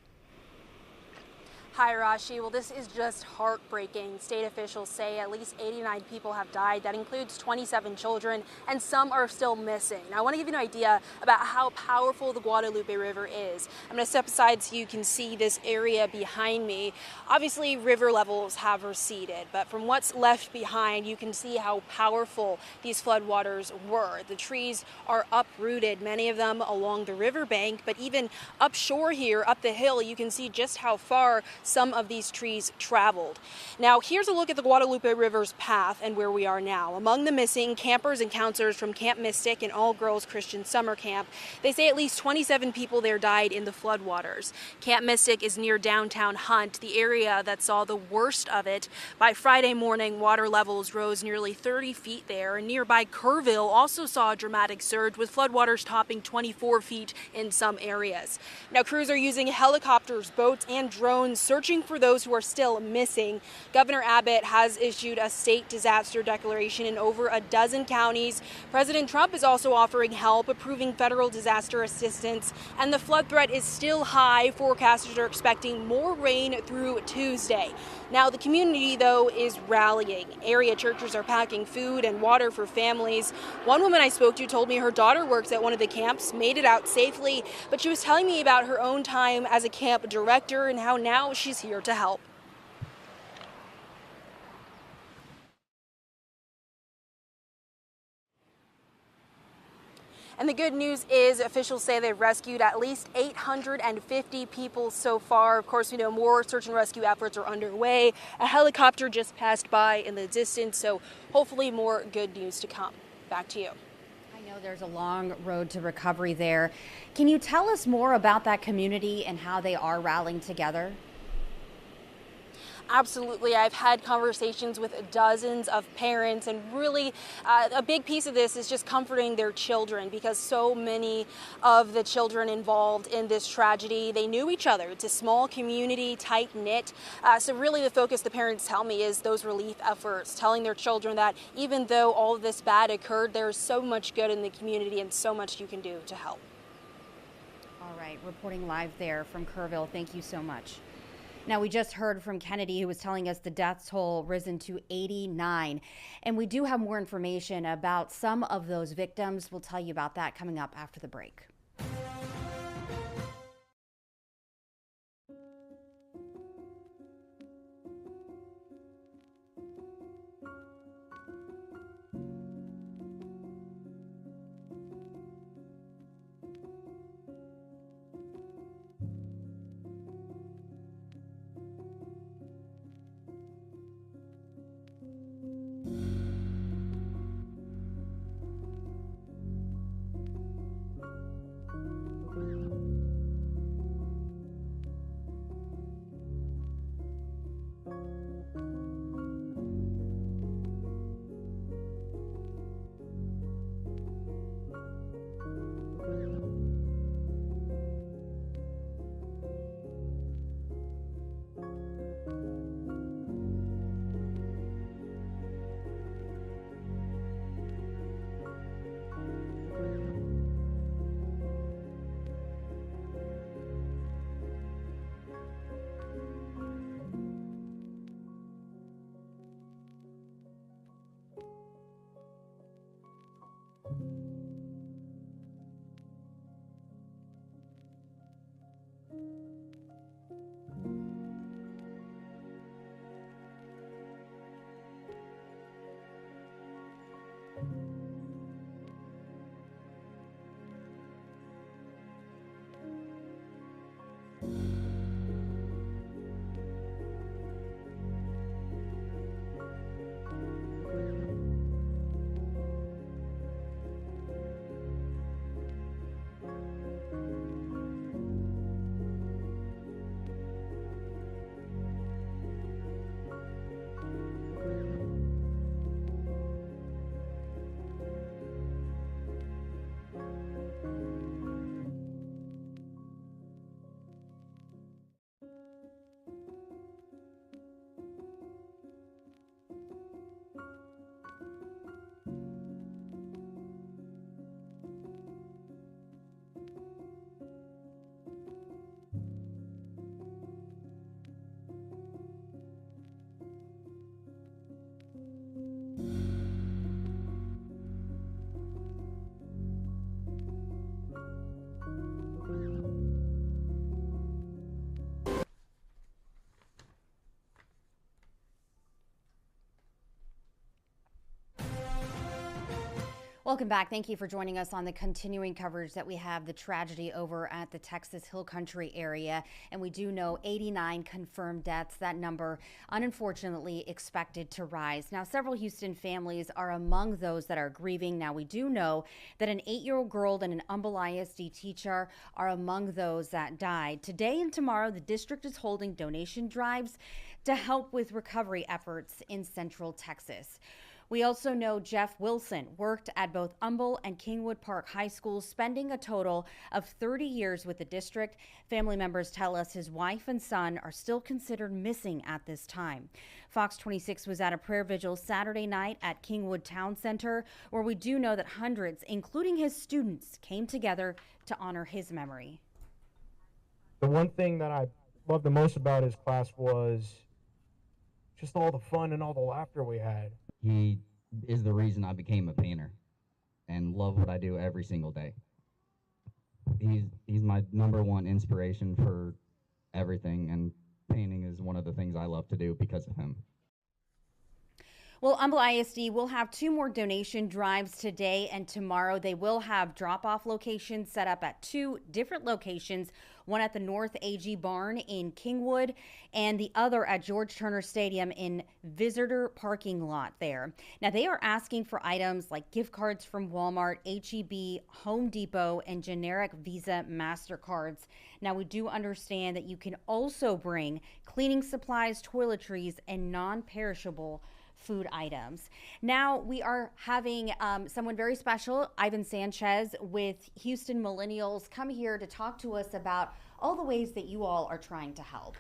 Hi, Rashi. Well, this is just heartbreaking. State officials say at least 89 people have died. That includes 27 children, and some are still missing. Now, I want to give you an idea about how powerful the Guadalupe River is. I'm going to step aside so you can see this area behind me. Obviously, river levels have receded, but from what's left behind, you can see how powerful these floodwaters were. The trees are uprooted, many of them along the riverbank, but even upshore here, up the hill, you can see just how far some of these trees traveled. Now, here's a look at the Guadalupe River's path and where we are now. Among the missing, campers and counselors from Camp Mystic and All Girls Christian Summer Camp. They say at least 27 people there died in the floodwaters. Camp Mystic is near downtown Hunt, the area that saw the worst of it. By Friday morning, water levels rose nearly 30 feet there. And nearby Kerrville also saw a dramatic surge, with floodwaters topping 24 feet in some areas. Now, crews are using helicopters, boats, and drones searching for those who are still missing. Governor Abbott has issued a state disaster declaration in over a dozen counties. President Trump is also offering help, approving federal disaster assistance, and the flood threat is still high. Forecasters are expecting more rain through Tuesday. Now, the community, though, is rallying. Area churches are packing food and water for families. One woman I spoke to told me her daughter works at one of the camps, made it out safely, but she was telling me about her own time as a camp director and how now she's here to help. And the good news is officials say they've rescued at least 850 people so far. Of course, we know more search and rescue efforts are underway. A helicopter just passed by in the distance, so hopefully more good news to come. Back to you. I know there's a long road to recovery there. Can you tell us more about that community and how they are rallying together? Absolutely. I've had conversations with dozens of parents, and really a big piece of this is just comforting their children, because so many of the children involved in this tragedy, they knew each other. It's a small community, tight knit. So really the focus, the parents tell me, is those relief efforts, telling their children that even though all of this bad occurred, there's so much good in the community and so much you can do to help. All right, reporting live there from Kerrville. Thank you so much. Now, we just heard from Kennedy, who was telling us the death toll risen to 89. And we do have more information about some of those victims. We'll tell you about that coming up after the break. Welcome back. Thank you for joining us on the continuing coverage that we have the tragedy over at the Texas Hill Country area. And we do know 89 confirmed deaths. That number, unfortunately, expected to rise. Now, several Houston families are among those that are grieving. Now, we do know that an 8-year-old girl and an Humble ISD teacher are among those that died. Today and tomorrow, the district is holding donation drives to help with recovery efforts in Central Texas. We also know Jeff Wilson worked at both Humble and Kingwood Park High Schools, spending a total of 30 years with the district. Family members tell us his wife and son are still considered missing at this time. Fox 26 was at a prayer vigil Saturday night at Kingwood Town Center, where we do know that hundreds, including his students, came together to honor his memory. The one thing that I loved the most about his class was just all the fun and all the laughter we had. He is the reason I became a painter and love what I do every single day. He's my #1 inspiration for everything, and painting is one of the things I love to do because of him. Well, Humble ISD will have 2 more donation drives today and tomorrow. They will have drop-off locations set up at 2 different locations, one at the North AG Barn in Kingwood and the other at George Turner Stadium in visitor parking lot there. Now, they are asking for items like gift cards from Walmart, HEB, Home Depot, and generic Visa MasterCards. Now, we do understand that you can also bring cleaning supplies, toiletries, and non-perishable food items. Now we are having someone very special, Ivan Sanchez with Houston Millennials, come here to talk to us about all the ways that you all are trying to help.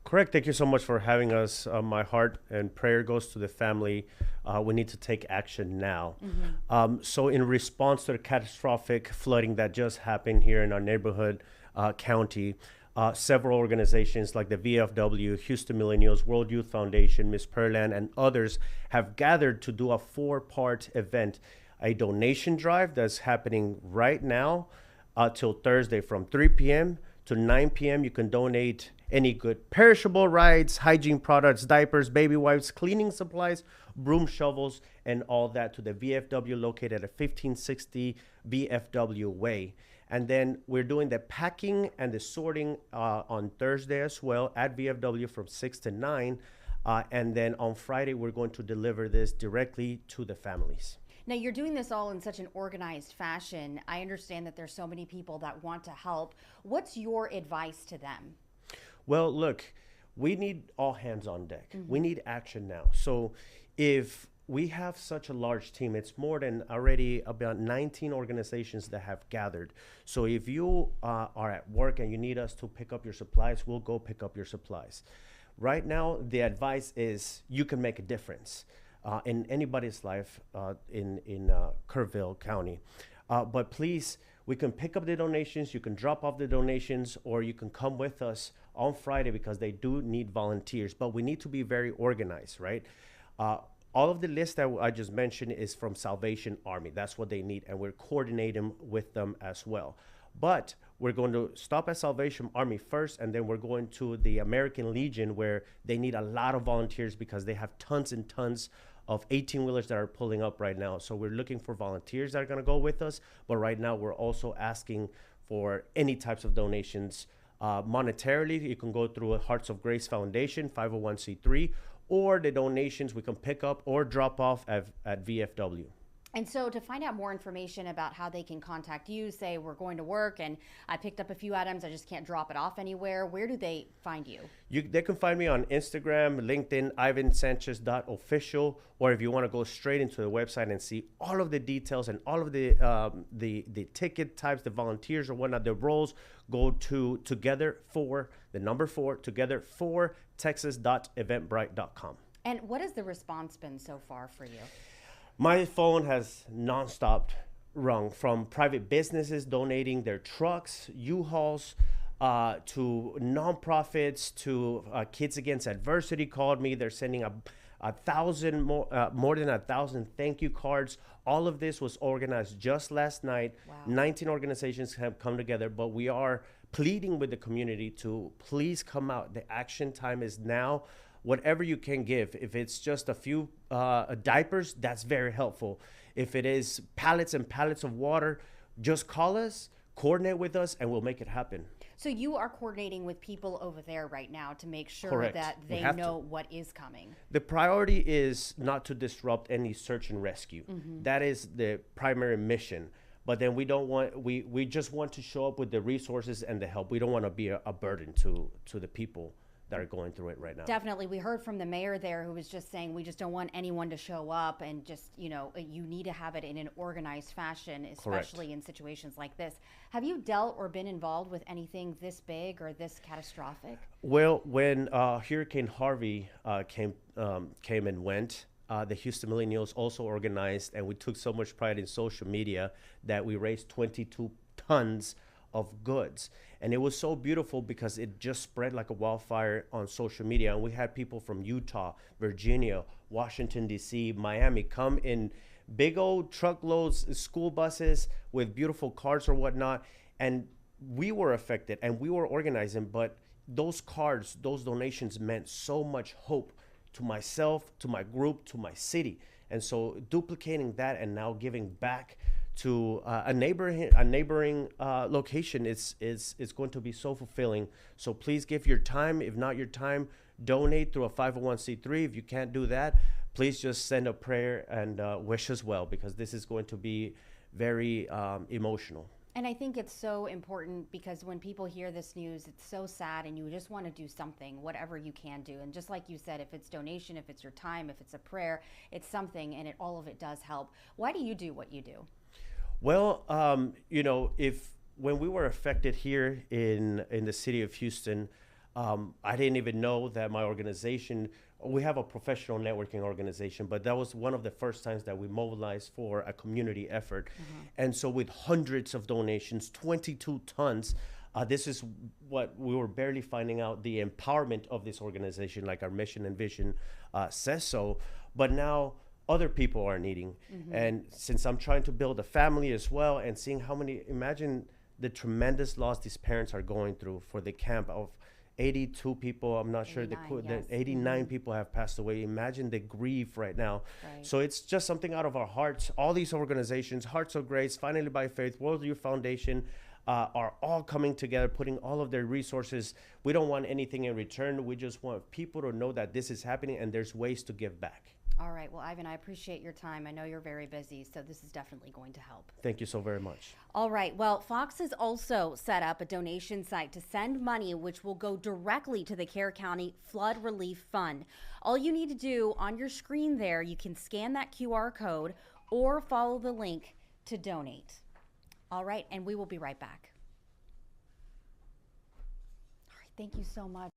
Correct. Thank you so much for having us. My heart and prayer goes to the family. We need to take action now. So in response to the catastrophic flooding that just happened here in our neighborhood county, several organizations like the VFW, Houston Millennials, World Youth Foundation, Ms. Perland, and others have gathered to do a 4-part event, a donation drive that's happening right now till Thursday from 3 p.m. to 9 p.m. You can donate any good perishable rides, hygiene products, diapers, baby wipes, cleaning supplies, broom shovels, and all that to the VFW located at 1560 VFW Way. And then we're doing the packing and the sorting on Thursday as well at VFW from 6 to 9. And then on Friday, we're going to deliver this directly to the families. Now, you're doing this all in such an organized fashion. I understand that there's so many people that want to help. What's your advice to them? Well, look, we need all hands on deck. We need action now. So if we have such a large team, it's more than already about 19 organizations that have gathered. So if you are at work and you need us to pick up your supplies, we'll go pick up your supplies. Right now, the advice is you can make a difference in anybody's life in Kerrville County. But please, we can pick up the donations, you can drop off the donations, or you can come with us on Friday because they do need volunteers. But we need to be very organized, right? All of the list that I just mentioned is from Salvation Army. That's what they need, and we're coordinating with them as well. But we're going to stop at Salvation Army first, and then we're going to the American Legion, where they need a lot of volunteers because they have tons and tons of 18-wheelers that are pulling up right now. So we're looking for volunteers that are going to go with us. But right now, we're also asking for any types of donations. Monetarily, you can go through a Hearts of Grace Foundation, 501c3, or the donations we can pick up or drop off at VFW. And so to find out more information about how they can contact you, say we're going to work and I picked up a few items, I just can't drop it off anywhere, where do they find you? They can find me on Instagram, LinkedIn, ivansanchez.official, or if you want to go straight into the website and see all of the details and all of the ticket types, the volunteers or whatnot, the roles, go to together for texas.eventbrite.com. And what has the response been so far for you? My phone has nonstop rung from private businesses donating their trucks, U-Hauls, to nonprofits, to Kids Against Adversity called me. They're sending more than 1,000 thank you cards. All of this was organized just last night. Wow. 19 organizations have come together, but we are pleading with the community to please come out. The action time is now. Whatever you can give, if it's just a few diapers, that's very helpful. If it is pallets and pallets of water, just call us, coordinate with us, and we'll make it happen. So you are coordinating with people over there right now to make sure Correct. That they know what is coming. The priority is not to disrupt any search and rescue. That is the primary mission. But then we just want to show up with the resources and the help. We don't want to be a burden to the people that are going through it right now. Definitely. We heard from the mayor there who was just saying we just don't want anyone to show up, and just, you need to have it in an organized fashion, especially Correct. In situations like this. Have you dealt or been involved with anything this big or this catastrophic? Well, when Hurricane Harvey came and went, the Houston Millennials also organized, and we took so much pride in social media that we raised 22 tons of goods. And it was so beautiful because it just spread like a wildfire on social media. And we had people from Utah, Virginia, Washington, D.C., Miami come in big old truckloads, school buses with beautiful cards or whatnot. And we were affected and we were organizing, but those cards, those donations meant so much hope to myself, to my group, to my city. And so duplicating that and now giving back to a neighboring location is going to be so fulfilling. So please give your time. If not your time, donate through a 501c3. If you can't do that, please just send a prayer and wish us well, because this is going to be very emotional. And I think it's so important, because when people hear this news, it's so sad, and you just want to do something, whatever you can do. And just like you said, if it's donation, if it's your time, if it's a prayer, it's something, and all of it does help. Why do you do what you do? Well, when we were affected here in the city of Houston, I didn't even know that my organization, we have a professional networking organization, but that was one of the first times that we mobilized for a community effort. Mm-hmm. And so with hundreds of donations, 22 tons, this is what we were barely finding out, the empowerment of this organization, like our mission and vision says so. But now other people are needing. Mm-hmm. And since I'm trying to build a family as well, and seeing imagine the tremendous loss these parents are going through for the camp of 82 people. I'm not sure, 89 people have passed away. Imagine the grief right now. Right. So it's just something out of our hearts. All these organizations, Hearts of Grace, Finally by Faith, World Youth Foundation, are all coming together, putting all of their resources. We don't want anything in return. We just want people to know that this is happening and there's ways to give back. All right. Well, Ivan, I appreciate your time. I know you're very busy, so this is definitely going to help. Thank you so very much. All right. Well, Fox has also set up a donation site to send money, which will go directly to the Kerr County Flood Relief Fund. All you need to do on your screen there, you can scan that QR code or follow the link to donate. All right. And we will be right back. All right. Thank you so much.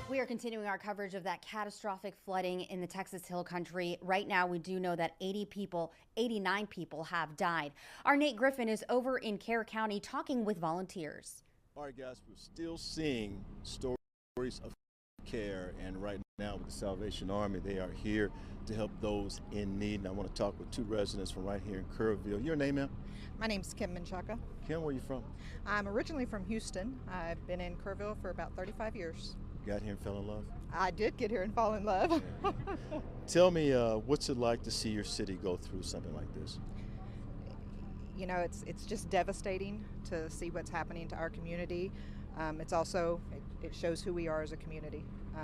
We are continuing our coverage of that catastrophic flooding in the Texas Hill Country. Right now, we do know that 89 people have died. Our Nate Griffin is over in Kerr County talking with volunteers. All right, guys, we're still seeing stories of Kerr, and right now with the Salvation Army, they are here to help those in need. And I want to talk with two residents from right here in Kerrville. Your name, ma'am? My name's Kim Menchaca. Kim, where are you from? I'm originally from Houston. I've been in Kerrville for about 35 years. Got here and fell in love? I did get here and fall in love. Tell me, what's it like to see your city go through something like this? You know, it's just devastating to see what's happening to our community. It's also, it shows who we are as a community.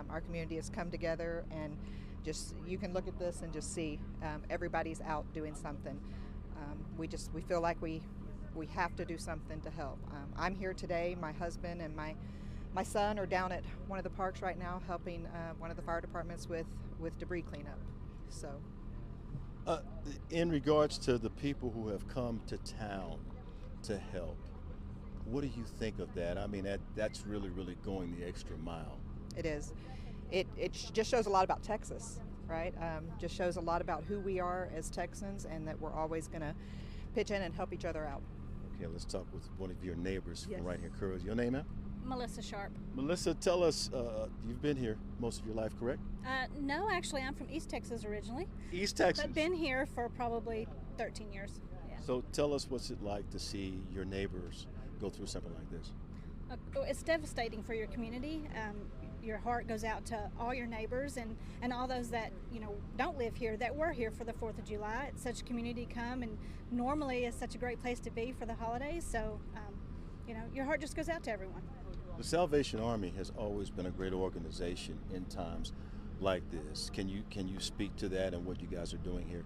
Our community has come together, and just, you can look at this and just see everybody's out doing something. We feel like we have to do something to help. I'm here today. My husband and my son are down at one of the parks right now helping one of the fire departments with debris cleanup. So. In regards to the people who have come to town to help, what do you think of that? I mean, that's really, really going the extra mile. It is. It just shows a lot about Texas, right? Just shows a lot about who we are as Texans, and that we're always going to pitch in and help each other out. Okay, let's talk with one of your neighbors Yes. from right here, Kerr. Your name, ma'am? Melissa Sharp. Melissa, tell us, you've been here most of your life, correct? No, actually, I'm from East Texas originally. East Texas? But been here for probably 13 years. Yeah. So tell us what's it like to see your neighbors go through something like this? It's devastating for your community. Your heart goes out to all your neighbors and all those that, don't live here, that were here for the 4th of July. It's such a community come, and normally it's such a great place to be for the holidays. So, your heart just goes out to everyone. The Salvation Army has always been a great organization in times like this. Can you speak to that and what you guys are doing here?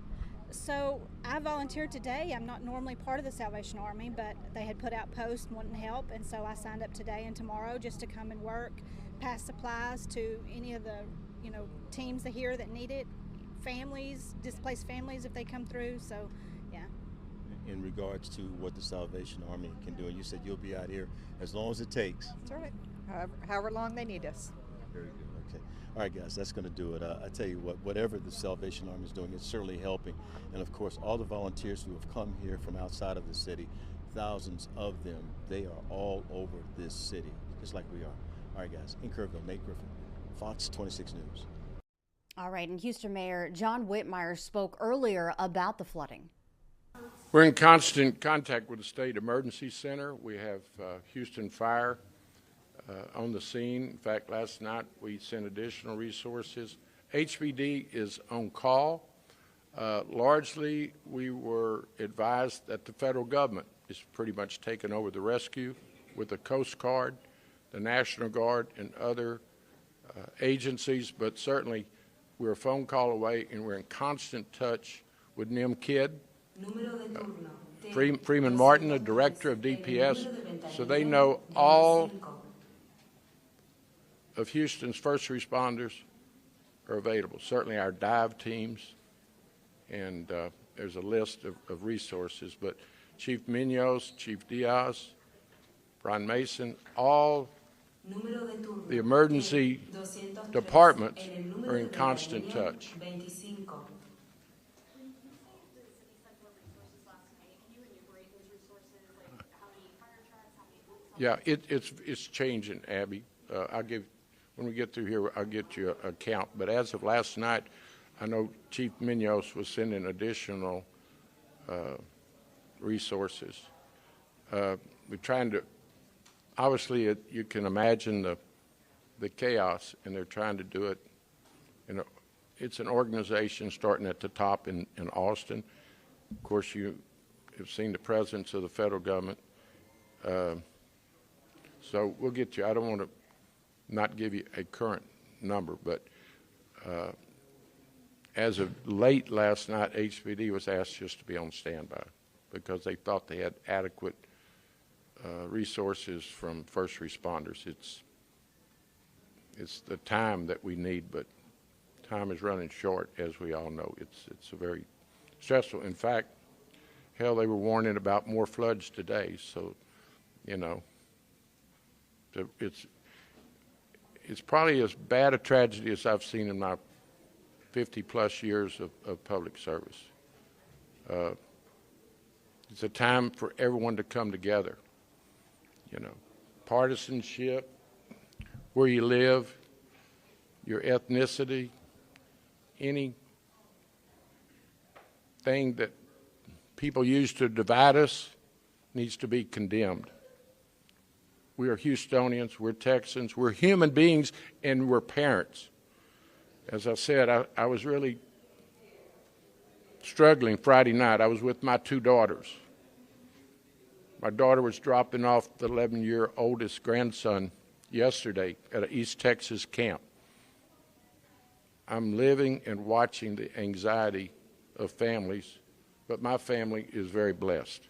So I volunteered today. I'm not normally part of the Salvation Army, but they had put out posts wanting help, and so I signed up today and tomorrow just to come and work, pass supplies to any of the teams here that need it, families, displaced families if they come through. So yeah. In regards to what the Salvation Army can do, and you said you'll be out here as long as it takes. That's all right. However long they need us. Very good. Okay. All right, guys, that's going to do it. I tell you what, whatever the Salvation Army is doing, it's certainly helping. And of course, all the volunteers who have come here from outside of the city, thousands of them, they are all over this city, just like we are. All right, guys, in Kerrville, Nate Griffin, Fox 26 News. All right, and Houston Mayor John Whitmire spoke earlier about the flooding. We're in constant contact with the State Emergency Center. We have Houston Fire on the scene. In fact, last night we sent additional resources. HPD is on call. Largely, we were advised that the federal government is pretty much taking over the rescue with the Coast Guard, the National Guard, and other agencies, but certainly we're a phone call away, and we're in constant touch with NIM Kidd, Freeman Martin, the director of DPS, so they know all of Houston's first responders are available. Certainly our dive teams, and there's a list of resources, but Chief Munoz, Chief Diaz, Brian Mason, all the emergency departments are in constant touch. Yeah, it's changing, Abby. When we get through here, I'll get you a count. But as of last night, I know Chief Munoz was sending additional resources. We're trying to, obviously, you can imagine the chaos, and they're trying to do it. It's an organization starting at the top in Austin. Of course, you have seen the presence of the federal government. So we'll get you. I don't want to not give you a current number, but as of late last night, HPD was asked just to be on standby because they thought they had adequate resources from first responders. It's the time that we need, but time is running short, as we all know. It's a very stressful. In fact, hell, they were warning about more floods today. So, it's probably as bad a tragedy as I've seen in my 50-plus years of public service. It's a time for everyone to come together. Partisanship, where you live, your ethnicity, anything that people use to divide us needs to be condemned. We are Houstonians, we're Texans, we're human beings, and we're parents. As I said, I was really struggling Friday night. I was with my two daughters. My daughter was dropping off the 11-year oldest grandson yesterday at an East Texas camp. I'm living and watching the anxiety of families, but my family is very blessed,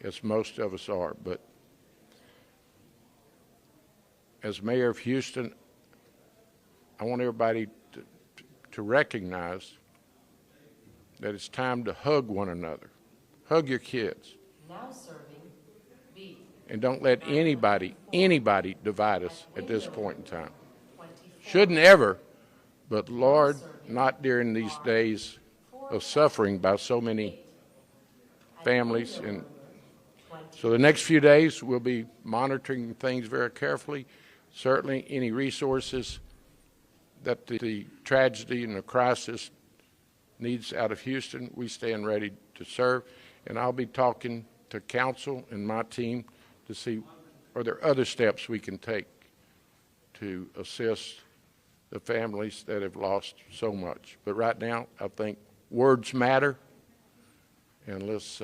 as most of us are. But as mayor of Houston, I want everybody to recognize that it's time to hug one another. Hug your kids. Now serving B. And don't let anybody divide us at this point in time. Shouldn't ever, but Lord, not during these days of suffering by so many families. And so the next few days we'll be monitoring things very carefully. Certainly any resources that the tragedy and the crisis needs out of Houston, we stand ready to serve. And I'll be talking to council and my team to see, are there other steps we can take to assist the families that have lost so much. But right now, I think words matter, and let's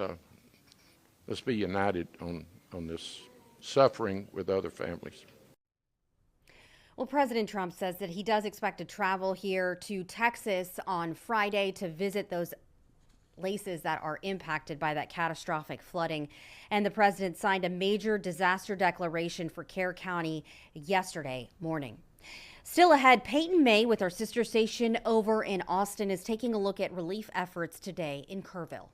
be united on this suffering with other families. Well, President Trump says that he does expect to travel here to Texas on Friday to visit those places that are impacted by that catastrophic flooding. And the president signed a major disaster declaration for Kerr County yesterday morning. Still ahead, Peyton May with our sister station over in Austin is taking a look at relief efforts today in Kerrville.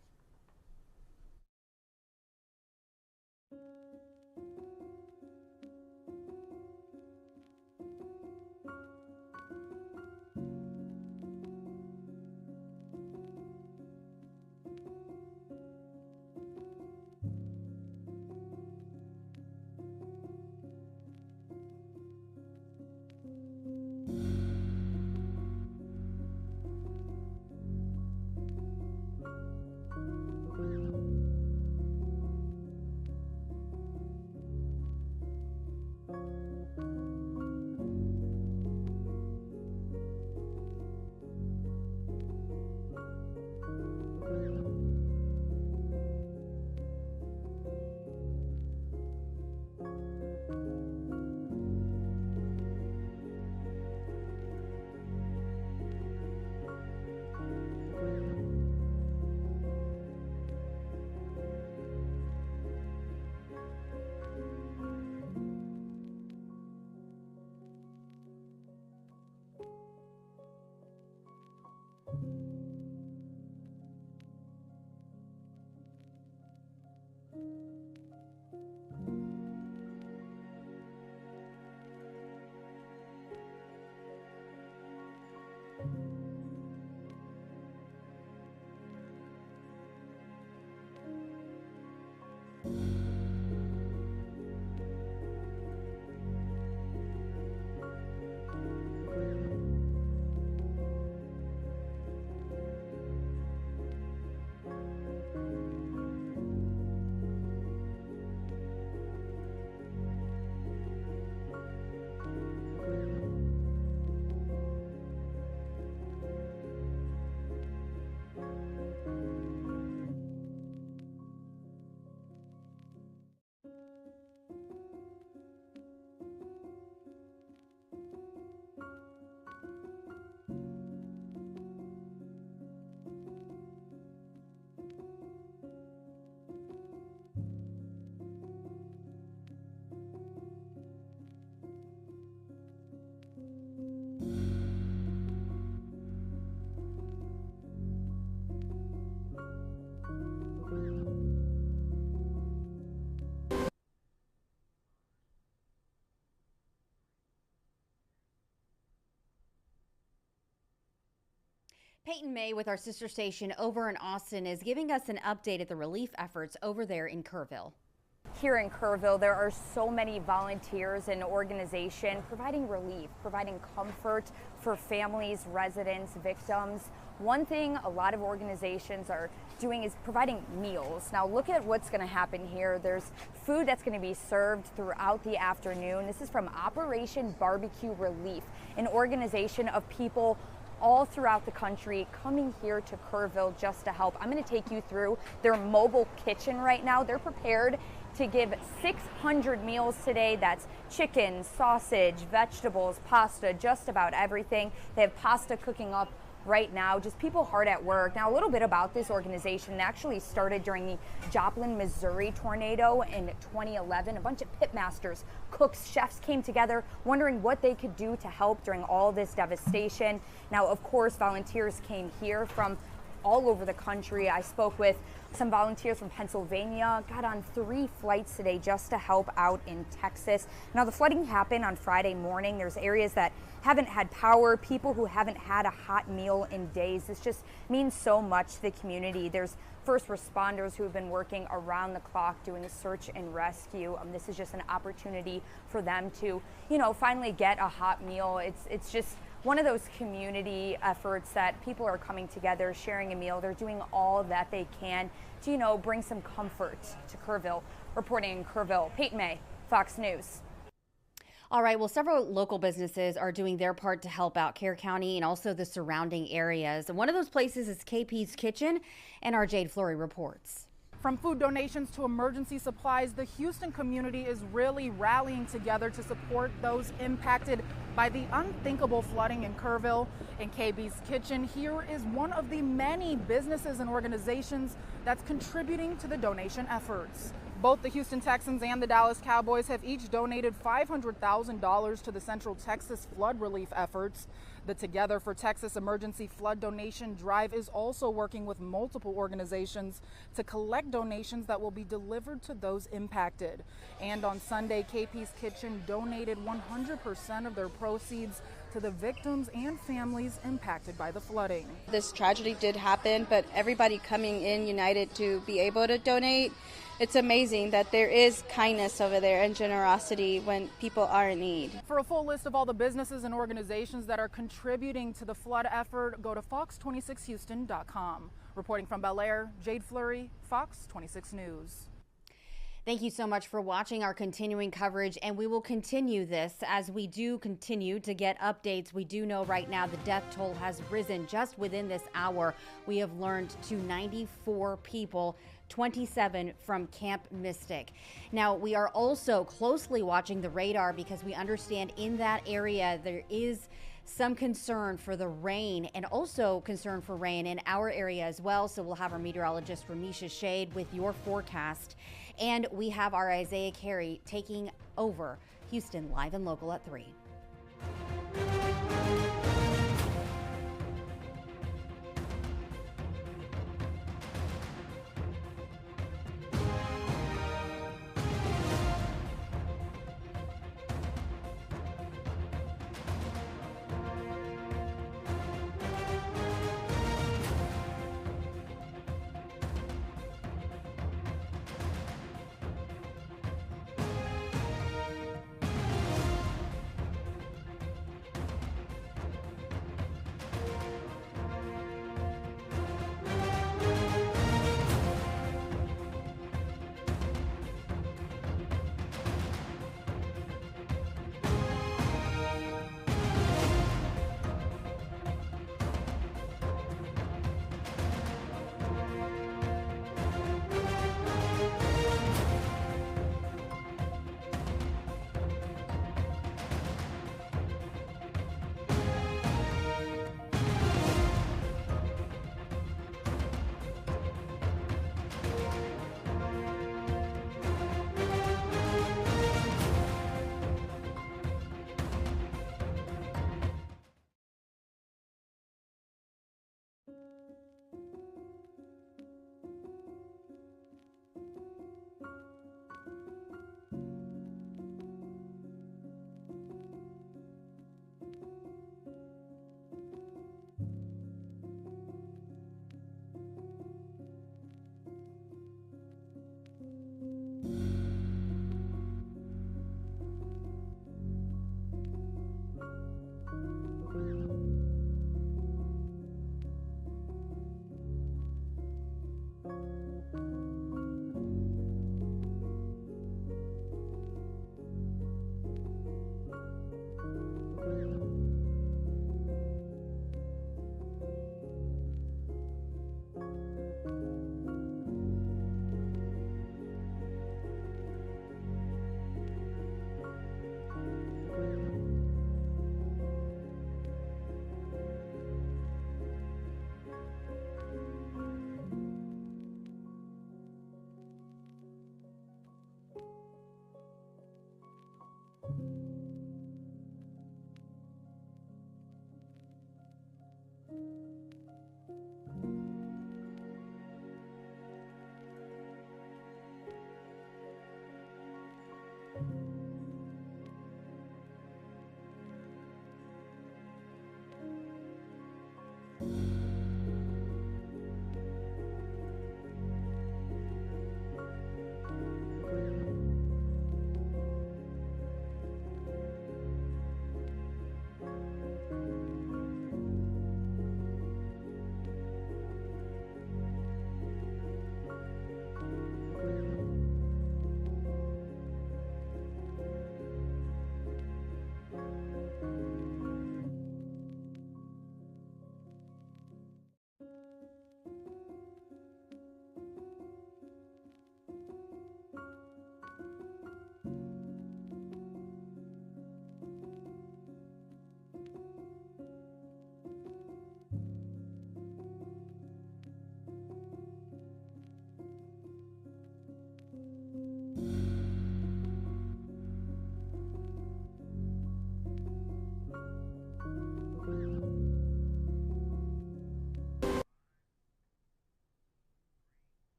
Peyton May with our sister station over in Austin is giving us an update at the relief efforts over there in Kerrville. here in Kerrville, there are so many volunteers and organizations providing relief, providing comfort for families, residents, victims. One thing a lot of organizations are doing is providing meals. Now look at what's going to happen here. There's food that's going to be served throughout the afternoon. This is from Operation Barbecue Relief, an organization of people all throughout the country coming here to Kerrville just to help. I'm going to take you through their mobile kitchen right now. They're prepared to give 600 meals today. That's chicken, sausage, vegetables, pasta, just about everything. They have pasta cooking up right now, just people hard at work. Now, a little bit about this organization. It actually started during the Joplin, Missouri tornado in 2011. A bunch of pitmasters, cooks, chefs came together wondering what they could do to help during all this devastation. Now, of course, volunteers came here from all over the country. I spoke with some volunteers from Pennsylvania, got on 3 flights today just to help out in Texas. Now, the flooding happened on Friday morning. There's areas that haven't had power, people who haven't had a hot meal in days. This just means so much to the community. There's first responders who have been working around the clock doing the search and rescue. This is just an opportunity for them to, finally get a hot meal. It's just one of those community efforts that people are coming together, sharing a meal. They're doing all that they can to, bring some comfort to Kerrville. Reporting in Kerrville, Peyton May, Fox News. All right, well, several local businesses are doing their part to help out Kerr County and also the surrounding areas. And one of those places is KP's Kitchen, and our Jade Fleury reports. From food donations to emergency supplies, the Houston community is really rallying together to support those impacted by the unthinkable flooding in Kerrville. In KB's Kitchen, here is one of the many businesses and organizations that's contributing to the donation efforts. Both the Houston Texans and the Dallas Cowboys have each donated $500,000 to the Central Texas flood relief efforts. The Together for Texas Emergency Flood Donation Drive is also working with multiple organizations to collect donations that will be delivered to those impacted. And on Sunday, KP's Kitchen donated 100% of their proceeds to the victims and families impacted by the flooding. This tragedy did happen, but everybody coming in united to be able to donate. It's amazing that there is kindness over there and generosity when people are in need. For a full list of all the businesses and organizations that are contributing to the flood effort, go to fox26houston.com. Reporting from Bel Air, Jade Fleury, Fox 26 News. Thank you so much for watching our continuing coverage, and we will continue this as we do continue to get updates. We do know right now the death toll has risen just within this hour. We have learned to 94 people, 27 from Camp Mystic. Now, we are also closely watching the radar because we understand in that area there is some concern for the rain and also concern for rain in our area as well. So we'll have our meteorologist Ramisha Shade with your forecast. And we have our Isaiah Carey taking over Houston Live and Local at 3.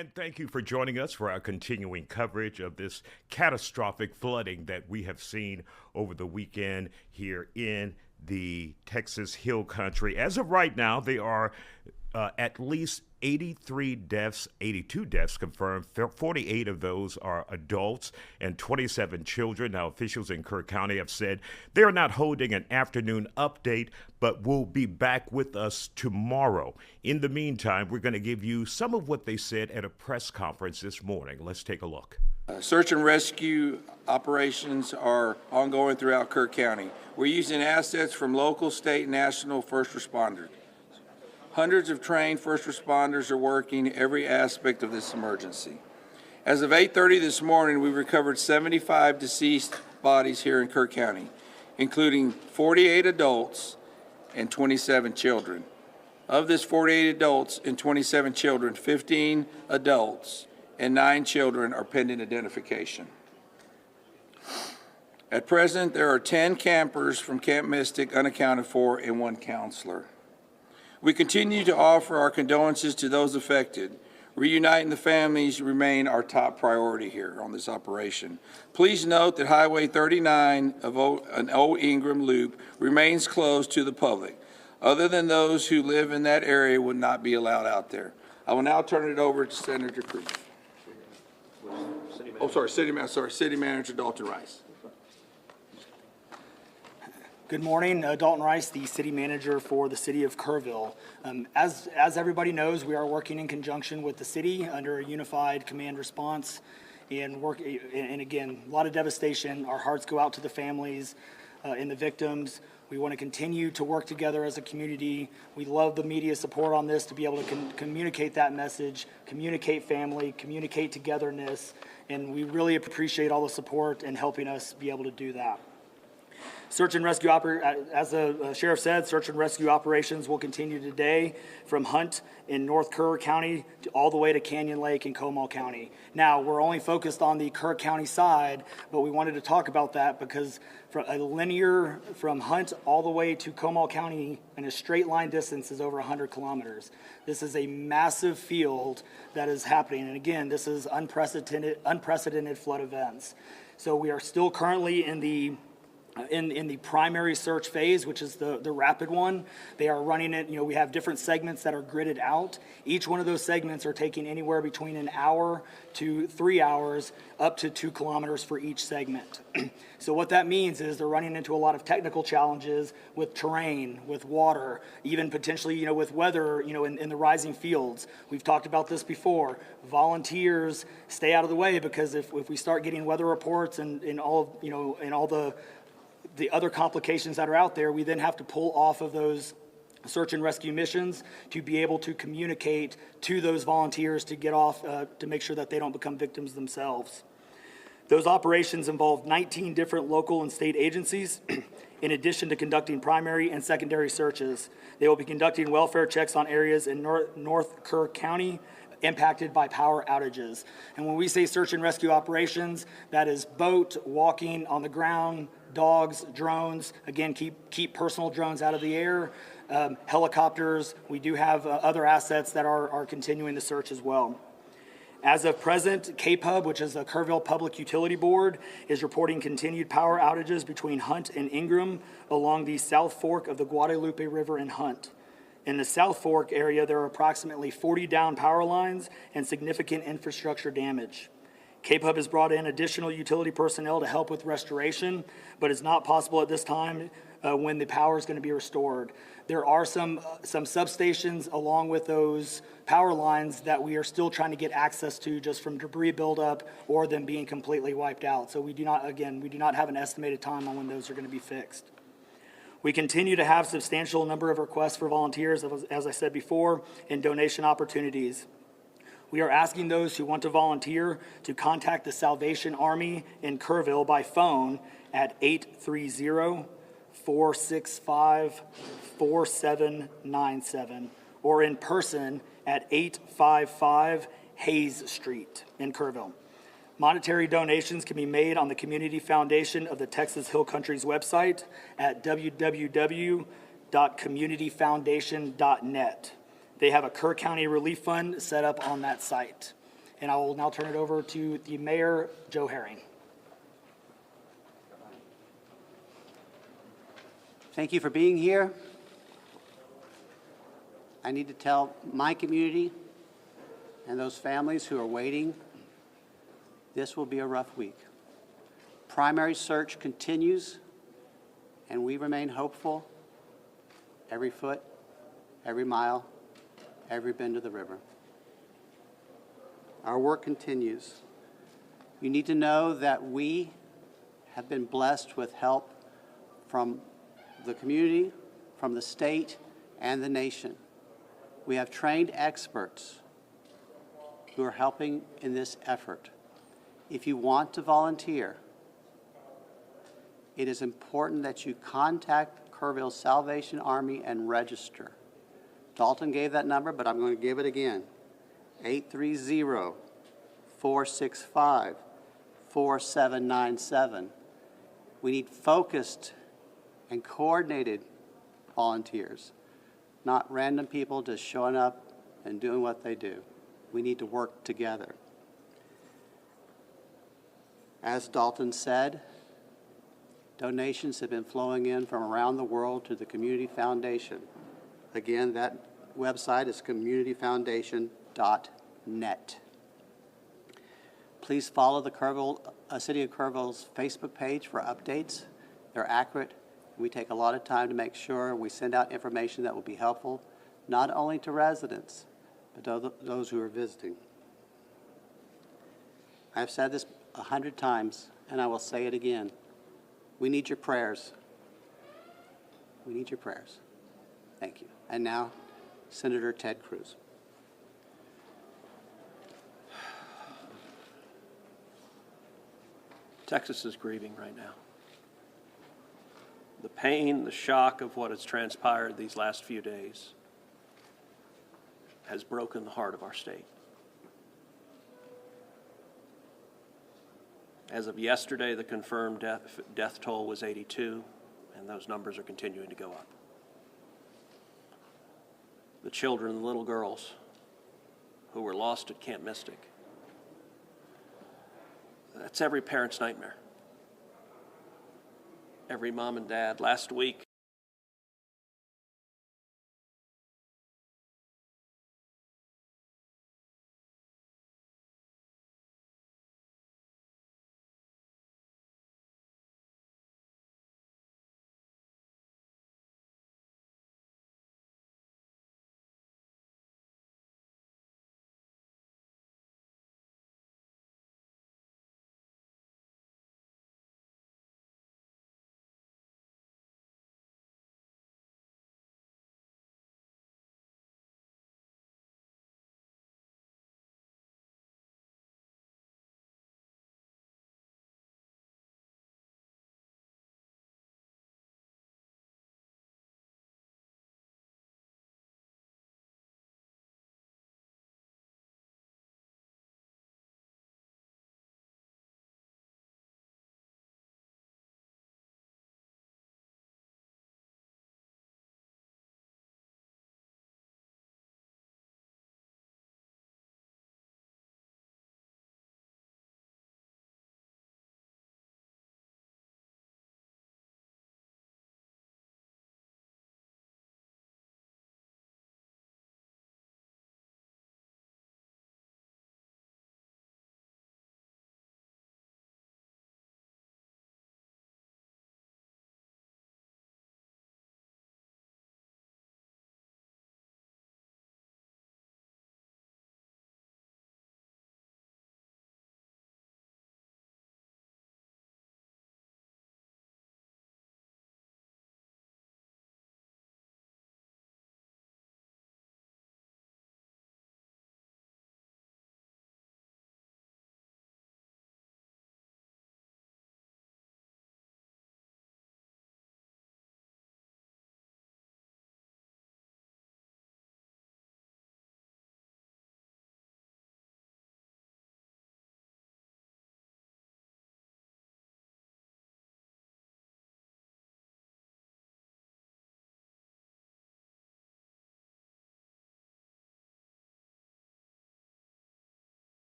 And thank you for joining us for our continuing coverage of this catastrophic flooding that we have seen over the weekend here in the Texas Hill Country. As of right now, there are at least 82 deaths confirmed. 48 of those are adults and 27 children. Now, officials in Kerr County have said they're not holding an afternoon update, but will be back with us tomorrow. In the meantime, we're going to give you some of what they said at a press conference this morning. Let's take a look. Search and rescue operations are ongoing throughout Kerr County. We're using assets from local, state, and national first responders. Hundreds of trained first responders are working every aspect of this emergency. As of 8:30 this morning, we recovered 75 deceased bodies here in Kerr County, including 48 adults and 27 children. Of this 48 adults and 27 children, 15 adults and 9 children are pending identification. At present, there are 10 campers from Camp Mystic unaccounted for and 1 counselor. We continue to offer our condolences to those affected. Reuniting the families remain our top priority here on this operation. Please note that Highway 39 of an Old Ingram Loop remains closed to the public. Other than those who live in that area would not be allowed out there. I will now turn it over to Senator Cruz. City Manager Dalton Rice. Good morning, Dalton Rice, the city manager for the city of Kerrville. As everybody knows, we are working in conjunction with the city under a unified command response and again, a lot of devastation. Our hearts go out to the families and the victims. We want to continue to work together as a community. We love the media support on this to be able to communicate that message, communicate family, communicate togetherness, and we really appreciate all the support and helping us be able to do that. Search and rescue, as the sheriff said, search and rescue operations will continue today from Hunt in North Kerr County all the way to Canyon Lake in Comal County. Now, we're only focused on the Kerr County side, but we wanted to talk about that because from a linear from Hunt all the way to Comal County in a straight line distance is over 100 kilometers. This is a massive field that is happening. And again, this is unprecedented flood events. So we are still currently in the primary search phase, which is the rapid one. They are running it, we have different segments that are gridded out. Each one of those segments are taking anywhere between an hour to 3 hours, up to 2 kilometers for each segment. So what that means is they're running into a lot of technical challenges with terrain, with water, even potentially, with weather, in the rising fields. We've talked about this before. Volunteers stay out of the way because if we start getting weather reports and all the other complications that are out there, we then have to pull off of those search and rescue missions to be able to communicate to those volunteers to get off, to make sure that they don't become victims themselves. Those operations involve 19 different local and state agencies, in addition to conducting primary and secondary searches. They will be conducting welfare checks on areas in North Kerr County impacted by power outages. And when we say search and rescue operations, that is boat, walking, on the ground, dogs, drones. Again, keep personal drones out of the air. Helicopters. We do have other assets that are continuing the search as well. As of present, KPUB, which is the Kerrville Public Utility Board, is reporting continued power outages between Hunt and Ingram along the South Fork of the Guadalupe River in Hunt. In the South Fork area, there are approximately 40 down power lines and significant infrastructure damage. KPUB has brought in additional utility personnel to help with restoration, but it's not possible at this time when the power is going to be restored. There are some substations along with those power lines that we are still trying to get access to just from debris buildup or them being completely wiped out. So we do not have an estimated time on when those are going to be fixed. We continue to have substantial number of requests for volunteers, as I said before, and donation opportunities. We are asking those who want to volunteer to contact the Salvation Army in Kerrville by phone at 830-465-4797 or in person at 855 Hayes Street in Kerrville. Monetary donations can be made on the Community Foundation of the Texas Hill Country's website at www.communityfoundation.net. They have a Kerr County Relief Fund set up on that site. And I will now turn it over to the Mayor, Joe Herring. Thank you for being here. I need to tell my community and those families who are waiting, this will be a rough week. Primary search continues, and we remain hopeful every foot, every mile, every bend of the river. Our work continues. You need to know that we have been blessed with help from the community, from the state, and the nation. We have trained experts who are helping in this effort. If you want to volunteer, it is important that you contact Kerrville Salvation Army and register. Dalton gave that number, but I'm going to give it again. 830-465-4797. We need focused and coordinated volunteers, not random people just showing up and doing what they do. We need to work together. As Dalton said, donations have been flowing in from around the world to the Community Foundation. Again, that website is communityfoundation.net. Please follow the City of Kerrville's Facebook page for updates. They're accurate. We take a lot of time to make sure we send out information that will be helpful, not only to residents, but to those who are visiting. I've said this 100 times, and I will say it again. We need your prayers. We need your prayers. Thank you. And now, Senator Ted Cruz. Texas is grieving right now. The pain, the shock of what has transpired these last few days has broken the heart of our state. As of yesterday, the confirmed death toll was 82, and those numbers are continuing to go up. The children, the little girls who were lost at Camp Mystic, that's every parent's nightmare. Every mom and dad. Last week,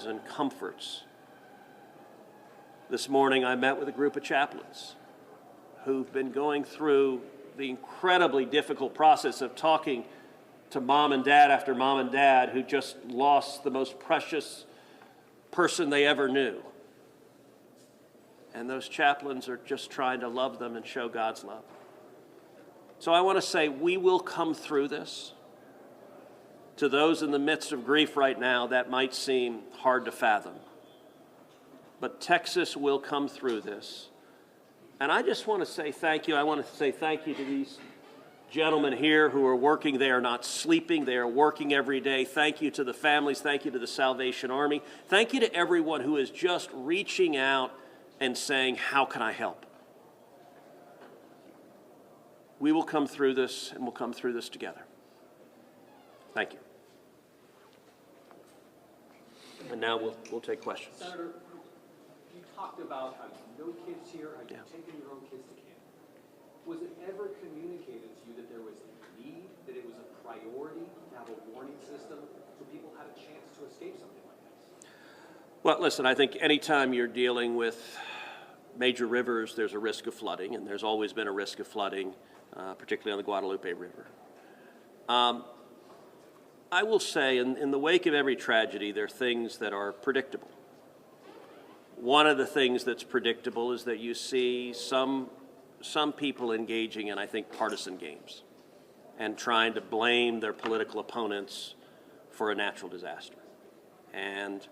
and comforts. This morning I met with a group of chaplains who've been going through the incredibly difficult process of talking to mom and dad after mom and dad who just lost the most precious person they ever knew. And those chaplains are just trying to love them and show God's love. So I want to say we will come through this. To those in the midst of grief right now, that might seem hard to fathom. But Texas will come through this. And I just want to say thank you. I want to say thank you to these gentlemen here who are working. They are not sleeping. They are working every day. Thank you to the families. Thank you to the Salvation Army. Thank you to everyone who is just reaching out and saying, how can I help? We will come through this, and we'll come through this together. Thank you. And now we'll take questions. Senator, you talked about having no kids here, having taken your own kids to camp. Was it ever communicated to you that there was a need, that it was a priority to have a warning system so people had a chance to escape something like this? Well, listen, I think anytime you're dealing with major rivers, there's a risk of flooding, and there's always been a risk of flooding, particularly on the Guadalupe River. I will say, in the wake of every tragedy, there are things that are predictable. One of the things that's predictable is that you see some people engaging in, I think, partisan games and trying to blame their political opponents for a natural disaster. And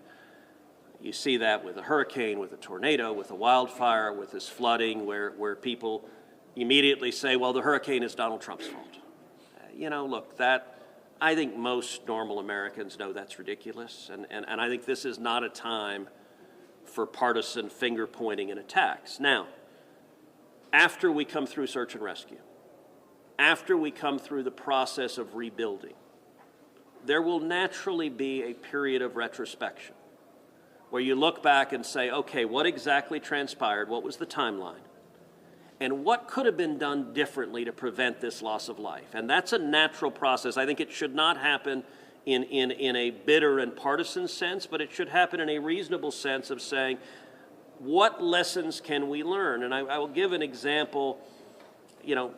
you see that with a hurricane, with a tornado, with a wildfire, with this flooding where people immediately say, well, the hurricane is Donald Trump's fault. Look, I think most normal Americans know that's ridiculous. And I think this is not a time for partisan finger pointing and attacks. Now, after we come through search and rescue, after we come through the process of rebuilding, there will naturally be a period of retrospection where you look back and say, okay, what exactly transpired? What was the timeline? And what could have been done differently to prevent this loss of life? And that's a natural process. I think it should not happen in a bitter and partisan sense, but it should happen in a reasonable sense of saying, what lessons can we learn? And I will give an example.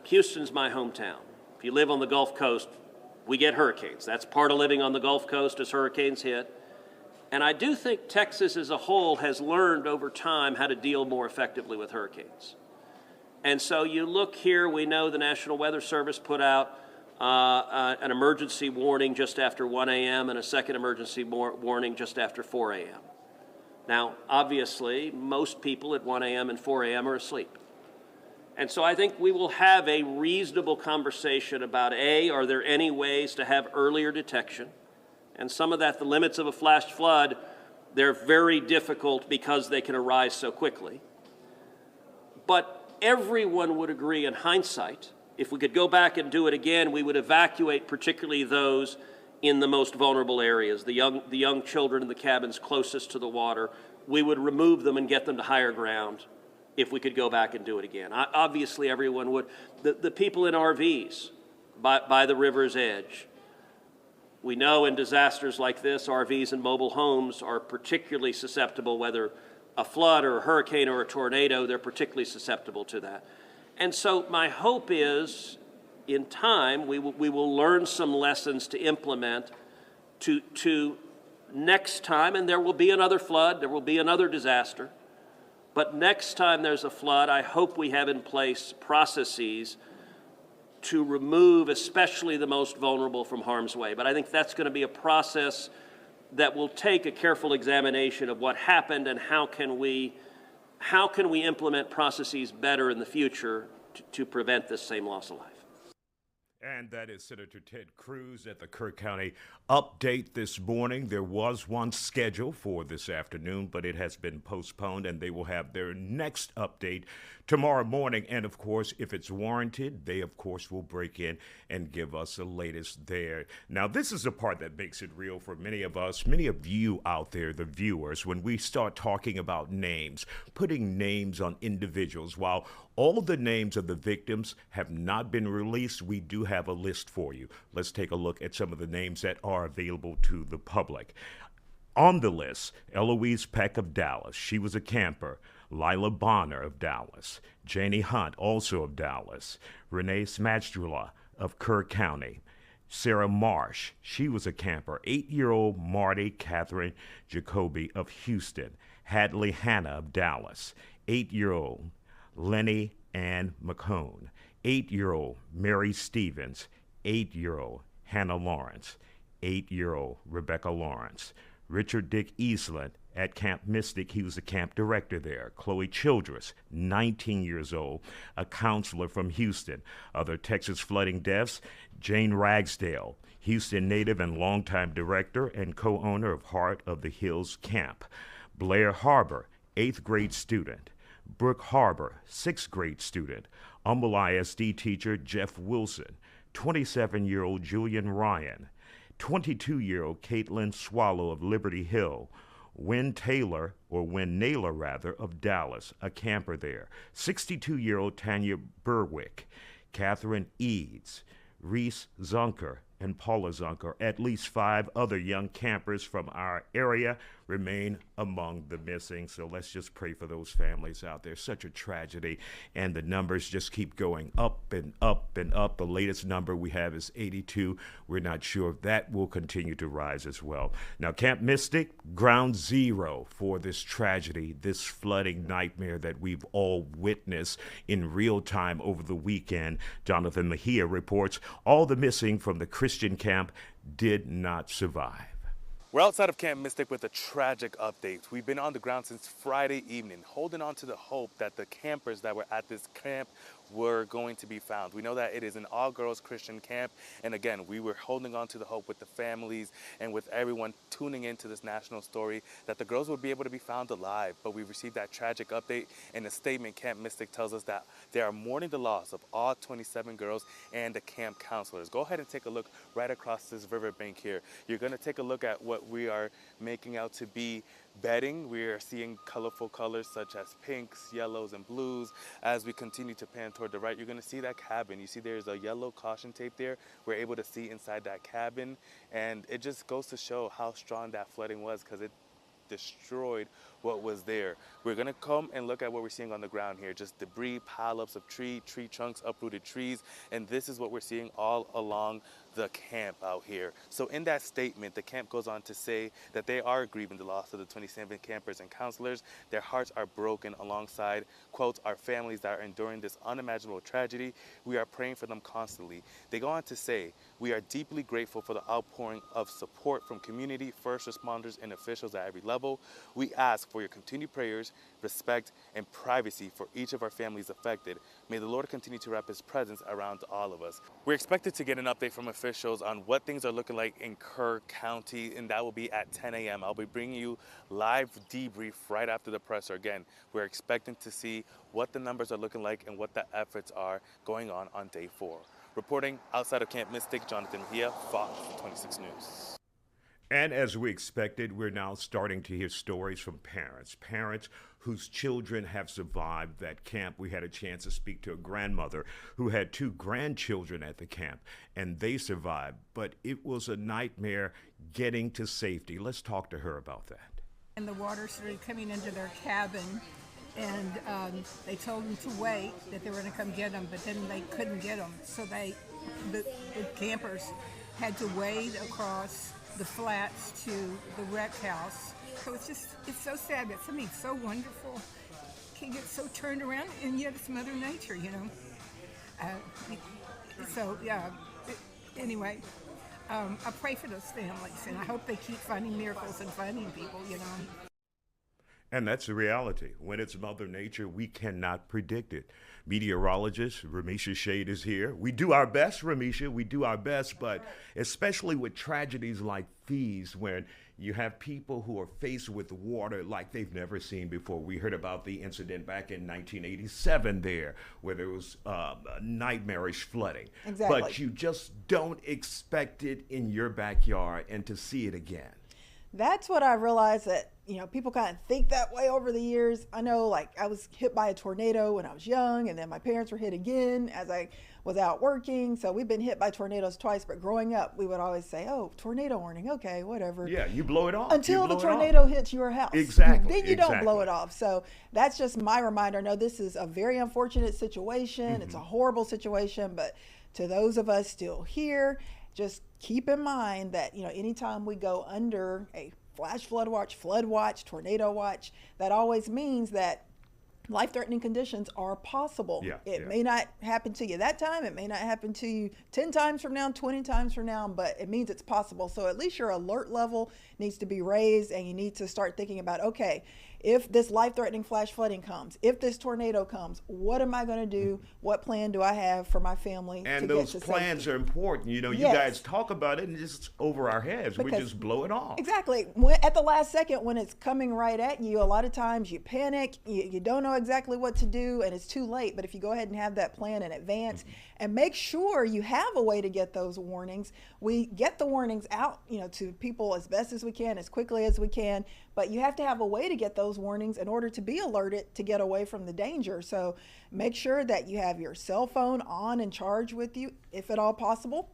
Houston's my hometown. If you live on the Gulf Coast, we get hurricanes. That's part of living on the Gulf Coast as hurricanes hit. And I do think Texas as a whole has learned over time how to deal more effectively with hurricanes. And so you look here, we know the National Weather Service put out an emergency warning just after 1 a.m. and a second emergency warning just after 4 a.m. Now, obviously, most people at 1 a.m. and 4 a.m. are asleep. And so I think we will have a reasonable conversation about, are there any ways to have earlier detection? And some of that, the limits of a flash flood, they're very difficult because they can arise so quickly. But everyone would agree in hindsight, if we could go back and do it again, we would evacuate particularly those in the most vulnerable areas, the young children in the cabins closest to the water. We would remove them and get them to higher ground if we could go back and do it again. Obviously, everyone would. The people in RVs by the river's edge. We know in disasters like this, RVs and mobile homes are particularly susceptible, whether a flood or a hurricane or a tornado, they're particularly susceptible to that. And so my hope is, in time, we will learn some lessons to implement to next time, and there will be another flood, there will be another disaster, but next time there's a flood, I hope we have in place processes to remove especially the most vulnerable from harm's way. But I think that's going to be a process that will take a careful examination of what happened and how can we implement processes better in the future to prevent this same loss of life. And that is Senator Ted Cruz at the Kerr County update this morning. There was one scheduled for this afternoon, but it has been postponed, and they will have their next update tomorrow morning. And, of course, if it's warranted, they, of course, will break in and give us the latest there. Now, this is the part that makes it real for many of us, many of you out there, the viewers, when we start talking about names, putting names on individuals. While all the names of the victims have not been released, we do have a list for you. Let's take a look at some of the names that are available to the public. On the list, Eloise Peck of Dallas. She was a camper. Lila Bonner of Dallas. Janie Hunt, also of Dallas. Renee Smadstrula of Kerr County. Sarah Marsh, she was a camper. 8-year-old Marty Catherine Jacoby of Houston. Hadley Hannah of Dallas. 8-year-old Lenny Ann McCone. 8-year-old Mary Stevens. 8-year-old Hannah Lawrence. 8-year-old Rebecca Lawrence. Richard Dick Eastland at Camp Mystic. He was the camp director there. Chloe Childress, 19 years old, a counselor from Houston. Other Texas flooding deaths, Jane Ragsdale, Houston native and longtime director and co-owner of Heart of the Hills Camp. Blair Harbor, 8th grade student. Brooke Harbor, 6th grade student. Humble ISD teacher Jeff Wilson. 27-year-old Julian Ryan. 22-year-old Caitlin Swallow of Liberty Hill. Wynn Naylor rather, of Dallas, a camper there. 62-year-old Tanya Berwick. Catherine Eads. Reese Zunker and Paula Zunker. At least 5 other young campers from our area remain among the missing. So let's just pray for those families out there. Such a tragedy. And the numbers just keep going up and up and up. The latest number we have is 82. We're not sure if that will continue to rise as well. Now, Camp Mystic, ground zero for this tragedy, this flooding nightmare that we've all witnessed in real time over the weekend. Jonathan Mejia reports all the missing from the Christian camp did not survive. We're outside of Camp Mystic with a tragic update. We've been on the ground since Friday evening, holding on to the hope that the campers that were at this camp were going to be found. We know that it is an all-girls Christian camp, and again, we were holding on to the hope with the families and with everyone tuning into this national story that the girls would be able to be found alive. But we received that tragic update. In a statement, Camp Mystic tells us that they are mourning the loss of all 27 girls and the camp counselors. Go ahead and take a look right across this riverbank here. You're going to take a look at what we are making out to be bedding. We are seeing colorful colors such as pinks, yellows, and blues. As we continue to pan toward the right, you're going to see that cabin. You see there's a yellow caution tape there. We're able to see inside that cabin, and it just goes to show how strong that flooding was, because it destroyed what was there. We're going to come and look at what we're seeing on the ground here, just debris, pileups of tree trunks, uprooted trees, and this is what we're seeing all along the camp out here. So in that statement, the camp goes on to say that they are grieving the loss of the 27 campers and counselors. Their hearts are broken alongside, quote, our families that are enduring this unimaginable tragedy. We are praying for them constantly. They go on to say, we are deeply grateful for the outpouring of support from community, first responders, and officials at every level. We ask for your continued prayers, respect, and privacy for each of our families affected. May the Lord continue to wrap his presence around all of us. We're expected to get an update from officials on what things are looking like in Kerr County, and that will be at 10 a.m. I'll be bringing you live debrief right after the presser. Again, we're expecting to see what the numbers are looking like and what the efforts are going on day 4. Reporting outside of Camp Mystic, Jonathan Mejia, Fox 26 News. And as we expected, we're now starting to hear stories from parents whose children have survived that camp. We had a chance to speak to a grandmother who had 2 grandchildren at the camp, and they survived. But it was a nightmare getting to safety. Let's talk to her about that. And the water started coming into their cabin, and they told them to wait, that they were going to come get them, but then they couldn't get them. So the campers had to wade across the flats to the rec house. So it's so sad that something so wonderful can get so turned around, and yet it's Mother Nature, you know. Anyway, I pray for those families, and I hope they keep finding miracles and finding people, you know. And that's the reality. When it's Mother Nature, we cannot predict it. Meteorologist Ramisha Shade is here. We do our best, Ramisha. We do our best, but especially with tragedies like these, when you have people who are faced with water like they've never seen before. We heard about the incident back in 1987 there, where there was nightmarish flooding. Exactly. But you just don't expect it in your backyard and to see it again. That's what I realized, that, you know, people kind of think that way over the years. I know, like, I was hit by a tornado when I was young, and then my parents were hit again as I was out working. So we've been hit by tornadoes twice, but growing up, we would always say, oh, tornado warning, okay, whatever. Yeah, you blow it off. Until the tornado hits your house. Exactly. Then you don't blow it off. So that's just my reminder. No, this is a very unfortunate situation. It's a horrible situation, but to those of us still here, just keep in mind that, you know, anytime we go under a flash flood watch, tornado watch, that always means that life-threatening conditions are possible. It may not happen to you that time. It may not happen to you 10 times from now, 20 times from now, but it means it's possible. So at least your alert level needs to be raised, and you need to start thinking about, okay, if this life-threatening flash flooding comes, if this tornado comes, what am I going to do? What plan do I have for my family? And to those get to plans safety? are important. You know, you guys talk about it and just over our heads. We just blow it off. Exactly. At the last second, when it's coming right at you, a lot of times you panic, you don't know exactly what to do, and it's too late. But if you go ahead and have that plan in advance, and make sure you have a way to get those warnings. We get the warnings out, you know, to people as best as we can, as quickly as we can, but you have to have a way to get those warnings in order to be alerted to get away from the danger. So make sure that you have your cell phone on and charged with you, if at all possible.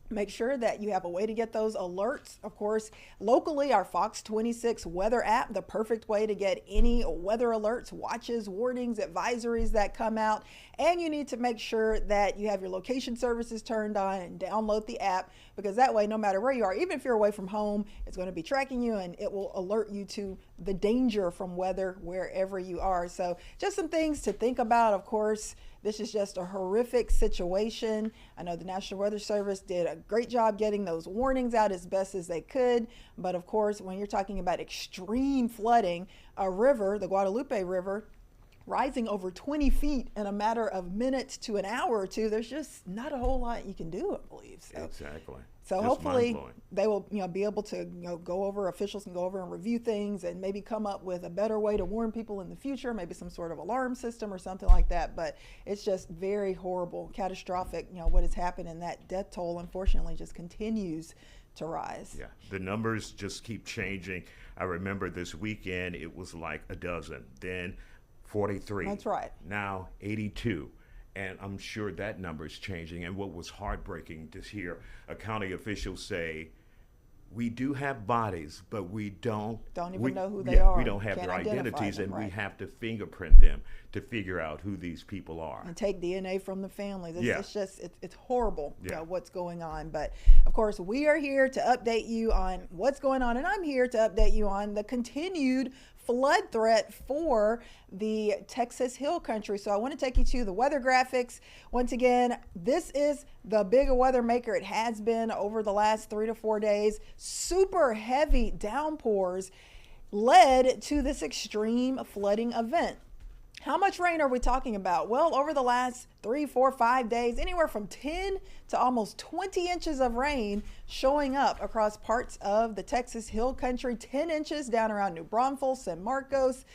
Make sure that you have a way to get those alerts. Of course, locally, our Fox 26 weather app, the perfect way to get any weather alerts, watches, warnings, advisories that come out. And you need to make sure that you have your location services turned on and download the app, because that way, no matter where you are, even if you're away from home, it's going to be tracking you, and it will alert you to the danger from weather wherever you are. So just some things to think about. Of course, this is just a horrific situation. I know the National Weather Service did a great job getting those warnings out as best as they could. But of course, when you're talking about extreme flooding, a river, the Guadalupe River, rising over 20 feet in a matter of minutes to an hour or two, there's just not a whole lot you can do, I believe. So, exactly. So Just hopefully mind-blowing. they will, you know, be able to, you know, go over, officials can go over and review things and maybe come up with a better way to warn people in the future, maybe some sort of alarm system or something like that. But it's just very horrible, catastrophic, you know, what has happened, and that death toll, unfortunately, just continues to rise. Yeah, the numbers just keep changing. I remember this weekend, it was like a dozen, then 43. That's right. Now 82. And I'm sure that number is changing. And what was heartbreaking to hear a county official say, we do have bodies, but we don't even know who they are. We don't have Can't their identify identities, them, and right. we have to fingerprint them to figure out who these people are. And take DNA from the families. It's, Yeah. it's just, it's horrible, you Yeah. know, what's going on. But of course, we are here to update you on what's going on, and I'm here to update you on the continued flood threat for the Texas Hill Country. So I want to take you to the weather graphics. Once again, this is the bigger weather maker. It has been over the last 3 to 4 days. Super heavy downpours led to this extreme flooding event. How much rain are we talking about? Well, over the last 3, 4, 5 days, anywhere from 10 to almost 20 inches of rain showing up across parts of the Texas Hill Country. 10 inches down around New Braunfels, San Marcos,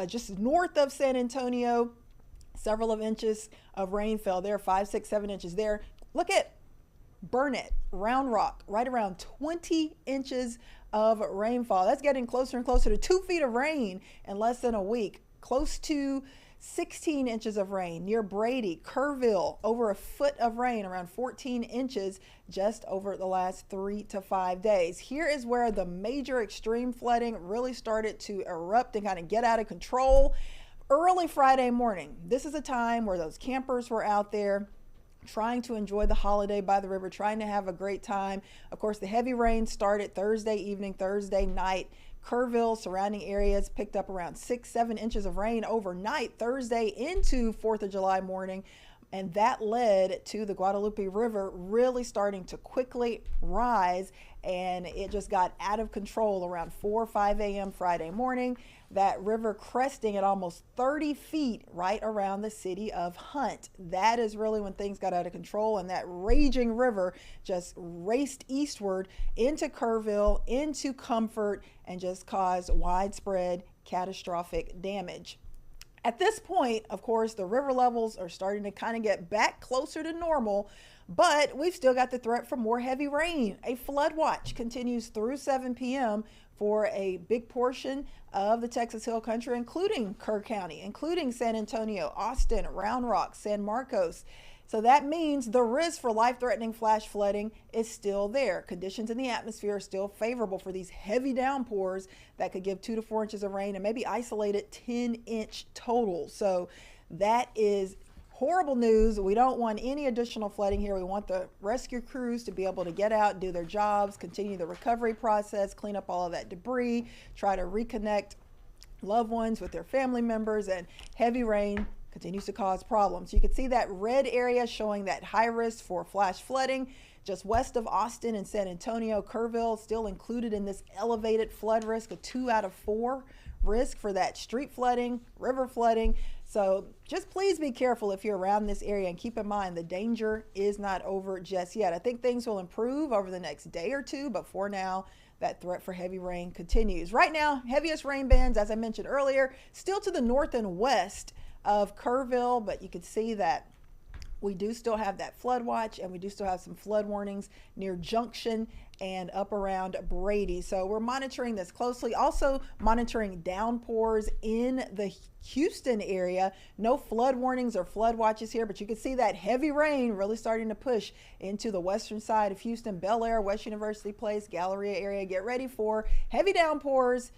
just north of San Antonio. Several of inches of rain fell there, 5, 6, 7 inches there. Look at Burnett, Round Rock, right around 20 inches of rainfall. That's getting closer and closer to 2 feet of rain in less than a week. Close to 16 inches of rain near Brady, Kerrville, over a foot of rain, around 14 inches just over the last 3 to 5 days. Here is where the major extreme flooding really started to erupt and kind of get out of control. Early Friday morning, this is a time where those campers were out there trying to enjoy the holiday by the river, trying to have a great time. Of course, the heavy rain started Thursday evening, Thursday night. Kerrville, surrounding areas picked up around 6, 7 inches of rain overnight, Thursday into 4th of July morning. And that led to the Guadalupe River really starting to quickly rise, and it just got out of control around 4 or 5 a.m. Friday morning. That river cresting at almost 30 feet right around the city of Hunt. That is really when things got out of control, and that raging river just raced eastward into Kerrville, into Comfort, and just caused widespread catastrophic damage. At this point, of course, the river levels are starting to kind of get back closer to normal, but we've still got the threat for more heavy rain. A flood watch continues through 7 p.m. for a big portion of the Texas Hill Country, including Kerr County, including San Antonio, Austin, Round Rock, San Marcos. So that means the risk for life-threatening flash flooding is still there. Conditions in the atmosphere are still favorable for these heavy downpours that could give 2 to 4 inches of rain and maybe isolated 10-inch total. So that is horrible news. We don't want any additional flooding here. We want the rescue crews to be able to get out, do their jobs, continue the recovery process, clean up all of that debris, try to reconnect loved ones with their family members, and heavy rain continues to cause problems. You can see that red area showing that high risk for flash flooding just west of Austin and San Antonio. Kerrville still included in this elevated flood risk, a 2 out of 4 risk for that street flooding, river flooding. So just please be careful if you're around this area, and keep in mind the danger is not over just yet. I think things will improve over the next day or two, but for now, that threat for heavy rain continues. Right now, heaviest rain bands, as I mentioned earlier, still to the north and west of Kerrville, but you can see that we do still have that flood watch, and we do still have some flood warnings near Junction and up around Brady. So we're monitoring this closely. Also monitoring downpours in the Houston area. No flood warnings or flood watches here, but you can see that heavy rain really starting to push into the western side of Houston, Bel Air, West University Place, Galleria area. Get ready for heavy downpours.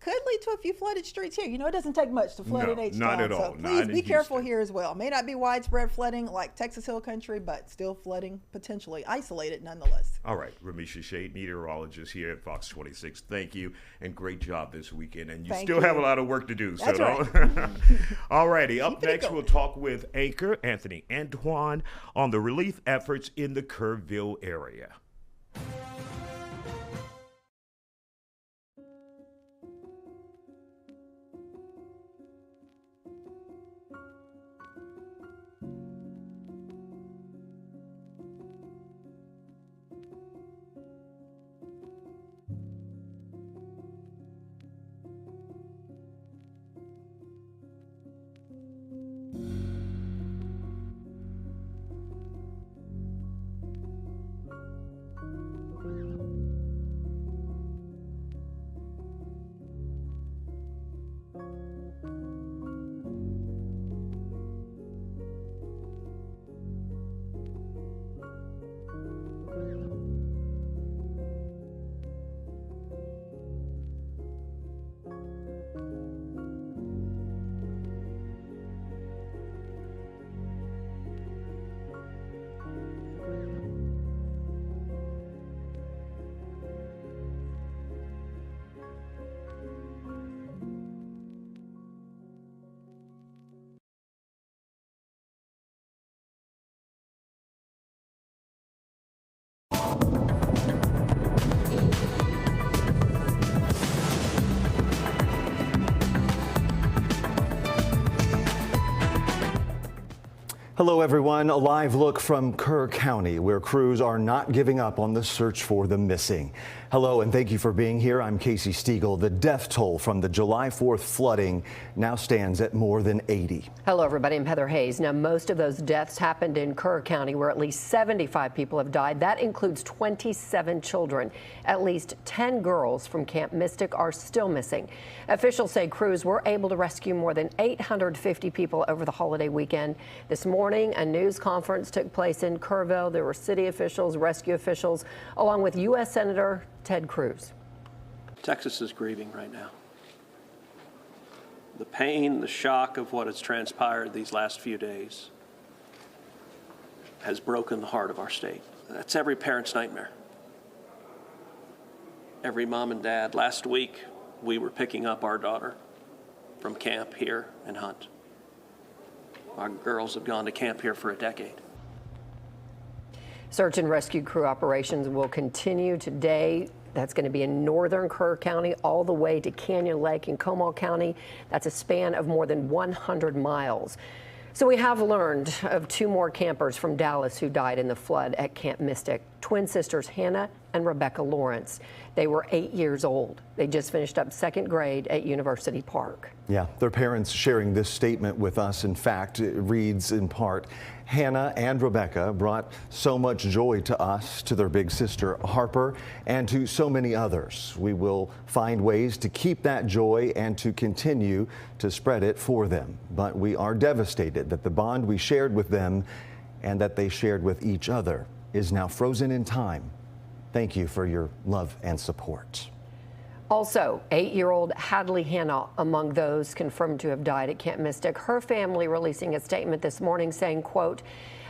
Could lead to a few flooded streets here. You know, it doesn't take much to flood in H-Town. Not at all. So please be careful here as well. May not be widespread flooding like Texas Hill Country, but still flooding, potentially isolated nonetheless. All right, Ramisha Shade, meteorologist here at Fox 26. Thank you, and great job this weekend. And you still have a lot of work to do. That's so right. All righty, up next we'll talk with anchor Anthony Antoine on the relief efforts in the Kerrville area. Hello everyone, a live look from Kerr County, where crews are not giving up on the search for the missing. Hello and thank you for being here. I'm Casey Stiegel. The death toll from the July 4th flooding now stands at more than 80. Hello everybody, I'm Heather Hayes. Now most of those deaths happened in Kerr County, where at least 75 people have died. That includes 27 children. At least 10 girls from Camp Mystic are still missing. Officials say crews were able to rescue more than 850 people over the holiday weekend. This morning, a news conference took place in Kerrville. There were city officials, rescue officials, along with U.S. Senator Ted Cruz. Texas is grieving right now. The pain, the shock of what has transpired these last few days has broken the heart of our state. That's every parent's nightmare. Every mom and dad. Last week, we were picking up our daughter from camp here in Hunt. Our girls have gone to camp here for a decade. Search and rescue crew operations will continue today. That's going to be in northern Kerr County all the way to Canyon Lake in Comal County. That's a span of more than 100 miles. So we have learned of 2 more campers from Dallas who died in the flood at Camp Mystic. twin sisters Hannah and Rebecca Lawrence. They were 8 years old. They just finished up second grade at University Park. Yeah, their parents sharing this statement with us. In fact, it reads in part, Hannah and Rebecca brought so much joy to us, to their big sister Harper, and to so many others. We will find ways to keep that joy and to continue to spread it for them. But we are devastated that the bond we shared with them and that they shared with each other is now frozen in time. Thank you for your love and support. Also, 8-year-old Hadley Hannah among those confirmed to have died at Camp Mystic. Her family releasing a statement this morning saying, quote,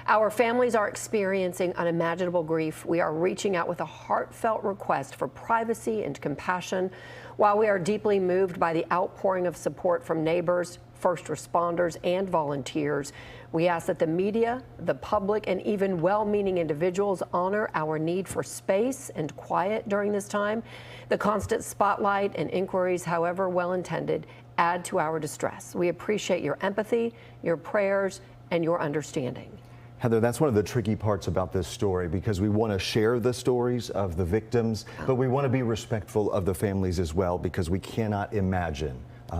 our families are experiencing unimaginable grief. We are reaching out with a heartfelt request for privacy and compassion. While we are deeply moved by the outpouring of support from neighbors, first responders, and volunteers, we ask that the media, the public, and even well-meaning individuals honor our need for space and quiet during this time. The constant spotlight and inquiries, however well-intended, add to our distress. We appreciate your empathy, your prayers, and your understanding. Heather, that's one of the tricky parts about this story, because we want to share the stories of the victims, but we want to be respectful of the families as well, because we cannot imagine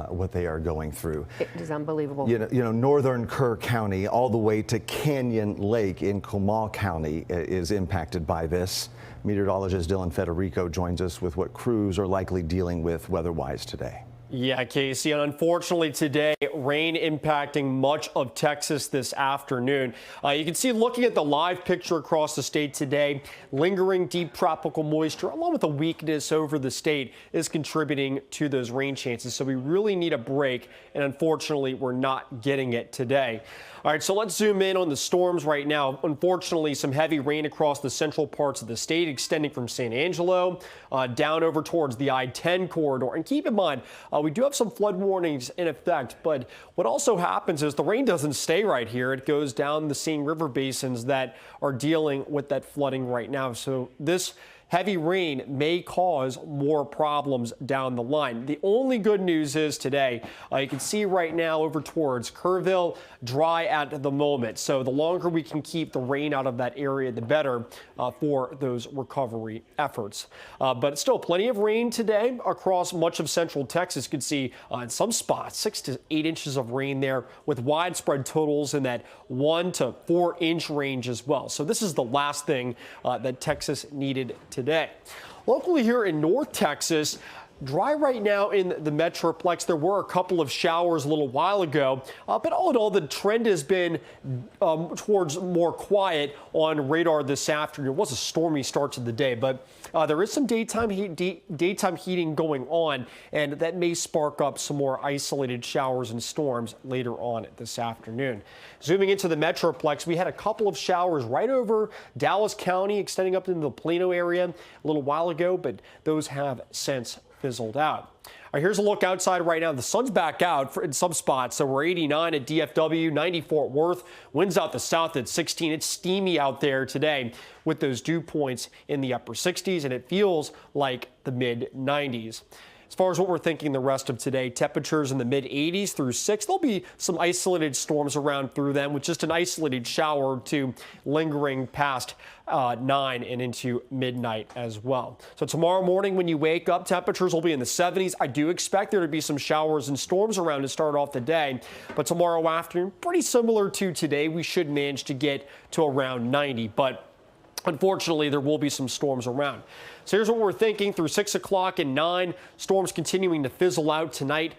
what they are going through. It is unbelievable. You know, northern Kerr County all the way to Canyon Lake in Comal County is impacted by this. Meteorologist Dylan Federico joins us with what crews are likely dealing with weather-wise today. Yeah, Casey, and unfortunately today, rain impacting much of Texas this afternoon. You can see, looking at the live picture across the state today, lingering deep tropical moisture along with a weakness over the state is contributing to those rain chances. So we really need a break, and unfortunately, we're not getting it today. All right, so let's zoom in on the storms right now. Unfortunately, some heavy rain across the central parts of the state, extending from San Angelo down over towards the I-10 corridor. And keep in mind, we do have some flood warnings in effect, but what also happens is the rain doesn't stay right here. It goes down the same river basins that are dealing with that flooding right now. So this heavy rain may cause more problems down the line. The only good news is today, you can see right now over towards Kerrville, dry at the moment. So the longer we can keep the rain out of that area, the better for those recovery efforts. But still plenty of rain today across much of central Texas. You can see in some spots 6 to 8 inches of rain there, with widespread totals in that 1 to 4 inch range as well. So this is the last thing that Texas needed today. Locally here in North Texas, dry right now in the Metroplex. There were a couple of showers a little while ago, but all in all, the trend has been towards more quiet on radar this afternoon. It was a stormy start to the day, but there is some daytime heating going on, and that may spark up some more isolated showers and storms later on this afternoon. Zooming into the Metroplex, we had a couple of showers right over Dallas County, extending up into the Plano area a little while ago, but those have since fizzled out. All right, here's a look outside right now. The sun's back out in some spots. So we're 89 at DFW, 90 Fort Worth. Winds out the south at 16. It's steamy out there today with those dew points in the upper 60s, and it feels like the mid 90s. As far as what we're thinking the rest of today, temperatures in the mid 80s through 6. There'll be some isolated storms around through them, with just an isolated shower or two lingering past 9 and into midnight as well. So tomorrow morning when you wake up, temperatures will be in the 70s. I do expect there to be some showers and storms around to start off the day, but tomorrow afternoon, pretty similar to today, we should manage to get to around 90, but unfortunately, there will be some storms around. So here's what we're thinking through 6 o'clock and 9. Storms continuing to fizzle out tonight.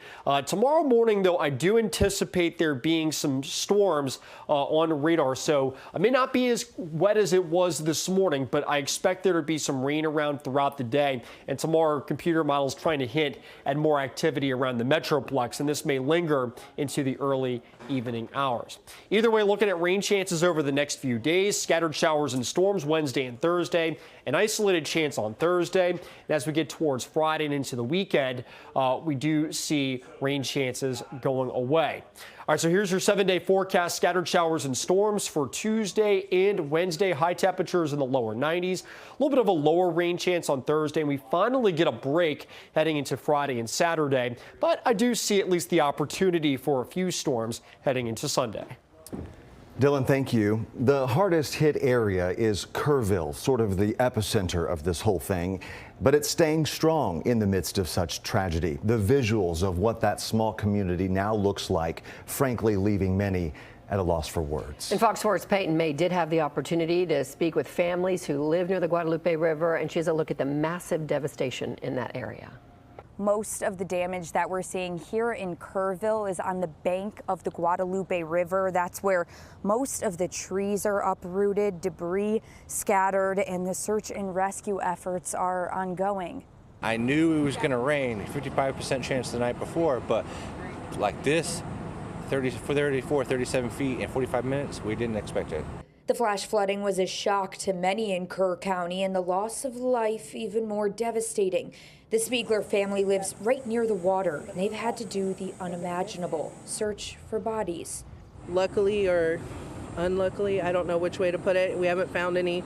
Tomorrow morning, though, I do anticipate there being some storms on radar. So it may not be as wet as it was this morning, but I expect there to be some rain around throughout the day. And tomorrow, computer models trying to hint at more activity around the Metroplex, and this may linger into the early evening hours. Either way, looking at rain chances over the next few days, scattered showers and storms Wednesday and Thursday, an isolated chance on Thursday. And as we get towards Friday and into the weekend, we do see rain chances going away. All right, so here's your 7-day forecast. Scattered showers and storms for Tuesday and Wednesday. High temperatures in the lower 90s. A little bit of a lower rain chance on Thursday. And we finally get a break heading into Friday and Saturday. But I do see at least the opportunity for a few storms heading into Sunday. Dylan, thank you. The hardest hit area is Kerrville, sort of the epicenter of this whole thing, but it's staying strong in the midst of such tragedy. The visuals of what that small community now looks like, frankly, leaving many at a loss for words. And Fox 4's Peyton May did have the opportunity to speak with families who live near the Guadalupe River, and she has a look at the massive devastation in that area. Most of the damage that we're seeing here in Kerrville is on the bank of the Guadalupe River. That's where most of the trees are uprooted, debris scattered, and the search and rescue efforts are ongoing. I knew it was going to rain, 55% chance the night before, but like this, 37 feet in 45 minutes, we didn't expect it. The flash flooding was a shock to many in Kerr County, and the loss of life even more devastating. The Spiegler family lives right near the water, and they've had to do the unimaginable, search for bodies. Luckily or unluckily, I don't know which way to put it, we haven't found any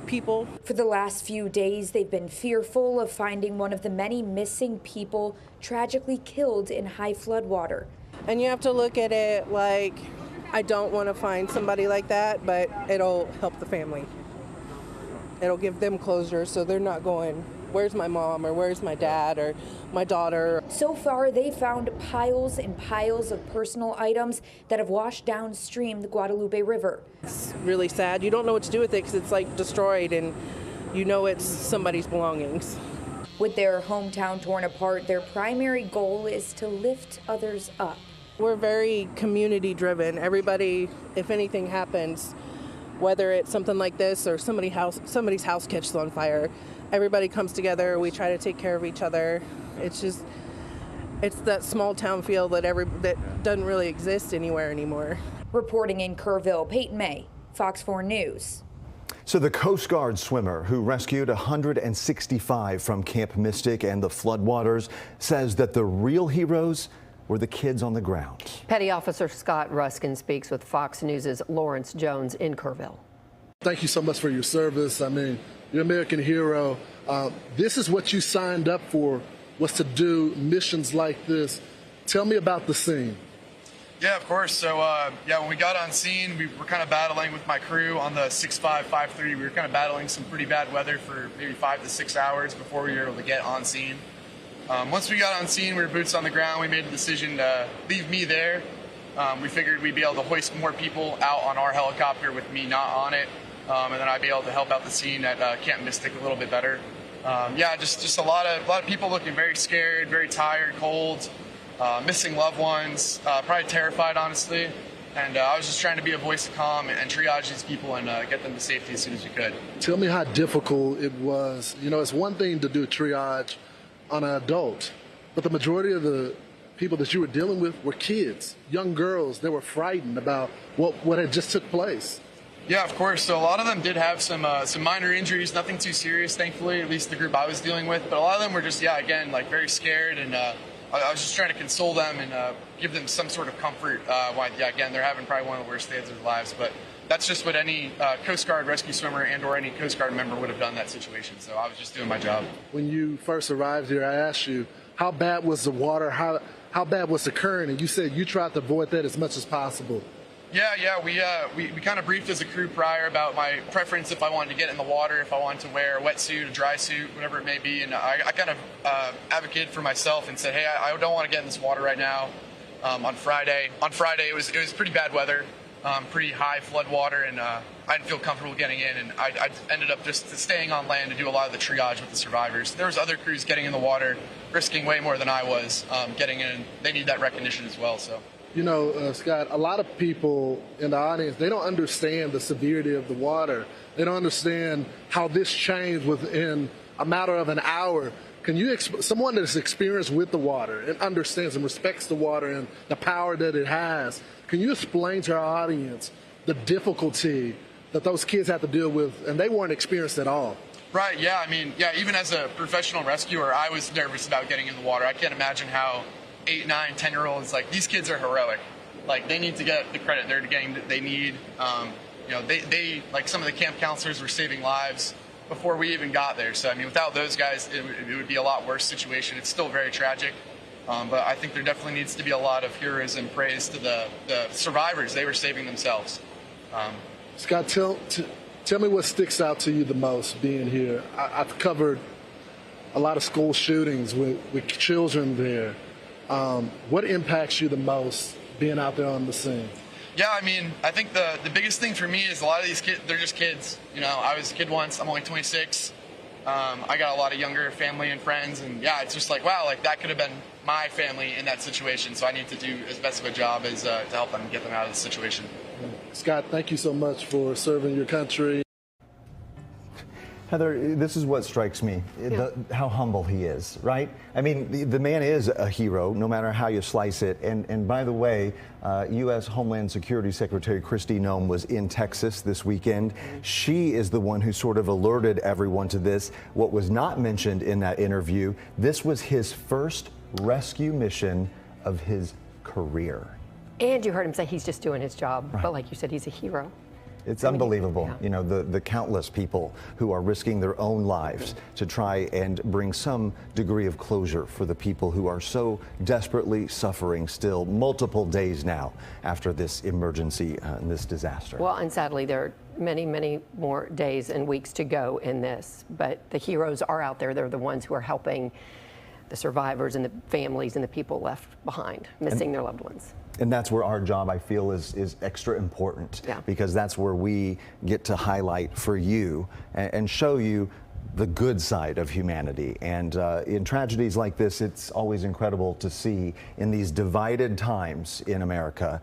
people. For the last few days, they've been fearful of finding one of the many missing people tragically killed in high flood water. And you have to look at it like, I don't want to find somebody like that, but it'll help the family. It'll give them closure so they're not going, where's my mom or where's my dad or my daughter. So far, they found piles and piles of personal items that have washed downstream the Guadalupe River. It's really sad. You don't know what to do with it because it's like destroyed and you know it's somebody's belongings. With their hometown torn apart, their primary goal is to lift others up. We're very community driven. Everybody, if anything happens, whether it's something like this or somebody's house catches on fire, everybody comes together. We try to take care of each other. It's that small town feel that doesn't really exist anywhere anymore. Reporting in Kerrville, Peyton May, Fox 4 News. So the Coast Guard swimmer who rescued 165 from Camp Mystic and the floodwaters says that the real heroes were the kids on the ground. Petty Officer Scott Ruskin speaks with Fox News' Lawrence Jones in Kerrville. Thank you so much for your service. I mean, you're an American hero. This is what you signed up for, was to do missions like this. Tell me about the scene. Yeah, of course. So, when we got on scene, we were kind of battling with my crew on the 6553. We were kind of battling some pretty bad weather for maybe 5 to 6 hours before we were able to get on scene. Once we got on scene, we were boots on the ground. We made the decision to leave me there. We figured we'd be able to hoist more people out on our helicopter with me not on it, and then I'd be able to help out the scene at Camp Mystic a little bit better. Just a lot of people looking very scared, very tired, cold, missing loved ones, probably terrified, honestly. And I was just trying to be a voice of calm and triage these people and get them to safety as soon as we could. Tell me how difficult it was. You know, it's one thing to do triage on an adult, but the majority of the people that you were dealing with were kids, young girls. They were frightened about what had just took place. Yeah, of course. So a lot of them did have some minor injuries, nothing too serious, thankfully, at least the group I was dealing with. But a lot of them were just, very scared. And I was just trying to console them and give them some sort of comfort. They're having probably one of the worst days of their lives. But that's just what any Coast Guard rescue swimmer and or any Coast Guard member would have done in that situation. So I was just doing my job. When you first arrived here, I asked you, how bad was the water? How bad was the current? And you said you tried to avoid that as much as possible. Yeah, we kind of briefed as a crew prior about my preference if I wanted to get in the water, if I wanted to wear a wetsuit, a dry suit, whatever it may be. And I kind of advocated for myself and said, hey, I don't want to get in this water right now. On Friday, it was pretty bad weather, pretty high flood water, and I didn't feel comfortable getting in. And I ended up just staying on land to do a lot of the triage with the survivors. There was other crews getting in the water, risking way more than I was getting in. They need that recognition as well. So. You know, Scott, a lot of people in the audience, they don't understand the severity of the water. They don't understand how this changed within a matter of an hour. Can you, someone that's experienced with the water and understands and respects the water and the power that it has, can you explain to our audience the difficulty that those kids have to deal with, and they weren't experienced at all? Right, yeah, even as a professional rescuer, I was nervous about getting in the water. I can't imagine how 8, 9, 10-year-olds, these kids are heroic. They need to get the credit they're getting that they need. They some of the camp counselors were saving lives before we even got there. So, without those guys, it would be a lot worse situation. It's still very tragic. But I think there definitely needs to be a lot of heroism, praise to the survivors. They were saving themselves. Scott, tell me what sticks out to you the most being here. I've covered a lot of school shootings with children there. What impacts you the most being out there on the scene? Yeah, I mean, I think the biggest thing for me is a lot of these kids, they're just kids. You know, I was a kid once, I'm only 26. I got a lot of younger family and friends, and yeah, it's just like, wow, like that could have been my family in that situation, so I need to do as best of a job as to help them get them out of the situation. Scott, thank you so much for serving your country. Heather, this is what strikes me, how humble he is, right? I mean, the man is a hero, no matter how you slice it. And by the way, U.S. Homeland Security Secretary Kristi Noem was in Texas this weekend. She is the one who sort of alerted everyone to this. What was not mentioned in that interview, this was his first rescue mission of his career. And you heard him say he's just doing his job, but like you said, he's a hero. It's unbelievable, you know, the countless people who are risking their own lives to try and bring some degree of closure for the people who are so desperately suffering still multiple days now after this emergency and this disaster. Well, and sadly, there are many, many more days and weeks to go in this, but the heroes are out there. They're the ones who are helping the survivors and the families and the people left behind, missing their loved ones. And that's where our job, I feel, is extra important, because that's where we get to highlight for you and show you the good side of humanity. And in tragedies like this, it's always incredible to see in these divided times in America,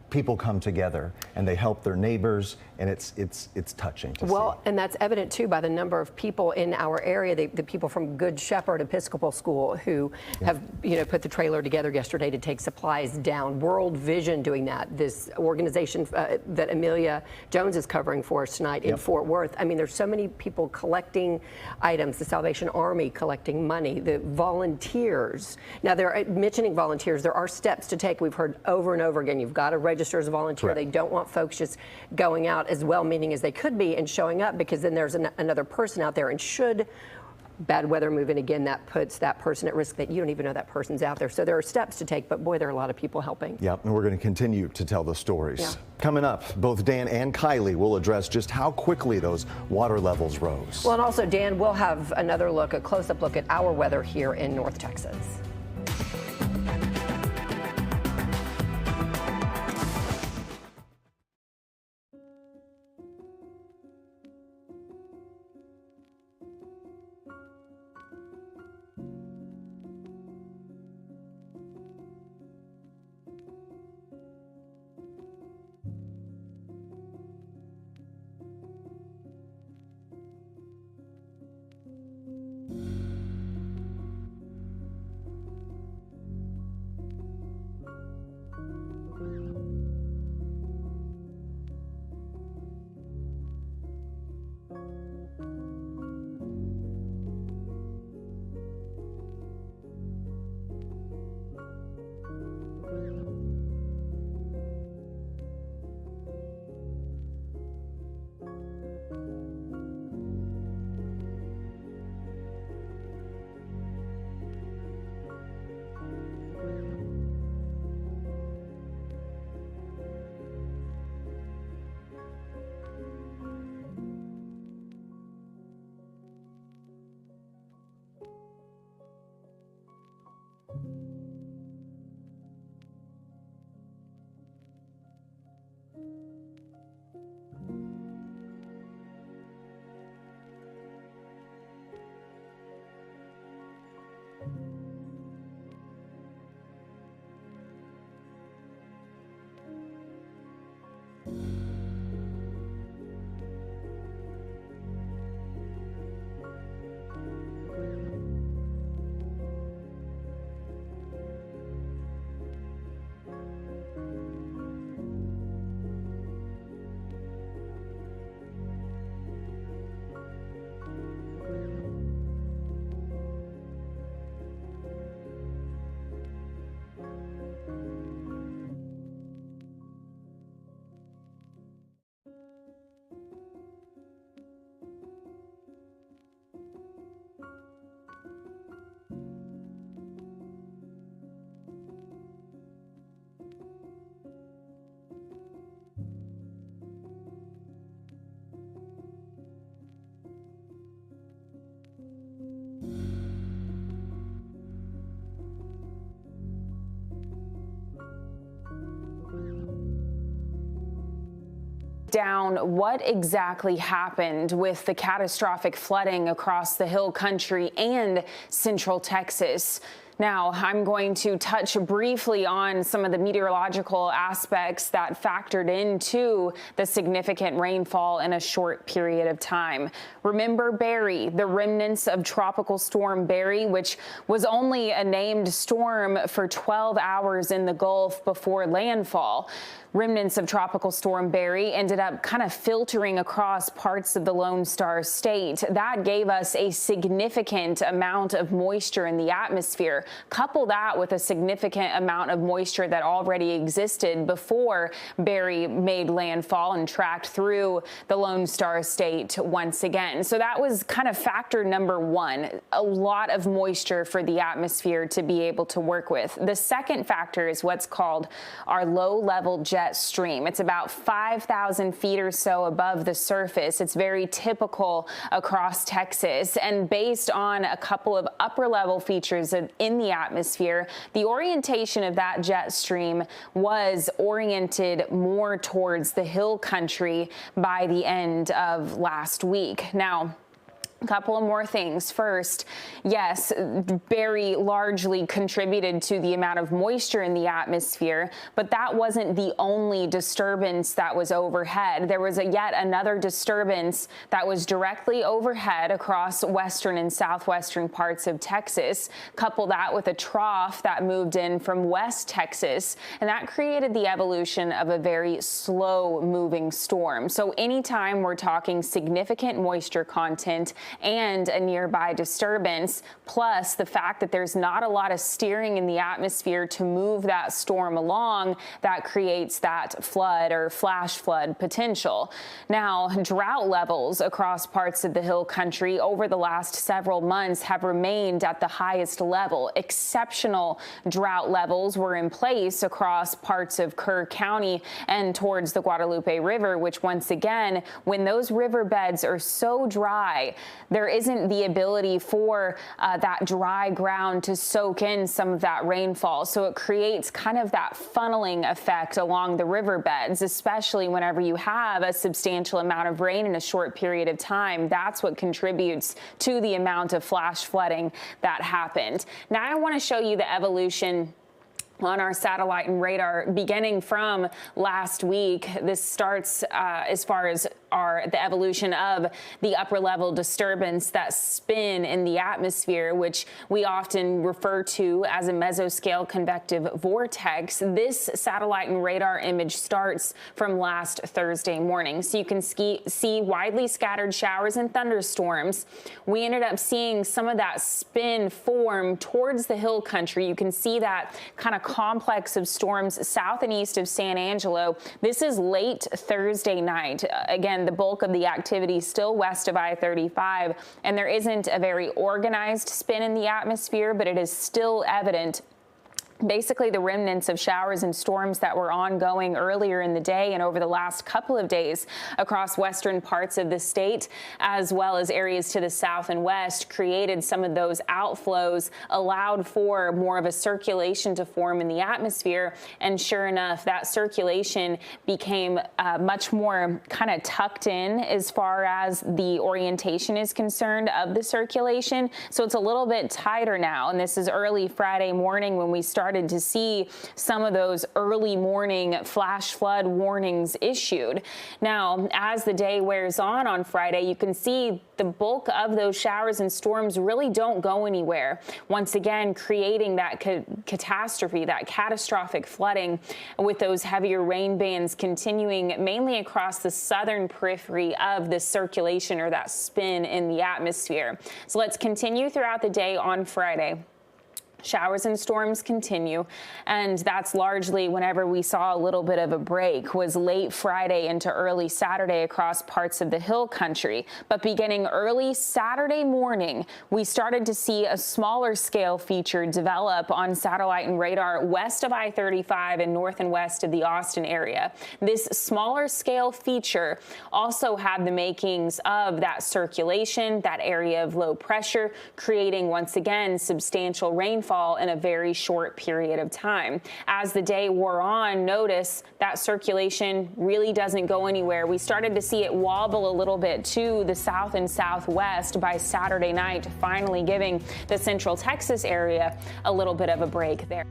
people come together and they help their neighbors, and it's touching to see. Well, and that's evident too by the number of people in our area, the people from Good Shepherd Episcopal School who have, you know, put the trailer together yesterday to take supplies down. World Vision doing that. This organization that Amelia Jones is covering for us tonight in Fort Worth. I mean, there's so many people collecting items, the Salvation Army collecting money, the volunteers. Now, they're mentioning volunteers. There are steps to take. We've heard over and over again, you've got to register as a volunteer. They don't want folks just going out as well-meaning as they could be and showing up, because then there's another person out there, and should bad weather move in again, that puts that person at risk that you don't even know that person's out there. So there are steps to take, but boy, there are a lot of people helping. Yep, and we're going to continue to tell the stories. Coming up, both Dan and Kylie will address just how quickly those water levels rose. Well, and also, Dan, we'll have another look, a close-up look at our weather here in North Texas. Down what exactly happened with the catastrophic flooding across the Hill Country and Central Texas. Now, I'm going to touch briefly on some of the meteorological aspects that factored into the significant rainfall in a short period of time. Remember Barry, the remnants of Tropical Storm Barry, which was only a named storm for 12 hours in the Gulf before landfall. Remnants of Tropical Storm Barry ended up kind of filtering across parts of the Lone Star State. That gave us a significant amount of moisture in the atmosphere. Couple that with a significant amount of moisture that already existed before Barry made landfall and tracked through the Lone Star State once again. So that was kind of factor number one, a lot of moisture for the atmosphere to be able to work with. The second factor is what's called our low-level jet stream. It's about 5,000 feet or so above the surface. It's very typical across Texas, and based on a couple of upper-level features in the atmosphere, the orientation of that jet stream was oriented more towards the Hill Country by the end of last week. Now, a couple of more things. First, yes, Barry largely contributed to the amount of moisture in the atmosphere, but that wasn't the only disturbance that was overhead. There was yet another disturbance that was directly overhead across western and southwestern parts of Texas. Couple that with a trough that moved in from West Texas, and that created the evolution of a very slow-moving storm. So anytime we're talking significant moisture content and a nearby disturbance, plus the fact that there's not a lot of steering in the atmosphere to move that storm along, that creates that flood or flash flood potential. Now, drought levels across parts of the Hill Country over the last several months have remained at the highest level. Exceptional drought levels were in place across parts of Kerr County and towards the Guadalupe River, which once again, when those riverbeds are so dry, there isn't the ability for that dry ground to soak in some of that rainfall. So it creates kind of that funneling effect along the riverbeds, especially whenever you have a substantial amount of rain in a short period of time. That's what contributes to the amount of flash flooding that happened. Now I want to show you the evolution on our satellite and radar beginning from last week. This starts as far as the evolution of the upper level disturbance, that spin in the atmosphere, which we often refer to as a mesoscale convective vortex. This satellite and radar image starts from last Thursday morning. So you can see widely scattered showers and thunderstorms. We ended up seeing some of that spin form towards the Hill Country. You can see that kind of complex of storms south and east of San Angelo. This is late Thursday night. Again, the bulk of the activity still west of I-35, and there isn't a very organized spin in the atmosphere, but it is still evident. Basically, the remnants of showers and storms that were ongoing earlier in the day and over the last couple of days across western parts of the state, as well as areas to the south and west, created some of those outflows, allowed for more of a circulation to form in the atmosphere. And sure enough, that circulation became much more kind of tucked in as far as the orientation is concerned of the circulation. So it's a little bit tighter now. And this is early Friday morning when we started to see some of those early morning flash flood warnings issued. Now, as the day wears on Friday, you can see the bulk of those showers and storms really don't go anywhere. Once again, creating that catastrophe, that catastrophic flooding, with those heavier rain bands continuing mainly across the southern periphery of the circulation or that spin in the atmosphere. So let's continue throughout the day on Friday. Showers and storms continue, and that's largely whenever we saw a little bit of a break was late Friday into early Saturday across parts of the Hill Country. But beginning early Saturday morning, we started to see a smaller scale feature develop on satellite and radar west of I-35 and north and west of the Austin area. This smaller scale feature also had the makings of that circulation, that area of low pressure, creating once again substantial rainfall rainfall in a very short period of time. As the day wore on, notice that circulation really doesn't go anywhere. We started to see it wobble a little bit to the south and southwest by Saturday night, finally giving the central Texas area a little bit of a break there.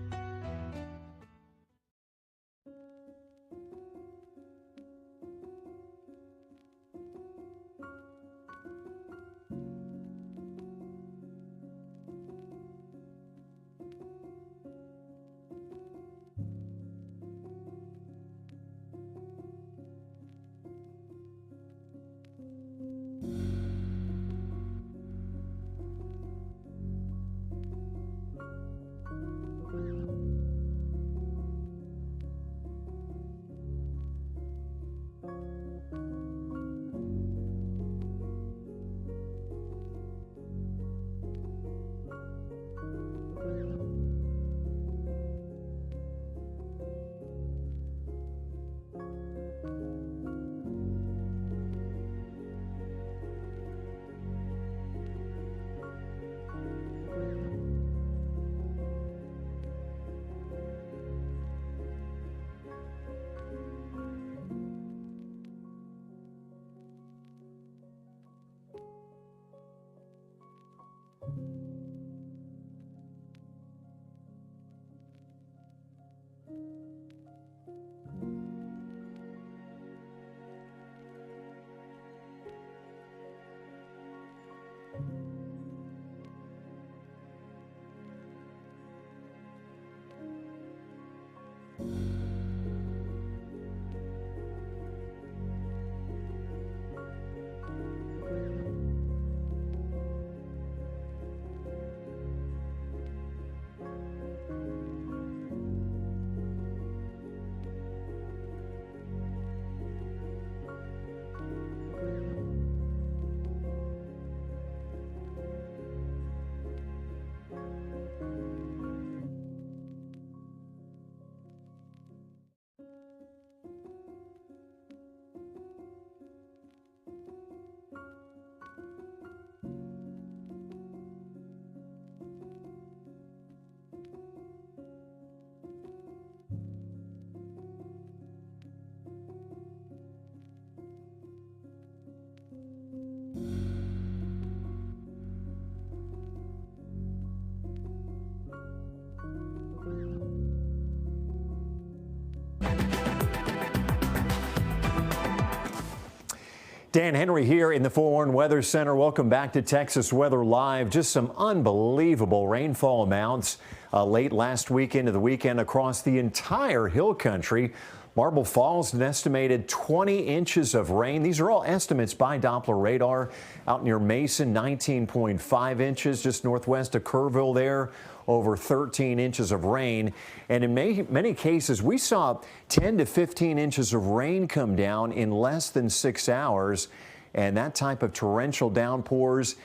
Dan Henry here in the Forewarned Weather Center. Welcome back to Texas Weather Live. Just some unbelievable rainfall amounts late last week into the weekend across the entire hill country. Marble Falls, an estimated 20 inches of rain. These are all estimates by Doppler radar. Out near Mason, 19.5 inches, just northwest of Kerrville there, over 13 inches of rain. And in many cases, we saw 10 to 15 inches of rain come down in less than 6 hours. And that type of torrential downpours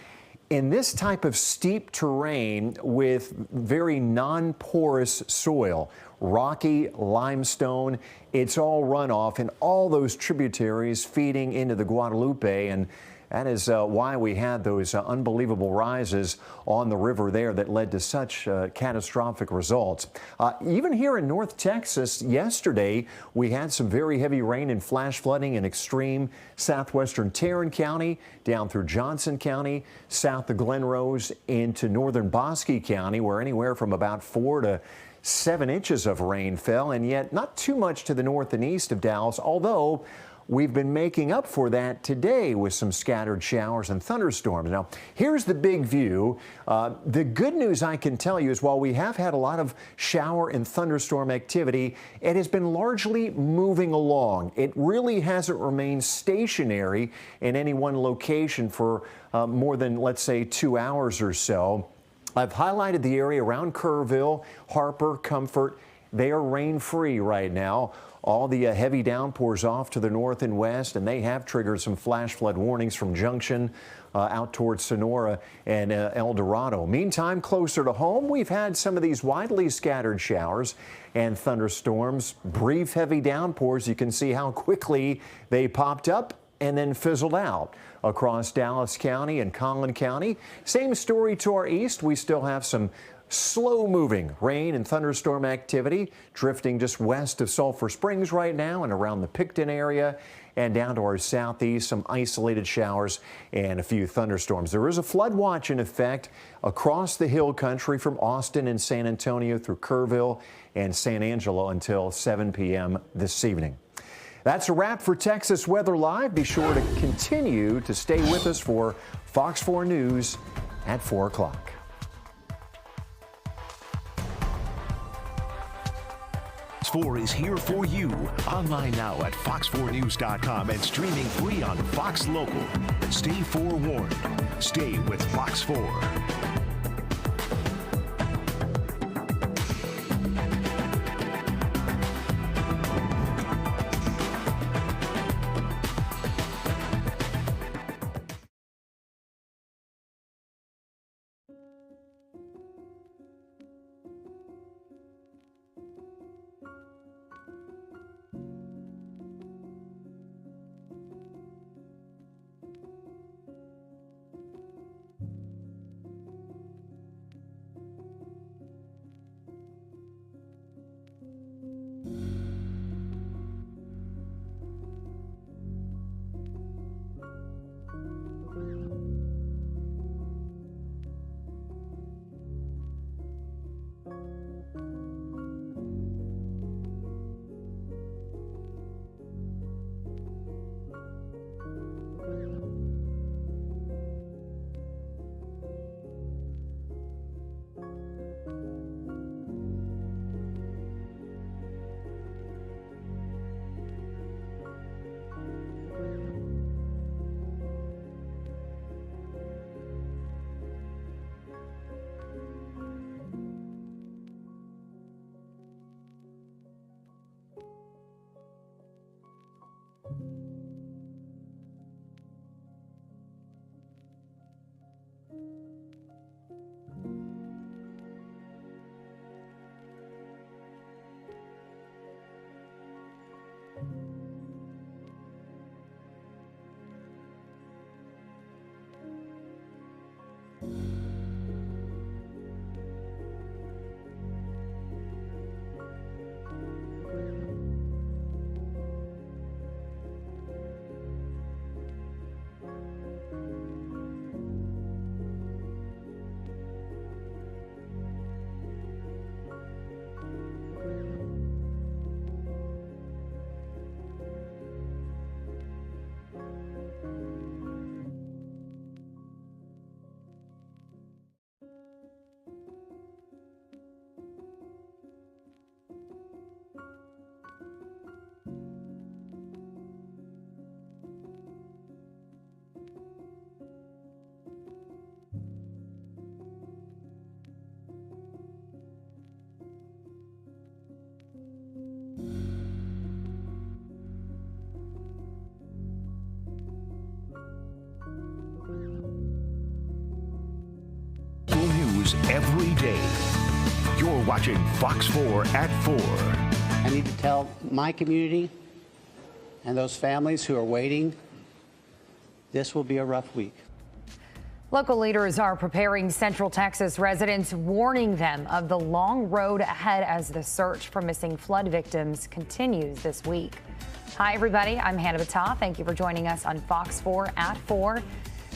in this type of steep terrain with very non-porous soil, rocky limestone, it's all runoff and all those tributaries feeding into the Guadalupe, and that is why we had those unbelievable rises on the river there that led to such catastrophic results. Even here in North Texas, yesterday we had some very heavy rain and flash flooding in extreme southwestern Tarrant County, down through Johnson County, south of Glen Rose into northern Bosque County, where anywhere from about 4 to 7 inches of rain fell, and yet not too much to the north and east of Dallas, although we've been making up for that today with some scattered showers and thunderstorms. Now, here's the big view. The good news I can tell you is while we have had a lot of shower and thunderstorm activity, it has been largely moving along. It really hasn't remained stationary in any one location for more than, let's say, 2 hours or so. I've highlighted the area around Kerrville, Harper, Comfort. They are rain-free right now. All the heavy downpours off to the north and west, and they have triggered some flash flood warnings from Junction out towards Sonora and El Dorado. Meantime, closer to home, we've had some of these widely scattered showers and thunderstorms, brief heavy downpours. You can see how quickly they popped up and then fizzled out across Dallas County and Collin County. Same story to our east. We still have some Slow-moving rain and thunderstorm activity drifting just west of Sulphur Springs right now and around the Picton area, and down to our southeast, some isolated showers and a few thunderstorms. There is a flood watch in effect across the hill country from Austin and San Antonio through Kerrville and San Angelo until 7 p.m. this evening. That's a wrap for Texas Weather Live. Be sure to continue to stay with us for Fox 4 News at 4 o'clock. Fox 4 is here for you. Online now at fox4news.com and streaming free on Fox Local. Stay forewarned. Stay with Fox 4. News every day. You're watching Fox 4 at 4. I need to tell my community and those families who are waiting, this will be a rough week. Local leaders are preparing Central Texas residents, warning them of the long road ahead as the search for missing flood victims continues this week. Hi, everybody. I'm Hannah Battah. Thank you for joining us on Fox 4 at 4.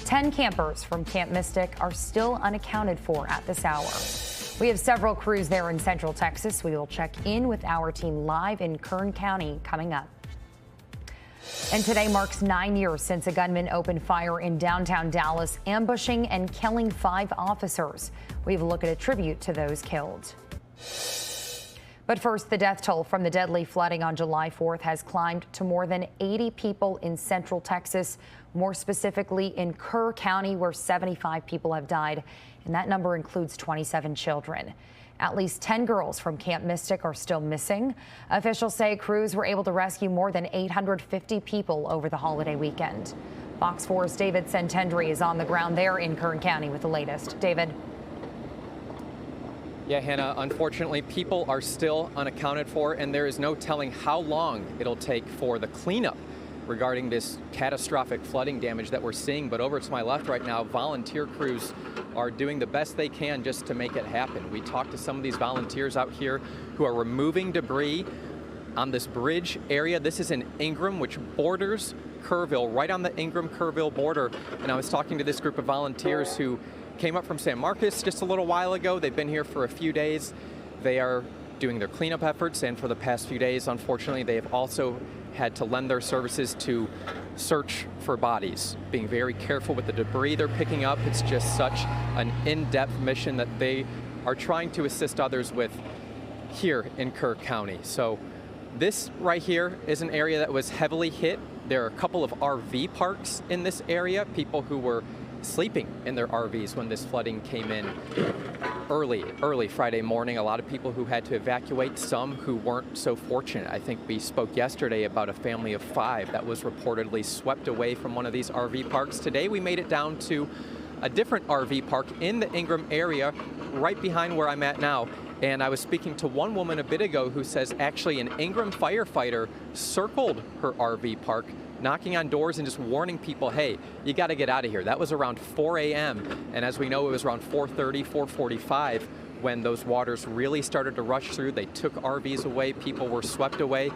10 campers from Camp Mystic are still unaccounted for at this hour. We have several crews there in Central Texas. We will check in with our team live in Kerr County coming up. And today marks 9 years since a gunman opened fire in downtown Dallas, ambushing and killing 5 officers. We have a look at a tribute to those killed. But first, the death toll from the deadly flooding on July 4th has climbed to more than 80 people in Central Texas, more specifically in Kerr County, where 75 people have died, and that number includes 27 children. At least 10 girls from Camp Mystic are still missing. Officials say crews were able to rescue more than 850 people over the holiday weekend. Fox 4's David Sentendry is on the ground there in Kerr County with the latest. David. Yeah, Hannah, unfortunately, people are still unaccounted for, and there is no telling how long it'll take for the cleanup regarding this catastrophic flooding damage that we're seeing. But over to my left right now, volunteer crews are doing the best they can just to make it happen. We talked to some of these volunteers out here who are removing debris on this bridge area. This is in Ingram, which borders Kerrville, right on the Ingram-Kerrville border. And I was talking to this group of volunteers who came up from San Marcos just a little while ago. They've been here for a few days. They are doing their cleanup efforts, and for the past few days, unfortunately, they have also had to lend their services to search for bodies, being very careful with the debris they're picking up. It's just such an in-depth mission that they are trying to assist others with here in Kerr County. So this right here is an area that was heavily hit. There are a couple of RV parks in this area, people who were sleeping in their RVs when this flooding came in early Friday morning. A lot of people who had to evacuate, some who weren't so fortunate. I think we spoke yesterday about a family of 5 that was reportedly swept away from one of these RV parks. Today we made it down to a different RV park in the Ingram area, right behind where I'm at now. And I was speaking to one woman a bit ago who says actually an Ingram firefighter circled her RV park, knocking on doors and just warning people, hey, you got to get out of here. That was around 4 a.m. And as we know, it was around 4:30, 4:45 when those waters really started to rush through. They took RVs away. People were swept away,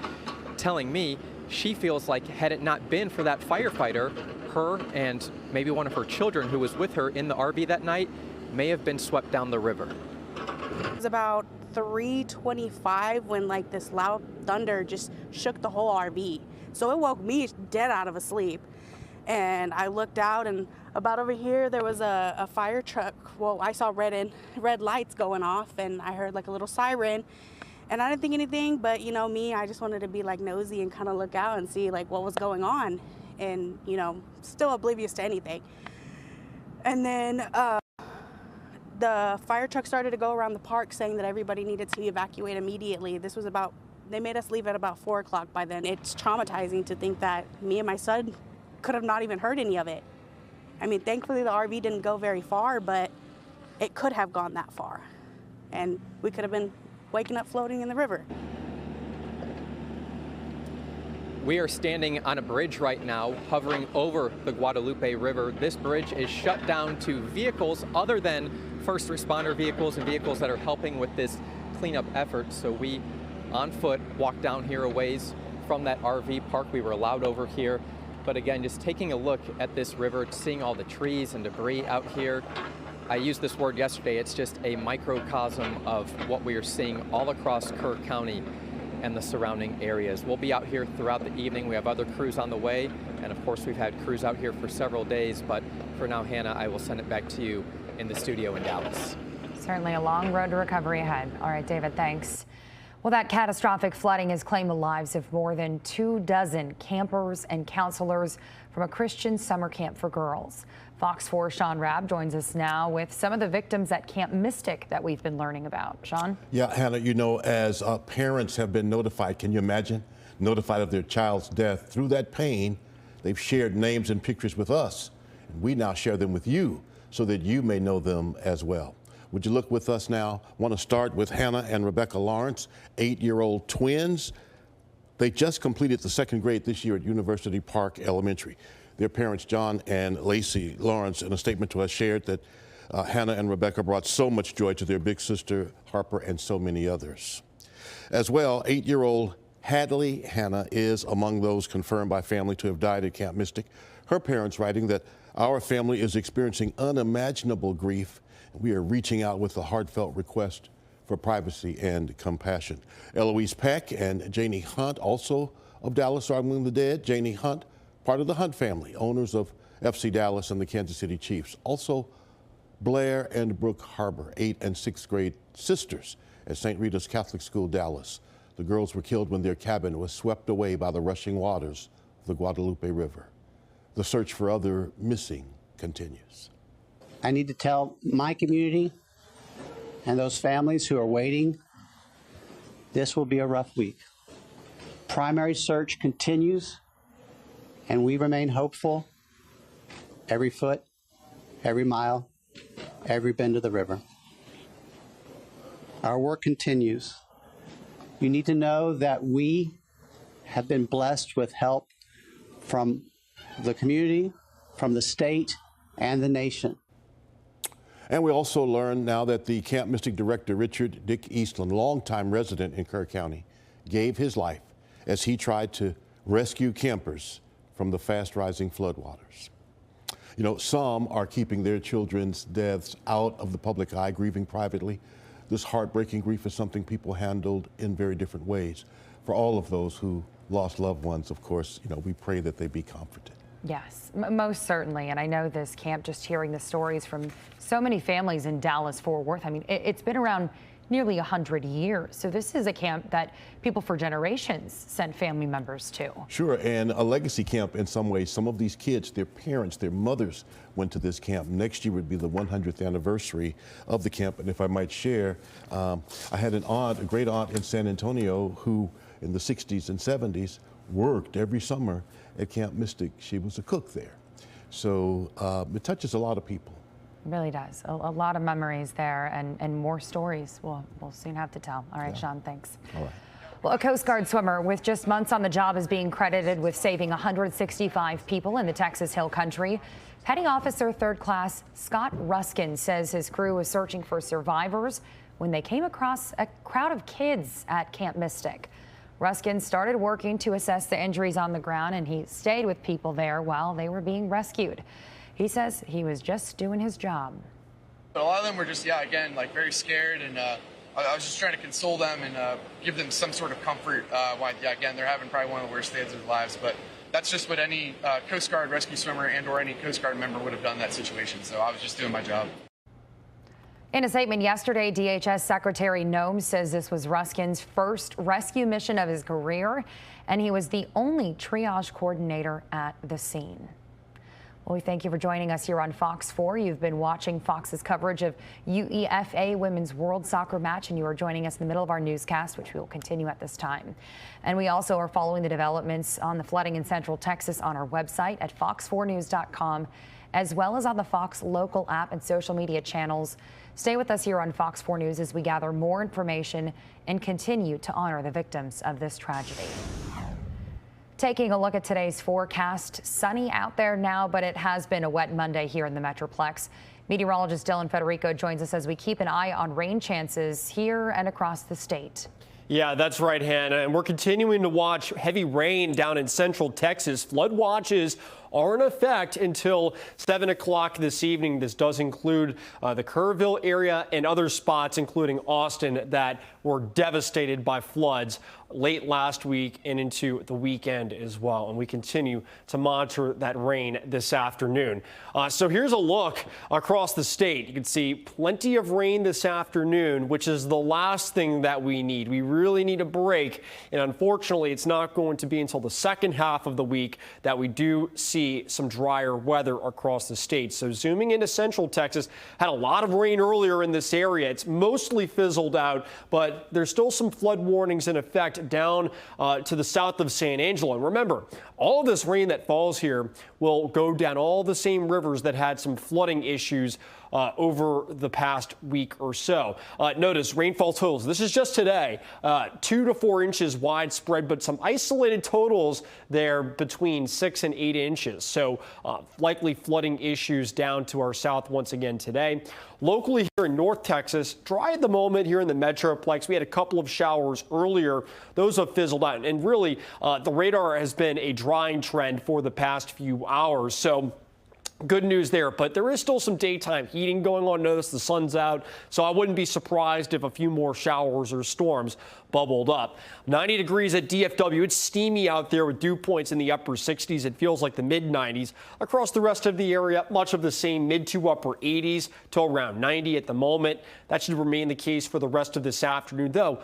telling me she feels like had it not been for that firefighter, her and maybe one of her children who was with her in the RV that night may have been swept down the river. It was about 3:25 when like this loud thunder just shook the whole RV. So it woke me dead out of a sleep. And I looked out, and about over here there was a fire truck. Well, I saw red lights going off, and I heard like a little siren. And I didn't think anything, but you know me, I just wanted to be like nosy and kind of look out and see like what was going on. And you know, still oblivious to anything. And then the fire truck started to go around the park saying that everybody needed to evacuate immediately. This was they made us leave at about 4 o'clock by then. It's traumatizing to think that me and my son could have not even heard any of it. I mean, thankfully the RV didn't go very far, but it could have gone that far. And we could have been waking up floating in the river. We are standing on a bridge right now, hovering over the Guadalupe River. This bridge is shut down to vehicles other than first responder vehicles and vehicles that are helping with this cleanup effort. So we, on foot, walked down here a ways from that RV park. We were allowed over here. But again, just taking a look at this river, seeing all the trees and debris out here. I used this word yesterday. It's just a microcosm of what we are seeing all across Kerr County and the surrounding areas. We'll be out here throughout the evening. We have other crews on the way. And of course, we've had crews out here for several days. But for now, Hannah, I will send it back to you in the studio in Dallas. Certainly a long road to recovery ahead. All right, David, thanks. Well, that catastrophic flooding has claimed the lives of more than 24 campers and counselors from a Christian summer camp for girls. Fox 4's Sean Rabb joins us now with some of the victims at Camp Mystic that we've been learning about. Sean? Yeah, Hannah, you know, as parents have been notified, can you imagine? Notified of their child's death. Through that pain, they've shared names and pictures with us. And we now share them with you so that you may know them as well. Would you look with us now? I want to start with Hannah and Rebecca Lawrence, 8-year-old twins. They just completed the 2nd grade this year at University Park Elementary. Their parents, John and Lacey Lawrence, in a statement to us, shared that Hannah and Rebecca brought so much joy to their big sister, Harper, and so many others. As well, 8-year-old Hadley Hannah is among those confirmed by family to have died at Camp Mystic. Her parents writing that our family is experiencing unimaginable grief. We are reaching out with a heartfelt request for privacy and compassion. Eloise Peck and Janie Hunt, also of Dallas, are among the dead. Janie Hunt, part of the Hunt family, owners of FC Dallas and the Kansas City Chiefs. Also, Blair and Brooke Harbor, 8th and 6th grade sisters at St. Rita's Catholic School, Dallas. The girls were killed when their cabin was swept away by the rushing waters of the Guadalupe River. The search for other missing continues. I need to tell my community and those families who are waiting, this will be a rough week. Primary search continues, and we remain hopeful every foot, every mile, every bend of the river. Our work continues. You need to know that we have been blessed with help from the community, from the state, and the nation. And we also learned now that the Camp Mystic director, Richard Dick Eastland, longtime resident in Kerr County, gave his life as he tried to rescue campers from the fast-rising floodwaters. You know, some are keeping their children's deaths out of the public eye, grieving privately. This heartbreaking grief is something people handled in very different ways. For all of those who lost loved ones, of course, you know, we pray that they be comforted. Yes, most certainly. And I know this camp, just hearing the stories from so many families in Dallas-Fort Worth, I mean, it's been around nearly 100 years. So this is a camp that people for generations sent family members to. Sure, and a legacy camp in some ways. Some of these kids, their parents, their mothers went to this camp. Next year would be the 100th anniversary of the camp. And if I might share, I had an aunt, a great aunt in San Antonio who in the 60s and 70s worked every summer at Camp Mystic. She was a cook there. So it touches a lot of people. It really does. A lot of memories there and more stories we'll soon have to tell. All right, Sean, thanks. All right. Well, a Coast Guard swimmer with just months on the job is being credited with saving 165 people in the Texas Hill Country. Petty Officer 3rd Class Scott Ruskin says his crew was searching for survivors when they came across a crowd of kids at Camp Mystic. Ruskin started working to assess the injuries on the ground, and he stayed with people there while they were being rescued. He says he was just doing his job. A lot of them were just, again, like very scared, and I was just trying to console them and give them some sort of comfort. Again, they're having probably one of the worst days of their lives, but that's just what any Coast Guard rescue swimmer and or any Coast Guard member would have done in that situation. So I was just doing my job. In a statement yesterday, DHS Secretary Noem says this was Ruskin's first rescue mission of his career, and he was the only triage coordinator at the scene. Well, we thank you for joining us here on Fox 4. You've been watching Fox's coverage of UEFA Women's World Soccer match, and you are joining us in the middle of our newscast, which we will continue at this time. And we also are following the developments on the flooding in Central Texas on our website at fox4news.com, as well as on the Fox local app and social media channels. Stay with us here on Fox 4 News as we gather more information and continue to honor the victims of this tragedy. Taking a look at today's forecast, sunny out there now, but it has been a wet Monday here in the Metroplex. Meteorologist Dylan Federico joins us as we keep an eye on rain chances here and across the state. Yeah, that's right, Hannah. And we're continuing to watch heavy rain down in Central Texas. Flood watches are in effect until 7 o'clock this evening. This does include the Kerrville area and other spots, including Austin, that were devastated by floods late last week and into the weekend as well. And we continue to monitor that rain this afternoon. So here's a look across the state. You can see plenty of rain this afternoon, which is the last thing that we need. We really need a break. And unfortunately, it's not going to be until the second half of the week that we do see some drier weather across the state. So zooming into Central Texas, had a lot of rain earlier in this area. It's mostly fizzled out, but there's still some flood warnings in effect down to the south of San Angelo. And remember, all of this rain that falls here will go down all the same rivers that had some flooding issues over the past week or so. Notice rainfall totals. This is just today, 2 to 4 inches widespread, but some isolated totals there between 6 and 8 inches. So likely flooding issues down to our south once again today. Locally here in North Texas, dry at the moment here in the Metroplex. We had a couple of showers earlier. Those have fizzled out. And really, the radar has been a drying trend for the past few hours. So good news there, but there is still some daytime heating going on. Notice the sun's out, so I wouldn't be surprised if a few more showers or storms bubbled up. 90 degrees at DFW. It's steamy out there with dew points in the upper 60s. It feels like the mid 90s. Across the rest of the area, much of the same, mid to upper 80s to around 90 at the moment. That should remain the case for the rest of this afternoon, though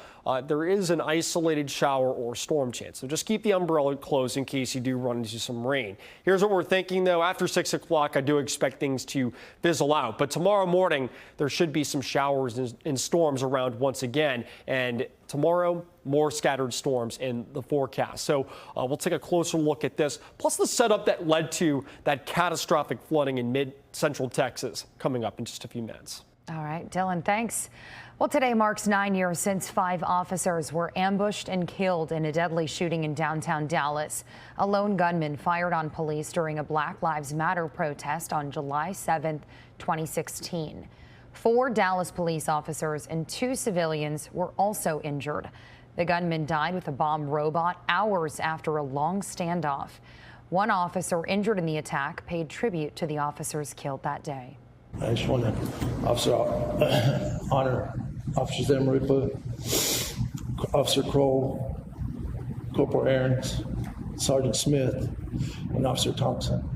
there is an isolated shower or storm chance. So just keep the umbrella closed in case you do run into some rain. Here's what we're thinking, though. After 6 o'clock, I do expect things to fizzle out. But tomorrow morning, there should be some showers and storms around once again. And tomorrow, more scattered storms in the forecast. So we'll take a closer look at this, plus the setup that led to that catastrophic flooding in mid-central Texas coming up in just a few minutes. All right, Dylan, thanks. Well, today marks 9 years since 5 officers were ambushed and killed in a deadly shooting in downtown Dallas. A lone gunman fired on police during a Black Lives Matter protest on July 7, 2016. 4 Dallas police officers and 2 civilians were also injured. The gunman died with a bomb robot hours after a long standoff. One officer injured in the attack paid tribute to the officers killed that day. I just want to honor Officers Emeryfoot, Officer Kroll, Corporal Aarons, Sergeant Smith, and Officer Thompson.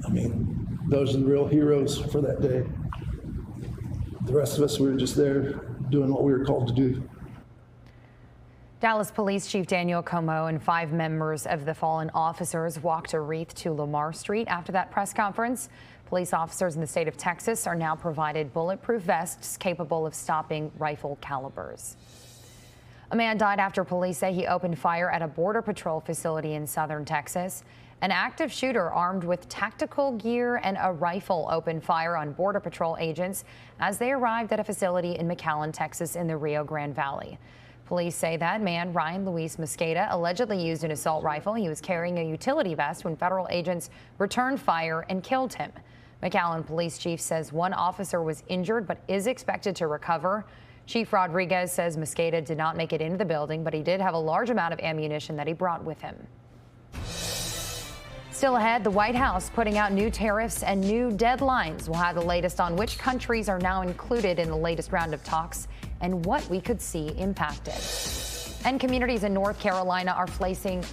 I mean, those are the real heroes for that day. The rest of us, we were just there doing what we were called to do. Dallas Police Chief Daniel Como and 5 members of the fallen officers walked a wreath to Lamar Street after that press conference. Police officers in the state of Texas are now provided bulletproof vests capable of stopping rifle calibers. A man died after police say he opened fire at a Border Patrol facility in southern Texas. An active shooter armed with tactical gear and a rifle opened fire on Border Patrol agents as they arrived at a facility in McAllen, Texas in the Rio Grande Valley. Police say that man, Ryan Luis Mosqueda, allegedly used an assault rifle. He was carrying a utility vest when federal agents returned fire and killed him. McAllen Police Chief says 1 officer was injured but is expected to recover. Chief Rodriguez says Mosqueda did not make it into the building, but he did have a large amount of ammunition that he brought with him. Still ahead, the White House putting out new tariffs and new deadlines. We'll have the latest on which countries are now included in the latest round of talks and what we could see impacted. And communities in North Carolina are facing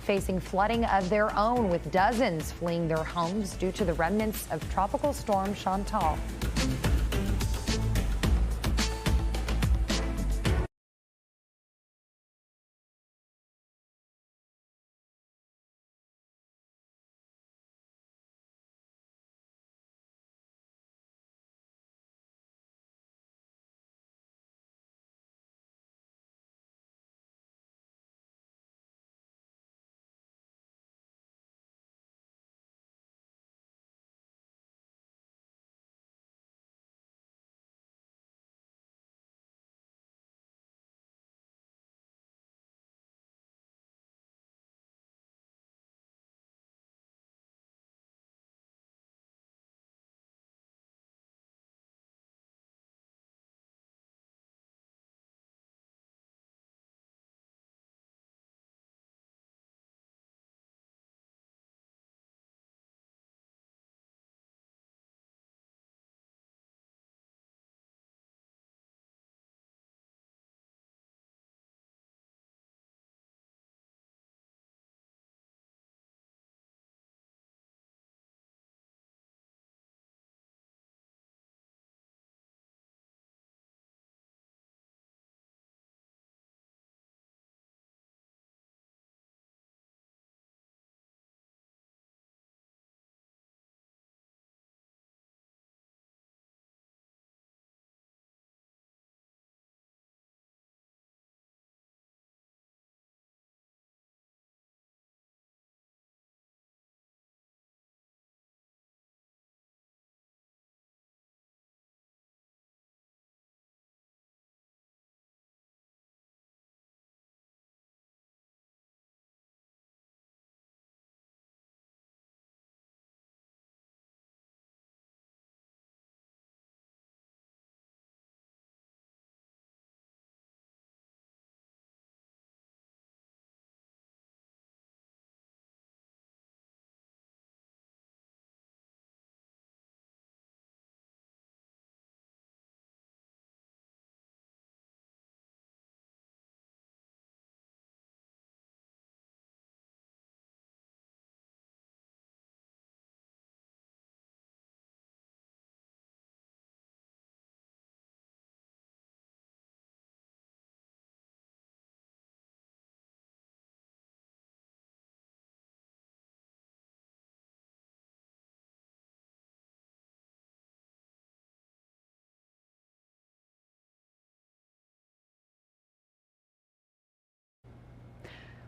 flooding of their own, with dozens fleeing their homes due to the remnants of Tropical Storm Chantal.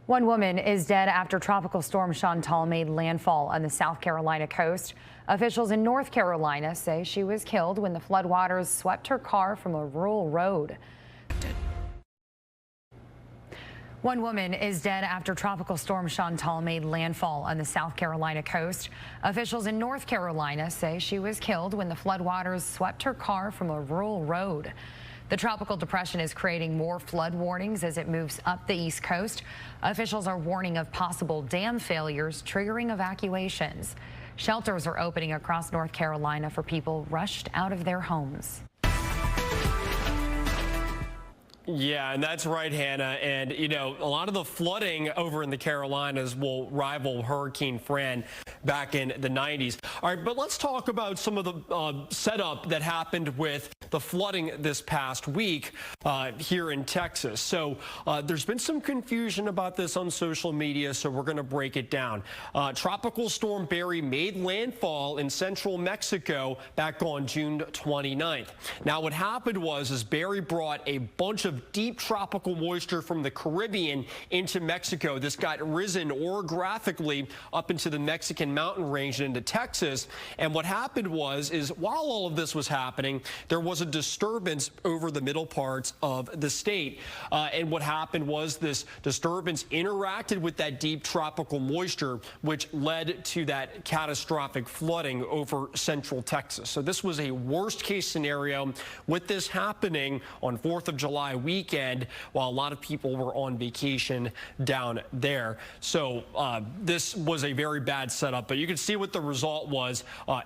One woman is dead after Tropical Storm Chantal made landfall on the South Carolina coast. Officials in North Carolina say she was killed when the floodwaters swept her car from a rural road. One woman is dead after Tropical Storm Chantal made landfall on the South Carolina coast. Officials in North Carolina say she was killed when the floodwaters swept her car from a rural road. The tropical depression is creating more flood warnings as it moves up the East Coast. Officials are warning of possible dam failures, triggering evacuations. Shelters are opening across North Carolina for people rushed out of their homes. Yeah, and that's right, Hannah. And, you know, a lot of the flooding over in the Carolinas will rival Hurricane Fran back in the 90s. All right, but let's talk about some of the setup that happened with the flooding this past week here in Texas. So there's been some confusion about this on social media, so we're going to break it down. Tropical Storm Barry made landfall in central Mexico back on June 29th. Now, what happened was Barry brought a bunch of deep tropical moisture from the Caribbean into Mexico. This got risen orographically up into the Mexican mountain range and into Texas. And what happened was while all of this was happening, there was a disturbance over the middle parts of the state. And what happened was this disturbance interacted with that deep tropical moisture, which led to that catastrophic flooding over central Texas. So this was a worst case scenario with this happening on 4th of July weekend while a lot of people were on vacation down there. So this was a very bad setup, but you can see what the result was.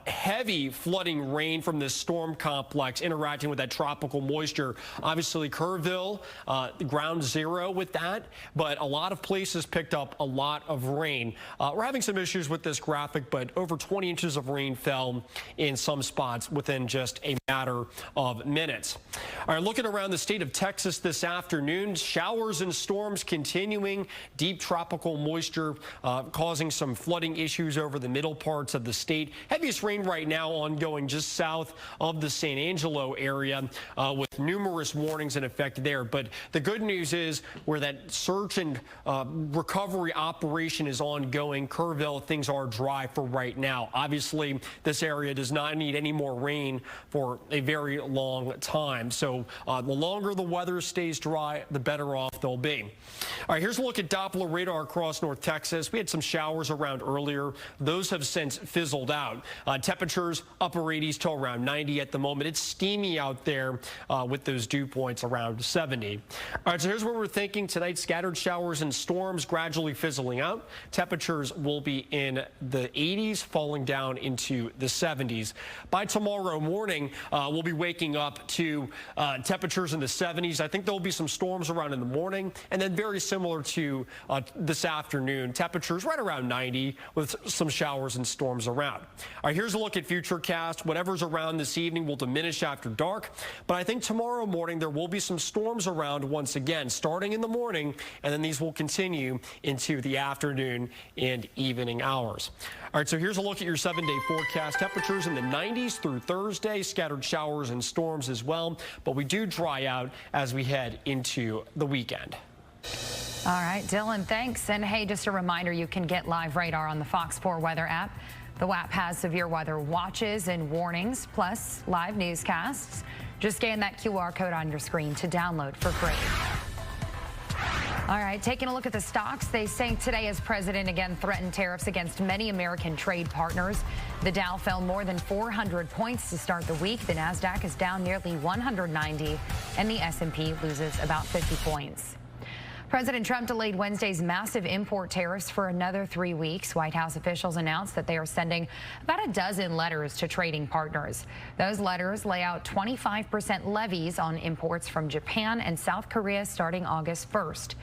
Heavy flooding rain from this storm complex interacting with that tropical moisture. Obviously Kerrville, ground zero with that, but a lot of places picked up a lot of rain. We're having some issues with this graphic, but over 20 inches of rain fell in some spots within just a matter of minutes. All right, looking around the state of Texas this afternoon, showers and storms continuing, deep tropical moisture causing some flooding issues over the middle parts of the state. Heaviest rain right now ongoing just south of the San Angelo area with numerous warnings in effect there. But the good news is where that search and recovery operation is ongoing, Kerrville, things are dry for right now. Obviously, this area does not need any more rain for a very long time. So the longer the weather stays dry, the better off they'll be. All right, here's a look at Doppler radar across North Texas. We had some showers around earlier. Those have since fizzled out. Temperatures upper 80s to around 90 at the moment. It's steamy out there with those dew points around 70. All right, so here's what we're thinking tonight. Scattered showers and storms gradually fizzling out. Temperatures will be in the 80s, falling down into the 70s. By tomorrow morning, we'll be waking up to temperatures in the 70s. I think there'll be some storms around in the morning, and then very similar to this afternoon, temperatures right around 90 with some showers and storms around. All right, here's a look at Futurecast. Whatever's around this evening will diminish after dark, but I think tomorrow morning there will be some storms around once again, starting in the morning, and then these will continue into the afternoon and evening hours. All right, so here's a look at your 7-day forecast. Temperatures in the 90s through Thursday, scattered showers and storms as well, but we do dry out as we head into the weekend. All right, Dylan, thanks. And hey, just a reminder, you can get live radar on the Fox 4 weather app. The app has severe weather watches and warnings, plus live newscasts. Just scan that QR code on your screen to download for free. All right, taking a look at the stocks. They sank today as President again threatened tariffs against many American trade partners. The Dow fell more than 400 points to start the week. The Nasdaq is down nearly 190, and the S&P loses about 50 points. President Trump delayed Wednesday's massive import tariffs for another 3 weeks. White House officials announced that they are sending about a dozen letters to trading partners. Those letters lay out 25% levies on imports from Japan and South Korea starting August 1st.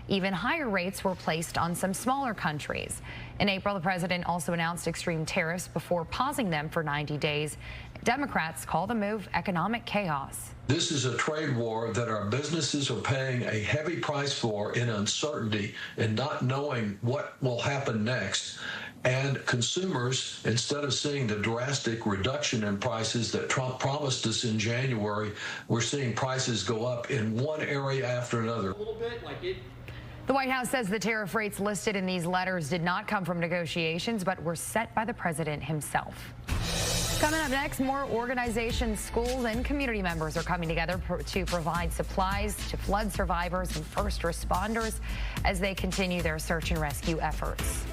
Even higher rates were placed on some smaller countries. In April, the president also announced extreme tariffs before pausing them for 90 days. Democrats call the move economic chaos. This is a trade war that our businesses are paying a heavy price for in uncertainty and not knowing what will happen next. And consumers, instead of seeing the drastic reduction in prices that Trump promised us in January, we're seeing prices go up in one area after another. A little bit like it. The White House says the tariff rates listed in these letters did not come from negotiations, but were set by the president himself. Coming up next, more organizations, schools, and community members are coming together to provide supplies to flood survivors and first responders as they continue their search and rescue efforts.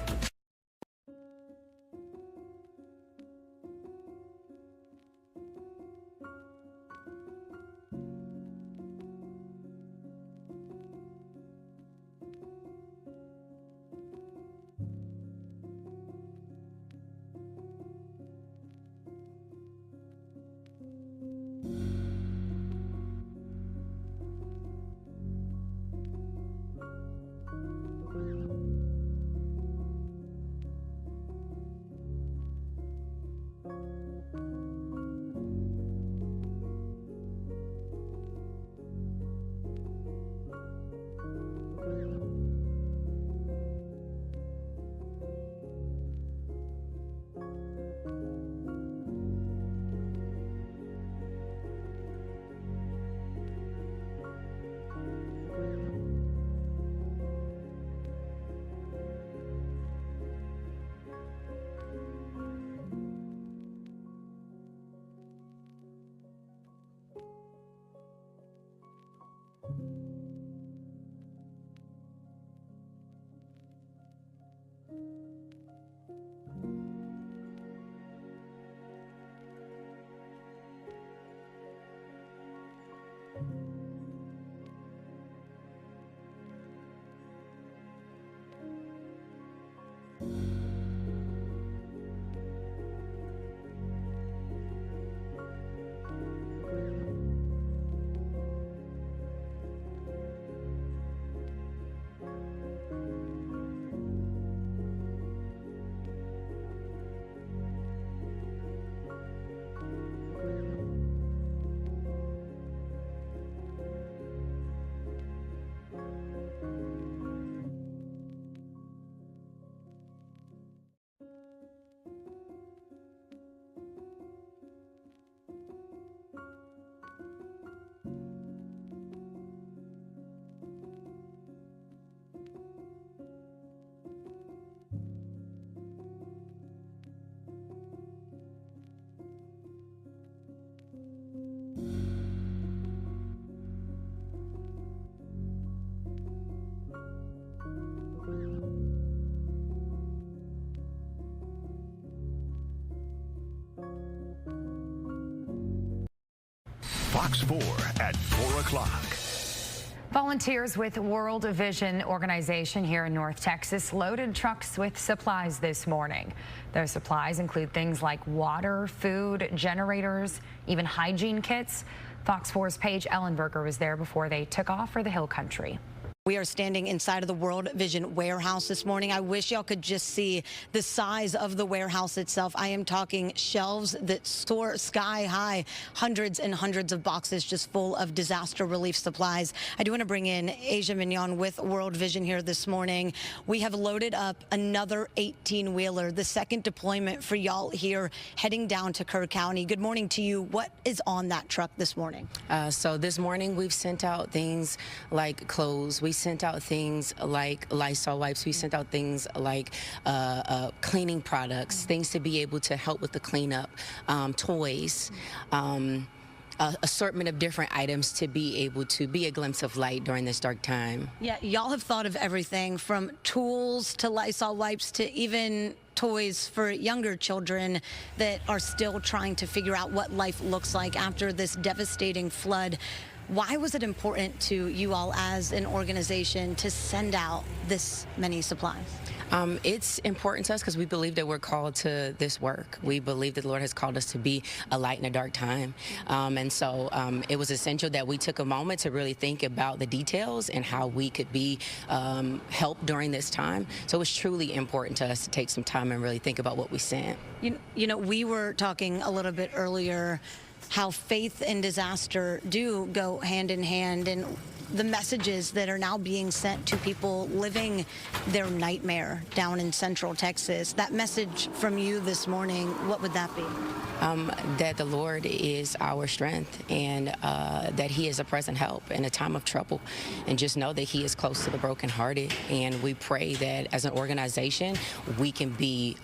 Fox 4 at 4 o'clock. Volunteers with World Vision organization here in North Texas loaded trucks with supplies this morning. Those supplies include things like water, food, generators, even hygiene kits. Fox 4's Paige Ellenberger was there before they took off for the Hill Country. We are standing inside of the World Vision warehouse this morning. I wish y'all could just see the size of the warehouse itself. I am talking shelves that soar sky high, hundreds and hundreds of boxes just full of disaster relief supplies. I do want to bring in Asia Mignon with World Vision here this morning. We have loaded up another 18-wheeler, the second deployment for y'all here heading down to Kerr County. Good morning to you. What is on that truck this morning? So this morning we've sent out things like clothes. We sent out things like Lysol wipes. We sent out things like cleaning products, things to be able to help with the cleanup, toys, assortment of different items to be able to be a glimpse of light during this dark time. Yeah, y'all have thought of everything from tools to Lysol wipes to even toys for younger children that are still trying to figure out what life looks like after this devastating flood. Why was it important to you all as an organization to send out this many supplies? It's important to us because we believe that we're called to this work. We believe that the Lord has called us to be a light in a dark time. And so it was essential that we took a moment to really think about the details and how we could be helped during this time. So it was truly important to us to take some time and really think about what we sent. You know, we were talking a little bit earlier how faith and disaster do go hand in hand, and the messages that are now being sent to people living their nightmare down in Central Texas. That message from you this morning, what would that be? That the Lord is our strength, and that He is a present help in a time of trouble, and just know that He is close to the brokenhearted. And we pray that as an organization, we can be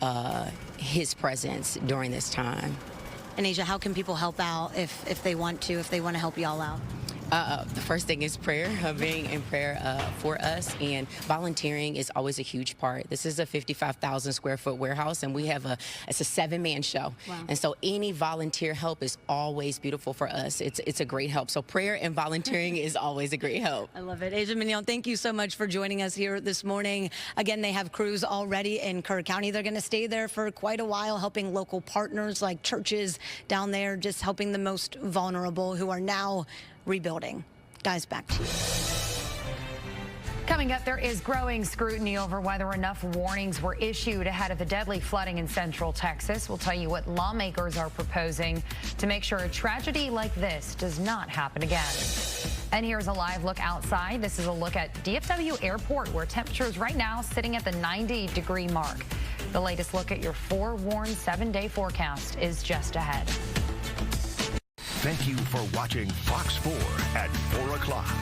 His presence during this time. And Asia, how can people help out if they want to help y'all out? The first thing is prayer, being in prayer for us, and volunteering is always a huge part. This is a 55,000 square foot warehouse, and we have it's a 7-man show. Wow. And so any volunteer help is always beautiful for us. It's a great help. So prayer and volunteering is always a great help. I love it. Asia Mignon, thank you so much for joining us here this morning. Again, they have crews already in Kerr County. They're going to stay there for quite a while, helping local partners like churches down there, just helping the most vulnerable who are now rebuilding. Guys, back to you. Coming up, there is growing scrutiny over whether enough warnings were issued ahead of the deadly flooding in Central Texas. We'll tell you what lawmakers are proposing to make sure a tragedy like this does not happen again. And here's a live look outside. This is a look at DFW Airport, where temperatures right now sitting at the 90-degree mark. The latest look at your forewarned 7-day forecast is just ahead. Thank you for watching Fox 4 at 4 o'clock.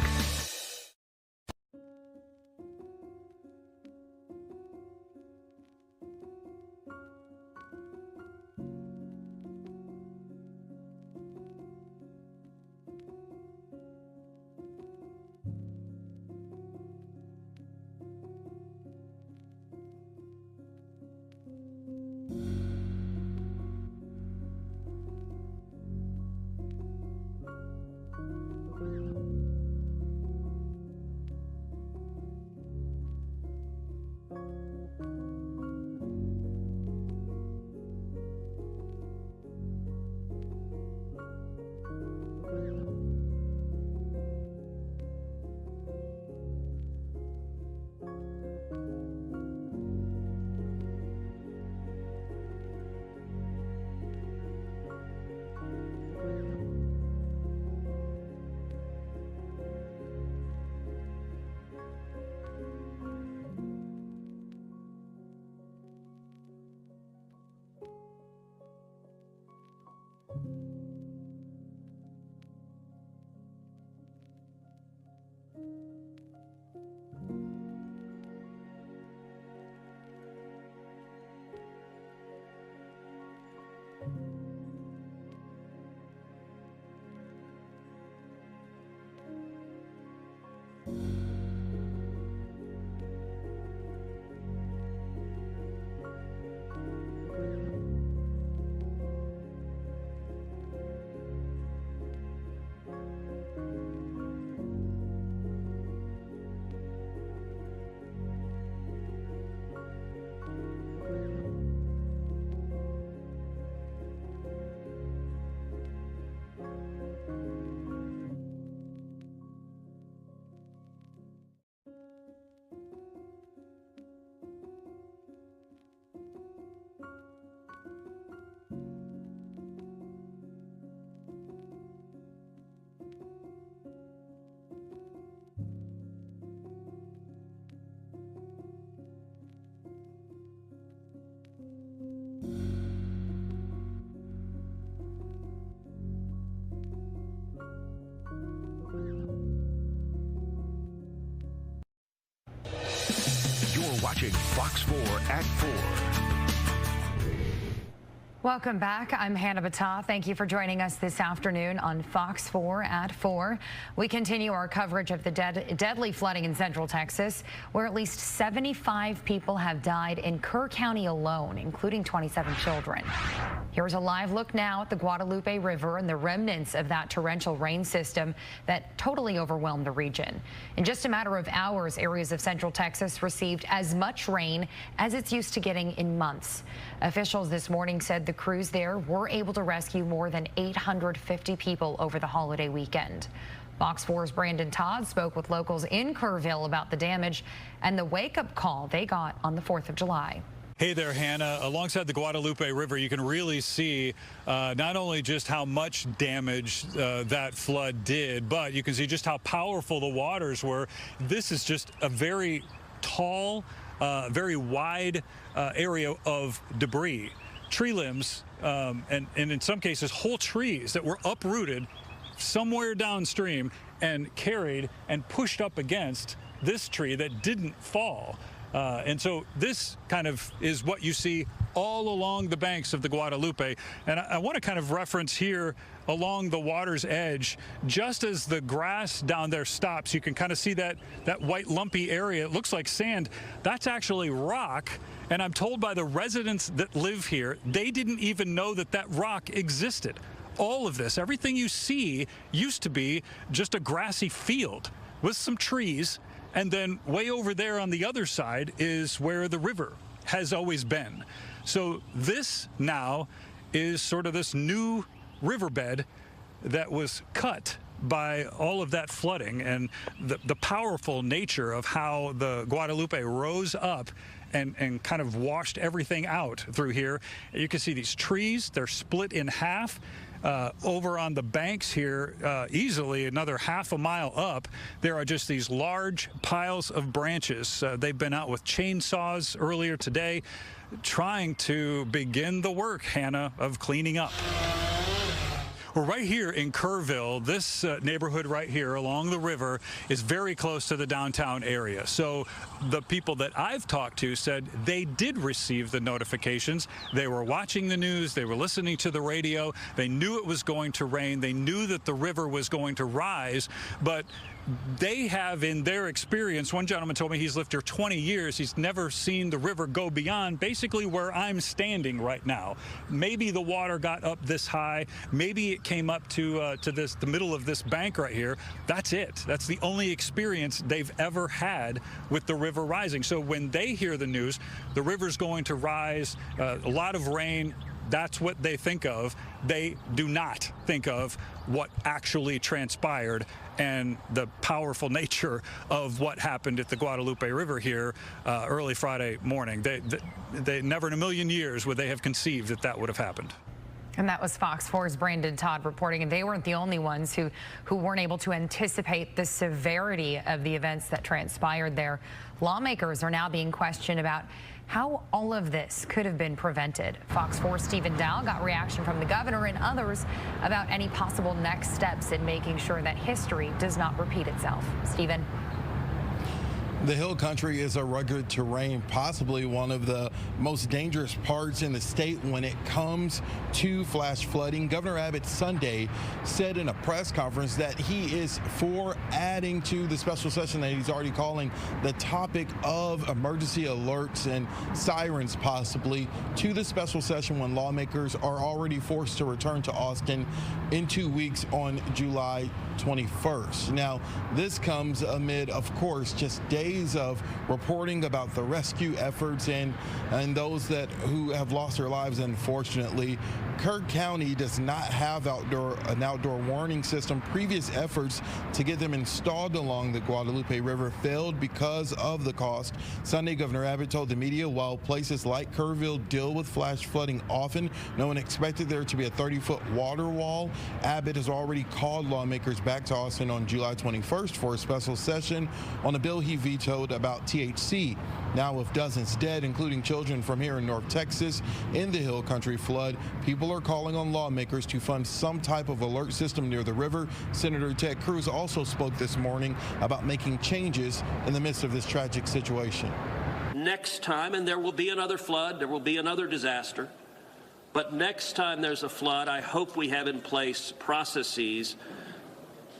Watching Fox 4 at 4. Welcome back. I'm Hannah Battah. Thank you for joining us this afternoon on Fox 4 at 4. We continue our coverage of the deadly flooding in Central Texas, where at least 75 people have died in Kerr County alone, including 27 children. Here's a live look now at the Guadalupe River and the remnants of that torrential rain system that totally overwhelmed the region. In just a matter of hours, areas of Central Texas received as much rain as it's used to getting in months. Officials this morning said the crews there were able to rescue more than 850 people over the holiday weekend. Fox 4's Brandon Todd spoke with locals in Kerrville about the damage and the wake-up call they got on the 4th of July. Hey there, Hannah. Alongside the Guadalupe River, you can really see not only just how much damage that flood did, but you can see just how powerful the waters were. This is just a very tall, very wide area of debris, tree limbs, and in some cases, whole trees that were uprooted somewhere downstream and carried and pushed up against this tree that didn't fall. And so this kind of is what you see all along the banks of the Guadalupe. And I want to kind of reference here along the water's edge, just as the grass down there stops, you can kind of see that white lumpy area. It looks like sand. That's actually rock. And I'm told by the residents that live here, they didn't even know that that rock existed. All of this, everything you see used to be just a grassy field with some trees. And then way over there on the other side is where the river has always been. So this now is sort of this new riverbed that was cut by all of that flooding and the powerful nature of how the Guadalupe rose up and kind of washed everything out through here. You can see these trees, they're split in half. Over on the banks here, easily another half a mile up, there are just these large piles of branches. They've been out with chainsaws earlier today, trying to begin the work, Hannah, of cleaning up. We're right here in Kerrville. This neighborhood right here along the river is very close to the downtown area. So the people that I've talked to said they did receive the notifications. They were watching the news. They were listening to the radio. They knew it was going to rain. They knew that the river was going to rise. But they have, in their experience, one gentleman told me he's lived here 20 years. He's never seen the river go beyond basically where I'm standing right now. Maybe the water got up this high. Maybe it came up to the middle of this bank right here. That's it. That's the only experience they've ever had with the river rising. So when they hear the news, the river's going to rise, a lot of rain, that's what they think of. They do not think of what actually transpired and the powerful nature of what happened at the Guadalupe River here early Friday morning. They never in a million years would they have conceived that that would have happened. And that was Fox 4's Brandon Todd reporting, and they weren't the only ones who weren't able to anticipate the severity of the events that transpired there. Lawmakers are now being questioned about how all of this could have been prevented. Fox 4's Stephen Dow got reaction from the governor and others about any possible next steps in making sure that history does not repeat itself. Stephen. The hill country is a rugged terrain, possibly one of the most dangerous parts in the state when it comes to flash flooding. Governor Abbott Sunday said in a press conference that he is for adding to the special session that he's already calling the topic of emergency alerts and sirens possibly to the special session when lawmakers are already forced to return to Austin in 2 weeks on July 21st. Now, this comes amid, of course, just days of reporting about the rescue efforts and those who have lost their lives, unfortunately. Kerr County does not have an outdoor warning system. Previous efforts to get them installed along the Guadalupe River failed because of the cost. Sunday, Governor Abbott told the media while places like Kerrville deal with flash flooding often, no one expected there to be a 30-foot water wall. Abbott has already called lawmakers back to Austin on July 21st for a special session on a bill he vetoed about THC. Now, with dozens dead, including children from here in North Texas in the hill country flood, people are calling on lawmakers to fund some type of alert system near the river. Senator Ted Cruz also spoke this morning about making changes in the midst of this tragic situation. Next time, and there will be another flood, there will be another disaster, but next time there's a flood, I hope we have in place processes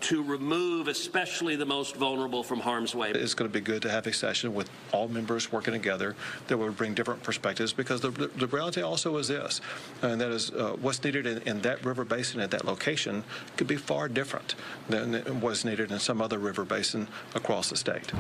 to remove especially the most vulnerable from harm's way. It's going to be good to have a session with all members working together that would bring different perspectives, because the reality also is this, and that is what's needed in that river basin at that location could be far different than what's needed in some other river basin across the state.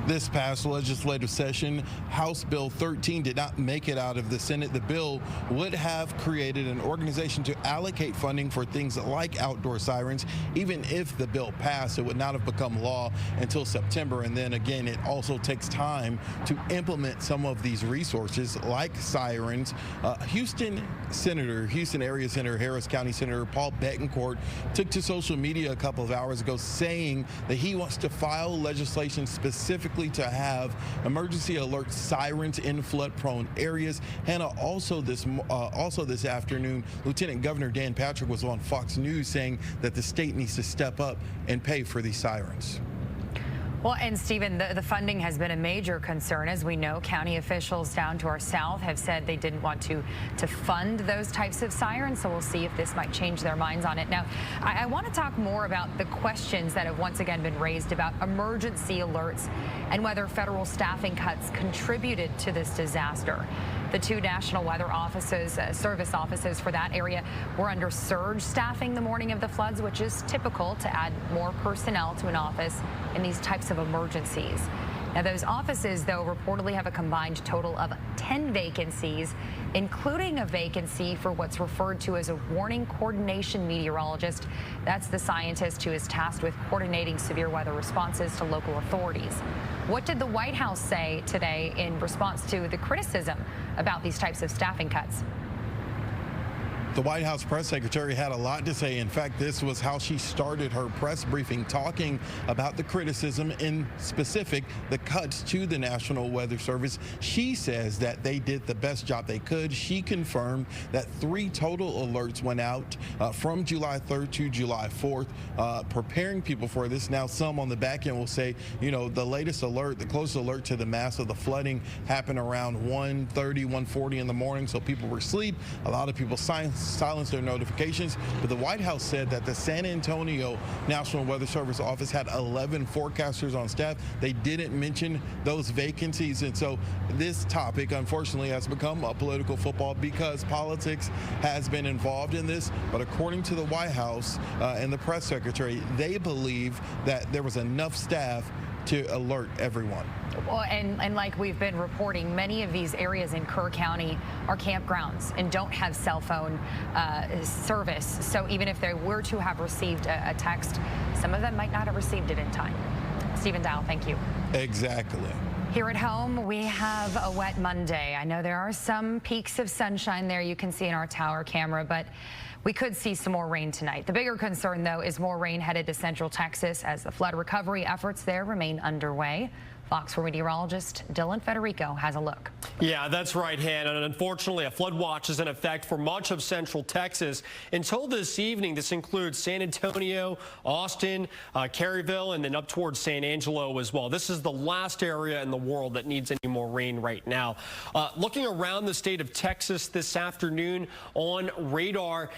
this past legislative session, House Bill 13 did not make it out of the Senate. The bill would have created an organization to allocate funding for things like outdoor sirens. Even if the bill passed, it would not have become law until September. And then again, it also takes time to implement some of these resources like sirens. Houston Area Senator, Harris County Senator Paul Bettencourt took to social media a couple of hours ago saying that he wants to file legislation specifically to have emergency alert sirens in flood-prone areas. Hannah, also this afternoon, Lieutenant Governor Dan Patrick was on Fox News saying that the state needs to step up and pay for these sirens. Well, and Stephen, the funding has been a major concern. As we know, county officials down to our south have said they didn't want to fund those types of sirens, so we'll see if this might change their minds on it. Now, I want to talk more about the questions that have once again been raised about emergency alerts and whether federal staffing cuts contributed to this disaster. The two National Weather Offices, service offices for that area were under surge staffing the morning of the floods, which is typical to add more personnel to an office in these types of emergencies. Now, those offices, though, reportedly have a combined total of 10 vacancies, including a vacancy for what's referred to as a warning coordination meteorologist. That's the scientist who is tasked with coordinating severe weather responses to local authorities. What did the White House say today in response to the criticism about these types of staffing cuts? The White House press secretary had a lot to say. In fact, this was how she started her press briefing, talking about the criticism, in specific, the cuts to the National Weather Service. She says that they did the best job they could. She confirmed that 3 total alerts went out from July 3rd to July 4th, preparing people for this. Now, some on the back end will say, you know, the latest alert, the closest alert to the mass of the flooding happened around 1:30, 1:40 in the morning, so people were asleep. A lot of people silence their notifications, but the White House said that the San Antonio National Weather Service office had 11 forecasters on staff. They didn't mention those vacancies, and so this topic, unfortunately, has become a political football because politics has been involved in this. But according to the White House and the press secretary, they believe that there was enough staff to alert everyone. Well, and like we've been reporting, many of these areas in Kerr County are campgrounds and don't have cell phone service. So even if they were to have received a text, some of them might not have received it in time. Stephen Dow, thank you. Exactly. Here at home, we have a wet Monday. I know there are some peaks of sunshine there you can see in our tower camera, but we could see some more rain tonight. The bigger concern, though, is more rain headed to central Texas as the flood recovery efforts there remain underway. Fox 4 meteorologist Dylan Federico has a look. Yeah, that's right, Hannah. And unfortunately, a flood watch is in effect for much of central Texas until this evening. This includes San Antonio, Austin, Caryville, and then up towards San Angelo as well. This is the last area in the world that needs any more rain right now. Looking around the state of Texas this afternoon on radar,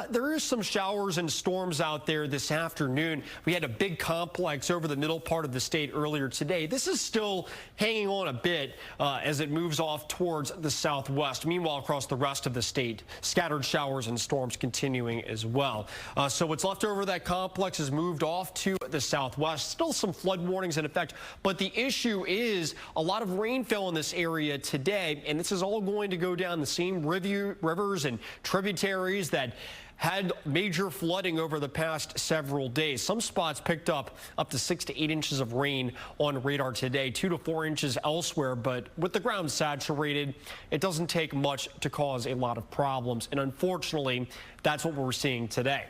there is some showers and storms out there this afternoon. We had a big complex over the middle part of the state earlier today. This is still hanging on a bit as it moves off towards the southwest. Meanwhile, across the rest of the state, scattered showers and storms continuing as well. So what's left over of that complex has moved off to the southwest. Still some flood warnings in effect, but the issue is a lot of rain fell in this area today, and this is all going to go down the same rivers and tributaries that had major flooding over the past several days. Some spots picked up to 6 to 8 inches of rain on radar today, 2 to 4 inches elsewhere. But with the ground saturated, it doesn't take much to cause a lot of problems. And unfortunately, that's what we're seeing today.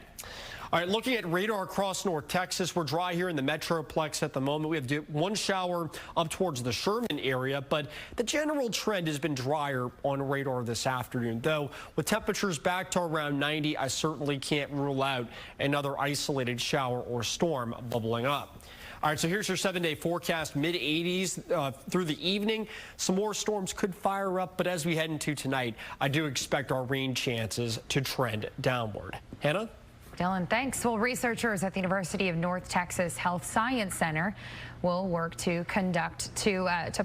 All right, looking at radar across North Texas, we're dry here in the Metroplex at the moment. We have one shower up towards the Sherman area, but the general trend has been drier on radar this afternoon. Though with temperatures back to around 90, I certainly can't rule out another isolated shower or storm bubbling up. All right, so here's your 7-day forecast, mid-80s through the evening. Some more storms could fire up, but as we head into tonight, I do expect our rain chances to trend downward. Hannah? Dylan, thanks. Well, researchers at the University of North Texas Health Science Center will work to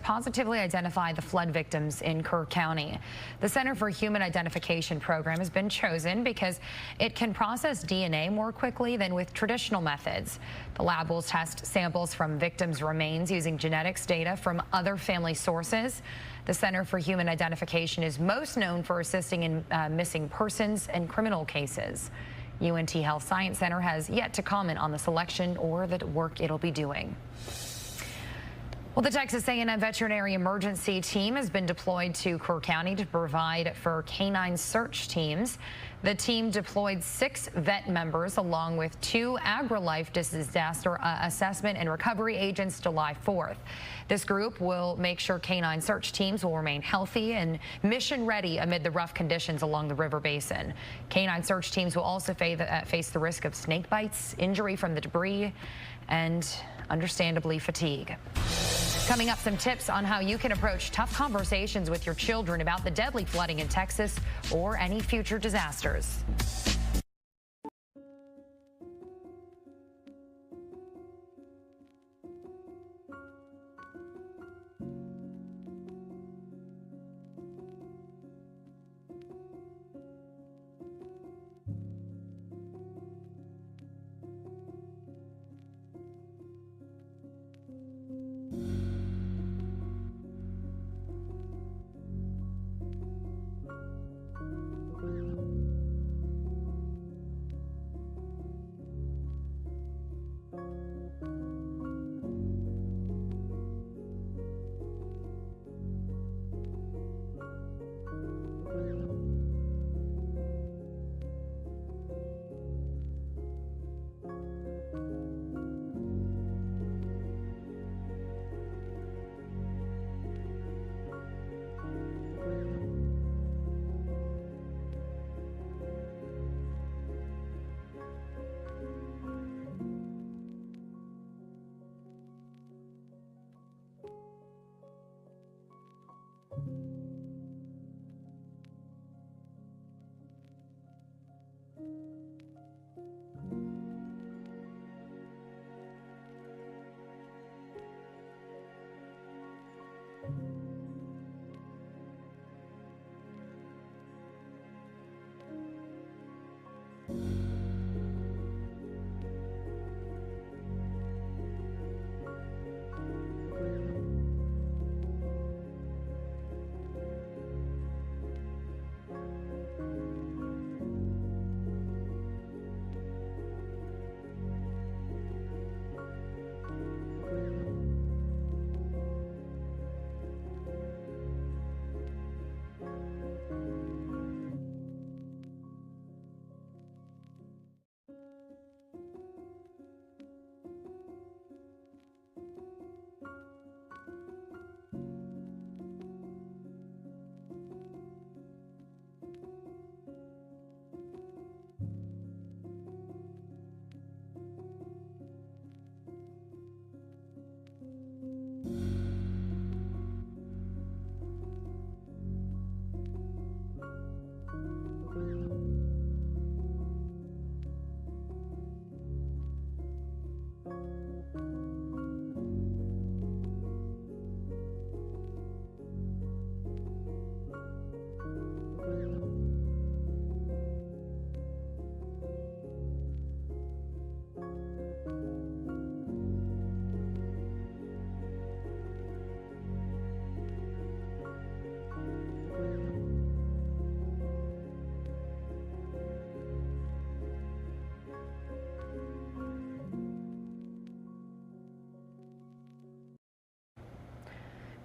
positively identify the flood victims in Kerr County. The Center for Human Identification program has been chosen because it can process DNA more quickly than with traditional methods. The lab will test samples from victims' remains using genetics data from other family sources. The Center for Human Identification is most known for assisting in missing persons and criminal cases. UNT Health Science Center has yet to comment on the selection or the work it'll be doing. Well, the Texas A&M Veterinary Emergency Team has been deployed to Kerr County to provide for canine search teams. The team deployed 6 vet members along with 2 AgriLife disaster assessment and recovery agents July 4th. This group will make sure canine search teams will remain healthy and mission ready amid the rough conditions along the river basin. Canine search teams will also face the risk of snake bites, injury from the debris, and understandably fatigue. Coming up, some tips on how you can approach tough conversations with your children about the deadly flooding in Texas or any future disasters.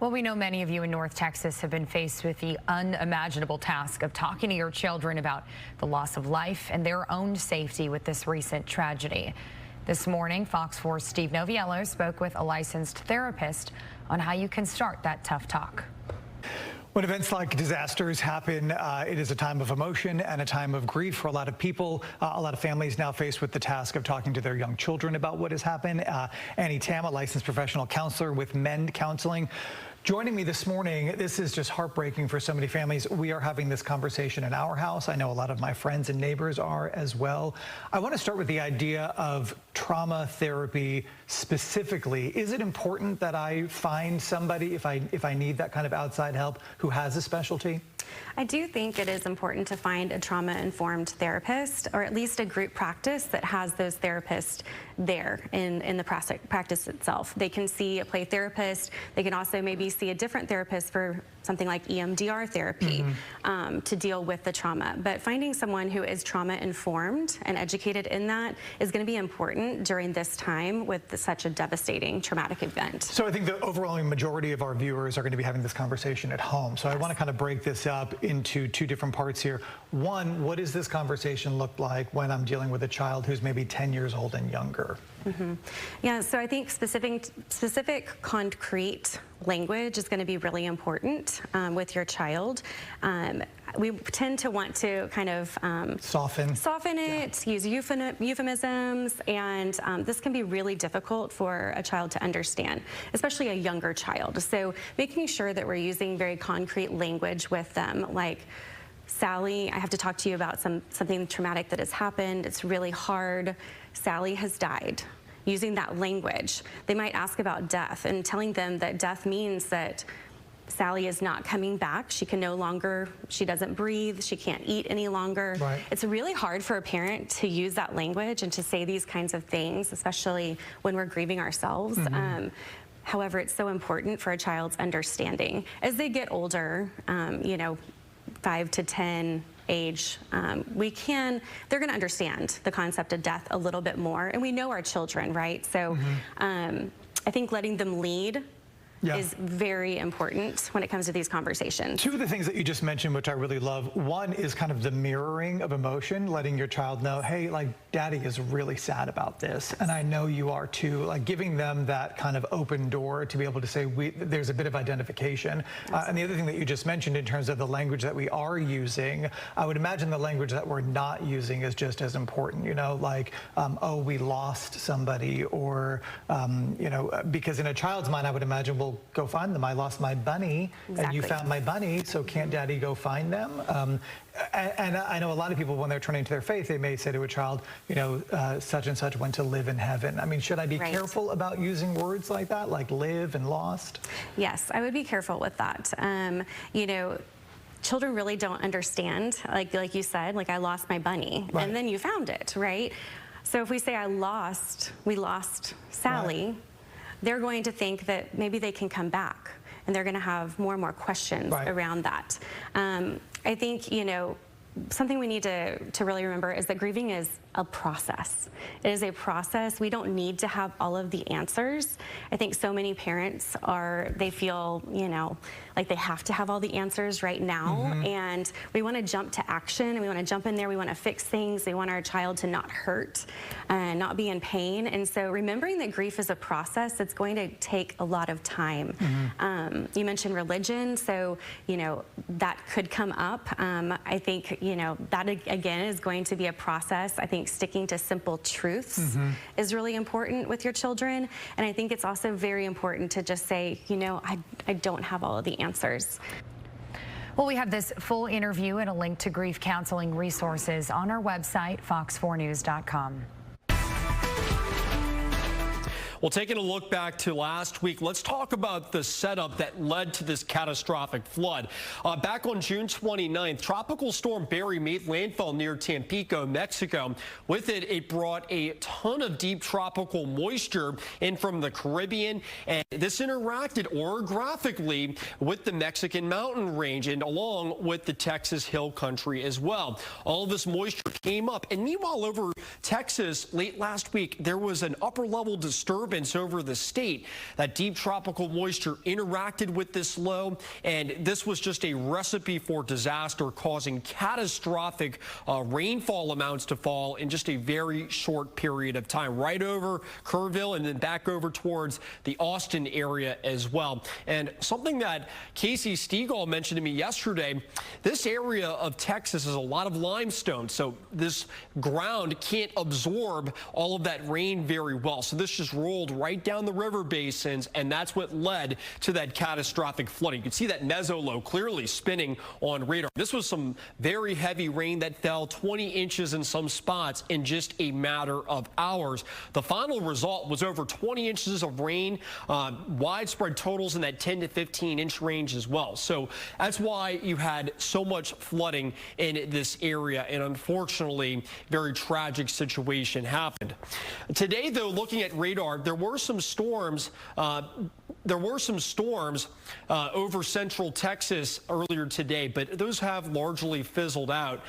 Well, we know many of you in North Texas have been faced with the unimaginable task of talking to your children about the loss of life and their own safety with this recent tragedy. This morning, Fox 4's Steve Noviello spoke with a licensed therapist on how you can start that tough talk. When events like disasters happen, it is a time of emotion and a time of grief for a lot of people. A lot of families now faced with the task of talking to their young children about what has happened. Annie Tam, a licensed professional counselor with Mend Counseling, Joining me this morning, this is just heartbreaking for so many families. We are having this conversation in our house. I know a lot of my friends and neighbors are as well. I want to start with the idea of trauma therapy specifically. Is it important that I find somebody, if I need that kind of outside help, who has a specialty? I do think it is important to find a trauma-informed therapist, or at least a group practice that has those therapists there in the practice itself. They can see a play therapist. They can also maybe see a different therapist for something like EMDR therapy to deal with the trauma. But finding someone who is trauma-informed and educated in that is going to be important during this time with such a devastating traumatic event. So I think the overwhelming majority of our viewers are going to be having this conversation at home. So I want to kind of break this up into two different parts here. One, what does this conversation look like when I'm dealing with a child who's maybe 10 years old and younger? Yeah, so I think specific concrete language is going to be really important with your child. We tend to want to kind of soften it, use euphemisms, and this can be really difficult for a child to understand, especially a younger child. So making sure that we're using very concrete language with them, like, Sally, I have to talk to you about something traumatic that has happened. It's really hard. Sally has died. Using that language. They might ask about death and telling them that death means that Sally is not coming back. She can no longer, she doesn't breathe, she can't eat any longer. Right. It's really hard for a parent to use that language and to say these kinds of things, especially when we're grieving ourselves. However, it's so important for a child's understanding. As they get older, you know, 5 to 10 age, they're going to understand the concept of death a little bit more, and we know our children, right? So I think letting them lead is very important when it comes to these conversations. Two of the things that you just mentioned, which I really love, one is kind of the mirroring of emotion, letting your child know, hey, like, Daddy is really sad about this, and I know you are too, like giving them that kind of open door to be able to say, there's a bit of identification. And the other thing that you just mentioned in terms of the language that we are using, I would imagine the language that we're not using is just as important, you know, like, oh, we lost somebody, or, you know, because in a child's mind, I would imagine, well, go find them. I lost my bunny, and you found my bunny, so can't Daddy go find them? And I know a lot of people, when they're turning to their faith, they may say to a child, you know, such and such went to live in heaven. I mean, should I be careful about using words like that, like live and lost? Yes, I would be careful with that. You know, children really don't understand, like you said, like, I lost my bunny, and then you found it, right? So if we say we lost Sally, they're going to think that maybe they can come back, and they're going to have more and more questions around that. I think, you know, something we need to really remember is that grieving is a process. It is a process. We don't need to have all of the answers. I think so many parents they feel, you know, like they have to have all the answers right now, and we want to jump to action, and we want to jump in there, we want to fix things, we want our child to not hurt and not be in pain. And so remembering that grief is a process, it's going to take a lot of time. You mentioned religion, so, you know, that could come up. I think, you know, that again is going to be a process. I think sticking to simple truths is really important with your children. And I think it's also very important to just say, you know, I don't have all of the answers. Well, we have this full interview and a link to grief counseling resources on our website, fox4news.com. Well, taking a look back to last week, let's talk about the setup that led to this catastrophic flood. Back on June 29th, Tropical Storm Barry made landfall near Tampico, Mexico. With it, it brought a ton of deep tropical moisture in from the Caribbean, and this interacted orographically with the Mexican mountain range and along with the Texas hill country as well. All of this moisture came up, and meanwhile over Texas late last week, there was an upper level disturbance over the state. That deep tropical moisture interacted with this low, and this was just a recipe for disaster, causing catastrophic rainfall amounts to fall in just a very short period of time, right over Kerrville and then back over towards the Austin area as well. And something that Casey Stegall mentioned to me yesterday, this area of Texas is a lot of limestone, so this ground can't absorb all of that rain very well. So this just rolls rolled right down the river basins, and that's what led to that catastrophic flooding. You can see that mesolow clearly spinning on radar. This was some very heavy rain that fell 20 inches in some spots in just a matter of hours. The final result was over 20 inches of rain, widespread totals in that 10 to 15 inch range as well. So that's why you had so much flooding in this area, and unfortunately, very tragic situation happened. Today, though, looking at radar, there were some storms. Over central Texas earlier today, but those have largely fizzled out.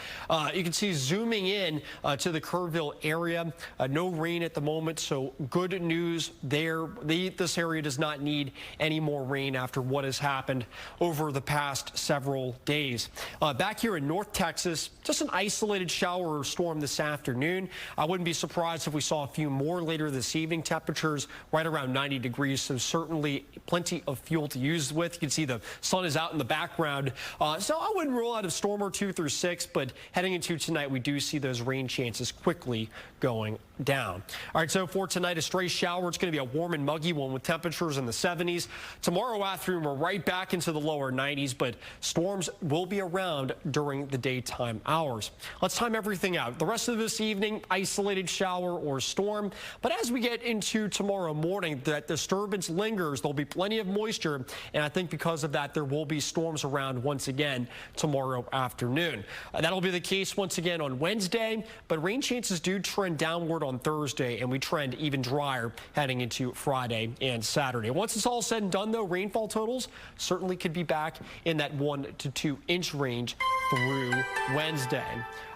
You can see zooming in to the Kerrville area, no rain at the moment, so good news there. This area does not need any more rain after what has happened over the past several days. Back here in North Texas, just an isolated shower or storm this afternoon. I wouldn't be surprised if we saw a few more later this evening. Temperatures right around 90 degrees, so certainly plenty of fuel to use with. You can see the sun is out in the background, so I wouldn't rule out a storm or two through 6, but heading into tonight, we do see those rain chances quickly going down. All right, so for tonight, a stray shower. It's going to be a warm and muggy one with temperatures in the 70s. Tomorrow afternoon, we're right back into the lower 90s, but storms will be around during the daytime hours. Let's time everything out. The rest of this evening, isolated shower or storm, but as we get into tomorrow morning, that disturbance lingers. There'll be plenty of moisture, and I think because of that, there will be storms around once again tomorrow afternoon. That'll be the case once again on Wednesday, but rain chances do trend downward on Thursday, and we trend even drier heading into Friday and Saturday. Once it's all said and done, though, rainfall totals certainly could be back in that 1 to 2 inch range through Wednesday.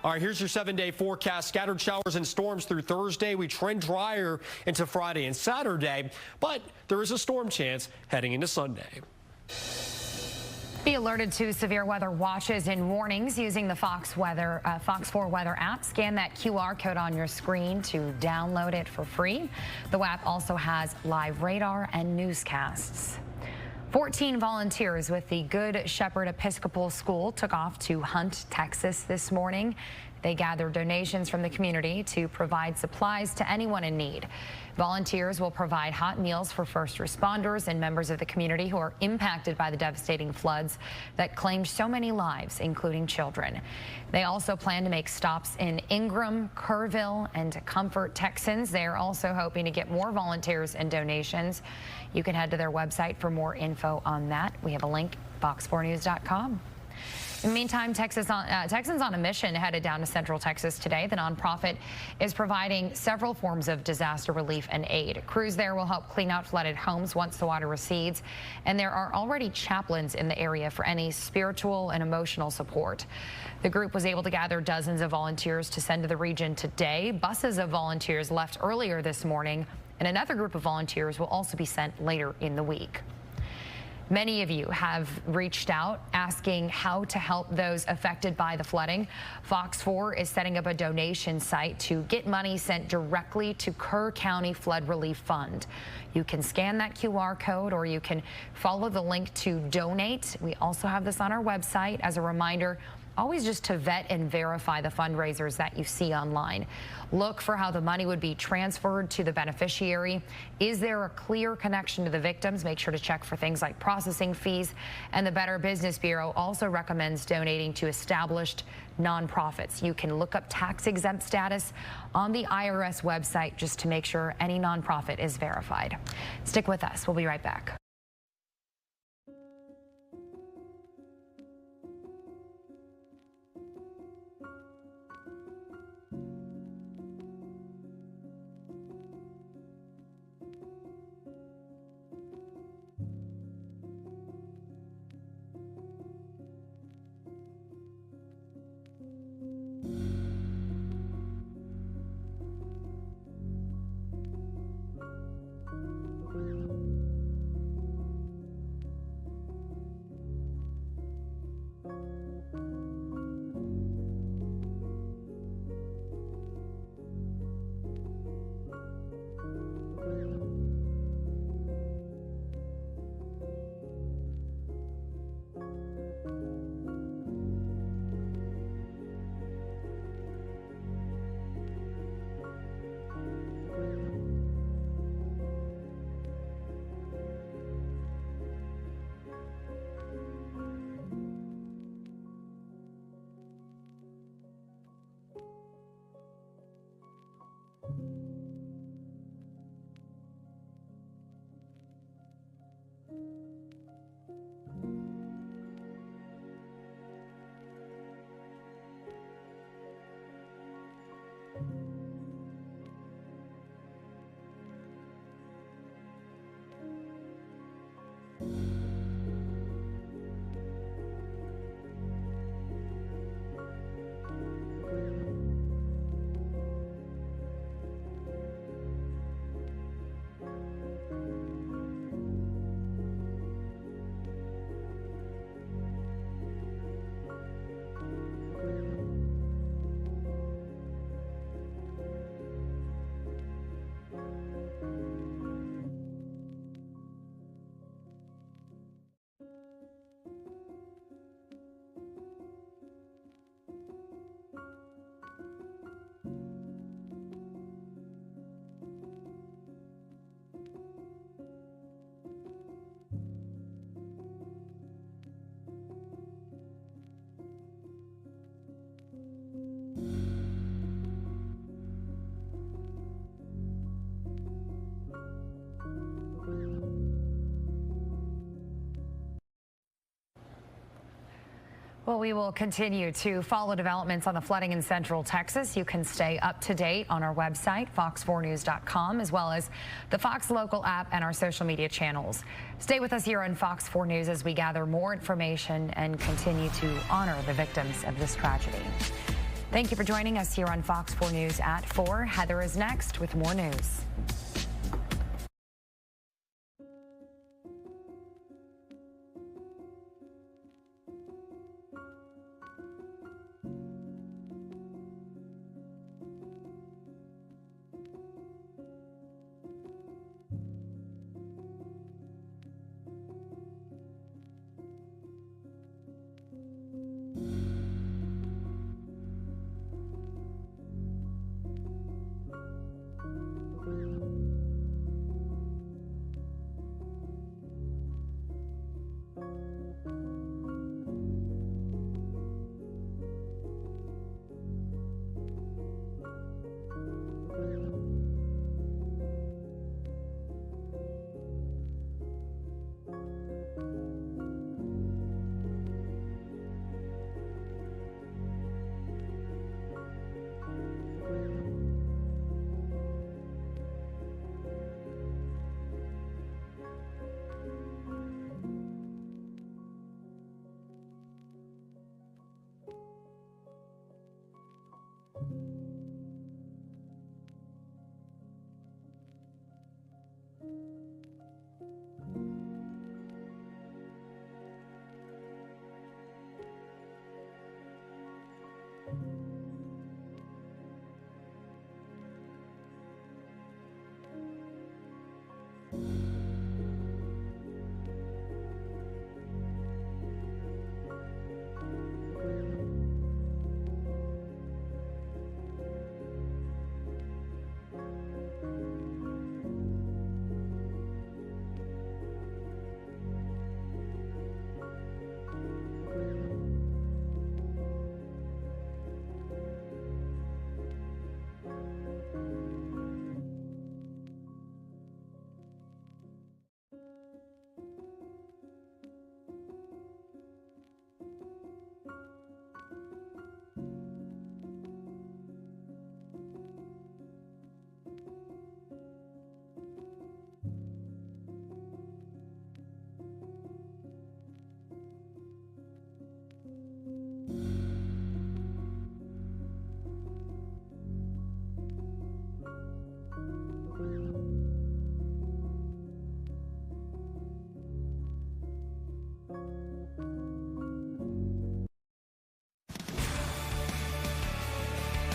All right, here's your 7-day forecast. Scattered showers and storms through Thursday. We trend drier into Friday and Saturday, but there is a storm chance heading into Sunday. Be alerted to severe weather watches and warnings using the Fox 4 Weather app. Scan that QR code on your screen to download it for free. The app also has live radar and newscasts. 14 volunteers with the Good Shepherd Episcopal School took off to Hunt, Texas this morning. They gathered donations from the community to provide supplies to anyone in need. Volunteers will provide hot meals for first responders and members of the community who are impacted by the devastating floods that claimed so many lives, including children. They also plan to make stops in Ingram, Kerrville, and to comfort Texans. They are also hoping to get more volunteers and donations. You can head to their website for more info on that. We have a link, fox4news.com. In the meantime, Texans on a mission headed down to Central Texas today. The nonprofit is providing several forms of disaster relief and aid. Crews there will help clean out flooded homes once the water recedes, and there are already chaplains in the area for any spiritual and emotional support. The group was able to gather dozens of volunteers to send to the region today. Buses of volunteers left earlier this morning, and another group of volunteers will also be sent later in the week. Many of you have reached out asking how to help those affected by the flooding. Fox 4 is setting up a donation site to get money sent directly to Kerr County Flood Relief Fund. You can scan that QR code or you can follow the link to donate. We also have this on our website as a reminder. Always just to vet and verify the fundraisers that you see online. Look for how the money would be transferred to the beneficiary. Is there a clear connection to the victims? Make sure to check for things like processing fees. And the Better Business Bureau also recommends donating to established nonprofits. You can look up tax-exempt status on the IRS website just to make sure any nonprofit is verified. Stick with us. We'll be right back. Well, we will continue to follow developments on the flooding in Central Texas. You can stay up to date on our website, fox4news.com, as well as the Fox Local app and our social media channels. Stay with us here on Fox 4 News as we gather more information and continue to honor the victims of this tragedy. Thank you for joining us here on Fox 4 News at 4. Heather is next with more news.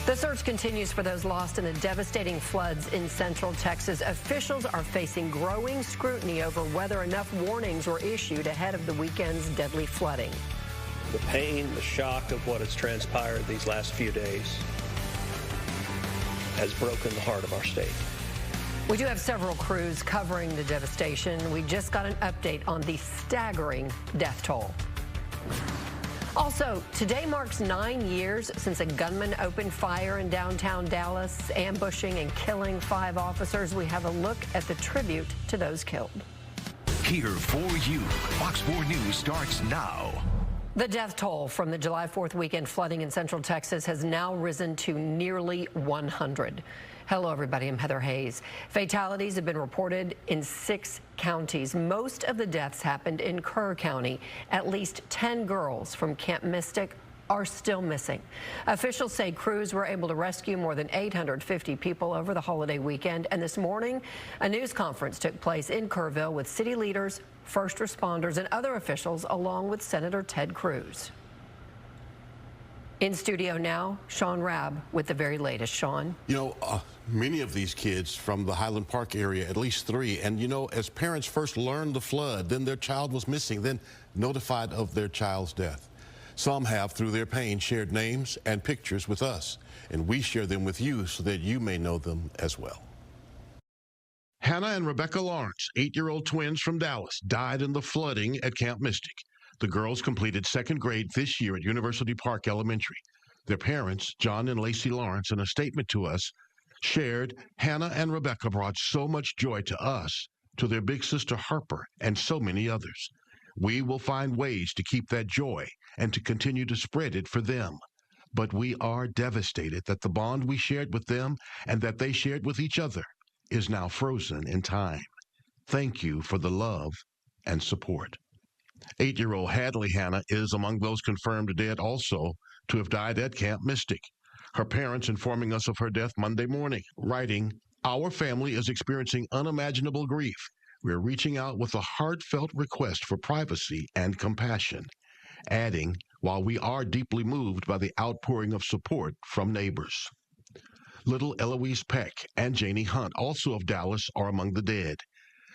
The search continues for those lost in the devastating floods in Central Texas. Officials are facing growing scrutiny over whether enough warnings were issued ahead of the weekend's deadly flooding. The pain, the shock of what has transpired these last few days has broken the heart of our state. We do have several crews covering the devastation. We just got an update on the staggering death toll. Also, today marks 9 years since a gunman opened fire in downtown Dallas, ambushing and killing 5 officers. We have a look at the tribute to those killed. Here for you, Fox 4 News starts now. The death toll from the July 4th weekend flooding in Central Texas has now risen to nearly 100. Hello, everybody. I'm Heather Hayes. Fatalities have been reported in 6 counties. Most of the deaths happened in Kerr County. At least 10 girls from Camp Mystic are still missing. Officials say crews were able to rescue more than 850 people over the holiday weekend. And this morning, a news conference took place in Kerrville with city leaders, first responders, and other officials, along with Senator Ted Cruz. In studio now, Sean Rabb with the very latest. Sean. You know, many of these kids from the Highland Park area, at least 3, and you know, as parents first learned the flood, then their child was missing, then notified of their child's death. Some have, through their pain, shared names and pictures with us, and we share them with you so that you may know them as well. Hannah and Rebecca Lawrence, 8-year-old twins from Dallas, died in the flooding at Camp Mystic. The girls completed 2nd grade this year at University Park Elementary. Their parents, John and Lacey Lawrence, in a statement to us, shared, Hannah and Rebecca brought so much joy to us, to their big sister Harper, and so many others. we will find ways to keep that joy and to continue to spread it for them. But we are devastated that the bond we shared with them and that they shared with each other is now frozen in time. Thank you for the love and support. 8-year-old Hadley Hannah is among those confirmed dead also to have died at Camp Mystic. Her parents informing us of her death Monday morning, writing, "Our family is experiencing unimaginable grief. We're reaching out with a heartfelt request for privacy and compassion." Adding, "While we are deeply moved by the outpouring of support from neighbors." Little Eloise Peck and Janie Hunt, also of Dallas, are among the dead.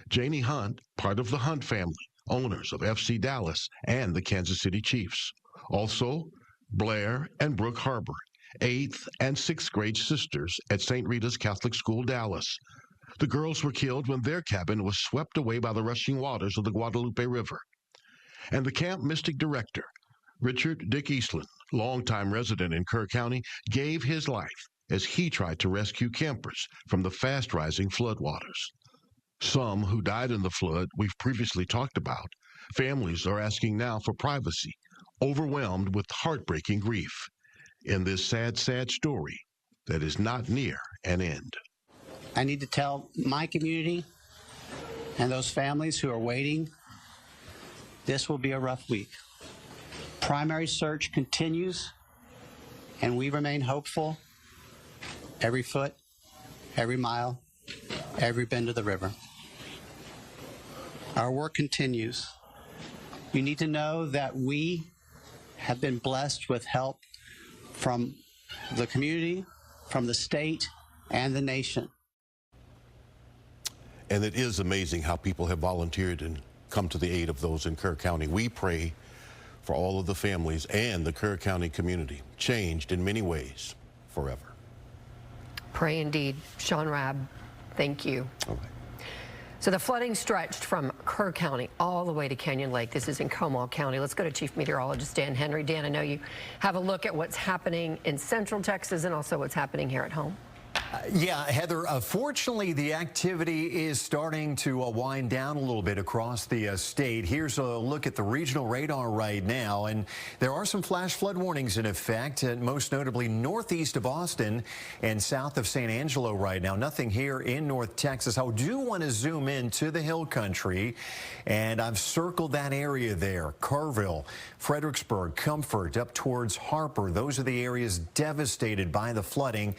Janie Hunt, part of the Hunt family, owners of FC Dallas and the Kansas City Chiefs. Also, Blair and Brooke Harbor, 8th and 6th grade sisters at St. Rita's Catholic School, Dallas. The girls were killed when their cabin was swept away by the rushing waters of the Guadalupe River. And the Camp Mystic director, Richard Dick Eastland, longtime resident in Kerr County, gave his life as he tried to rescue campers from the fast-rising floodwaters. Some who died in the flood we've previously talked about. Families are asking now for privacy, overwhelmed with heartbreaking grief in this sad, sad story that is not near an end. I need to tell my community and those families who are waiting, this will be a rough week. Primary search continues, and we remain hopeful every foot, every mile, every bend of the river. Our work continues. You need to know that we have been blessed with help from the community, from the state, and the nation. And it is amazing how people have volunteered and come to the aid of those in Kerr County. We pray for all of the families and the Kerr County community, changed in many ways forever. Pray indeed. Sean Rabb, thank you. All right. So the flooding stretched from Kerr County all the way to Canyon Lake. This is in Comal County. Let's go to Chief Meteorologist Dan Henry. Dan, I know you have a look at what's happening in Central Texas and also what's happening here at home. Yeah, Heather, fortunately, the activity is starting to wind down a little bit across the state. Here's a look at the regional radar right now, and there are some flash flood warnings in effect, most notably northeast of Austin and south of San Angelo right now. Nothing here in North Texas. I do want to zoom in to the hill country, and I've circled that area there. Carville, Fredericksburg, Comfort, up towards Harper. Those are the areas devastated by the flooding.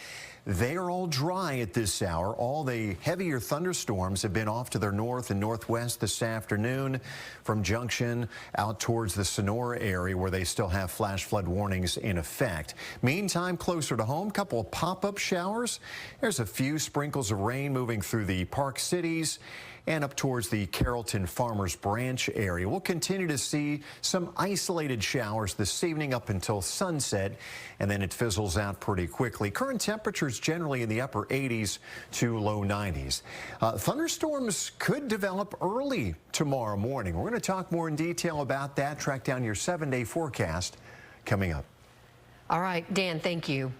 They are all dry at this hour. All the heavier thunderstorms have been off to their north and northwest this afternoon from Junction out towards the Sonora area where they still have flash flood warnings in effect. Meantime, closer to home, couple of pop-up showers. There's a few sprinkles of rain moving through the Park Cities and up towards the Carrollton Farmers Branch area. We'll continue to see some isolated showers this evening up until sunset, and then it fizzles out pretty quickly. Current temperatures generally in the upper 80s to low 90s. Thunderstorms could develop early tomorrow morning. We're going to talk more in detail about that, track down your 7-day forecast coming up. All right, Dan, thank you.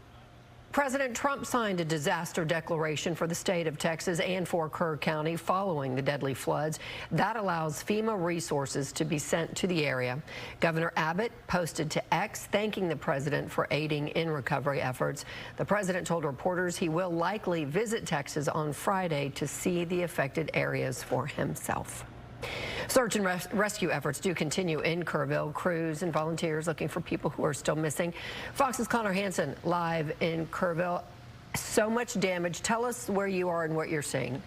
President Trump signed a disaster declaration for the state of Texas and for Kerr County following the deadly floods. That allows FEMA resources to be sent to the area. Governor Abbott posted to X thanking the president for aiding in recovery efforts. The president told reporters he will likely visit Texas on Friday to see the affected areas for himself. Search and rescue efforts do continue in Kerrville. Crews and volunteers looking for people who are still missing. Fox's Connor Hansen live in Kerrville. So much damage. Tell us where you are and what you're seeing.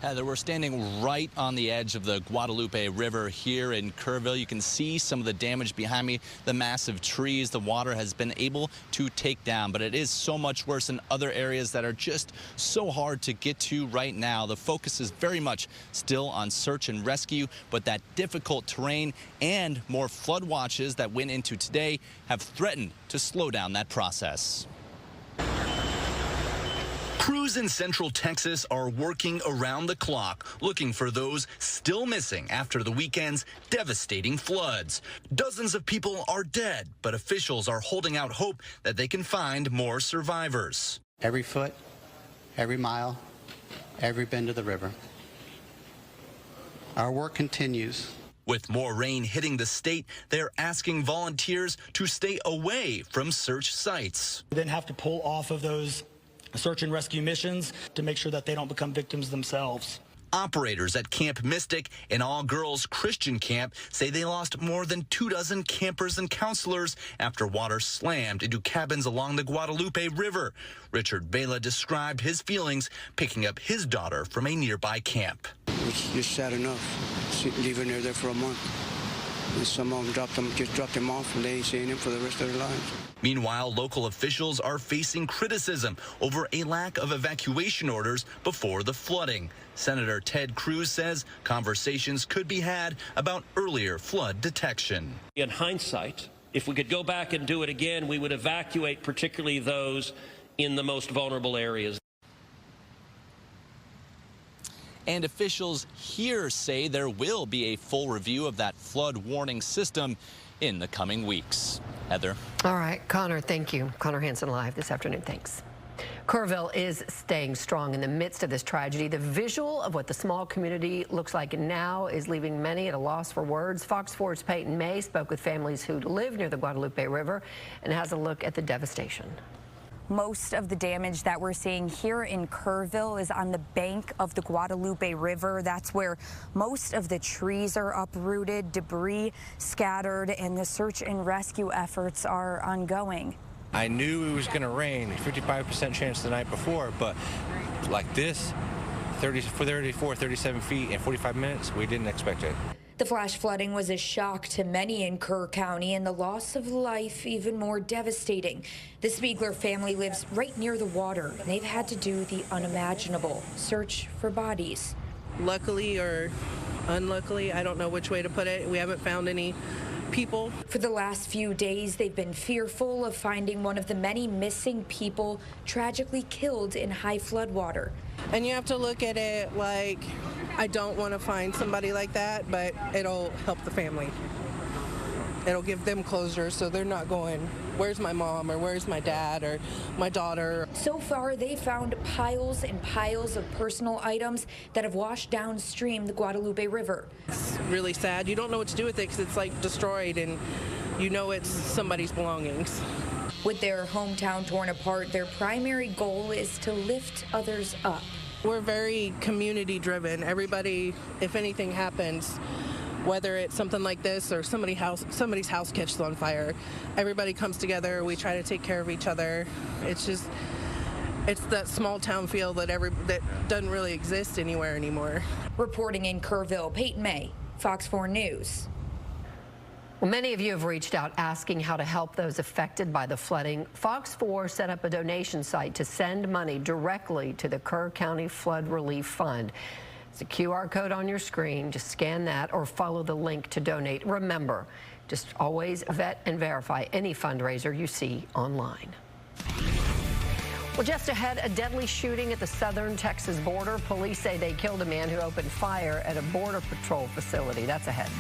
Heather, we're standing right on the edge of the Guadalupe River here in Kerrville. You can see some of the damage behind me, the massive trees the water has been able to take down. But it is so much worse in other areas that are just so hard to get to right now. The focus is very much still on search and rescue, but that difficult terrain and more flood watches that went into today have threatened to slow down that process. Crews in Central Texas are working around the clock, looking for those still missing after the weekend's devastating floods. Dozens of people are dead, but officials are holding out hope that they can find more survivors. Every foot, every mile, every bend of the river. Our work continues. With more rain hitting the state, they're asking volunteers to stay away from search sites. We then have to pull off of those search and rescue missions to make sure that they don't become victims themselves. Operators at Camp Mystic, an all-girls Christian camp, say they lost more than 24 campers and counselors after water slammed into cabins along the Guadalupe River. Richard Vela described his feelings picking up his daughter from a nearby camp. It's just sad enough, leaving her there for a month. And some of them just dropped them off, and they ain't seeing them for the rest of their lives. Meanwhile, local officials are facing criticism over a lack of evacuation orders before the flooding. Senator Ted Cruz says conversations could be had about earlier flood detection. In hindsight, if we could go back and do it again, we would evacuate particularly those in the most vulnerable areas. And officials here say there will be a full review of that flood warning system in the coming weeks. Heather. All right, Connor, thank you. Connor Hansen live this afternoon. Thanks. Kerrville is staying strong in the midst of this tragedy. The visual of what the small community looks like now is leaving many at a loss for words. Fox 4's Peyton May spoke with families who live near the Guadalupe River and has a look at the devastation. Most of the damage that we're seeing here in Kerrville is on the bank of the Guadalupe River. That's where most of the trees are uprooted, debris scattered, and the search and rescue efforts are ongoing. I knew it was going to rain, 55% chance the night before, but like this, 37 feet in 45 minutes, we didn't expect it. The flash flooding was a shock to many in Kerr County, and the loss of life even more devastating. The Spiegler family lives right near the water. They've had to do the unimaginable, search for bodies. Luckily or unluckily, I don't know which way to put it, we haven't found any people. For the last few days, they've been fearful of finding one of the many missing people tragically killed in high flood water. And you have to look at it like, I don't want to find somebody like that, but it'll help the family. It'll give them closure so they're not going, where's my mom or where's my dad or my daughter. So far, they found piles and piles of personal items that have washed downstream the Guadalupe River. It's really sad. You don't know what to do with it because it's like destroyed and you know it's somebody's belongings. With their hometown torn apart, their primary goal is to lift others up. We're very community driven. Everybody, if anything happens, whether it's something like this or somebody's house catches on fire, everybody comes together. We try to take care of each other. It's that small town feel that doesn't really exist anywhere anymore. Reporting in Kerrville, Peyton May, Fox 4 News. Well, many of you have reached out asking how to help those affected by the flooding. Fox 4 set up a donation site to send money directly to the Kerr County Flood Relief Fund. It's a QR code on your screen. Just scan that or follow the link to donate. Remember, just always vet and verify any fundraiser you see online. Well, just ahead, a deadly shooting at the southern Texas border. Police say they killed a man who opened fire at a Border Patrol facility. That's ahead.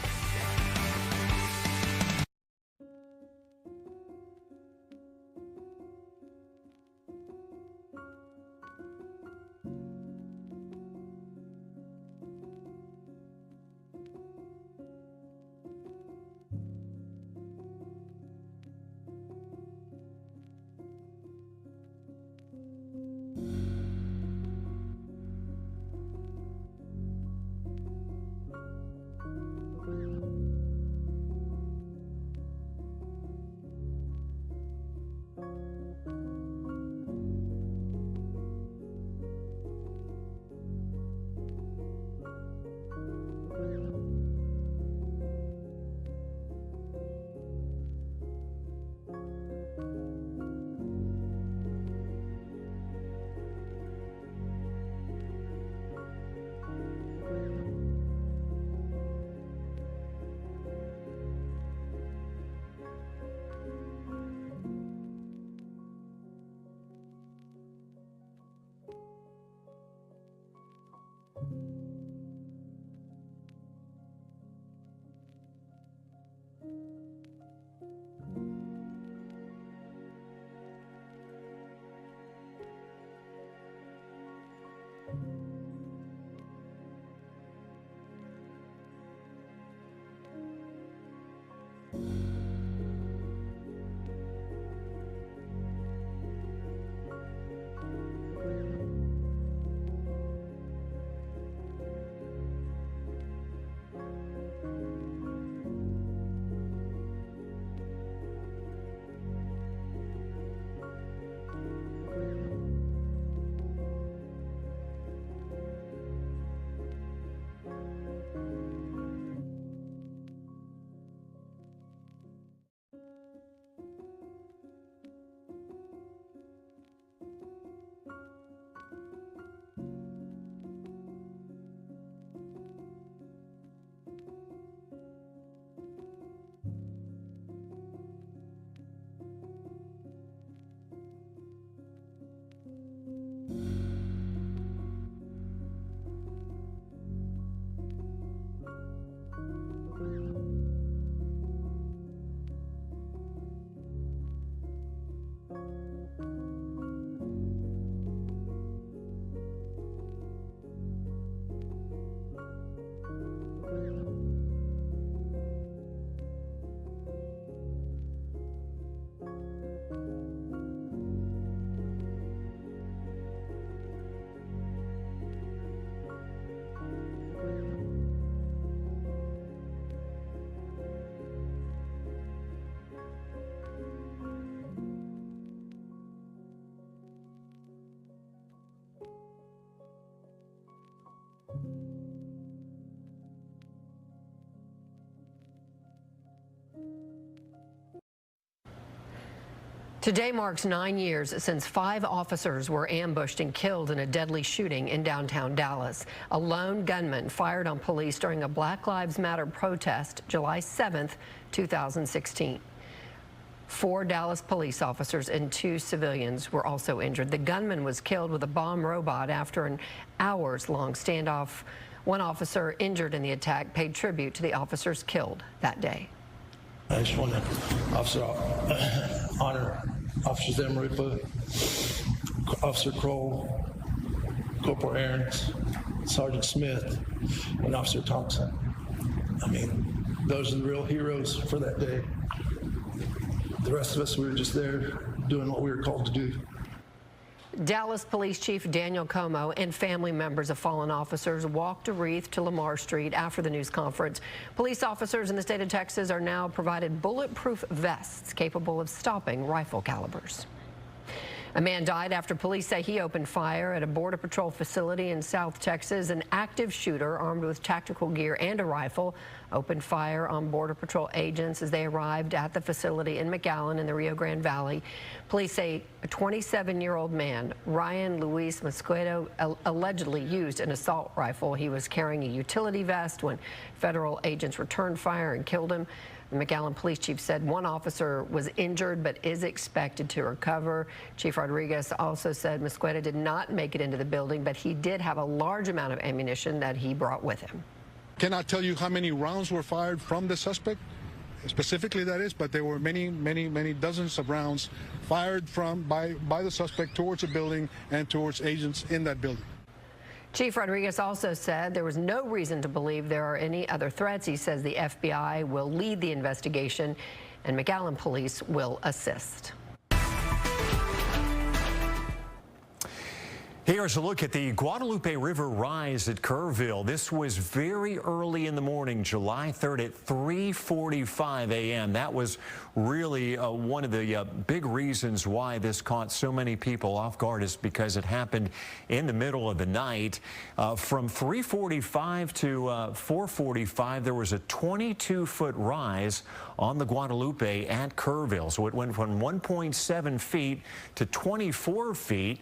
Today marks 9 years since 5 officers were ambushed and killed in a deadly shooting in downtown Dallas. A lone gunman fired on police during a Black Lives Matter protest July 7th, 2016. 4 Dallas police officers and 2 civilians were also injured. The gunman was killed with a bomb robot after an hours-long standoff. One officer injured in the attack paid tribute to the officers killed that day. I just want to honor Officers Emerypa, Officer Kroll, Corporal Aarons, Sergeant Smith, and Officer Thompson. I mean, those are the real heroes for that day. The rest of us, we were just there doing what we were called to do. Dallas Police Chief Daniel Como and family members of fallen officers walked a wreath to Lamar Street after the news conference. Police officers in the state of Texas are now provided bulletproof vests capable of stopping rifle calibers. A man died after police say he opened fire at a Border Patrol facility in South Texas. An active shooter armed with tactical gear and a rifle opened fire on Border Patrol agents as they arrived at the facility in McAllen in the Rio Grande Valley. Police say a 27-year-old man, Ryan Luis Mosquito, allegedly used an assault rifle. He was carrying a utility vest when federal agents returned fire and killed him. The McAllen police chief said one officer was injured but is expected to recover. Chief Rodriguez also said Mosquito did not make it into the building, but he did have a large amount of ammunition that he brought with him. Cannot tell you how many rounds were fired from the suspect, specifically that is, but there were many dozens of rounds fired by the suspect towards the building and towards agents in that building. Chief Rodriguez also said there was no reason to believe there are any other threats. He says the FBI will lead the investigation and McAllen police will assist. Here's a look at the Guadalupe River rise at Kerrville. This was very early in the morning, July 3rd at 3:45 a.m. That was really one of the big reasons why this caught so many people off guard, is because it happened in the middle of the night. From 3:45 to 4:45, there was a 22-foot rise on the Guadalupe at Kerrville. So it went from 1.7 feet to 24 feet.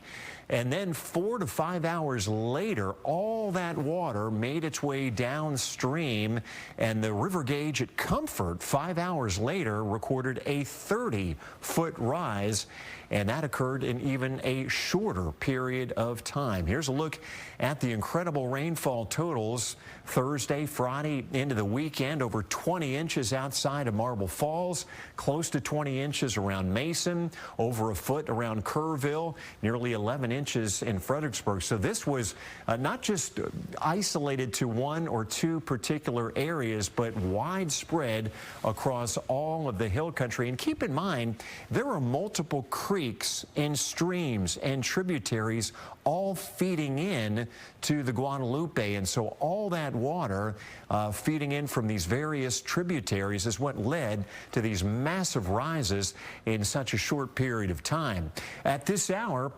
And then 4 to 5 hours later, all that water made its way downstream, and the river gauge at Comfort 5 hours later recorded a 30-foot rise, and that occurred in even a shorter period of time. Here's a look at the incredible rainfall totals Thursday, Friday into the weekend. Over 20 inches outside of Marble Falls, close to 20 inches around Mason, over a foot around Kerrville, nearly 11 inches in Fredericksburg. So this was not just isolated to 1 or 2 particular areas, but widespread across all of the hill country. And keep in mind, there are multiple creeks and streams and tributaries all feeding in to the Guadalupe, and so all that water feeding in from these various tributaries is what led to these massive rises in such a short period of time. At this hour,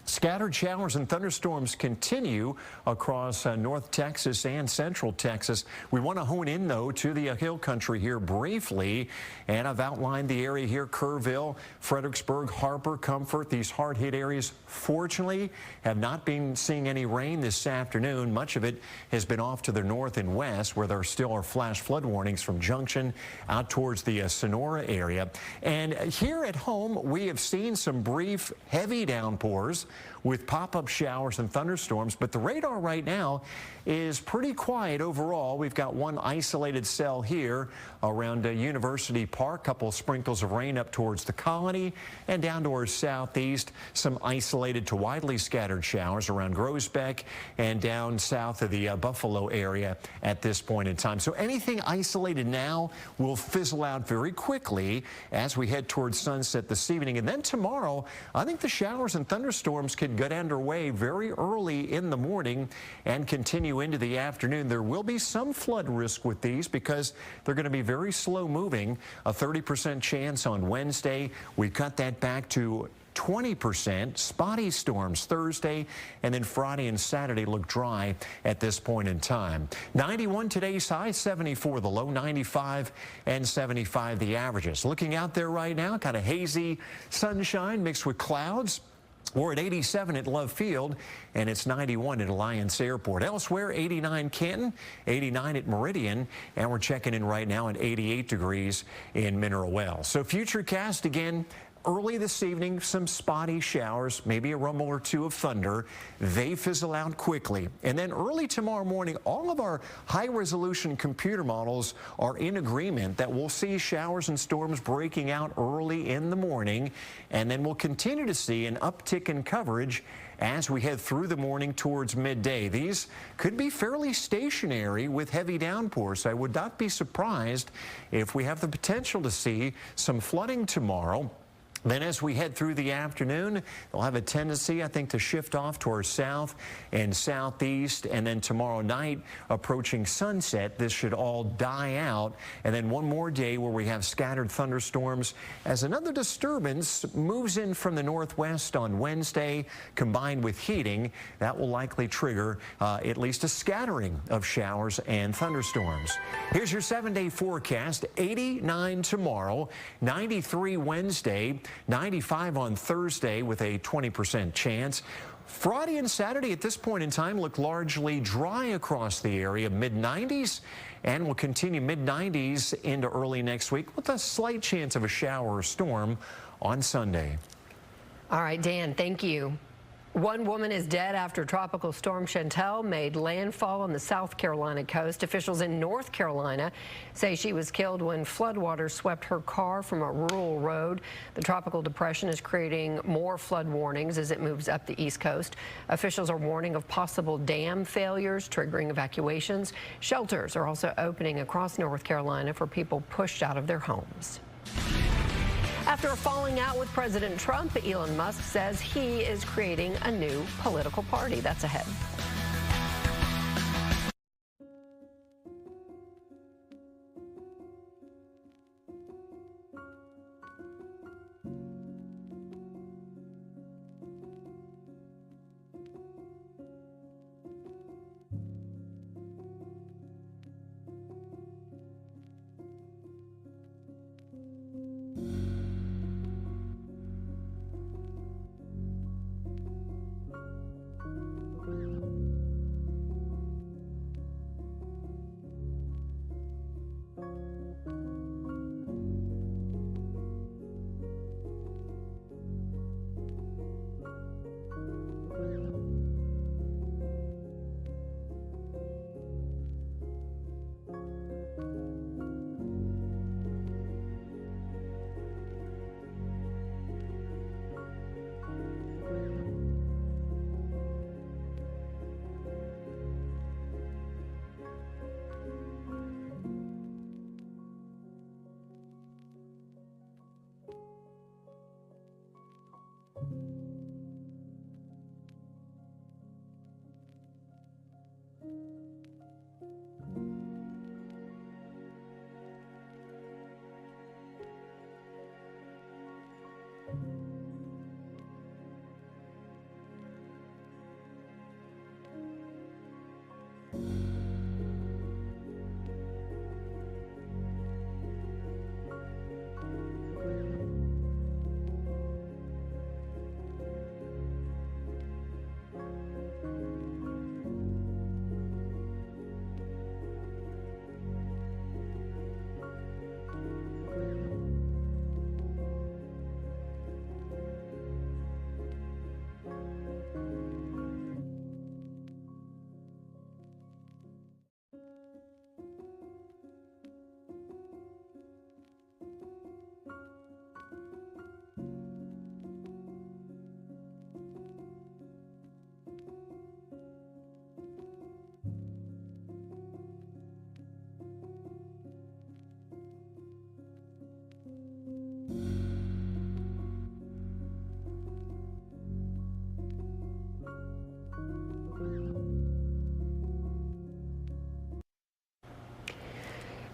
scattered showers and thunderstorms continue across North Texas and Central Texas. We want to hone in, though, to the hill country here briefly, and I've outlined the area here: Kerrville, Fredericksburg, Harper, Comfort. These hard-hit areas, fortunately, have not been seeing any rain this afternoon. Much of it has been off to the north and west, where there still are flash flood warnings from Junction out towards the Sonora area. And here at home, we have seen some brief, heavy downpours with pop-up showers and thunderstorms, but the radar right now is pretty quiet overall. We've got one isolated cell here around University Park, couple of sprinkles of rain up towards the Colony and down towards southeast, some isolated to widely scattered showers around Groesbeck and down south of the Buffalo area at this point in time. So anything isolated now will fizzle out very quickly as we head towards sunset this evening. And then tomorrow, I think the showers and thunderstorms could get underway very early in the morning and continue into the afternoon. There will be some flood risk with these because they're going to be very slow moving. A 30% chance on Wednesday. We cut that back to 20%. Spotty storms Thursday, and then Friday and Saturday look dry at this point in time. 91 today's high, 74 the low, 95 and 75 the averages. Looking out there right now, kind of hazy sunshine mixed with clouds. We're at 87 at Love Field, and it's 91 at Alliance Airport. Elsewhere, 89 Canton, 89 at Meridian, and we're checking in right now at 88 degrees in Mineral Wells. So Futurecast again. Early this evening, some spotty showers, maybe a rumble or two of thunder. They fizzle out quickly. And then early tomorrow morning, all of our high-resolution computer models are in agreement that we'll see showers and storms breaking out early in the morning. And then we'll continue to see an uptick in coverage as we head through the morning towards midday. These could be fairly stationary with heavy downpours. I would not be surprised if we have the potential to see some flooding tomorrow. Then as we head through the afternoon, they'll have a tendency, I think, to shift off towards south and southeast. And then tomorrow night, approaching sunset, this should all die out. And then one more day where we have scattered thunderstorms as another disturbance moves in from the northwest on Wednesday, combined with heating. That will likely trigger at least a scattering of showers and thunderstorms. Here's your 7-day forecast. 89 tomorrow, 93 Wednesday, 95 on Thursday with a 20% chance. Friday and Saturday at this point in time look largely dry across the area, mid-90s, and will continue mid-90s into early next week with a slight chance of a shower or storm on Sunday. All right, Dan, thank you. One woman is dead after Tropical Storm Chantal made landfall on the South Carolina coast. Officials in North Carolina say she was killed when floodwaters swept her car from a rural road. The tropical depression is creating more flood warnings as it moves up the East Coast. Officials are warning of possible dam failures, triggering evacuations. Shelters are also opening across North Carolina for people pushed out of their homes. After a falling out with President Trump, Elon Musk says he is creating a new political party. That's ahead.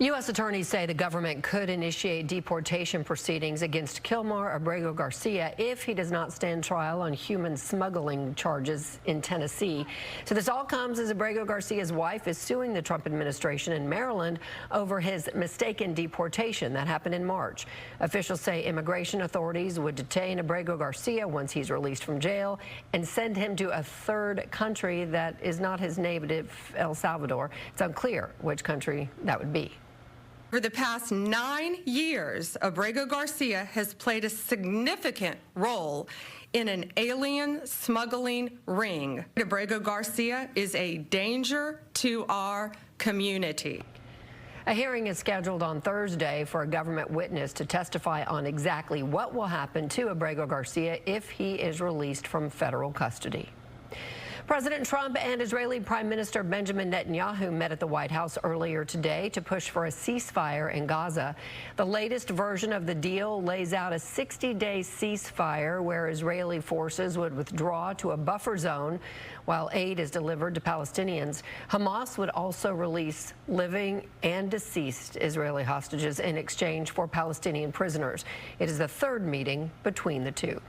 U.S. attorneys say the government could initiate deportation proceedings against Kilmar Abrego Garcia if he does not stand trial on human smuggling charges in Tennessee. So this all comes as Abrego Garcia's wife is suing the Trump administration in Maryland over his mistaken deportation that happened in March. Officials say immigration authorities would detain Abrego Garcia once he's released from jail and send him to a third country that is not his native El Salvador. It's unclear which country that would be. For the past 9 years, Abrego Garcia has played a significant role in an alien smuggling ring. Abrego Garcia is a danger to our community. A hearing is scheduled on Thursday for a government witness to testify on exactly what will happen to Abrego Garcia if he is released from federal custody. President Trump and Israeli Prime Minister Benjamin Netanyahu met at the White House earlier today to push for a ceasefire in Gaza. The latest version of the deal lays out a 60-day ceasefire where Israeli forces would withdraw to a buffer zone while aid is delivered to Palestinians. Hamas would also release living and deceased Israeli hostages in exchange for Palestinian prisoners. It is the third meeting between the two.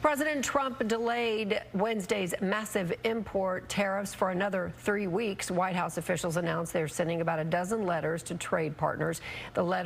President Trump delayed Wednesday's massive import tariffs for another 3 weeks. White House officials announced they're sending about a dozen letters to trade partners. The letter